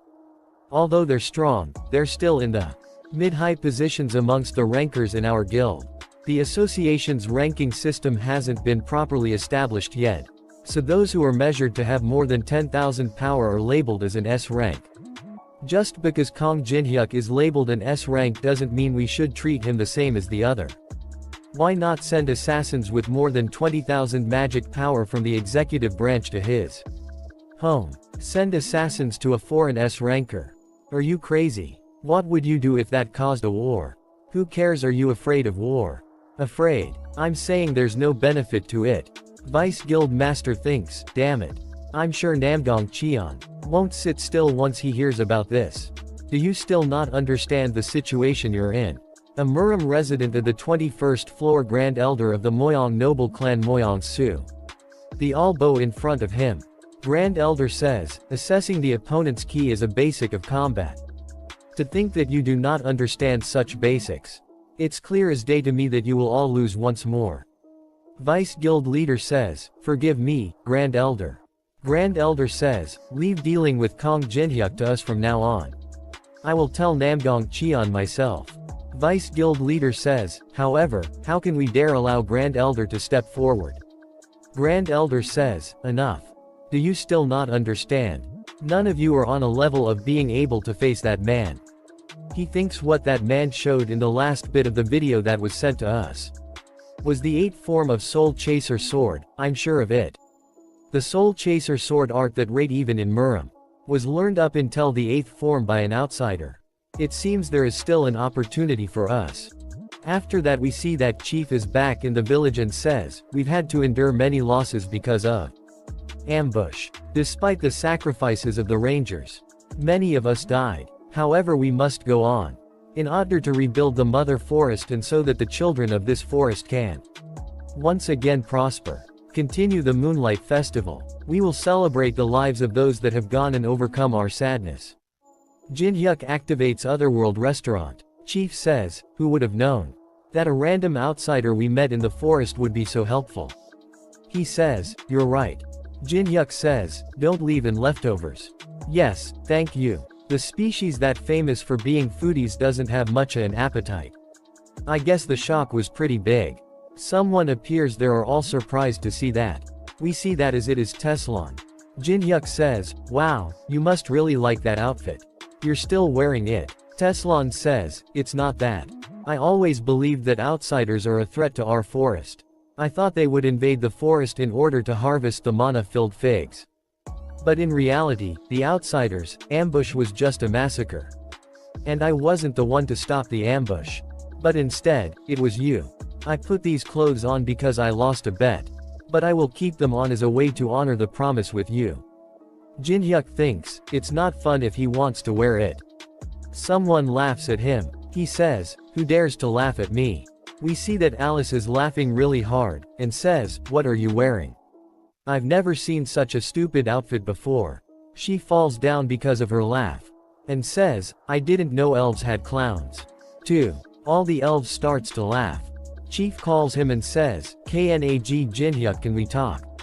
Although they're strong, they're still in the mid-high positions amongst the rankers in our guild. The association's ranking system hasn't been properly established yet, so those who are measured to have more than 10,000 power are labeled as an S rank. Just because Kong Jinhyuk is labeled an S rank doesn't mean we should treat him the same as the other. Why not send assassins with more than 20,000 magic power from the executive branch to his home? Send assassins to a foreign S ranker. Are you crazy? What would you do if that caused a war? Who cares? Are you afraid of war? Afraid? I'm saying there's no benefit to it. Vice Guild Master thinks, damn it. I'm sure Namdong Cheon won't sit still once he hears about this. Do you still not understand the situation you're in? A Murim resident of the 21st floor Grand Elder of the Moyong noble clan Moyong Su. The Albo in front of him. Grand Elder says, assessing the opponent's ki is a basic of combat. To think that you do not understand such basics. It's clear as day to me that you will all lose once more. Vice Guild Leader says, forgive me, Grand Elder. Grand Elder says, leave dealing with Kong Jinhyuk to us from now on. I will tell Namdong Cheon myself. Vice Guild Leader says, however, how can we dare allow Grand Elder to step forward? Grand Elder says, enough. Do you still not understand? None of you are on a level of being able to face that man. He thinks what that man showed in the last bit of the video that was sent to us was the 8th form of Soul Chaser Sword, I'm sure of it. The Soul Chaser Sword art that rate even in Murim was learned up until the 8th form by an outsider. It seems there is still an opportunity for us. After that we see that Chief is back in the village and says, we've had to endure many losses because of ambush. Despite the sacrifices of the Rangers, many of us died. However, we must go on in order to rebuild the mother forest and so that the children of this forest can once again prosper. Continue the Moonlight Festival. We will celebrate the lives of those that have gone and overcome our sadness. Jinhyuk activates Otherworld Restaurant. Chief says, who would have known that a random outsider we met in the forest would be so helpful? He says, you're right. Jinhyuk says, don't leave in leftovers. Yes, thank you. The species that famous for being foodies doesn't have much of an appetite. I guess the shock was pretty big. Someone appears there are all surprised to see that. We see that as it is Teslon. Jinhyuk says, wow, you must really like that outfit. You're still wearing it. Teslon says, it's not that. I always believed that outsiders are a threat to our forest. I thought they would invade the forest in order to harvest the mana-filled figs. But in reality, the outsiders' ambush was just a massacre. And I wasn't the one to stop the ambush. But instead, it was you. I put these clothes on because I lost a bet. But I will keep them on as a way to honor the promise with you. Jinhyuk thinks, it's not fun if he wants to wear it. Someone laughs at him. He says, who dares to laugh at me? We see that Alice is laughing really hard, and says, what are you wearing? I've never seen such a stupid outfit before. She falls down because of her laugh. And says, I didn't know elves had clowns. too. All the elves starts to laugh. Chief calls him and says, Knag Jinhyuk, can we talk?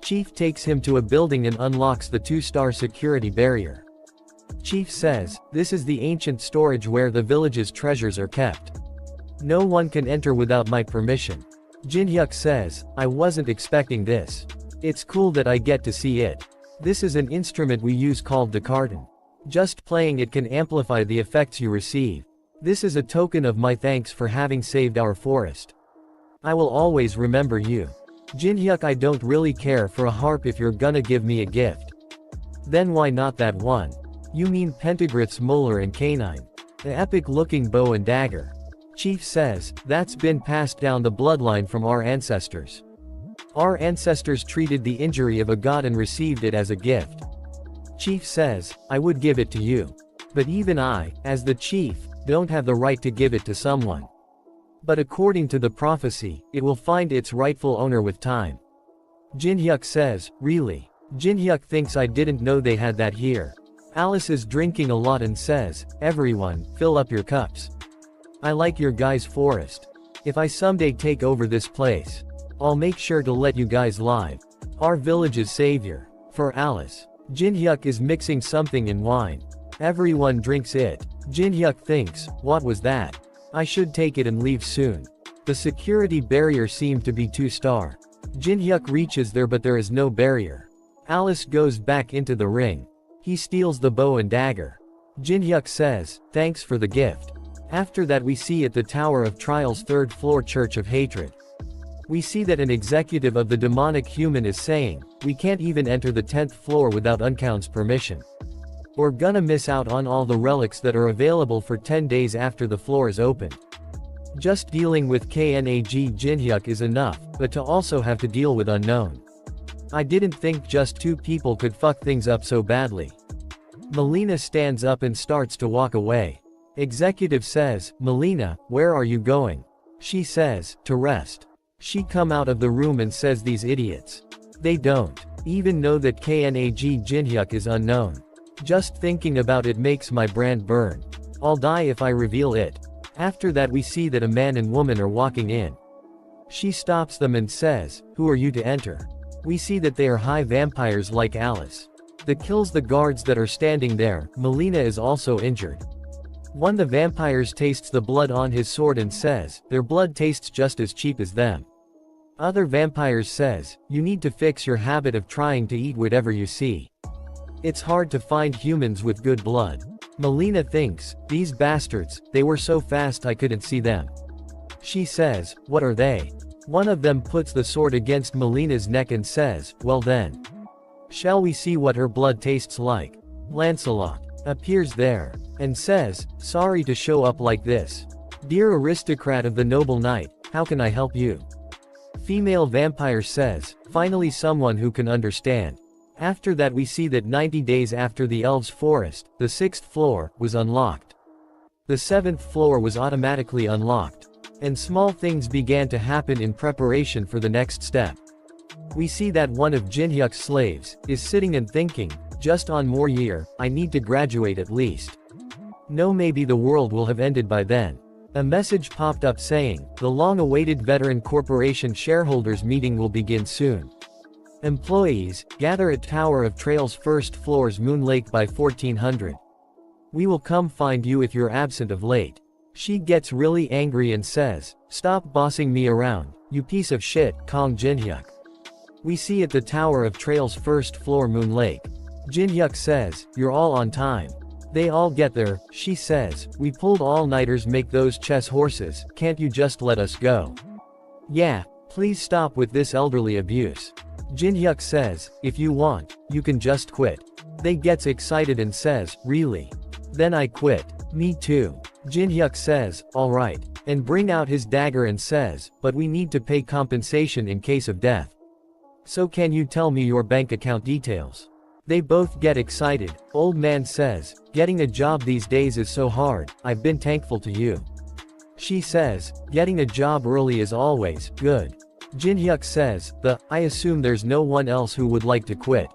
Chief takes him to a building and unlocks the 2-star security barrier. Chief says, this is the ancient storage where the village's treasures are kept. No one can enter without my permission. Jinhyuk says, I wasn't expecting this. It's cool that I get to see it. This is an instrument we use called the carton. Just playing it can amplify the effects you receive. This is a token of my thanks for having saved our forest. I will always remember you. Jinhyuk, I don't really care for a harp if you're gonna give me a gift. Then why not that one? You mean Pentagrith's molar and canine. The epic-looking bow and dagger. Chief says, that's been passed down the bloodline from our ancestors. Our ancestors treated the injury of a god and received it as a gift. Chief says, I would give it to you. But even I, as the chief, don't have the right to give it to someone. But according to the prophecy, it will find its rightful owner with time. Jinhyuk says, really? Jinhyuk thinks I didn't know they had that here. Alice is drinking a lot and says, everyone, fill up your cups. I like your guys' forest. If I someday take over this place, I'll make sure to let you guys live. Our village's savior. For Alice. Jinhyuk is mixing something in wine. Everyone drinks it. Jinhyuk thinks, what was that? I should take it and leave soon. The security barrier seemed to be too star. Jin-hyuk reaches there but there is no barrier. Alice goes back into the ring. He steals the bow and dagger. Jin-hyuk says, thanks for the gift. After that we see at the Tower of Trial's 3rd floor Church of Hatred. We see that an executive of the demonic human is saying, we can't even enter the 10th floor without Uncount's permission. We're gonna miss out on all the relics that are available for 10 days after the floor is opened. Just dealing with Knag Jin-hyuk is enough, but to also have to deal with unknown. I didn't think just 2 people could fuck things up so badly. Melina stands up and starts to walk away. Executive says, Melina, where are you going? She says, to rest. She come out of the room and says these idiots. They don't even know that Knag Jin-hyuk is unknown. Just thinking about it makes my brand burn. I'll die if I reveal it. After that we see that a man and woman are walking in. She stops them and says, who are you to enter? We see that they are high vampires like Alice. That kills the guards that are standing there. Melina is also injured. One of the vampires tastes the blood on his sword and says, their blood tastes just as cheap as them. Other vampires says, you need to fix your habit of trying to eat whatever you see. It's hard to find humans with good blood. Melina thinks, these bastards, they were so fast I couldn't see them. She says, what are they? One of them puts the sword against Melina's neck and says, well then. Shall we see what her blood tastes like? Lancelot appears there and says, sorry to show up like this. Dear aristocrat of the noble knight, how can I help you? Female vampire says, finally someone who can understand. After that we see that 90 days after the elves' forest, the 6th floor was unlocked. The 7th floor was automatically unlocked. And small things began to happen in preparation for the next step. We see that one of Jin-hyuk's slaves is sitting and thinking, just on more year, I need to graduate at least. No, maybe the world will have ended by then. A message popped up saying, the long-awaited Veteran Corporation shareholders meeting will begin soon. Employees, gather at Tower of Trail's 1st floor's Moon Lake by 1400. We will come find you if you're absent of late. She gets really angry and says, stop bossing me around, you piece of shit, Kong Jin-hyuk. We see at the Tower of Trail's 1st floor Moon Lake. Jin-hyuk says, you're all on time. They all get there, she says, we pulled all-nighters make those chess horses, can't you just let us go? Yeah, please stop with this elderly abuse. Jin-hyuk says, if you want, you can just quit. They gets excited and says, really? Then I quit. Me too. Jin-hyuk says, alright, and bring out his dagger and says, but we need to pay compensation in case of death. So can you tell me your bank account details? They both get excited. Old man says, getting a job these days is so hard, I've been thankful to you. She says, getting a job early is always good. Jin-hyuk says, I assume there's no one else who would like to quit.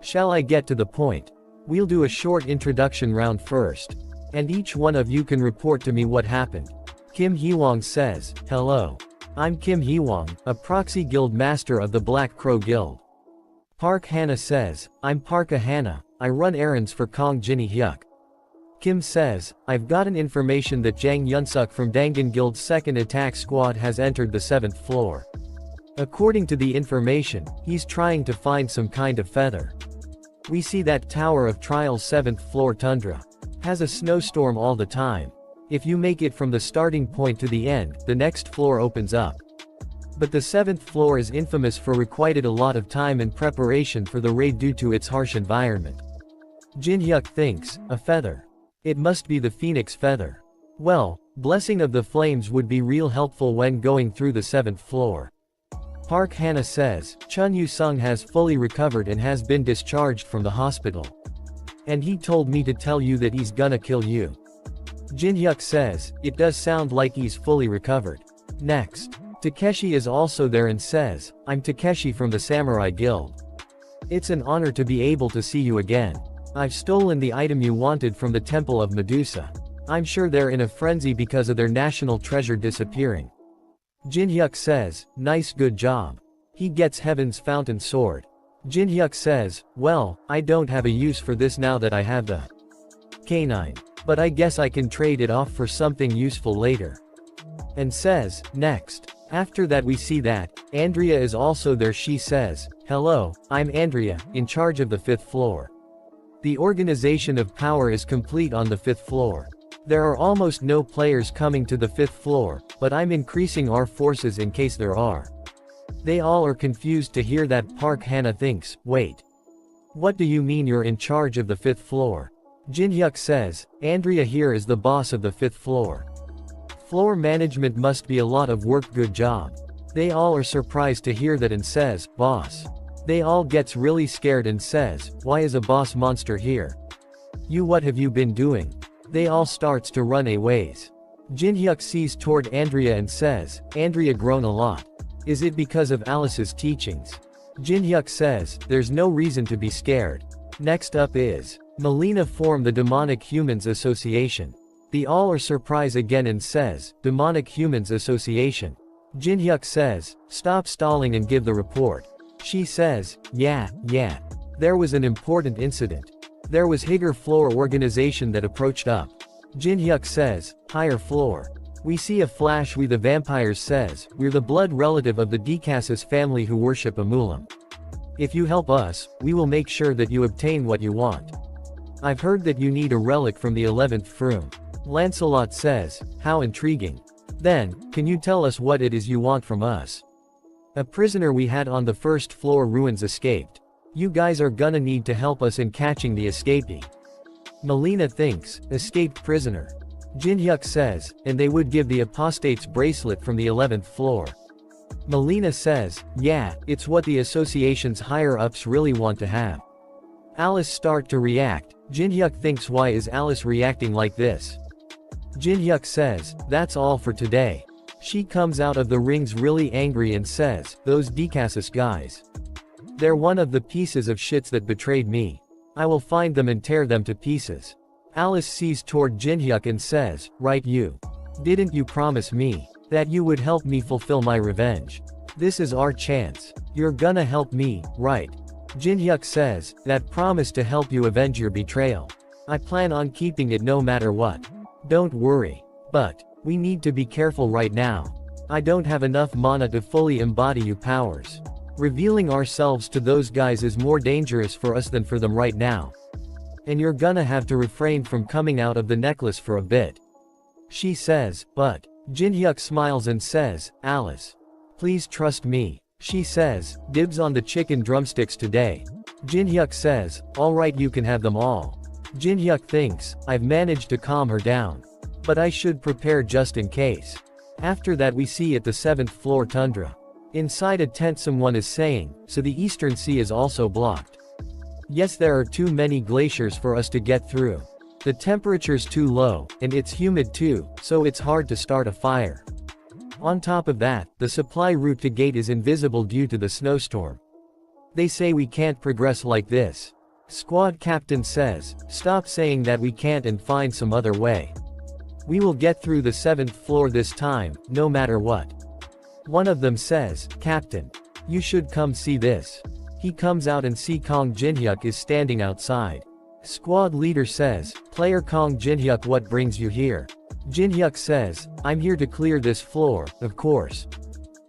Shall I get to the point? We'll do a short introduction round first. And each one of you can report to me what happened. Kim Hee-wong says, hello. I'm Kim Hee-wong, a proxy guild master of the Black Crow Guild. Park Hannah says, I'm Parka Hannah, I run errands for Kong Jin-hyuk. Kim says, I've gotten information that Jang Yunsuk from Dangan Guild's 2nd attack squad has entered the 7th floor. According to the information, he's trying to find some kind of feather. We see that Tower of Trial's 7th floor tundra has a snowstorm all the time. If you make it from the starting point to the end, the next floor opens up. But the 7th floor is infamous for required a lot of time and preparation for the raid due to its harsh environment. Jin-hyuk thinks, a feather. It must be the phoenix feather. Well, blessing of the flames would be real helpful when going through the 7th floor. Park Hannah says, Chun Yu-sung has fully recovered and has been discharged from the hospital. And he told me to tell you that he's gonna kill you. Jin-hyuk says, it does sound like he's fully recovered. Next. Takeshi is also there and says, I'm Takeshi from the Samurai Guild. It's an honor to be able to see you again. I've stolen the item you wanted from the Temple of Medusa. I'm sure they're in a frenzy because of their national treasure disappearing. Jin-hyuk says, nice, good job. He gets Heaven's Fountain Sword. Jin-hyuk says, well, I don't have a use for this now that I have the K9. But I guess I can trade it off for something useful later. and says, next. After that we see that, Andrea is also there. She says, hello, I'm Andrea, in charge of the 5th floor. The organization of power is complete on the 5th floor. There are almost no players coming to the 5th floor, but I'm increasing our forces in case there are. They all are confused to hear that. Park Hana thinks, wait. What do you mean you're in charge of the 5th floor? Jin-hyuk says, Andrea here is the boss of the 5th floor. Floor management must be a lot of work. Good job. They all are surprised to hear that and says, boss. They all gets really scared and says, why is a boss monster here? You, what have you been doing? They all starts to run a ways. Jin-hyuk sees toward Andrea and says, Andrea grown a lot. Is it because of Alice's teachings? Jin-hyuk says, there's no reason to be scared. Next up is, Melina form the Demonic Humans Association. The all are surprised again and says, Demonic Humans Association. Jin-hyuk says, stop stalling and give the report. She says, yeah. There was an important incident. There was higher floor organization that approached up. Jin-hyuk says, higher floor. We see a flash. We the vampires says, we're the blood relative of the Decasus family who worship Amulam. If you help us, we will make sure that you obtain what you want. I've heard that you need a relic from the 11th Froom. Lancelot says, how intriguing. Then, can you tell us what it is you want from us? A prisoner we had on the 1st floor ruins escaped. You guys are gonna need to help us in catching the escapee. Melina thinks, escaped prisoner. Jin-hyuk says, and they would give the apostate's bracelet from the 11th floor. Melina says, yeah, it's what the association's higher-ups really want to have. Alice start to react. Jin-hyuk thinks, why is Alice reacting like this? Jin-hyuk says, that's all for today. She comes out of the rings really angry and says, those Decasus guys. They're one of the pieces of shits that betrayed me. I will find them and tear them to pieces. Alice sees toward Jin-hyuk and says, right, you. Didn't you promise me that you would help me fulfill my revenge? This is our chance. You're gonna help me, right? Jin-hyuk says, that promise to help you avenge your betrayal. I plan on keeping it no matter what. Don't worry. But, we need to be careful right now. I don't have enough mana to fully embody your powers. Revealing ourselves to those guys is more dangerous for us than for them right now. And you're gonna have to refrain from coming out of the necklace for a bit. She says, but. Jin-hyuk smiles and says, Alice. Please trust me. She says, dibs on the chicken drumsticks today. Jin-hyuk says, alright, you can have them all. Jin-hyuk thinks, I've managed to calm her down. But I should prepare just in case. After that we see at the 7th floor tundra. Inside a tent someone is saying, so the Eastern Sea is also blocked. Yes, there are too many glaciers for us to get through. The temperature's too low, and it's humid too, so it's hard to start a fire. On top of that, the supply route to gate is invisible due to the snowstorm. They say we can't progress like this. Squad captain says, stop saying that we can't and find some other way. We will get through the 7th floor this time, no matter what. One of them says, Captain. You should come see this. He comes out and see Kong Jin-hyuk is standing outside. Squad leader says, player Kong Jin-hyuk, what brings you here? Jin-hyuk says, I'm here to clear this floor, of course.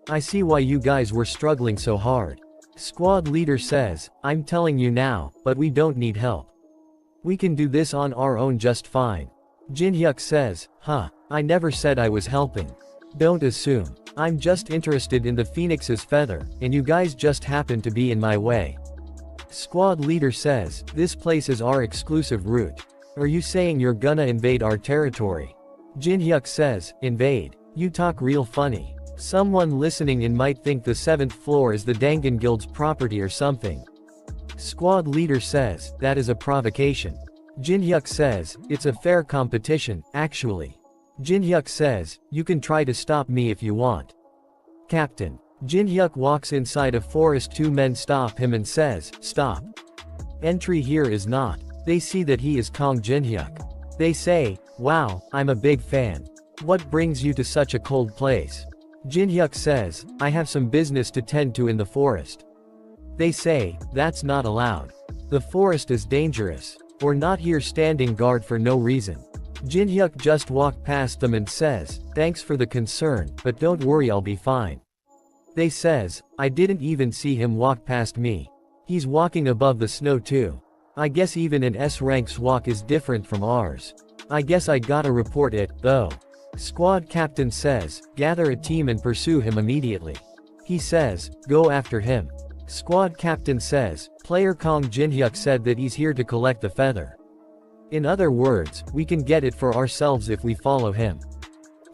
I see why you guys were struggling so hard. Squad leader says, I'm telling you now, but we don't need help. We can do this on our own just fine. Jin-hyuk says, I never said I was helping. Don't assume. I'm just interested in the phoenix's feather, and you guys just happen to be in my way. Squad leader says, this place is our exclusive route. Are you saying you're gonna invade our territory? Jin-hyuk says, invade? You talk real funny. Someone listening in might think the 7th floor is the Dangan Guild's property or something. Squad leader says, that is a provocation. Jin-hyuk says, it's a fair competition, actually. Jin-hyuk says, you can try to stop me if you want. Captain. Jin-hyuk walks inside a forest. Two men stop him and says, stop. Entry here is not. They see that he is Kong Jin-hyuk. They say, wow, I'm a big fan. What brings you to such a cold place? Jin-hyuk says, I have some business to tend to in the forest. They say, that's not allowed. The forest is dangerous. We're not here standing guard for no reason. Jinhyuk just walked past them and says, "Thanks for the concern, but don't worry, I'll be fine." They says, "I didn't even see him walk past me. He's walking above the snow too. I guess even an S-rank's walk is different from ours. I guess I gotta report it, though." Squad captain says, "Gather a team and pursue him immediately." He says, "Go after him." Squad captain says, "Player Kong Jinhyuk said that he's here to collect the feather. In other words, we can get it for ourselves if we follow him.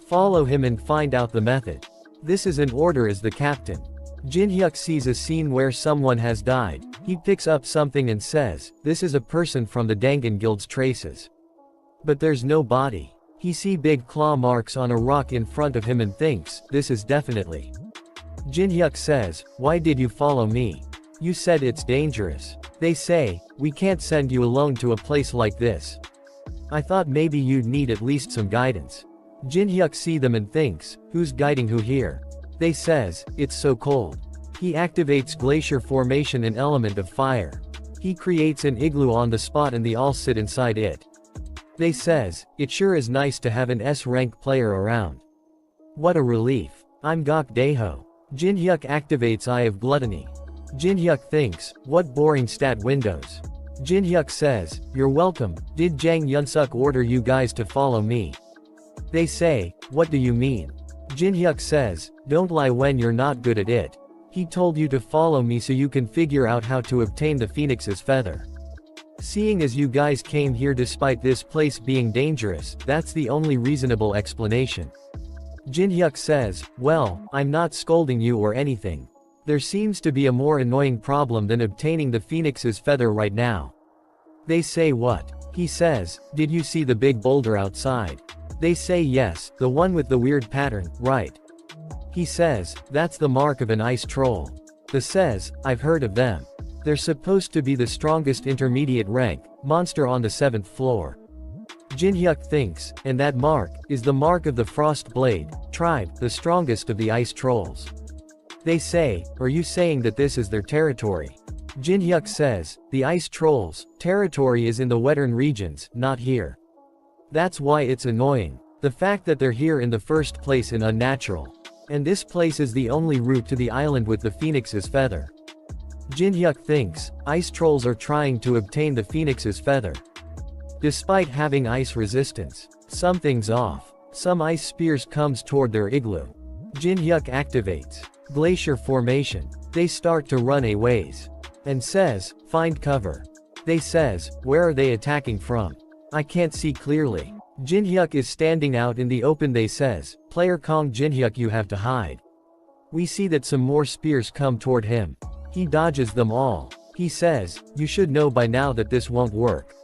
Follow him and find out the method. This is an order as the captain." Jinhyuk sees a scene where someone has died. He picks up something and says, "This is a person from the Dangan Guild's traces." But there's no body. He see big claw marks on a rock in front of him and thinks, "This is definitely." Jinhyuk says, "Why did you follow me? You said it's dangerous." They say, "We can't send you alone to a place like this. I thought maybe you'd need at least some guidance." Jinhyuk see them and thinks, "Who's guiding who here?" They says, "It's so cold." He activates glacier formation, an element of fire. He creates an igloo on the spot and they all sit inside it. They says, "It sure is nice to have an S-rank player around. What a relief. I'm Gok Daeho." Jinhyuk activates Eye of Gluttony. Jinhyuk thinks, "What boring stat windows." Jinhyuk says, "You're welcome. Did Jang Yunsuk order you guys to follow me?" They say, "What do you mean?" Jinhyuk says, "Don't lie when you're not good at it. He told you to follow me so you can figure out how to obtain the phoenix's feather. Seeing as you guys came here despite this place being dangerous, that's the only reasonable explanation." Jinhyuk says, "Well, I'm not scolding you or anything. There seems to be a more annoying problem than obtaining the phoenix's feather right now." They say, "What?" He says, "Did you see the big boulder outside?" They say, "Yes, the one with the weird pattern, right?" He says, "That's the mark of an ice troll." The says, "I've heard of them. They're supposed to be the strongest intermediate rank monster on the 7th floor." Jinhyuk thinks, and that mark is the mark of the Frost Blade tribe, the strongest of the ice trolls. They say, "Are you saying that this is their territory?" Jinhyuk says, "The ice trolls' territory is in the Western regions, not here. That's why it's annoying. The fact that they're here in the first place is unnatural. And this place is the only route to the island with the phoenix's feather." Jinhyuk thinks, ice trolls are trying to obtain the phoenix's feather. Despite having ice resistance, something's off. Some ice spears comes toward their igloo. Jinhyuk activates glacier formation. They start to run a ways. And says, "Find cover." They says, "Where are they attacking from? I can't see clearly." Jinhyuk is standing out in the open. They says, "Player Kong Jinhyuk, you have to hide." We see that some more spears come toward him. He dodges them all. He says, "You should know by now that this won't work.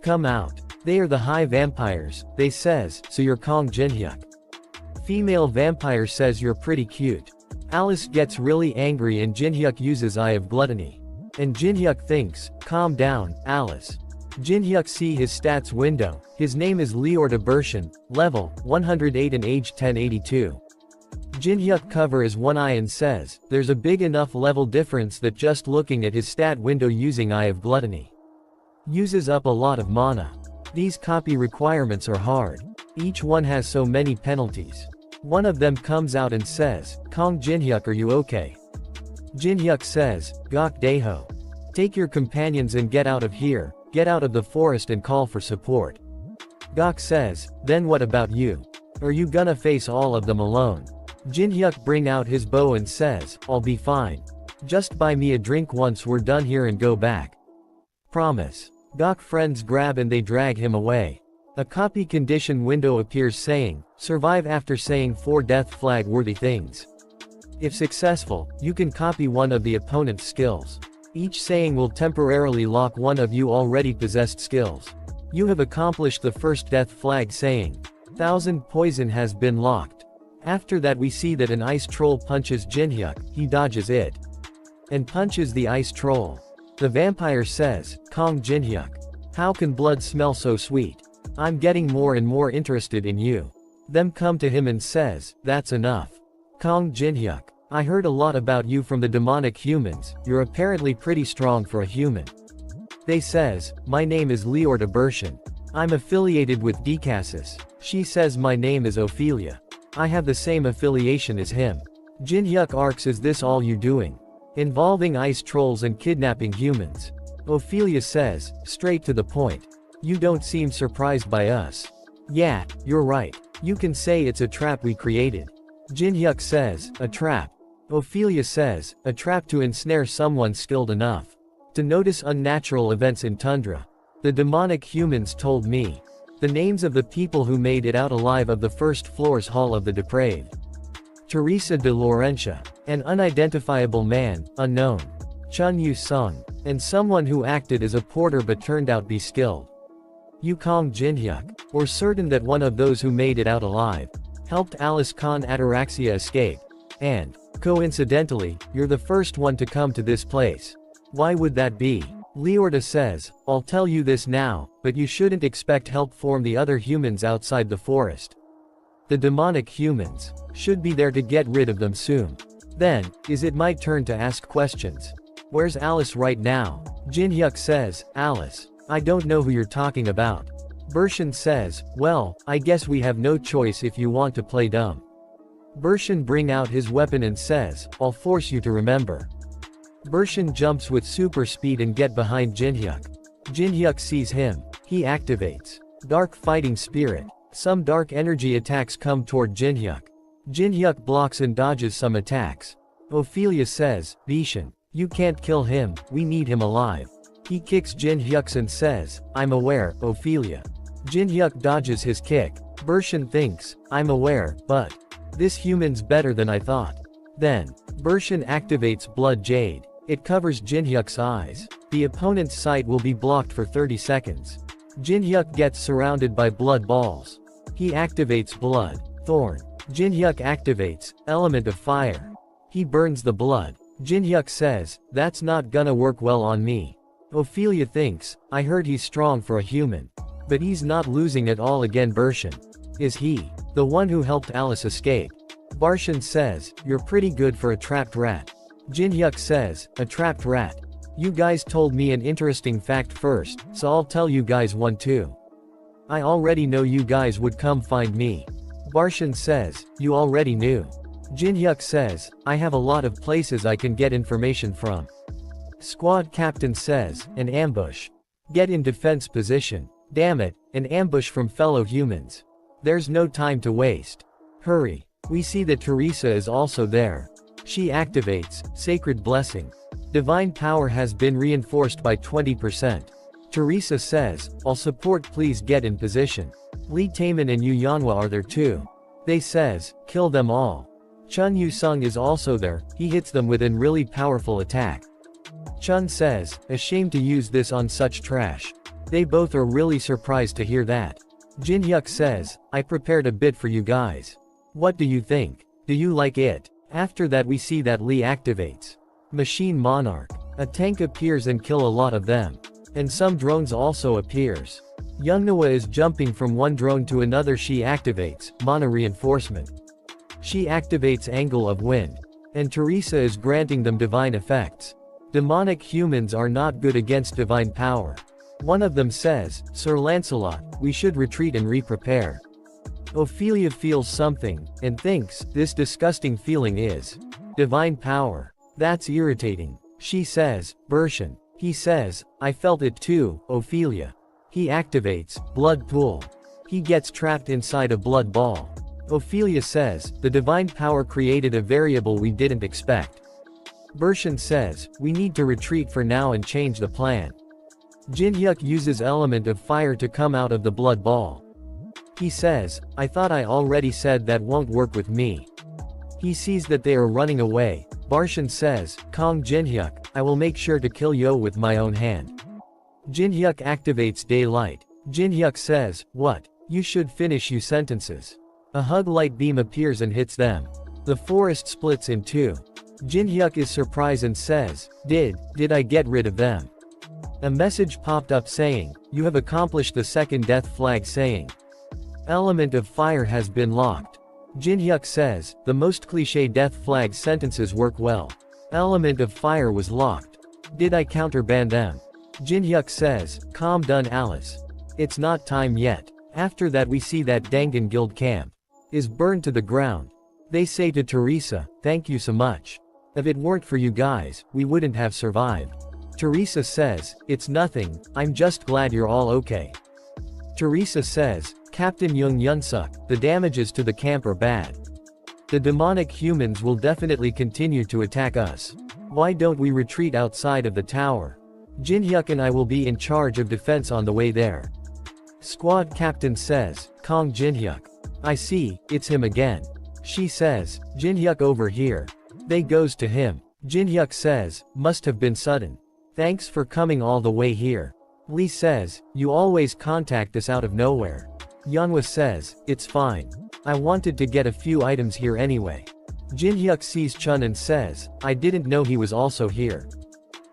Come out." They are the high vampires. They says, "So you're Kong Jinhyuk." Female vampire says, "You're pretty cute." Alice gets really angry and Jinhyuk uses Eye of Gluttony. And Jinhyuk thinks, "Calm down, Alice." Jinhyuk see his stats window. His name is Leor de Bershin, level 108 and age 1082. Jinhyuk cover is one eye and says, there's a big enough level difference that just looking at his stat window using Eye of Gluttony uses up a lot of mana. These copy requirements are hard. Each one has so many penalties. One of them comes out and says, "Kong Jinhyuk, are you okay?" Jinhyuk says, "Gok Daeho. Take your companions and get out of here. Get out of the forest and call for support." Gok says, "Then what about you? Are you gonna face all of them alone?" Jinhyuk bring out his bow and says, "I'll be fine. Just buy me a drink once we're done here and go back. Promise." Gok friends grab and they drag him away. A copy condition window appears saying, "Survive after saying 4 death flag worthy things." If successful, you can copy one of the opponent's skills. Each saying will temporarily lock one of you already possessed skills. You have accomplished the first death flag saying. 1000 poison has been locked. After that we see that an ice troll punches Jinhyuk. He dodges it and punches the ice troll. The vampire says, "Kong Jinhyuk. How can blood smell so sweet? I'm getting more and more interested in you." Them come to him and says, "That's enough. Kong Jinhyuk. I heard a lot about you from the demonic humans. You're apparently pretty strong for a human." They says, "My name is Leor de Bershin. I'm affiliated with Decasus. She says my name is Ophelia. I have the same affiliation as him. Jinhyuk asks, is this all you doing? Involving ice trolls and kidnapping humans. Ophelia says, straight to the point. You don't seem surprised by us. Yeah, you're right. You can say it's a trap we created. Jinhyuk says, a trap. Ophelia says, a trap to ensnare someone skilled enough to notice unnatural events in tundra. The demonic humans told me the names of the people who made it out alive of the first floor's Hall of the Depraved. Teresa de Laurentia, an unidentifiable man, unknown. Chun Yu-sung, and someone who acted as a porter but turned out be skilled. Yukong Jinhyuk, or certain that one of those who made it out alive helped Alice Khan Ataraxia escape. And, coincidentally, you're the first one to come to this place. Why would that be? Leorta says, I'll tell you this now, but you shouldn't expect help from the other humans outside the forest. The demonic humans should be there to get rid of them soon. Then, is it my turn to ask questions? Where's Alice right now? Jinhyuk says, Alice. I don't know who you're talking about. Bershin says, well, I guess we have no choice if you want to play dumb. Bershin bring out his weapon and says, I'll force you to remember. Bershin jumps with super speed and get behind Jinhyuk. Jinhyuk sees him. He activates Dark Fighting Spirit. Some dark energy attacks come toward Jinhyuk. Jinhyuk blocks and dodges some attacks. Ophelia says, Bershin, you can't kill him, we need him alive. He kicks Jinhyuk and says, I'm aware, Ophelia. Jinhyuk dodges his kick. Bershin thinks, I'm aware, but this human's better than I thought. Then, Bershin activates Blood Jade. It covers Jinhyuk's eyes. The opponent's sight will be blocked for 30 seconds. Jinhyuk gets surrounded by blood balls. He activates Blood Thorn. Jinhyuk activates Element of Fire. He burns the blood. Jinhyuk says, that's not gonna work well on me. Ophelia thinks, I heard he's strong for a human. But he's not losing at all again. Bershin. Is he the one who helped Alice escape? Bershin says, you're pretty good for a trapped rat. Jinhyuk says, a trapped rat. You guys told me an interesting fact first, so I'll tell you guys one too. I already know you guys would come find me. Bershin says, you already knew. Jinhyuk says, I have a lot of places I can get information from. Squad captain says, an ambush. Get in defense position. Damn it, an ambush from fellow humans. There's no time to waste. Hurry. We see that Teresa is also there. She activates Sacred Blessing. Divine power has been reinforced by 20%. Teresa says, I'll support, please get in position. Lee Taemin and Yu Yanhwa are there too. They says, kill them all. Chun Yu-sung is also there, he hits them with an really powerful attack. Chun says, ashamed to use this on such trash. They both are really surprised to hear that. Jinhyuk says, I prepared a bit for you guys. What do you think? Do you like it? After that we see that Lee activates Machine Monarch. A tank appears and kill a lot of them. And some drones also appears. Youngnawa is jumping from one drone to another. She activates Mana Reinforcement. She activates Angle of Wind. And Teresa is granting them divine effects. Demonic humans are not good against divine power. One of them says, Sir Lancelot, we should retreat and re-prepare. Ophelia feels something, and thinks, this disgusting feeling is divine power. That's irritating. She says, Bershin. He says, I felt it too, Ophelia. He activates Blood Pool. He gets trapped inside a blood ball. Ophelia says, the divine power created a variable we didn't expect. Bershin says, we need to retreat for now and change the plan. Jinhyuk uses Element of Fire to come out of the blood ball. He says, I thought I already said that won't work with me. He sees that they are running away. Bershin says, Kong Jinhyuk, I will make sure to kill Yo with my own hand. Jinhyuk activates Daylight. Jinhyuk says, what? You should finish your sentences. A hug light beam appears and hits them. The forest splits in two. Jinhyuk is surprised and says, Did I get rid of them? A message popped up saying, you have accomplished the second death flag saying, Element of Fire has been locked. Jinhyuk says, the most cliché death flag sentences work well. Element of Fire was locked. Did I counterban them? Jinhyuk says, calm down Alice. It's not time yet. After that we see that Dangan Guild camp is burned to the ground. They say to Teresa, "Thank you so much. If it weren't for you guys, we wouldn't have survived." Teresa says, "It's nothing, I'm just glad you're all okay." Teresa says, "Captain Jung Yunsuk, the damages to the camp are bad. The demonic humans will definitely continue to attack us. Why don't we retreat outside of the tower? Jinhyuk and I will be in charge of defense on the way there." Squad captain says, "Kong Jinhyuk. I see, it's him again." She says, "Jinhyuk over here." They goes to him. Jinhyuk says, "Must have been sudden. Thanks for coming all the way here." Lee says, "You always contact us out of nowhere." Yeonhwa says, "It's fine. I wanted to get a few items here anyway." Jinhyuk sees Chun and says, "I didn't know he was also here.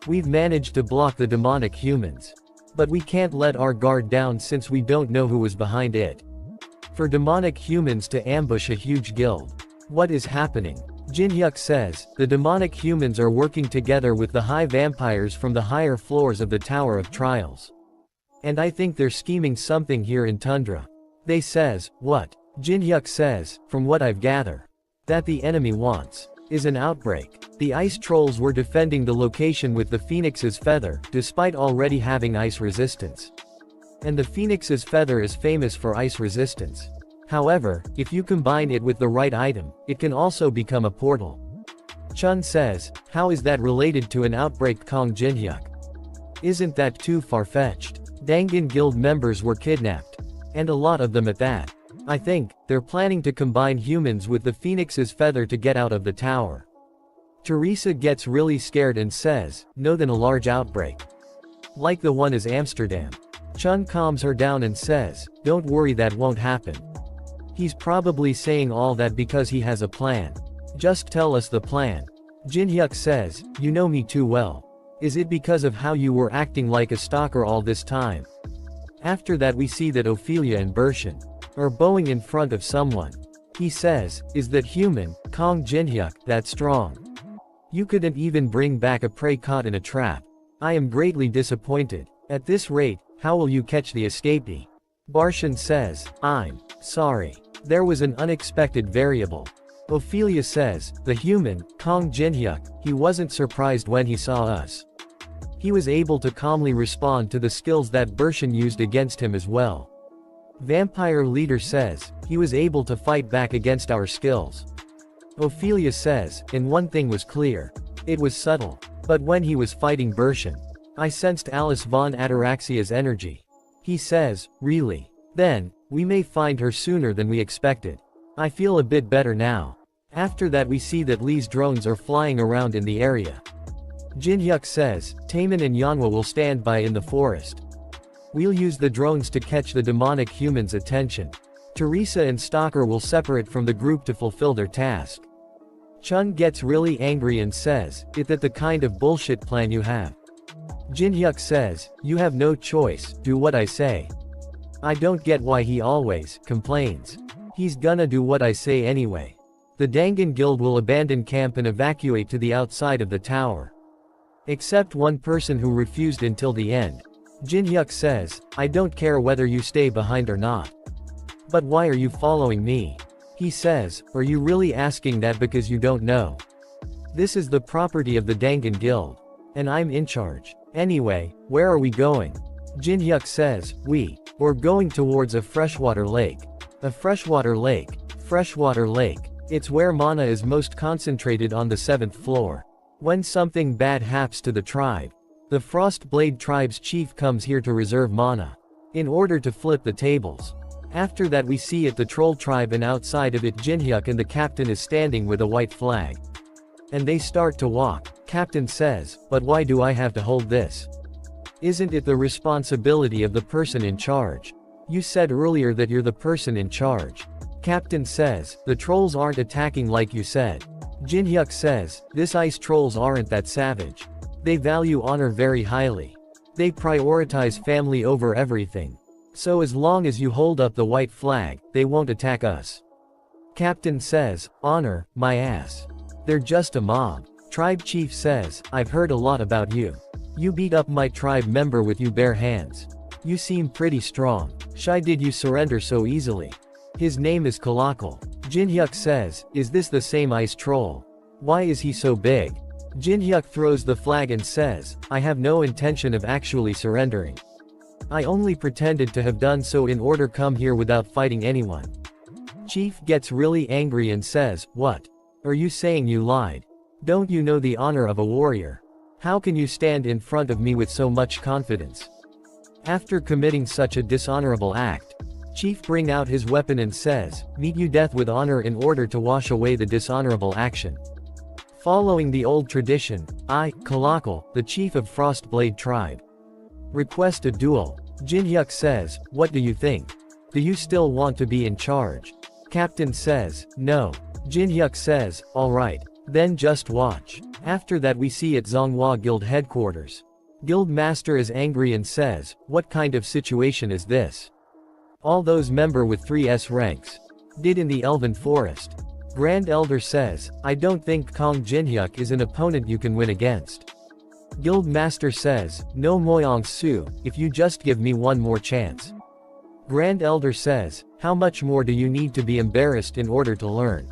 We've managed to block the demonic humans. But we can't let our guard down since we don't know who was behind it. For demonic humans to ambush a huge guild. What is happening?" Jinhyuk says, "The demonic humans are working together with the high vampires from the higher floors of the Tower of Trials. And I think they're scheming something here in Tundra." They says, "What?" Jinhyuk says, "From what I've gathered, that the enemy wants is an outbreak." The ice trolls were defending the location with the Phoenix's feather, despite already having ice resistance. And the Phoenix's feather is famous for ice resistance. However, if you combine it with the right item, it can also become a portal. Chun says, "How is that related to an outbreak, Kong Jinhyuk? Isn't that too far-fetched? Dangan Guild members were kidnapped. And a lot of them at that. I think they're planning to combine humans with the Phoenix's feather to get out of the tower." Teresa gets really scared and says, "No, then a large outbreak. Like the one is Amsterdam." Chun calms her down and says, "Don't worry, that won't happen. He's probably saying all that because he has a plan. Just tell us the plan." Jinhyuk says, "You know me too well. Is it because of how you were acting like a stalker all this time?" After that we see that Ophelia and Bershin are bowing in front of someone. He says, "Is that human, Kong Jinhyuk, that strong? You couldn't even bring back a prey caught in a trap. I am greatly disappointed. At this rate, how will you catch the escapee?" Barshin says, "I'm sorry. There was an unexpected variable." Ophelia says, "The human, Kong Jinhyuk, he wasn't surprised when he saw us. He was able to calmly respond to the skills that Bershin used against him as well." Vampire leader says, "He was able to fight back against our skills." Ophelia says, "And one thing was clear. It was subtle. But when he was fighting Bershin, I sensed Alice von Ataraxia's energy." He says, "Really? Then, we may find her sooner than we expected. I feel a bit better now." After that we see that Lee's drones are flying around in the area. Jinhyuk says, "Taemin and Yeonhwa will stand by in the forest. We'll use the drones to catch the demonic humans' attention. Teresa and Stalker will separate from the group to fulfill their task." Chun gets really angry and says, "Is that the kind of bullshit plan you have?" Jinhyuk says, "You have no choice, do what I say." I don't get why he always complains. He's gonna do what I say anyway. The Dangan Guild will abandon camp and evacuate to the outside of the tower. Except one person who refused until the end. Jinhyuk says, "I don't care whether you stay behind or not. But why are you following me?" He says, "Are you really asking that because you don't know? This is the property of the Dangan Guild. And I'm in charge. Anyway, where are we going?" Jinhyuk says, We're going towards a freshwater lake." A freshwater lake. Freshwater lake. It's where mana is most concentrated on the 7th floor. When something bad happens to the tribe, the Frostblade tribe's chief comes here to reserve mana. In order to flip the tables. After that we see it the troll tribe, and outside of it Jinhyuk and the captain is standing with a white flag. And they start to walk. Captain says, "But why do I have to hold this? Isn't it the responsibility of the person in charge? You said earlier that you're the person in charge." Captain says, "The trolls aren't attacking like you said." Jinhyuk says, "This ice trolls aren't that savage. They value honor very highly. They prioritize family over everything. So as long as you hold up the white flag, they won't attack us." Captain says, "Honor, my ass. They're just a mob." Tribe chief says, "I've heard a lot about you. You beat up my tribe member with your bare hands. You seem pretty strong. Why did you surrender so easily? His name is Kalakal. Jinhyuk says, is this the same ice troll? Why is he so big? Jinhyuk throws the flag and says, I have no intention of actually surrendering. I only pretended to have done so in order to come here without fighting anyone. Chief gets really angry and says, what? Are you saying you lied? Don't you know the honor of a warrior? How can you stand in front of me with so much confidence? After committing such a dishonorable act, Chief brings out his weapon and says, meet you death with honor in order to wash away the dishonorable action. Following the old tradition, I, Kalakal, the chief of Frostblade tribe, request a duel. Jinhyuk says, what do you think? Do you still want to be in charge? Captain says, no. Jinhyuk says, alright. Then just watch. After that we see at Zonghua Guild headquarters. Guild Master is angry and says, what kind of situation is this? All those member with 3S ranks did in the Elven Forest. Grand Elder says, I don't think Kong Jinhyuk is an opponent you can win against. Guild Master says, no Moyong Su, if you just give me one more chance. Grand Elder says, how much more do you need to be embarrassed in order to learn?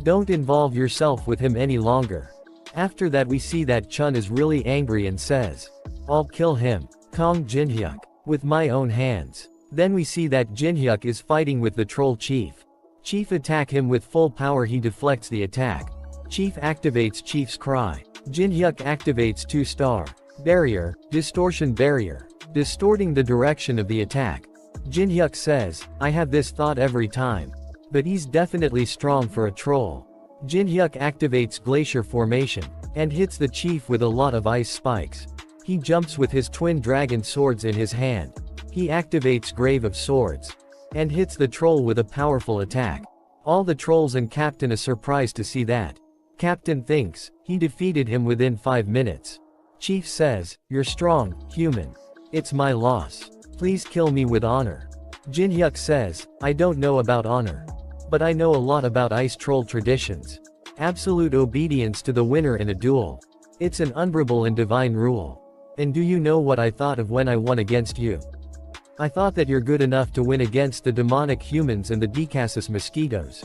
Don't involve yourself with him any longer. After that we see that Chun is really angry and says, I'll kill him, Kong Jinhyuk, with my own hands. Then we see that Jinhyuk is fighting with the troll chief. Chief attack him with full power, he deflects the attack. Chief activates Chief's cry. Jinhyuk activates 2-star barrier, distortion barrier, distorting the direction of the attack. Jinhyuk says, I have this thought every time. But he's definitely strong for a troll. Jinhyuk activates glacier formation, and hits the chief with a lot of ice spikes. He jumps with his twin dragon swords in his hand. He activates Grave of Swords, and hits the troll with a powerful attack. All the trolls and Captain are surprised to see that. Captain thinks, he defeated him within 5 minutes. Chief says, you're strong, human. It's my loss. Please kill me with honor. Jinhyuk says, I don't know about honor. But I know a lot about ice troll traditions. Absolute obedience to the winner in a duel. It's an unbreakable and divine rule. And do you know what I thought of when I won against you? I thought that you're good enough to win against the demonic humans and the Decasus mosquitoes.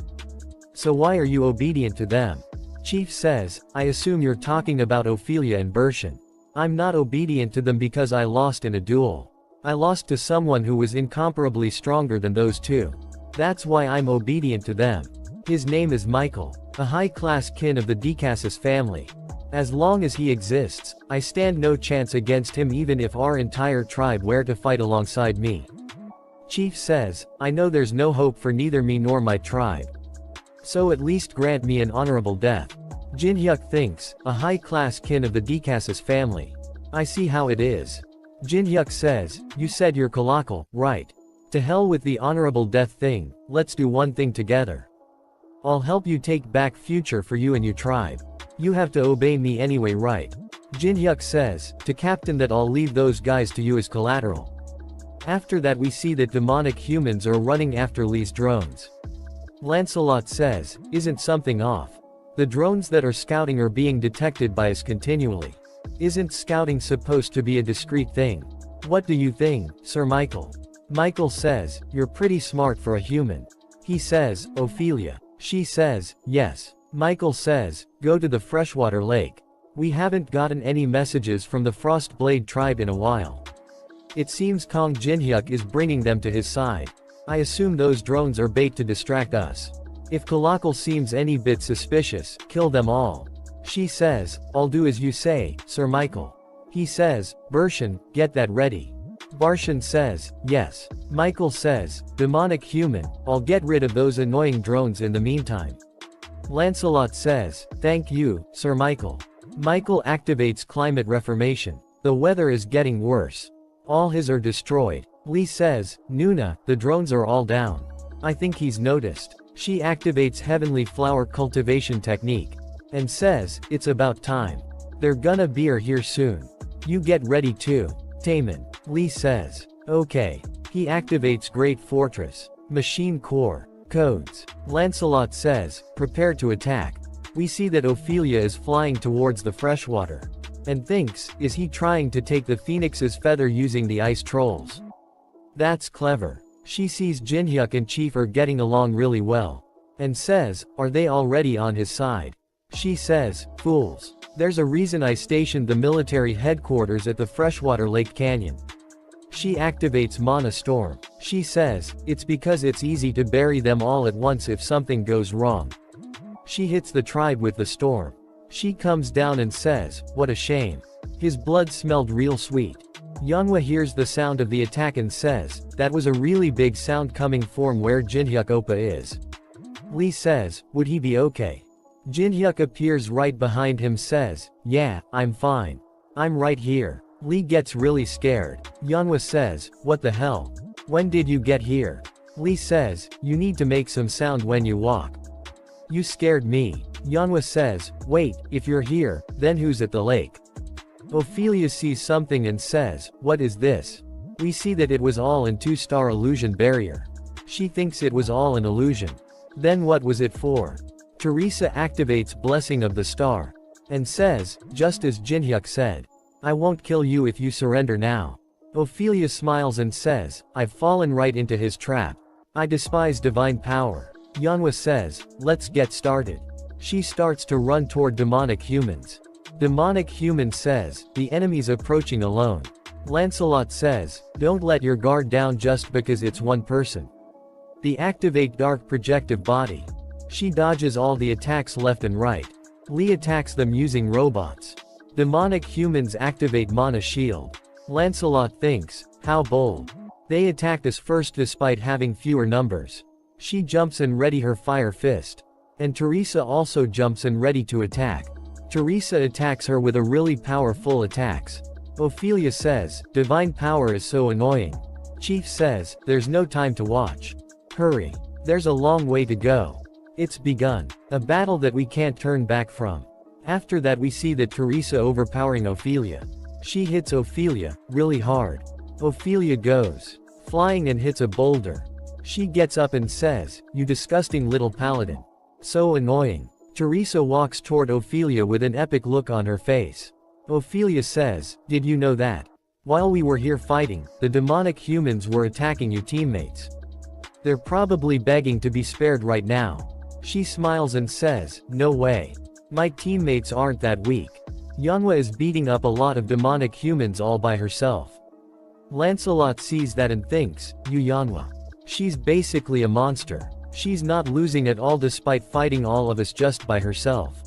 So why are you obedient to them? Chief says, I assume you're talking about Ophelia and Bershin. I'm not obedient to them because I lost in a duel. I lost to someone who was incomparably stronger than those two. That's why I'm obedient to them. His name is Michael, a high-class kin of the Decasus family. As long as he exists, I stand no chance against him even if our entire tribe were to fight alongside me. Chief says, I know there's no hope for neither me nor my tribe. So at least grant me an honorable death. Jinhyuk thinks, a high-class kin of the Decasus family. I see how it is. Jinhyuk says, you said you're Kalakal, right? To hell with the honorable death thing, let's do one thing together. I'll help you take back future for you and your tribe. You have to obey me anyway, right? Jinhyuk says, to Captain, that I'll leave those guys to you as collateral. After that we see that demonic humans are running after Lee's drones. Lancelot says, isn't something off? The drones that are scouting are being detected by us continually. Isn't scouting supposed to be a discreet thing? What do you think, Sir Michael? Michael says, you're pretty smart for a human. He says, Ophelia. She says, yes. Michael says, go to the freshwater lake. We haven't gotten any messages from the Frostblade tribe in a while. It seems Kong Jinhyuk is bringing them to his side. I assume those drones are bait to distract us. If Kalakal seems any bit suspicious, kill them all. She says, I'll do as you say, Sir Michael. He says, Bershin, get that ready. Barshin says, yes. Michael says, demonic human, I'll get rid of those annoying drones in the meantime. Lancelot says, thank you, Sir Michael. Michael activates climate reformation. The weather is getting worse. All his are destroyed. Lee says, Nuna, the drones are all down. I think he's noticed. She activates heavenly flower cultivation technique. And says, it's about time. They're gonna be here soon. You get ready too. Taman. Lee says, okay. He activates Great Fortress. Machine Core. Codes. Lancelot says, prepare to attack. We see that Ophelia is flying towards the freshwater. And thinks, is he trying to take the phoenix's feather using the ice trolls? That's clever. She sees Jinhyuk and Chief are getting along really well. And says, are they already on his side? She says, fools. There's a reason I stationed the military headquarters at the freshwater Lake Canyon. She activates Mana Storm. She says, it's because it's easy to bury them all at once if something goes wrong. She hits the tribe with the storm. She comes down and says, what a shame. His blood smelled real sweet. Yeonhwa hears the sound of the attack and says, that was a really big sound coming from where Jinhyuk Oppa is. Lee says, would he be okay? Jinhyuk appears right behind him says, yeah, I'm fine. I'm right here. Lee gets really scared. Yeonhwa says, what the hell? When did you get here? Lee says, you need to make some sound when you walk. You scared me. Yeonhwa says, wait, if you're here, then who's at the lake? Ophelia sees something and says, what is this? We see that it was all in 2-star illusion barrier. She thinks it was all an illusion. Then what was it for? Teresa activates Blessing of the Star. And says, just as Jinhyuk said. I won't kill you if you surrender now. Ophelia smiles and says, I've fallen right into his trap. I despise divine power. Yeonhwa says, let's get started. She starts to run toward demonic humans. Demonic human says, the enemy's approaching alone. Lancelot says, don't let your guard down just because it's one person. They activate dark projective body. She dodges all the attacks left and right. Lee attacks them using robots. Demonic humans activate Mana Shield. Lancelot thinks, how bold. They attacked us first despite having fewer numbers. She jumps and ready her fire fist. And Teresa also jumps and ready to attack. Teresa attacks her with a really powerful attacks. Ophelia says, divine power is so annoying. Chief says, there's no time to watch. Hurry. There's a long way to go. It's begun. A battle that we can't turn back from. After that we see that Teresa overpowering Ophelia. She hits Ophelia, really hard. Ophelia goes flying and hits a boulder. She gets up and says, you disgusting little paladin. So annoying. Teresa walks toward Ophelia with an epic look on her face. Ophelia says, did you know that? While we were here fighting, the demonic humans were attacking your teammates. They're probably begging to be spared right now. She smiles and says, no way. My teammates aren't that weak. Yeonhwa is beating up a lot of demonic humans all by herself. Lancelot sees that and thinks, you Yeonhwa. She's basically a monster. She's not losing at all despite fighting all of us just by herself.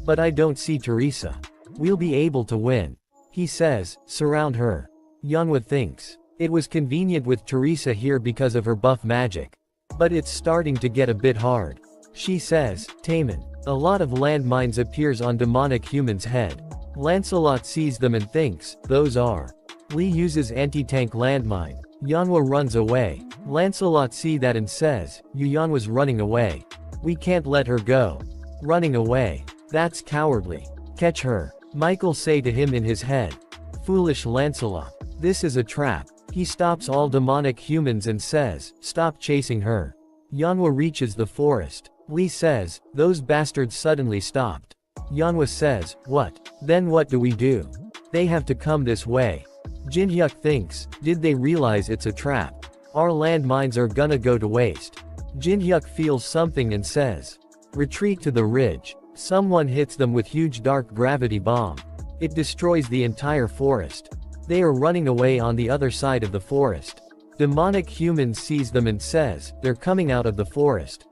But I don't see Teresa. We'll be able to win. He says, surround her. Yeonhwa thinks. It was convenient with Teresa here because of her buff magic. But it's starting to get a bit hard. She says, Taemin. A lot of landmines appears on demonic human's head. Lancelot sees them and thinks, those are. Lee uses anti-tank landmine. Yeonhwa runs away. Lancelot see that and says, Yeonhwa's running away. We can't let her go. Running away. That's cowardly. Catch her. Michael say to him in his head. Foolish Lancelot. This is a trap. He stops all demonic humans and says, stop chasing her. Yeonhwa reaches the forest. Lee says, those bastards suddenly stopped. Yeonhwa says, what? Then what do we do? They have to come this way. Jinhyuk thinks, did they realize it's a trap? Our landmines are gonna go to waste. Jinhyuk feels something and says, retreat to the ridge. Someone hits them with huge dark gravity bomb. It destroys the entire forest. They are running away on the other side of the forest. Demonic humans sees them and says, they're coming out of the forest.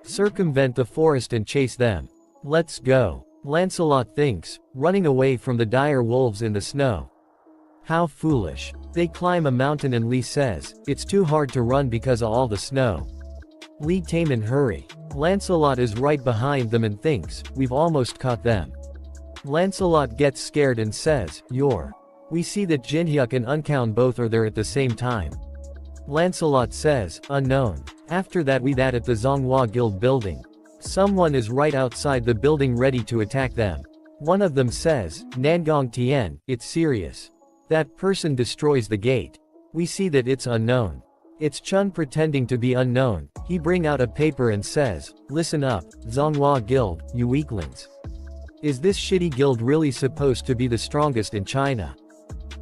Circumvent the forest and chase them. Let's go. Lancelot thinks, running away from the dire wolves in the snow. How foolish. They climb a mountain and Lee says, it's too hard to run because of all the snow. Lee Taemin hurry. Lancelot is right behind them and thinks, we've almost caught them. Lancelot gets scared and says, you're. We see that Jinhyuk and Unknown both are there at the same time. Lancelot says, unknown. After that we that at the Zhonghua Guild building. Someone is right outside the building ready to attack them. One of them says, Nangong Tien, it's serious. That person destroys the gate. We see that it's unknown. It's Chun pretending to be unknown. He bring out a paper and says, listen up, Zhonghua Guild, you weaklings. Is this shitty guild really supposed to be the strongest in China?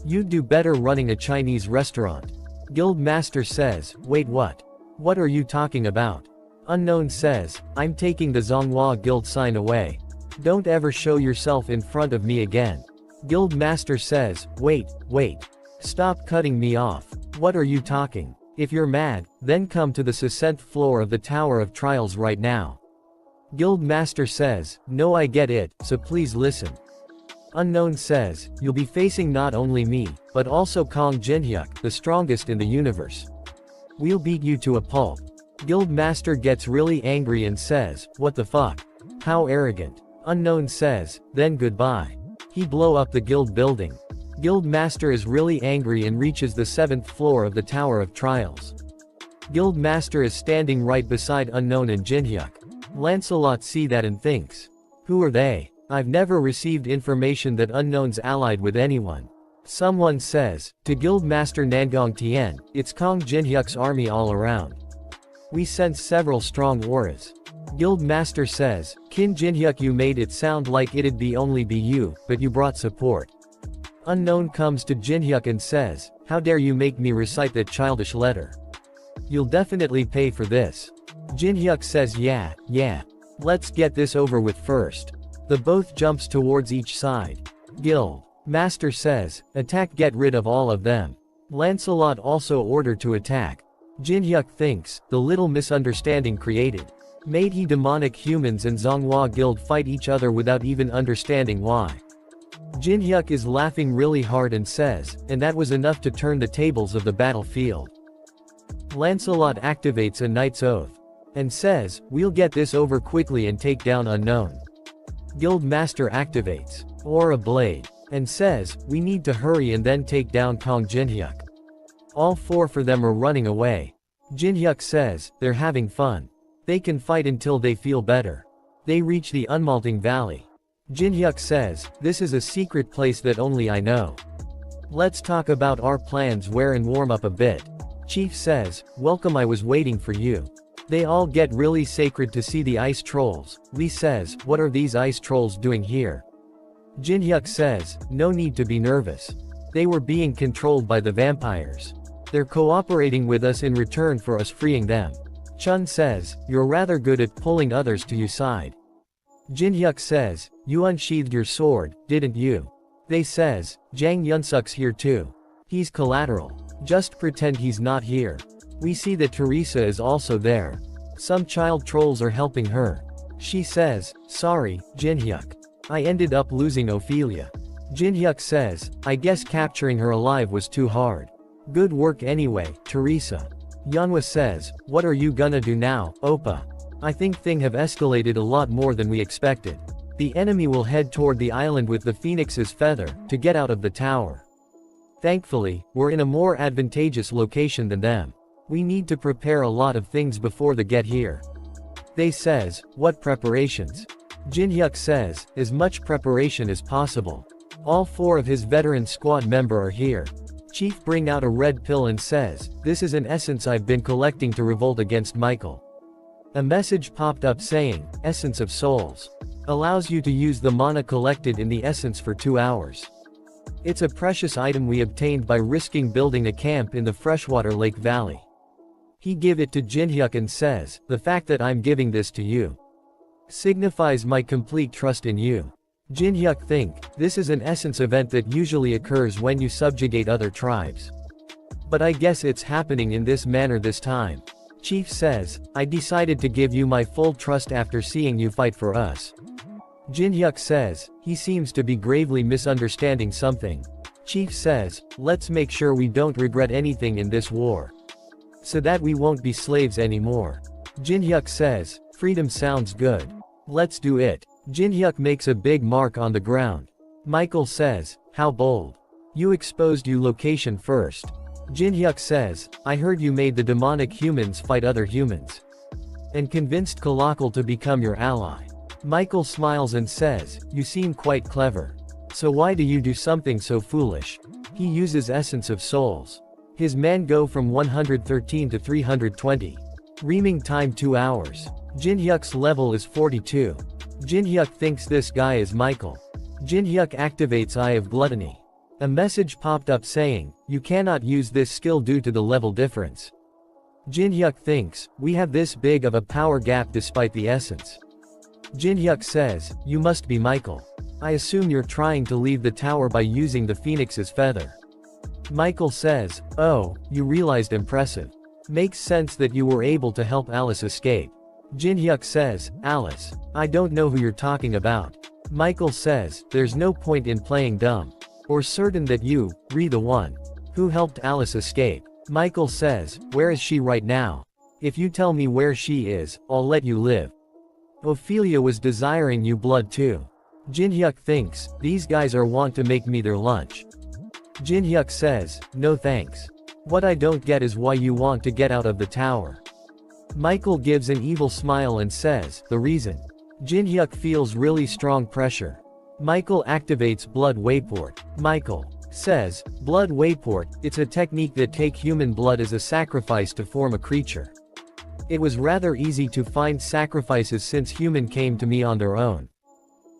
You'd do better running a Chinese restaurant. Guild Master says, wait what? What are you talking about? Unknown says, I'm taking the Zhonghua Guild sign away. Don't ever show yourself in front of me again. Guild Master says, wait. Stop cutting me off. What are you talking? If you're mad, then come to the 7th floor of the Tower of Trials right now. Guild Master says, no, I get it, so please listen. Unknown says, you'll be facing not only me, but also Kong Jinhyuk, the strongest in the universe. We'll beat you to a pulp. Guild Master gets really angry and says, what the fuck? How arrogant. Unknown says, then goodbye. He blow up the guild building. Guild Master is really angry and reaches the 7th floor of the Tower of Trials. Guild Master is standing right beside Unknown and Jinhyuk. Lancelot see that and thinks, who are they? I've never received information that Unknown's allied with anyone. Someone says, to Guild Master Nangong Tien, it's Kong Jinhyuk's army all around. We sense several strong auras. Guild Master says, Kin Jinhyuk, you made it sound like it'd be only be you, but you brought support. Unknown comes to Jinhyuk and says, how dare you make me recite that childish letter? You'll definitely pay for this. Jinhyuk says yeah. Let's get this over with first. The both jumps towards each side. Guild Master says, attack, get rid of all of them. Lancelot also ordered to attack. Jinhyuk thinks, the little misunderstanding created made he demonic humans and Zhonghua Guild fight each other without even understanding why. Jinhyuk is laughing really hard and says, and that was enough to turn the tables of the battlefield. Lancelot activates a Knight's Oath and says, we'll get this over quickly and take down Unknown. Guild Master activates Aura Blade and says, we need to hurry and then take down Kong Jinhyuk. All 4 of them are running away. Jinhyuk says, they're having fun. They can fight until they feel better. They reach the Unmalting Valley. Jinhyuk says, this is a secret place that only I know. Let's talk about our plans where and warm up a bit. Chief says, welcome, I was waiting for you. They all get really sacred to see the ice trolls. Lee says, what are these ice trolls doing here? Jinhyuk says, no need to be nervous. They were being controlled by the vampires. They're cooperating with us in return for us freeing them. Chun says, you're rather good at pulling others to your side. Jinhyuk says, you unsheathed your sword, didn't you? They says, Jang Yunsuk's here too. He's collateral. Just pretend he's not here. We see that Teresa is also there. Some child trolls are helping her. She says, sorry, Jinhyuk. I ended up losing Ophelia. Jinhyuk says, I guess capturing her alive was too hard. Good work anyway, Teresa. Yanhwa says, what are you gonna do now, Oppa? I think things have escalated a lot more than we expected. The enemy will head toward the island with the Phoenix's feather, to get out of the tower. Thankfully, we're in a more advantageous location than them. We need to prepare a lot of things before they get here. They says, what preparations? Jinhyuk says, as much preparation as possible. All 4 of his veteran squad member are here. Chief bring out a red pill and says, this is an essence I've been collecting to revolt against Michael. A message popped up saying, Essence of Souls. Allows you to use the mana collected in the essence for 2 hours. It's a precious item we obtained by risking building a camp in the freshwater lake valley. He give it to Jinhyuk and says, the fact that I'm giving this to you signifies my complete trust in you. Jinhyuk think, this is an essence event that usually occurs when you subjugate other tribes. But I guess it's happening in this manner this time. Chief says, I decided to give you my full trust after seeing you fight for us. Jinhyuk says, he seems to be gravely misunderstanding something. Chief says, let's make sure we don't regret anything in this war. So that we won't be slaves anymore. Jinhyuk says, freedom sounds good. Let's do it. Jinhyuk makes a big mark on the ground. Michael says, how bold. You exposed your location first. Jinhyuk says, I heard you made the demonic humans fight other humans. And convinced Kalakal to become your ally. Michael smiles and says, you seem quite clever. So why do you do something so foolish? He uses Essence of Souls. His men go from 113 to 320. Reaming time 2 hours. Jinhyuk's level is 42. Jinhyuk thinks this guy is Michael. Jinhyuk activates Eye of Gluttony A message popped up saying, "You cannot use this skill due to the level difference." Jin-hyuk thinks, we have this big of a power gap despite the essence. Jin-hyuk says, you must be Michael. I assume you're trying to leave the tower by using the phoenix's feather. Michael says, oh, you realized, impressive. Makes sense that you were able to help Alice escape. Jin-hyuk says, Alice? I don't know who you're talking about. Michael says, there's no point in playing dumb. Or certain that you, Re the one who helped Alice escape. Michael says, where is she right now? If you tell me where she is, I'll let you live. Ophelia was desiring you blood too. Jin-hyuk thinks, these guys are want to make me their lunch. Jin-hyuk says, no thanks. What I don't get is why you want to get out of the tower. Michael gives an evil smile and says, the reason. Jin-hyuk feels really strong pressure. Michael activates blood wayport. Michael says, blood wayport, it's a technique that take human blood as a sacrifice to form a creature. It was rather easy to find sacrifices since human came to me on their own.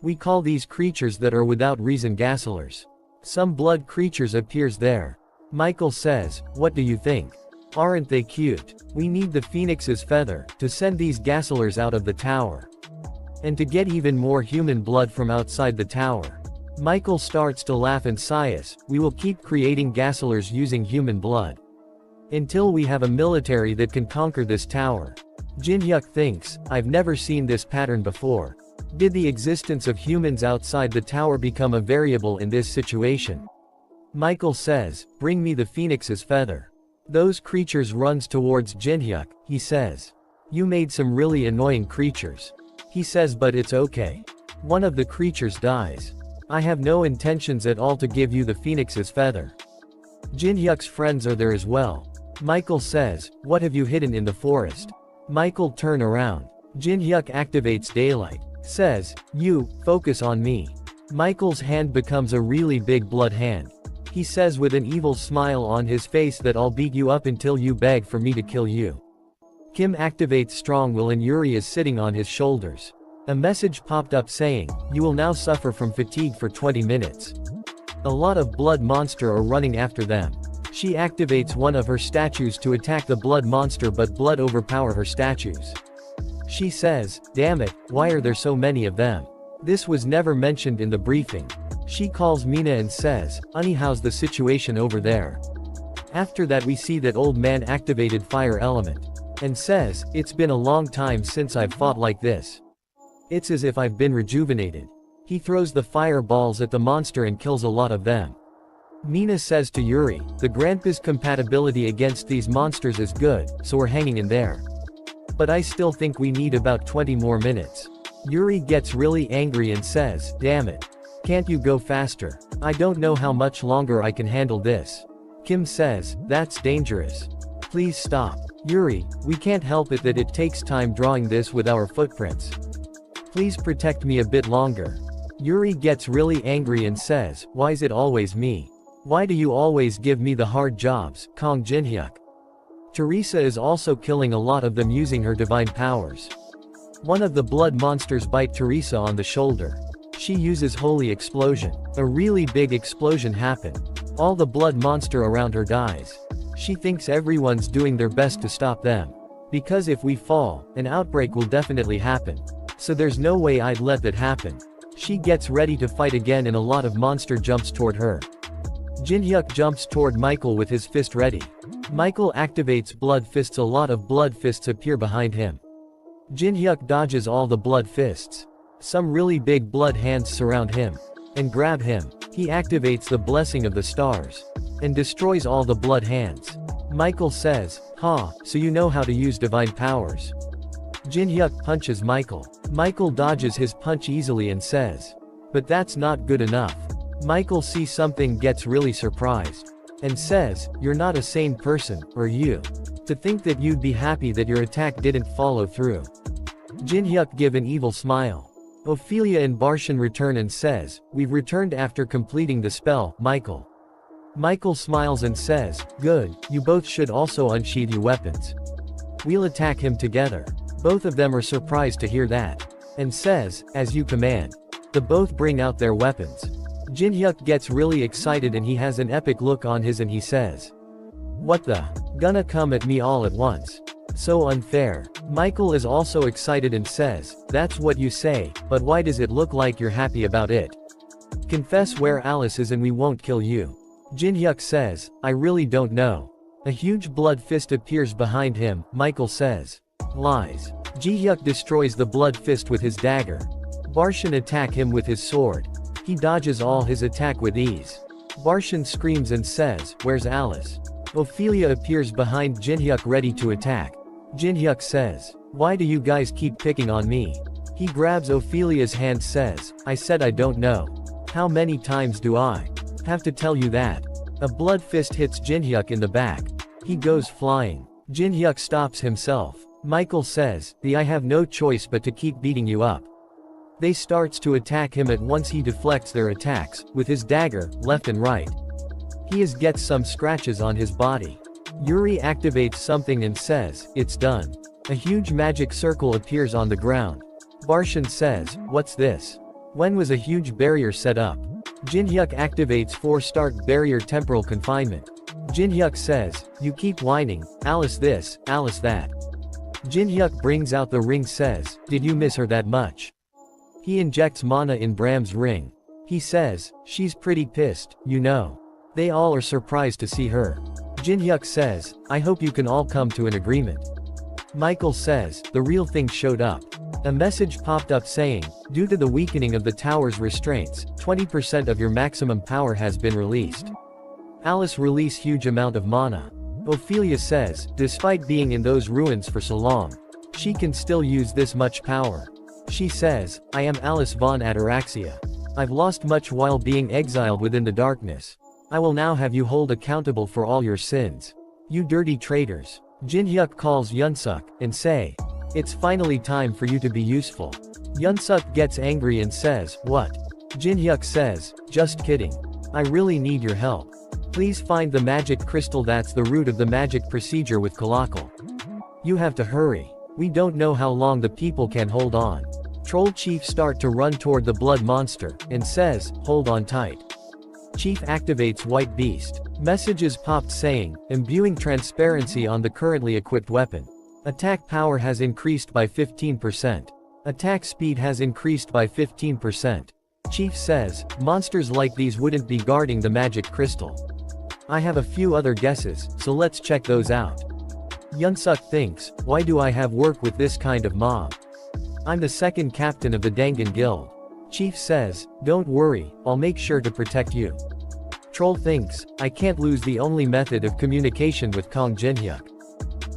We call these creatures that are without reason gasolers. Some blood creatures appears there. Michael says, what do you think? Aren't they cute? We need the phoenix's feather to send these gasolers out of the tower. And to get even more human blood from outside the tower. Michael starts to laugh and sighs, we will keep creating gasolers using human blood. Until we have a military that can conquer this tower. Jin-hyuk thinks, I've never seen this pattern before. Did the existence of humans outside the tower become a variable in this situation? Michael says, bring me the phoenix's feather. Those creatures runs towards Jin-hyuk, he says. You made some really annoying creatures. He says but it's okay. One of the creatures dies. I have no intentions at all to give you the phoenix's feather. Jin-hyuk's friends are there as well. Michael says, what have you hidden in the forest? Michael turn around. Jin-hyuk activates daylight. Says, you, focus on me. Michael's hand becomes a really big blood hand. He says with an evil smile on his face that I'll beat you up until you beg for me to kill you. Kim activates strong will and Yuri is sitting on his shoulders. A message popped up saying, you will now suffer from fatigue for 20 minutes. A lot of blood monster are running after them. She activates one of her statues to attack the blood monster but blood overpower her statues. She says, damn it, why are there so many of them? This was never mentioned in the briefing. She calls Mina and says, honey, how's the situation over there? After that we see that old man activated fire element. And says, it's been a long time since I've fought like this. It's as if I've been rejuvenated. He throws the fireballs at the monster and kills a lot of them. Mina says to Yuri, the grandpa's compatibility against these monsters is good, so we're hanging in there. But I still think we need about 20 more minutes. Yuri gets really angry and says, damn it. Can't you go faster? I don't know how much longer I can handle this. Kim says, that's dangerous. Please stop. Yuri, we can't help it that it takes time drawing this with our footprints. Please protect me a bit longer. Yuri gets really angry and says, why's it always me? Why do you always give me the hard jobs, Kong Jin-hyuk? Teresa is also killing a lot of them using her divine powers. One of the blood monsters bite Teresa on the shoulder. She uses holy explosion. A really big explosion happened. All the blood monster around her dies. She thinks everyone's doing their best to stop them. Because if we fall, an outbreak will definitely happen. So there's no way I'd let that happen. She gets ready to fight again and a lot of monster jumps toward her. Jin-hyuk jumps toward Michael with his fist ready. Michael activates blood fists. A lot of blood fists appear behind him. Jin-hyuk dodges all the blood fists. Some really big blood hands surround him. And grab him. He activates the blessing of the stars. And destroys all the blood hands. Michael says, so you know how to use divine powers. Jin-hyuk punches Michael. Michael dodges his punch easily and says, but that's not good enough. Michael sees something, gets really surprised. And says, you're not a sane person, are you? To think that you'd be happy that your attack didn't follow through. Jin-hyuk give an evil smile. Ophelia and Barshan return and says, we've returned after completing the spell, Michael. Michael smiles and says, good, you both should also unsheathe your weapons. We'll attack him together. Both of them are surprised to hear that. And says, as you command. The both bring out their weapons. Jinhyuk gets really excited and he has an epic look on his and he says, "What the? Gonna come at me all at once? So unfair." Michael is also excited and says, "That's what you say, but why does it look like you're happy about it? Confess where Alice is and we won't kill you." Jinhyuk says, "I really don't know." A huge blood fist appears behind him. Michael says, "Lies." Jihyuk destroys the blood fist with his dagger. Barshan attack him with his sword. He dodges all his attack with ease. Barshan screams and says, "Where's Alice?" Ophelia appears behind Jinhyuk ready to attack. Jinhyuk says, "Why do you guys keep picking on me?" He grabs Ophelia's hand says, "I said I don't know. How many times do I have to tell you that?" A blood fist hits Jinhyuk in the back. He goes flying. Jinhyuk stops himself. Michael says, I have no choice but to keep beating you up." They starts to attack him at once. He deflects their attacks, with his dagger, left and right. He gets some scratches on his body. Yuri activates something and says, "It's done." A huge magic circle appears on the ground. Barshan says, "What's this? When was a huge barrier set up?" Jinhyuk activates 4-star barrier temporal confinement. Jinhyuk says, "You keep whining, Alice this, Alice that." Jinhyuk brings out the ring says, "Did you miss her that much?" He injects mana in Bram's ring. He says, "She's pretty pissed, you know." They all are surprised to see her. Jinhyuk says, "I hope you can all come to an agreement." Michael says, "The real thing showed up." A message popped up saying, "Due to the weakening of the tower's restraints, 20% of your maximum power has been released. Alice release huge amount of mana." Ophelia says, despite being in those ruins for so long, she can still use this much power. She says, "I am Alice von Ataraxia. I've lost much while being exiled within the darkness. I will now have you hold accountable for all your sins. You dirty traitors." Jinhyuk calls Yunsuk, and say, "It's finally time for you to be useful." Yunsuk gets angry and says, "What?" Jinhyuk says, "Just kidding. I really need your help. Please find the magic crystal that's the root of the magic procedure with Kalakal. You have to hurry. We don't know how long the people can hold on." Troll Chief start to run toward the blood monster, and says, "Hold on tight." Chief activates White Beast. Messages popped saying, imbuing transparency on the currently equipped weapon. Attack power has increased by 15%. Attack speed has increased by 15%. Chief says, monsters like these wouldn't be guarding the magic crystal. I have a few other guesses, so let's check those out. Yunsuk thinks, why do I have work with this kind of mob? I'm the second captain of the Dangan Guild. Chief says, don't worry, I'll make sure to protect you. Troll thinks, I can't lose the only method of communication with Kong Jinhyuk.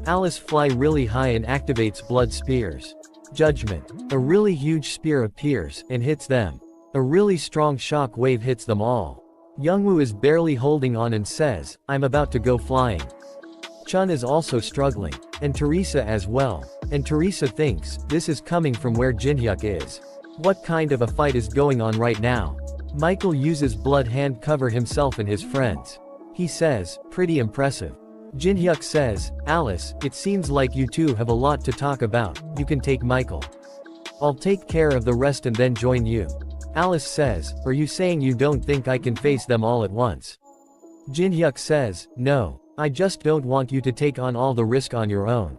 Alice fly really high and activates blood spears. Judgment. A really huge spear appears, and hits them. A really strong shock wave hits them all. Youngwoo is barely holding on and says, I'm about to go flying. Chun is also struggling, and Teresa as well. And Teresa thinks, this is coming from where Jinhyuk is. What kind of a fight is going on right now? Michael uses blood hand cover himself and his friends. He says, pretty impressive. Jinhyuk says, Alice, it seems like you two have a lot to talk about, you can take Michael. I'll take care of the rest and then join you. Alice says, are you saying you don't think I can face them all at once? Jinhyuk says, no, I just don't want you to take on all the risk on your own.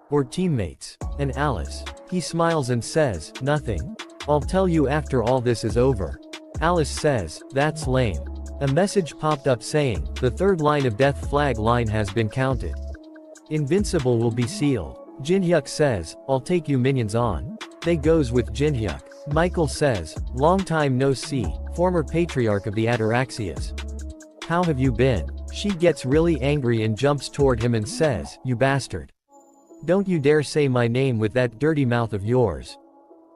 Or teammates. And Alice. He smiles and says, nothing. I'll tell you after all this is over. Alice says, that's lame. A message popped up saying, the third line of death flag line has been counted. Invincible will be sealed. Jinhyuk says, I'll take you minions on. They goes with Jinhyuk. Michael says, long time no see, former patriarch of the Ataraxias. How have you been? She gets really angry and jumps toward him and says, you bastard. Don't you dare say my name with that dirty mouth of yours.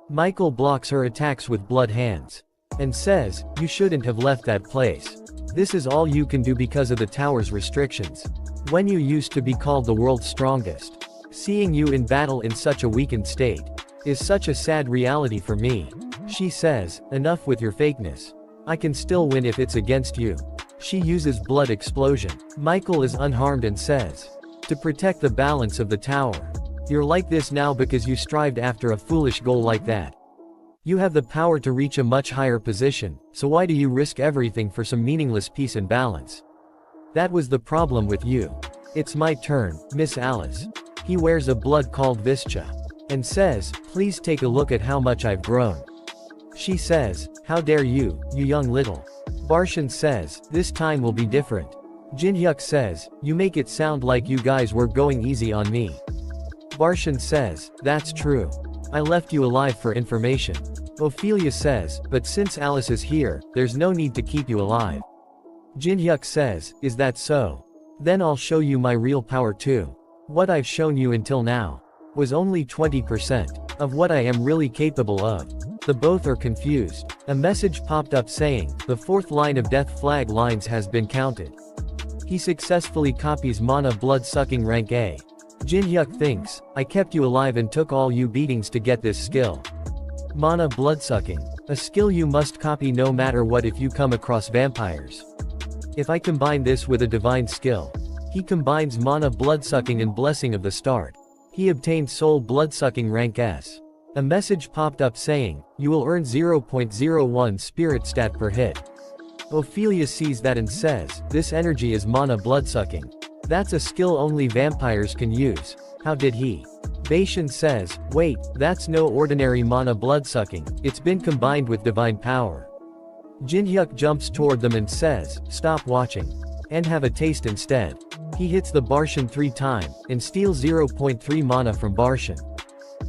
Michael blocks her attacks with blood hands. And says, you shouldn't have left that place. This is all you can do because of the tower's restrictions. When you used to be called the world's strongest. Seeing you in battle in such a weakened state is such a sad reality for me. She says, enough with your fakeness. I can still win if it's against you. She uses blood explosion. Michael is unharmed and says, to protect the balance of the tower. You're like this now because you strived after a foolish goal like that. You have the power to reach a much higher position, so why do you risk everything for some meaningless peace and balance? That was the problem with you. It's my turn, Miss Alice. He wears a blood called Vischa. And says, please take a look at how much I've grown. She says, how dare you, you young little. Barshan says, this time will be different. Jinhyuk says, you make it sound like you guys were going easy on me. Barshan says, that's true. I left you alive for information. Ophelia says, but since Alice is here, there's no need to keep you alive. Jinhyuk says, is that so? Then I'll show you my real power too. What I've shown you until now was only 20% of what I am really capable of. The both are confused. A message popped up saying, the fourth line of death flag lines has been counted. He successfully copies Mana blood-sucking rank A. Jinhyuk thinks, I kept you alive and took all you beatings to get this skill. Mana blood-sucking. A skill you must copy no matter what if you come across vampires. If I combine this with a divine skill. He combines Mana blood-sucking and Blessing of the Start. He obtained Soul blood-sucking rank S. A message popped up saying, you will earn 0.01 spirit stat per hit. Ophelia sees that and says, this energy is Mana blood-sucking. That's a skill only vampires can use. How did he? Baishan says, wait, that's no ordinary Mana blood-sucking, it's been combined with divine power. Jinhyuk jumps toward them and says, stop watching. And have a taste instead. He hits the Barshan 3 times, and steals 0.3 mana from Barshan.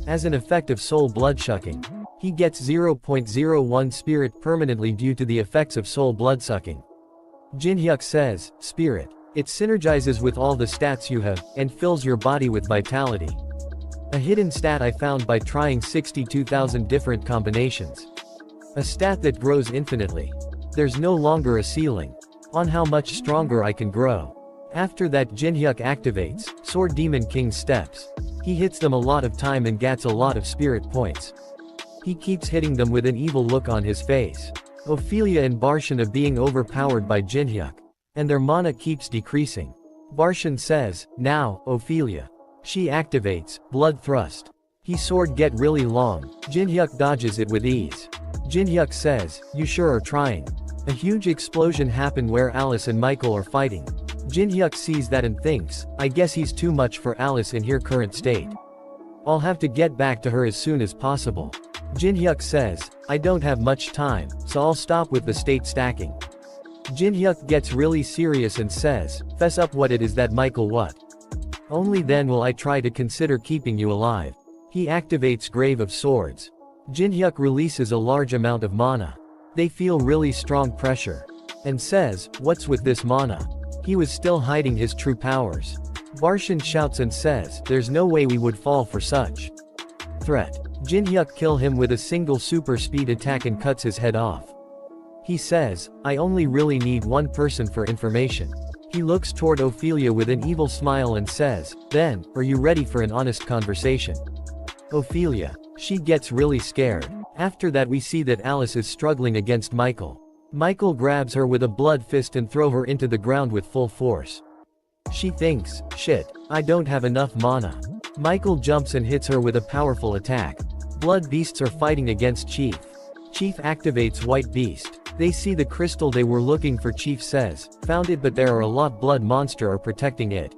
As an effect of soul blood-sucking, he gets 0.01 spirit permanently due to the effects of soul blood-sucking. Jinhyuk says, spirit. It synergizes with all the stats you have, and fills your body with vitality. A hidden stat I found by trying 62,000 different combinations. A stat that grows infinitely. There's no longer a ceiling on how much stronger I can grow. After that Jinhyuk activates Sword Demon King steps. He hits them a lot of time and gets a lot of spirit points. He keeps hitting them with an evil look on his face. Ophelia and Barshan are being overpowered by Jinhyuk. And their mana keeps decreasing. Barshan says, now, Ophelia. She activates Blood Thrust. His sword get really long. Jinhyuk dodges it with ease. Jinhyuk says, you sure are trying. A huge explosion happened where Alice and Michael are fighting. Jinhyuk sees that and thinks, I guess he's too much for Alice in her current state. I'll have to get back to her as soon as possible. Jinhyuk says, I don't have much time, so I'll stop with the state stacking. Jinhyuk gets really serious and says, fess up what it is that Michael what? Only then will I try to consider keeping you alive. He activates Grave of Swords. Jinhyuk releases a large amount of mana. They feel really strong pressure. And says, what's with this mana? He was still hiding his true powers. Barshan shouts and says, there's no way we would fall for such threat. Jinhyuk kill him with a single super speed attack and cuts his head off. He says, I only really need one person for information. He looks toward Ophelia with an evil smile and says, then, are you ready for an honest conversation? Ophelia. She gets really scared. After that we see that Alice is struggling against Michael. Michael grabs her with a blood fist and throw her into the ground with full force. She thinks, shit, I don't have enough mana. Michael jumps and hits her with a powerful attack. Blood beasts are fighting against Chief. Chief activates White Beast. They see the crystal they were looking for. Chief says, found it, but there are a lot blood monster are protecting it.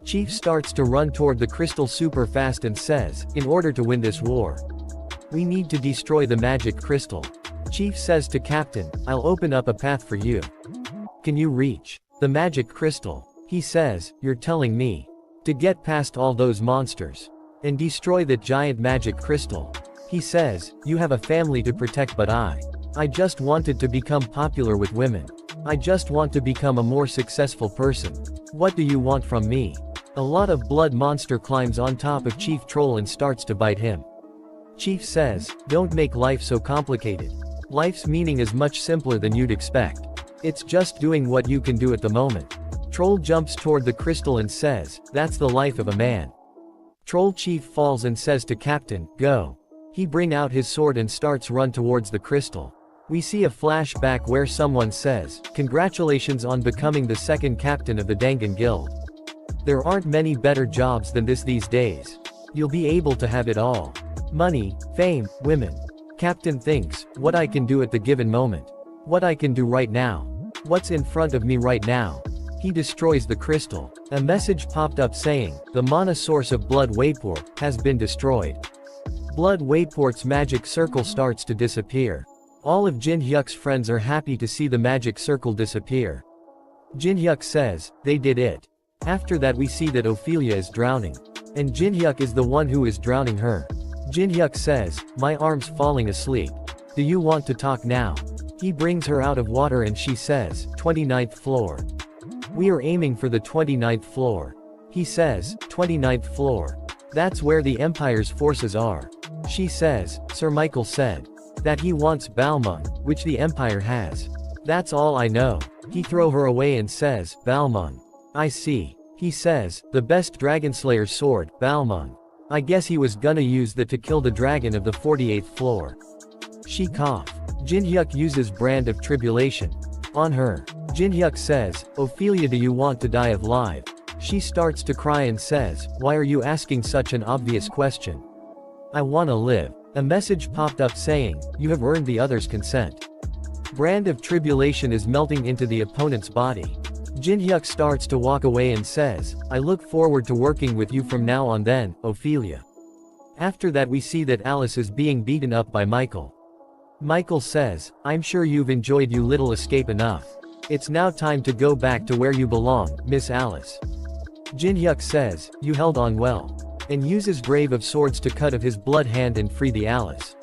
Chief starts to run toward the crystal super fast and says, in order to win this war, we need to destroy the magic crystal. Chief says to Captain, I'll open up a path for you. Can you reach the magic crystal? He says, you're telling me to get past all those monsters and destroy that giant magic crystal. He says, you have a family to protect, but I just wanted to become popular with women. I just want to become a more successful person. What do you want from me? A lot of blood monster climbs on top of Chief Troll and starts to bite him. Chief says, don't make life so complicated. Life's meaning is much simpler than you'd expect. It's just doing what you can do at the moment. Troll jumps toward the crystal and says, that's the life of a man. Troll Chief falls and says to Captain, go. He bring out his sword and starts run towards the crystal. We see a flashback where someone says, congratulations on becoming the second captain of the Dangan Guild. There aren't many better jobs than this these days. You'll be able to have it all. Money, fame, women. Captain thinks, what I can do at the given moment. What I can do right now. What's in front of me right now. He destroys the crystal. A message popped up saying, the mana source of Blood Wayport has been destroyed. Blood Wayport's magic circle starts to disappear. All of Jin Hyuk's friends are happy to see the magic circle disappear. Jin Hyuk says, they did it. After that we see that Ophelia is drowning. And Jin Hyuk is the one who is drowning her. Jin Hyuk says, my arm's falling asleep. Do you want to talk now? He brings her out of water and she says, 29th floor. We are aiming for the 29th floor. He says, 29th floor. That's where the Empire's forces are. She says, Sir Michael said that he wants Balmung, which the Empire has. That's all I know. He throw her away and says, Balmung. I see. He says, the best Dragonslayer's sword, Balmung. I guess he was gonna use that to kill the dragon of the 48th floor. She cough. Jin Hyuk uses Brand of Tribulation on her. Jin Hyuk says, Ophelia, do you want to die of live? She starts to cry and says, why are you asking such an obvious question? I wanna live. A message popped up saying, you have earned the other's consent. Brand of Tribulation is melting into the opponent's body. Jin Hyuk starts to walk away and says, I look forward to working with you from now on then, Ophelia. After that we see that Alice is being beaten up by Michael. Michael says, I'm sure you've enjoyed your little escape enough. It's now time to go back to where you belong, Miss Alice. Jin Hyuk says, you held on well. And uses Grave of Swords to cut of his blood hand and free the Alice.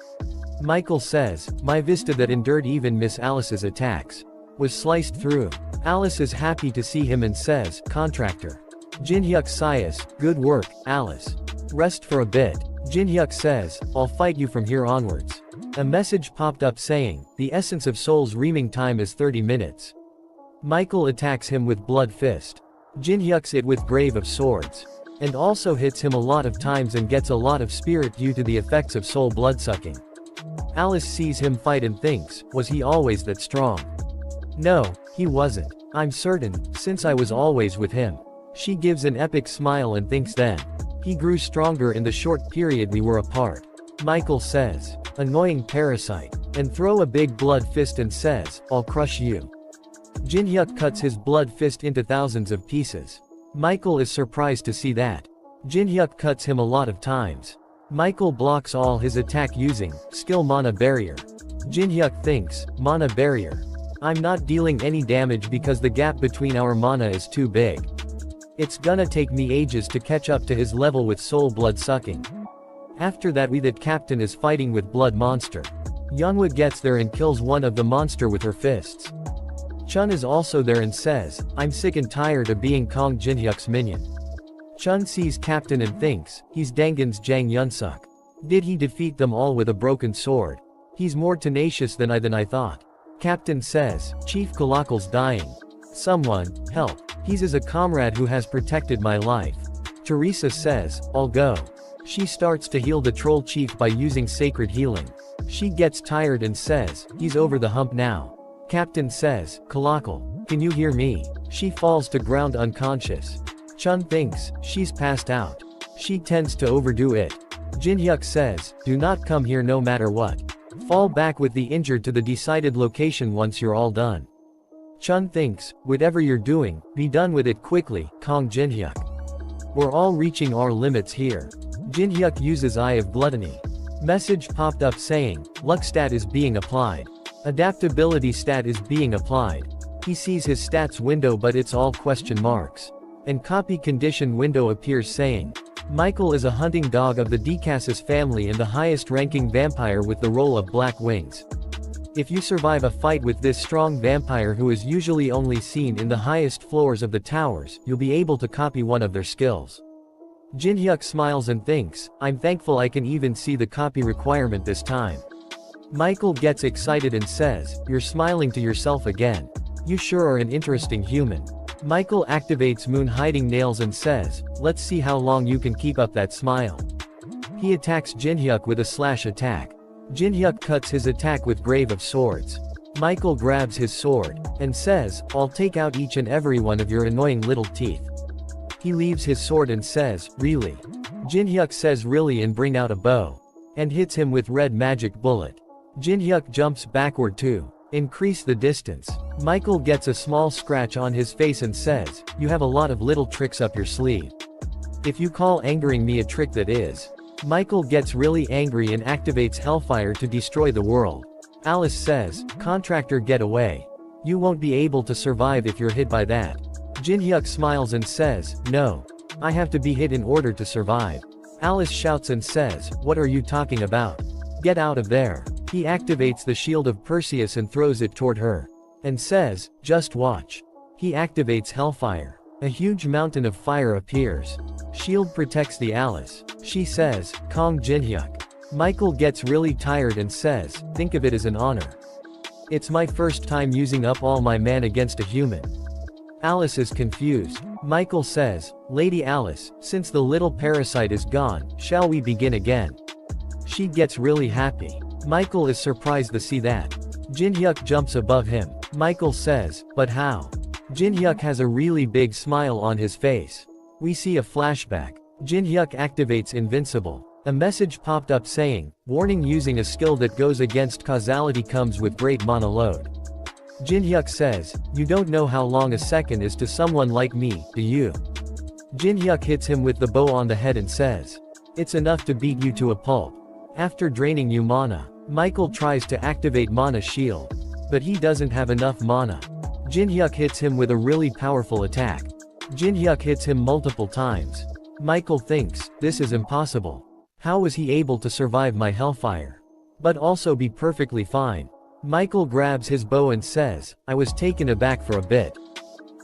Michael says, my vista that endured even Miss Alice's attacks was sliced through. Alice is happy to see him and says, contractor. Jin Hyuk sighs, good work, Alice. Rest for a bit. Jin Hyuk says, I'll fight you from here onwards. A message popped up saying, the Essence of Soul's reaming time is 30 minutes. Michael attacks him with Blood Fist. Jin Hyuk's it with Grave of Swords. And also hits him a lot of times and gets a lot of spirit due to the effects of soul bloodsucking. Alice sees him fight and thinks, was he always that strong? No, he wasn't. I'm certain, since I was always with him. She gives an epic smile and thinks then. He grew stronger in the short period we were apart. Michael says, annoying parasite, and throw a big blood fist and says, I'll crush you. Jin Hyuk cuts his blood fist into thousands of pieces. Michael is surprised to see that. Jin Hyuk cuts him a lot of times. Michael blocks all his attack using skill mana barrier. Jin Hyuk thinks, mana barrier. I'm not dealing any damage because the gap between our mana is too big. It's gonna take me ages to catch up to his level with soul blood sucking. After that that captain is fighting with blood monster. Yeonwoo gets there and kills one of the monster with her fists. Chun is also there and says, I'm sick and tired of being Kong Jin Hyuk's minion. Chun sees captain and thinks, he's Dangan's Jang Yunsuk. Did he defeat them all with a broken sword? He's more tenacious than I thought. Captain says, Chief Kalakal's dying. Someone, help. He's as a comrade who has protected my life. Teresa says, I'll go. She starts to heal the troll chief by using sacred healing. She gets tired and says, he's over the hump now. Captain says, Kalakal, can you hear me? She falls to ground unconscious. Chun thinks, she's passed out. She tends to overdo it. Jin Hyuk says, do not come here no matter what. Fall back with the injured to the decided location once you're all done. Chun thinks, whatever you're doing, be done with it quickly, Kong Jin Hyuk. We're all reaching our limits here. Jin Hyuk uses Eye of Gluttony. Message popped up saying, luck stat is being applied. Adaptability stat is being applied. He sees his stats window but it's all question marks. And copy condition window appears saying, Michael is a hunting dog of the Decasus family and the highest ranking vampire with the role of Black Wings. If you survive a fight with this strong vampire who is usually only seen in the highest floors of the towers, you'll be able to copy one of their skills. Jin Hyuk smiles and thinks, I'm thankful I can even see the copy requirement this time. Michael gets excited and says, you're smiling to yourself again. You sure are an interesting human. Michael activates Moon Hiding Nails and says, let's see how long you can keep up that smile. He attacks Jin Hyuk with a slash attack. Jin Hyuk cuts his attack with Grave of Swords. Michael grabs his sword and says, I'll take out each and every one of your annoying little teeth. He leaves his sword and says, really? Jin Hyuk says really and bring out a bow. And hits him with red magic bullet. Jin-hyuk jumps backward to increase the distance. Michael gets a small scratch on his face and says, "You have a lot of little tricks up your sleeve. If you call angering me a trick, that is." Michael gets really angry and activates Hellfire to destroy the world. Alice says, "Contractor, get away. You won't be able to survive if you're hit by that." Jin-hyuk smiles and says, "No. I have to be hit in order to survive." Alice shouts and says, "What are you talking about? Get out of there." He activates the shield of Perseus and throws it toward her. And says, "Just watch." He activates Hellfire. A huge mountain of fire appears. Shield protects the Alice. She says, "Kong Jin-hyuk." Michael gets really tired and says, "Think of it as an honor. It's my first time using up all my man against a human." Alice is confused. Michael says, "Lady Alice, since the little parasite is gone, shall we begin again?" She gets really happy. Michael is surprised to see that. Jin-hyuk jumps above him. Michael says, "But how?" Jin-hyuk has a really big smile on his face. We see a flashback. Jin-hyuk activates Invincible. A message popped up saying, "Warning, using a skill that goes against causality comes with great mana load." Jin-hyuk says, "You don't know how long a second is to someone like me, do you?" Jin-hyuk hits him with the bow on the head and says, "It's enough to beat you to a pulp. After draining you mana." Michael tries to activate Mana Shield. But he doesn't have enough mana. Jin-hyuk hits him with a really powerful attack. Jin-hyuk hits him multiple times. Michael thinks, this is impossible. How was he able to survive my Hellfire? But also be perfectly fine. Michael grabs his bow and says, "I was taken aback for a bit.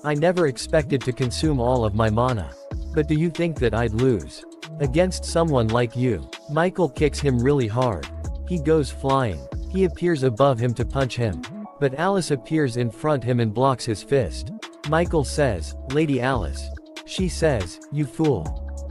I never expected to consume all of my mana. But do you think that I'd lose against someone like you?" Michael kicks him really hard. He goes flying. He appears above him to punch him. But Alice appears in front him and blocks his fist. Michael says, "Lady Alice." She says, "You fool.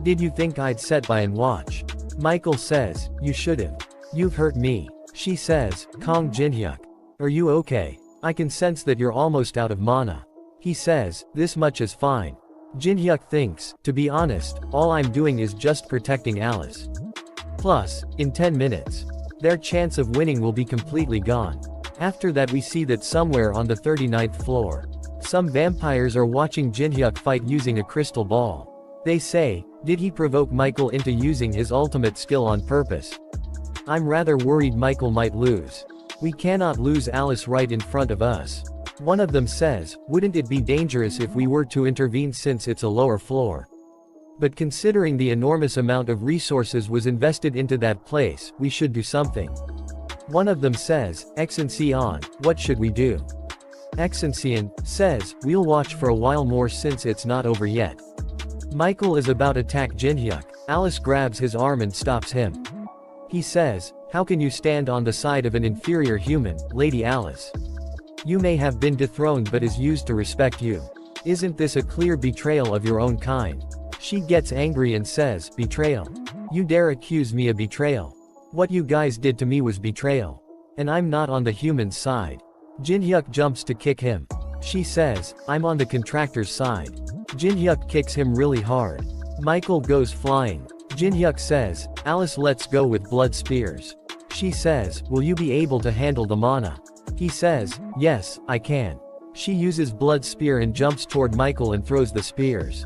Did you think I'd sit by and watch?" Michael says, "You should've. You've hurt me." She says, "Kong Jin-hyuk. Are you okay? I can sense that you're almost out of mana." He says, "This much is fine." Jin-hyuk thinks, "To be honest, all I'm doing is just protecting Alice. Plus, in 10 minutes, their chance of winning will be completely gone." After that we see that somewhere on the 39th floor, some vampires are watching Jin-hyuk fight using a crystal ball. They say, "Did he provoke Michael into using his ultimate skill on purpose? I'm rather worried Michael might lose. We cannot lose Alice right in front of us." One of them says, "Wouldn't it be dangerous if we were to intervene since it's a lower floor? But considering the enormous amount of resources was invested into that place, we should do something." One of them says, "Excelsior, what should we do?" Excelsior says, "We'll watch for a while more since it's not over yet." Michael is about to attack Jin-hyuk. Alice grabs his arm and stops him. He says, "How can you stand on the side of an inferior human, Lady Alice? You may have been dethroned but is used to respect you. Isn't this a clear betrayal of your own kind?" She gets angry and says, "Betrayal? You dare accuse me of betrayal? What you guys did to me was betrayal. And I'm not on the human's side." Jin-hyuk jumps to kick him. She says, "I'm on the contractor's side." Jin-hyuk kicks him really hard. Michael goes flying. Jin-hyuk says, "Alice, let's go with blood spears." She says, "Will you be able to handle the mana?" He says, "Yes, I can." She uses blood spear and jumps toward Michael and throws the spears.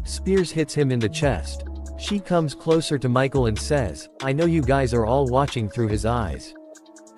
Spears hits him in the chest. She comes closer to Michael and says, "I know you guys are all watching through his eyes."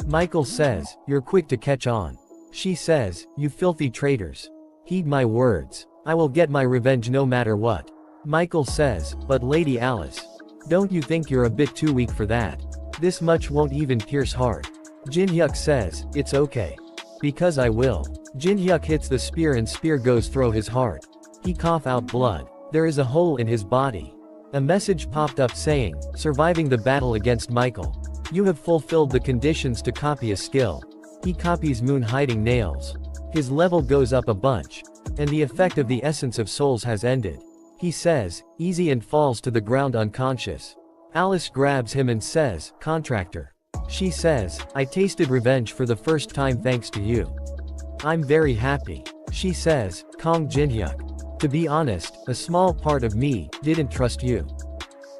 Michael says, "You're quick to catch on." She says, "You filthy traitors. Heed my words. I will get my revenge no matter what." Michael says, "But Lady Alice, don't you think you're a bit too weak for that? This much won't even pierce heart." Jin-hyuk says, "It's okay. Because I will." Jin-hyuk hits the spear and spear goes through his heart. He cough out blood. There is a hole in his body. A message popped up saying, "Surviving the battle against Michael. You have fulfilled the conditions to copy a skill." He copies Moon Hiding Nails. His level goes up a bunch. And the effect of the Essence of Souls has ended. He says, "Easy," and falls to the ground unconscious. Alice grabs him and says, "Contractor." She says, "I tasted revenge for the first time thanks to you. I'm very happy." She says, "Kong Jin-hyuk. To be honest, a small part of me didn't trust you.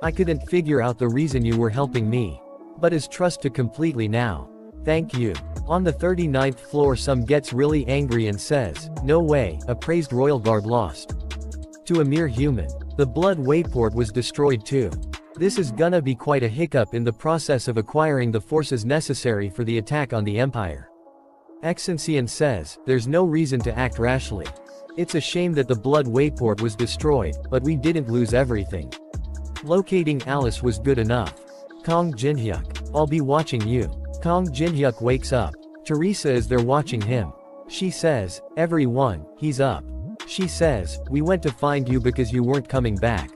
I couldn't figure out the reason you were helping me. But is trust to completely now. Thank you. On the 39th floor some gets really angry and says, no way, a praised royal guard lost to a mere human. The blood wayport was destroyed too. This is gonna be quite a hiccup in the process of acquiring the forces necessary for the attack on the Empire. Excelsior says, there's no reason to act rashly. It's a shame that the blood wayport was destroyed, but we didn't lose everything. Locating Alice was good enough. Kong Jinhyuk, I'll be watching you. Kong Jinhyuk wakes up. Teresa is there watching him. She says, everyone, he's up. She says, we went to find you because you weren't coming back.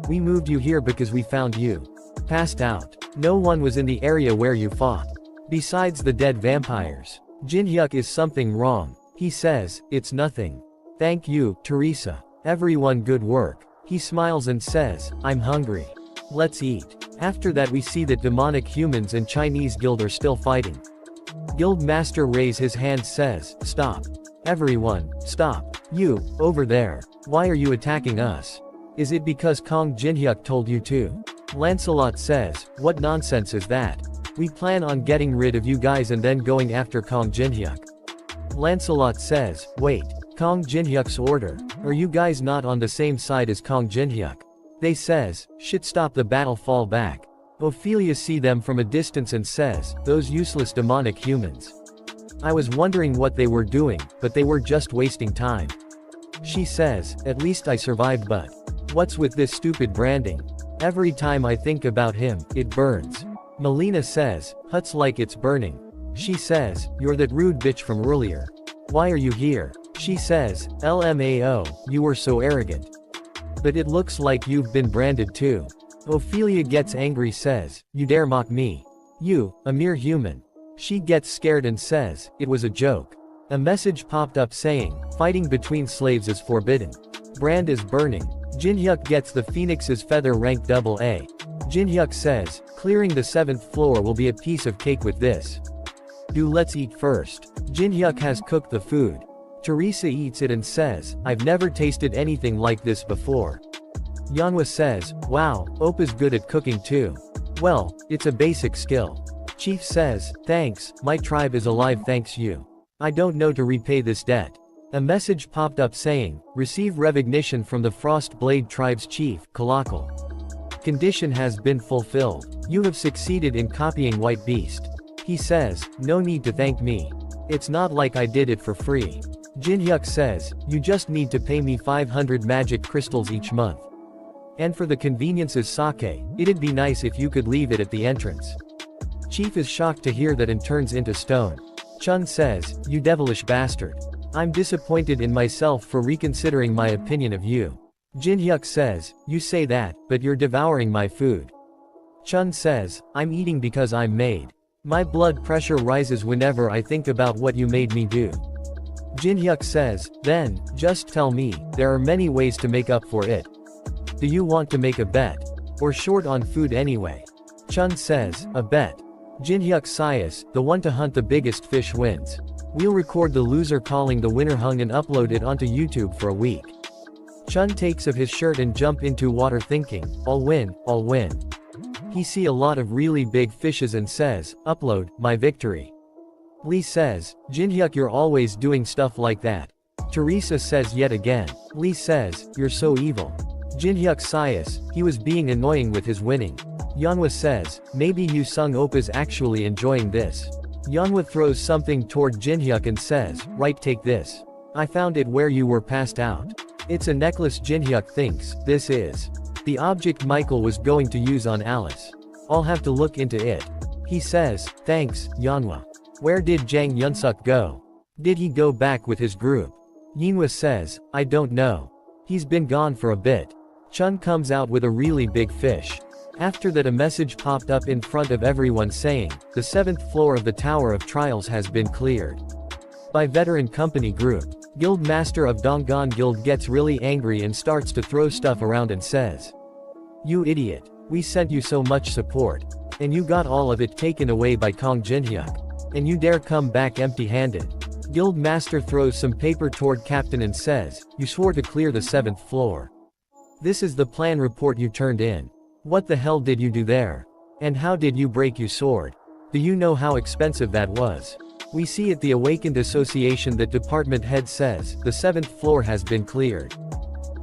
We moved you here because we found you passed out. No one was in the area where you fought. Besides the dead vampires. Jinhyuk, is something wrong? He says, it's nothing. Thank you, Teresa. Everyone, good work. He smiles and says, I'm hungry. Let's eat. After that we see that demonic humans and Chinese guild are still fighting. Guild master raise his hand says, stop. Everyone, stop. You, over there. Why are you attacking us? Is it because Kong Jinhyuk told you to? Lancelot says, what nonsense is that? We plan on getting rid of you guys and then going after Kong Jinhyuk. Lancelot says, wait, Kong Jinhyuk's order. Are you guys not on the same side as Kong Jinhyuk? They says, should stop the battle, fall back. Ophelia see them from a distance and says, those useless demonic humans. I was wondering what they were doing, but they were just wasting time. She says, at least I survived, but what's with this stupid branding? Every time I think about him, it burns. Melina says, Hut's like it's burning. She says, you're that rude bitch from earlier. Why are you here? She says, LMAO, you were so arrogant. But it looks like you've been branded too. Ophelia gets angry, says, you dare mock me. You, a mere human. She gets scared and says, it was a joke. A message popped up saying, fighting between slaves is forbidden. Brand is burning. Jinhyuk gets the Phoenix's feather ranked AA. Jinhyuk says, clearing the 7th floor will be a piece of cake with this. Let's eat first. Jinhyuk has cooked the food. Teresa eats it and says, I've never tasted anything like this before. Yanhwa says, wow, Opa's good at cooking too. Well, it's a basic skill. Chief says, thanks, my tribe is alive thanks you. I don't know to repay this debt. A message popped up saying, receive recognition from the Frost Blade tribe's chief, Kalakal. Condition has been fulfilled. You have succeeded in copying White Beast. He says, no need to thank me. It's not like I did it for free. Jinhyuk says, you just need to pay me 500 magic crystals each month. And for the convenience's sake, it'd be nice if you could leave it at the entrance. Chief is shocked to hear that and turns into stone. Chun says, you devilish bastard. I'm disappointed in myself for reconsidering my opinion of you. Jinhyuk says, you say that, but you're devouring my food. Chun says, I'm eating because I'm made. My blood pressure rises whenever I think about what you made me do. Jinhyuk says, then, just tell me, there are many ways to make up for it. Do you want to make a bet? Or short on food anyway? Chun says, a bet. Jinhyuk sighs, the one to hunt the biggest fish wins. We'll record the loser calling the winner hung and upload it onto YouTube for a week. Chun takes off his shirt and jump into water thinking, I'll win, I'll win. He see a lot of really big fishes and says, upload, my victory. Lee says, Jinhyuk, you're always doing stuff like that. Teresa says yet again. Lee says, you're so evil. Jinhyuk sighs, he was being annoying with his winning. Yanhwa says, maybe Yu Sung Opa's actually enjoying this. Yanhwa throws something toward Jinhyuk and says, right, take this. I found it where you were passed out. It's a necklace. Jinhyuk thinks, this is the object Michael was going to use on Alice. I'll have to look into it. He says, thanks, Yanhwa. Where did Jang Yunsuk go? Did he go back with his group? Yinhwa says, I don't know. He's been gone for a bit. Chun comes out with a really big fish. After that a message popped up in front of everyone saying, the 7th floor of the Tower of Trials has been cleared. By Veteran Company Group. Guild Master of Donggon Guild gets really angry and starts to throw stuff around and says, you idiot. We sent you so much support. And you got all of it taken away by Kong Jinhyuk. And you dare come back empty-handed. Guild Master throws some paper toward Captain and says, you swore to clear the 7th floor. This is the plan report you turned in. What the hell did you do there? And how did you break your sword? Do you know how expensive that was? We see at the Awakened Association that department head says, the 7th floor has been cleared.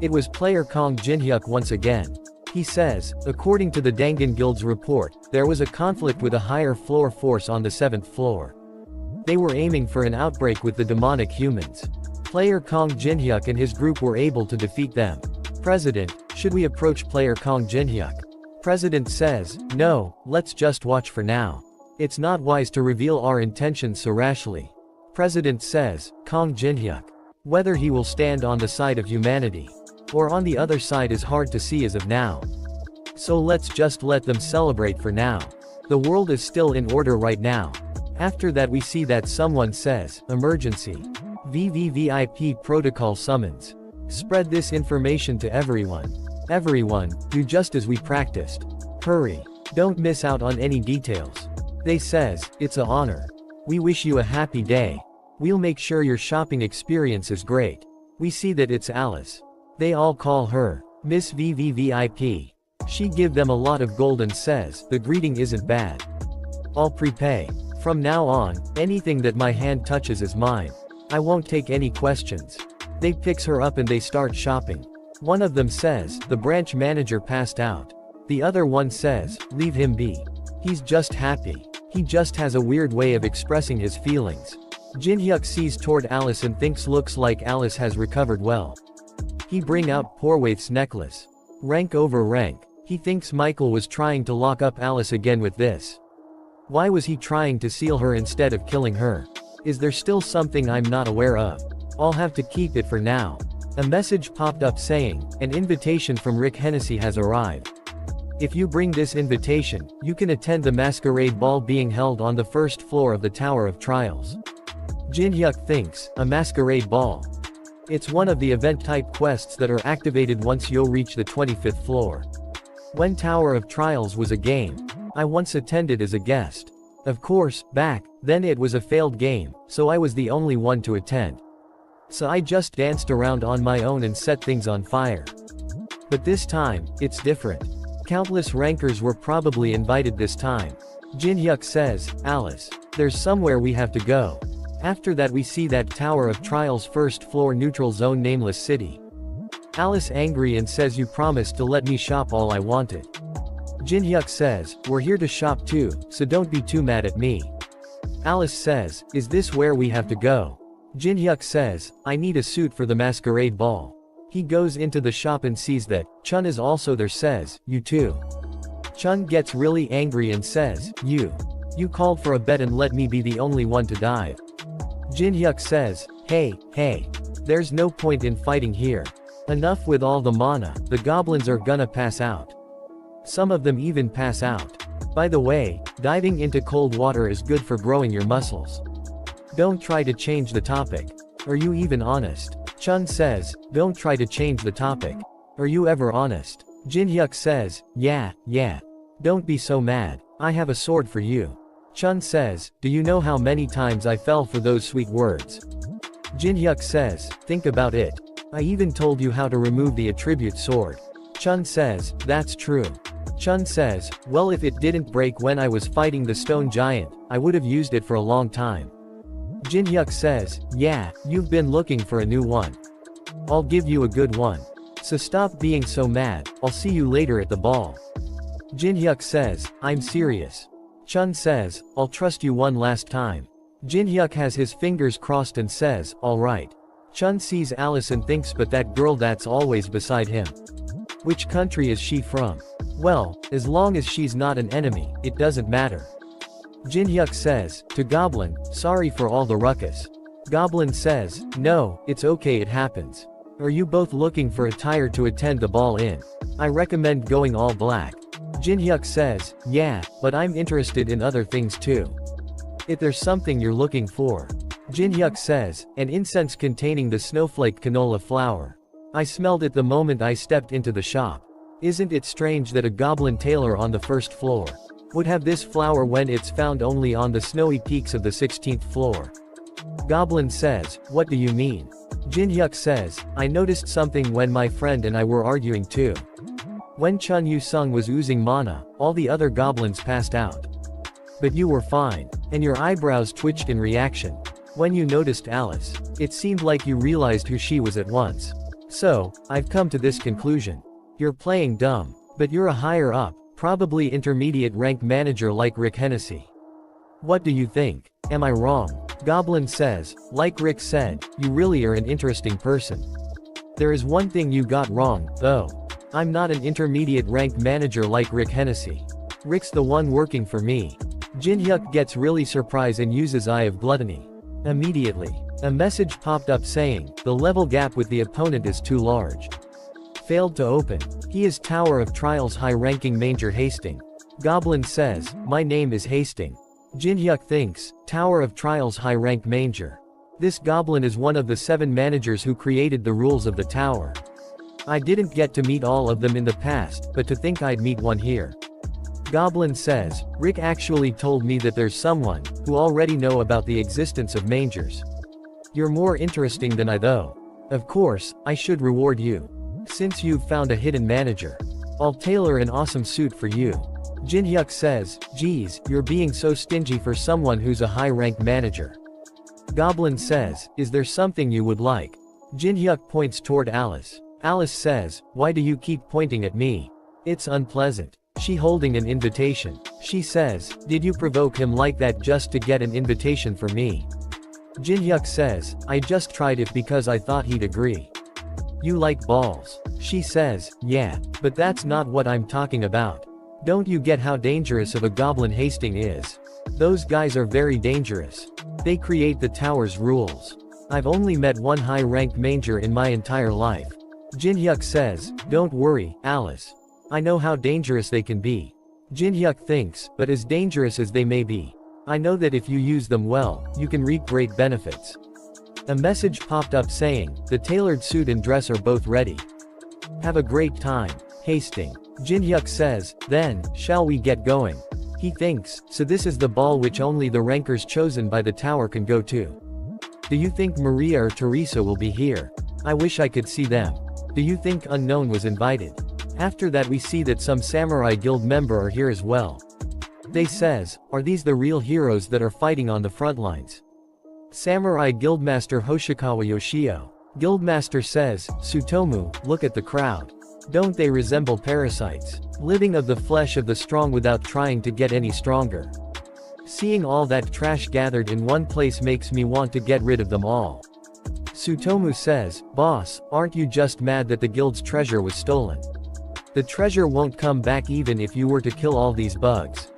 It was player Kong Jinhyuk once again. He says, according to the Dangan Guild's report, there was a conflict with a higher floor force on the 7th floor. They were aiming for an outbreak with the demonic humans. Player Kong Jinhyuk and his group were able to defeat them. President, should we approach player Kong Jinhyuk? President says, no, let's just watch for now. It's not wise to reveal our intentions so rashly. President says, Kong Jinhyuk. Whether he will stand on the side of humanity or on the other side is hard to see as of now. So let's just let them celebrate for now. The world is still in order right now. After that we see that someone says, emergency. VVVIP protocol summons. Spread this information to everyone. Everyone, do just as we practiced. Hurry. Don't miss out on any details. They says, it's an honor. We wish you a happy day. We'll make sure your shopping experience is great. We see that it's Alice. They all call her Miss VVVIP. She give them a lot of gold and says, the greeting isn't bad. I'll prepay. From now on, anything that my hand touches is mine. I won't take any questions. They picks her up and they start shopping. One of them says, the branch manager passed out. The other one says, leave him be. He's just happy. He just has a weird way of expressing his feelings. Jinhyuk sees toward Alice and thinks looks like Alice has recovered well. He bring out Porwaith's necklace. Rank over rank. He thinks Michael was trying to lock up Alice again with this. Why was he trying to seal her instead of killing her? Is there still something I'm not aware of? I'll have to keep it for now. A message popped up saying, an invitation from Rick Hennessy has arrived. If you bring this invitation, you can attend the masquerade ball being held on the 1st floor of the Tower of Trials. Jinhyuk thinks, a masquerade ball. It's one of the event-type quests that are activated once you reach the 25th floor. When Tower of Trials was a game, I once attended as a guest. Of course, back then it was a failed game, so I was the only one to attend. So I just danced around on my own and set things on fire. But this time, it's different. Countless rankers were probably invited this time. Jinhyuk says, Alice, there's somewhere we have to go. After that we see that Tower of Trials 1st floor neutral zone nameless city. Alice angry and says you promised to let me shop all I wanted. Jinhyuk says, we're here to shop too, so don't be too mad at me. Alice says, is this where we have to go? Jinhyuk says, I need a suit for the masquerade ball. He goes into the shop and sees that Chun is also there says, you too. Chun gets really angry and says, you called for a bet and let me be the only one to dive. Jinhyuk says, hey, there's no point in fighting here. Enough with all the mana, the goblins are gonna pass out. Some of them even pass out. By the way, diving into cold water is good for growing your muscles. Don't try to change the topic. Are you even honest? Chun says, don't try to change the topic. Are you ever honest? Jinhyuk says, yeah. Don't be so mad. I have a sword for you. Chun says, do you know how many times I fell for those sweet words? Jinhyuk says, think about it. I even told you how to remove the attribute sword. Chun says, that's true. Chun says, well if it didn't break when I was fighting the stone giant, I would have used it for a long time. Jinhyuk says, yeah, you've been looking for a new one. I'll give you a good one. So stop being so mad, I'll see you later at the ball. Jinhyuk says, I'm serious. Chun says, I'll trust you one last time. Jinhyuk has his fingers crossed and says, alright. Chun sees Alice and thinks but that girl that's always beside him. Which country is she from? Well, as long as she's not an enemy, it doesn't matter. Jinhyuk says, to Goblin, sorry for all the ruckus. Goblin says, no, it's okay it happens. Are you both looking for attire to attend the ball in? I recommend going all black. Jinhyuk says, yeah, but I'm interested in other things too. If there's something you're looking for. Jinhyuk says, an incense containing the snowflake canola flower. I smelled it the moment I stepped into the shop. Isn't it strange that a goblin tailor on the 1st floor would have this flower when it's found only on the snowy peaks of the 16th floor? Goblin says, what do you mean? Jinhyuk says, I noticed something when my friend and I were arguing too. When Chun Yu Sung was oozing mana, all the other goblins passed out. But you were fine. And your eyebrows twitched in reaction. When you noticed Alice, it seemed like you realized who she was at once. So, I've come to this conclusion. You're playing dumb. But you're a higher up, probably intermediate rank manager like Rick Hennessy. What do you think? Am I wrong? Goblin says, like Rick said, you really are an interesting person. There is one thing you got wrong, though. I'm not an intermediate rank manager like Rick Hennessy. Rick's the one working for me. Jin-hyuk gets really surprised and uses Eye of Gluttony. Immediately, a message popped up saying, the level gap with the opponent is too large. Failed to open. He is Tower of Trials high-ranking Manger Hasting. Goblin says, my name is Hasting. Jin-hyuk thinks, Tower of Trials high-rank Manger. This goblin is one of the 7 managers who created the rules of the tower. I didn't get to meet all of them in the past, but to think I'd meet one here. Goblin says, Rick actually told me that there's someone who already know about the existence of mangers. You're more interesting than I though. Of course, I should reward you. Since you've found a hidden manager. I'll tailor an awesome suit for you. Jin-hyuk says, geez, you're being so stingy for someone who's a high-rank manager. Goblin says, is there something you would like? Jin-hyuk points toward Alice. Alice says, why do you keep pointing at me? It's unpleasant. She holding an invitation. She says, did you provoke him like that just to get an invitation for me? Jin-hyuk says, I just tried it because I thought he'd agree. You like balls. She says, yeah, but that's not what I'm talking about. Don't you get how dangerous of a goblin Hasting is? Those guys are very dangerous. They create the tower's rules. I've only met one high-ranked manger in my entire life. Jin-hyuk says, don't worry, Alice. I know how dangerous they can be. Jin-hyuk thinks, but as dangerous as they may be, I know that if you use them well, you can reap great benefits. A message popped up saying, the tailored suit and dress are both ready. Have a great time, Hasting. Jin-hyuk says, then, shall we get going? He thinks, so this is the ball which only the rankers chosen by the tower can go to. Do you think Maria or Teresa will be here? I wish I could see them. Do you think Unknown was invited? After that we see that some Samurai Guild member are here as well. They says, are these the real heroes that are fighting on the front lines? Samurai Guildmaster Hoshikawa Yoshio. Guildmaster says, Tsutomu, look at the crowd. Don't they resemble parasites, living of the flesh of the strong without trying to get any stronger? Seeing all that trash gathered in one place makes me want to get rid of them all. Tsutomu says, boss, aren't you just mad that the guild's treasure was stolen? The treasure won't come back even if you were to kill all these bugs.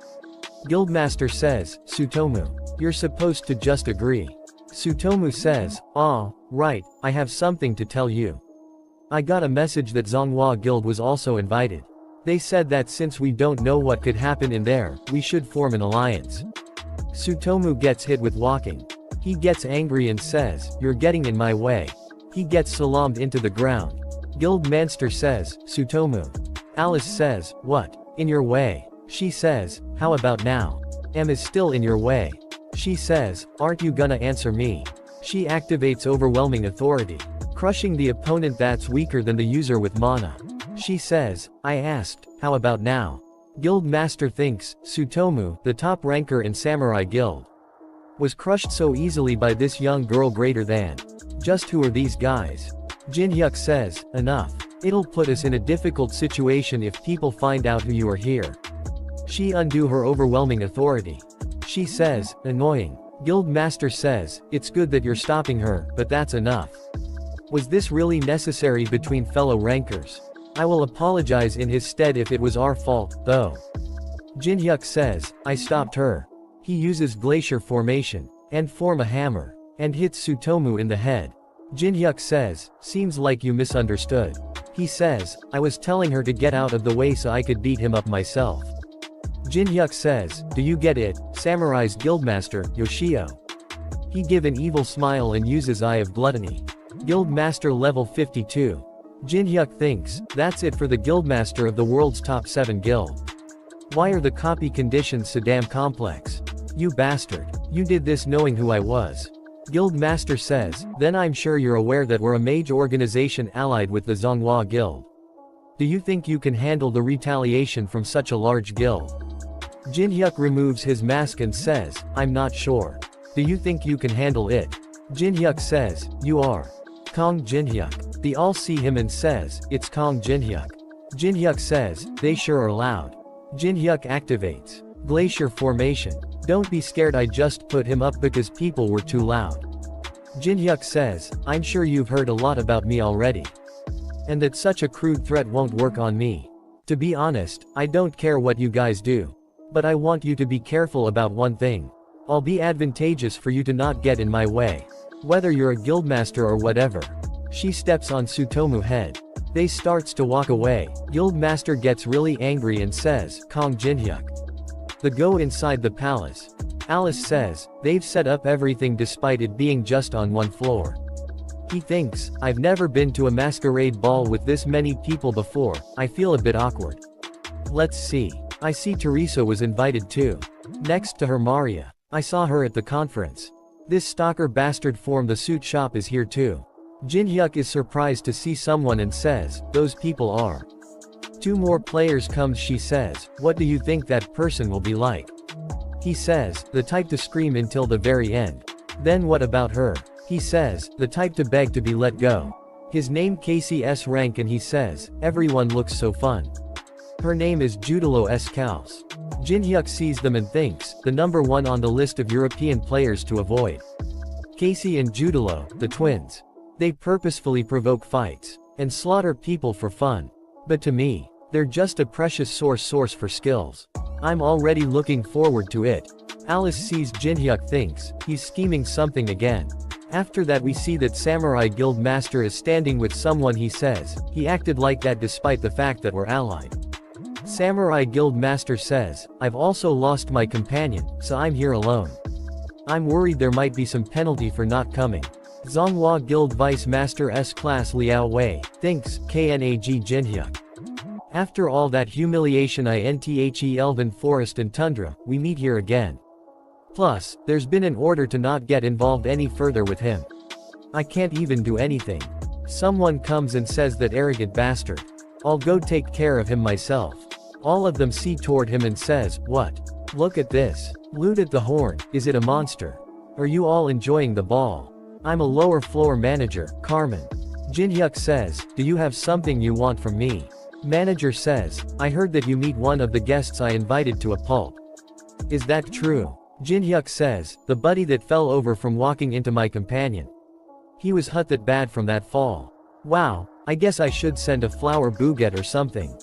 Guildmaster says, Tsutomu, you're supposed to just agree. Tsutomu says, right, I have something to tell you. I got a message that Zonghua Guild was also invited. They said that since we don't know what could happen in there, we should form an alliance. Tsutomu gets hit with walking. He gets angry and says, you're getting in my way. He gets salamed into the ground. Guildmaster says, Tsutomu. Alice says, what? In your way? She says, how about now? M is still in your way. She says, aren't you gonna answer me? She activates overwhelming authority, crushing the opponent that's weaker than the user with mana. She says, I asked, how about now? Guildmaster thinks, Tsutomu, the top ranker in Samurai Guild, was crushed so easily by this young girl greater than. Just who are these guys? Jin-hyuk says, enough. It'll put us in a difficult situation if people find out who you are here. She undo her overwhelming authority. She says, annoying. Guildmaster says, it's good that you're stopping her, but that's enough. Was this really necessary between fellow rankers? I will apologize in his stead if it was our fault, though. Jin-hyuk says, I stopped her. He uses glacier formation, and form a hammer, and hits Tsutomu in the head. Jin-hyuk says, seems like you misunderstood. He says, I was telling her to get out of the way so I could beat him up myself. Jin-hyuk says, do you get it, Samurai's Guildmaster, Yoshio? He give an evil smile and uses Eye of Gluttony. Guildmaster level 52. Jin-hyuk thinks, that's it for the Guildmaster of the world's top 7 guild. Why are the copy conditions so damn complex? You bastard. You did this knowing who I was. Guildmaster says, then I'm sure you're aware that we're a mage organization allied with the Zonghua Guild. Do you think you can handle the retaliation from such a large guild? Jin-hyuk removes his mask and says, I'm not sure. Do you think you can handle it? Jin-hyuk says, you are Kong Jin-hyuk. They all see him and says, it's Kong Jin-hyuk. Jin-hyuk says, they sure are loud. Jin-hyuk activates Glacier Formation. Don't be scared, I just put him up because people were too loud. Jin-hyuk says, I'm sure you've heard a lot about me already. And that such a crude threat won't work on me. To be honest, I don't care what you guys do. But I want you to be careful about one thing. I'll be advantageous for you to not get in my way. Whether you're a guildmaster or whatever. She steps on Tsutomu's head. They starts to walk away. Guildmaster gets really angry and says, Kong Jin-hyuk. They go inside the palace. Alice says, they've set up everything despite it being just on one floor. He thinks, I've never been to a masquerade ball with this many people before, I feel a bit awkward. Let's see. I see Teresa was invited too. Next to her Maria. I saw her at the conference. This stalker bastard from the suit shop is here too. Jin-hyuk is surprised to see someone and says, those people are. Two more players comes, she says, what do you think that person will be like? He says, the type to scream until the very end. Then what about her? He says, the type to beg to be let go. His name Casey S. Rank and he says, everyone looks so fun. Her name is Judilo S. Kaus. Jin-hyuk sees them and thinks, the number one on the list of European players to avoid. Casey and Judilo, the twins. They purposefully provoke fights and slaughter people for fun. But to me, they're just a precious source for skills. I'm already looking forward to it. Alice sees Jin-hyuk thinks, he's scheming something again. After that we see that Samurai Guild Master is standing with someone. He says, he acted like that despite the fact that we're allied. Samurai Guild Master says, I've also lost my companion, so I'm here alone. I'm worried there might be some penalty for not coming. Zonghua Guild Vice Master S-Class Liao Wei thinks, Knag Jin-hyuk. After all that humiliation INTHE Elven Forest and Tundra, we meet here again. Plus, there's been an order to not get involved any further with him. I can't even do anything. Someone comes and says that arrogant bastard. I'll go take care of him myself. All of them see toward him and says, what? Look at this. Loot at the horn, is it a monster? Are you all enjoying the ball? I'm a lower floor manager, Carmen. Jin-hyuk says, do you have something you want from me? Manager says, I heard that you meet one of the guests I invited to a pulp. Is that true? Jin-hyuk says, the buddy that fell over from walking into my companion. He was hurt that bad from that fall. Wow, I guess I should send a flower bouquet or something.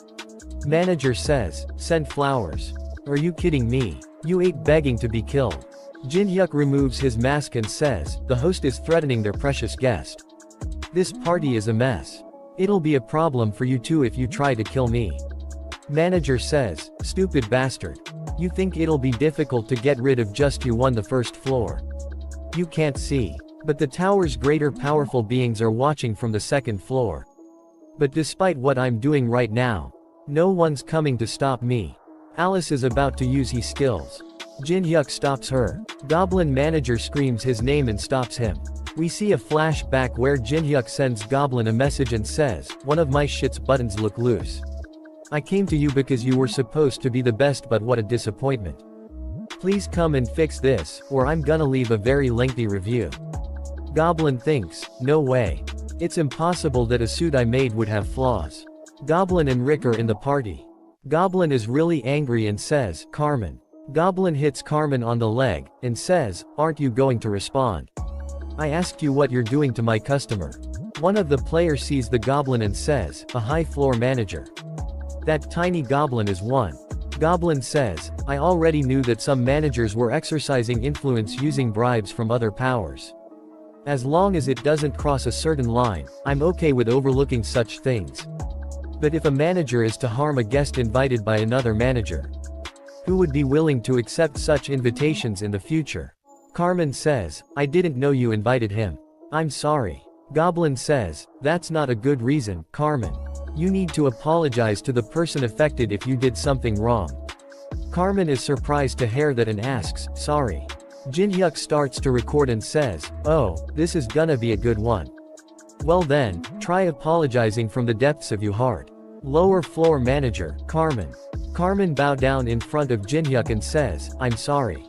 Manager says, send flowers. Are you kidding me? You ain't begging to be killed. Jin-hyuk removes his mask and says, the host is threatening their precious guest. This party is a mess. It'll be a problem for you too if you try to kill me. Manager says, stupid bastard. You think it'll be difficult to get rid of just you on the first floor. You can't see. But the tower's greater powerful beings are watching from the second floor. But despite what I'm doing right now, no one's coming to stop me. Alice is about to use his skills. Jin-hyuk stops her. Goblin Manager screams his name and stops him. We see a flashback where Jin-hyuk sends Goblin a message and says, one of my shit's buttons look loose. I came to you because you were supposed to be the best, but what a disappointment. Please come and fix this, or I'm gonna leave a very lengthy review. Goblin thinks, no way. It's impossible that a suit I made would have flaws. Goblin and Rick are in the party. Goblin is really angry and says, Carmen. Goblin hits Carmen on the leg, and says, aren't you going to respond? I asked you what you're doing to my customer. One of the players sees the goblin and says, a high floor manager. That tiny goblin is one. Goblin says, I already knew that some managers were exercising influence using bribes from other powers. As long as it doesn't cross a certain line, I'm okay with overlooking such things. But if a manager is to harm a guest invited by another manager, who would be willing to accept such invitations in the future? Carmen says, I didn't know you invited him. I'm sorry. Goblin says, that's not a good reason, Carmen. You need to apologize to the person affected if you did something wrong. Carmen is surprised to hear that and asks, sorry. Jin-hyuk starts to record and says, oh, this is gonna be a good one. Well then, try apologizing from the depths of your heart. Lower floor manager, Carmen. Carmen bows down in front of Jinhyuk and says, I'm sorry.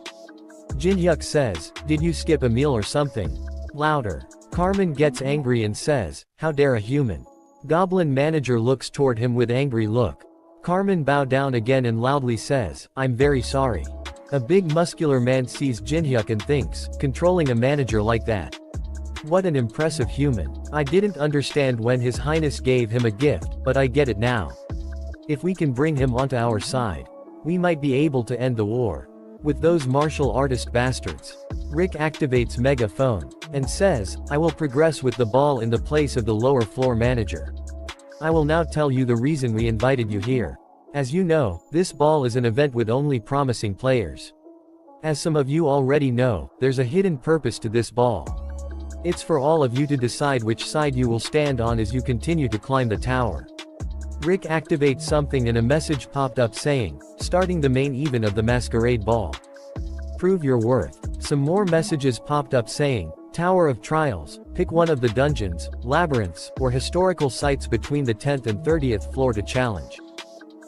Jinhyuk says, did you skip a meal or something? Louder. Carmen gets angry and says, how dare a human. Goblin manager looks toward him with angry look. Carmen bows down again and loudly says, I'm very sorry. A big muscular man sees Jinhyuk and thinks, controlling a manager like that. What an impressive human. I didn't understand when His Highness gave him a gift, but I get it now. If we can bring him onto our side, we might be able to end the war with those martial artist bastards. Rick activates megaphone and says, I will progress with the ball in the place of the lower floor manager. I will now tell you the reason we invited you here. As you know, this ball is an event with only promising players. As some of you already know, there's a hidden purpose to this ball. It's for all of you to decide which side you will stand on as you continue to climb the tower. Rick activates something and a message popped up saying, starting the main event of the masquerade ball. Prove your worth. Some more messages popped up saying, Tower of Trials, pick one of the dungeons, labyrinths, or historical sites between the 10th and 30th floor to challenge.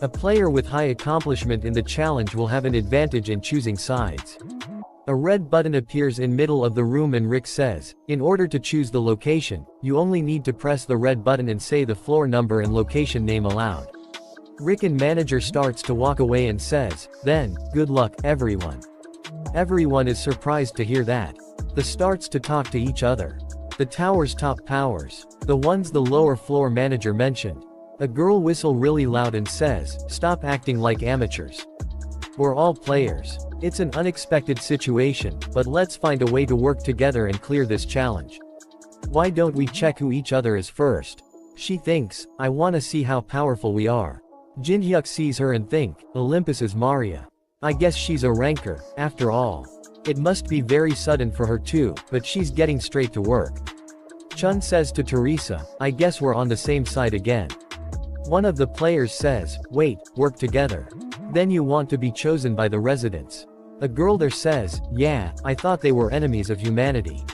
A player with high accomplishment in the challenge will have an advantage in choosing sides. A red button appears in middle of the room and Rick says, in order to choose the location, you only need to press the red button and say the floor number and location name aloud. Rick and manager starts to walk away and says, then, good luck, everyone. Everyone is surprised to hear that. They starts to talk to each other. The tower's top powers, the ones the lower floor manager mentioned. A girl whistle really loud and says, stop acting like amateurs. We're all players. It's an unexpected situation, but let's find a way to work together and clear this challenge. Why don't we check who each other is first? She thinks, I wanna see how powerful we are. Jinhyuk sees her and think, Olympus is Maria. I guess she's a ranker, after all. It must be very sudden for her too, but she's getting straight to work. Chun says to Teresa, I guess we're on the same side again. One of the players says, wait, work together. Then you want to be chosen by the residents. A girl there says, yeah, I thought they were enemies of humanity.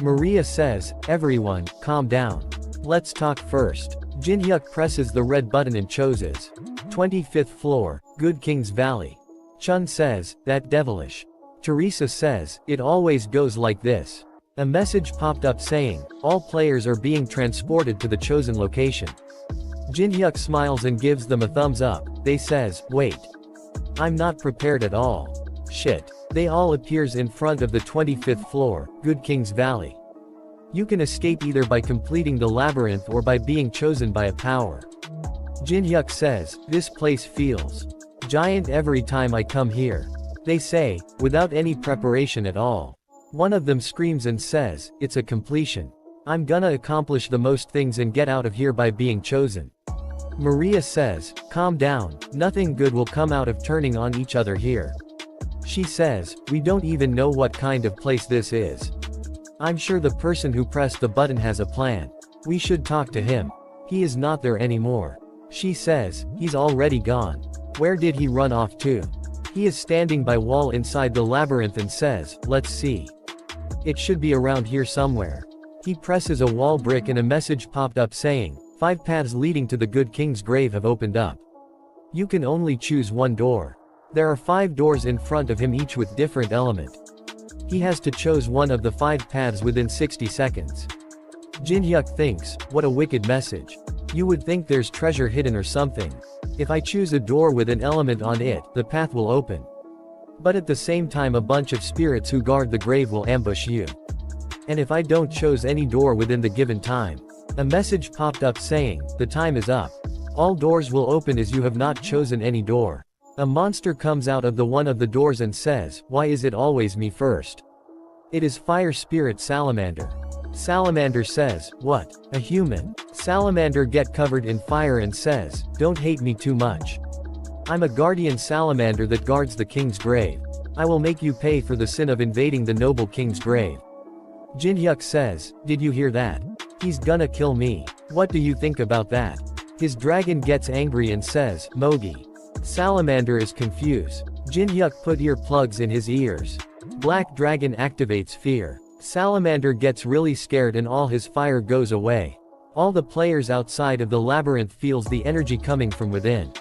Maria says, everyone, calm down. Let's talk first. Jinhyuk presses the red button and chooses 25th floor, Good King's Valley. Chun says, that devilish. Teresa says, it always goes like this. A message popped up saying, all players are being transported to the chosen location. Jinhyuk smiles and gives them a thumbs up. They says, wait. I'm not prepared at all. Shit. They all appears in front of the 25th floor, Good King's Valley. You can escape either by completing the labyrinth or by being chosen by a power. Jinhyuk says, this place feels giant every time I come here. They say, without any preparation at all. One of them screams and says, it's a completion. I'm gonna accomplish the most things and get out of here by being chosen. Maria says, calm down, nothing good will come out of turning on each other here. She says, we don't even know what kind of place this is. I'm sure the person who pressed the button has a plan. We should talk to him. He is not there anymore. She says, he's already gone. Where did he run off to? He is standing by wall inside the labyrinth and says, let's see. It should be around here somewhere. He presses a wall brick and a message popped up saying, 5 paths leading to the Good King's grave have opened up. You can only choose one door. There are 5 doors in front of him, each with different element. He has to choose one of the 5 paths within 60 seconds. Jinhyuk thinks, what a wicked message. You would think there's treasure hidden or something. If I choose a door with an element on it, the path will open. But at the same time a bunch of spirits who guard the grave will ambush you. And if I don't choose any door within the given time, a message popped up saying, the time is up. All doors will open as you have not chosen any door. A monster comes out of the one of the doors and says, why is it always me first? It is Fire Spirit Salamander. Salamander says, what? A human? Salamander get covered in fire and says, don't hate me too much. I'm a guardian salamander that guards the king's grave. I will make you pay for the sin of invading the noble king's grave. Jinhyuk says, did you hear that? He's gonna kill me. What do you think about that? His dragon gets angry and says, Mogi. Salamander is confused. Jinhyuk put earplugs in his ears. Black Dragon activates fear. Salamander gets really scared and all his fire goes away. All the players outside of the labyrinth feels the energy coming from within.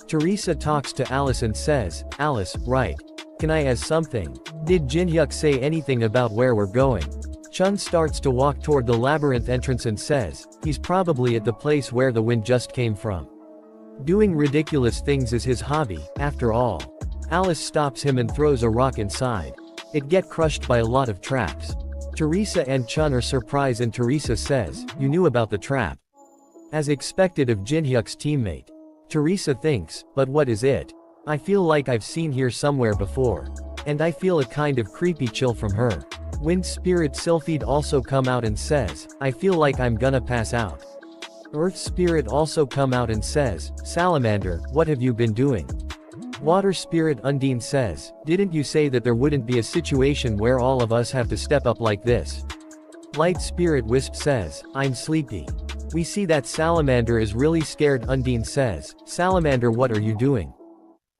Teresa talks to Alice and says, Alice, right. Can I ask something? Did Jinhyuk say anything about where we're going? Chun starts to walk toward the labyrinth entrance and says, he's probably at the place where the wind just came from. Doing ridiculous things is his hobby, after all. Alice stops him and throws a rock inside. It gets crushed by a lot of traps. Teresa and Chun are surprised and Teresa says, you knew about the trap. As expected of Jinhyuk's teammate. Teresa thinks, but what is it? I feel like I've seen her somewhere before. And I feel a kind of creepy chill from her. Wind Spirit Sylphide also come out and says, I feel like I'm gonna pass out. Earth Spirit also come out and says, Salamander, what have you been doing? Water Spirit Undine says, didn't you say that there wouldn't be a situation where all of us have to step up like this? Light Spirit Wisp says, I'm sleepy. We see that Salamander is really scared. Undine says, Salamander, what are you doing?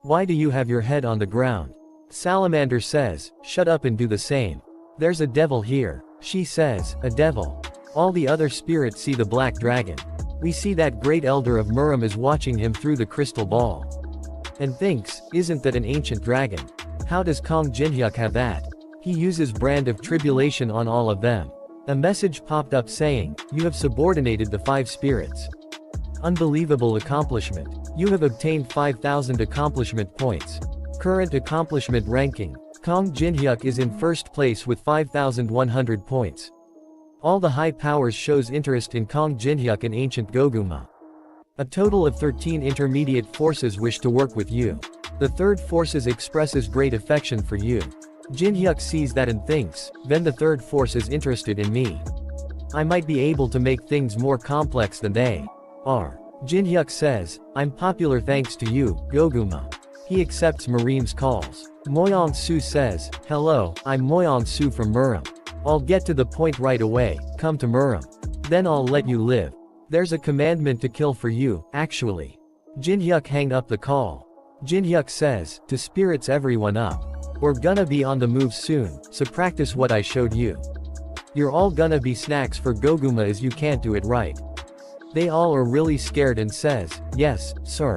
Why do you have your head on the ground? Salamander says, shut up and do the same. There's a devil here. She says, a devil. All the other spirits see the black dragon. We see that great elder of Muram is watching him through the crystal ball. And thinks, isn't that an ancient dragon? How does Kong Jinhyuk have that? He uses brand of tribulation on all of them. A message popped up saying, you have subordinated the 5 spirits. Unbelievable accomplishment. You have obtained 5,000 accomplishment points. Current accomplishment ranking. Kong Jinhyuk is in first place with 5,100 points. All the high powers shows interest in Kong Jinhyuk and Ancient Goguma. A total of 13 intermediate forces wish to work with you. The third forces expresses great affection for you. Jinhyuk sees that and thinks, then the third force is interested in me. I might be able to make things more complex than they are. Jinhyuk says, I'm popular thanks to you, Goguma. He accepts Marine's calls. Moyong Su says, hello, I'm Moyong Su from Muram. I'll get to the point right away, come to Muram. Then I'll let you live. There's a commandment to kill for you, actually. Jinhyuk hang up the call. Jinhyuk says, to spirits everyone up. We're gonna be on the move soon, so practice what I showed you. You're all gonna be snacks for Goguma as you can't do it right. They all are really scared and says, yes, sir.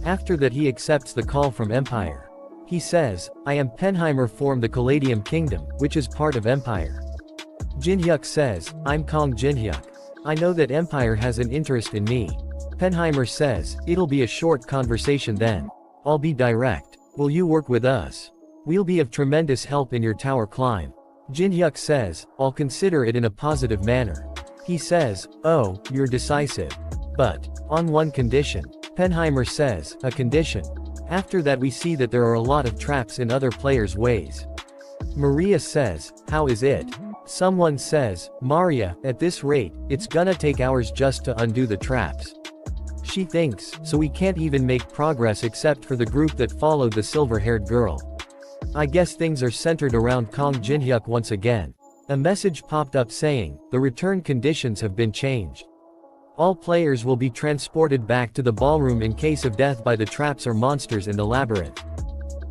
After that he accepts the call from Empire. He says, I am Penheimer from the Caladium Kingdom, which is part of Empire. Jinhyuk says, I'm Kong Jinhyuk. I know that Empire has an interest in me. Penheimer says, it'll be a short conversation then. I'll be direct. Will you work with us? We'll be of tremendous help in your tower climb. Jinhyuk says, I'll consider it in a positive manner. He says, oh, you're decisive. But, on one condition. Penheimer says, a condition. After that we see that there are a lot of traps in other players' ways. Maria says, how is it? Someone says, Maria, at this rate, it's gonna take hours just to undo the traps. She thinks, so we can't even make progress except for the group that followed the silver-haired girl. I guess things are centered around Kong Jinhyuk once again. A message popped up saying, the return conditions have been changed. All players will be transported back to the ballroom in case of death by the traps or monsters in the labyrinth.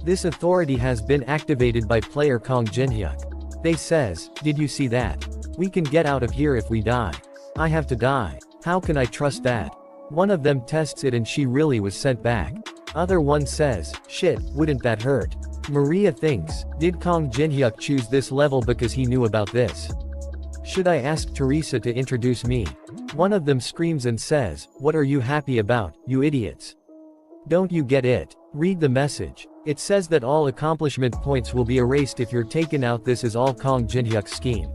This authority has been activated by player Kong Jinhyuk. They says, did you see that? We can get out of here if we die. I have to die. How can I trust that? One of them tests it and she really was sent back. Other one says, shit, wouldn't that hurt? Maria thinks, did Kong Jinhyuk choose this level because he knew about this? Should I ask Teresa to introduce me? One of them screams and says, what are you happy about, you idiots? Don't you get it? Read the message. It says that all accomplishment points will be erased if you're taken out. This is all Kong Jinhyuk's scheme.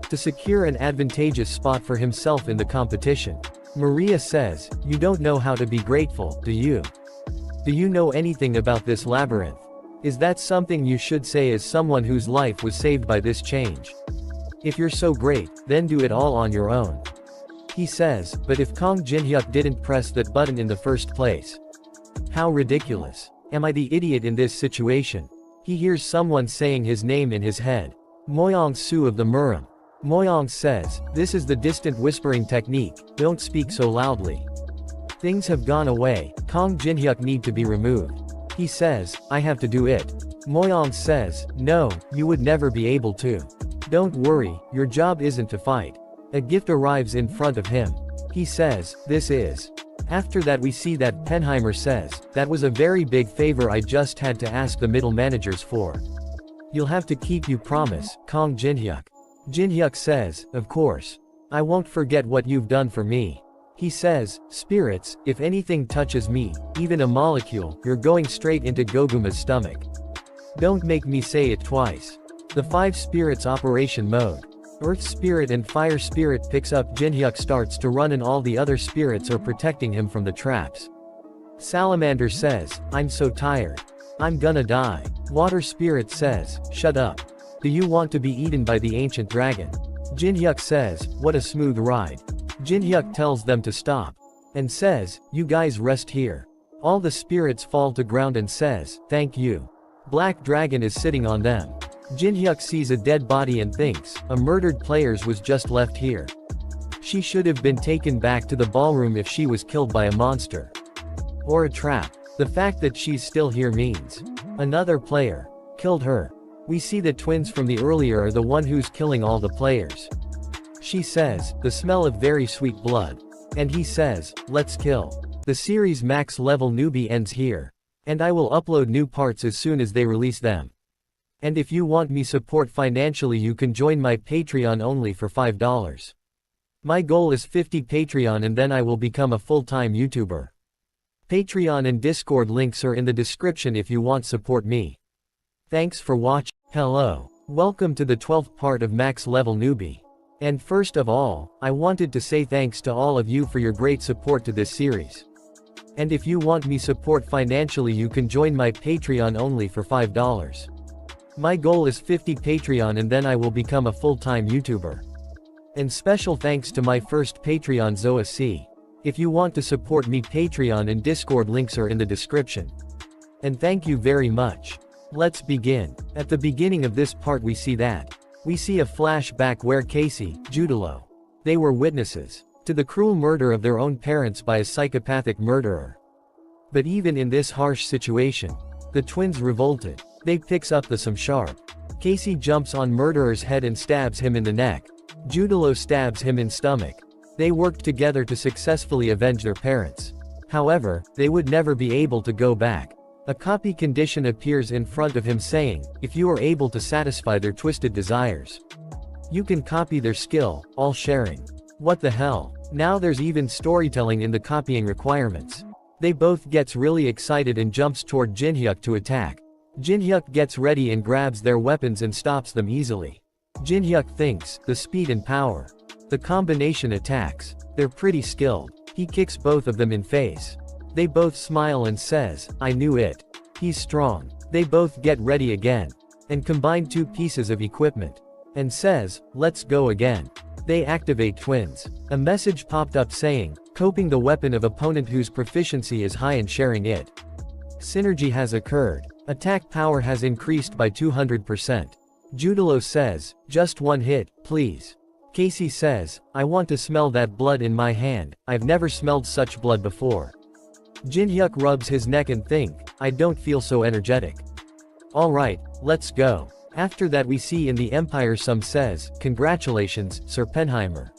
To secure an advantageous spot for himself in the competition. Maria says, you don't know how to be grateful, do you? Do you know anything about this labyrinth? Is that something you should say as someone whose life was saved by this change? If you're so great, then do it all on your own. He says, but if Kong Jinhyuk didn't press that button in the first place? How ridiculous. Am I the idiot in this situation? He hears someone saying his name in his head. Moyong Su of the Muram. Moyong says, this is the distant whispering technique, don't speak so loudly. Things have gone away, Kong Jinhyuk need to be removed. He says, I have to do it. Moyong says, no, you would never be able to. Don't worry, your job isn't to fight. A gift arrives in front of him. He says, this is After that we see that Penheimer says, that was a very big favor I just had to ask the middle managers for. You'll have to keep you promise, Kong Jinhyuk. Jinhyuk says, of course. I won't forget what you've done for me. He says, spirits, if anything touches me, even a molecule, you're going straight into Goguma's stomach. Don't make me say it twice. The 5 spirits operation mode. Earth spirit and fire spirit picks up Jinhyuk starts to run and all the other spirits are protecting him from the traps. Salamander says, I'm so tired. I'm gonna die. Water spirit says, shut up. Do you want to be eaten by the ancient dragon? Jinhyuk says, what a smooth ride. Jinhyuk tells them to stop. And says, you guys rest here. All the spirits fall to ground and says, thank you. Black dragon is sitting on them. Jinhyuk sees a dead body and thinks, a murdered players was just left here. She should have been taken back to the ballroom if she was killed by a monster. Or a trap. The fact that she's still here means another player killed her. We see the twins from the earlier are the one who's killing all the players. She says, the smell of very sweet blood. And he says, let's kill. The series max level newbie ends here. And I will upload new parts as soon as they release them. And if you want me support financially you can join my Patreon only for $5. My goal is 50 Patreon and then I will become a full-time YouTuber. Patreon and Discord links are in the description if you want support me. Thanks for watching. Hello. Welcome to the 12th part of Max Level Newbie. And first of all, I wanted to say thanks to all of you for your great support to this series. And if you want me support financially you can join my Patreon only for $5. My goal is 50 Patreon and then I will become a full-time YouTuber. And special thanks to my first Patreon Zoa C. If you want to support me Patreon and Discord links are in the description. And thank you very much. Let's begin. At the beginning of this part we see a flashback where Casey, Judilo. They were witnesses to the cruel murder of their own parents by a psychopathic murderer. But even in this harsh situation, the twins revolted. They picks up some sharp. Casey jumps on murderer's head and stabs him in the neck. Judilo stabs him in stomach. They worked together to successfully avenge their parents. However, they would never be able to go back. A copy condition appears in front of him saying, if you are able to satisfy their twisted desires, you can copy their skill, all sharing. What the hell? Now there's even storytelling in the copying requirements. They both gets really excited and jumps toward Jinhyuk to attack. Jinhyuk gets ready and grabs their weapons and stops them easily. Jinhyuk thinks, the speed and power. The combination attacks. They're pretty skilled. He kicks both of them in face. They both smile and says, I knew it. He's strong. They both get ready again. And combine 2 pieces of equipment. And says, let's go again. They activate twins. A message popped up saying, coping the weapon of opponent whose proficiency is high and sharing it. Synergy has occurred. Attack power has increased by 200%. Judilo says, just one hit, please. Casey says, I want to smell that blood in my hand, I've never smelled such blood before. Jinhyuk rubs his neck and think, I don't feel so energetic. Alright, let's go. After that we see in the Empire some says, congratulations, Sir Penheimer.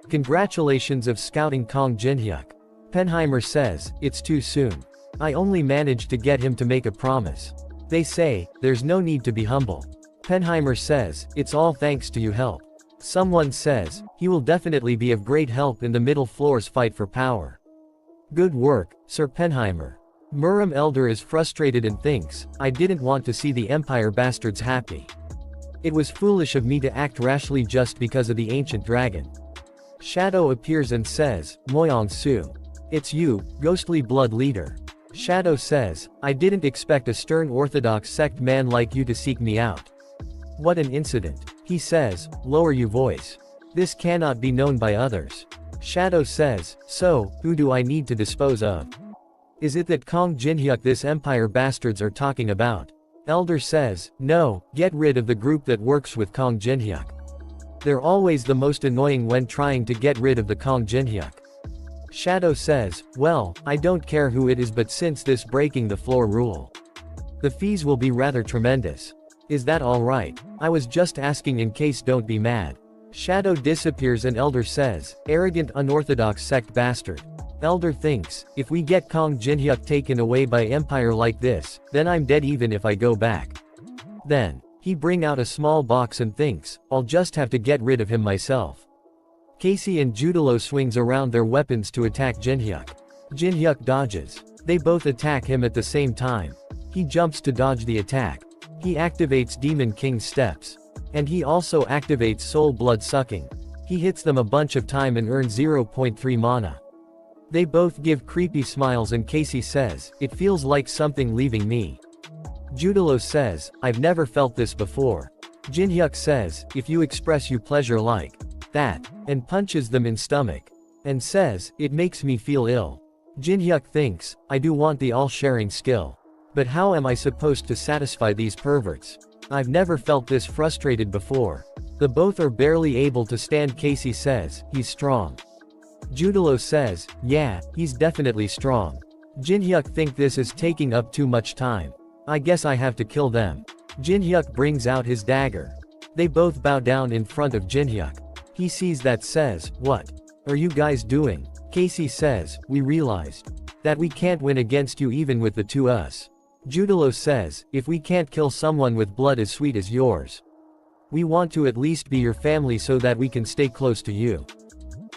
Congratulations of scouting Kong Jinhyuk. Penheimer says, it's too soon. I only managed to get him to make a promise. They say, there's no need to be humble. Penheimer says, it's all thanks to you help. Someone says, he will definitely be of great help in the middle floor's fight for power. Good work, Sir Penheimer. Muram Elder is frustrated and thinks, I didn't want to see the Empire bastards happy. It was foolish of me to act rashly just because of the ancient dragon. Shadow appears and says, Moyong Su. It's you, ghostly blood leader. Shadow says, I didn't expect a stern orthodox sect man like you to seek me out. What an incident. He says, lower your voice. This cannot be known by others. Shadow says, so, who do I need to dispose of? Is it that Kong Jinhyuk this Empire bastards are talking about? Elder says, no, get rid of the group that works with Kong Jinhyuk. They're always the most annoying when trying to get rid of the Kong Jinhyuk. Shadow says, well, I don't care who it is but since this breaking the floor rule. The fees will be rather tremendous. Is that alright? I was just asking in case don't be mad. Shadow disappears and Elder says, arrogant unorthodox sect bastard. Elder thinks, if we get Kong Jinhyuk taken away by Empire like this, then I'm dead even if I go back. Then, he bring out a small box and thinks, I'll just have to get rid of him myself. Casey and Judalo swings around their weapons to attack Jinhyuk. Jinhyuk dodges. They both attack him at the same time. He jumps to dodge the attack. He activates Demon King's steps. And he also activates Soul Blood Sucking. He hits them a bunch of time and earns 0.3 mana. They both give creepy smiles and Casey says, it feels like something leaving me. Judalo says, I've never felt this before. Jinhyuk says, if you express you pleasure like that, and punches them in stomach. And says, it makes me feel ill. Jinhyuk thinks, I do want the all-sharing skill. But how am I supposed to satisfy these perverts? I've never felt this frustrated before. The both are barely able to stand. Casey says, he's strong. Judalo says, yeah, he's definitely strong. Jinhyuk think this is taking up too much time. I guess I have to kill them. Jinhyuk brings out his dagger. They both bow down in front of Jinhyuk. He sees that says, what are you guys doing? Casey says, we realized that we can't win against you even with the two us. Judalo says, if we can't kill someone with blood as sweet as yours, we want to at least be your family so that we can stay close to you.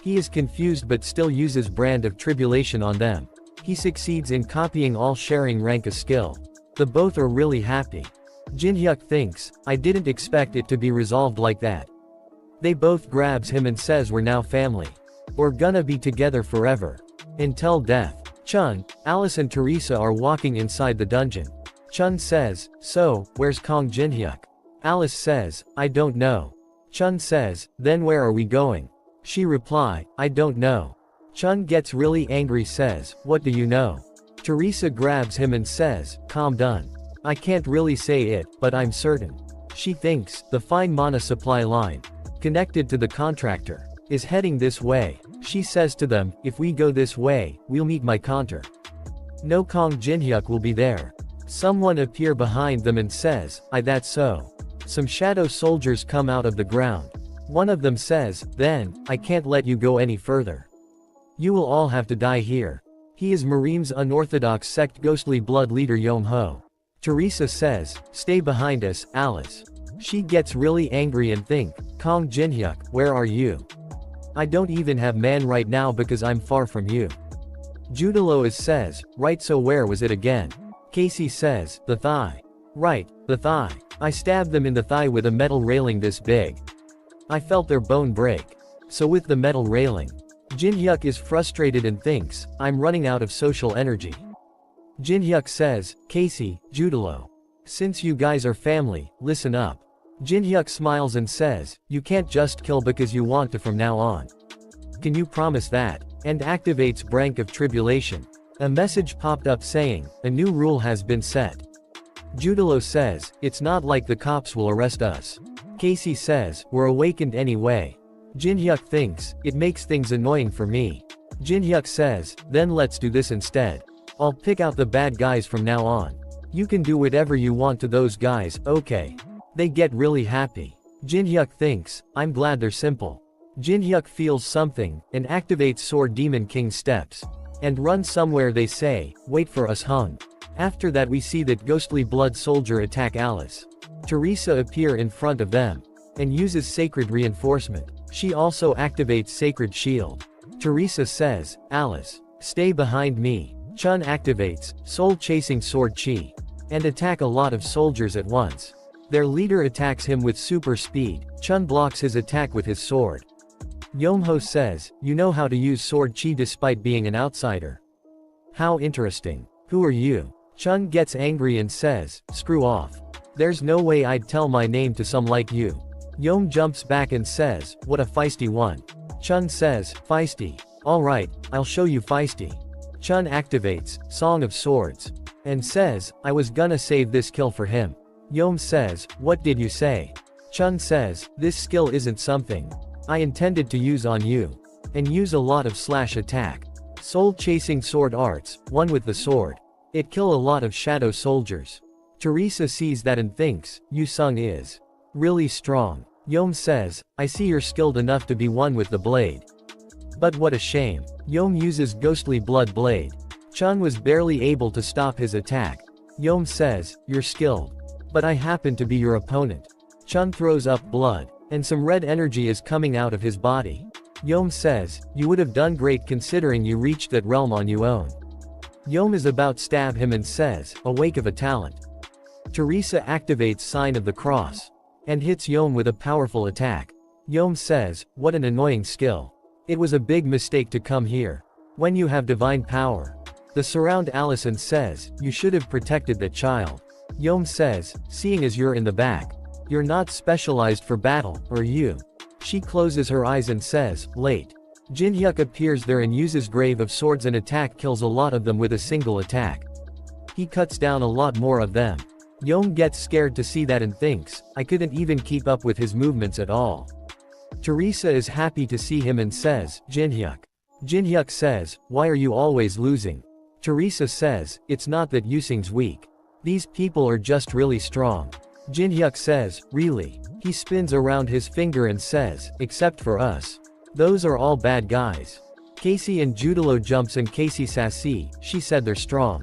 He is confused but still uses Brand of Tribulation on them. He succeeds in copying all sharing rank a skill. The both are really happy. Jinhyuk thinks, I didn't expect it to be resolved like that. They both grabs him and says we're now family. We're gonna be together forever. Until death. Chun, Alice and Teresa are walking inside the dungeon. Chun says, so, where's Kong Jinhyuk? Alice says, I don't know. Chun says, then where are we going? She reply, I don't know. Chun gets really angry says, what do you know? Teresa grabs him and says, calm down. I can't really say it, but I'm certain. She thinks, the fine mana supply line, connected to the contractor, is heading this way. She says to them, if we go this way, we'll meet my counter. No Kong Jinhyuk will be there. Someone appear behind them and says, that's so. Some shadow soldiers come out of the ground. One of them says, then, I can't let you go any further. You will all have to die here. He is Mareem's unorthodox sect ghostly blood leader Yom-ho. Teresa says, stay behind us, Alice. She gets really angry and think, Kong Jinhyuk, where are you? I don't even have man right now because I'm far from you. Judalo says, right, so where was it again? Casey says, the thigh. Right, the thigh. I stabbed them in the thigh with a metal railing this big. I felt their bone break. So with the metal railing. Jinhyuk is frustrated and thinks, I'm running out of social energy. Jinhyuk says, Casey, Judalo. Since you guys are family, listen up. Jinhyuk smiles and says, you can't just kill because you want to from now on. Can you promise that? And activates Brank of Tribulation. A message popped up saying, a new rule has been set. Judalo says, it's not like the cops will arrest us. Casey says, we're awakened anyway. Jinhyuk thinks, it makes things annoying for me. Jinhyuk says, then let's do this instead. I'll pick out the bad guys from now on. You can do whatever you want to those guys, okay? They get really happy. Jinhyuk thinks, I'm glad they're simple. Jinhyuk feels something, and activates Sword Demon King steps. And run somewhere. They say, wait for us hung. After that we see that ghostly blood soldier attack Alice. Teresa appear in front of them. And uses Sacred Reinforcement. She also activates Sacred Shield. Teresa says, Alice, stay behind me. Chun activates Soul Chasing Sword Chi. And attack a lot of soldiers at once. Their leader attacks him with super speed. Chun blocks his attack with his sword. Yomho says, you know how to use Sword Chi despite being an outsider. How interesting. Who are you? Chun gets angry and says, screw off. There's no way I'd tell my name to some like you. Yom jumps back and says, what a feisty one. Chun says, feisty. Alright, I'll show you feisty. Chun activates Song of Swords. And says, I was gonna save this kill for him. Yom says, what did you say? Chun says, this skill isn't something I intended to use on you. And use a lot of slash attack. Soul Chasing Sword Arts, one with the sword. It kill a lot of shadow soldiers. Teresa sees that and thinks, Yu Sung is really strong. Yom says, I see you're skilled enough to be one with the blade. But what a shame. Yom uses ghostly blood blade. Chun was barely able to stop his attack. Yom says, "You're skilled. But I happen to be your opponent." Chun throws up blood, and some red energy is coming out of his body. Yom says, "You would have done great considering you reached that realm on your own." Yom is about to stab him and says, "A wake of a talent." Teresa activates Sign of the Cross, and hits Yom with a powerful attack. Yom says, "What an annoying skill. It was a big mistake to come here. When you have divine power." The surround Alice and says, "You should have protected that child." Yom says, "Seeing as you're in the back, you're not specialized for battle, are you?" She closes her eyes and says, "Late." Jinhyuk appears there and uses Grave of Swords and attack kills a lot of them with a single attack. He cuts down a lot more of them. Yom gets scared to see that and thinks, I couldn't even keep up with his movements at all. Teresa is happy to see him and says, "Jinhyuk." Jinhyuk says, "Why are you always losing?" Teresa says, "It's not that Yusing's weak. These people are just really strong." Jinhyuk says, "Really?" He spins around his finger and says, "Except for us. Those are all bad guys." Casey and Judalo jumps and Casey sassy, she said they're strong.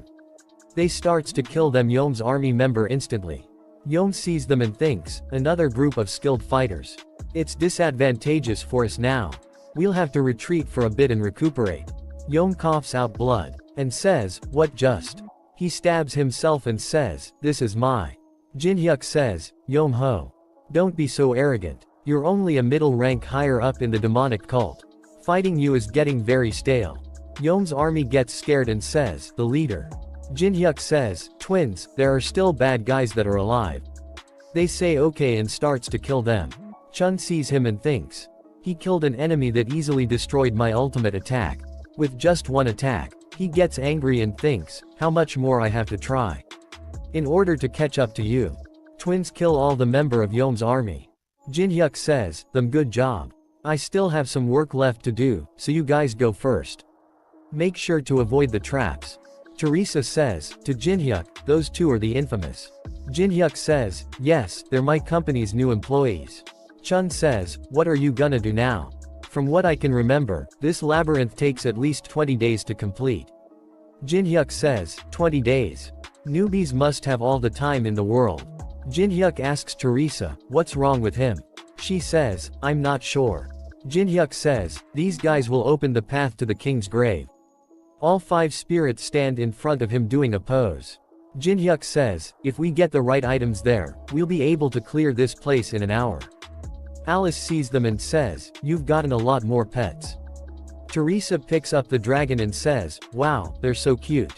They starts to kill them Yom's army member instantly. Yom sees them and thinks, another group of skilled fighters. It's disadvantageous for us now. We'll have to retreat for a bit and recuperate. Yom coughs out blood, and says, "What just?" He stabs himself and says, "This is my." Jinhyuk says, "Yom ho. Don't be so arrogant. You're only a middle rank higher up in the demonic cult. Fighting you is getting very stale." Yom's army gets scared and says, "The leader." Jinhyuk says, "Twins, there are still bad guys that are alive." They say okay and starts to kill them. Chun sees him and thinks, he killed an enemy that easily destroyed my ultimate attack. With just one attack, he gets angry and thinks, how much more I have to try in order to catch up to you. Twins kill all the member of Yom's army. Jinhyuk says, "Them good job. I still have some work left to do, so you guys go first. Make sure to avoid the traps." Teresa says, to Jinhyuk, "Those two are the infamous." Jinhyuk says, "Yes, they're my company's new employees." Chun says, "What are you gonna do now?" From what I can remember, this labyrinth takes at least 20 days to complete. Jinhyuk says, 20 days. Newbies must have all the time in the world. Jinhyuk asks Teresa, what's wrong with him? She says, I'm not sure. Jinhyuk says, these guys will open the path to the king's grave. All 5 spirits stand in front of him doing a pose. Jinhyuk says, if we get the right items there, we'll be able to clear this place in an hour. Alice sees them and says, you've gotten a lot more pets. Teresa picks up the dragon and says, wow, they're so cute.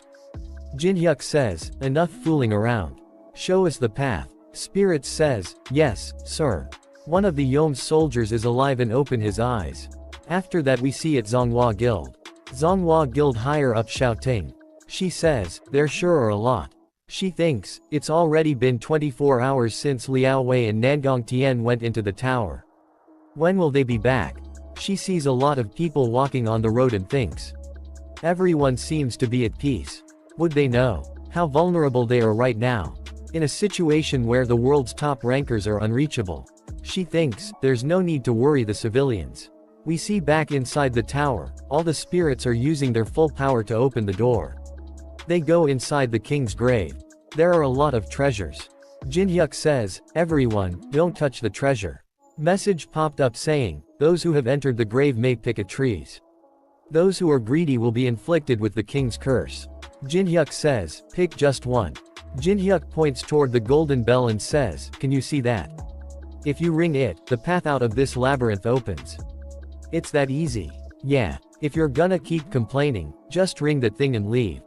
Jinhyuk says, enough fooling around. Show us the path. Spirit says, yes, sir. One of the Yom's soldiers is alive and open his eyes. After that we see at Zonghua Guild. Zonghua Guild higher up shouting. She says, there sure are a lot. She thinks, it's already been 24 hours since Liao Wei and Nangong Tian went into the tower. When will they be back? She sees a lot of people walking on the road and thinks. Everyone seems to be at peace. Would they know how vulnerable they are right now? In a situation where the world's top rankers are unreachable. She thinks, there's no need to worry the civilians. We see back inside the tower, all the spirits are using their full power to open the door. They go inside the king's grave. There are a lot of treasures. Jinhyuk says, everyone, don't touch the treasure. Message popped up saying, those who have entered the grave may pick at trees. Those who are greedy will be inflicted with the king's curse. Jinhyuk says, pick just one. Jinhyuk points toward the golden bell and says, can you see that? If you ring it, the path out of this labyrinth opens. It's that easy. Yeah. If you're gonna keep complaining, just ring that thing and leave.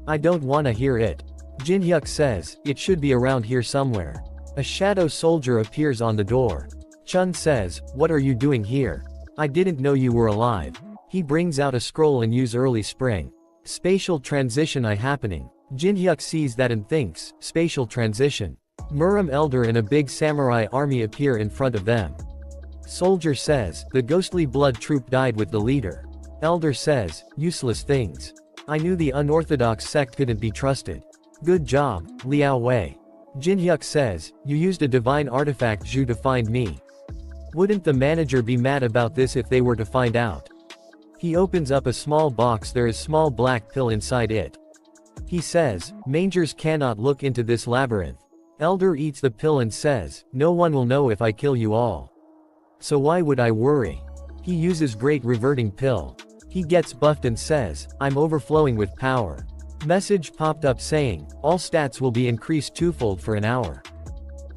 I don't wanna hear it. Jinhyuk says, it should be around here somewhere. A shadow soldier appears on the door. Chun says, what are you doing here? I didn't know you were alive. He brings out a scroll and use early spring. Spatial transition happening. Jinhyuk sees that and thinks, spatial transition. Muram Elder and a big samurai army appear in front of them. Soldier says, the ghostly blood troop died with the leader. Elder says, useless things. I knew the unorthodox sect couldn't be trusted. Good job, Liao Wei. Jinhyuk says, you used a divine artifact Zhu to find me. Wouldn't the manager be mad about this if they were to find out? He opens up a small box. There is small black pill inside it. He says, mangers cannot look into this labyrinth. Elder eats the pill and says, no one will know if I kill you all. So why would I worry? He uses great reverting pill. He gets buffed and says, I'm overflowing with power. Message popped up saying, all stats will be increased twofold for an hour.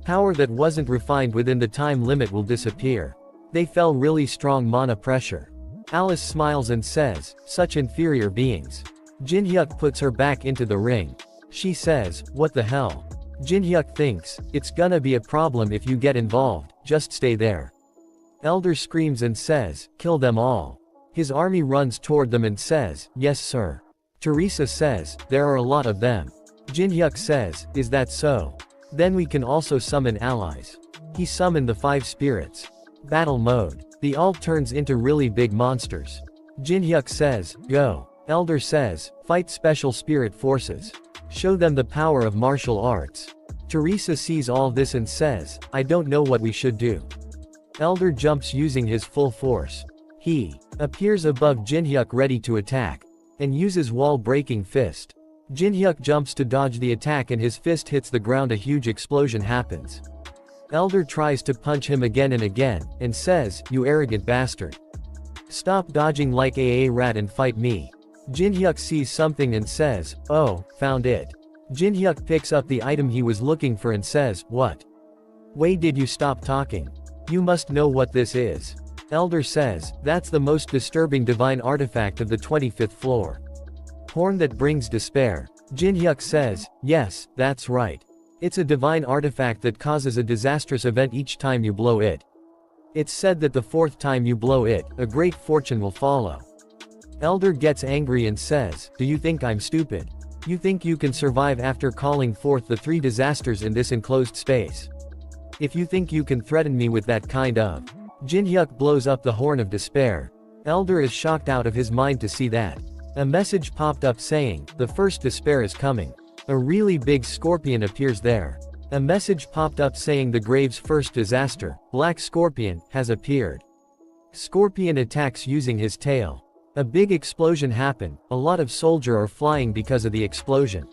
Power that wasn't refined within the time limit will disappear. They fell really strong mana pressure. Alice smiles and says, such inferior beings. Jinhyuk puts her back into the ring. She says, what the hell? Jinhyuk thinks, it's gonna be a problem if you get involved, just stay there. Elder screams and says, kill them all. His army runs toward them and says, yes sir. Teresa says, there are a lot of them. Jinhyuk says, is that so? Then we can also summon allies. He summoned the 5 spirits. Battle mode. The all turns into really big monsters. Jinhyuk says, go. Elder says, fight special spirit forces. Show them the power of martial arts. Teresa sees all this and says, I don't know what we should do. Elder jumps using his full force. He appears above Jinhyuk ready to attack, and uses wall-breaking fist. Jinhyuk jumps to dodge the attack and his fist hits the ground. A huge explosion happens. Elder tries to punch him again and again, and says, you arrogant bastard. Stop dodging like a rat and fight me. Jinhyuk sees something and says, oh, found it. Jinhyuk picks up the item he was looking for and says, what? Why did you stop talking? You must know what this is. Elder says, that's the most disturbing divine artifact of the 25th floor. Horn that brings despair. Jinhyuk says, yes, that's right. It's a divine artifact that causes a disastrous event each time you blow it. It's said that the 4th time you blow it, a great fortune will follow. Elder gets angry and says, do you think I'm stupid? You think you can survive after calling forth the 3 disasters in this enclosed space? If you think you can threaten me with that kind of... Jinhyuk blows up the horn of despair. Elder is shocked out of his mind to see that. A message popped up saying, the first despair is coming. A really big scorpion appears there. A message popped up saying the grave's first disaster, Black Scorpion, has appeared. Scorpion attacks using his tail. A big explosion happened. A lot of soldiers are flying because of the explosion.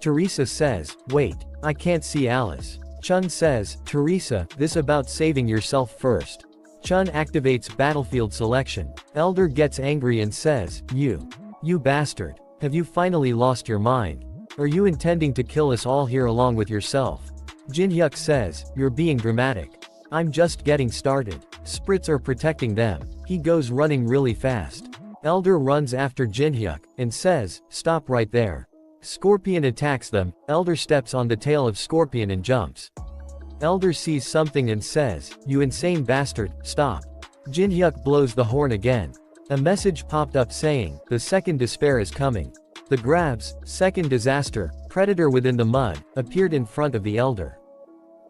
Teresa says, wait, I can't see Alice. Chun says, Teresa, this about saving yourself first. Chun activates battlefield selection. Elder gets angry and says, you bastard. Have you finally lost your mind? Are you intending to kill us all here along with yourself? Jinhyuk says, you're being dramatic. I'm just getting started. Spritz are protecting them. He goes running really fast. Elder runs after Jinhyuk, and says, stop right there. Scorpion attacks them. Elder steps on the tail of Scorpion and jumps. Elder sees something and says, you insane bastard, stop. Jinhyuk blows the horn again. A message popped up saying, the second despair is coming. The Grab's second disaster, predator within the mud, appeared in front of the Elder.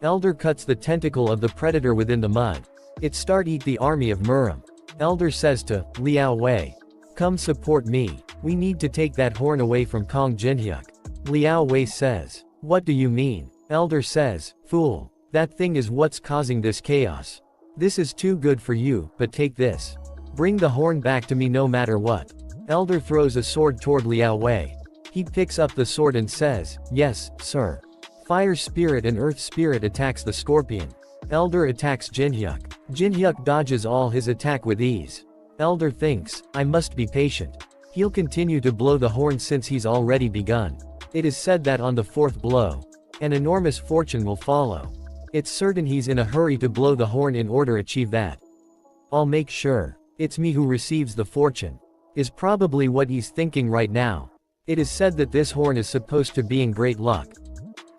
Elder cuts the tentacle of the predator within the mud. It start eat the army of Muram. Elder says to Liao Wei, come support me. We need to take that horn away from Kong Jinhyuk. Liao Wei says, what do you mean? Elder says, fool. That thing is what's causing this chaos. This is too good for you, but take this. Bring the horn back to me no matter what. Elder throws a sword toward Liao Wei. He picks up the sword and says, yes, sir. Fire spirit and earth spirit attacks the scorpion. Elder attacks Jinhyuk. Jinhyuk dodges all his attack with ease. Elder thinks, I must be patient. He'll continue to blow the horn since he's already begun. It is said that on the 4th blow, an enormous fortune will follow. It's certain he's in a hurry to blow the horn in order to achieve that. I'll make sure. It's me who receives the fortune. Is probably what he's thinking right now. It is said that this horn is supposed to be in great luck.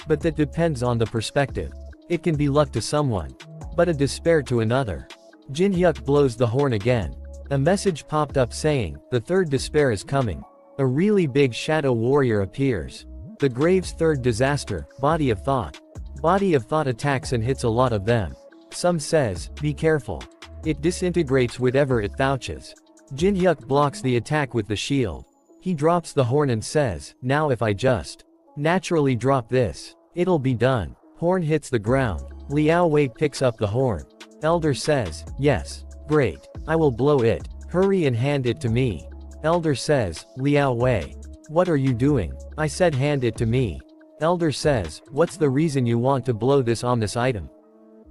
But that depends on the perspective. It can be luck to someone, but a despair to another. Jinhyuk blows the horn again. A message popped up saying, the 3rd despair is coming. A really big shadow warrior appears. The grave's 3rd disaster, Body of Thought. Body of Thought attacks and hits a lot of them. Some says, be careful. It disintegrates whatever it touches. Jinhyuk blocks the attack with the shield. He drops the horn and says, now if I just naturally drop this, it'll be done. Horn hits the ground. Liao Wei picks up the horn. Elder says, yes, great. I will blow it. Hurry and hand it to me. Elder says, Liao Wei. What are you doing? I said hand it to me. Elder says, what's the reason you want to blow this ominous item?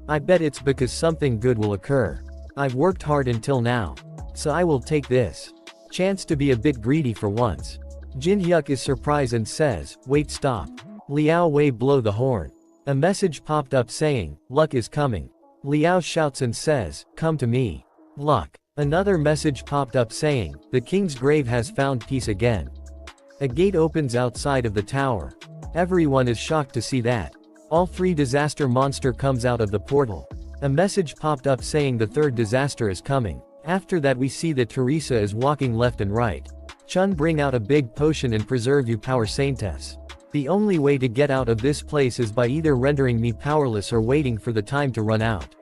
I bet it's because something good will occur. I've worked hard until now. So I will take this chance to be a bit greedy for once. Jin Hyuk is surprised and says, wait, stop. Liao Wei, blow the horn. A message popped up saying, luck is coming. Liao shouts and says, come to me. Luck. Another message popped up saying, the king's grave has found peace again. A gate opens outside of the tower. Everyone is shocked to see that. All three disaster monster comes out of the portal. A message popped up saying the third disaster is coming. After that we see that Teresa is walking left and right. Chun, bring out a big potion and preserve you power saintess. The only way to get out of this place is by either rendering me powerless or waiting for the time to run out.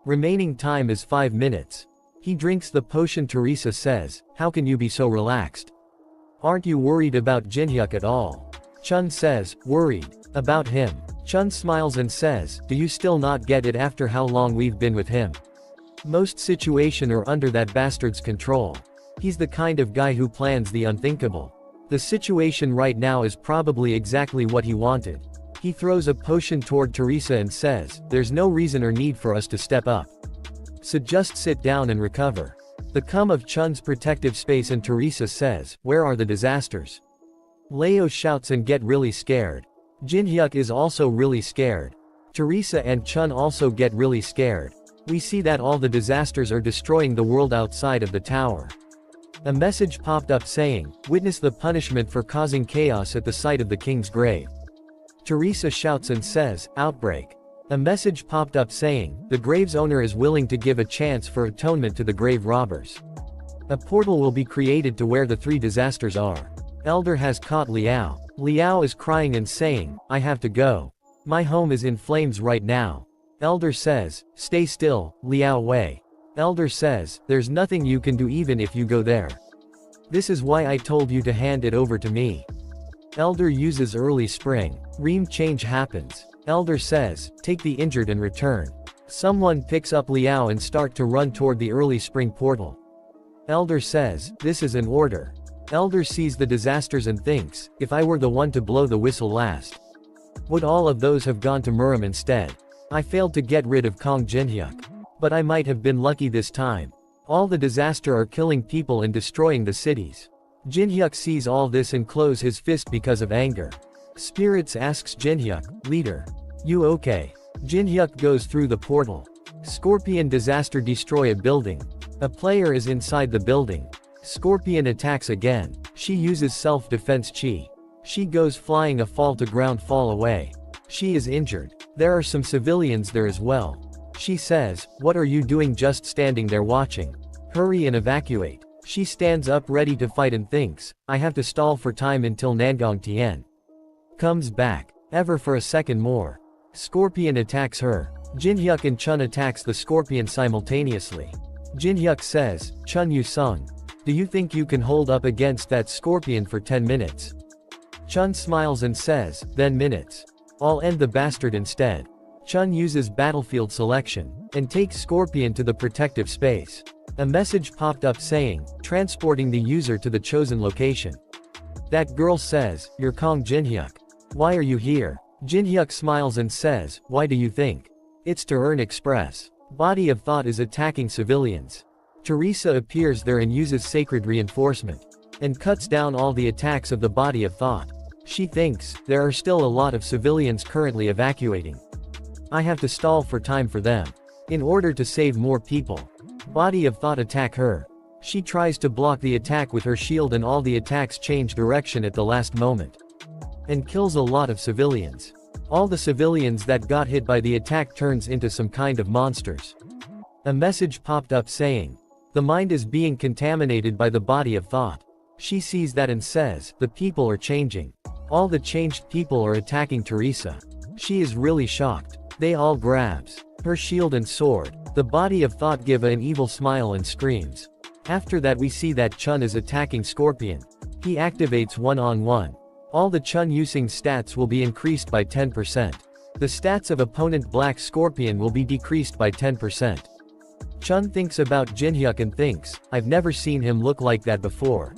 Remaining time is 5 minutes. He drinks the potion. Teresa says, how can you be so relaxed? Aren't you worried about Jin Hyuk at all? Chun says, worried. About him. Chun smiles and says, do you still not get it after how long we've been with him? Most situation are under that bastard's control. He's the kind of guy who plans the unthinkable. The situation right now is probably exactly what he wanted. He throws a potion toward Teresa and says, there's no reason or need for us to step up. So just sit down and recover. The come of Chun's protective space, and Teresa says, where are the disasters? Leo shouts and get really scared. Jin Hyuk is also really scared. Teresa and Chun also get really scared. We see that all the disasters are destroying the world outside of the tower. A message popped up saying, witness the punishment for causing chaos at the site of the king's grave. Teresa shouts and says, outbreak. A message popped up saying, the grave's owner is willing to give a chance for atonement to the grave robbers. A portal will be created to where the three disasters are. Elder has caught Liao. Liao is crying and saying, I have to go. My home is in flames right now. Elder says, stay still, Liao Wei. Elder says, there's nothing you can do even if you go there. This is why I told you to hand it over to me. Elder uses early spring. Ream change happens. Elder says, take the injured and return. Someone picks up Liao and start to run toward the early spring portal. Elder says, this is an order. Elder sees the disasters and thinks, if I were the one to blow the whistle last, would all of those have gone to Murim instead? I failed to get rid of Kong Jin Hyuk. But I might have been lucky this time. All the disaster are killing people and destroying the cities. Jin Hyuk sees all this and closes his fist because of anger. Spirits asks Jin Hyuk, leader, you okay? Jin Hyuk goes through the portal. Scorpion disaster destroy a building. A player is inside the building. Scorpion attacks again. She uses self-defense chi. She goes flying, a fall to ground, fall away. She is injured. There are some civilians there as well. She says, what are you doing just standing there watching? Hurry and evacuate. She stands up ready to fight and thinks, I have to stall for time until Nangong Tien comes back. Ever for a second more. Scorpion attacks her. Jin Hyuk and Chun attacks the scorpion simultaneously. Jin Hyuk says, Chun Yu Sung, do you think you can hold up against that scorpion for 10 minutes? Chun smiles and says, then minutes. I'll end the bastard instead. Chun uses battlefield selection, and takes Scorpion to the protective space. A message popped up saying, transporting the user to the chosen location. That girl says, you're Kong Jin Hyuk. Why are you here? Jin Hyuk smiles and says, why do you think? It's to earn express. Body of Thought is attacking civilians. Teresa appears there and uses sacred reinforcement, and cuts down all the attacks of the Body of Thought. She thinks, there are still a lot of civilians currently evacuating. I have to stall for time for them. In order to save more people. Body of Thought attack her. She tries to block the attack with her shield and all the attacks change direction at the last moment. And kills a lot of civilians. All the civilians that got hit by the attack turns into some kind of monsters. A message popped up saying, the mind is being contaminated by the Body of Thought. She sees that and says, the people are changing. All the changed people are attacking Teresa. She is really shocked. They all grabs her shield and sword. The Body of Thought give an evil smile and screams. After that we see that Chun is attacking Scorpion. He activates one-on-one. All the Chun using stats will be increased by 10%. The stats of opponent Black Scorpion will be decreased by 10%. Chun thinks about Jinhyuk and thinks, I've never seen him look like that before.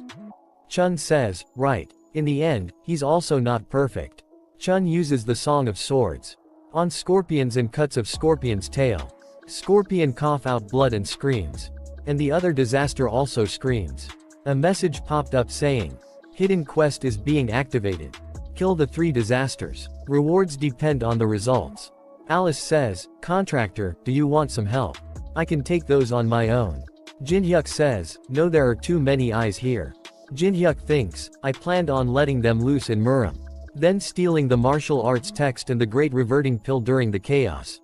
Chun says, right. In the end, he's also not perfect. Chun uses the Song of Swords on scorpions and cuts of Scorpion's tail. Scorpion cough out blood and screams. And the other disaster also screams. A message popped up saying, Hidden Quest is being activated. Kill the 3 disasters. Rewards depend on the results. Alice says, Contractor, do you want some help? I can take those on my own. Jinhyuk says, no, there are too many eyes here. Jinhyuk thinks, I planned on letting them loose in Murim. Then stealing the martial arts text and the great reverting pill during the chaos.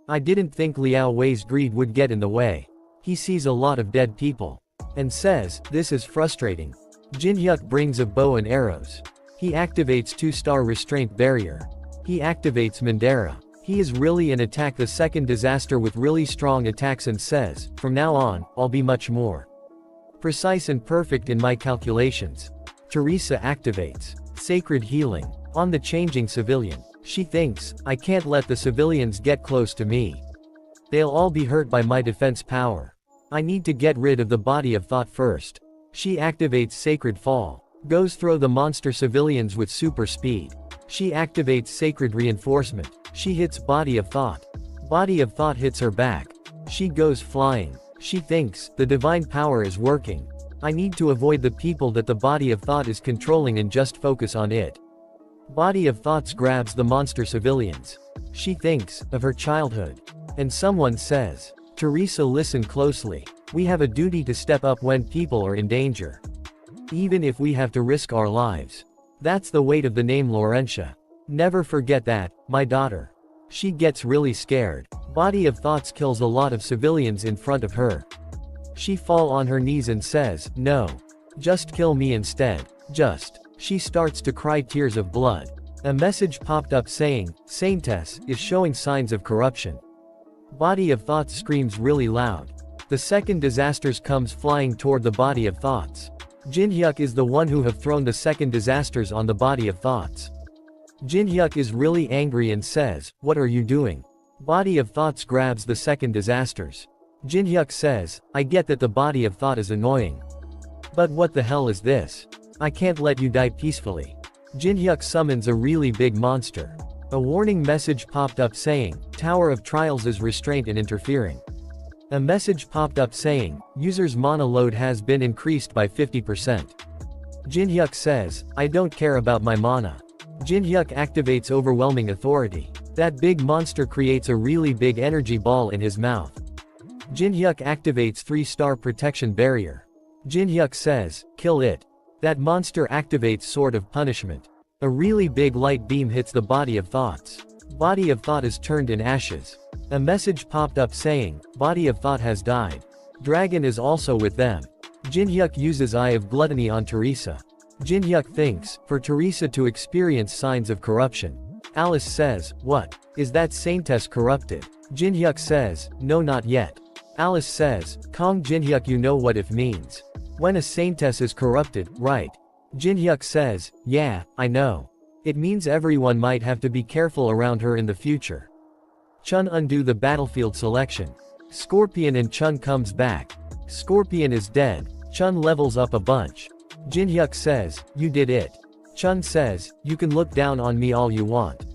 I didn't think Liao Wei's greed would get in the way. He sees a lot of dead people. And says, this is frustrating. Jinhyuk brings a bow and arrows. He activates 2-star restraint barrier. He activates Mandara. He is really an attack the second disaster with really strong attacks and says, from now on, I'll be much more precise and perfect in my calculations. Teresa activates Sacred Healing on the changing civilian. She thinks, I can't let the civilians get close to me. They'll all be hurt by my defense power. I need to get rid of the body of thought first. She activates Sacred Fall. Goes through the monster civilians with super speed. She activates Sacred Reinforcement. She hits Body of Thought. Body of Thought hits her back. She goes flying. She thinks, the divine power is working. I need to avoid the people that the Body of Thought is controlling and just focus on it. Body of Thoughts grabs the monster civilians. She thinks, of her childhood. And someone says, Teresa, listen closely. We have a duty to step up when people are in danger. Even if we have to risk our lives. That's the weight of the name Laurentia. Never forget that, my daughter. She gets really scared. Body of Thoughts kills a lot of civilians in front of her. She fall on her knees and says, no. Just kill me instead. Just. She starts to cry tears of blood. A message popped up saying, Saintess is showing signs of corruption. Body of Thoughts screams really loud. The second disasters comes flying toward the Body of Thoughts. Jinhyuk is the one who have thrown the second disasters on the Body of Thoughts. Jinhyuk is really angry and says, what are you doing? Body of Thoughts grabs the second disasters. Jinhyuk says, I get that the Body of Thought is annoying. But what the hell is this? I can't let you die peacefully. Jinhyuk summons a really big monster. A warning message popped up saying, Tower of Trials is restrained and interfering. A message popped up saying, user's mana load has been increased by 50%. Jinhyuk says, I don't care about my mana. Jinhyuk activates Overwhelming Authority. That big monster creates a really big energy ball in his mouth. Jinhyuk activates 3-star protection barrier. Jinhyuk says, kill it. That monster activates Sword of Punishment. A really big light beam hits the Body of Thoughts. Body of Thought is turned in ashes. A message popped up saying, Body of Thought has died. Dragon is also with them. Jinhyuk uses Eye of Gluttony on Teresa. Jinhyuk thinks, for Teresa to experience signs of corruption. Alice says, what? Is that Saintess corrupted? Jinhyuk says, no, not yet. Alice says, Kong Jinhyuk, you know what it means. When a Saintess is corrupted, right? Jinhyuk says, yeah, I know. It means everyone might have to be careful around her in the future. Chun undo the battlefield selection. Scorpion and Chun comes back. Scorpion is dead. Chun levels up a bunch. Jinhyuk says, you did it. Chun says, you can look down on me all you want.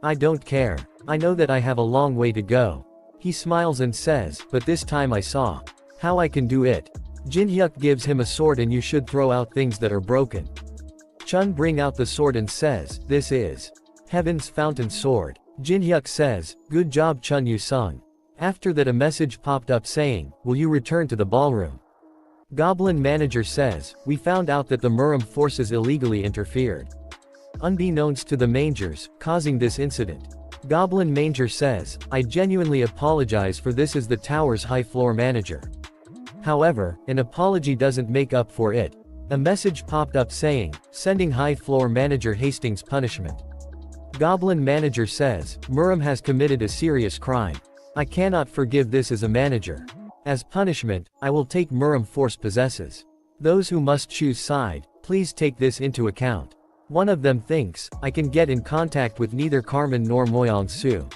I don't care. I know that I have a long way to go. He smiles and says, but this time I saw how I can do it. Jinhyuk gives him a sword and you should throw out things that are broken. Chun bring out the sword and says, this is Heaven's Fountain Sword. Jinhyuk says, good job Chun, you sung. After that a message popped up saying, will you return to the ballroom? Goblin manager says, we found out that the Murim forces illegally interfered. Unbeknownst to the Mangers, causing this incident. Goblin Manger says, I genuinely apologize for this as the tower's high floor manager. However, an apology doesn't make up for it. A message popped up saying, sending high floor manager Hastings punishment. Goblin manager says, Murim has committed a serious crime. I cannot forgive this as a manager. As punishment, I will take Murim force possesses. Those who must choose side, please take this into account. One of them thinks, I can get in contact with neither Carmen nor Moyang Su.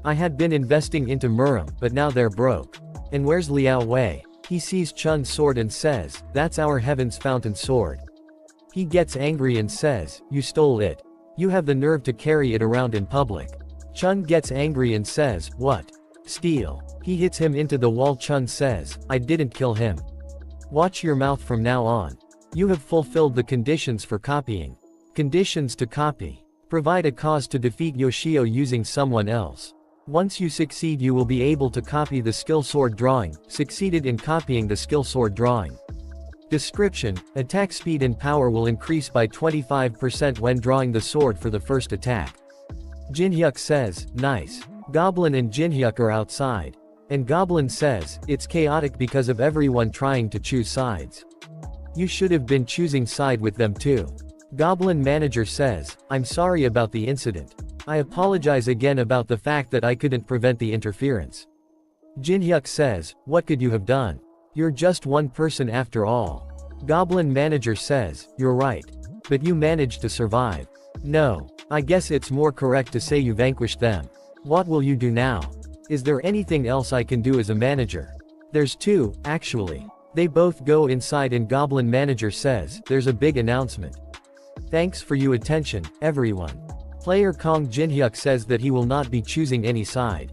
I had been investing into Murim, but now they're broke. And where's Liao Wei? He sees Chun's sword and says, that's our Heaven's Fountain sword. He gets angry and says, you stole it. You have the nerve to carry it around in public. Chun gets angry and says, what? Steal. He hits him into the wall. Chun says, I didn't kill him. Watch your mouth from now on. You have fulfilled the conditions for copying. Conditions to copy. Provide a cause to defeat Yoshio using someone else. Once you succeed, you will be able to copy the skill sword drawing. Succeeded in copying the skill sword drawing. Description: attack speed and power will increase by 25% when drawing the sword for the first attack. Jinhyuk says, nice. Goblin and Jinhyuk are outside. And Goblin says, it's chaotic because of everyone trying to choose sides. You should have been choosing side with them too. Goblin manager says, I'm sorry about the incident. I apologize again about the fact that I couldn't prevent the interference. Jinhyuk says, what could you have done? You're just one person after all. Goblin manager says, you're right. But you managed to survive. No. I guess it's more correct to say you vanquished them. What will you do now? Is there anything else I can do as a manager? There's two, actually. They both go inside and Goblin manager says, there's a big announcement. Thanks for your attention, everyone. Player Kong Jinhyuk says that he will not be choosing any side.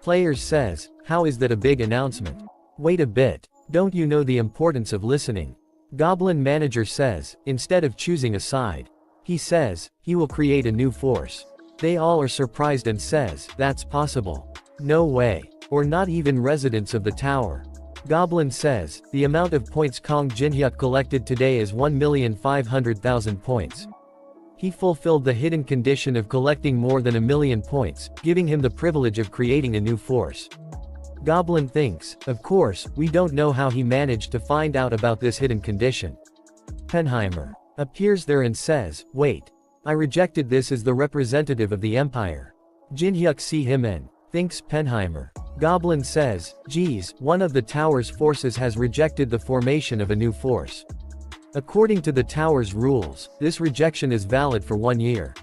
Players says, how is that a big announcement? Wait a bit. Don't you know the importance of listening? Goblin manager says, instead of choosing a side. He says, he will create a new force. They all are surprised and says, that's possible. No way. Or not even residents of the tower. Goblin says, the amount of points Kong Jinhyuk collected today is 1,500,000 points. He fulfilled the hidden condition of collecting more than 1,000,000 points, giving him the privilege of creating a new force. Goblin thinks, of course, we don't know how he managed to find out about this hidden condition. Penheimer appears there and says, wait. I rejected this as the representative of the Empire. Jinhyuk see him and thinks Penheimer. Goblin says, geez, one of the tower's forces has rejected the formation of a new force. According to the tower's rules, this rejection is valid for 1 year.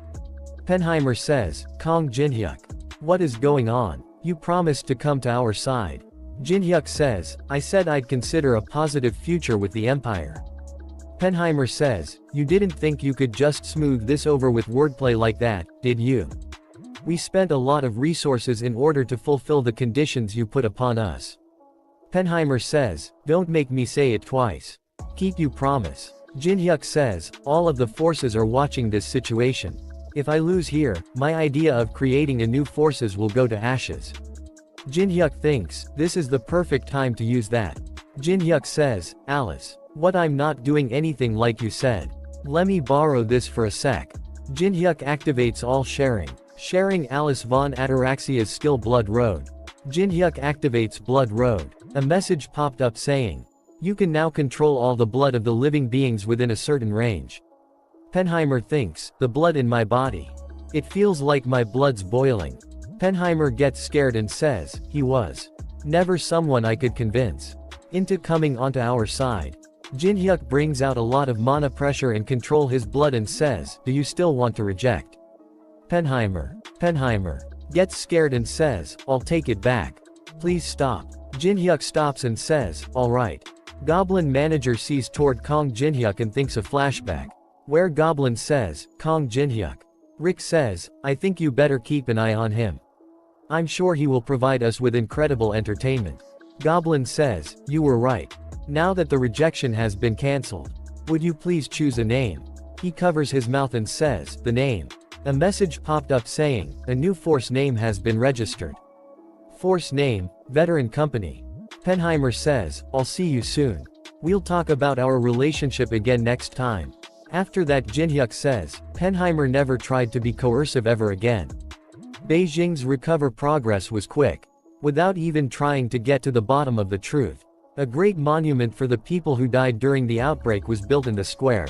Penheimer says, Kong Jinhyuk. What is going on? You promised to come to our side. Jinhyuk says, I said I'd consider a positive future with the Empire. Penheimer says, you didn't think you could just smooth this over with wordplay like that, did you? We spent a lot of resources in order to fulfill the conditions you put upon us. Penheimer says, don't make me say it twice. Keep your promise. Jinhyuk says, all of the forces are watching this situation. If I lose here, my idea of creating a new forces will go to ashes. Jinhyuk thinks, this is the perfect time to use that. Jinhyuk says, Alice. What, I'm not doing anything like you said. Let me borrow this for a sec. Jinhyuk activates all sharing. Sharing Alice von Ataraxia's skill Blood Road. Jinhyuk activates Blood Road. A message popped up saying, you can now control all the blood of the living beings within a certain range. Penheimer thinks, the blood in my body. It feels like my blood's boiling. Penheimer gets scared and says, he was never someone I could convince into coming onto our side. Jinhyuk brings out a lot of mana pressure and control his blood and says, do you still want to reject? Penheimer gets scared and says, I'll take it back. Please stop. Jinhyuk stops and says, alright. Goblin manager sees toward Kong Jinhyuk and thinks a flashback. Where Goblin says, Kong Jinhyuk. Rick says, I think you better keep an eye on him. I'm sure he will provide us with incredible entertainment. Goblin says, you were right. Now that the rejection has been cancelled, would you please choose a name? He covers his mouth and says, the name. A message popped up saying, a new force name has been registered. Force name, Veteran Company. Penheimer says, I'll see you soon. We'll talk about our relationship again next time. After that, Jinhyuk says, Penheimer never tried to be coercive ever again. Beijing's recover progress was quick. Without even trying to get to the bottom of the truth. A great monument for the people who died during the outbreak was built in the square.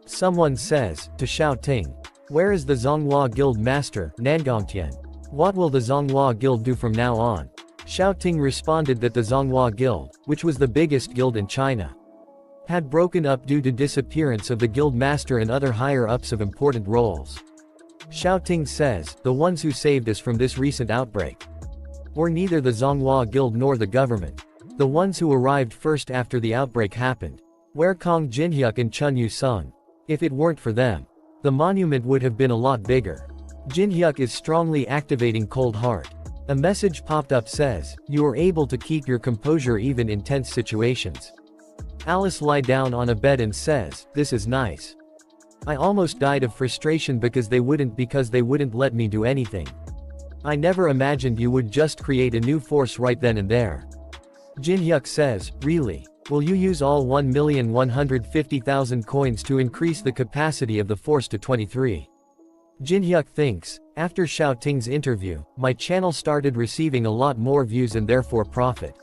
Someone says, to Xiaoting. Where is the Zonghua Guild Master, Nangongtian? What will the Zonghua Guild do from now on? Xiaoting responded that the Zonghua Guild, which was the biggest guild in China, had broken up due to disappearance of the guild master and other higher-ups of important roles. Xiaoting says, the ones who saved us from this recent outbreak. Or neither the Zonghua Guild nor the government. The ones who arrived first after the outbreak happened. Where Kong Jinhyuk and Chun Yu-sung. If it weren't for them, the monument would have been a lot bigger. Jinhyuk is strongly activating Cold Heart. A message popped up says, you are able to keep your composure even in tense situations. Alice lie down on a bed and says, this is nice. I almost died of frustration because they wouldn't let me do anything. I never imagined you would just create a new force right then and there. Jinhyuk says, really? Will you use all 1,150,000 coins to increase the capacity of the force to 23? Jinhyuk thinks, after Xiao Ting's interview, my channel started receiving a lot more views and therefore profit.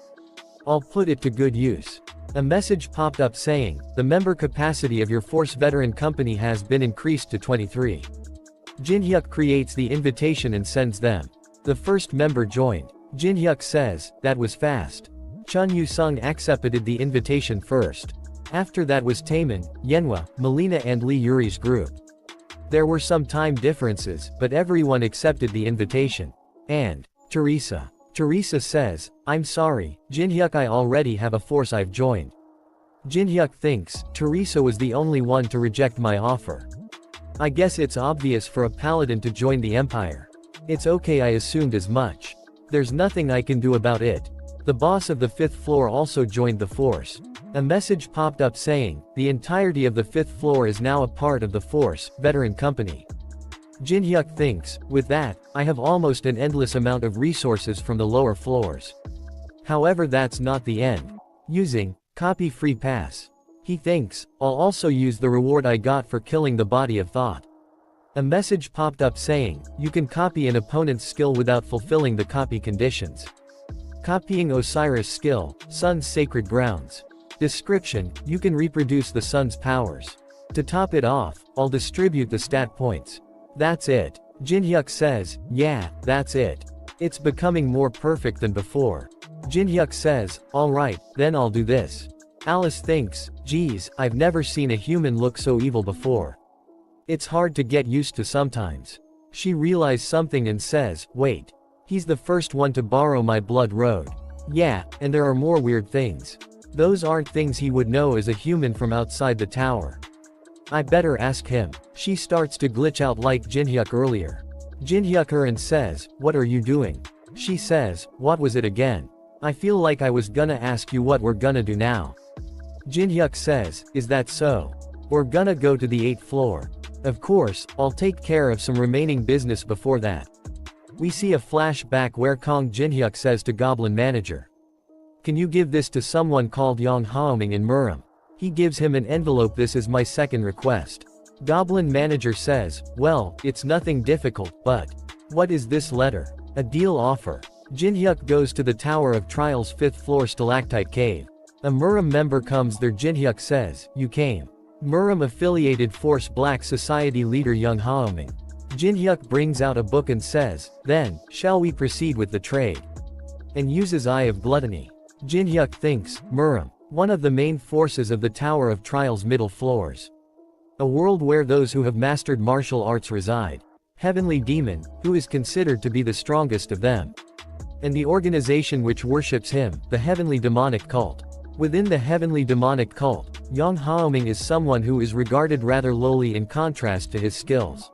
I'll put it to good use. A message popped up saying, the member capacity of your force veteran company has been increased to 23. Jinhyuk creates the invitation and sends them. The first member joined. Jinhyuk says, that was fast. Chun Yu-sung accepted the invitation first. After that was Taemin, Yenhwa, Melina and Lee Yuri's group. There were some time differences, but everyone accepted the invitation. And Teresa. Teresa says, I'm sorry, Jinhyuk, I already have a force I've joined. Jinhyuk thinks, Teresa was the only one to reject my offer. I guess it's obvious for a paladin to join the Empire. It's okay, I assumed as much. There's nothing I can do about it. The boss of the 5th floor also joined the force. A message popped up saying, the entirety of the 5th floor is now a part of the force veteran company. Jinhyuk thinks, with that, I have almost an endless amount of resources from the lower floors. However, that's not the end. Using copy free pass. He thinks, I'll also use the reward I got for killing the body of thought. A message popped up saying, you can copy an opponent's skill without fulfilling the copy conditions. Copying Osiris skill, Sun's sacred grounds. Description, you can reproduce the sun's powers. To top it off, I'll distribute the stat points. That's it. Jinhyuk says, yeah, that's it. It's becoming more perfect than before. Jinhyuk says, alright, then I'll do this. Alice thinks, geez, I've never seen a human look so evil before. It's hard to get used to sometimes. She realizes something and says, wait. He's the first one to borrow my blood road. Yeah, and there are more weird things. Those aren't things he would know as a human from outside the tower. I better ask him. She starts to glitch out like Jinhyuk earlier. Jinhyuk her and says, what are you doing? She says, what was it again? I feel like I was gonna ask you what we're gonna do now. Jinhyuk says, is that so? We're gonna go to the 8th floor. Of course, I'll take care of some remaining business before that. We see a flashback where Kong Jinhyuk says to Goblin Manager. Can you give this to someone called Yang Haoming in Murim? He gives him an envelope. This is my second request. Goblin Manager says, well, it's nothing difficult, but what is this letter? A deal offer. Jinhyuk goes to the Tower of Trials 5th floor stalactite cave. A Murim member comes there. Jinhyuk says, you came. Murim affiliated force Black Society leader Yang Haoming. Jinhyuk brings out a book and says, then, shall we proceed with the trade? And uses Eye of Gluttony. Jinhyuk thinks, Murim, one of the main forces of the Tower of Trials middle floors. A world where those who have mastered martial arts reside. Heavenly Demon, who is considered to be the strongest of them. And the organization which worships him, the Heavenly Demonic Cult. Within the Heavenly Demonic Cult, Yang Haoming is someone who is regarded rather lowly in contrast to his skills.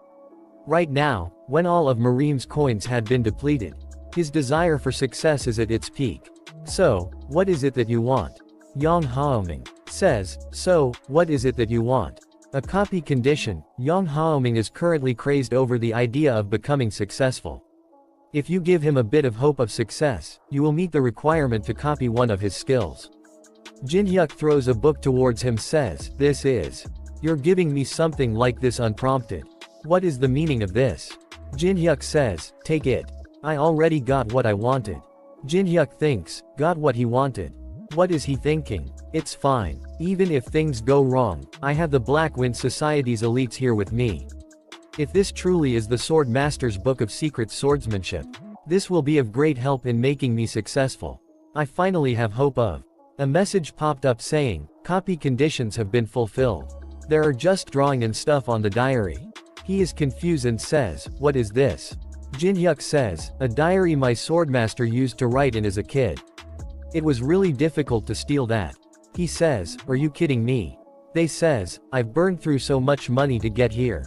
Right now, when all of Murim's coins had been depleted, his desire for success is at its peak. So, what is it that you want? Yang Haoming says, so, what is it that you want? A copy condition. Yang Haoming is currently crazed over the idea of becoming successful. If you give him a bit of hope of success, you will meet the requirement to copy one of his skills. Jinhyuk throws a book towards him, says, this is. You're giving me something like this unprompted. What is the meaning of this? Jinhyuk says, take it. I already got what I wanted. Jinhyuk thinks, got what he wanted. What is he thinking? It's fine. Even if things go wrong, I have the Blackwind Society's elites here with me. If this truly is the Sword Master's Book of Secret Swordsmanship, this will be of great help in making me successful. I finally have hope of. A message popped up saying, copy conditions have been fulfilled. There are just drawing and stuff on the diary. He is confused and says, what is this? Jinhyuk says, a diary my swordmaster used to write in as a kid. It was really difficult to steal that. He says, are you kidding me? They says, I've burned through so much money to get here.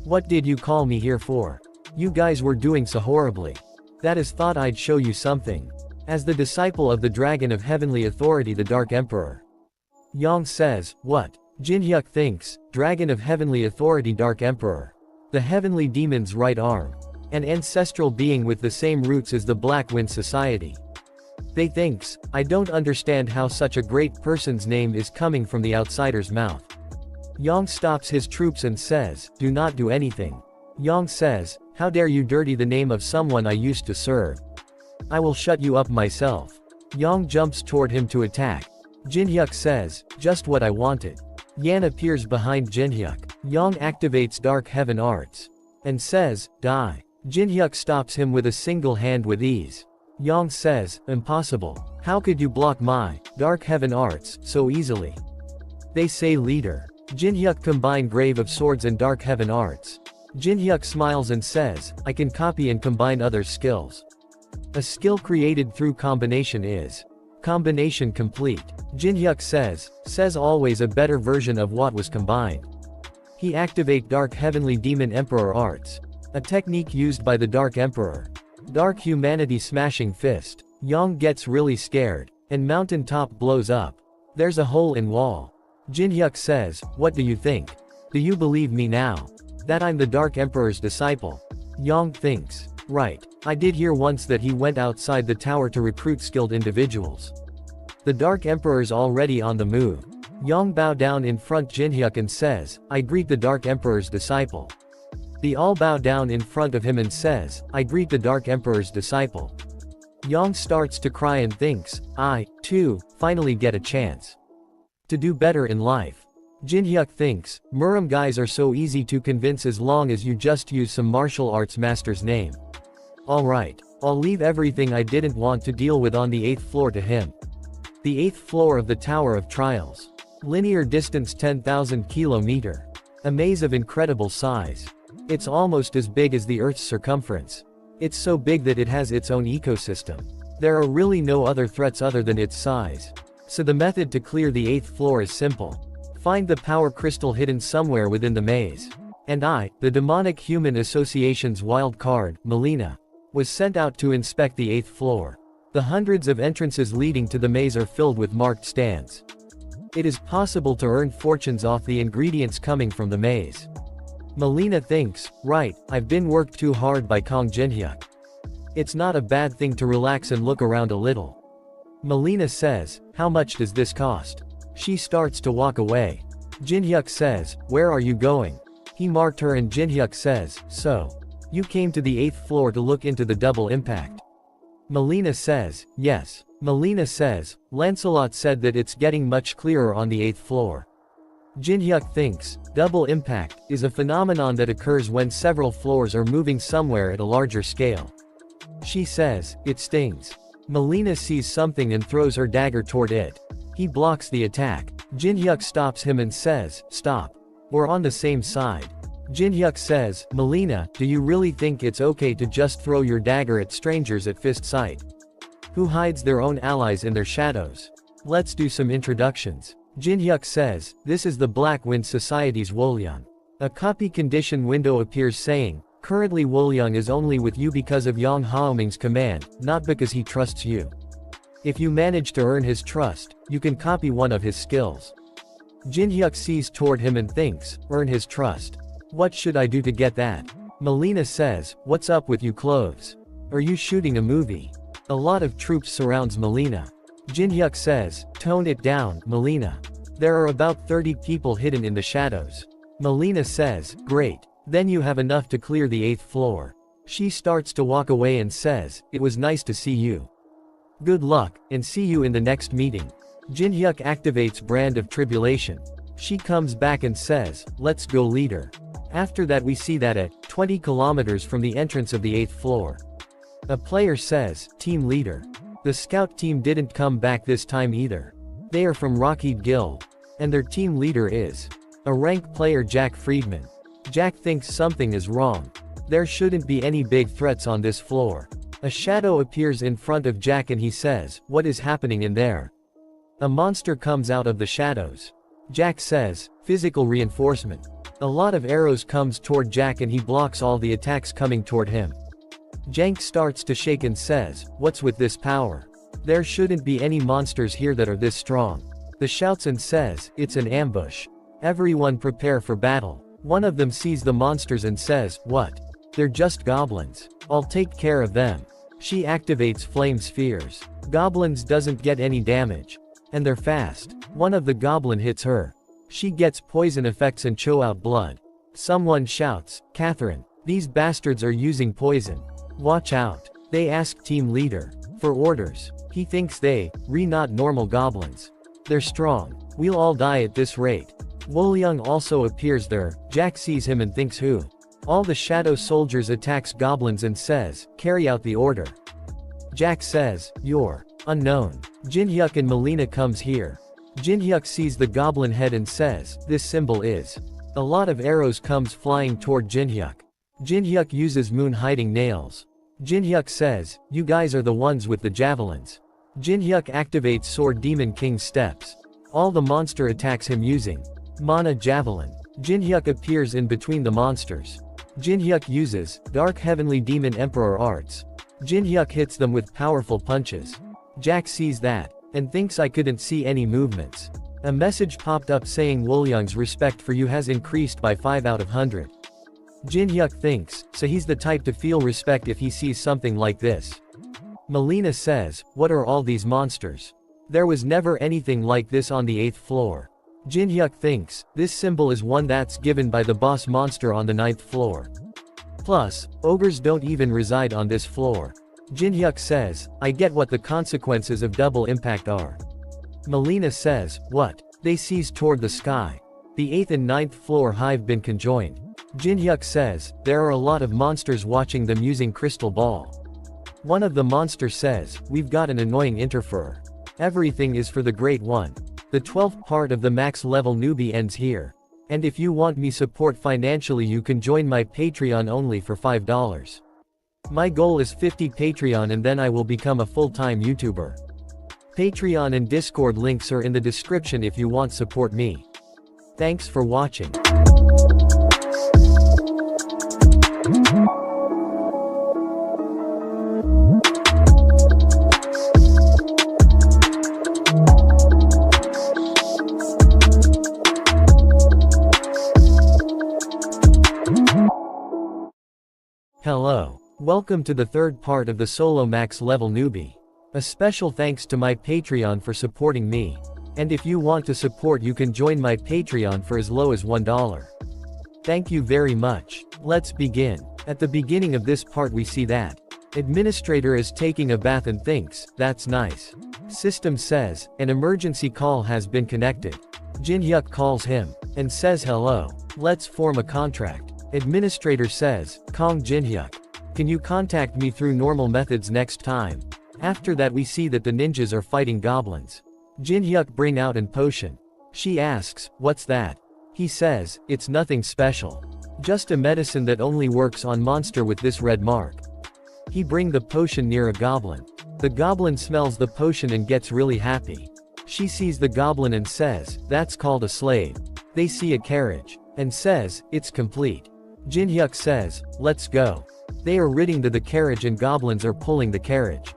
What did you call me here for? You guys were doing so horribly. That is thought I'd show you something. As the disciple of the dragon of heavenly authority, the Dark Emperor. Yang says, what? Jinhyuk thinks, dragon of heavenly authority, Dark Emperor. The heavenly demon's right arm. An ancestral being with the same roots as the Black Wind Society. They thinks, I don't understand how such a great person's name is coming from the outsider's mouth. Yang stops his troops and says, do not do anything. Yang says, how dare you dirty the name of someone I used to serve. I will shut you up myself. Yang jumps toward him to attack. Jinhyuk says, just what I wanted. Yan appears behind Jinhyuk. Yang activates Dark Heaven Arts. And says, die. Jinhyuk stops him with a single hand with ease. Yang says, impossible. How could you block my Dark Heaven Arts so easily? They say leader. Jinhyuk combine Grave of Swords and Dark Heaven Arts. Jinhyuk smiles and says, I can copy and combine other skills. A skill created through combination is combination complete. Jinhyuk says always a better version of what was combined. He activate Dark Heavenly Demon Emperor Arts. A technique used by the Dark Emperor. Dark Humanity Smashing Fist. Yang gets really scared, and mountain top blows up. There's a hole in wall. Jinhyuk says, what do you think? Do you believe me now? That I'm the Dark Emperor's disciple? Yang thinks, right. I did hear once that he went outside the tower to recruit skilled individuals. The Dark Emperor's already on the move. Yang bow down in front Jinhyuk and says, I greet the Dark Emperor's disciple. They all bow down in front of him and says, I greet the Dark Emperor's disciple. Yang starts to cry and thinks, I, too, finally get a chance to do better in life. Jinhyuk thinks, Muram guys are so easy to convince as long as you just use some martial arts master's name. Alright, I'll leave everything I didn't want to deal with on the 8th floor to him. The 8th floor of the Tower of Trials. Linear distance 10,000 km. A maze of incredible size. It's almost as big as the Earth's circumference. It's so big that it has its own ecosystem. There are really no other threats other than its size. So the method to clear the 8th floor is simple. Find the power crystal hidden somewhere within the maze. And I, the Demonic Human Association's wild card, Melina, was sent out to inspect the 8th floor. The hundreds of entrances leading to the maze are filled with marked stands. It is possible to earn fortunes off the ingredients coming from the maze. Melina thinks, right, I've been worked too hard by Kong Jinhyuk. It's not a bad thing to relax and look around a little. Melina says, how much does this cost? She starts to walk away. Jinhyuk says, where are you going? He marked her and Jinhyuk says, so. You came to the 8th floor to look into the double impact. Melina says, yes. Melina says, Lancelot said that it's getting much clearer on the 8th floor. Jinhyuk thinks, double impact, is a phenomenon that occurs when several floors are moving somewhere at a larger scale. She says, it stings. Melina sees something and throws her dagger toward it. He blocks the attack. Jinhyuk stops him and says, stop. We're on the same side. Jinhyuk says, Melina, do you really think it's okay to just throw your dagger at strangers at fist sight? Who hides their own allies in their shadows? Let's do some introductions. Jinhyuk says, this is the Black Wind Society's Wolyung. A copy condition window appears saying, currently Wolyung is only with you because of Yang Haoming's command, not because he trusts you. If you manage to earn his trust, you can copy one of his skills. Jinhyuk sees toward him and thinks, earn his trust. What should I do to get that? Melina says, what's up with you clothes? Are you shooting a movie? A lot of troops surrounds Melina. Jinhyuk says, tone it down, Melina. There are about 30 people hidden in the shadows. Melina says, great. Then you have enough to clear the 8th floor. She starts to walk away and says, it was nice to see you. Good luck, and see you in the next meeting. Jinhyuk activates Brand of Tribulation. She comes back and says, let's go leader. After that we see that at 20 kilometers from the entrance of the 8th floor. A player says, team leader. The scout team didn't come back this time either. They are from Rockheed Guild. And their team leader is a rank player, Jack Friedman. Jack thinks something is wrong. There shouldn't be any big threats on this floor. A shadow appears in front of Jack and he says, "What is happening in there?" A monster comes out of the shadows. Jack says, "Physical reinforcement." A lot of arrows comes toward Jack and he blocks all the attacks coming toward him. Jank starts to shake and says, "What's with this power? There shouldn't be any monsters here that are this strong." The shouts and says, "It's an ambush. Everyone prepare for battle." One of them sees the monsters and says, "What? They're just goblins. I'll take care of them." She activates flame spheres. Goblins doesn't get any damage. And they're fast. One of the goblin hits her. She gets poison effects and chow out blood. Someone shouts, "Catherine, these bastards are using poison. Watch out." They ask team leader for orders. He thinks they not normal goblins. They're strong. We'll all die at this rate. Wolyung also appears there. Jack sees him and thinks who? All the shadow soldiers attacks goblins and says, "Carry out the order." Jack says, "You're unknown." Jinhyuk and Melina comes here. Jinhyuk sees the goblin head and says, "This symbol is." A lot of arrows comes flying toward Jinhyuk. Jinhyuk uses moon hiding nails. Jinhyuk says, "You guys are the ones with the javelins." Jinhyuk activates Sword Demon King's steps. All the monster attacks him using Mana Javelin. Jinhyuk appears in between the monsters. Jinhyuk uses Dark Heavenly Demon Emperor arts. Jinhyuk hits them with powerful punches. Jack sees that and thinks I couldn't see any movements. A message popped up saying Wolyung's respect for you has increased by 5 out of 100. Jinhyuk thinks, so he's the type to feel respect if he sees something like this. Melina says, "What are all these monsters? There was never anything like this on the 8th floor." Jinhyuk thinks, this symbol is one that's given by the boss monster on the 9th floor. Plus, ogres don't even reside on this floor. Jinhyuk says, "I get what the consequences of double impact are." Melina says, "What?" They seize toward the sky. The 8th and 9th floor have been conjoined. Jinhyuk says, "There are a lot of monsters watching them using crystal ball." One of the monsters says, "We've got an annoying interferer. Everything is for the Great One." The 12th part of the max level newbie ends here. And if you want me support financially, you can join my Patreon only for $5. My goal is 50 Patreon and then I will become a full-time YouTuber. Patreon and Discord links are in the description if you want support me. Thanks for watching. Hello. Welcome to the third part of the solo max level newbie. A special thanks to my Patreon for supporting me. And if you want to support, you can join my Patreon for as low as $1. Thank you very much. Let's begin. At the beginning of this part we see that administrator is taking a bath and thinks, "That's nice." System says, "An emergency call has been connected." Jinhyuk calls him and says, "Hello. Let's form a contract." Administrator says, "Kong Jinhyuk. Can you contact me through normal methods next time?" After that we see that the ninjas are fighting goblins. Jinhyuk bring out an potion. She asks, "What's that?" He says, "It's nothing special. Just a medicine that only works on monster with this red mark." He bring the potion near a goblin. The goblin smells the potion and gets really happy. She sees the goblin and says, "That's called a slave." They see a carriage and says, "It's complete." Jinhyuk says, "Let's go." They are ridding the carriage and goblins are pulling the carriage.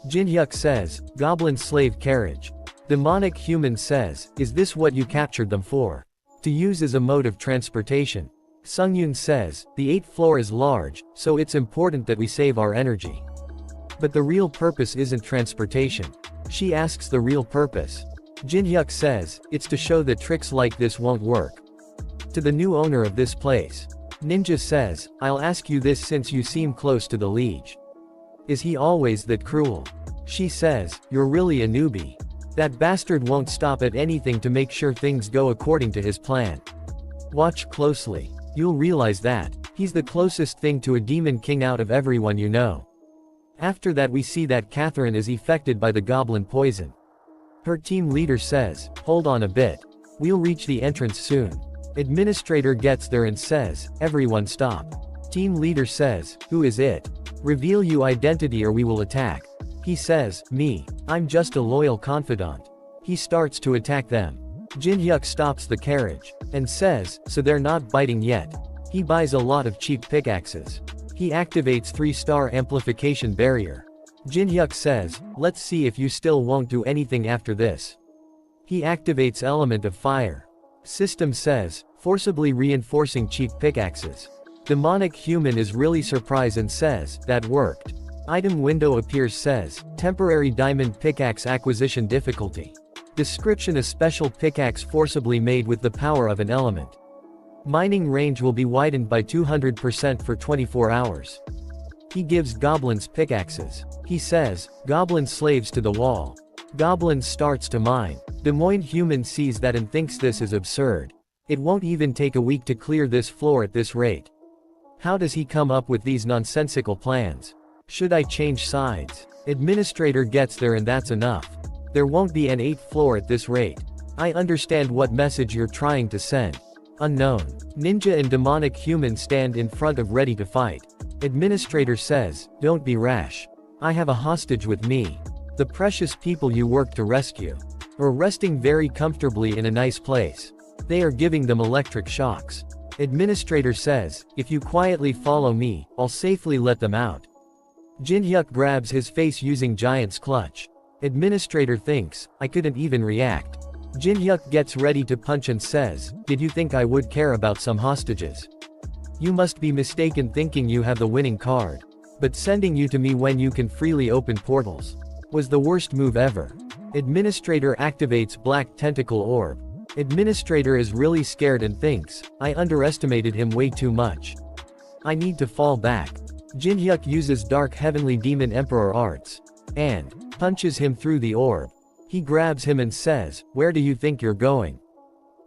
Jinhyuk says, "Goblin slave carriage." Demonic human says, "Is this what you captured them for? To use as a mode of transportation?" Sungyun says, "The 8th floor is large, so it's important that we save our energy. But the real purpose isn't transportation." She asks the real purpose. Jinhyuk says, "It's to show that tricks like this won't work." To the new owner of this place. Ninja says, "I'll ask you this since you seem close to the liege. Is he always that cruel?" She says, "You're really a newbie. That bastard won't stop at anything to make sure things go according to his plan. Watch closely. You'll realize that he's the closest thing to a demon king out of everyone you know." After that we see that Catherine is affected by the goblin poison. Her team leader says, "Hold on a bit. We'll reach the entrance soon." Administrator gets there and says, "Everyone stop." Team leader says, who is it? Reveal you identity or we will attack. He says, me. I'm just a loyal confidant. He starts to attack them. Jin-hyuk stops the carriage, and says, so they're not biting yet. He buys a lot of cheap pickaxes. He activates 3-star amplification barrier. Jin-hyuk says, let's see if you still won't do anything after this. He activates element of fire. System says, forcibly reinforcing cheap pickaxes. Demonic human is really surprised and says, that worked. Item window appears says, temporary diamond pickaxe acquisition difficulty. Description: a special pickaxe forcibly made with the power of an element. Mining range will be widened by 200% for 24 hours. He gives goblins pickaxes. He says, goblin slaves to the wall. Goblin starts to mine. Des Moines human sees that and thinks this is absurd. It won't even take a week to clear this floor at this rate. How does he come up with these nonsensical plans? Should I change sides? Administrator gets there and that's enough. There won't be an 8th floor at this rate. I understand what message you're trying to send. Unknown. Ninja and demonic human stand in front of ready to fight. Administrator says, don't be rash. I have a hostage with me. The precious people you work to rescue. Are resting very comfortably in a nice place. They are giving them electric shocks. Administrator says, if you quietly follow me, I'll safely let them out. Jin-hyuk grabs his face using Giant's clutch. Administrator thinks, I couldn't even react. Jin-hyuk gets ready to punch and says, did you think I would care about some hostages? You must be mistaken thinking you have the winning card. But sending you to me when you can freely open portals was the worst move ever. Administrator activates black tentacle orb. Administrator is really scared and thinks, I underestimated him way too much. I need to fall back. Jin-hyuk uses Dark Heavenly Demon Emperor arts. And punches him through the orb. He grabs him and says, where do you think you're going?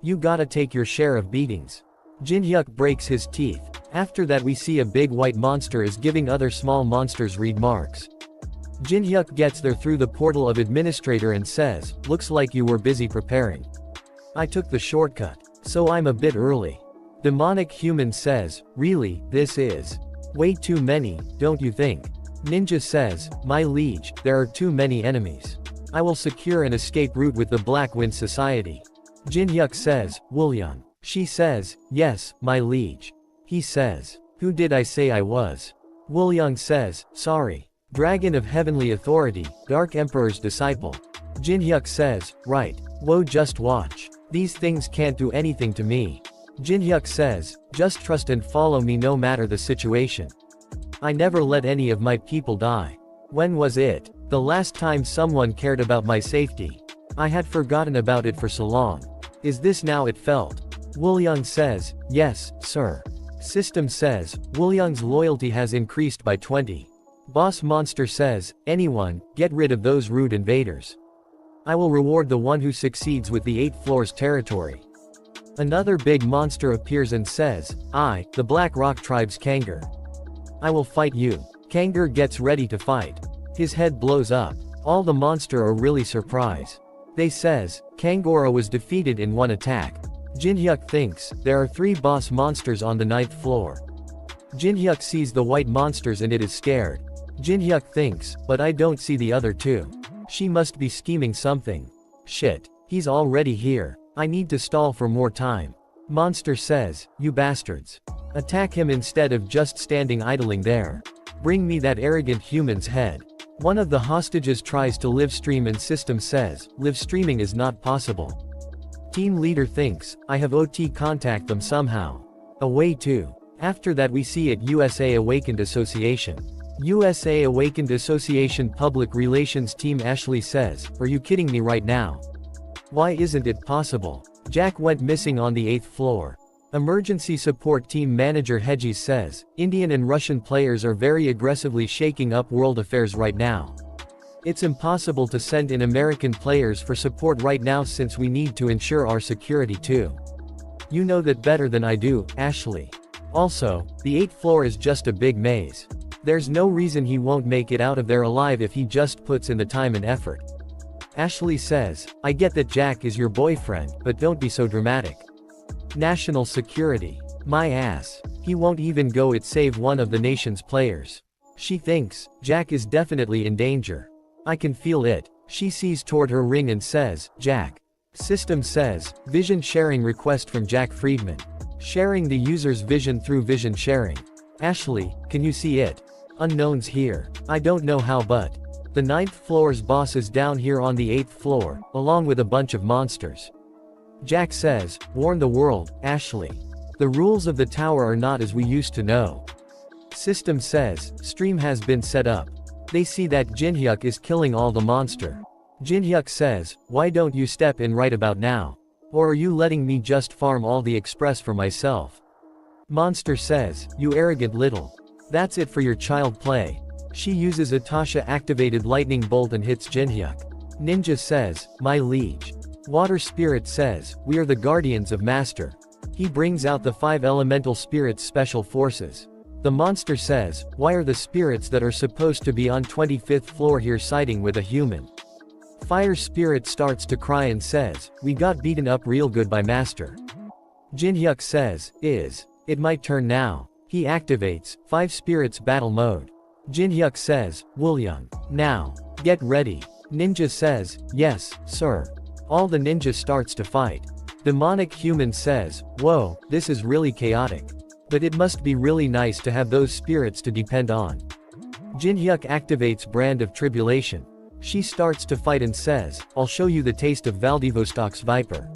You gotta take your share of beatings. Jin-hyuk breaks his teeth. After that we see a big white monster is giving other small monsters read marks. Jin-hyuk gets there through the portal of Administrator and says, looks like you were busy preparing. I took the shortcut, so I'm a bit early. Demonic human says, really, this is way too many, don't you think? Ninja says, my liege, there are too many enemies. I will secure an escape route with the Black Wind Society. Jin-hyuk says, Woolyang. She says, yes, my liege. He says, who did I say I was? Woolyang says, sorry. Dragon of Heavenly Authority, Dark Emperor's disciple. Jin-hyuk says, right. Whoa, just watch. These things can't do anything to me. Jin-hyuk says, just trust and follow me no matter the situation. I never let any of my people die. When was it? The last time someone cared about my safety? I had forgotten about it for so long. Is this now it felt? Woolyang says, yes, sir. System says, Woolyang's loyalty has increased by 20. Boss Monster says, anyone, get rid of those rude invaders. I will reward the one who succeeds with the 8 floors territory. Another big monster appears and says, I, the Black Rock Tribe's Kangar. I will fight you. Kangar gets ready to fight. His head blows up. All the monster are really surprised. They says, Kangora was defeated in one attack. Jin-hyuk thinks, there are 3 boss monsters on the 9th floor. Jin-hyuk sees the white monsters and it is scared. Jin-hyuk thinks, but I don't see the other 2. She must be scheming something. Shit. He's already here. I need to stall for more time. Monster says, you bastards. Attack him instead of just standing idling there. Bring me that arrogant human's head. One of the hostages tries to live stream and System says, live streaming is not possible. Team leader thinks, I have OT contact them somehow. A way to. After that we see it USA Awakened Association. USA Awakened Association Public Relations Team Ashley says, are you kidding me right now? Why isn't it possible? Jack went missing on the 8th floor. Emergency Support Team Manager Hedges says, Indian and Russian players are very aggressively shaking up world affairs right now. It's impossible to send in American players for support right now since we need to ensure our security too. You know that better than I do, Ashley. Also, the 8th floor is just a big maze. There's no reason he won't make it out of there alive if he just puts in the time and effort. Ashley says, I get that Jack is your boyfriend, but don't be so dramatic. National security. My ass. He won't even go it save one of the nation's players. She thinks, Jack is definitely in danger. I can feel it. She sees toward her ring and says, Jack. System says, vision sharing request from Jack Friedman. Sharing the user's vision through vision sharing. Ashley, can you see it? Unknowns here. I don't know how but. The 9th floor's boss is down here on the 8th floor, along with a bunch of monsters. Jack says, warn the world, Ashley. The rules of the tower are not as we used to know. System says, stream has been set up. They see that Jinhyuk is killing all the monster. Jinhyuk says, why don't you step in right about now? Or are you letting me just farm all the express for myself? Monster says, you arrogant little. That's it for your child play. She uses a Tasha-activated lightning bolt and hits Jinhyuk. Ninja says, my liege. Water spirit says, we are the guardians of Master. He brings out the 5 elemental spirits special forces. The monster says, why are the spirits that are supposed to be on 25th floor here siding with a human? Fire spirit starts to cry and says, we got beaten up real good by Master. Jinhyuk says, it my turn now. He activates 5 spirits battle mode. Jinhyuk says, Woolyung. Now. Get ready. Ninja says, yes, sir. All the ninja starts to fight. Demonic human says, whoa, this is really chaotic. But it must be really nice to have those spirits to depend on. Jinhyuk activates brand of tribulation. She starts to fight and says, I'll show you the taste of Vladivostok's viper.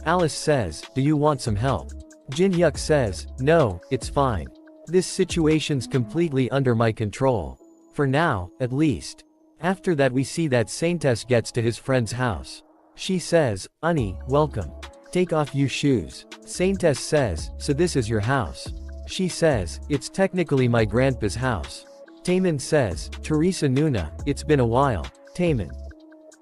Alice says, do you want some help? Jinhyuk says, no, it's fine. This situation's completely under my control. For now, at least. After that we see that Saintess gets to his friend's house. She says, Unnie, welcome. Take off you shoes. Saintess says, so this is your house. She says, it's technically my grandpa's house. Taemin says, Teresa Nuna, it's been a while. Taemin.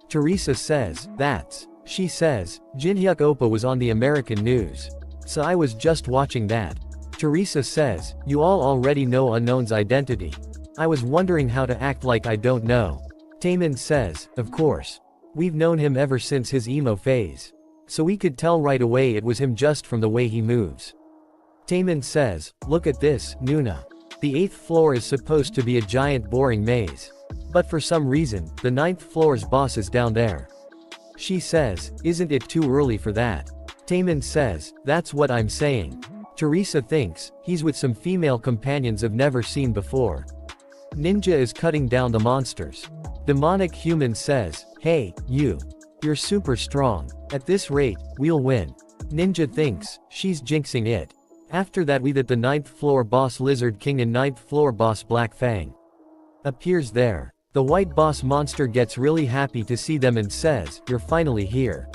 Teresa says, that's. She says, Jinhyuk Oppa was on the American news. So I was just watching that. Teresa says, you all already know Unknown's identity. I was wondering how to act like I don't know. Taemin says, of course. We've known him ever since his emo phase. So we could tell right away it was him just from the way he moves. Taemin says, look at this, Nuna. The 8th floor is supposed to be a giant boring maze. But for some reason, the 9th floor's boss is down there. She says, isn't it too early for that? Taemin says, that's what I'm saying. Teresa thinks, he's with some female companions I've never seen before. Ninja is cutting down the monsters. Demonic human says, hey, you're super strong. At this rate, we'll win. Ninja thinks, she's jinxing it. After that we that the 9th floor boss Lizard King and 9th floor boss Black Fang appears there. The white boss monster gets really happy to see them and says, you're finally here.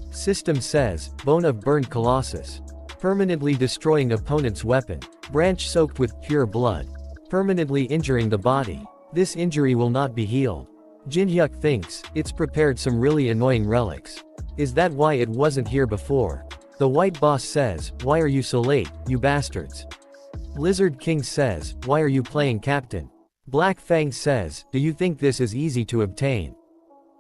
System says, Bone of Burned Colossus. Permanently destroying opponent's weapon. Branch soaked with pure blood. Permanently injuring the body. This injury will not be healed. Jinhyuk thinks, it's prepared some really annoying relics. Is that why it wasn't here before? The white boss says, why are you so late, you bastards? Lizard King says, why are you playing captain? Black Fang says, do you think this is easy to obtain?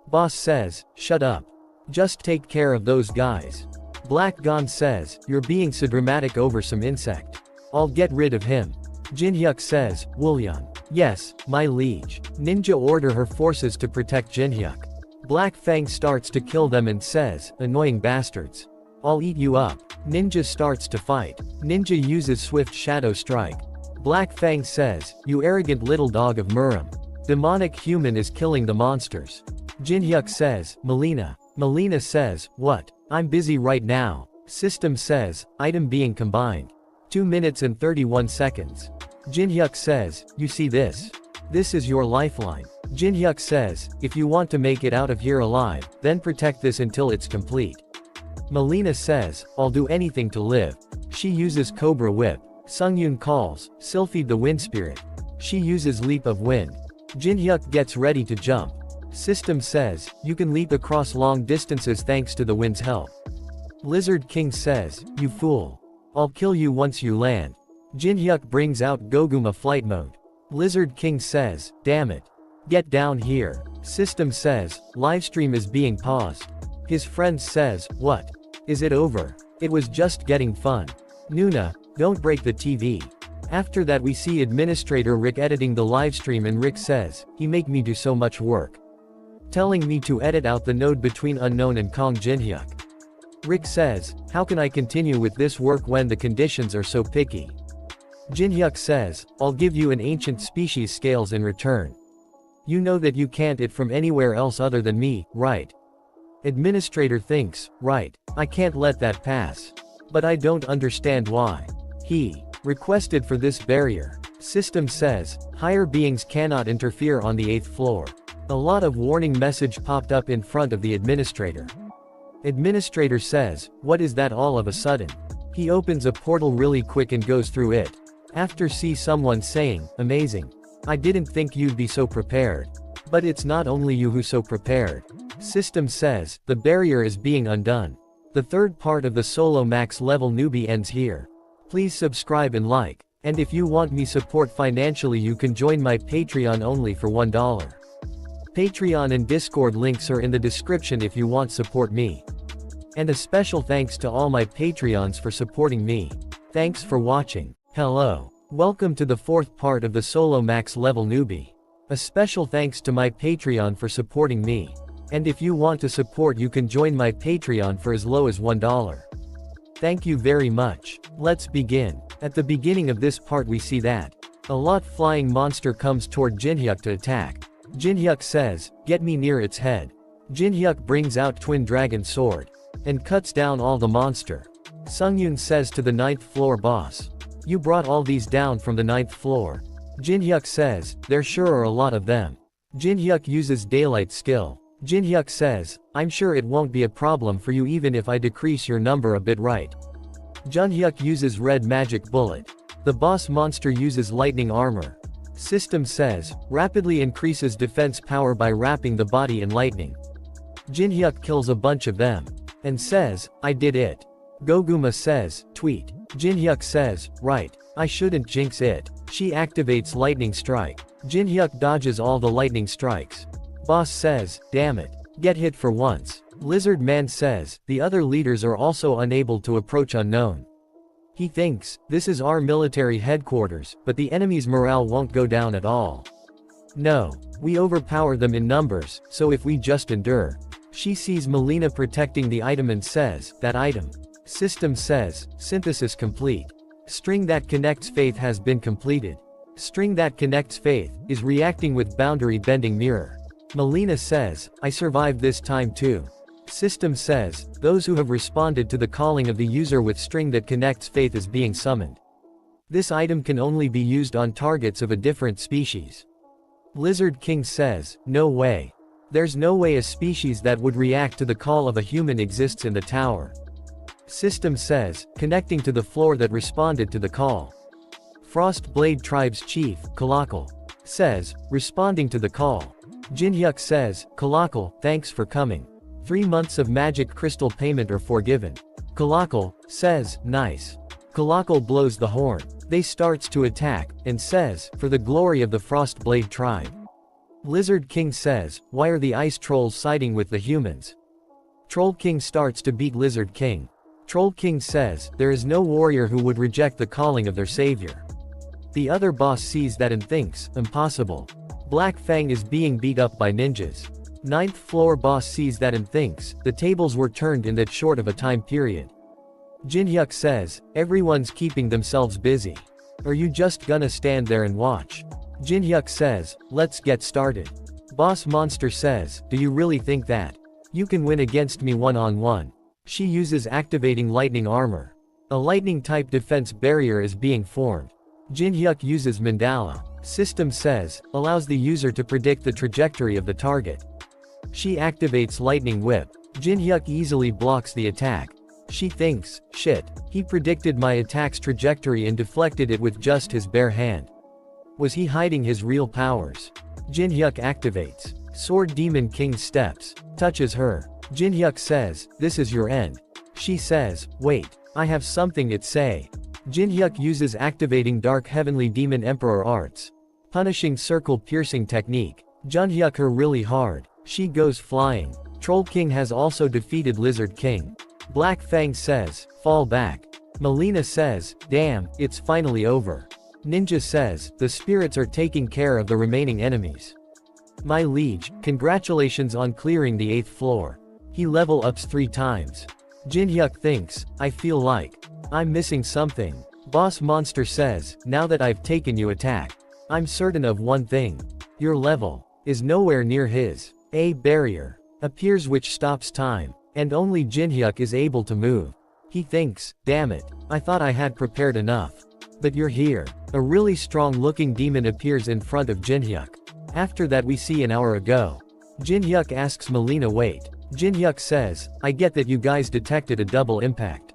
Boss says, shut up. Just take care of those guys. Black Gon says, you're being so dramatic over some insect. I'll get rid of him. Jinhyuk says, Woolyung. Yes, my liege. Ninja order her forces to protect Jinhyuk. Black Fang starts to kill them and says, annoying bastards. I'll eat you up. Ninja starts to fight. Ninja uses swift shadow strike. Black Fang says, you arrogant little dog of Murim. Demonic human is killing the monsters. Jinhyuk says, Melina. Melina says, what? I'm busy right now. System says, item being combined. 2 minutes and 31 seconds. Jinhyuk says, you see this? This is your lifeline. Jinhyuk says, if you want to make it out of here alive, then protect this until it's complete. Melina says, I'll do anything to live. She uses Cobra Whip. Sungyun calls, Sylphie the Wind Spirit. She uses Leap of Wind. Jinhyuk gets ready to jump. System says, you can leap across long distances thanks to the wind's help. Lizard King says, you fool. I'll kill you once you land. Jinhyuk brings out Goguma flight mode. Lizard King says, damn it. Get down here. System says, livestream is being paused. His friend says, what? Is it over? It was just getting fun. Nuna, Don't break the TV. After that we see Administrator Rick editing the livestream and Rick says, he make me do so much work. Telling me to edit out the node between Unknown and Kong Jinhyuk. Rick says, how can I continue with this work when the conditions are so picky? Jinhyuk says, I'll give you an ancient species scales in return. You know that you can't it from anywhere else other than me, right? Administrator thinks, right, I can't let that pass. But I don't understand why. He requested for this barrier. System says, higher beings cannot interfere on the 8th floor. A lot of warning message popped up in front of the administrator. Administrator says, what is that all of a sudden? He opens a portal really quick and goes through it. After see someone saying, amazing. I didn't think you'd be so prepared. But it's not only you who's so prepared. System says, the barrier is being undone. The third part of the solo max level newbie ends here. Please subscribe and like. And if you want me support financially you can join my Patreon only for $1. Patreon and Discord links are in the description if you want support me. And a special thanks to all my Patreons for supporting me. Thanks for watching. Hello. Welcome to the fourth part of the solo max level newbie. A special thanks to my Patreon for supporting me. And if you want to support you can join my Patreon for as low as $1. Thank you very much. Let's begin. At the beginning of this part we see that a lot flying monster comes toward Jinhyuk to attack. Jinhyuk says, get me near its head. Jinhyuk brings out twin dragon sword. And cuts down all the monster. Sungyun says to the 9th floor boss. You brought all these down from the 9th floor. Jinhyuk says, there sure are a lot of them. Jinhyuk uses daylight skill. Jinhyuk says, I'm sure it won't be a problem for you even if I decrease your number a bit, right? Junhyuk uses red magic bullet. The boss monster uses lightning armor. System says, rapidly increases defense power by wrapping the body in lightning. Jinhyuk kills a bunch of them. And says, I did it. Goguma says, tweet. Jinhyuk says, right, I shouldn't jinx it. She activates lightning strike. Jinhyuk dodges all the lightning strikes. Boss says, damn it. Get hit for once. Lizard Man says, the other leaders are also unable to approach Unknown. He thinks, this is our military headquarters, but the enemy's morale won't go down at all. No. We overpower them in numbers, so if we just endure. She sees Melina protecting the item and says, that item. System says, synthesis complete. String that connects faith has been completed. String that connects faith is reacting with boundary bending mirror. Melina says, I survived this time too. System says, those who have responded to the calling of the user with string that connects faith is being summoned. This item can only be used on targets of a different species. Lizard King says, no way. There's no way a species that would react to the call of a human exists in the tower. System says, connecting to the floor that responded to the call. Frost Blade Tribe's chief, Kalakal, says, responding to the call. Jinhyuk says, Kalakal, thanks for coming. 3 months of magic crystal payment are forgiven. Kalakal says, nice. Kalakal blows the horn. They starts to attack, and says, for the glory of the Frost Blade Tribe. Lizard King says, why are the ice trolls siding with the humans? Troll King starts to beat Lizard King. Troll King says, there is no warrior who would reject the calling of their savior. The other boss sees that and thinks, impossible. Black Fang is being beat up by ninjas. 9th floor boss sees that and thinks, the tables were turned in that short of a time period. Jinhyuk says, everyone's keeping themselves busy. Are you just gonna stand there and watch? Jinhyuk says, let's get started. Boss monster says, do you really think that you can win against me one-on-one? She uses activating lightning armor. A lightning type defense barrier is being formed. Jinhyuk uses mandala. System says, allows the user to predict the trajectory of the target. She activates lightning whip. Jinhyuk easily blocks the attack. She thinks, shit, he predicted my attack's trajectory and deflected it with just his bare hand. Was he hiding his real powers? Jinhyuk activates. Sword Demon King steps, touches her. Jinhyuk says, this is your end. She says, wait, I have something to say. Jinhyuk uses activating Dark Heavenly Demon Emperor arts. Punishing circle piercing technique. Junhyuk her really hard. She goes flying. Troll King has also defeated Lizard King. Black Fang says, fall back. Melina says, damn, it's finally over. Ninja says, the spirits are taking care of the remaining enemies. My liege, congratulations on clearing the 8th floor. He level ups 3 times. Jinhyuk thinks, I feel like I'm missing something. Boss Monster says, now that I've taken you attack, I'm certain of one thing. Your level is nowhere near his. A barrier appears which stops time, and only Jinhyuk is able to move. He thinks, damn it, I thought I had prepared enough. But you're here. A really strong-looking demon appears in front of Jinhyuk. After that we see an hour ago. Jinhyuk asks Melina wait. Jinhyuk says, I get that you guys detected a double impact.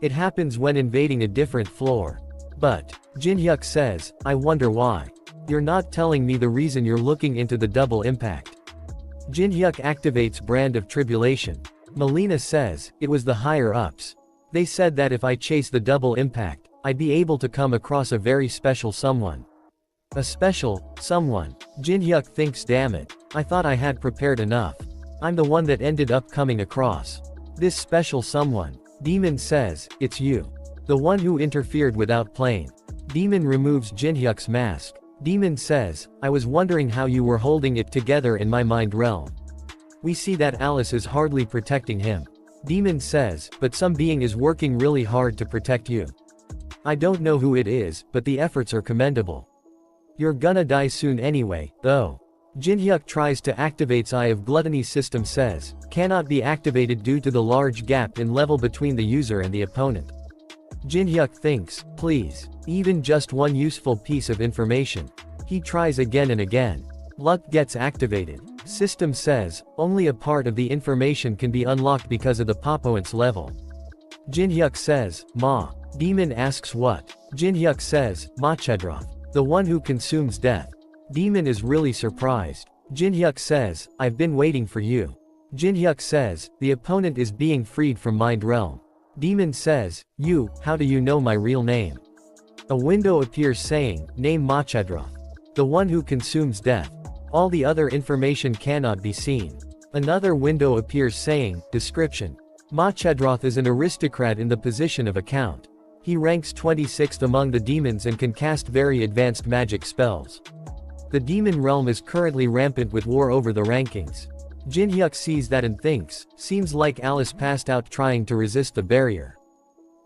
It happens when invading a different floor. But, Jinhyuk says, I wonder why. You're not telling me the reason you're looking into the double impact. Jinhyuk activates Brand of Tribulation. Melina says, it was the higher-ups. They said that if I chase the double impact, I'd be able to come across a very special someone. A special someone. Jinhyuk thinks damn it, I thought I had prepared enough. I'm the one that ended up coming across this special someone. Demon says, it's you. The one who interfered without playing. Demon removes Jinhyuk's mask. Demon says, I was wondering how you were holding it together in my mind realm. We see that Alice is hardly protecting him. Demon says, but some being is working really hard to protect you. I don't know who it is, but the efforts are commendable. You're gonna die soon anyway, though. Jinhyuk tries to activate's Eye of Gluttony system says, cannot be activated due to the large gap in level between the user and the opponent. Jinhyuk thinks, please, even just one useful piece of information. He tries again and again. Luck gets activated. System says, only a part of the information can be unlocked because of the opponent's level. Jinhyuk says, Ma. Demon asks what? Jinhyuk says, Machedroth. The one who consumes death. Demon is really surprised. Jinhyuk says, I've been waiting for you. Jinhyuk says, the opponent is being freed from Mind Realm. Demon says, you, how do you know my real name? A window appears saying, name Machedroth. The one who consumes death. All the other information cannot be seen. Another window appears saying, description. Machedroth is an aristocrat in the position of a count. He ranks 26th among the demons and can cast very advanced magic spells. The demon realm is currently rampant with war over the rankings. Jinhyuk sees that and thinks, seems like Alice passed out trying to resist the barrier.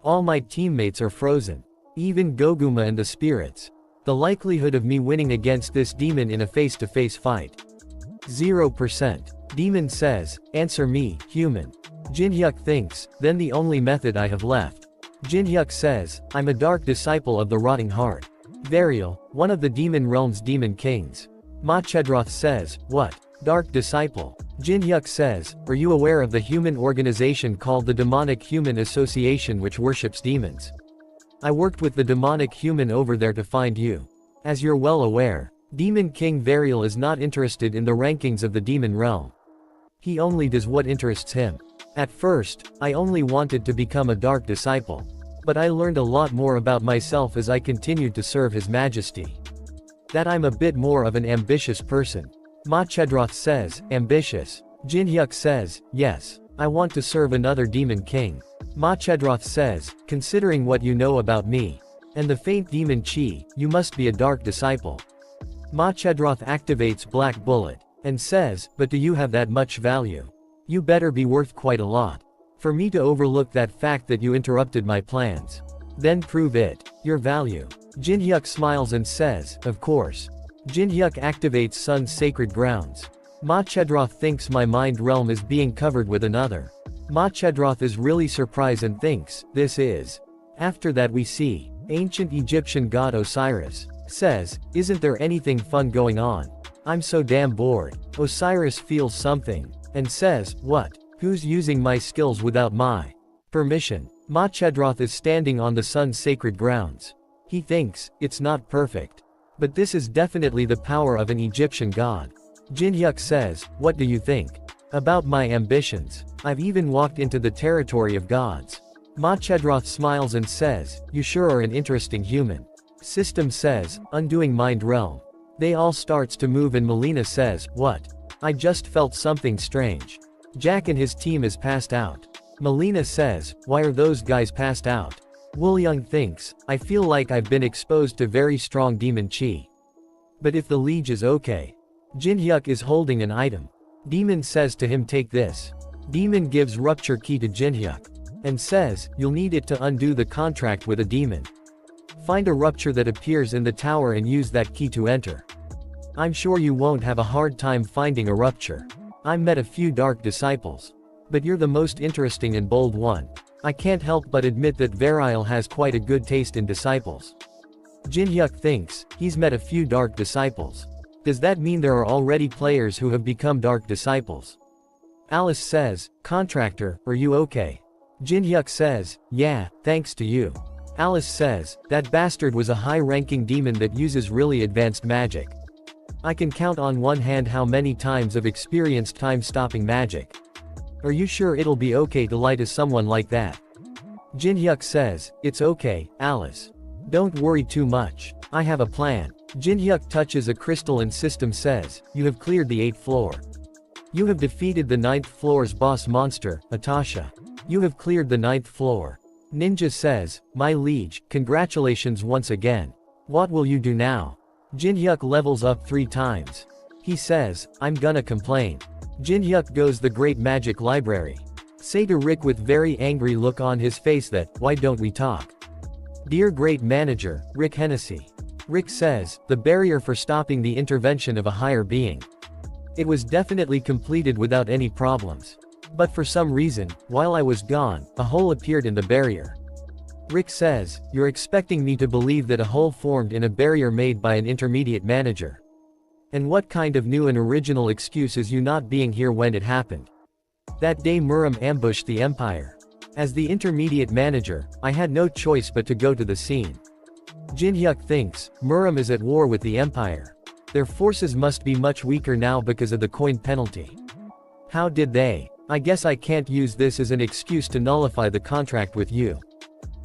All my teammates are frozen. Even Goguma and the spirits. The likelihood of me winning against this demon in a face-to-face fight. 0%. Demon says, answer me, human. Jinhyuk thinks, then the only method I have left. Jinhyuk says, I'm a dark disciple of the Rotting Heart. Varial, one of the demon realm's demon kings. Machedroth says, what? Dark disciple. Jinhyuk says, are you aware of the human organization called the Demonic Human Association which worships demons? I worked with the demonic human over there to find you. As you're well aware, Demon King Varial is not interested in the rankings of the demon realm. He only does what interests him. At first, I only wanted to become a dark disciple. But I learned a lot more about myself as I continued to serve His Majesty. That I'm a bit more of an ambitious person. Machedroth says, ambitious. Jinhyuk says, yes. I want to serve another demon king. Machedroth says, considering what you know about me, and the faint demon chi, you must be a dark disciple. Machedroth activates Black Bullet, and says, but do you have that much value? You better be worth quite a lot. For me to overlook that fact that you interrupted my plans. Then prove it. Your value. Jinhyuk smiles and says, of course. Jinhyuk activates Sun's Sacred Grounds. Machedroth thinks my mind realm is being covered with another. Machedroth is really surprised and thinks, this is. After that we see, ancient Egyptian god Osiris. Says, isn't there anything fun going on? I'm so damn bored. Osiris feels something. And says, what? Who's using my skills without my permission? Machedroth is standing on the sun's sacred grounds. He thinks, it's not perfect. But this is definitely the power of an Egyptian god. Jinhyuk says, what do you think? About my ambitions. I've even walked into the territory of gods. Machedroth smiles and says, you sure are an interesting human. System says, undoing mind realm. They all starts to move and Melina says, what? I just felt something strange. Jack and his team is passed out. Melina says, why are those guys passed out? Woolyung thinks, I feel like I've been exposed to very strong demon chi. But if the liege is okay. Jinhyuk is holding an item. Demon says to him, take this. Demon gives rupture key to Jinhyuk. And says, you'll need it to undo the contract with a demon. Find a rupture that appears in the tower and use that key to enter. I'm sure you won't have a hard time finding a rupture. I met a few dark disciples. But you're the most interesting and bold one. I can't help but admit that Virile has quite a good taste in disciples. Jinhyuk thinks, he's met a few dark disciples. Does that mean there are already players who have become dark disciples? Alice says, contractor, are you okay? Jinhyuk says, yeah, thanks to you. Alice says, that bastard was a high-ranking demon that uses really advanced magic. I can count on one hand how many times I've experienced time-stopping magic. Are you sure it'll be okay to lie to someone like that? Jinhyuk says, it's okay, Alice. Don't worry too much. I have a plan. Jinhyuk touches a crystal and system says, you have cleared the 8th floor. You have defeated the 9th floor's boss monster, Atasha. You have cleared the 9th floor. Ninja says, my liege, congratulations once again. What will you do now? Jinhyuk levels up 3 times. He says, I'm gonna complain. Jinhyuk goes the great magic library. Say to Rick with very angry look on his face that, why don't we talk? Dear great manager, Rick Hennessy. Rick says, the barrier for stopping the intervention of a higher being. It was definitely completed without any problems. But for some reason, while I was gone, a hole appeared in the barrier. Rick says, you're expecting me to believe that a hole formed in a barrier made by an intermediate manager. And what kind of new and original excuse is you not being here when it happened? That day Muram ambushed the Empire. As the intermediate manager, I had no choice but to go to the scene. Jinhyuk thinks, Muram is at war with the Empire. Their forces must be much weaker now because of the coin penalty. How did they? I guess I can't use this as an excuse to nullify the contract with you.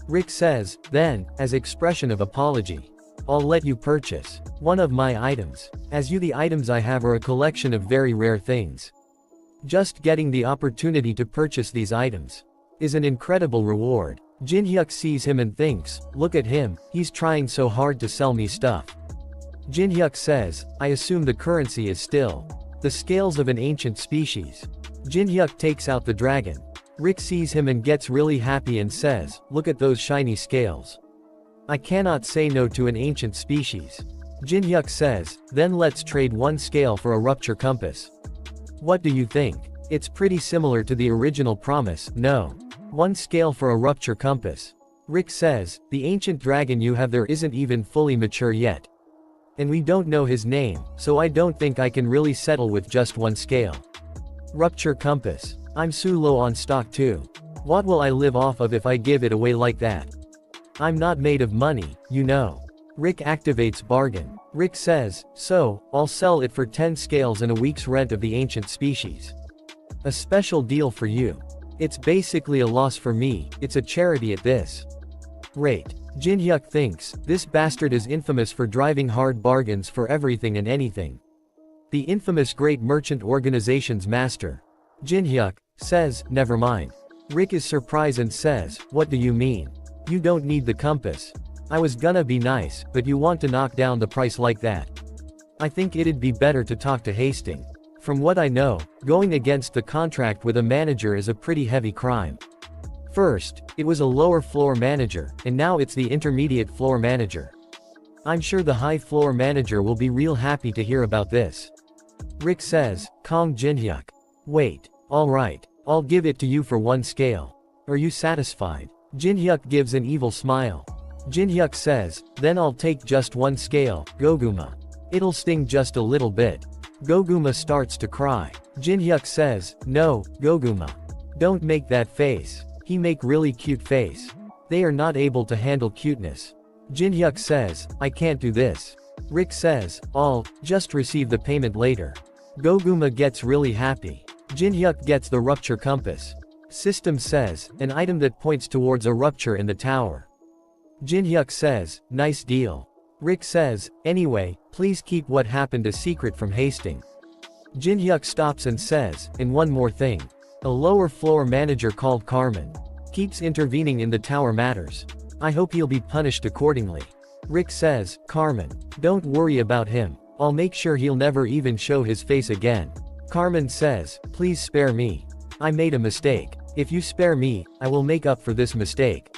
Rick says, then, as expression of apology, I'll let you purchase one of my items. As you, the items I have are a collection of very rare things. Just getting the opportunity to purchase these items is an incredible reward. Jinhyuk sees him and thinks, look at him, he's trying so hard to sell me stuff. Jinhyuk says, I assume the currency is still the scales of an ancient species. Jinhyuk takes out the dragon. Rick sees him and gets really happy and says, look at those shiny scales. I cannot say no to an ancient species. Jinhyuk says, then let's trade one scale for a rupture compass. What do you think? It's pretty similar to the original promise, no? One scale for a rupture compass. Rick says, the ancient dragon you have there isn't even fully mature yet. And we don't know his name, so I don't think I can really settle with just one scale. Rupture compass. I'm so low on stock too. What will I live off of if I give it away like that? I'm not made of money, you know. Rick activates bargain. Rick says, so, I'll sell it for 10 scales and a week's rent of the ancient species. A special deal for you. It's basically a loss for me, it's a charity at this rate. Jinhyuk thinks, this bastard is infamous for driving hard bargains for everything and anything. The infamous Great Merchant Organization's master. Jinhyuk says, never mind. Rick is surprised and says, what do you mean? You don't need the compass. I was gonna be nice, but you want to knock down the price like that. I think it'd be better to talk to Hastings. From what I know, going against the contract with a manager is a pretty heavy crime. First, it was a lower floor manager, and now it's the intermediate floor manager. I'm sure the high floor manager will be real happy to hear about this. Rick says, Kong Jinhyuk. Wait, alright, I'll give it to you for one scale. Are you satisfied? Jinhyuk gives an evil smile. Jinhyuk says, then I'll take just one scale, Goguma. It'll sting just a little bit. Goguma starts to cry. Jinhyuk says, no, Goguma. Don't make that face. He make really cute face. They are not able to handle cuteness. Jinhyuk says, I can't do this. Rick says, I'll just receive the payment later. Goguma gets really happy. Jinhyuk gets the rupture compass. System says, an item that points towards a rupture in the tower. Jinhyuk says, nice deal. Rick says, anyway, please keep what happened a secret from Hastings. Jinhyuk stops and says, and one more thing. A lower floor manager called Carmen keeps intervening in the tower matters. I hope he'll be punished accordingly. Rick says, Carmen, don't worry about him. I'll make sure he'll never even show his face again. Carmen says, please spare me. I made a mistake. If you spare me, I will make up for this mistake.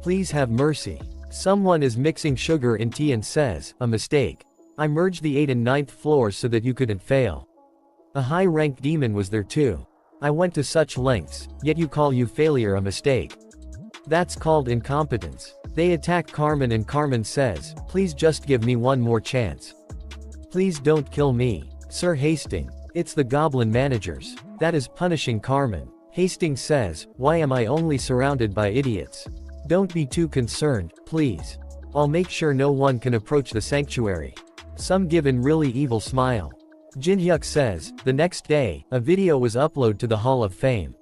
Please have mercy. Someone is mixing sugar in tea and says, a mistake. I merged the 8th and 9th floors so that you couldn't fail. A high-ranked demon was there too. I went to such lengths, yet you call you failure a mistake. That's called incompetence. They attack Carmen and Carmen says, please just give me one more chance. Please don't kill me. Sir Hastings. It's the goblin managers. That is punishing Carmen. Hastings says, why am I only surrounded by idiots? Don't be too concerned, please. I'll make sure no one can approach the sanctuary. Some give an really evil smile. Jin-hyuk says, the next day, a video was uploaded to the Hall of Fame.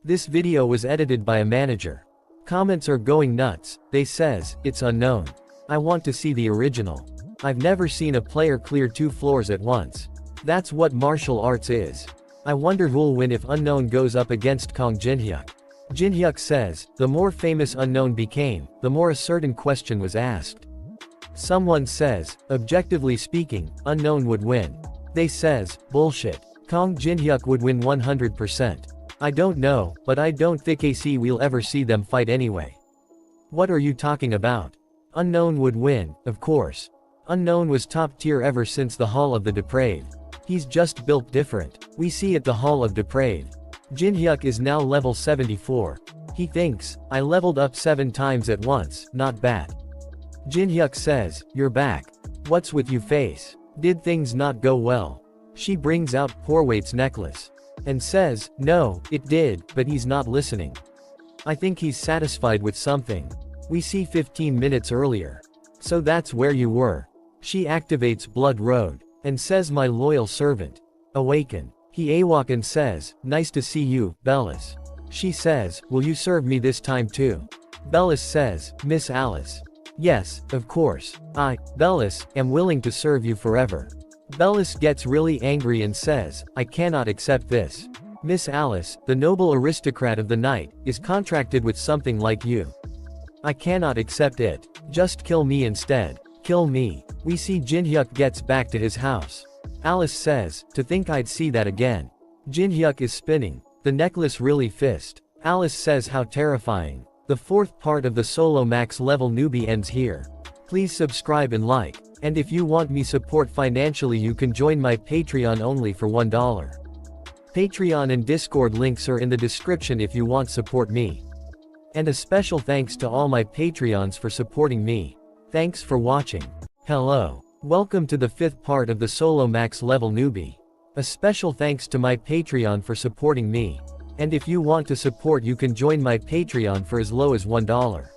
This video was edited by a manager. Comments are going nuts. They says, it's unknown. I want to see the original. I've never seen a player clear 2 floors at once. That's what martial arts is. I wonder who'll win if Unknown goes up against Kong Jin-hyuk. Jin-hyuk says, the more famous Unknown became, the more a certain question was asked. Someone says, objectively speaking, Unknown would win. They says, bullshit. Kong Jin-hyuk would win 100%. I don't know, but I don't think we'll ever see them fight anyway. What are you talking about? Unknown would win, of course. Unknown was top tier ever since the Hall of the Depraved. He's just built different. We see at the Hall of Depraved. Jin-hyuk is now level 74. He thinks, I leveled up 7 times at once, not bad. Jin-hyuk says, you're back. What's with you face? Did things not go well? She brings out Porwait's necklace. And says, no, it did, but he's not listening. I think he's satisfied with something. We see 15 minutes earlier. So that's where you were. She activates Blood Road. And says my loyal servant. Awaken. He awak and says, nice to see you, Bellis. She says, will you serve me this time too? Bellis says, Miss Alice. Yes, of course. I, Bellis, am willing to serve you forever. Bellis gets really angry and says, I cannot accept this. Miss Alice, the noble aristocrat of the night, is contracted with something like you. I cannot accept it. Just kill me instead. Kill me. We see Jin-hyuk gets back to his house. Alice says, to think I'd see that again. Jin-hyuk is spinning. The necklace really fist. Alice says how terrifying. The 4th part of the solo max level newbie ends here. Please subscribe and like. And if you want me support financially you can join my Patreon only for $1. Patreon and Discord links are in the description if you want support me. And a special thanks to all my Patreons for supporting me. Thanks for watching. Hello. Welcome to the 5th part of the solo max level newbie. A special thanks to my Patreon for supporting me. And if you want to support you can join my Patreon for as low as $1.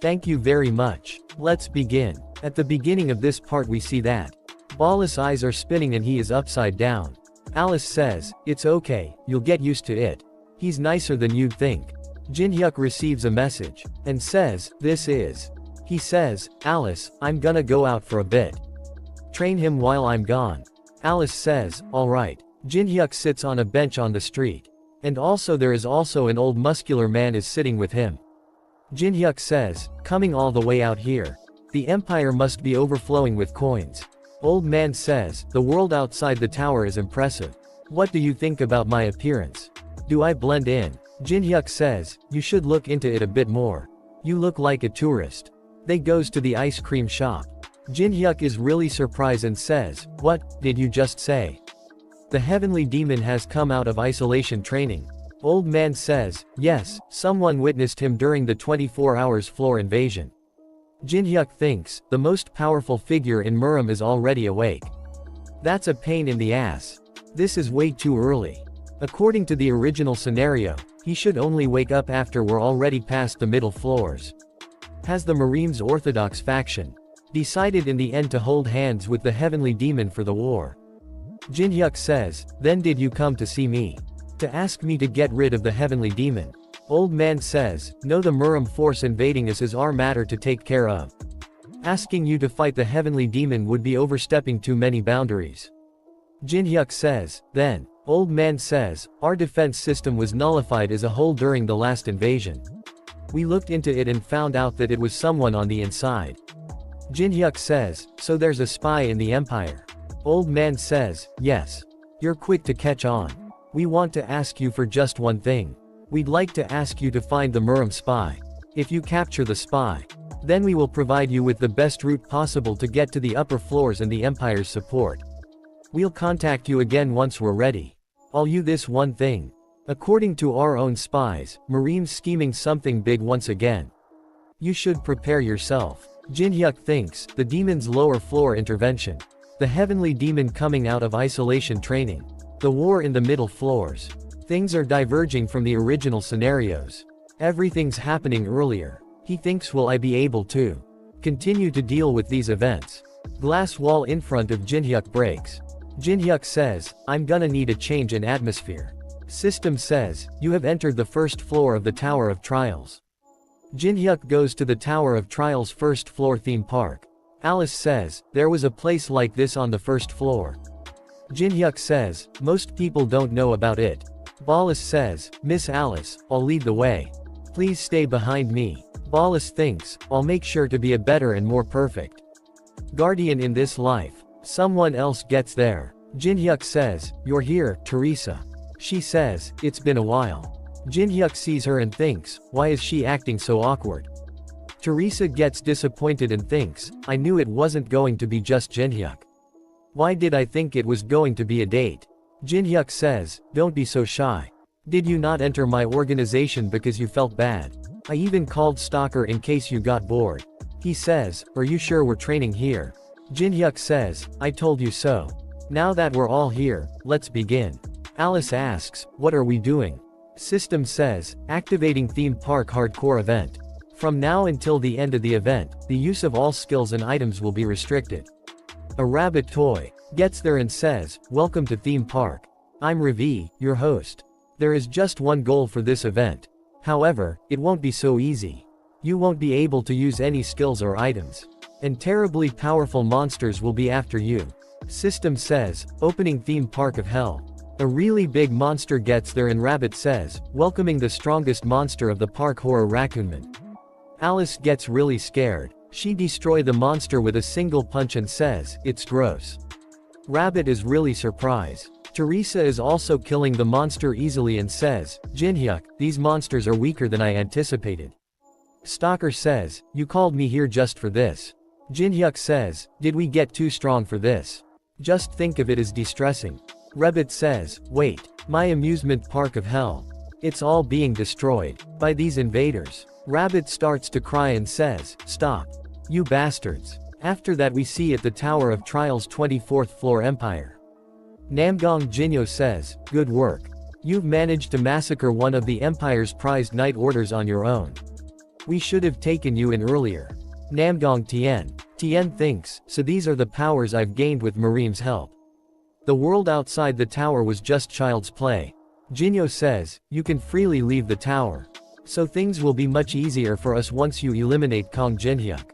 Thank you very much. Let's begin. At the beginning of this part we see that Ballas' eyes are spinning and he is upside down. Alice says, it's okay, you'll get used to it. He's nicer than you'd think. Jin-hyuk receives a message. And says, this is. He says, Alice, I'm gonna go out for a bit. Train him while I'm gone. Alice says, alright. Jin-hyuk sits on a bench on the street. And also there is also an old muscular man is sitting with him. Jin-hyuk says, coming all the way out here. The empire must be overflowing with coins. Old man says, the world outside the tower is impressive. What do you think about my appearance? Do I blend in? Jin-hyuk says, you should look into it a bit more. You look like a tourist. They goes to the ice cream shop. Jin-hyuk is really surprised and says, what did you just say? The heavenly demon has come out of isolation training. Old man says, yes, someone witnessed him during the 24 hours floor invasion. Jin-hyuk thinks, the most powerful figure in Murim is already awake. That's a pain in the ass. This is way too early. According to the original scenario, he should only wake up after we're already past the middle floors. Has the Murim's Orthodox faction decided in the end to hold hands with the heavenly demon for the war? Jin-hyuk says, then did you come to see me? To ask me to get rid of the heavenly demon? Old man says, no, the Murim force invading us is our matter to take care of. Asking you to fight the heavenly demon would be overstepping too many boundaries. Jin-hyuk says, then. Old man says, our defense system was nullified as a whole during the last invasion. We looked into it and found out that it was someone on the inside. Jinhyuk says, so there's a spy in the empire. Old man says, yes. You're quick to catch on. We want to ask you for just one thing. We'd like to ask you to find the Murim spy. If you capture the spy, then we will provide you with the best route possible to get to the upper floors and the Empire's support. We'll contact you again once we're ready. All you this one thing. According to our own spies, Murim's scheming something big once again. You should prepare yourself. Jinhyuk thinks, the demon's lower floor intervention. The heavenly demon coming out of isolation training. The war in the middle floors. Things are diverging from the original scenarios. Everything's happening earlier. He thinks will I be able to continue to deal with these events. Glass wall in front of Jinhyuk breaks. Jinhyuk says, I'm gonna need a change in atmosphere. System says, you have entered the first floor of the Tower of Trials. Jinhyuk goes to the Tower of Trials first floor theme park. Alice says, there was a place like this on the first floor. Jinhyuk says, most people don't know about it. Ballas says, Miss Alice, I'll lead the way. Please stay behind me. Ballas thinks, I'll make sure to be a better and more perfect guardian in this life. Someone else gets there. Jinhyuk says, you're here, Teresa. She says, it's been a while. Jinhyuk sees her and thinks, why is she acting so awkward? Teresa gets disappointed and thinks, I knew it wasn't going to be just Jinhyuk. Why did I think it was going to be a date? Jinhyuk says, don't be so shy. Did you not enter my organization because you felt bad? I even called Stalker in case you got bored. He says, are you sure we're training here? Jinhyuk says, I told you so. Now that we're all here, let's begin. Alice asks, what are we doing? System says, activating theme park hardcore event. From now until the end of the event, the use of all skills and items will be restricted. A rabbit toy gets there and says, welcome to theme park. I'm Ravi, your host. There is just one goal for this event. However, it won't be so easy. You won't be able to use any skills or items. And terribly powerful monsters will be after you. System says, opening theme park of hell. A really big monster gets there and Rabbit says, welcoming the strongest monster of the park horror Raccoonman. Alice gets really scared. She destroys the monster with a single punch and says, it's gross. Rabbit is really surprised. Teresa is also killing the monster easily and says, Jinhyuk, these monsters are weaker than I anticipated. Stalker says, you called me here just for this. Jinhyuk says, did we get too strong for this? Just think of it as distressing. Rabbit says, wait, my amusement park of hell. It's all being destroyed by these invaders. Rabbit starts to cry and says, stop. You bastards. After that we see at the Tower of Trials 24th floor Empire. Namgong Jinyo says, good work. You've managed to massacre one of the Empire's prized night orders on your own. We should have taken you in earlier. Namgong Tien thinks, so these are the powers I've gained with Murim's help. The world outside the tower was just child's play. Jinyo says, you can freely leave the tower. So things will be much easier for us once you eliminate Kong Jinhyuk.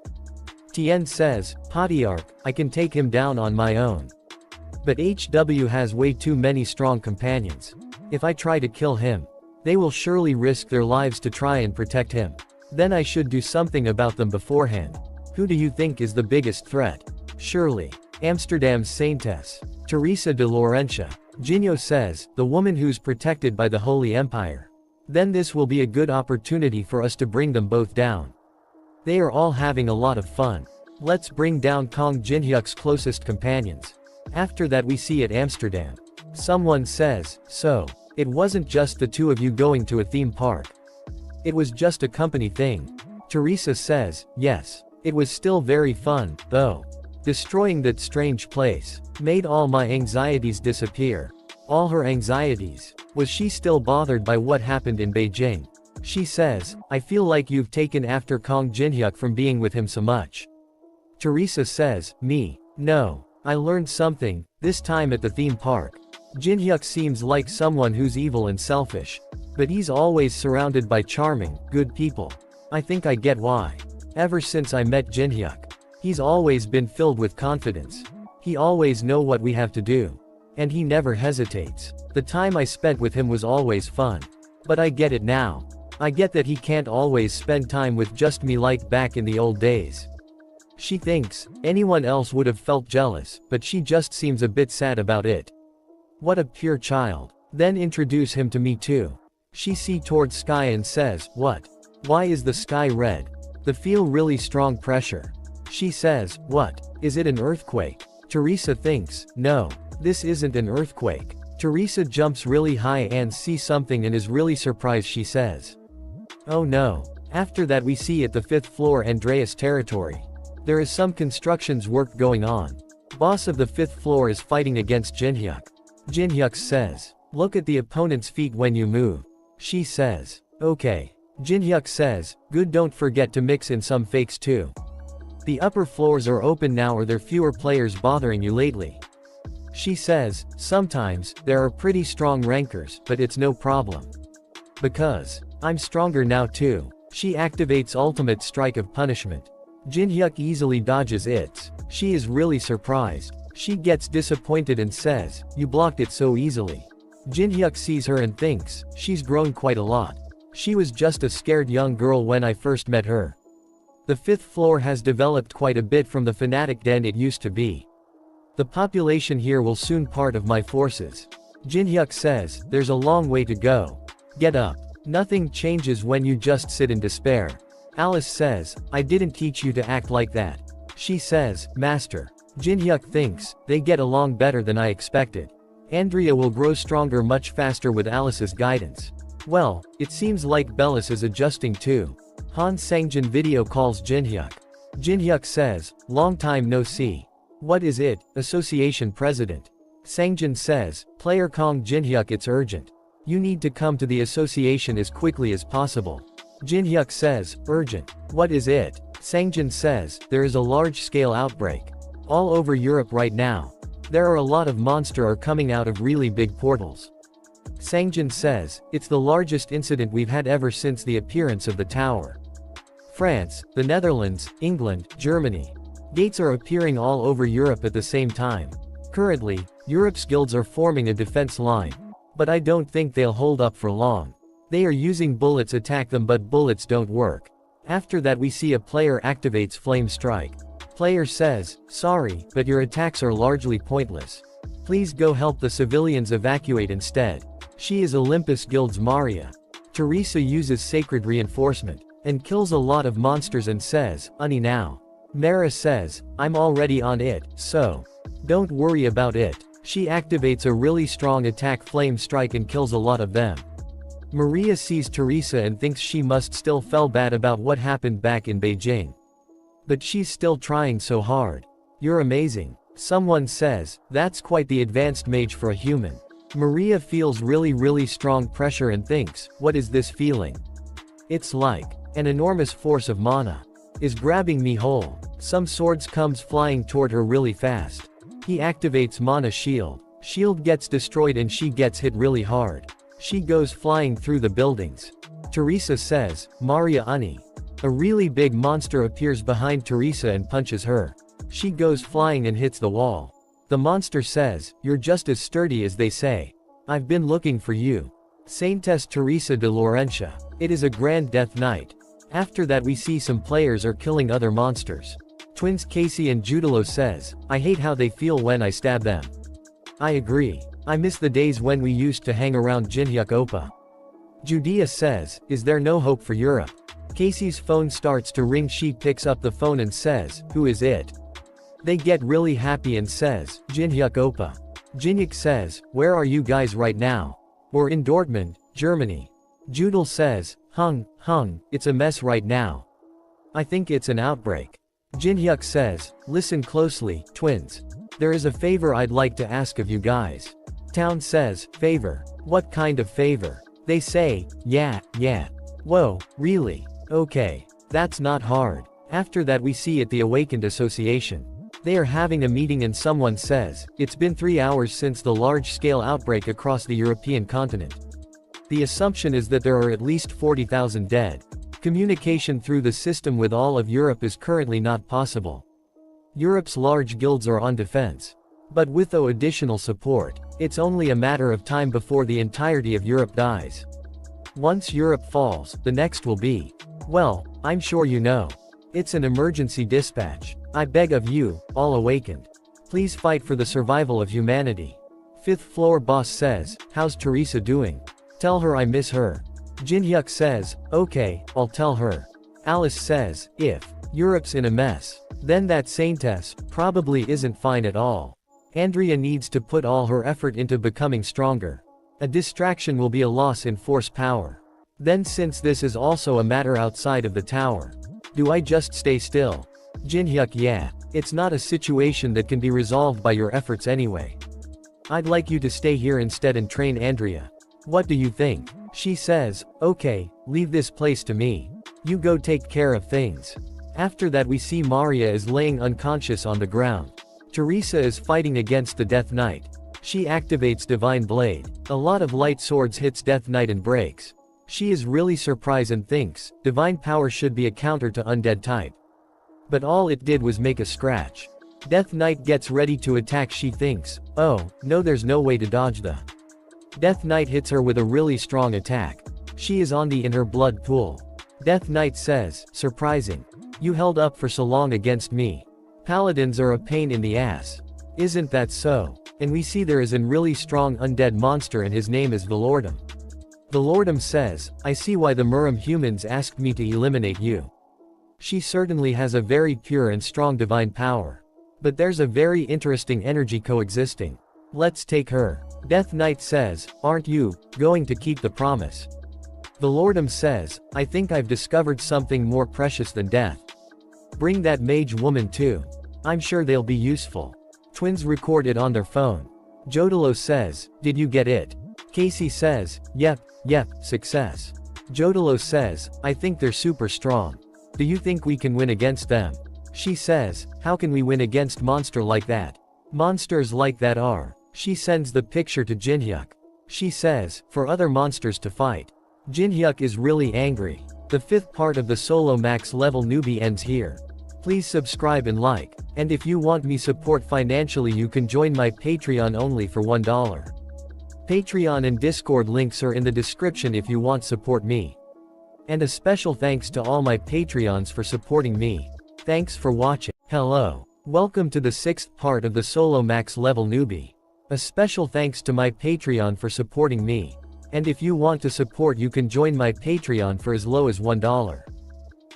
Tien says, Patriarch, I can take him down on my own. But HW has way too many strong companions. If I try to kill him, they will surely risk their lives to try and protect him. Then I should do something about them beforehand. Who do you think is the biggest threat? Surely, Amsterdam's Saintess, Teresa de Laurentia. Jinyo says, the woman who's protected by the Holy Empire. Then this will be a good opportunity for us to bring them both down. They are all having a lot of fun. Let's bring down Kong Jinhyuk's closest companions. After that we see at Amsterdam. Someone says, so, it wasn't just the two of you going to a theme park. It was just a company thing. Teresa says, yes. It was still very fun, though. Destroying that strange place made all my anxieties disappear. All her anxieties. Was she still bothered by what happened in Beijing? She says, I feel like you've taken after Kong Jinhyuk from being with him so much. Teresa says, me? No. I learned something, this time at the theme park. Jinhyuk seems like someone who's evil and selfish. But he's always surrounded by charming, good people. I think I get why. Ever since I met Jinhyuk, he's always been filled with confidence. He always knows what we have to do. And he never hesitates. The time I spent with him was always fun. But I get it now. I get that he can't always spend time with just me like back in the old days. She thinks, anyone else would have felt jealous, but she just seems a bit sad about it. What a pure child. Then introduce him to me too. She sees towards sky and says, what? Why is the sky red? The feel really strong pressure. She says, what? Is it an earthquake? Teresa thinks, no, this isn't an earthquake. Teresa jumps really high and sees something and is really surprised. She says, oh no. After that we see at the 5th floor Andreas territory. There is some constructions work going on. Boss of the 5th floor is fighting against Jinhyuk. Jinhyuk says, look at the opponent's feet when you move. She says, okay. Jinhyuk says, good, don't forget to mix in some fakes too. The upper floors are open now, or there fewer players bothering you lately? She says, sometimes, there are pretty strong rankers, but it's no problem. Because I'm stronger now too. She activates ultimate strike of punishment. Jinhyuk easily dodges it. She is really surprised. She gets disappointed and says, you blocked it so easily. Jinhyuk sees her and thinks, she's grown quite a lot. She was just a scared young girl when I first met her. The 5th floor has developed quite a bit from the fanatic den it used to be. The population here will soon part of my forces. Jinhyuk says, there's a long way to go. Get up. Nothing changes when you just sit in despair. Alice says, I didn't teach you to act like that. She says, Master. Jinhyuk thinks, they get along better than I expected. Andrea will grow stronger much faster with Alice's guidance. Well, it seems like Bellis is adjusting too. Han Sangjin video calls Jinhyuk. Jinhyuk says, long time no see. What is it, Association President? Sangjin says, Player Kong Jinhyuk, it's urgent. You need to come to the association as quickly as possible. Jinhyuk says, urgent. What is it? Sangjin says, there is a large-scale outbreak. All over Europe right now. There are a lot of monsters are coming out of really big portals. Sangjin says, it's the largest incident we've had ever since the appearance of the tower. France, the Netherlands, England, Germany. Gates are appearing all over Europe at the same time. Currently, Europe's guilds are forming a defense line. But I don't think they'll hold up for long. They are using bullets attack them, but bullets don't work. After that we see a player activates Flame Strike. Player says, sorry, but your attacks are largely pointless. Please go help the civilians evacuate instead. She is Olympus Guild's Maria. Teresa uses Sacred Reinforcement, and kills a lot of monsters and says, Unny now. Mara says, I'm already on it, so don't worry about it. She activates a really strong attack Flame Strike and kills a lot of them. Maria sees Teresa and thinks she must still feel bad about what happened back in Beijing. But she's still trying so hard. You're amazing. Someone says, that's quite the advanced mage for a human. Maria feels really strong pressure and thinks, what is this feeling? It's like an enormous force of mana is grabbing me whole. Some swords comes flying toward her really fast. He activates Mana Shield. Shield gets destroyed and she gets hit really hard. She goes flying through the buildings. Teresa says, Maria Unny. A really big monster appears behind Teresa and punches her. She goes flying and hits the wall. The monster says, you're just as sturdy as they say. I've been looking for you. Saintess Teresa de Laurentia. It is a grand death night. After that we see some players are killing other monsters. Twins Casey and Judilo says, I hate how they feel when I stab them. I agree. I miss the days when we used to hang around Jinhyuk Oppa. Judea says, is there no hope for Europe? Casey's phone starts to ring. She picks up the phone and says, who is it? They get really happy and says, Jinhyuk Oppa. Jinhyuk says, where are you guys right now? We're in Dortmund, Germany. Judel says, Hung, it's a mess right now. I think it's an outbreak. Jinhyuk says, listen closely, twins. There is a favor I'd like to ask of you guys. Town says, favor? What kind of favor? They say, yeah. Whoa, really? Okay. That's not hard. After that we see at the Awakened Association. They are having a meeting and someone says, it's been 3 hours since the large-scale outbreak across the European continent. The assumption is that there are at least 40,000 dead. Communication through the system with all of Europe is currently not possible. Europe's large guilds are on defense. But with no additional support, it's only a matter of time before the entirety of Europe dies. Once Europe falls, the next will be. Well, I'm sure you know. It's an emergency dispatch. I beg of you, all awakened. Please fight for the survival of humanity. Fifth floor boss says, how's Teresa doing? Tell her I miss her. Jin-hyuk says, okay, I'll tell her. Alice says, if Europe's in a mess, then that saintess probably isn't fine at all. Andrea needs to put all her effort into becoming stronger. A distraction will be a loss in force power. Then since this is also a matter outside of the tower, do I just stay still? Jin-hyuk, yeah, it's not a situation that can be resolved by your efforts anyway. I'd like you to stay here instead and train Andrea. What do you think? She says, okay, leave this place to me. You go take care of things. After that we see Maria is laying unconscious on the ground. Teresa is fighting against the Death Knight. She activates Divine Blade. A lot of light swords hits Death Knight and breaks. She is really surprised and thinks, divine power should be a counter to undead type. But all it did was make a scratch. Death Knight gets ready to attack. She thinks, oh, no, there's no way to dodge the. Death Knight hits her with a really strong attack. She is on the in her blood pool. Death Knight says, surprising. You held up for so long against me. Paladins are a pain in the ass. Isn't that so? And we see there is a really strong undead monster and his name is Valordum. Valordum says, I see why the Murim humans asked me to eliminate you. She certainly has a very pure and strong divine power. But there's a very interesting energy coexisting. Let's take her. Death Knight says, aren't you going to keep the promise? Valordum says, I think I've discovered something more precious than death. Bring that mage woman too. I'm sure they'll be useful. Twins record it on their phone. Jodalo says, did you get it? Casey says, yep, success. Jodalo says, I think they're super strong. Do you think we can win against them? She says, how can we win against monster like that? Monsters like that are. She sends the picture to Jin-hyuk. She says, for other monsters to fight. Jin-hyuk is really angry. The 5th part of the solo max level newbie ends here. Please subscribe and like. And if you want me support financially you can join my Patreon only for $1. Patreon and Discord links are in the description if you want support me. And a special thanks to all my Patreons for supporting me. Thanks for watching. Hello. Welcome to the 6th part of the solo max level newbie. A special thanks to my Patreon for supporting me. And if you want to support you can join my Patreon for as low as $1.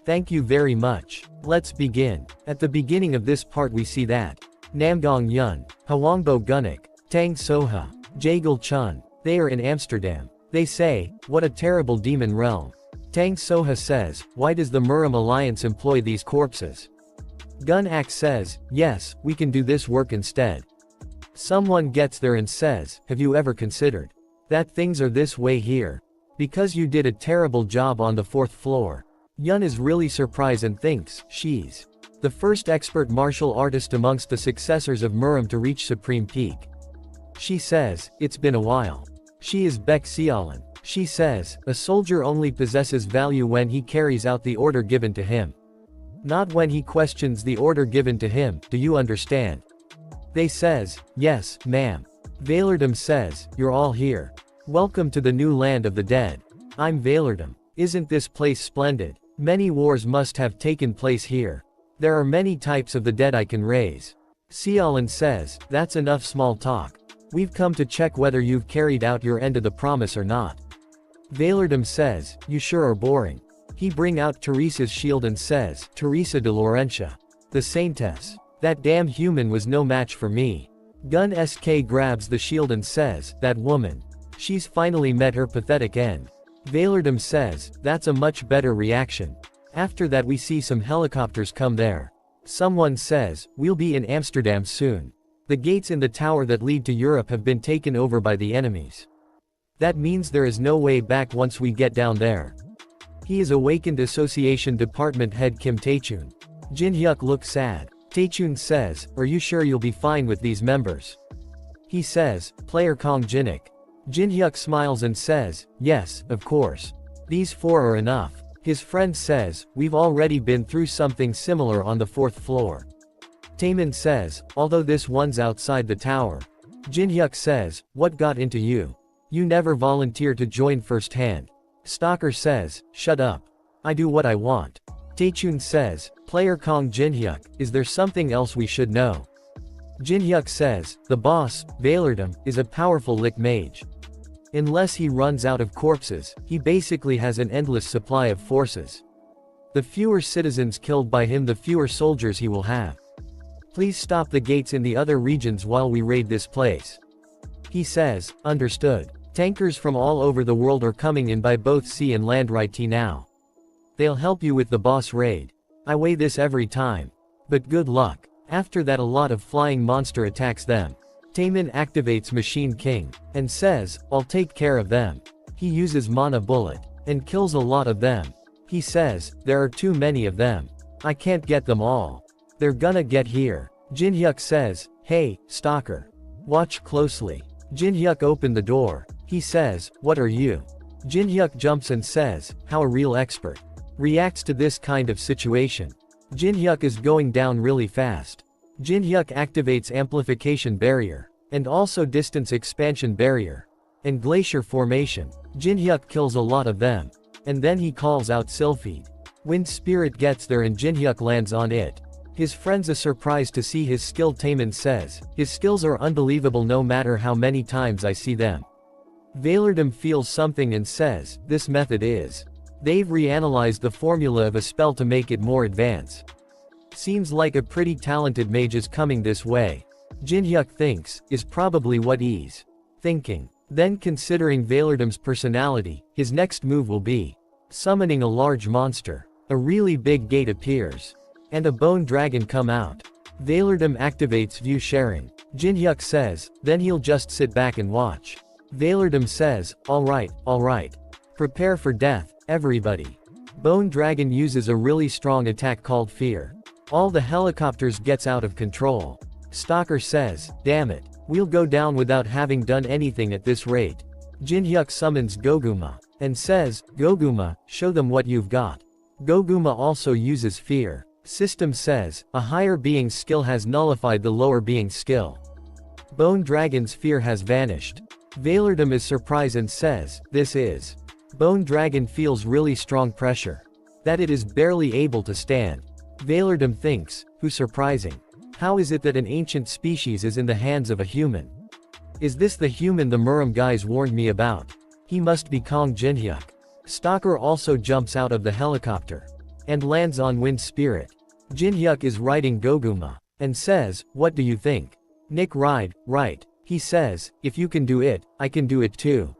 Thank you very much. Let's begin. At the beginning of this part we see that Namdong Yun, Hwangbo Gunnik, Tang Soha, Jaegul Chun, they are in Amsterdam. They say, what a terrible demon realm. Tang Soha says, why does the Murim Alliance employ these corpses? Gun Ak says, yes, we can do this work instead. Someone gets there and says, have you ever considered that things are this way here? Because you did a terrible job on the 4th floor. Yun is really surprised and thinks, she's the first expert martial artist amongst the successors of Murim to reach supreme peak. She says, it's been a while. She is Baek Seolin. She says, a soldier only possesses value when he carries out the order given to him. Not when he questions the order given to him, do you understand? They says, yes, ma'am. Valordum says, you're all here. Welcome to the new land of the dead. I'm Valordum. Isn't this place splendid? Many wars must have taken place here. There are many types of the dead I can raise. Seolin says, that's enough small talk. We've come to check whether you've carried out your end of the promise or not. Valordum says, you sure are boring. He bring out Teresa's shield and says, Teresa de Laurentia. The saintess. That damn human was no match for me. Gun SK grabs the shield and says, that woman. She's finally met her pathetic end. Valordum says, that's a much better reaction. After that we see some helicopters come there. Someone says, we'll be in Amsterdam soon. The gates in the tower that lead to Europe have been taken over by the enemies. That means there is no way back once we get down there. He is awakened Association Department Head Kim Taechun. Jin-hyuk looks sad. Taechun says, are you sure you'll be fine with these members? He says, player Kong Jinnik. Jin-hyuk smiles and says, yes, of course. These 4 are enough. His friend says, we've already been through something similar on the 4th floor. Taemin says, although this one's outside the tower. Jin-hyuk says, what got into you? You never volunteered to join firsthand. Stalker says, shut up. I do what I want. Taechun says, player Kong Jinhyuk, is there something else we should know? Jinhyuk says, the boss, Vailerdom, is a powerful lick mage. Unless he runs out of corpses, he basically has an endless supply of forces. The fewer citizens killed by him, the fewer soldiers he will have. Please stop the gates in the other regions while we raid this place. He says, understood. Tankers from all over the world are coming in by both sea and land right now. They'll help you with the boss raid. I weigh this every time. But good luck. After that, a lot of flying monster attacks them. Taemin activates Machine King, and says, I'll take care of them. He uses Mana Bullet, and kills a lot of them. He says, there are too many of them. I can't get them all. They're gonna get here. Jinhyuk says, hey, Stalker. Watch closely. Jinhyuk opened the door. He says, what are you? Jinhyuk jumps and says, how a real expert reacts to this kind of situation. Jinhyuk is going down really fast. Jinhyuk activates Amplification Barrier, and also Distance Expansion Barrier, and Glacier Formation. Jinhyuk kills a lot of them. And then he calls out Sylphid. Wind Spirit gets there and Jinhyuk lands on it. His friends are surprised to see his skill. Taemin says, his skills are unbelievable no matter how many times I see them. Vailerdom feels something and says, this method is. They've reanalyzed the formula of a spell to make it more advanced. Seems like a pretty talented mage is coming this way. Jinhyuk thinks, is probably what he's thinking. Then considering Valerdom's personality, his next move will be summoning a large monster. A really big gate appears. And a bone dragon come out. Vailerdom activates view sharing. Jinhyuk says, then he'll just sit back and watch. Vailerdom says, alright. Prepare for death, everybody. Bone dragon uses a really strong attack called Fear. All the helicopters gets out of control. Stalker says, damn it. We'll go down without having done anything at this rate. Jinhyuk summons Goguma, and says, Goguma, show them what you've got. Goguma also uses Fear. System says, a higher being's skill has nullified the lower being's skill. Bone Dragon's fear has vanished. Vailerdom is surprised and says, this is. Bone Dragon feels really strong pressure. That it is barely able to stand. Vailerdom thinks, who surprising. How is it that an ancient species is in the hands of a human? Is this the human the Muram guys warned me about? He must be Kong Jinhyuk. Stalker also jumps out of the helicopter. And lands on Wind Spirit. Jinhyuk is riding Goguma. And says, what do you think? Nick ride, right. He says, if you can do it, I can do it too.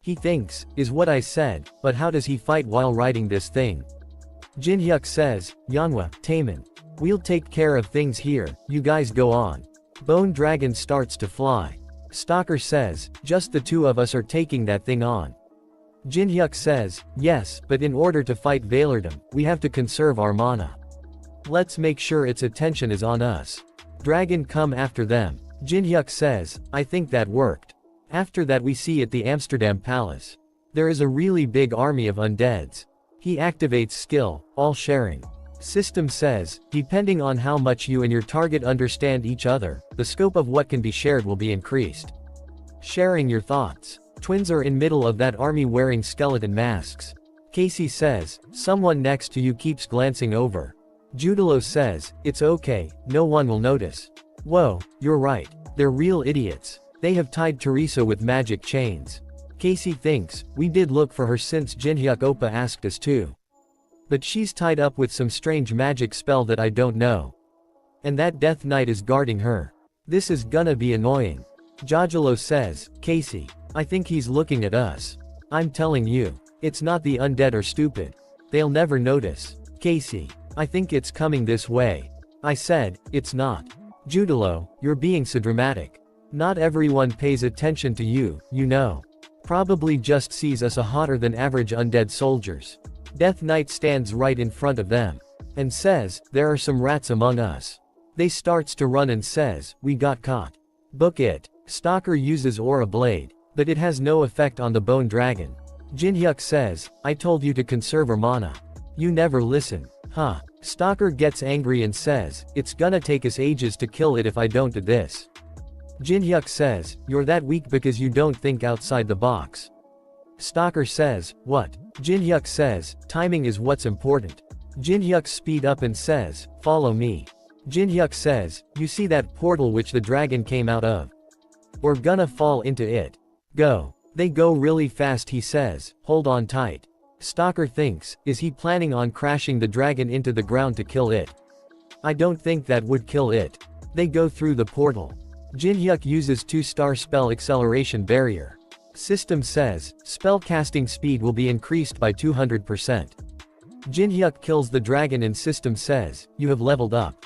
He thinks, is what I said, but how does he fight while riding this thing? Jinhyuk says, Manhwa, Taemin. We'll take care of things here, you guys go on. Bone Dragon starts to fly. Stalker says, just the two of us are taking that thing on. Jinhyuk says, yes, but in order to fight Vailerdom, we have to conserve our mana. Let's make sure its attention is on us. Dragon come after them. Jinhyuk says, I think that worked. After that we see at the Amsterdam Palace. There is a really big army of undeads. He activates skill, all sharing. System says, depending on how much you and your target understand each other, the scope of what can be shared will be increased. Sharing your thoughts. Twins are in middle of that army wearing skeleton masks. Casey says, someone next to you keeps glancing over. Judilo says, it's okay, no one will notice. Whoa, you're right. They're real idiots. They have tied Teresa with magic chains. Casey thinks, we did look for her since Jinhyuk Oppa asked us to. But she's tied up with some strange magic spell that I don't know. And that Death Knight is guarding her. This is gonna be annoying. Jojilo says, Casey, I think he's looking at us. I'm telling you, it's not the undead or stupid. They'll never notice. Casey, I think it's coming this way. I said, it's not. Judilo, you're being so dramatic. Not everyone pays attention to you, you know. Probably just sees us a hotter than average undead soldiers. Death Knight stands right in front of them. And says, there are some rats among us. They starts to run and says, we got caught. Book it. Stalker uses Aura Blade. But it has no effect on the Bone Dragon. Jinhyuk says, I told you to conserve our mana. You never listen. Huh. Stalker gets angry and says, it's gonna take us ages to kill it if I don't do this. Jinhyuk says, you're that weak because you don't think outside the box. Stalker says, what? Jin-hyuk says, timing is what's important. Jin-hyuk speed up and says, follow me. Jin-hyuk says, you see that portal which the dragon came out of? We're gonna fall into it. Go. They go really fast, he says, hold on tight. Stalker thinks, is he planning on crashing the dragon into the ground to kill it? I don't think that would kill it. They go through the portal. Jin-hyuk uses 2-star spell acceleration barrier. System says, spell casting speed will be increased by 200%. Jin-hyuk kills the dragon and system says, you have leveled up.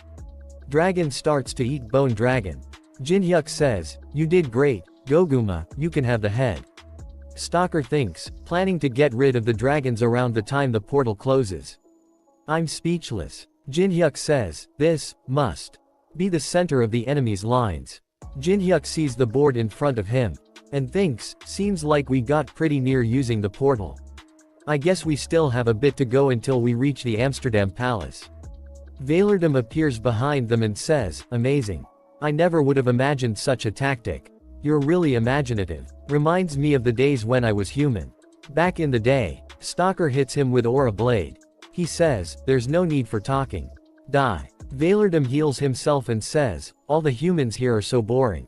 Dragon starts to eat bone dragon. Jin-hyuk says, you did great, Goguma, you can have the head. Stalker thinks, planning to get rid of the dragons around the time the portal closes. I'm speechless. Jin-hyuk says, this must be the center of the enemy's lines. Jin-hyuk sees the board in front of him and thinks, seems like we got pretty near using the portal. I guess we still have a bit to go until we reach the Amsterdam Palace. Valerdam appears behind them and says, amazing. I never would have imagined such a tactic. You're really imaginative. Reminds me of the days when I was human. Back in the day. Stalker hits him with Aura Blade. He says, there's no need for talking. Die. Valerdam heals himself and says, all the humans here are so boring.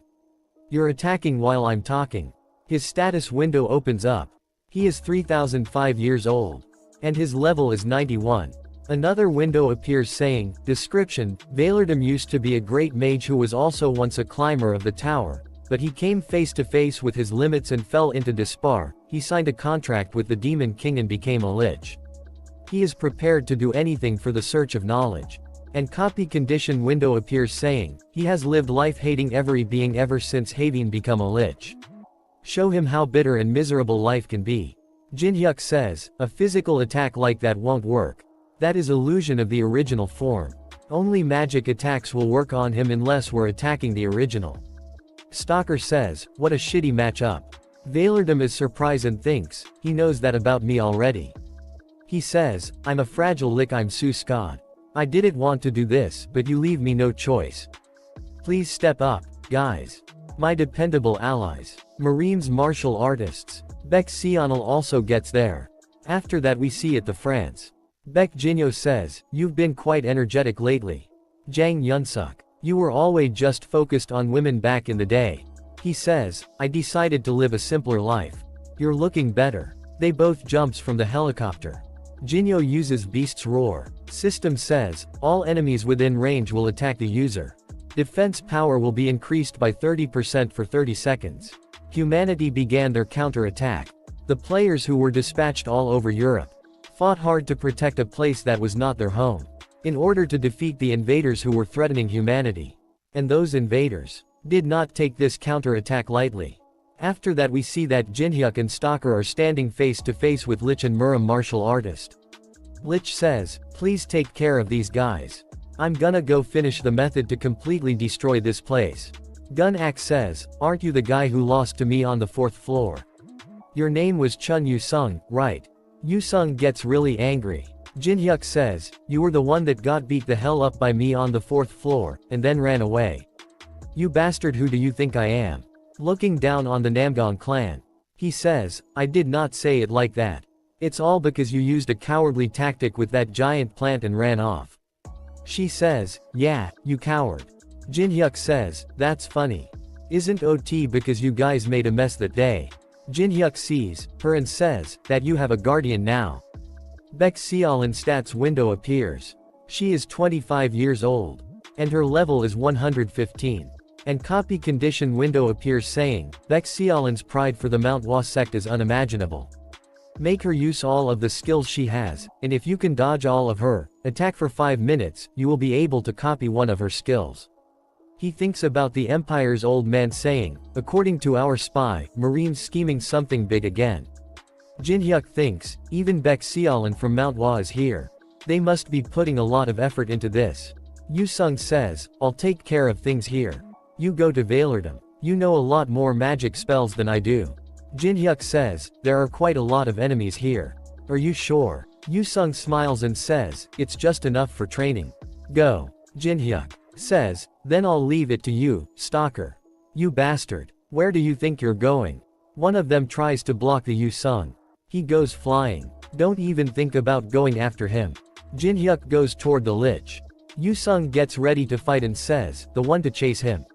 You're attacking while I'm talking. His status window opens up. He is 3005 years old. And his level is 91. Another window appears saying, description, Valerdam used to be a great mage who was also once a climber of the tower. But he came face to face with his limits and fell into despair. He signed a contract with the Demon King and became a lich. He is prepared to do anything for the search of knowledge. And copy condition window appears saying, he has lived life hating every being ever since having become a lich. Show him how bitter and miserable life can be. Jin-hyuk says, a physical attack like that won't work. That is illusion of the original form. Only magic attacks will work on him unless we're attacking the original. Stalker says, what a shitty matchup. Valerdam is surprised and thinks, he knows that about me already. He says, I'm a fragile lick, I'm Su Scott. I didn't want to do this, but you leave me no choice. Please step up, guys. My dependable allies. Marines martial artists. Baek Seonal also gets there. After that we see it the France. Baek Jinyo says, you've been quite energetic lately. Jang Yunsuk. You were always just focused on women back in the day. He says, I decided to live a simpler life. You're looking better. They both jumps from the helicopter. Jinyo uses Beast's Roar. System says, all enemies within range will attack the user. Defense power will be increased by 30% for 30 seconds. Humanity began their counter-attack. The players who were dispatched all over Europe fought hard to protect a place that was not their home, in order to defeat the invaders who were threatening humanity. And those invaders did not take this counter-attack lightly. After that we see that Jin-hyuk and Stalker are standing face to face with Lich and Muram martial artist. Lich says, please take care of these guys. I'm gonna go finish the method to completely destroy this place. Gun-ak says, aren't you the guy who lost to me on the 4th floor? Your name was Chun Yu-sung, right? Yu-sung gets really angry. Jin-hyuk says, you were the one that got beat the hell up by me on the 4th floor, and then ran away. You bastard, who do you think I am? Looking down on the Namgong clan. He says, I did not say it like that. It's all because you used a cowardly tactic with that giant plant and ran off. She says, yeah, you coward. Jin-hyuk says, that's funny. Isn't OT because you guys made a mess that day. Jin-hyuk sees her and says, that you have a guardian now. Baek Seon's stats window appears. She is 25 years old. And her level is 115. And copy condition window appears saying, Baek Seon's pride for the Manhwa sect is unimaginable. Make her use all of the skills she has, and if you can dodge all of her attack for 5 minutes, you will be able to copy one of her skills. He thinks about the Empire's old man saying, according to our spy, Marines scheming something big again. Jin-hyuk thinks, even Baek Seon from Manhwa is here. They must be putting a lot of effort into this. Yu-sung says, I'll take care of things here. You go to Valerdam. You know a lot more magic spells than I do. Jin-hyuk says, there are quite a lot of enemies here. Are you sure? Yu-sung smiles and says, it's just enough for training. Go. Jin-hyuk says, then I'll leave it to you, Stalker. You bastard. Where do you think you're going? One of them tries to block the Yu-sung. He goes flying. Don't even think about going after him. Jin-hyuk goes toward the lich. Yu-sung gets ready to fight and says, the one to chase him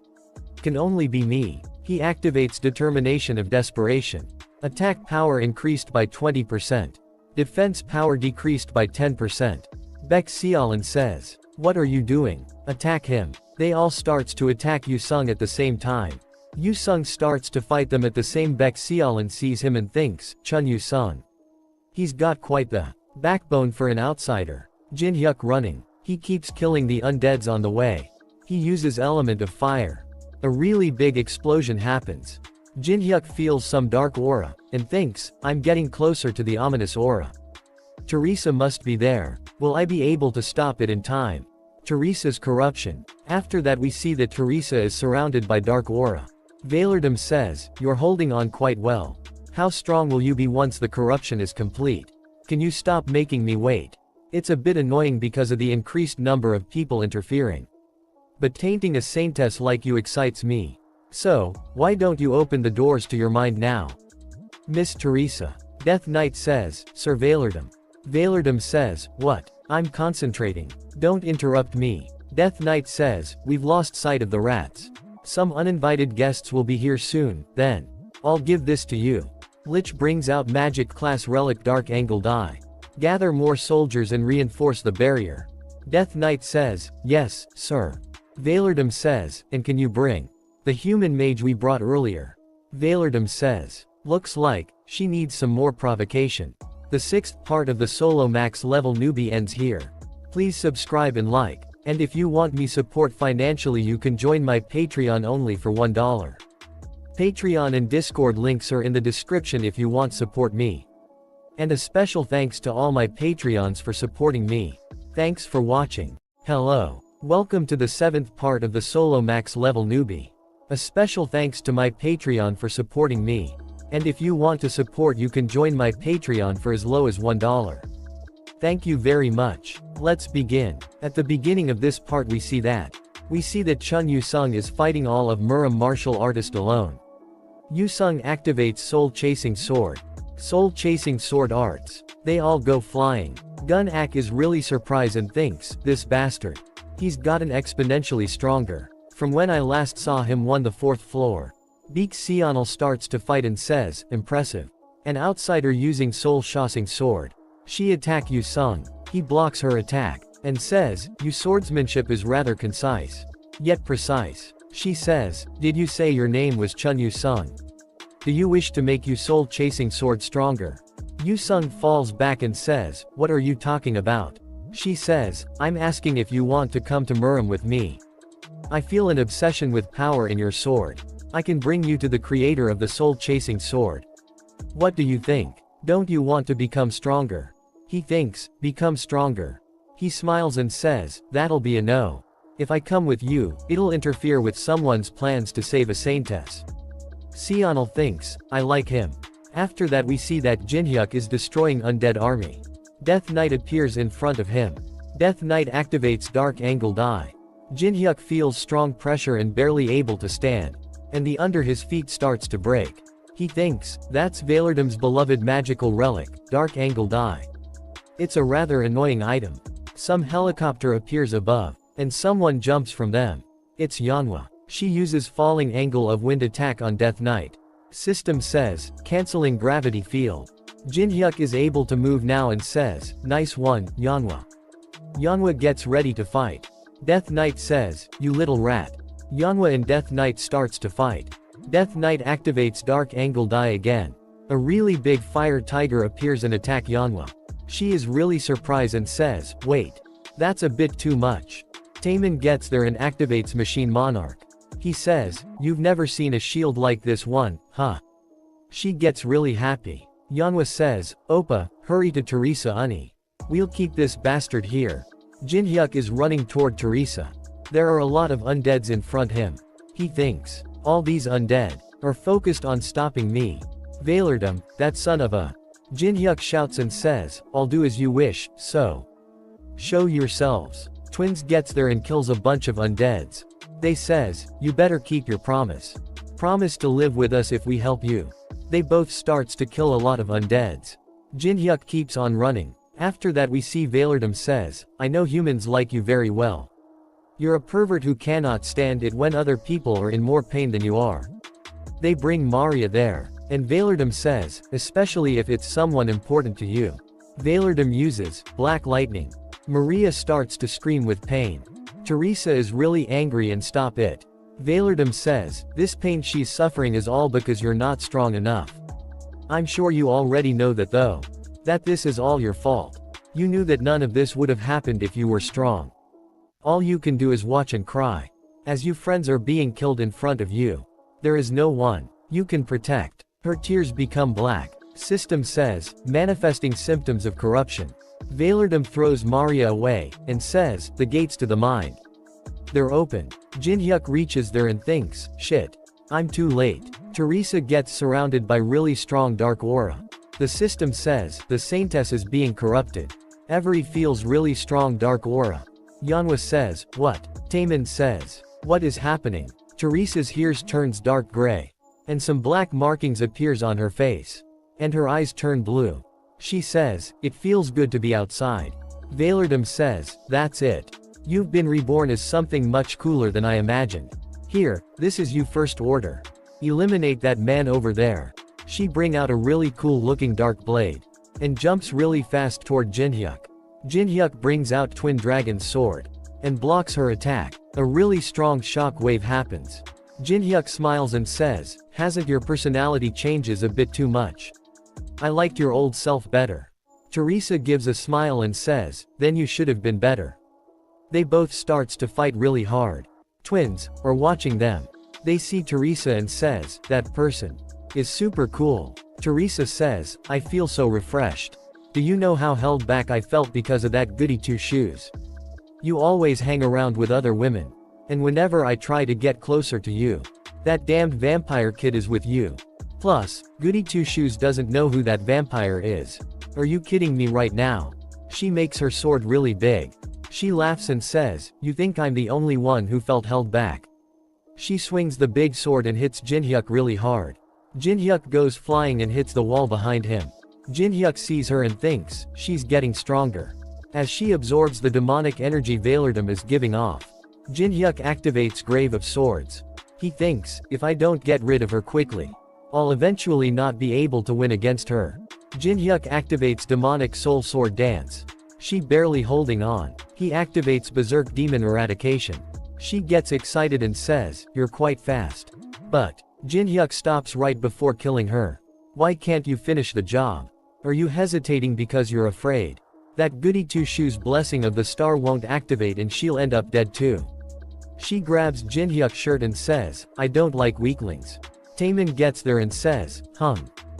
can only be me. He activates determination of desperation. Attack power increased by 20%. Defense power decreased by 10%. Baek Seolin says, what are you doing? Attack him. They all starts to attack Yu-sung at the same time. Yu-sung starts to fight them at the same. Baek Seolin sees him and thinks, Chun Yu-sung. He's got quite the backbone for an outsider. Jin-hyuk running. He keeps killing the undeads on the way. He uses element of fire. A really big explosion happens. Jin-hyuk feels some dark aura, and thinks, I'm getting closer to the ominous aura. Teresa must be there. Will I be able to stop it in time? Teresa's corruption. After that we see that Teresa is surrounded by dark aura. Valardum says, you're holding on quite well. How strong will you be once the corruption is complete? Can you stop making me wait? It's a bit annoying because of the increased number of people interfering. But tainting a saintess like you excites me. So, why don't you open the doors to your mind now? Miss Teresa. Death Knight says, Sir Valardum. Valardum says, what? I'm concentrating. Don't interrupt me. Death Knight says, we've lost sight of the rats. Some uninvited guests will be here soon, then. I'll give this to you. Lich brings out magic class relic Dark Angle Die. Gather more soldiers and reinforce the barrier. Death Knight says, yes, sir. Valardum says, and can you bring the human mage we brought earlier? Valardum says, looks like she needs some more provocation. The 6th part of the solo max level newbie ends here. Please subscribe and like, and if you want me support financially you can join my Patreon only for $1. Patreon and Discord links are in the description if you want support me. And a special thanks to all my Patreons for supporting me. Thanks for watching. Hello. Welcome to the 7th part of the solo max level newbie. A special thanks to my Patreon for supporting me. And if you want to support you can join my Patreon for as low as $1. Thank you very much. Let's begin. At the beginning of this part we see that Chun Yu-sung is fighting all of Muram martial artist alone. Yu-sung activates Soul Chasing Sword. Soul Chasing Sword arts. They all go flying. Gun-ak is really surprised and thinks, this bastard. He's gotten exponentially stronger. From when I last saw him on the 4th floor. Baek Seonil starts to fight and says, impressive. An outsider using Soul Chasing Sword. She attack Yu-sung. He blocks her attack, and says, your swordsmanship is rather concise. Yet precise. She says, did you say your name was Chun Yu-sung? Do you wish to make your Soul Chasing Sword stronger? Yu-sung falls back and says, what are you talking about? She says, I'm asking if you want to come to Muram with me. I feel an obsession with power in your sword. I can bring you to the creator of the Soul Chasing Sword. What do you think? Don't you want to become stronger? He thinks, become stronger. He smiles and says, that'll be a no. If I come with you, it'll interfere with someone's plans to save a saintess. Seonil thinks, I like him. After that we see that Jin-hyuk is destroying undead army. Death Knight appears in front of him. Death Knight activates Dark Angle Die. Jin-hyuk feels strong pressure and barely able to stand. And the under his feet starts to break. He thinks, that's Valardum's beloved magical relic, Dark Angle Die. It's a rather annoying item. Some helicopter appears above, and someone jumps from them. It's Manhwa. She uses Falling Angle of Wind attack on Death Knight. System says, canceling gravity field. Jin-hyuk is able to move now and says, nice one, Manhwa. Manhwa gets ready to fight. Death Knight says, you little rat. Manhwa and Death Knight starts to fight. Death Knight activates Dark Angle Die again. A really big fire tiger appears and attack Manhwa. She is really surprised and says, wait. That's a bit too much. Taemin gets there and activates Machine Monarch. He says, you've never seen a shield like this one, huh? She gets really happy. Manhwa says, Oppa, hurry to Teresa Uni. We'll keep this bastard here. Jin-hyuk is running toward Teresa. There are a lot of undeads in front him. He thinks, all these undead are focused on stopping me. Valardum, that son of a. Jin-hyuk shouts and says, I'll do as you wish, so. Show yourselves. Twins gets there and kills a bunch of undeads. They says, you better keep your promise. Promise to live with us if we help you. They both starts to kill a lot of undeads. Jinhyuk keeps on running. After that we see Valerdam says, I know humans like you very well. You're a pervert who cannot stand it when other people are in more pain than you are. They bring Maria there. And Valerdam says, especially if it's someone important to you. Valerdam uses black lightning. Maria starts to scream with pain. Teresa is really angry and stop it. Valerdam says, this pain she's suffering is all because you're not strong enough. I'm sure you already know that though. That this is all your fault. You knew that none of this would have happened if you were strong. All you can do is watch and cry. As you friends are being killed in front of you. There is no one you can protect. Her tears become black. System says, manifesting symptoms of corruption. Valerdam throws Maria away, and says, the gates to the mind. They're open. Jinhyuk reaches there and thinks, shit. I'm too late. Teresa gets surrounded by really strong dark aura. The system says, the saintess is being corrupted. Every feels really strong dark aura. Yanhwa says, what? Taemin says, what is happening? Teresa's hair turns dark gray. And some black markings appears on her face. And her eyes turn blue. She says, it feels good to be outside. Valerdam says, that's it. You've been reborn as something much cooler than I imagined. Here, this is you first order. Eliminate that man over there. She bring out a really cool looking dark blade. And jumps really fast toward Jinhyuk. Jinhyuk brings out Twin Dragon's sword. And blocks her attack. A really strong shock wave happens. Jinhyuk smiles and says, hasn't your personality changes a bit too much? I liked your old self better. Teresa gives a smile and says, then you should have been better. They both starts to fight really hard. Twins are watching them. They see Teresa and says, that person is super cool. Teresa says, I feel so refreshed. Do you know how held back I felt because of that goody two shoes? You always hang around with other women. And whenever I try to get closer to you, that damned vampire kid is with you. Plus, Goody Two Shoes doesn't know who that vampire is. Are you kidding me right now? She makes her sword really big. She laughs and says, you think I'm the only one who felt held back? She swings the big sword and hits Jinhyuk really hard. Jinhyuk goes flying and hits the wall behind him. Jinhyuk sees her and thinks, she's getting stronger. As she absorbs the demonic energy Valerdam is giving off. Jinhyuk activates Grave of Swords. He thinks, if I don't get rid of her quickly, I'll eventually not be able to win against her. Jinhyuk activates Demonic Soul Sword Dance. She barely holding on. He activates Berserk Demon Eradication. She gets excited and says, you're quite fast. But, Jinhyuk stops right before killing her. Why can't you finish the job? Are you hesitating because you're afraid that Goody Two Shoes blessing of the star won't activate and she'll end up dead too? She grabs Jinhyuk's shirt and says, I don't like weaklings. Taemin gets there and says,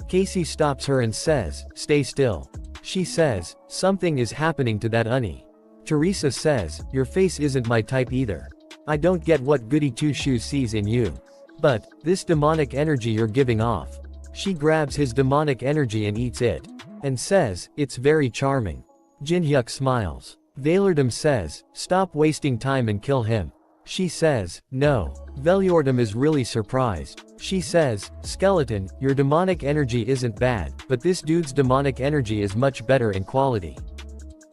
Casey stops her and says, stay still. She says, something is happening to that Unnie. Teresa says, your face isn't my type either. I don't get what Goody Two Shoes sees in you. But, this demonic energy you're giving off. She grabs his demonic energy and eats it. And says, it's very charming. Jinhyuk smiles. Valerdam says, stop wasting time and kill him. She says, no. Valerdam is really surprised. She says, skeleton, your demonic energy isn't bad, but this dude's demonic energy is much better in quality.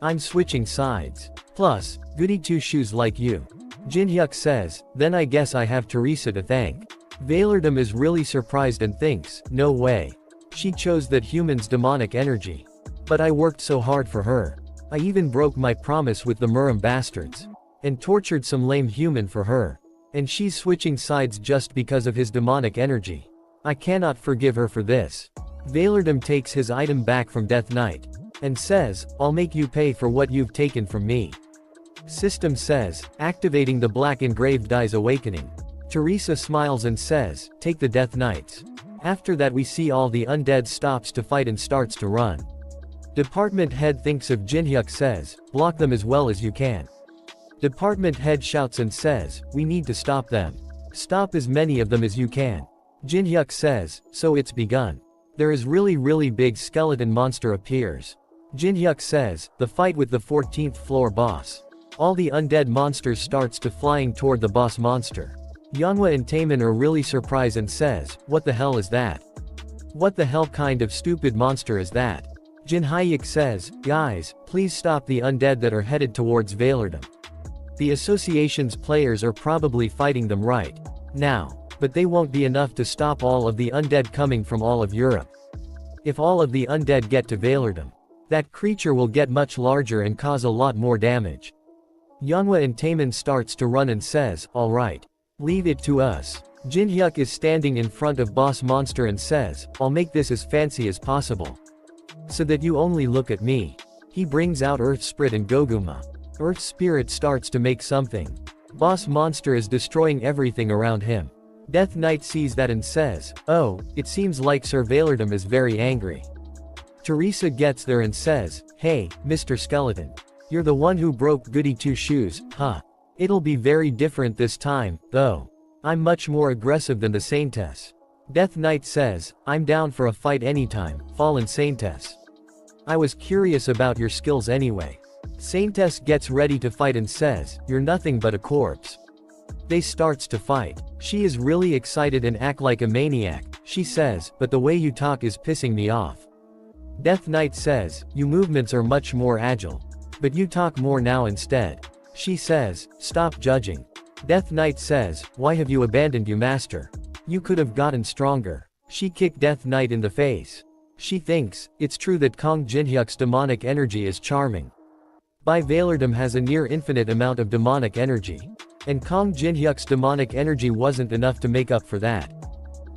I'm switching sides. Plus, Goody Two Shoes like you. Jinhyuk says, then I guess I have Teresa to thank. Valerdam is really surprised and thinks, no way. She chose that human's demonic energy. But I worked so hard for her. I even broke my promise with the Muram bastards. And tortured some lame human for her. And she's switching sides just because of his demonic energy. I cannot forgive her for this. Valerdam takes his item back from Death Knight. And says, I'll make you pay for what you've taken from me. System says, activating the black engraved dies awakening. Teresa smiles and says, take the Death Knights. After that we see all the undead stops to fight and starts to run. Department head thinks of Jinhyuk says, block them as well as you can. Department head shouts and says, we need to stop them. Stop as many of them as you can. Jinhyuk says, so it's begun. There is really big skeleton monster appears. Jinhyuk says, the fight with the 14th floor boss. All the undead monsters starts to flying toward the boss monster. Yanhwa and Taemin are really surprised and says, what the hell is that? What the hell kind of stupid monster is that? Jin Hyuk says, guys, please stop the undead that are headed towards Valerdom. The association's players are probably fighting them right now, but they won't be enough to stop all of the undead coming from all of Europe. If all of the undead get to Valerdom, that creature will get much larger and cause a lot more damage. Yeonhwa and Taemin starts to run and says, alright. Leave it to us. Jin Hyuk is standing in front of Boss Monster and says, I'll make this as fancy as possible. So that you only look at me. He brings out Earth Spirit and Goguma. Earth Spirit starts to make something. Boss Monster is destroying everything around him. Death Knight sees that and says, oh, it seems like Sir Valerdom is very angry. Teresa gets there and says, hey, Mr. Skeleton. You're the one who broke Goody Two Shoes, huh? It'll be very different this time, though. I'm much more aggressive than the Saintess. Death Knight says, I'm down for a fight anytime, Fallen Saintess. I was curious about your skills anyway. Saintess gets ready to fight and says, you're nothing but a corpse. They starts to fight. She is really excited and act like a maniac, she says, but the way you talk is pissing me off. Death Knight says, you movements are much more agile. But you talk more now instead. She says, stop judging. Death Knight says, why have you abandoned you master? You could have gotten stronger. She kicked Death Knight in the face. She thinks, it's true that Kong Jinhyuk's demonic energy is charming. Bai Valerdom has a near infinite amount of demonic energy. And Kong Jinhyuk's demonic energy wasn't enough to make up for that.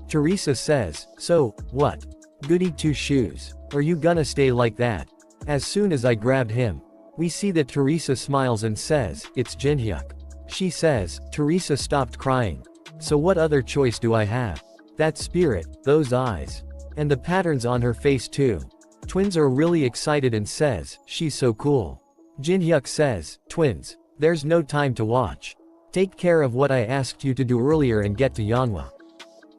Teresa says, so, what? Goody Two Shoes. Are you gonna stay like that? As soon as I grabbed him. We see that Teresa smiles and says, it's Jinhyuk. She says, Teresa stopped crying. So what other choice do I have? That spirit, those eyes. And the patterns on her face too. Twins are really excited and says, she's so cool. Jinhyuk says, twins, there's no time to watch. Take care of what I asked you to do earlier and get to Yeonhwa.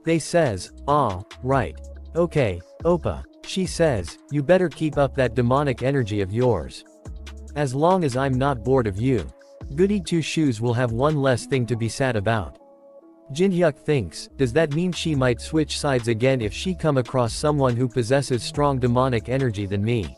They says, ah, right. Okay, Oppa. She says, you better keep up that demonic energy of yours. As long as I'm not bored of you. Goody Two Shoes will have one less thing to be sad about. Jinhyuk thinks, does that mean she might switch sides again if she come across someone who possesses strong demonic energy than me?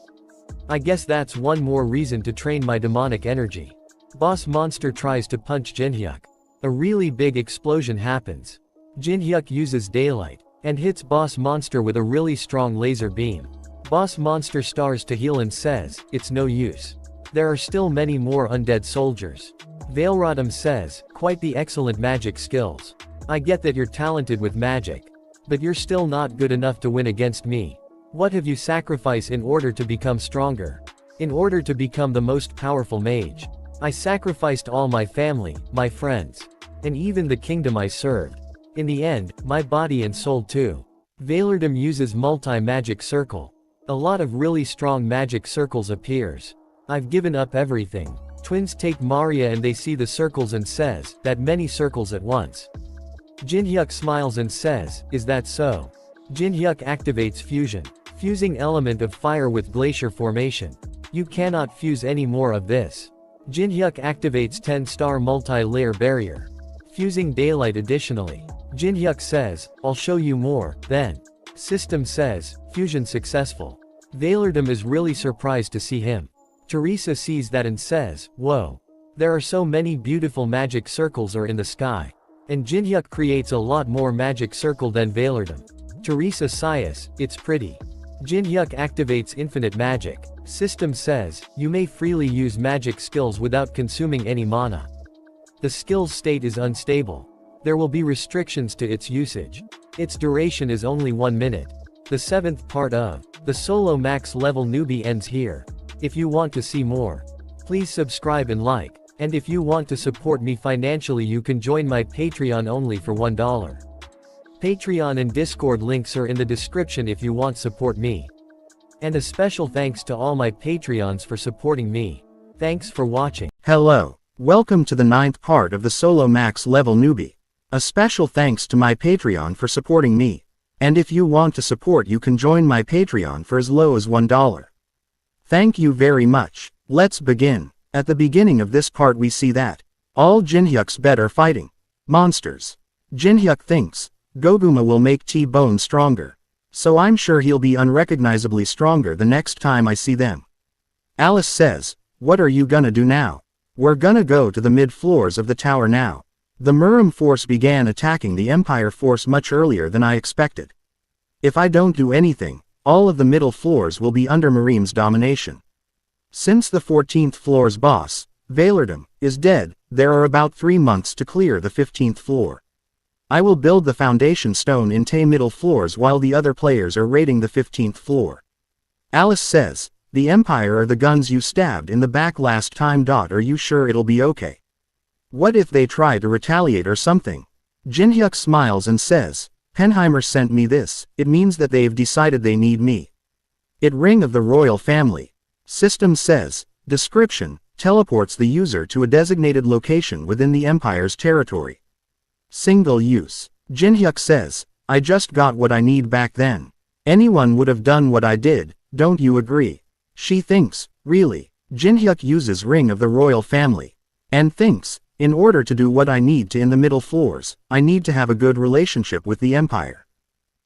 I guess that's one more reason to train my demonic energy. Boss Monster tries to punch Jinhyuk. A really big explosion happens. Jinhyuk uses daylight and hits Boss Monster with a really strong laser beam. Boss Monster stars to heal and says, it's no use. There are still many more undead soldiers. Valrodom says, quite the excellent magic skills. I get that you're talented with magic. But you're still not good enough to win against me. What have you sacrificed in order to become stronger? In order to become the most powerful mage. I sacrificed all my family, my friends. And even the kingdom I served. In the end, my body and soul too. Valerdom uses multi-magic circle. A lot of really strong magic circles appears. I've given up everything. Twins take Maria and they see the circles and says, that many circles at once. Jinhyuk smiles and says, is that so? Jinhyuk activates fusion. Fusing element of fire with glacier formation. You cannot fuse any more of this. Jinhyuk activates 10-star multi-layer barrier. Fusing daylight additionally. Jinhyuk says, I'll show you more, then. System says, fusion successful. Valerdom is really surprised to see him. Teresa sees that and says, whoa. There are so many beautiful magic circles are in the sky. And Jinhyuk creates a lot more magic circle than Valerdom. Teresa sighs, it's pretty. Jinhyuk activates infinite magic. System says, you may freely use magic skills without consuming any mana. The skill's state is unstable. There will be restrictions to its usage. Its duration is only 1 minute. The 7th part of the solo max level newbie ends here. If you want to see more, please subscribe and like. And if you want to support me financially, you can join my Patreon only for $1. Patreon and Discord links are in the description if you want support me. And a special thanks to all my Patreons for supporting me. Thanks for watching. Hello. Welcome to the 9th part of the solo max level newbie. A special thanks to my Patreon for supporting me. And if you want to support, you can join my Patreon for as low as $1. Thank you very much. Let's begin. At the beginning of this part we see that all Jinhyuk's bed are fighting monsters. Jinhyuk thinks Goguma will make T-Bone stronger. So I'm sure he'll be unrecognizably stronger the next time I see them. Alice says, what are you gonna do now? We're gonna go to the mid-floors of the tower now. The Murim force began attacking the Empire force much earlier than I expected. If I don't do anything, all of the middle floors will be under Murim's domination. Since the 14th floor's boss, Valerdum, is dead, there are about 3 months to clear the 15th floor. I will build the foundation stone in Tay middle floors while the other players are raiding the 15th floor. Alice says, the Empire are the guns you stabbed in the back last time. Are you sure it'll be okay? What if they try to retaliate or something? Jinhyuk smiles and says, Penheimer sent me this, it means that they've decided they need me. It ring of the royal family. System says, description, teleports the user to a designated location within the Empire's territory. Single use. Jinhyuk says, I just got what I need back then. Anyone would have done what I did, don't you agree? She thinks, really? Jinhyuk uses ring of the royal family. And thinks, in order to do what I need to in the middle floors, I need to have a good relationship with the Empire.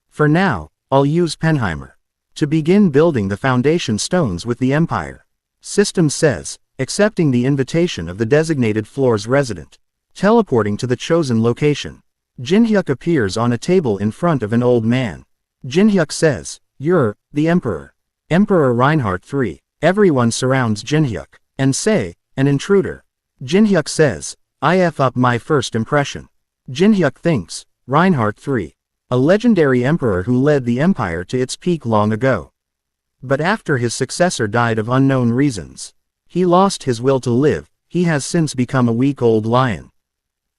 For now, I'll use Penheimer to begin building the foundation stones with the Empire. System says, accepting the invitation of the designated floor's resident. Teleporting to the chosen location. Jinhyuk appears on a table in front of an old man. Jinhyuk says, you're the Emperor. Emperor Reinhardt III. Everyone surrounds Jinhyuk and say, an intruder. Jinhyuk says, I F up my first impression. Jinhyuk thinks, Reinhardt III. A legendary emperor who led the empire to its peak long ago. But after his successor died of unknown reasons, he lost his will to live, he has since become a weak old lion.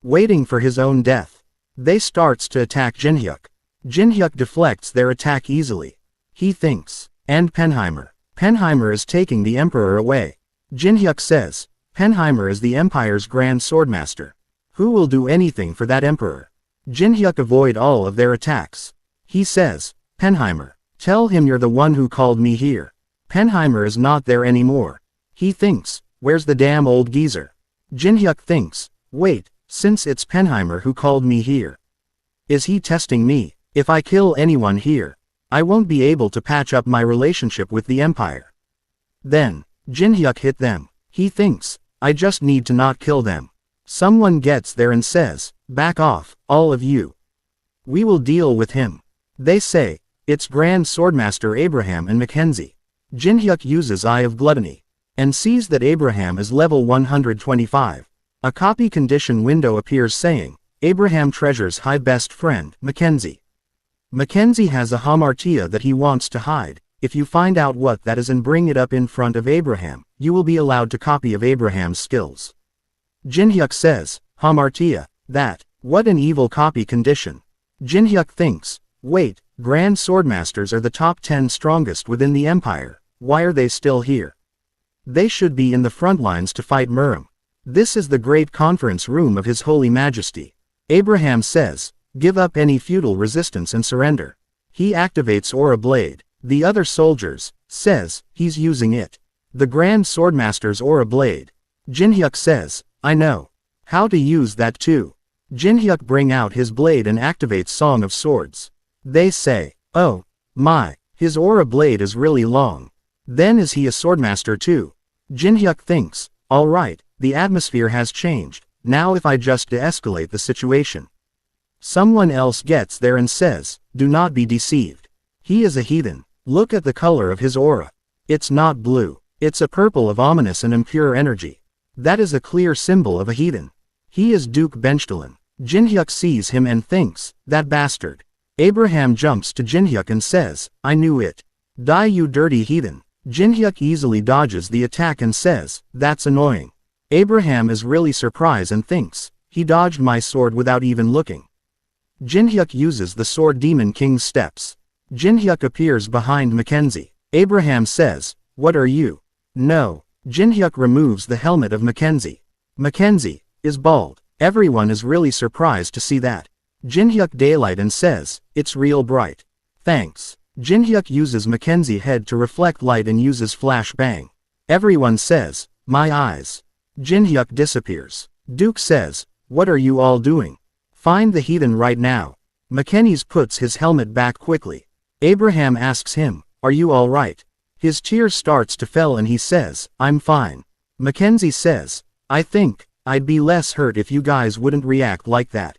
Waiting for his own death. They starts to attack Jinhyuk. Jinhyuk deflects their attack easily. He thinks, and Penheimer. Penheimer is taking the emperor away. Jinhyuk says, Penheimer is the empire's grand swordmaster. Who will do anything for that emperor? Jinhyuk avoid all of their attacks. He says, Penheimer, tell him you're the one who called me here. Penheimer is not there anymore. He thinks, where's the damn old geezer? Jinhyuk thinks, wait, since it's Penheimer who called me here. Is he testing me? If I kill anyone here, I won't be able to patch up my relationship with the Empire. Then, Jinhyuk hit them. He thinks, I just need to not kill them. Someone gets there and says, back off, all of you. We will deal with him. They say, it's Grand Swordmaster Abraham and Mackenzie. Jinhyuk uses Eye of Gluttony, and sees that Abraham is level 125. A copy condition window appears saying, Abraham treasures high best friend, Mackenzie. Mackenzie has a hamartia that he wants to hide. If you find out what that is and bring it up in front of Abraham, you will be allowed to copy of Abraham's skills. Jinhyuk says, hamartia, that, what an evil copy condition. Jinhyuk thinks, wait, Grand Swordmasters are the top 10 strongest within the Empire, why are they still here? They should be in the front lines to fight Murim. This is the great conference room of His Holy Majesty. Abraham says, give up any feudal resistance and surrender. He activates Aura Blade. The other soldiers, says, he's using it. The Grand Swordmaster's Aura Blade. Jinhyuk says, I know how to use that too. Jinhyuk bring out his blade and activates Song of Swords. They say, oh, my, his Aura Blade is really long. Then is he a Swordmaster too? Jinhyuk thinks, alright, the atmosphere has changed, now if I just de-escalate the situation. Someone else gets there and says, do not be deceived. He is a heathen. Look at the color of his aura. It's not blue. It's a purple of ominous and impure energy. That is a clear symbol of a heathen. He is Duke Benchtalin. Jinhyuk sees him and thinks, that bastard. Abraham jumps to Jinhyuk and says, I knew it. Die you dirty heathen. Jinhyuk easily dodges the attack and says, that's annoying. Abraham is really surprised and thinks, he dodged my sword without even looking. Jinhyuk uses the Sword Demon King's steps. Jinhyuk appears behind Mackenzie. Abraham says, what are you? No. Jinhyuk removes the helmet of Mackenzie. Mackenzie is bald. Everyone is really surprised to see that. Jinhyuk daylight and says, it's real bright. Thanks. Jinhyuk uses Mackenzie head to reflect light and uses flash bang. Everyone says, my eyes. Jinhyuk disappears. Duke says, what are you all doing? Find the heathen right now. Mackenzie puts his helmet back quickly. Abraham asks him, "Are you all right?" His tears starts to fall and he says, "I'm fine." Mackenzie says, "I think I'd be less hurt if you guys wouldn't react like that."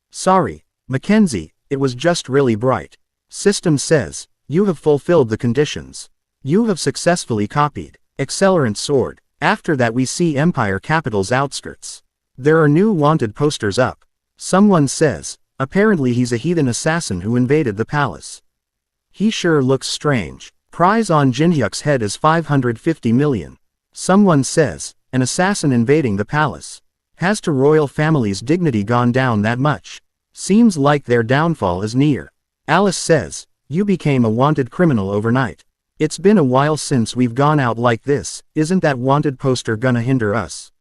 "Sorry, Mackenzie, it was just really bright." System says, "You have fulfilled the conditions. You have successfully copied Accelerant Sword." After that we see Empire Capital's outskirts. There are new wanted posters up. Someone says, "Apparently he's a heathen assassin who invaded the palace. He sure looks strange. Prize on Jinhyuk's head is 550 million. Someone says, "An assassin invading the palace. Has the royal family's dignity gone down that much? Seems like their downfall is near." Alice says, "You became a wanted criminal overnight. It's been a while since we've gone out like this, isn't that wanted poster gonna hinder us?"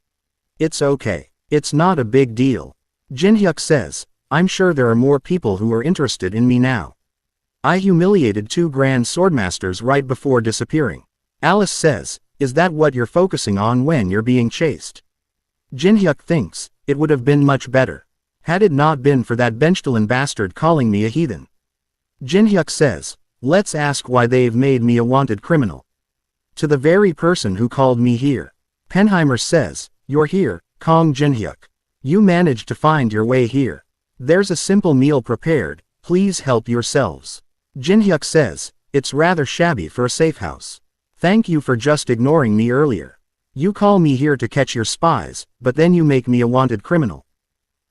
"It's okay. It's not a big deal." Jinhyuk says, "I'm sure there are more people who are interested in me now. I humiliated 2 Grand Swordmasters right before disappearing." Alice says, "Is that what you're focusing on when you're being chased?" Jinhyuk thinks, "It would have been much better had it not been for that Benchtalin bastard calling me a heathen." Jinhyuk says, "Let's ask why they've made me a wanted criminal. To the very person who called me here." Penheimer says, "You're here, Kong Jinhyuk. You managed to find your way here. There's a simple meal prepared, please help yourselves." Jinhyuk says, "It's rather shabby for a safe house. Thank you for just ignoring me earlier. You call me here to catch your spies, but then you make me a wanted criminal."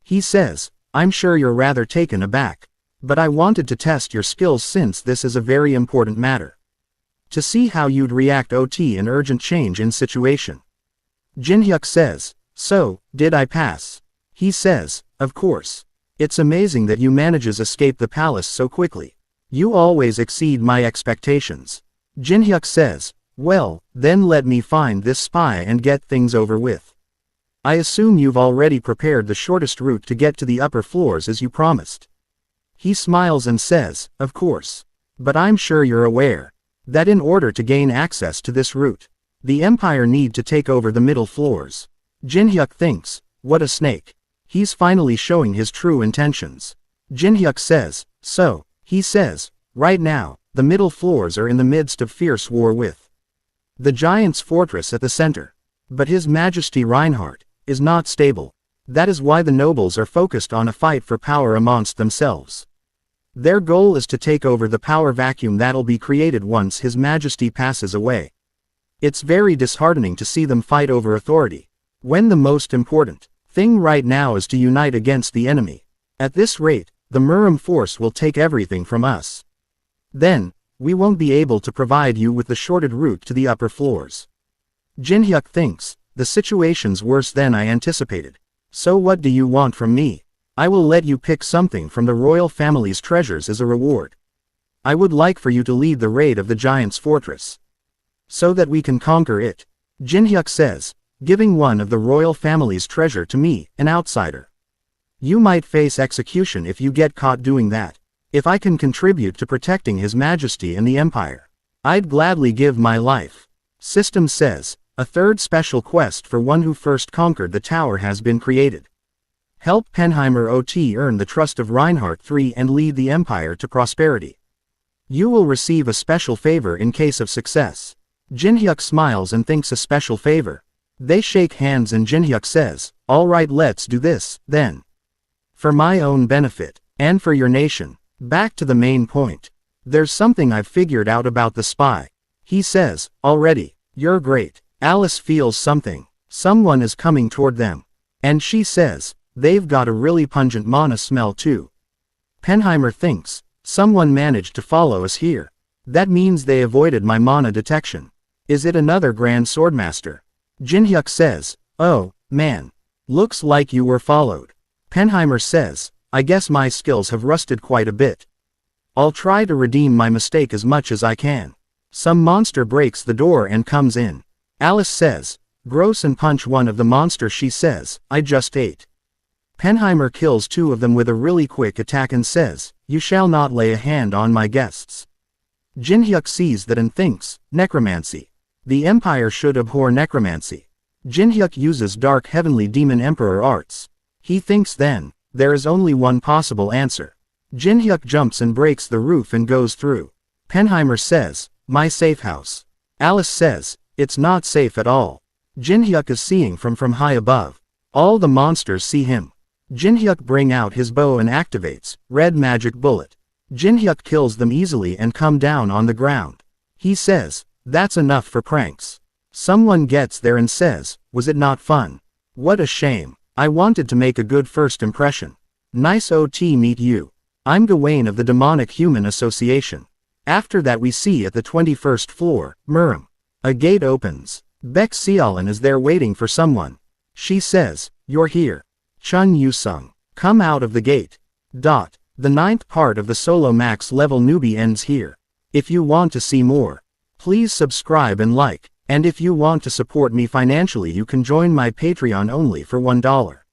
He says, "I'm sure you're rather taken aback. But I wanted to test your skills since this is a very important matter. To see how you'd react OT an urgent change in situation." Jinhyuk says, "So, did I pass?" He says, "Of course. It's amazing that you manages escape the palace so quickly. You always exceed my expectations." Jinhyuk says, "Well, then let me find this spy and get things over with. I assume you've already prepared the shortest route to get to the upper floors as you promised." He smiles and says, "Of course. But I'm sure you're aware that in order to gain access to this route, the Empire need to take over the middle floors." Jinhyuk thinks, "What a snake. He's finally showing his true intentions." Jinhyuk says, "So," he says, "right now, the middle floors are in the midst of fierce war with the Giant's fortress at the center. But His Majesty Reinhardt is not stable. That is why the nobles are focused on a fight for power amongst themselves. Their goal is to take over the power vacuum that'll be created once His Majesty passes away. It's very disheartening to see them fight over authority, when the most important thing right now is to unite against the enemy. At this rate, the Murim force will take everything from us. Then, we won't be able to provide you with the shorted route to the upper floors." Jinhyuk thinks, "The situation's worse than I anticipated. So what do you want from me? I will let you pick something from the royal family's treasures as a reward. I would like for you to lead the raid of the Giant's fortress, so that we can conquer it." Jinhyuk says, "Giving one of the royal family's treasure to me, an outsider. You might face execution if you get caught doing that. If I can contribute to protecting His Majesty and the Empire, I'd gladly give my life." System says, "A third special quest for one who first conquered the tower has been created. Help Penheimer OT earn the trust of Reinhardt III and lead the Empire to prosperity. You will receive a special favor in case of success." Jinhyuk smiles and thinks a special favor. They shake hands and Jinhyuk says, "All right, let's do this, then. For my own benefit, and for your nation." Back to the main point. "There's something I've figured out about the spy." He says, "Already? You're great." Alice feels something. Someone is coming toward them. And she says, "They've got a really pungent mana smell too." Penheimer thinks, "Someone managed to follow us here. That means they avoided my mana detection. Is it another Grand Swordmaster?" Jinhyuk says, "Oh, man. Looks like you were followed." Penheimer says, "I guess my skills have rusted quite a bit. I'll try to redeem my mistake as much as I can." Some monster breaks the door and comes in. Alice says, "Gross," and punch one of the monsters. She says, "I just ate." Penheimer kills 2 of them with a really quick attack and says, "You shall not lay a hand on my guests." Jinhyuk sees that and thinks, "Necromancy. The Empire should abhor necromancy." Jinhyuk uses Dark Heavenly Demon Emperor arts. He thinks then, there is only one possible answer. Jinhyuk jumps and breaks the roof and goes through. Penheimer says, "My safe house." Alice says, "It's not safe at all." Jinhyuk is seeing from high above. All the monsters see him. Jinhyuk bring out his bow and activates, red magic bullet. Jinhyuk kills them easily and come down on the ground. He says, "That's enough for pranks." Someone gets there and says, "Was it not fun? What a shame. I wanted to make a good first impression. Nice OT meet you. I'm Gawain of the Demonic Human Association." After that we see at the 21st floor, Murim. A gate opens. Baek Seolin is there waiting for someone. She says, "You're here. Chun Yu-sung. Come out of the gate." The 9th part of the Solo Max level Newbie ends here. If you want to see more, please subscribe and like, and if you want to support me financially you can join my Patreon only for $1.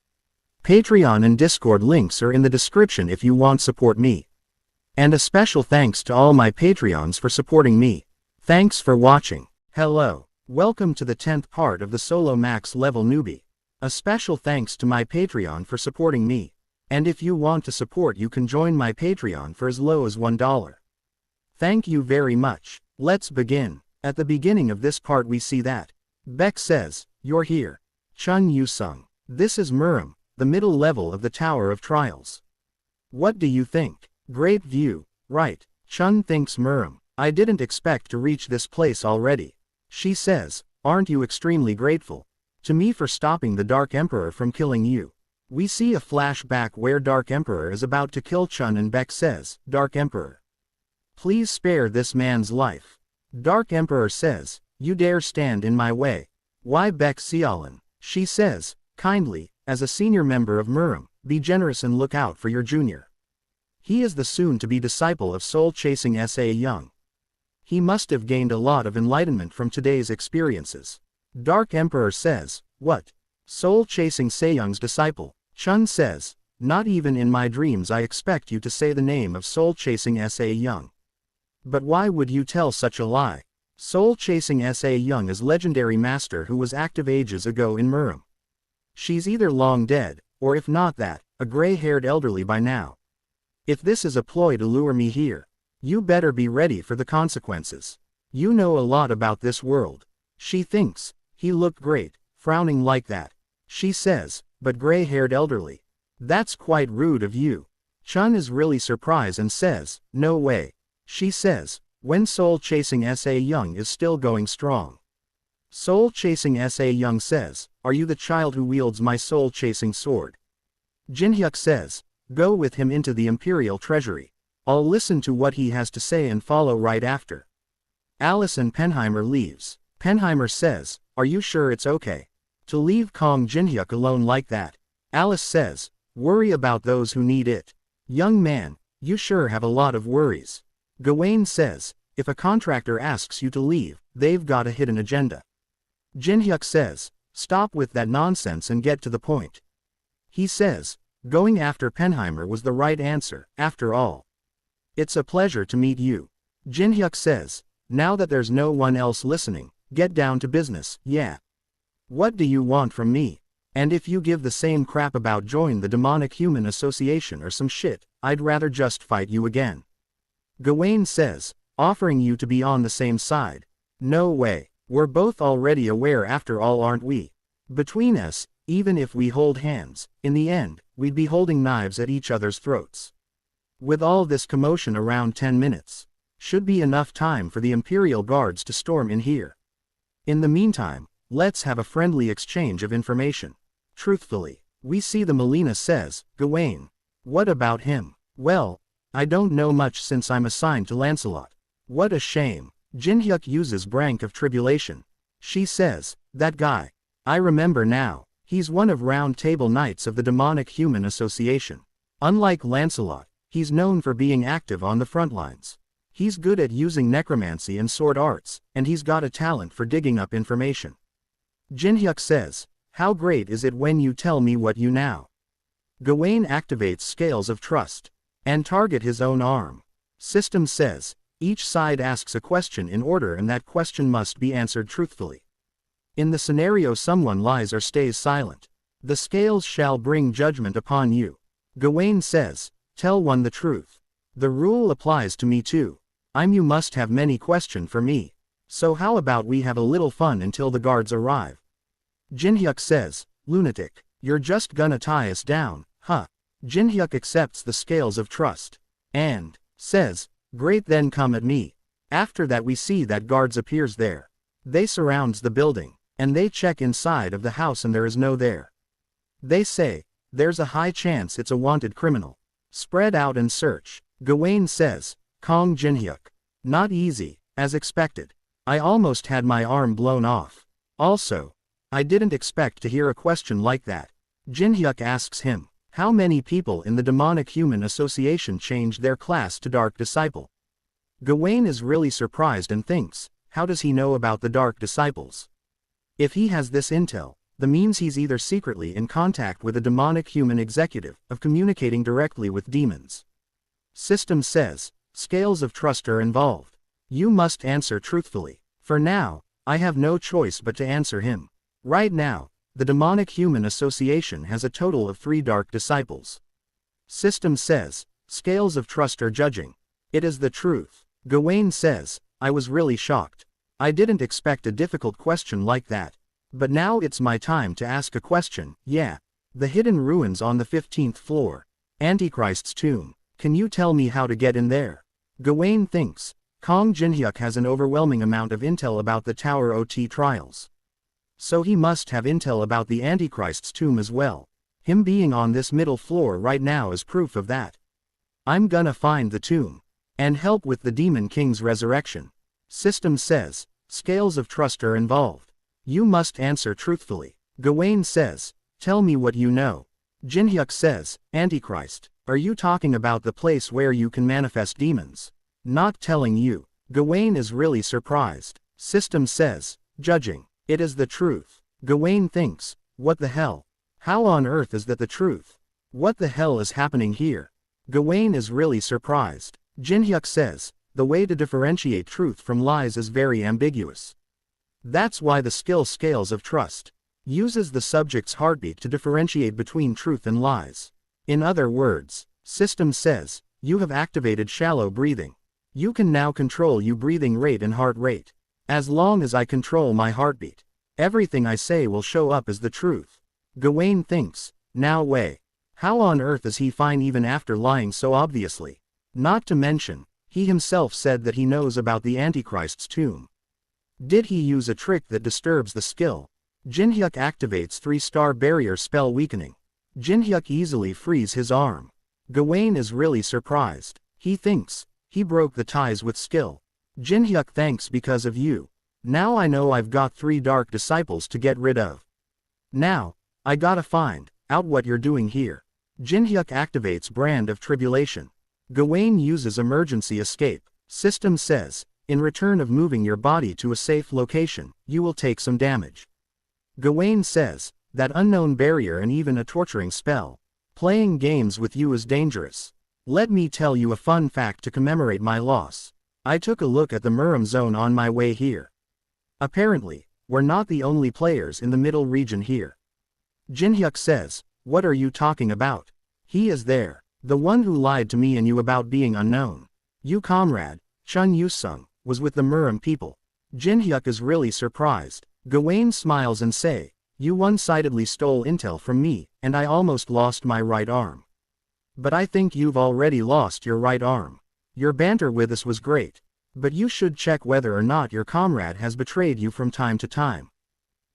Patreon and Discord links are in the description if you want support me. And a special thanks to all my Patreons for supporting me. Thanks for watching. Hello. Welcome to the 10th part of the Solo Max level Newbie. A special thanks to my Patreon for supporting me. And if you want to support you can join my Patreon for as low as $1. Thank you very much. Let's begin. At the beginning of this part we see that Baek says, "You're here. Chun Yu-sung." This is Murim, the middle level of the Tower of Trials. What do you think? Great view, right? Chun thinks Murim. I didn't expect to reach this place already. She says, "Aren't you extremely grateful to me for stopping the Dark Emperor from killing you?" We see a flashback where Dark Emperor is about to kill Chun and Baek says, "Dark Emperor, please spare this man's life." Dark Emperor says, "You dare stand in my way? Why Baek Seolin?" She says, "Kindly, as a senior member of Murim, be generous and look out for your junior. He is the soon-to-be disciple of soul-chasing S.A. Young. He must have gained a lot of enlightenment from today's experiences." Dark Emperor says, "What? Soul-chasing Seyoung's disciple?" Chun says, "Not even in my dreams I expect you to say the name of soul-chasing S.A. Young. But why would you tell such a lie? Soul-chasing S.A. Young is legendary master who was active ages ago in Murim. She's either long dead, or if not that, a gray-haired elderly by now. If this is a ploy to lure me here, you better be ready for the consequences. You know a lot about this world." She thinks, he looked great, frowning like that. She says, "But gray-haired elderly? That's quite rude of you." Chun is really surprised and says, "No way." She says, "When soul-chasing S.A. Young is still going strong." Soul-chasing S.A. Young says, "Are you the child who wields my soul-chasing sword?" Jinhyuk says, "Go with him into the Imperial Treasury. I'll listen to what he has to say and follow right after." Alice and Penheimer leaves. Penheimer says, "Are you sure it's okay to leave Kong Jinhyuk alone like that?" Alice says, "Worry about those who need it. Young man, you sure have a lot of worries." Gawain says, "If a contractor asks you to leave, they've got a hidden agenda." Jinhyuk says, "Stop with that nonsense and get to the point." He says, "Going after Penheimer was the right answer, after all. It's a pleasure to meet you." Jinhyuk says, "Now that there's no one else listening, get down to business, yeah. What do you want from me? And if you give the same crap about join the Demonic Human Association or some shit, I'd rather just fight you again." Gawain says, "Offering you to be on the same side? No way. We're both already aware after all, aren't we? Between us, even if we hold hands, in the end, we'd be holding knives at each other's throats. With all this commotion around 10 minutes. Should be enough time for the Imperial Guards to storm in here. In the meantime, let's have a friendly exchange of information." Truthfully, we see the Melina says, "Gawain. What about him?" "Well, I don't know much since I'm assigned to Lancelot." "What a shame." Jinhyuk uses Brank of Tribulation. She says, "That guy. I remember now. He's one of Round Table Knights of the Demonic Human Association. Unlike Lancelot, he's known for being active on the front lines. He's good at using necromancy and sword arts, and he's got a talent for digging up information." Jinhyuk says, "How great is it when you tell me what you know?" Gawain activates Scales of Trust and target his own arm. System says, each side asks a question in order and that question must be answered truthfully. In the scenario someone lies or stays silent, the scales shall bring judgment upon you. Gawain says, Tell one the truth. The rule applies to me too. You must have many question for me. So how about we have a little fun until the guards arrive? Jinhyuk says, lunatic. You're just gonna tie us down, huh? Jinhyuk accepts the scales of trust. And says, great, then come at me. After that we see that guards appears there. They surrounds the building. And they check inside of the house and there is no there. They say, there's a high chance it's a wanted criminal. Spread out and search. Gawain says, Kong Jinhyuk. Not easy, as expected. I almost had my arm blown off. Also, I didn't expect to hear a question like that. Jinhyuk asks him, how many people in the Demonic Human Association changed their class to Dark Disciple? Gawain is really surprised and thinks, how does he know about the Dark Disciples? If he has this intel, that means he's either secretly in contact with a demonic human executive, of communicating directly with demons. System says, scales of trust are involved. You must answer truthfully. For now, I have no choice but to answer him. Right now, the Demonic Human Association has a total of 3 Dark Disciples. System says, scales of trust are judging. It is the truth. Gawain says, I was really shocked. I didn't expect a difficult question like that. But now it's my time to ask a question. Yeah. The hidden ruins on the 15th floor. Antichrist's tomb. Can you tell me how to get in there? Gawain thinks, Kong Jinhyuk has an overwhelming amount of intel about the Tower OT trials. So he must have intel about the Antichrist's tomb as well. Him being on this middle floor right now is proof of that. I'm gonna find the tomb. And help with the Demon King's resurrection. System says, scales of trust are involved. You must answer truthfully. Gawain says, tell me what you know. Jinhyuk says, Antichrist, are you talking about the place where you can manifest demons? Not telling you. Gawain is really surprised. System says, judging. It is the truth. Gawain thinks, what the hell? How on earth is that the truth? What the hell is happening here? Gawain is really surprised. Jinhyuk says, the way to differentiate truth from lies is very ambiguous. That's why the skill scales of trust uses the subject's heartbeat to differentiate between truth and lies. In other words, System says, you have activated shallow breathing. You can now control your breathing rate and heart rate. As long as I control my heartbeat, everything I say will show up as the truth. Gawain thinks, now wait. How on earth is he fine even after lying so obviously? Not to mention, he himself said that he knows about the Antichrist's tomb. Did he use a trick that disturbs the skill? Jinhyuk activates 3-star barrier spell weakening. Jinhyuk easily frees his arm. Gawain is really surprised. He thinks, he broke the ties with skill. Jinhyuk thanks because of you. Now I know I've got 3 Dark Disciples to get rid of. Now, I gotta find out what you're doing here. Jinhyuk activates Brand of Tribulation. Gawain uses emergency escape. System says, in return of moving your body to a safe location, you will take some damage. Gawain says, that unknown barrier and even a torturing spell. Playing games with you is dangerous. Let me tell you a fun fact to commemorate my loss. I took a look at the Murim zone on my way here. Apparently, we're not the only players in the middle region here. Jinhyuk says, what are you talking about? He is there. The one who lied to me and you about being unknown. You comrade, Chun Yusung, was with the Murim people. Jinhyuk is really surprised. Gawain smiles and say, you one-sidedly stole intel from me, and I almost lost my right arm. But I think you've already lost your right arm. Your banter with us was great. But you should check whether or not your comrade has betrayed you from time to time.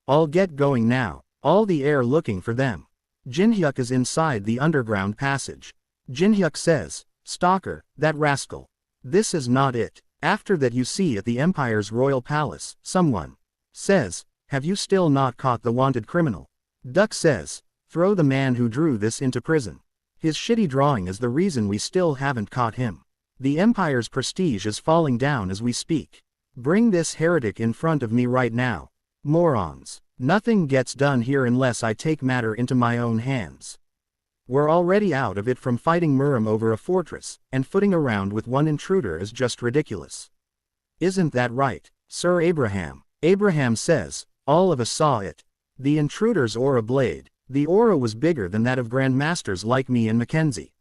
I'll get going now. All the air looking for them. Jinhyuk is inside the underground passage. Jinhyuk says, Stalker, that rascal. This is not it. After that you see at the Empire's royal palace, someone says, have you still not caught the wanted criminal? Duck says, throw the man who drew this into prison. His shitty drawing is the reason we still haven't caught him. The Empire's prestige is falling down as we speak. Bring this heretic in front of me right now. Morons. Nothing gets done here unless I take matter into my own hands. We're already out of it from fighting Murim over a fortress, and footing around with one intruder is just ridiculous. Isn't that right, Sir Abraham? Abraham says, all of us saw it. The intruder's aura blade. The aura was bigger than that of grandmasters like me and Mackenzie.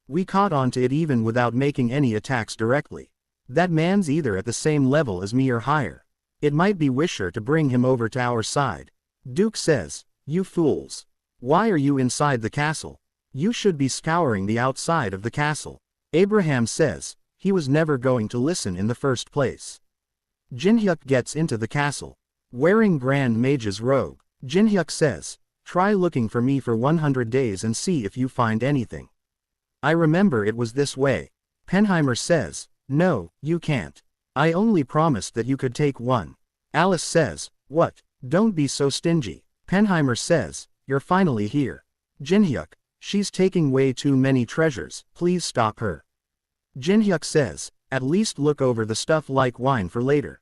We caught on to it even without making any attacks directly. That man's either at the same level as me or higher. It might be wisher to bring him over to our side. Duke says, you fools. Why are you inside the castle? You should be scouring the outside of the castle. Abraham says, he was never going to listen in the first place. Jinhyuk gets into the castle. Wearing Grand Mage's robe, Jinhyuk says, try looking for me for 100 days and see if you find anything. I remember it was this way. Penheimer says, no, you can't. I only promised that you could take one. Alice says, what? Don't be so stingy. Penheimer says, you're finally here. Jinhyuk, she's taking way too many treasures, please stop her. Jinhyuk says, at least look over the stuff like wine for later.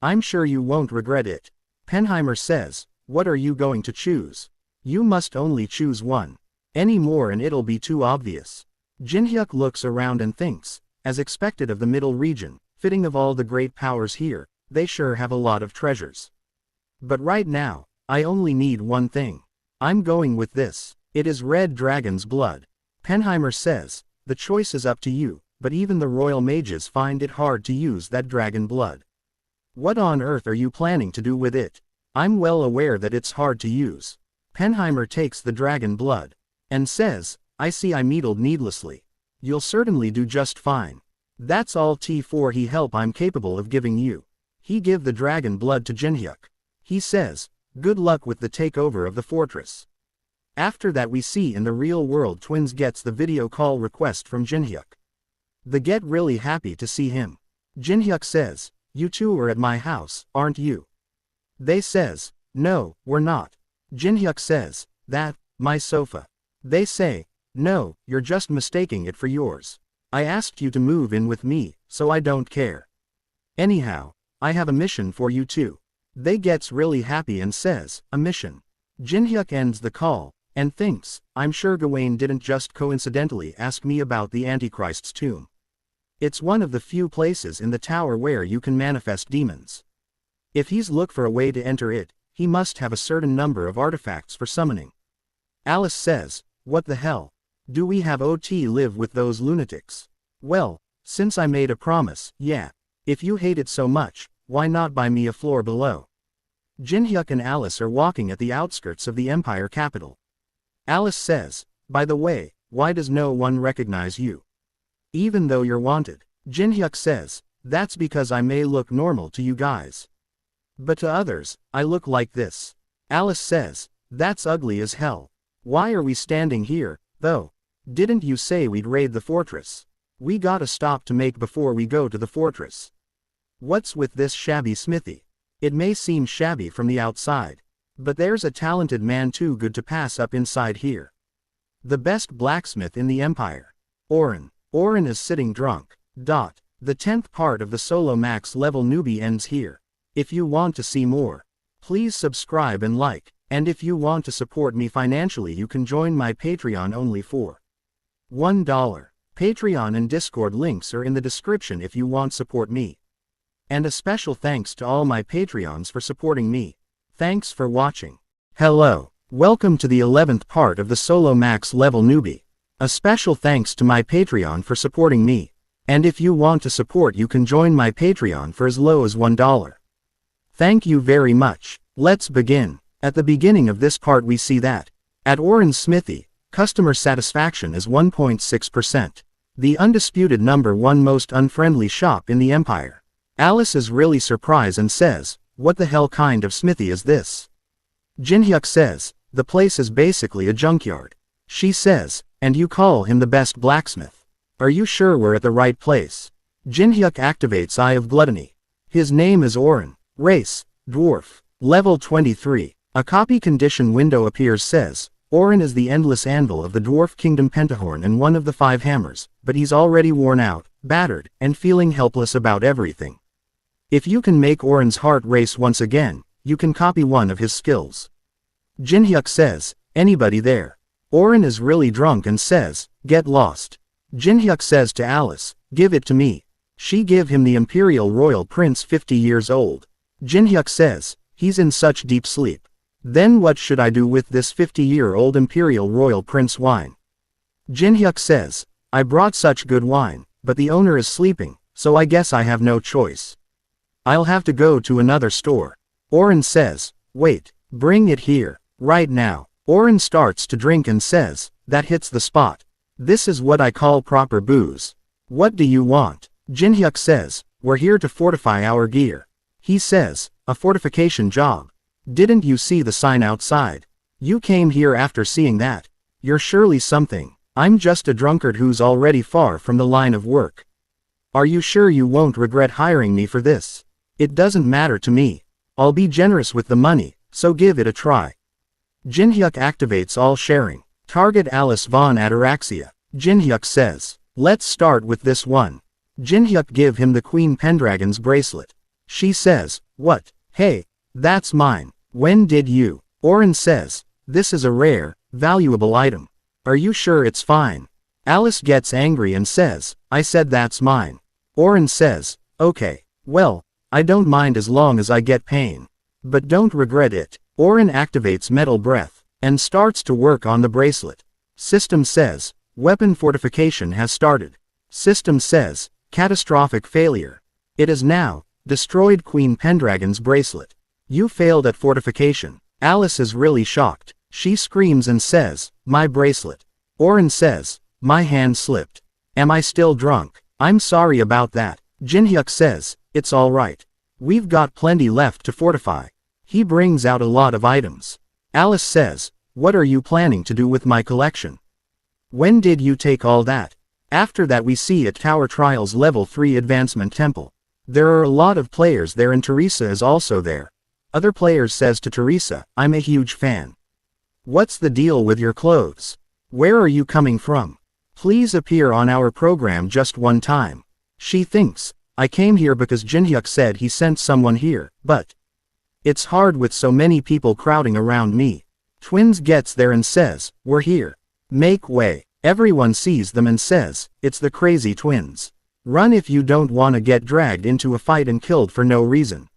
I'm sure you won't regret it. Penheimer says, what are you going to choose? You must only choose one. Any more and it'll be too obvious. Jinhyuk looks around and thinks, as expected of the middle region, fitting of all the great powers here, they sure have a lot of treasures. But right now, I only need one thing. I'm going with this. It is red dragon's blood. Penheimer says, the choice is up to you, but even the royal mages find it hard to use that dragon blood. What on earth are you planning to do with it? I'm well aware that it's hard to use. Penheimer takes the dragon blood and says, I see I meddled needlessly. You'll certainly do just fine. That's all T4 he help I'm capable of giving you. He give the dragon blood to Jinhyuk. He says, good luck with the takeover of the fortress. After that we see in the real world twins gets the video call request from Jinhyuk. They get really happy to see him. Jinhyuk says, you two are at my house, aren't you? They says, no, we're not. Jinhyuk says, that, my sofa. They say, no, you're just mistaking it for yours. I asked you to move in with me, so I don't care. Anyhow, I have a mission for you too. They gets really happy and says, a mission. Jinhyuk ends the call, and thinks, I'm sure Gawain didn't just coincidentally ask me about the Antichrist's tomb. It's one of the few places in the tower where you can manifest demons. If he's looked for a way to enter it, he must have a certain number of artifacts for summoning. Alice says, what the hell? Do we have OT live with those lunatics? Well, since I made a promise, yeah. If you hate it so much, why not buy me a floor below? Jinhyuk and Alice are walking at the outskirts of the Empire capital. Alice says, by the way, why does no one recognize you? Even though you're wanted. Jinhyuk says, that's because I may look normal to you guys. But to others, I look like this. Alice says, that's ugly as hell. Why are we standing here, though? Didn't you say we'd raid the fortress? We gotta stop to make before we go to the fortress. What's with this shabby smithy? It may seem shabby from the outside, but there's a talented man too good to pass up inside here. The best blacksmith in the Empire. Oren. Oren is sitting drunk. The 10th part of the Solo Max level Newbie ends here. If you want to see more, please subscribe and like, and if you want to support me financially you can join my Patreon only for $1. Patreon and Discord links are in the description if you want support me. And a special thanks to all my Patreons for supporting me. Thanks for watching. Hello. Welcome to the 11th part of the Solo Max level Newbie. A special thanks to my Patreon for supporting me. And if you want to support you can join my Patreon for as low as $1. Thank you very much. Let's begin. At the beginning of this part we see that, at Oren's smithy, customer satisfaction is 1.6%. The undisputed #1 most unfriendly shop in the Empire. Alice is really surprised and says, what the hell kind of smithy is this? Jinhyuk says, the place is basically a junkyard. She says, and you call him the best blacksmith. Are you sure we're at the right place? Jinhyuk activates Eye of Gluttony. His name is Oren. Race, Dwarf. Level 23. A copy condition window appears says, Oren is the endless anvil of the Dwarf Kingdom Pentahorn and one of the 5 hammers, but he's already worn out, battered, and feeling helpless about everything. If you can make Oren's heart race once again, you can copy one of his skills. Jinhyuk says, anybody there? Oren is really drunk and says, get lost. Jinhyuk says to Alice, give it to me. She give him the Imperial Royal Prince 50 years old. Jinhyuk says, he's in such deep sleep. Then what should I do with this 50-year-old Imperial Royal Prince wine? Jinhyuk says, I brought such good wine, but the owner is sleeping, so I guess I have no choice. I'll have to go to another store. Oren says, wait, bring it here, right now. Oren starts to drink and says, that hits the spot. This is what I call proper booze. What do you want? Jinhyuk says, we're here to fortify our gear. He says, a fortification job. Didn't you see the sign outside? You came here after seeing that. You're surely something. I'm just a drunkard who's already far from the line of work. Are you sure you won't regret hiring me for this? It doesn't matter to me. I'll be generous with the money, so give it a try. Jinhyuk activates all sharing. Target Alice von Ataraxia. Jinhyuk says, let's start with this one. Jinhyuk give him the Queen Pendragon's bracelet. She says, what? Hey, that's mine. When did you? Oren says, this is a rare, valuable item. Are you sure it's fine? Alice gets angry and says, I said that's mine. Oren says, okay, well, I don't mind as long as I get pain. But don't regret it. Oren activates Metal Breath, and starts to work on the bracelet. System says, weapon fortification has started. System says, catastrophic failure. It is now, destroyed Queen Pendragon's bracelet. You failed at fortification. Alice is really shocked. She screams and says, my bracelet. Oren says, my hand slipped. Am I still drunk? I'm sorry about that. Jinhyuk says, it's alright. We've got plenty left to fortify. He brings out a lot of items. Alice says, what are you planning to do with my collection? When did you take all that? After that we see at Tower Trials Level 3 Advancement Temple. There are a lot of players there and Teresa is also there. Other players says to Teresa, I'm a huge fan. What's the deal with your clothes? Where are you coming from? Please appear on our program just one time. She thinks, I came here because Jinhyuk said he sent someone here, but it's hard with so many people crowding around me. Twins gets there and says, we're here. Make way. Everyone sees them and says, it's the crazy twins. Run if you don't want to get dragged into a fight and killed for no reason.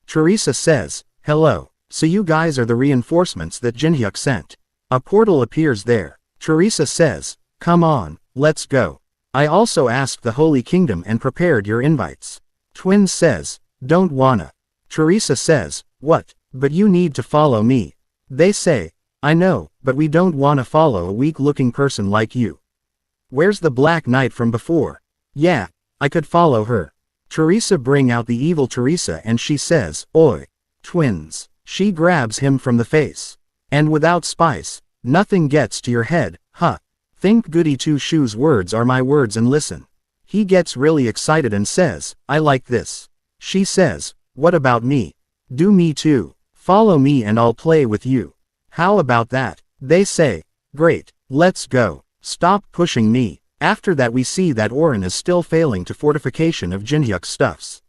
Teresa says, hello. So you guys are the reinforcements that Jinhyuk sent. A portal appears there. Teresa says, come on, let's go. I also asked the Holy Kingdom and prepared your invites. Twins says, don't wanna. Teresa says, what? But you need to follow me. They say, I know, but we don't wanna follow a weak-looking person like you. Where's the Black Knight from before? Yeah, I could follow her. Teresa bring out the evil Teresa and she says, oi. Twins. She grabs him from the face. And without spice, nothing gets to your head, huh? Think Goody Two Shoes words are my words and listen. He gets really excited and says, I like this. She says, what about me? Do me too. Follow me and I'll play with you. How about that? They say, great, let's go. Stop pushing me. After that we see that Oren is still failing to fortification of Jinhyuk's stuffs.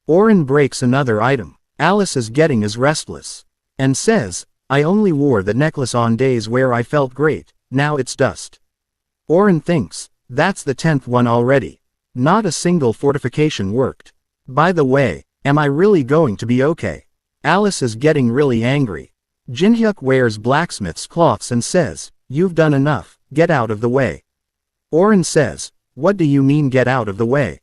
Oren breaks another item. Alice is getting as restless. And says, I only wore the necklace on days where I felt great, now it's dust. Oren thinks, that's the 10th one already. Not a single fortification worked. By the way, am I really going to be okay? Alice is getting really angry. Jinhyuk wears blacksmith's cloths and says, you've done enough, get out of the way. Oren says, what do you mean get out of the way?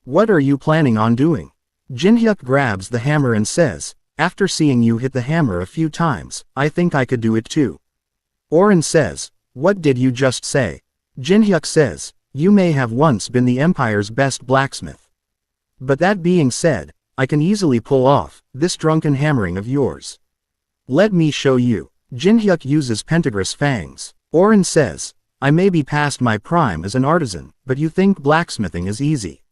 What are you planning on doing? Jinhyuk grabs the hammer and says, after seeing you hit the hammer a few times, I think I could do it too. Oren says, what did you just say? Jinhyuk says, you may have once been the Empire's best blacksmith. But that being said, I can easily pull off this drunken hammering of yours. Let me show you. Jinhyuk uses Pentagra's fangs. Oren says, I may be past my prime as an artisan, but you think blacksmithing is easy.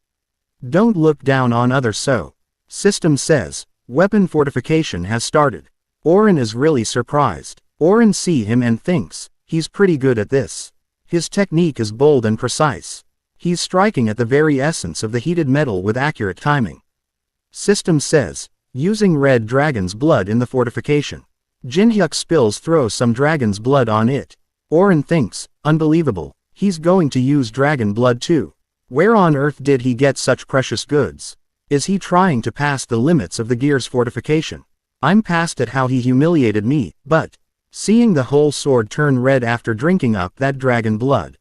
Don't look down on others so. System says, weapon fortification has started. Oren is really surprised. Oren see him and thinks, he's pretty good at this. His technique is bold and precise. He's striking at the very essence of the heated metal with accurate timing. System says, using red dragon's blood in the fortification. Jinhyuk throws some dragon's blood on it. Oren thinks, unbelievable, he's going to use dragon blood too. Where on earth did he get such precious goods? Is he trying to pass the limits of the gear's fortification? I'm past at how he humiliated me, but seeing the whole sword turn red after drinking up that dragon blood.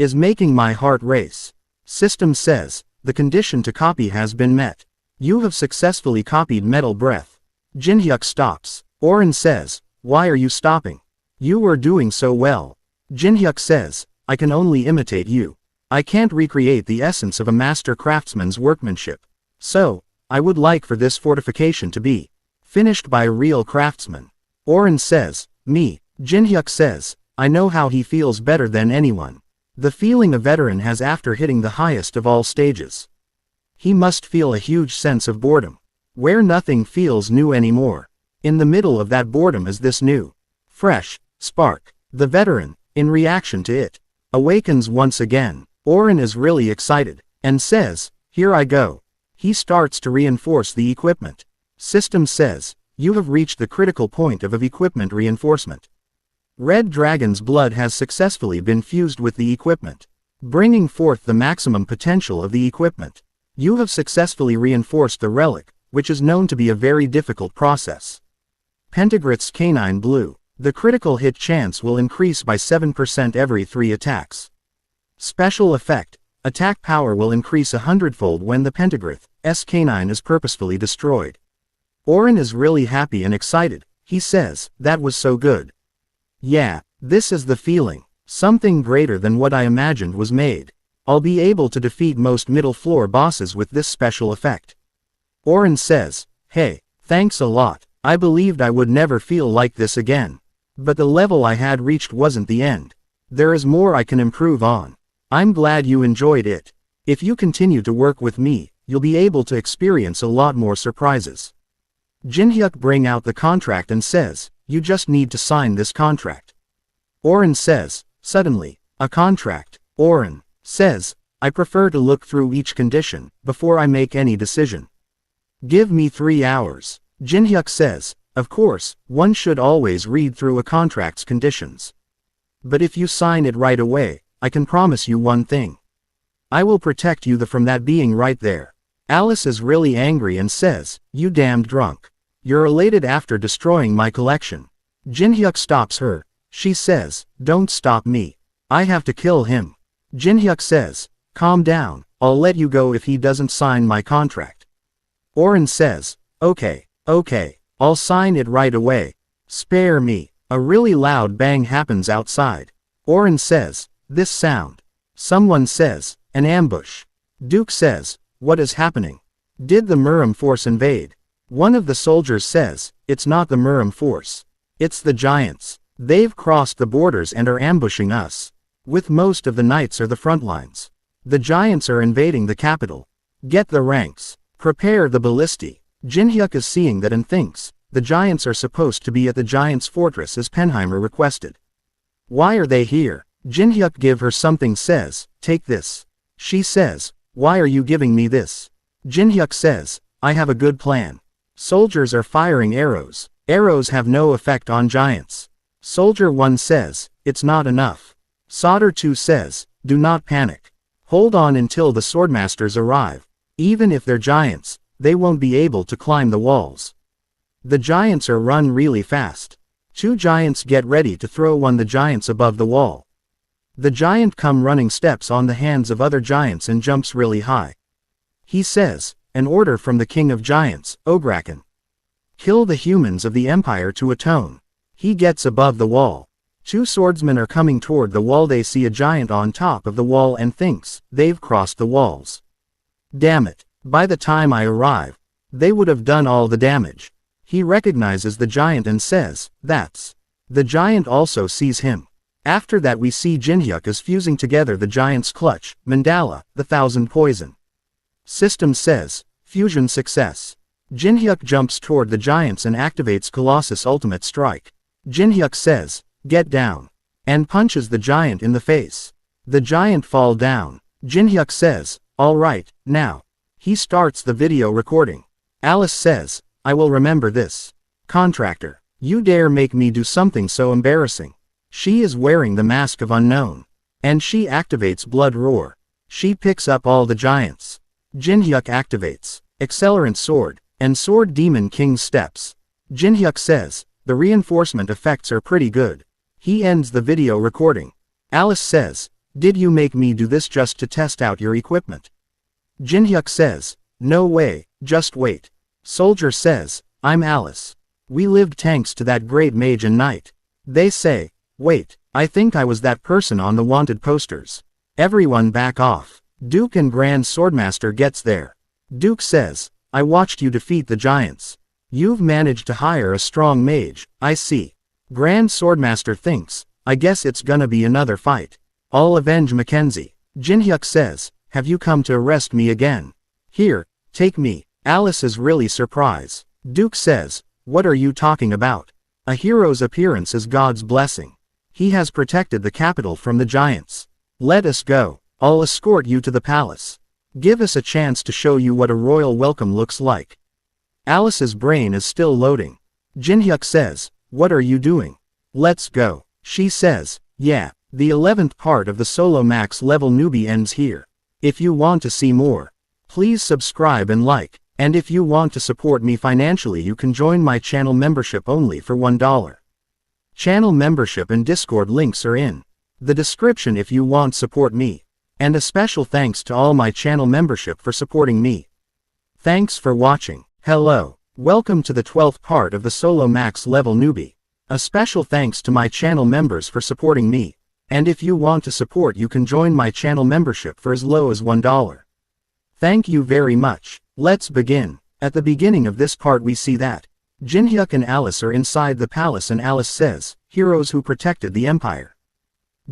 is making my heart race. System says, the condition to copy has been met. You have successfully copied Metal Breath. Jinhyuk stops. Oren says, why are you stopping? You were doing so well. Jinhyuk says, I can only imitate you. I can't recreate the essence of a master craftsman's workmanship. So, I would like for this fortification to be finished by a real craftsman. Oren says, me. Jinhyuk says, I know how he feels better than anyone. The feeling a veteran has after hitting the highest of all stages. He must feel a huge sense of boredom, where nothing feels new anymore. In the middle of that boredom is this new, fresh spark. The veteran, in reaction to it, awakens once again. Oren is really excited, and says, here I go. He starts to reinforce the equipment. System says, you have reached the critical point of equipment reinforcement. Red Dragon's blood has successfully been fused with the equipment, bringing forth the maximum potential of the equipment. You have successfully reinforced the relic, which is known to be a very difficult process. Pentagrit's canine blue. The critical hit chance will increase by 7% every 3 attacks. Special effect. Attack power will increase 100-fold when the Pentagrit's canine is purposefully destroyed. Oren is really happy and excited. He says, that was so good. Yeah, this is the feeling. Something greater than what I imagined was made. I'll be able to defeat most middle floor bosses with this special effect. Oren says, hey, thanks a lot. I believed I would never feel like this again. But the level I had reached wasn't the end. There is more I can improve on. I'm glad you enjoyed it. If you continue to work with me, you'll be able to experience a lot more surprises. Jinhyuk brings out the contract and says, you just need to sign this contract. Oren says, suddenly, a contract. Oren says, I prefer to look through each condition before I make any decision. Give me 3 hours. Jinhyuk says, of course, one should always read through a contract's conditions. But if you sign it right away, I can promise you one thing. I will protect you from that being right there. Alice is really angry and says, you damned drunk. You're elated after destroying my collection. Jinhyuk stops her. She says, don't stop me. I have to kill him. Jinhyuk says, calm down, I'll let you go if he doesn't sign my contract. Oren says, okay, I'll sign it right away. Spare me. A really loud bang happens outside. Oren says, this sound. Someone says, an ambush. Duke says, what is happening? Did the Murim force invade? One of the soldiers says, it's not the Murim force. It's the giants. They've crossed the borders and are ambushing us. With most of the knights are the front lines. The giants are invading the capital. Get the ranks. Prepare the ballistae. Jinhyuk is seeing that and thinks, the giants are supposed to be at the giants' fortress as Penheimer requested. Why are they here? Jinhyuk give her something says, take this. She says, why are you giving me this? Jinhyuk says, I have a good plan. Soldiers are firing arrows. Arrows have no effect on giants. Soldier 1 says, it's not enough. Soldier 2 says, do not panic. Hold on until the swordmasters arrive. Even if they're giants, they won't be able to climb the walls. The giants are run really fast. 2 giants get ready to throw one the giants above the wall. The giant come running steps on the hands of other giants and jumps really high. He says, an order from the king of giants, Ograken. Kill the humans of the empire to atone. He gets above the wall. 2 swordsmen are coming toward the wall. They see a giant on top of the wall and thinks, they've crossed the walls. Damn it, by the time I arrive, they would have done all the damage. He recognizes the giant and says, that's. The giant also sees him. After that we see Jinhyuk is fusing together the giant's clutch, Mandala, the 1000 poison. System says, fusion success. Jinhyuk jumps toward the giants and activates Colossus ultimate strike. Jinhyuk says, get down. And punches the giant in the face. The giant fall down. Jinhyuk says, alright, now. He starts the video recording. Alice says, I will remember this. Contractor, you dare make me do something so embarrassing. She is wearing the mask of unknown. And she activates blood roar. She picks up all the giants. Jinhyuk activates accelerant sword, and sword demon king steps. Jinhyuk says, the reinforcement effects are pretty good. He ends the video recording. Alice says, Did you make me do this just to test out your equipment? Jinhyuk says, no way, just wait. Soldier says, I'm Alice. We lived thanks to that great mage and knight. They say, wait, I think I was that person on the wanted posters. Everyone back off. Duke and Grand Swordmaster gets there. Duke says, I watched you defeat the giants. You've managed to hire a strong mage, I see. Grand Swordmaster thinks, I guess it's gonna be another fight. I'll avenge Mackenzie. Jinhyuk says, have you come to arrest me again? Here, take me. Alice is really surprised. Duke says, what are you talking about? A hero's appearance is God's blessing. He has protected the capital from the giants. Let us go. I'll escort you to the palace. Give us a chance to show you what a royal welcome looks like. Alice's brain is still loading. Jinhyuk says, what are you doing? Let's go. She says, yeah. The 11th part of the solo max level newbie ends here. If you want to see more, please subscribe and like, and if you want to support me financially you can join my channel membership only for $1. Channel membership and Discord links are in the description if you want support me. And a special thanks to all my channel membership for supporting me. Thanks for watching. Hello. Welcome to the 12th part of the solo max level newbie. A special thanks to my channel members for supporting me. And if you want to support you can join my channel membership for as low as $1. Thank you very much. Let's begin. At the beginning of this part we see that Jinhyuk and Alice are inside the palace and Alice says, heroes who protected the empire.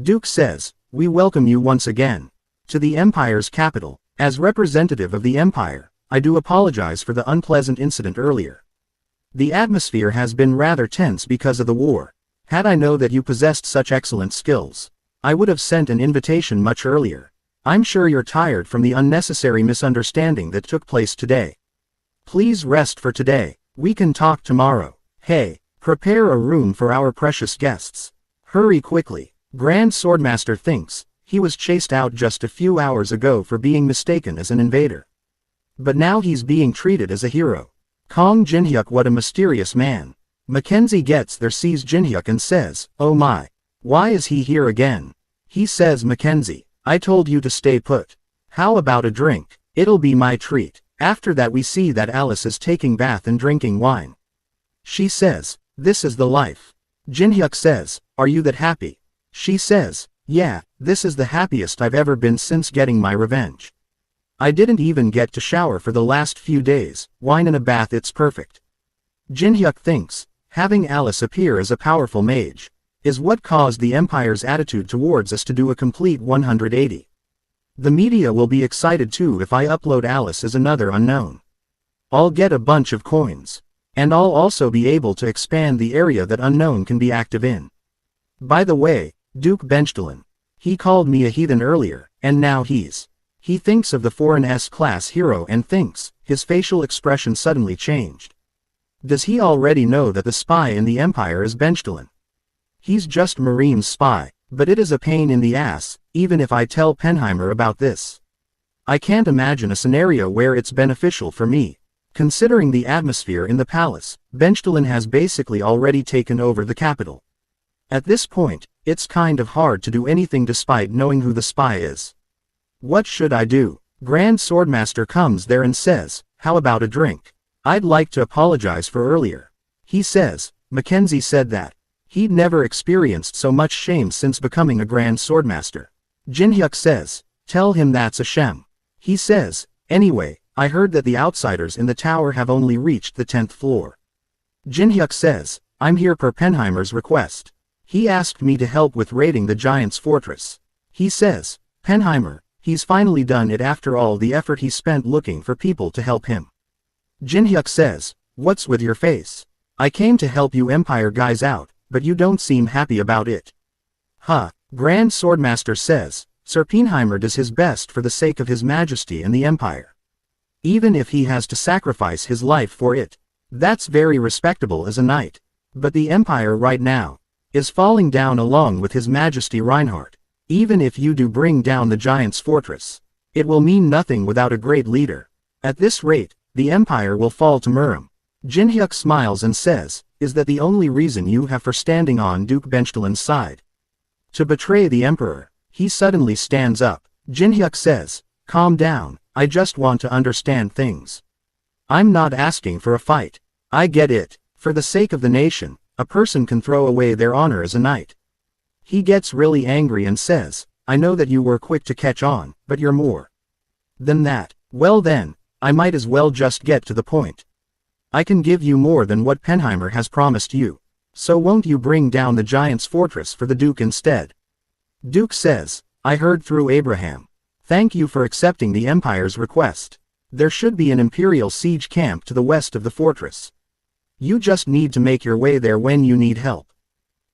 Duke says, we welcome you once again to the empire's capital. As representative of the empire, I do apologize for the unpleasant incident earlier. The atmosphere has been rather tense because of the war. Had I known that you possessed such excellent skills, I would have sent an invitation much earlier. I'm sure you're tired from the unnecessary misunderstanding that took place today. Please rest for today. We can talk tomorrow. Hey, prepare a room for our precious guests. Hurry quickly. Grand Swordmaster thinks, he was chased out just a few hours ago for being mistaken as an invader. But now he's being treated as a hero. Kong Jinhyuk, what a mysterious man. Mackenzie gets there, sees Jinhyuk and says, oh my. Why is he here again? He says, Mackenzie, I told you to stay put. How about a drink? It'll be my treat. After that we see that Alice is taking bath and drinking wine. She says, this is the life. Jinhyuk says, are you that happy? She says, yeah, this is the happiest I've ever been since getting my revenge. I didn't even get to shower for the last few days. Wine in a bath, it's perfect. Jinhyuk thinks, having Alice appear as a powerful mage is what caused the Empire's attitude towards us to do a complete 180. The media will be excited too if I upload Alice as another unknown. I'll get a bunch of coins. And I'll also be able to expand the area that unknown can be active in. By the way, Duke Benchtelin. He called me a heathen earlier, and now he thinks of the foreign S-class hero and thinks, his facial expression suddenly changed. Does he already know that the spy in the Empire is Benchtelin? He's just Marine's spy, but it is a pain in the ass, even if I tell Penheimer about this. I can't imagine a scenario where it's beneficial for me. Considering the atmosphere in the palace, Benchtelin has basically already taken over the capital. At this point, it's kind of hard to do anything despite knowing who the spy is. What should I do? Grand Swordmaster comes there and says, how about a drink? I'd like to apologize for earlier. He says, Mackenzie said that he'd never experienced so much shame since becoming a Grand Swordmaster. Jinhyuk says, tell him that's a shame. He says, anyway, I heard that the outsiders in the tower have only reached the 10th floor. Jinhyuk says, I'm here per Penheimer's request. He asked me to help with raiding the giant's fortress. He says, Penheimer, he's finally done it after all the effort he spent looking for people to help him. Jinhyuk says, what's with your face? I came to help you Empire guys out, but you don't seem happy about it. Huh, Grand Swordmaster says, Sir Penheimer does his best for the sake of his majesty and the Empire. Even if he has to sacrifice his life for it. That's very respectable as a knight. But the Empire right now is falling down along with His Majesty Reinhardt. Even if you do bring down the giant's fortress, it will mean nothing without a great leader. At this rate, the Empire will fall to Murim. Jinhyuk smiles and says, is that the only reason you have for standing on Duke Benchtalin's side? To betray the Emperor. He suddenly stands up. Jinhyuk says, calm down, I just want to understand things. I'm not asking for a fight. I get it. For the sake of the nation, a person can throw away their honor as a knight. He gets really angry and says, I know that you were quick to catch on, but you're more than that. Well then, I might as well just get to the point. I can give you more than what Penheimer has promised you. So won't you bring down the giant's fortress for the Duke instead? Duke says, I heard through Abraham. Thank you for accepting the Empire's request. There should be an Imperial siege camp to the west of the fortress. You just need to make your way there when you need help.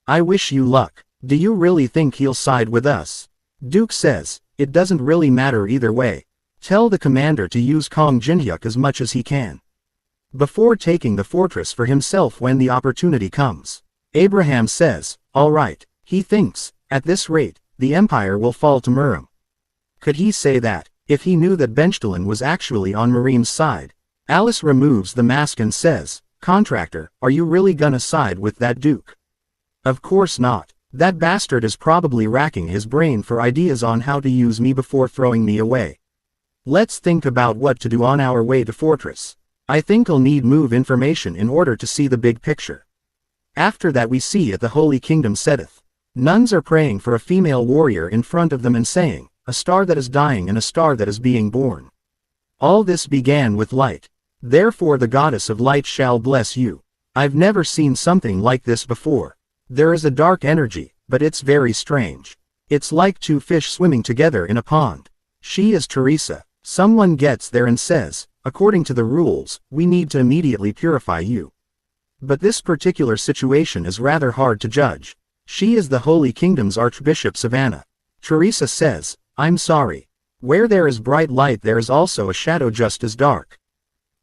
I wish you luck. Do you really think he'll side with us? Duke says, it doesn't really matter either way. Tell the commander to use Kong Jinhyuk as much as he can before taking the fortress for himself when the opportunity comes. Abraham says, all right. He thinks, at this rate, the Empire will fall to Murim. Could he say that, if he knew that Benchtalin was actually on Murim's side? Alice removes the mask and says, Contractor, are you really gonna side with that Duke? Of course not. That bastard is probably racking his brain for ideas on how to use me before throwing me away. Let's think about what to do on our way to Fortress. I think I'll need move information in order to see the big picture. After that we see at the Holy Kingdom setteth. Nuns are praying for a female warrior in front of them and saying, a star that is dying and a star that is being born. All this began with light. Therefore the goddess of light shall bless you. I've never seen something like this before. There is a dark energy, but it's very strange. It's like two fish swimming together in a pond. She is Teresa. Someone gets there and says, according to the rules, we need to immediately purify you. But this particular situation is rather hard to judge. She is the Holy Kingdom's Archbishop Savannah. Teresa says, I'm sorry. Where there is bright light there is also a shadow just as dark.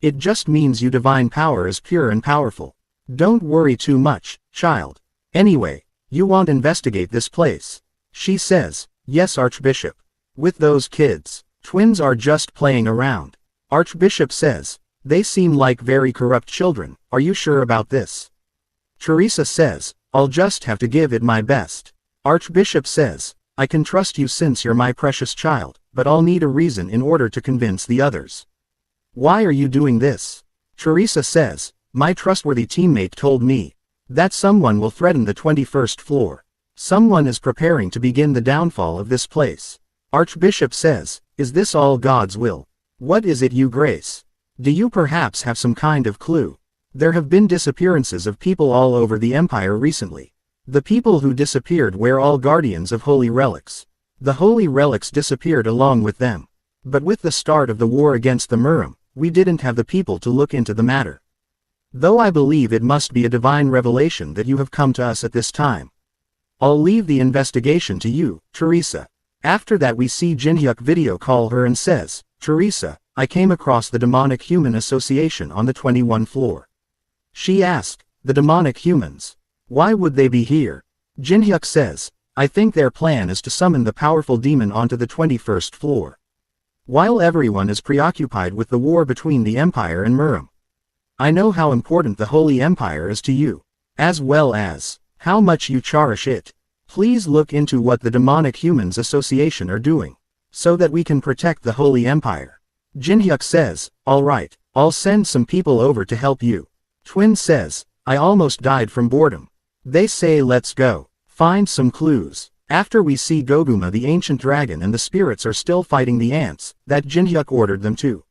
It just means you divine power is pure and powerful. Don't worry too much, child. Anyway, you want to investigate this place. She says, yes Archbishop. With those kids, twins are just playing around. Archbishop says, they seem like very corrupt children, are you sure about this? Teresa says, I'll just have to give it my best. Archbishop says, I can trust you since you're my precious child, but I'll need a reason in order to convince the others. Why are you doing this? Teresa says, my trustworthy teammate told me that someone will threaten the 21st floor. Someone is preparing to begin the downfall of this place. Archbishop says, is this all God's will? What is it you grace? Do you perhaps have some kind of clue? There have been disappearances of people all over the Empire recently. The people who disappeared were all guardians of holy relics. The holy relics disappeared along with them. But with the start of the war against the Murim, we didn't have the people to look into the matter. Though I believe it must be a divine revelation that you have come to us at this time. I'll leave the investigation to you, Teresa. After that we see Jinhyuk video call her and says, Teresa, I came across the Demonic Human Association on the 21 floor. She asked, the demonic humans? Why would they be here? Jinhyuk says, I think their plan is to summon the powerful demon onto the 21st floor. While everyone is preoccupied with the war between the Empire and Murim. I know how important the Holy Empire is to you, as well as how much you cherish it. Please look into what the Demonic Humans Association are doing, so that we can protect the Holy Empire. Jinhyuk says, all right, I'll send some people over to help you. Twin says, I almost died from boredom. They say let's go find some clues. After we see Goguma the ancient dragon and the spirits are still fighting the ants that Jinhyuk ordered them to.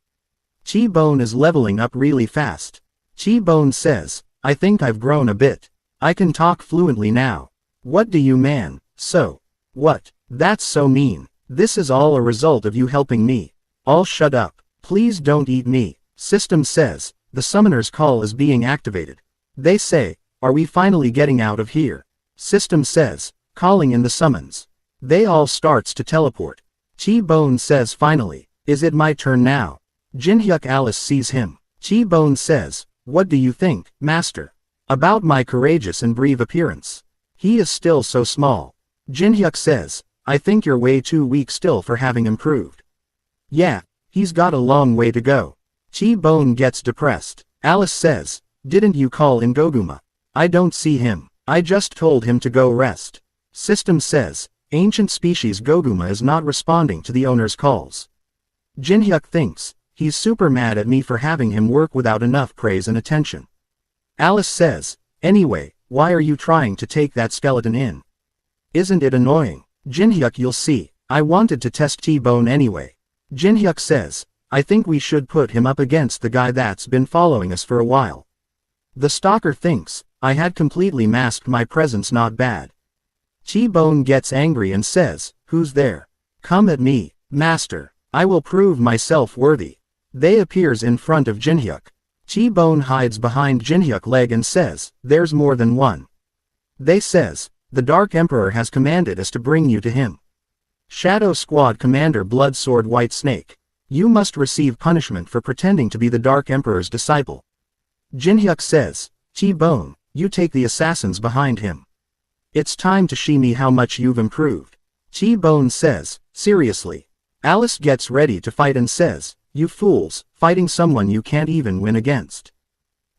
T-Bone is leveling up really fast. T-Bone says, I think I've grown a bit. I can talk fluently now. What do you man? So. What? That's so mean. This is all a result of you helping me. All shut up. Please don't eat me. System says, the summoner's call is being activated. They say, are we finally getting out of here? System says, calling in the summons. They all starts to teleport. T-Bone says finally, is it my turn now? Jinhyuk Alice sees him. T-Bone says, what do you think, master? About my courageous and brave appearance. He is still so small. Jinhyuk says, I think you're way too weak still for having improved. Yeah, he's got a long way to go. T-Bone gets depressed. Alice says, didn't you call in Goguma? I don't see him. I just told him to go rest. System says, Ancient species Goguma is not responding to the owner's calls. Jinhyuk thinks, he's super mad at me for having him work without enough praise and attention. Alice says, anyway, why are you trying to take that skeleton in? Isn't it annoying? Jinhyuk, you'll see, I wanted to test T-Bone anyway. Jinhyuk says, I think we should put him up against the guy that's been following us for a while. The stalker thinks, I had completely masked my presence, not bad. T-Bone gets angry and says, who's there? Come at me, master. I will prove myself worthy. They appears in front of Jinhyuk. T-Bone hides behind Jinhyuk's leg and says, there's more than one. They says, the Dark Emperor has commanded us to bring you to him. Shadow Squad Commander Blood Sword White Snake. You must receive punishment for pretending to be the Dark Emperor's disciple. Jinhyuk says, T-Bone, you take the assassins behind him. It's time to show me how much you've improved. T-Bone says, seriously. Alice gets ready to fight and says, you fools, fighting someone you can't even win against.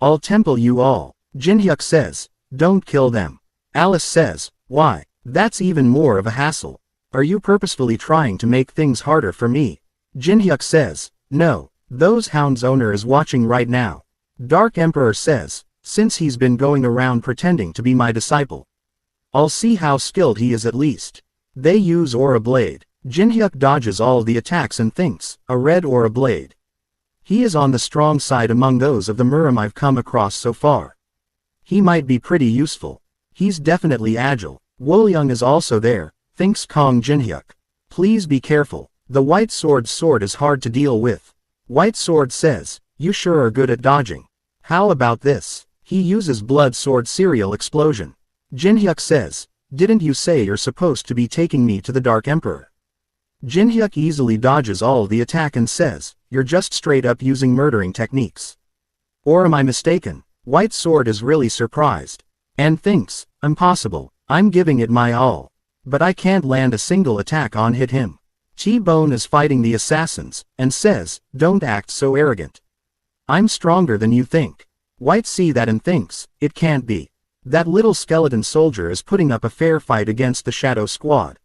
I'll temple you all. Jinhyuk says, don't kill them. Alice says, why? That's even more of a hassle. Are you purposefully trying to make things harder for me? Jinhyuk says, no, those hounds' owner is watching right now. Dark Emperor says, since he's been going around pretending to be my disciple, I'll see how skilled he is at least. They use Aura Blade. Jinhyuk dodges all the attacks and thinks, a red Aura Blade. He is on the strong side among those of the Murim I've come across so far. He might be pretty useful. He's definitely agile. Wolyung is also there, thinks Kong Jinhyuk. Please be careful. The White Sword's sword is hard to deal with. White Sword says, you sure are good at dodging. How about this? He uses Blood Sword Serial Explosion. Jinhyuk says, didn't you say you're supposed to be taking me to the Dark Emperor? Jinhyuk easily dodges all the attack and says, you're just straight up using murdering techniques. Or am I mistaken? White Sword is really surprised. And thinks, impossible, I'm giving it my all. But I can't land a single attack on hit him. T-Bone is fighting the assassins, and says, don't act so arrogant. I'm stronger than you think. White see that and thinks, it can't be. That little skeleton soldier is putting up a fair fight against the Shadow Squad.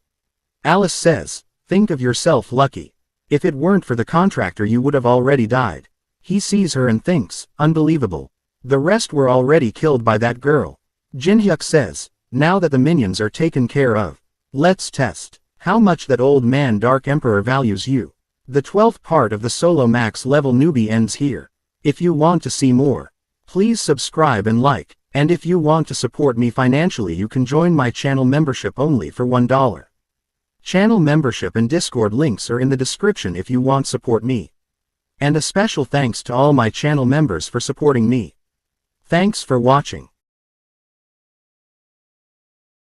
Alice says, think of yourself lucky. If it weren't for the contractor you would have already died. He sees her and thinks, unbelievable. The rest were already killed by that girl. Jinhyuk says, now that the minions are taken care of, let's test how much that old man Dark Emperor values you. The 12th part of the Solo Max level Newbie ends here. If you want to see more, please subscribe and like. And if you want to support me financially, you can join my channel membership only for $1. Channel membership and Discord links are in the description if you want to support me. And a special thanks to all my channel members for supporting me. Thanks for watching.